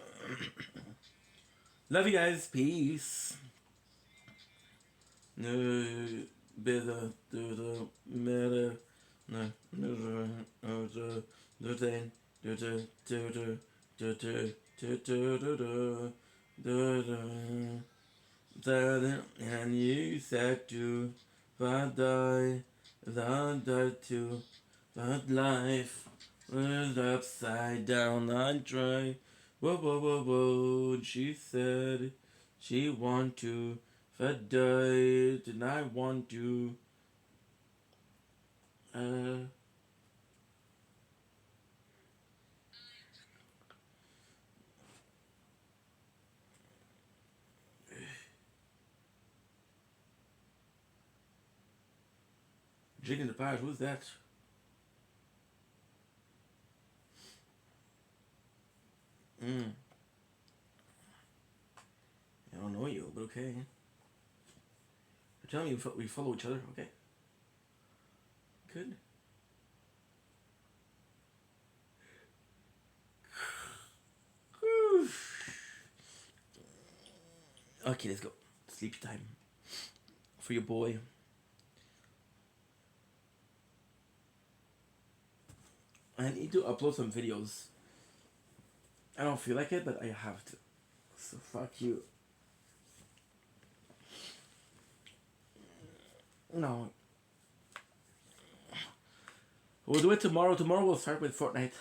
Love you guys. Peace. Better do the matter. No, and you said to that too, but life was upside down. I tried. Whoa, whoa, whoa, whoa. She said she want to. If I died, and I want to. Jigging the Page, who's that? I don't know you, but okay. You're telling me we follow each other, okay? Good. Okay, let's go. Sleepy time. For your boy. I need to upload some videos. I don't feel like it, but I have to. So fuck you. No. We'll do it tomorrow. Tomorrow we'll start with Fortnite.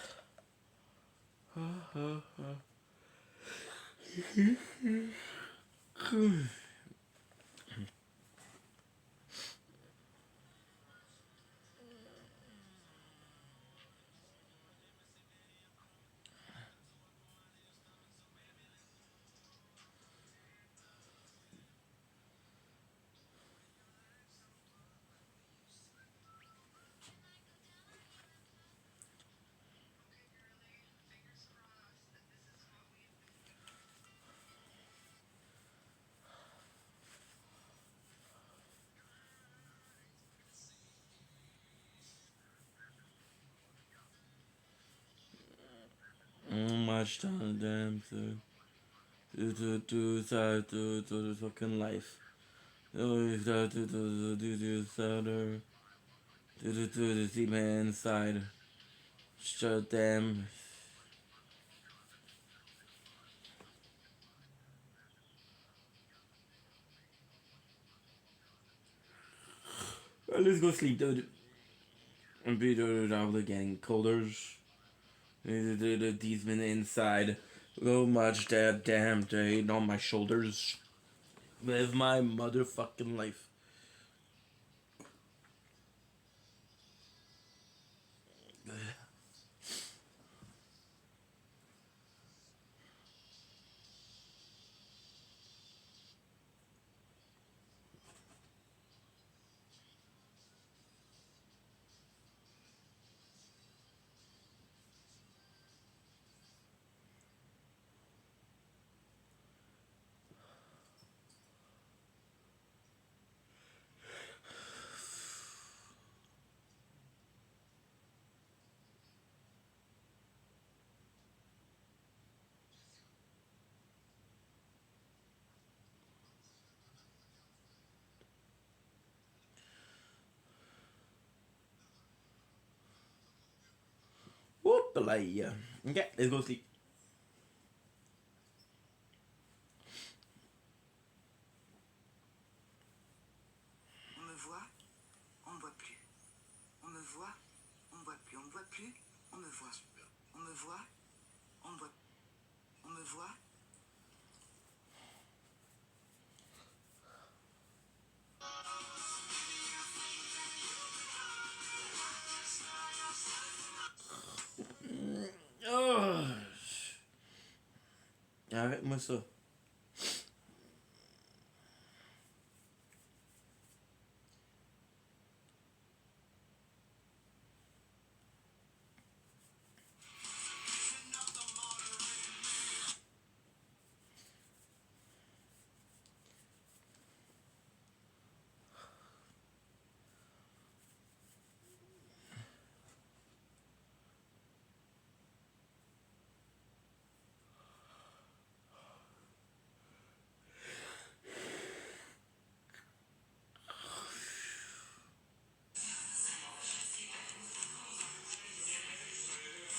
Much time, damn, to the fucking life. To the sounder. To the deep man inside. Shut them. Let's go sleep, dude. And be the getting colder. The demon inside. So much that damn day on my shoulders. Live my motherfucking life. Whoop-a-lay. Okay, let's go sleep. On me voit, on me voit plus. On me voit, on me voit plus. On me voit plus, on me voit. On me voit, on me voit. On me voit. Oh. Arrête-moi ça.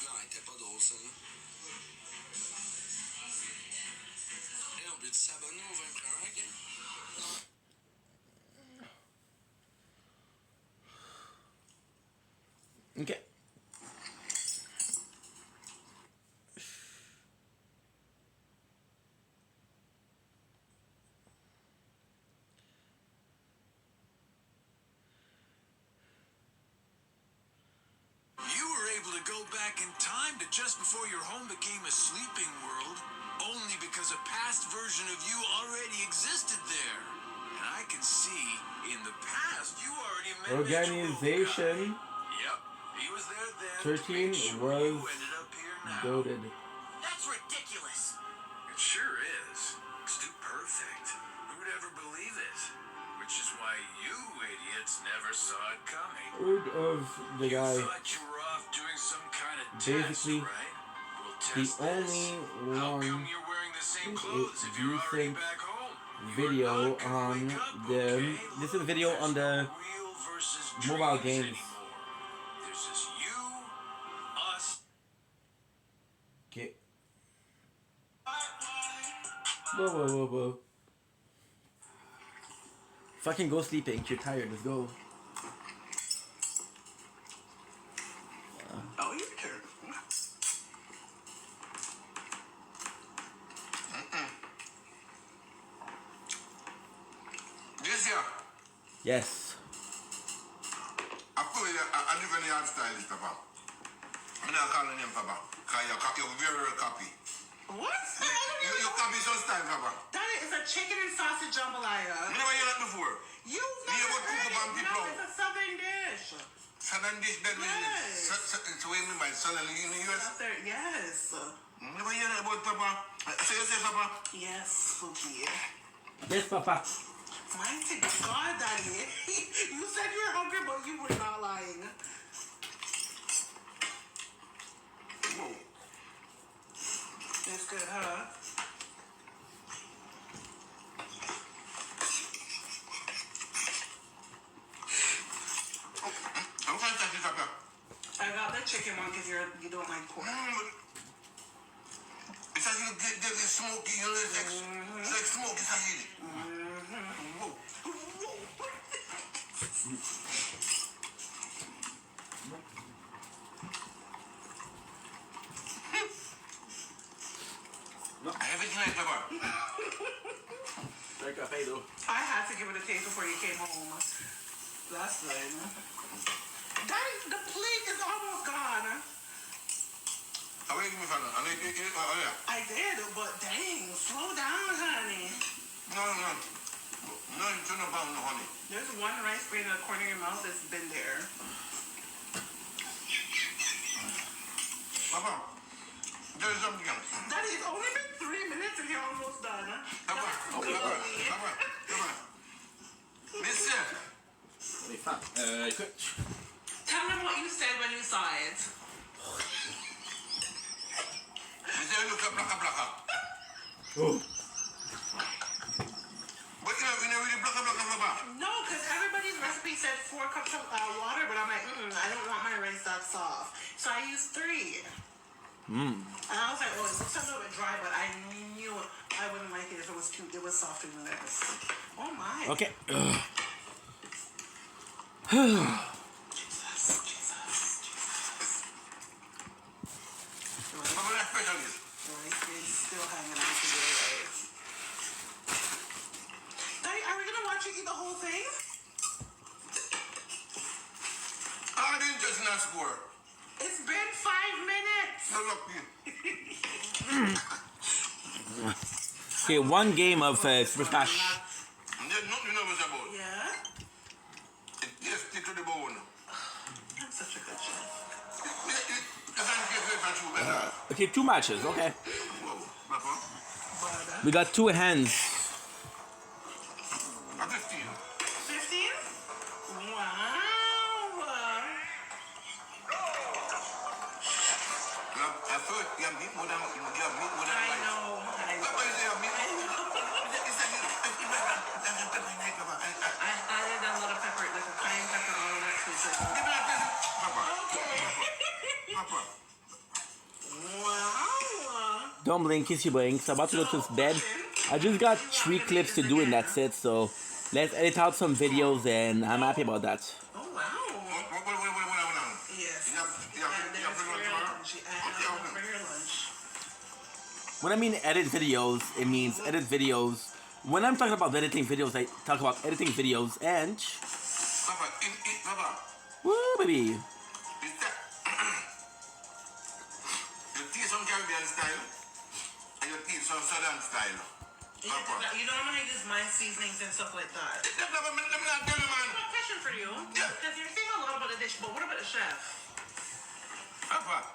Non, elle était pas drôle, ça, là. Hey, on peut-tu s'abonner au 20 premiers, hein? Okay. You were able to go back in time to just before your home became a sleeping world, only because a past version of you already existed there. And I can see, in the past, you already Organization. Yep, he was there then. 13 was goaded. That's ridiculous. It sure is. It's too perfect. Who would ever believe it? Which is why you idiots never saw it coming. Word of the guy. You thought you were off doing some kind of Basically, test, right? We'll the test only How one come you're wearing the same with clothes a if you're already decent back home? video on the. This is a video on the mobile games. There's just you, us. Okay. Whoa. Fucking go sleeping. You're tired. Let's go. Oh, your turn. This year, Yes. I live in the art stylist, Papa. I'm not calling him Papa. Because you're very copy. What? You copy some style, Papa. That is a chicken and sausage jambalaya. I never heard that before. You've Me never about cook heard up on it? people. No, it's a southern dish. Southern dish that Yes. so what you mean by southern in the US? Southern, yes. Never hear that about Papa. So you say Papa? Yes, Fuki. Yes, Papa. Mighty God, Daddy. You said you were hungry, but you were not lying. Whoa. It's good, huh? I'm trying to take this up here. I got the chicken one because you don't like pork. It's like you get this smoky, you know, it's like smoky sashimi. Whoa. Everything like Papa. Very cafe though. I had to give it a taste before you came home. Last night. Daddy, the plate is almost gone. I will give me fun. Oh yeah. I did, but dang, slow down, honey. No, you turn about no honey. There's one rice grain in the corner of your mouth that's been there. Papa, there's something else. Daddy, it's only been 3 minutes and you're almost done. Papa. Listen. Tell them what you said when you saw it. Listen, look at blaka. Oh. But you know really blaka, Papa. No, because everybody's recipe said 4 cups of water, but I'm like, I don't want my rice that soft. So I used 3. And I was like, oh, it looks a little bit dry, but I knew I wouldn't like it if it was softer than this. Oh my. Okay. Jesus. Papa, that's special is. It's still hanging on to the rice. Daddy, are we going to watch you eat the whole thing? I didn't just not score. It's been 5 minutes. No luck you. Okay, one game of Super Smash. There's nothing nervous about. Yeah? It just stick to the bone. I'm such a good chef. Okay, 2 matches. Okay. Whoa, Papa. We got 2 hands. 15. 15? Wow. I thought you have meat more than I know. Papa, you say you have meat? I added a little pepper, like a cayenne pepper on that too. So Give me that piece. Papa. wow. Don't blink, kissy blinks. I'm about to go to bed. I just got 3 clips to do and that's it. So let's edit out some videos and I'm happy about that. Oh, wow. Yes. For your lunch. When I mean edit videos, it means edit videos. When I'm talking about editing videos, I talk about editing videos and... Papa. Woo, baby. You teach some Caribbean style and you teach some Southern style. You know I'm gonna use my seasonings and stuff like that. Let me not tell you, man. question for you. Because you're saying a lot about the dish, but what about the chef? Papa,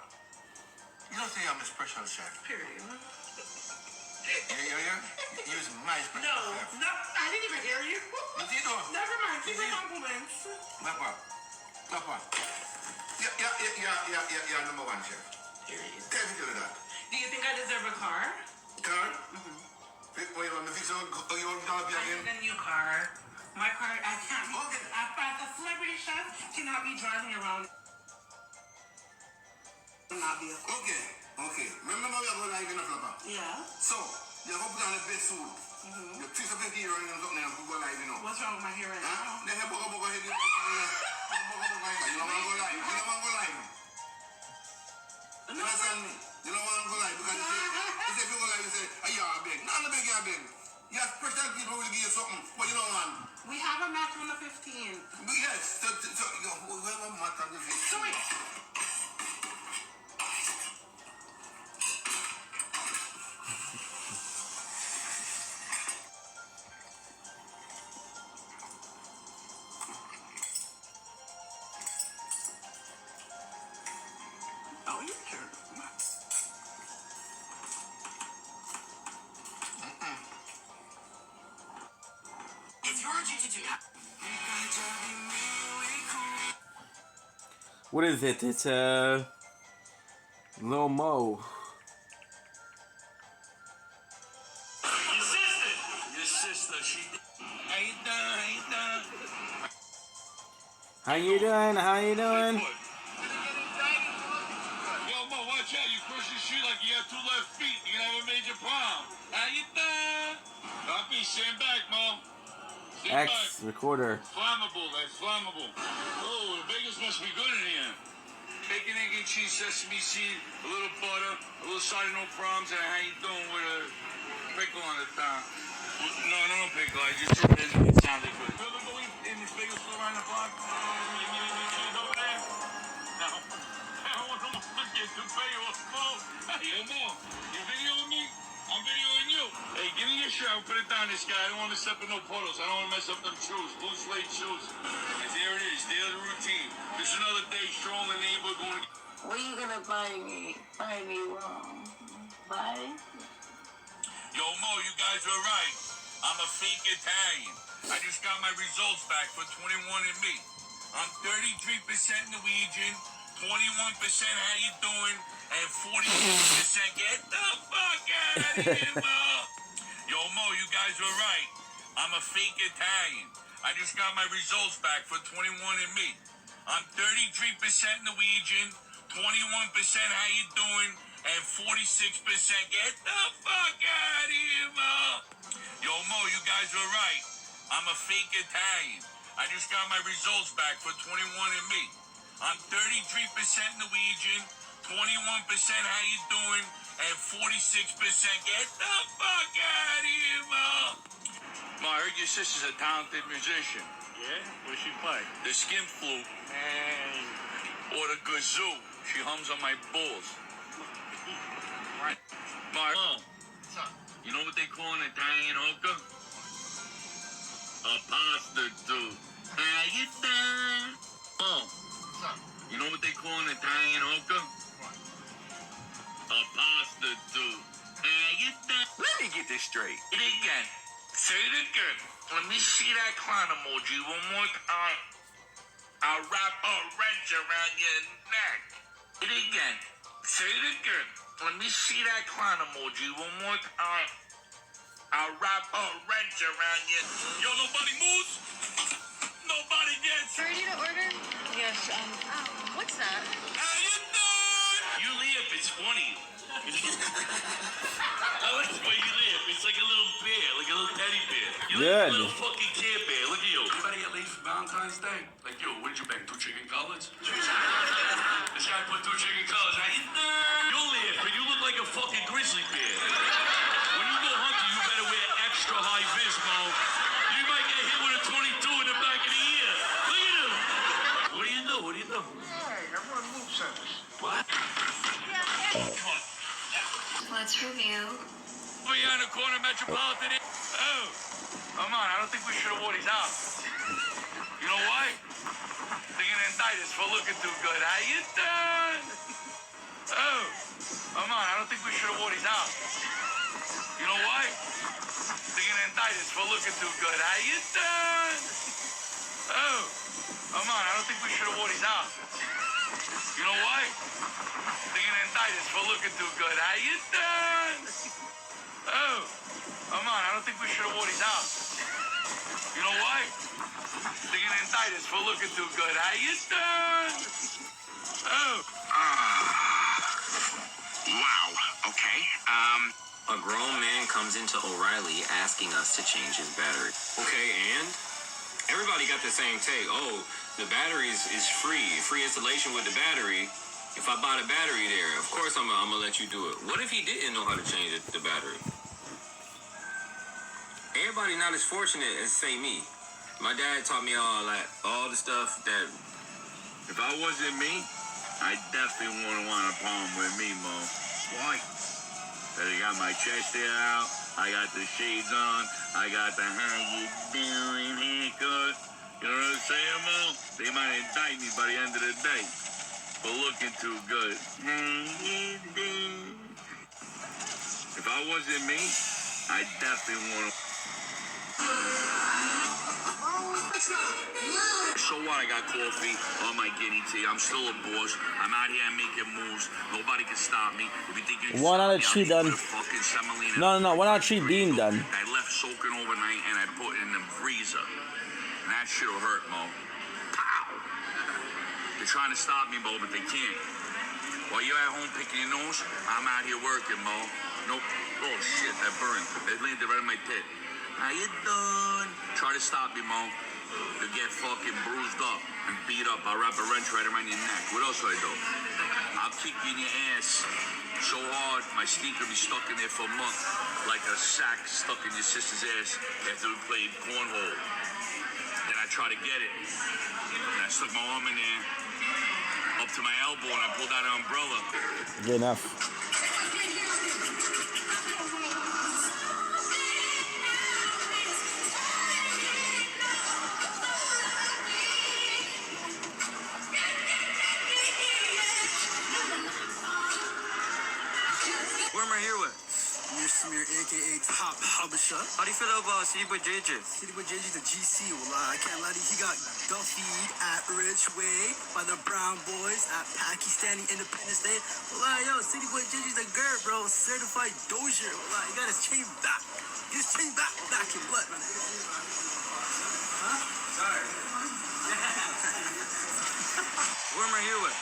you don't say I'm a special chef. Period. Yeah. You're my special chef. No, I didn't even hear you. You did not. Never mind, keep your compliments. Papa. Yeah, number one chef. Period. Definitely that. Do you think I deserve a car? Car? What you want me to fix you want I need a new car. My car, I can't be. Okay. A celebrity chef cannot be driving around. Not be Okay. Remember we are going live in a flapper? Yeah. So, you have to put on the best suit. You fix up your gear and something and go live, you know. What's wrong with my hair right now? Then you go ahead. You don't want to go live. You understand me? You don't want to go live because if you go live, you say, I beg. No, I'm beg, you beg. You have special people will give you something, but you don't want. We have a match on the 15th. Yes. So we have a match on the 15th. So wait. Oh, you sure? It's hard you to do that. What is it? It's Lil Mo. Your sister, she. How you doing? How you doing? How you doing? Yo, Mo, watch out. You cross your street like you have two left feet. You're gonna have a major problem. How you doing? Copy, stand back, Mo. Stand X back. recorder. Flammable, that's flammable. Oh, the Vegas must be good in here. Bacon, egg, and cheese, sesame seed, a little butter, a little side, no problems, and how you doing with a pickle on the top? No pickle, I just threw it in. It sounded good. You ever go in this bagel store around the block? You get any cheese over there? No. I don't want to get to pay you a phone. Hey, Mo, you videoing me? I'm videoing you. Hey, give me your shirt. I'll put it down this guy. I don't want to step in no puddles. I don't want to mess up them shoes. Blue suede shoes. Because there it is. There's the routine. This is another day strolling the neighborhood going to... What are you gonna buy me? Buy me wrong. Buy? Yo, Mo, you guys are right. I'm a fake Italian. I just got my results back for 21andMe. I'm 33% Norwegian, 21% how you doing, and 46% get the fuck out of here, Mo. Yo, Mo, you guys are right. I'm a fake Italian. I just got my results back for 21andMe. I'm 33% Norwegian, 21% how you doing, and 46% get the fuck out of here, Mo. Yo, Mo, you guys are right. I'm a fake Italian. I just got my results back for 21andMe. I'm 33% Norwegian, 21% how you doing, and 46% get the fuck out of here, Mo. Mo, I heard your sister's a talented musician. Yeah? What does she play? The skin flute. Or the kazoo. She hums on my balls. Right. Mark, you know what they call an Italian hooker? A prostitute. How you doing? Oh, you know what they call an Italian hooker? A prostitute. How you doing? Let me get this straight. It again. Say it again. Let me see that clown emoji one more time. I'll wrap a wrench around your neck. It again. Say it again. Let me see that clown emoji one more time. I'll wrap a wrench around your... Yo, nobody moves? Nobody gets... Ready to order? Yes, what's that? How you doing? You laugh, it's funny. I like the way you laugh. It's like a little bear, like a little teddy bear. You're like a little fucking Care Bear. Look at you. You better get laid for Valentine's Day. Like, yo, what did you bang? 2 chicken cutlets? This guy put 2 chicken cutlets. How you doing? You laugh, but you look like a fucking grizzly bear. When you go hunting, you better wear extra high vis, Mo. You might get hit with a 22 in the back of the ear. Look at him. What do you do? What do you do? Hey, I want to move centers. What? Come on. Let's review. Over here in the corner, Metropolitan. Oh, come on. I don't think we should have wore these out. You know what? Thinking indicted for looking too good. How you doing? Oh, come on. I don't think we should award his house. You know what? Thinking indicted for looking too good. How you doing? Oh, come on. I don't think we should award his house. You know what? Thinking indicted for looking too good. How you doing? Oh, come on. I don't think we should award his house. You know what? Thinking indicted for looking too good. How you doing? Oh. Wow. Okay. A grown man comes into O'Reilly asking us to change his battery. Okay, and everybody got the same take. Oh, the battery is free installation with the battery. If I buy the battery there, of course I'm gonna let you do it. What if he didn't know how to change the battery? Everybody not as fortunate as say me. My dad taught me all the stuff that. If I wasn't me, I definitely wouldn't want a problem with me, Mo. Why? Because I got my chest hair out, I got the shades on, I got the how you doing haircut. You know what I'm saying, Mo? They might indict me by the end of the day for looking too good. How you doing? If I wasn't me, I definitely want to. So what? I got coffee on my guinea tea. I'm still a boss. I'm out here making moves. Nobody can stop me. If you think you can 1 stop out of me, 3 done. fucking semolina. No, 1 out of 3 being done. I left soaking overnight and I put it in the freezer. And that shit'll hurt, Mo. Pow! They're trying to stop me, Mo, but they can't. While you're at home picking your nose, I'm out here working, Mo. Nope. Oh shit, that burned. It landed right in my tit. How you doing? Try to stop me, Mo. You'll get fucking bruised up and beat up. I'll wrap a wrench right around your neck. What else do I do? I'll kick you in your ass so hard, my sneaker will be stuck in there for a month, like a sack stuck in your sister's ass after we played cornhole. Then I try to get it, and I stuck my arm in there up to my elbow, and I pulled out an umbrella. Good enough. Who am I here with? Mir Samir, aka Top Habasha. How do you feel about City Boy JJ? City Boy JJ, the GC. Well, I can't lie to you. He got Duffy'd at Ridgeway by the Brown Boys at Pakistani Independence Day. Well, yo, City Boy JJ's the GERD, bro. Certified Dozier. Well, he got his chain back. His chain back in blood, man. Huh? Sorry. Who am I here with?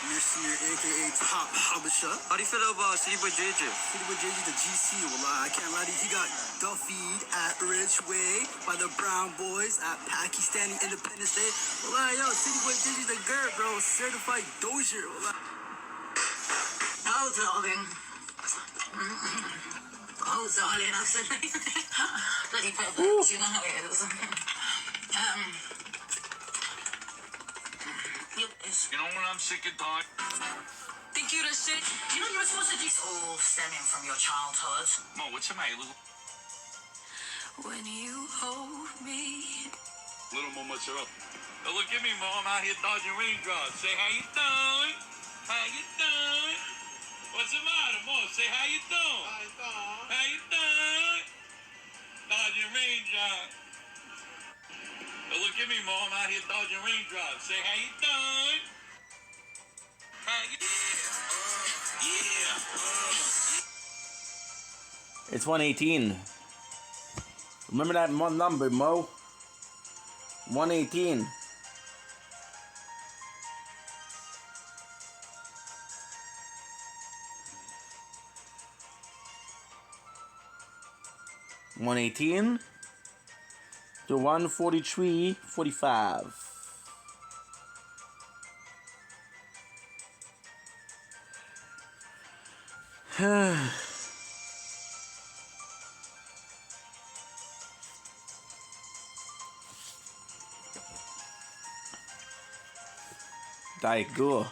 Mir Samir, aka Top Habasha. How do you feel about City Boy JJ? City Boy JJ, the GC. Well, I can't lie to you. He got Duffy'd at Ridgeway by the Brown Boys at Pakistani Independence Day. Well, yo, City Boy JJ's the GERD, bro. Certified Dozier. Oh, darling. Oh, darling, I said, bloody perverts, you know how it is. You know when I'm sick and tired? Think you the shit? You know you're supposed to do. It's all stemming from your childhood. Mo, what's the matter, little? When you hold me. Little Mo, what's her up? Oh, look at me, Mo. I'm out here dodging raindrops. Say, how you doing? How you doing? What's the matter, Mo? Say, how you doing? How you doing? Dodging raindrops. Oh, look at me, Mo. I'm out here dodging raindrops. Say, how you doing? How you It's 118. Remember that number, Mo? 118. $118 to $143.45. Diet Ghoul.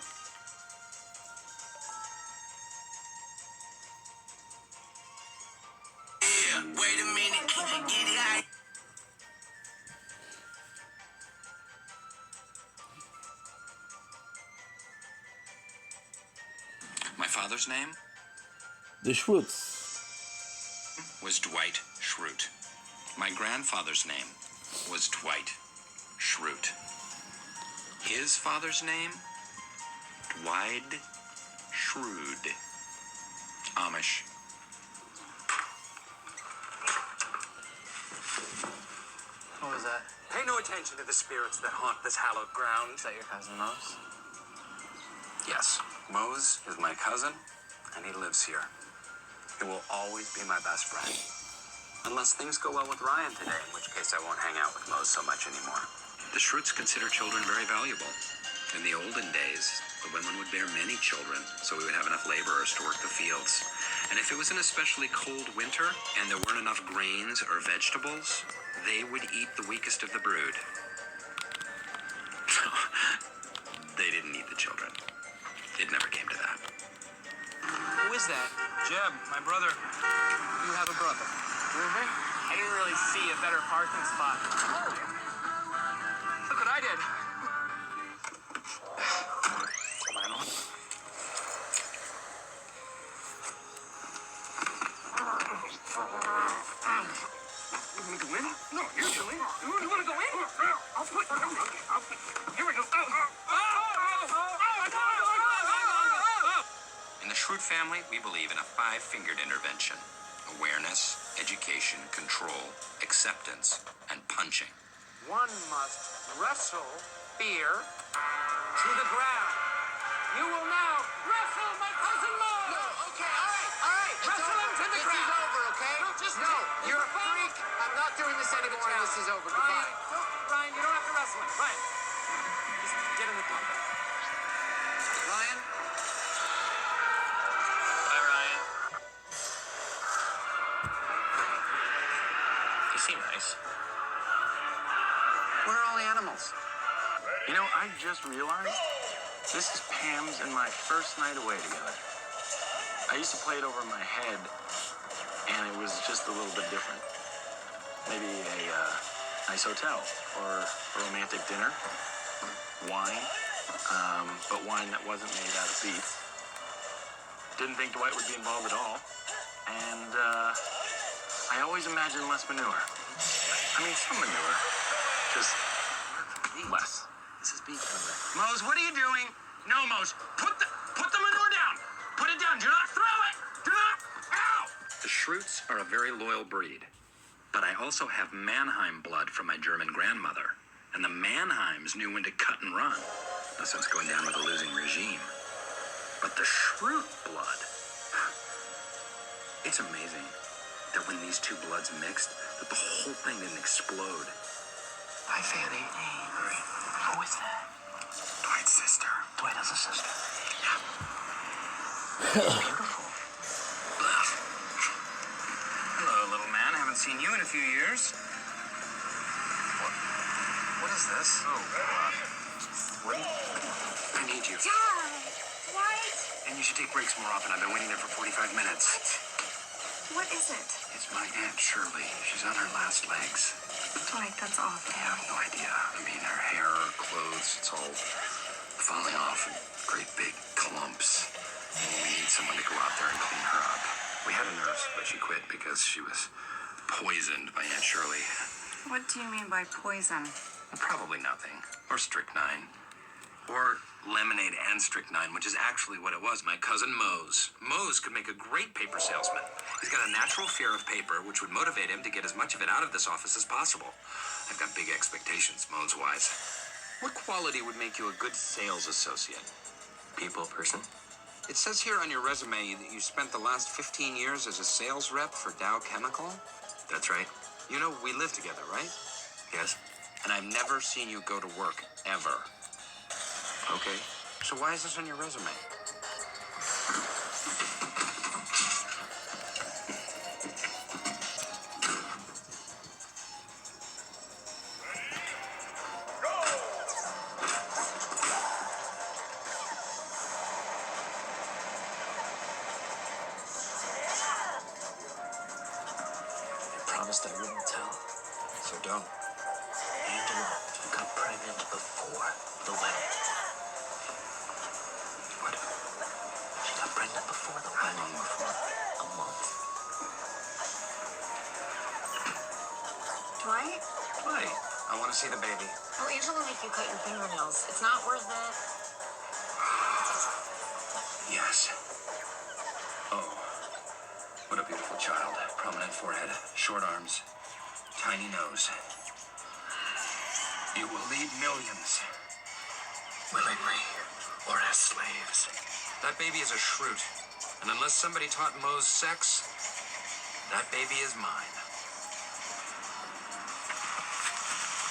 Wait a minute, get it out. father's name The Schrutes. was Dwight Schrute. My grandfather's name was Dwight Schrute. His father's name, Dwight Schrute. Amish. What was that? Pay no attention to the spirits that haunt this hallowed ground. Is that your cousin Mose? Yes, Mose is my cousin, and he lives here. He will always be my best friend. Unless things go well with Ryan today, in which case I won't hang out with Mose so much anymore. The Schrutes consider children very valuable. In the olden days, the women would bear many children, so we would have enough laborers to work the fields. And if it was an especially cold winter, and there weren't enough grains or vegetables, they would eat the weakest of the brood. They didn't eat the children. It never came to that. Who is that? Jeb, my brother. You have a brother. I didn't really see a better parking spot. Oh! Look what I did. You want to go in? No, you're going. You want to go in? I'll put. Here we go. In the Schrute family, we believe in a 5-fingered intervention. Awareness, education, control, acceptance, and punching. One must wrestle fear to the ground. You will now wrestle my cousin Mose. No, okay, all right. Wrestle him to the ground. This is over, okay? No, just you're a freak. I'm not doing this anymore. This is over. Goodbye. Ryan, you don't have to wrestle him. Ryan, just get in the car. Ryan. Bye, Ryan. You seem nice. Where are all the animals? You know, I just realized this is Pam's and my first night away together. I used to play it over my head, and it was just a little bit different. Maybe a nice hotel or a romantic dinner, wine, but wine that wasn't made out of beef. Didn't think Dwight would be involved at all, and I always imagined less manure. I mean, some manure, just less. This is beef. Mose, what are you doing? No, Mose, put the manure down. Put it down. Do not throw it. Do not. Ow! The Schrutes are a very loyal breed, but I also have Mannheim blood from my German grandmother, and the Mannheims knew when to cut and run. No sense going down with a losing regime. But the Schrute blood, it's amazing that when these two bloods mixed, that the whole thing didn't explode. Hi, Fanny. Hey. Who is that? Dwight's sister. Dwight has a sister. Yeah. Beautiful. Hello, little man. Haven't seen you in a few years. What is this? Oh, God. What? I need you. Dad! What? And you should take breaks more often. I've been waiting there for 45 minutes. What is it? It's my Aunt Shirley. She's on her last legs. Dwight, that's awful. Yeah, I have no idea. I mean, her hair, her clothes, it's all falling off in great big clumps. We need someone to go out there and clean her up. We had a nurse, but she quit because she was poisoned by Aunt Shirley. What do you mean by poison? Probably nothing. Or strychnine. Or lemonade and strychnine, which is actually what it was. My cousin Mose. Mose could make a great paper salesman. He's got a natural fear of paper, which would motivate him to get as much of it out of this office as possible. I've got big expectations, Mose-wise. What quality would make you a good sales associate? People person. It says here on your resume that you spent the last 15 years as a sales rep for Dow Chemical? That's right. You know, we live together, right? Yes. And I've never seen you go to work, ever. Okay. So why is this on your resume? Promised I wouldn't tell. So don't. Angela got pregnant before the wedding. What? She got pregnant before see the baby. Oh, Angela will make you cut your fingernails. It's not worth it. Yes. Oh, what a beautiful child. Prominent forehead, short arms, tiny nose. You will lead millions. Willingly, or as slaves. That baby is a shroot. And unless somebody taught Mose sex, that baby is mine.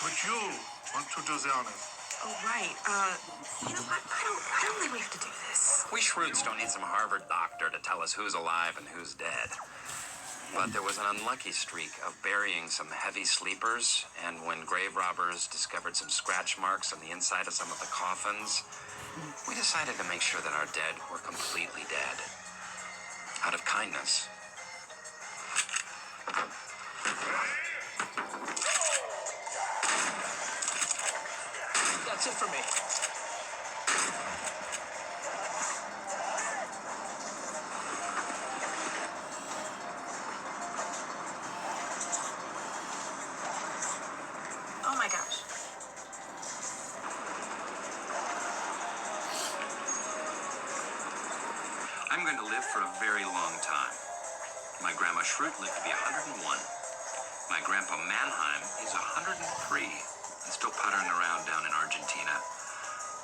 Would you want to do the honors? Oh, right. You know what? I don't think we have to do this. We shrewds don't need some Harvard doctor to tell us who's alive and who's dead. But there was an unlucky streak of burying some heavy sleepers, and when grave robbers discovered some scratch marks on the inside of some of the coffins, we decided to make sure that our dead were completely dead. Out of kindness. That's it for me. Oh my gosh. I'm going to live for a very long time. My grandma Schrute lived to be 101. My grandpa Mannheim is 103 and still puttering around down in Argentina.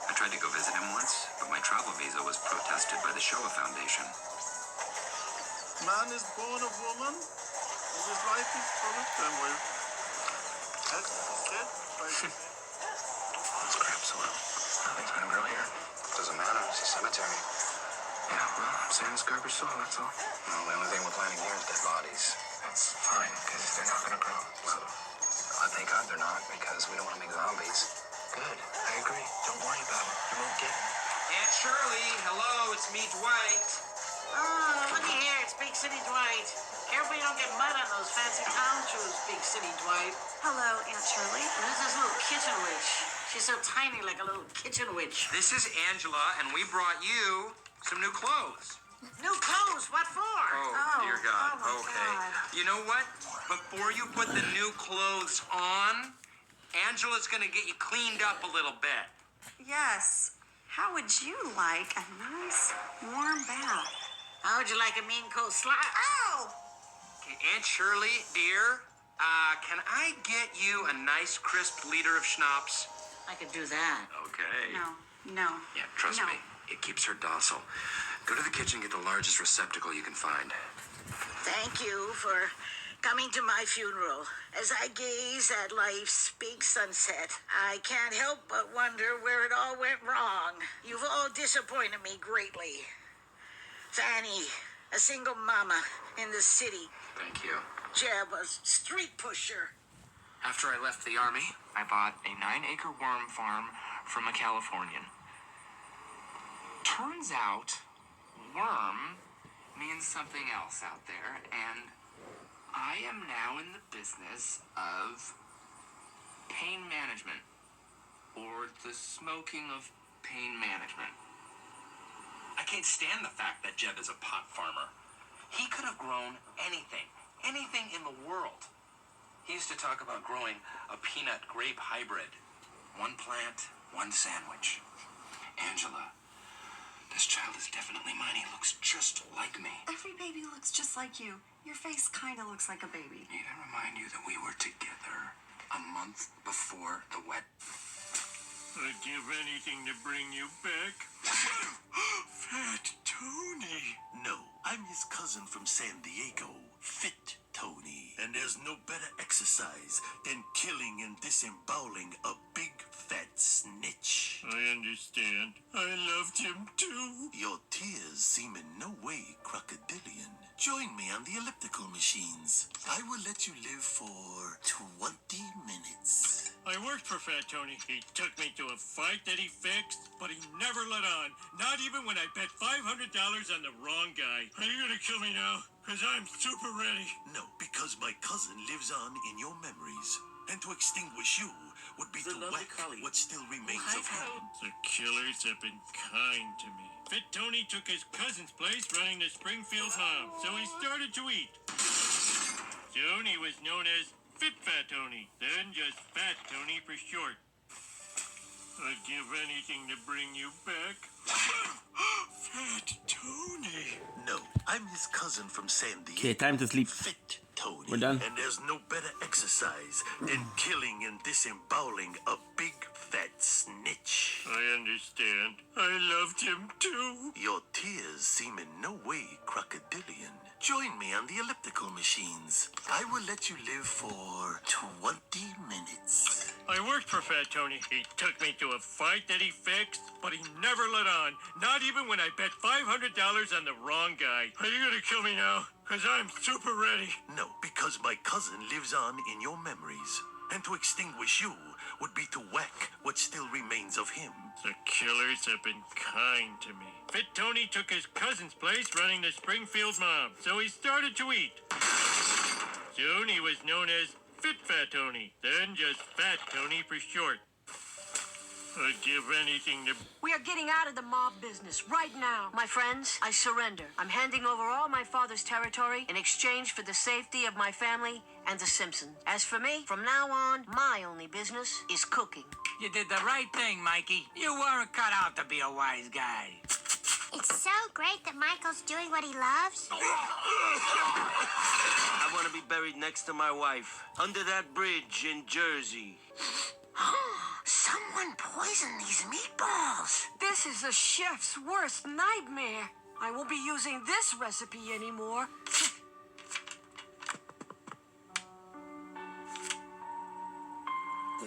I tried to go visit him once, but my travel visa was protested by the Shoah Foundation. Man is born of woman, and his life is full of turmoil. As said by the It's crap soil. Nothing's gonna grow here. Doesn't matter, it's a cemetery. Yeah, well, I'm saying it's garbage soil, that's all. Well, the only thing we're planting here is dead bodies. That's fine, because they're not gonna grow. Well, thank God they're not, because we don't want to make zombies. Good, I agree. Don't worry about it. You won't get them. Aunt Shirley, hello, it's me, Dwight. Oh, looky here, it's Big City Dwight. Careful you don't get mud on those fancy town shoes, Big City Dwight. Hello, Aunt Shirley. And this is little kitchen witch. She's so tiny like a little kitchen witch. This is Angela, and we brought you some new clothes. New clothes? What for? Oh, dear God. Oh, my Okay. God. You know what? Before you put the new clothes on, Angela's gonna get you cleaned up a little bit. Yes. How would you like a nice warm bath? How would you like a mean cold slap? Oh! Okay, Aunt Shirley, dear, can I get you a nice crisp liter of schnapps? I could do that. Okay. No. Yeah, trust No. me. It keeps her docile. Go to the kitchen, get the largest receptacle you can find. Thank you for coming to my funeral. As I gaze at life's big sunset, I can't help but wonder where it all went wrong. You've all disappointed me greatly. Fanny, a single mama in the city. Thank you. Jeb, a street pusher. After I left the army, I bought a 9-acre worm farm from a Californian. Turns out, worm means something else out there, and I am now in the business of pain management, or the smoking of pain management. I can't stand the fact that Jeb is a pot farmer. He could have grown anything in the world. He used to talk about growing a peanut grape hybrid. One plant, one sandwich. Angela, this child is definitely mine. He looks just like me. Every baby looks just like you. Your face kind of looks like a baby. Need I remind you that we were together a month before the wet... I'd give anything to bring you back. Fat Tony. No, I'm his cousin from San Diego, Fit Tony. And there's no better exercise than killing and disemboweling a big fat snitch. I understand. I loved him too. Your tears seem in no way crocodilian. Join me on the elliptical machines. I will let you live for 20 minutes. I worked for Fat Tony. He took me to a fight that he fixed, but he never let on. Not even when I bet $500 on the wrong guy. Are you gonna kill me now? Because I'm super ready. No, because my cousin lives on in your memories. And to extinguish you would be to whack what still remains of him. The killers have been kind to me. Fit Tony took his cousin's place running the Springfield Mob, so he started to eat. Soon he was known as Fit Fat Tony, then just Fat Tony for short. I'd give anything to bring you back. Fat Tony. No, I'm his cousin from San Diego. Okay, time to sleep. Fit Tony. We're done. And there's no better exercise than killing and disemboweling a big fat snitch. I understand. I loved him too. Your tears seem in no way crocodilian. Join me on the elliptical machines. I will let you live for 20 minutes. I worked for Fat Tony. He took me to a fight that he fixed, but he never let on. Not even when I bet $500 on the wrong guy. Are you gonna kill me now? Cause I'm super ready. No, because my cousin lives on in your memories. And to extinguish you would be to whack what still remains of him. The killers have been kind to me. Fit Tony took his cousin's place running the Springfield mob, so he started to eat. Soon he was known as Fit Fat Tony, then just Fat Tony for short. I'd give anything to... We are getting out of the mob business right now. My friends, I surrender. I'm handing over all my father's territory in exchange for the safety of my family and the Simpsons. As for me, from now on, my only business is cooking. You did the right thing, Mikey. You weren't cut out to be a wise guy. It's so great that Michael's doing what he loves. I want to be buried next to my wife, under that bridge in Jersey. Someone poisoned these meatballs. This is a chef's worst nightmare. I won't be using this recipe anymore.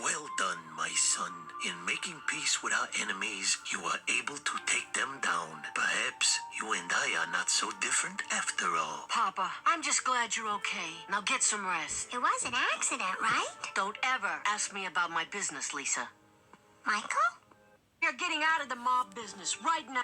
Well done, my son. In making peace with our enemies, you are able to take them down. Perhaps you and I are not so different after all. Papa, I'm just glad you're okay. Now get some rest. It was an accident, right? Don't ever ask me about my business, Lisa. Michael? We're getting out of the mob business right now.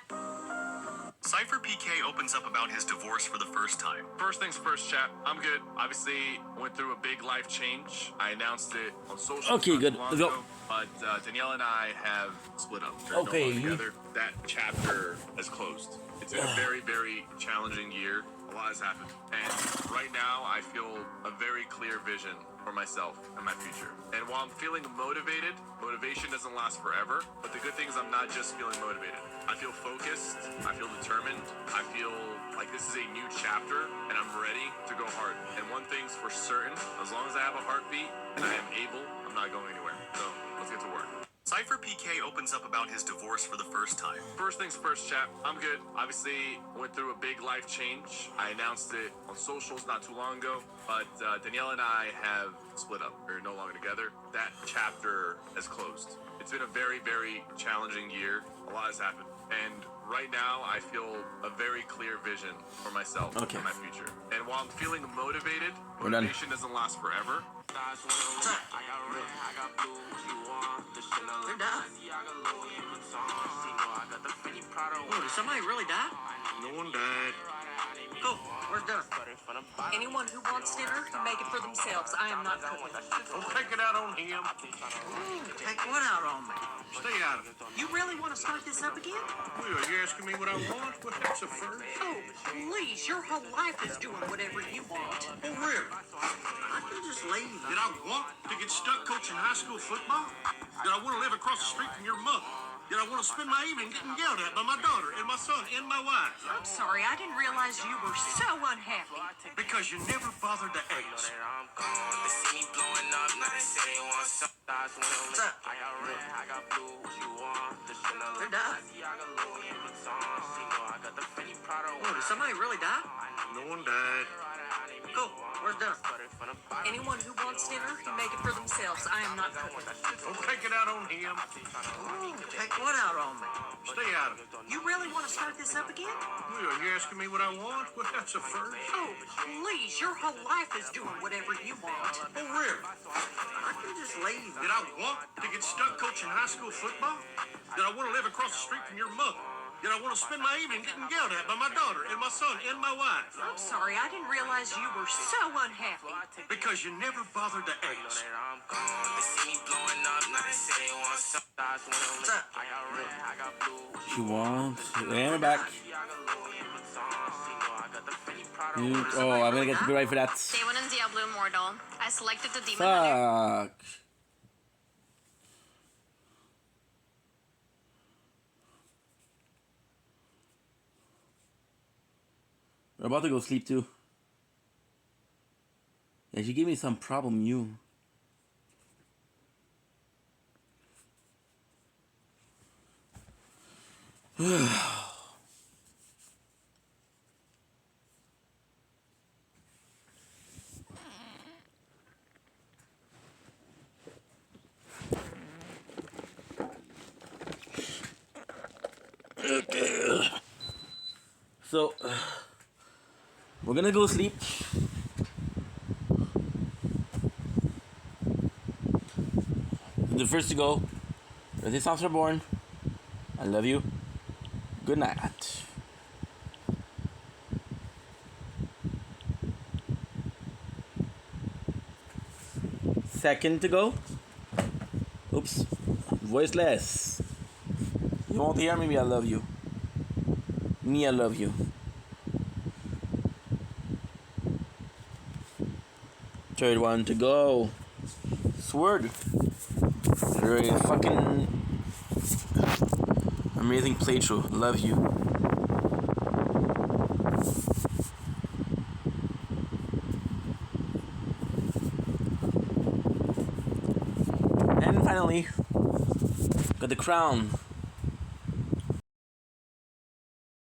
Cypher PK opens up about his divorce for the first time. First things first, chat. I'm good. Obviously, went through a big life change. I announced it on social. Okay, good. Let's go. But Danielle and I have split up. We're Okay. no longer together. That chapter has closed. It's been a very, very challenging year. A lot has happened. And right now, I feel a very clear vision for myself and my future. And while I'm feeling motivated, motivation doesn't last forever. But the good thing is I'm not just feeling motivated. I feel focused. I feel determined. I feel like this is a new chapter and I'm ready to go hard. And one thing's for certain, as long as I have a heartbeat and I am able, I'm not going anywhere. So let's get to work. Cypher PK opens up about his divorce for the first time. First things first, chat. I'm good. Obviously, went through a big life change. I announced it on socials not too long ago. But Danielle and I have split up. We're no longer together. That chapter has closed. It's been a very, very challenging year. A lot has happened. And right now, I feel a very clear vision for myself and my future. And while I'm feeling motivated, We're done. motivation doesn't last forever. They're done. Oh, did somebody really die? No one died. Cool. Where's dinner? Anyone who wants dinner can make it for themselves. I am not cooking. Don't take it out on him. Take what out on me? Stay out of it. You really want to start this up again? Well, are you asking me what I want? Well, that's a first. Oh, please. Your whole life is doing whatever you want. Oh, really? I can just leave. Did I want to get stuck coaching high school football? Did I want to live across the street from your mother? Did I want to spend my evening getting yelled at by my daughter and my son and my wife? I'm sorry. I didn't realize you were so unhappy. Because you never bothered to ask. What's up? They're done. Oh, did somebody really die? No one died. Cool. Where's dinner? Anyone who wants dinner can make it for themselves. I am not cooking. Don't take it out on him. Take what out on me? Stay out of it. You really want to start this up again? Well, are you asking me what I want? Well, that's a first. Oh, please. Your whole life is doing whatever you want. Oh, really? I can just leave. Did I want to get stuck coaching high school football? Did I want to live across the street from your mother? Yet I want to spend my evening getting yelled at by my daughter and my son and my wife. I'm sorry, I didn't realize you were so unhappy. Because you never bothered to ask. She wants. And we're back. Oh, I'm gonna get to be right for that. Day 1 in Diablo Immortal. I selected the demon hunter. Fuck. We're about to go sleep too. Yeah, she gave me some problem, you. So, we're gonna go sleep. The first to go. This Officer Born. I love you. Good night. Second to go. Oops. Voiceless. You won't hear me, I love you. Me, I love you. Third one to go. Sword. Very fucking amazing playthrough. Love you. And finally, got the crown.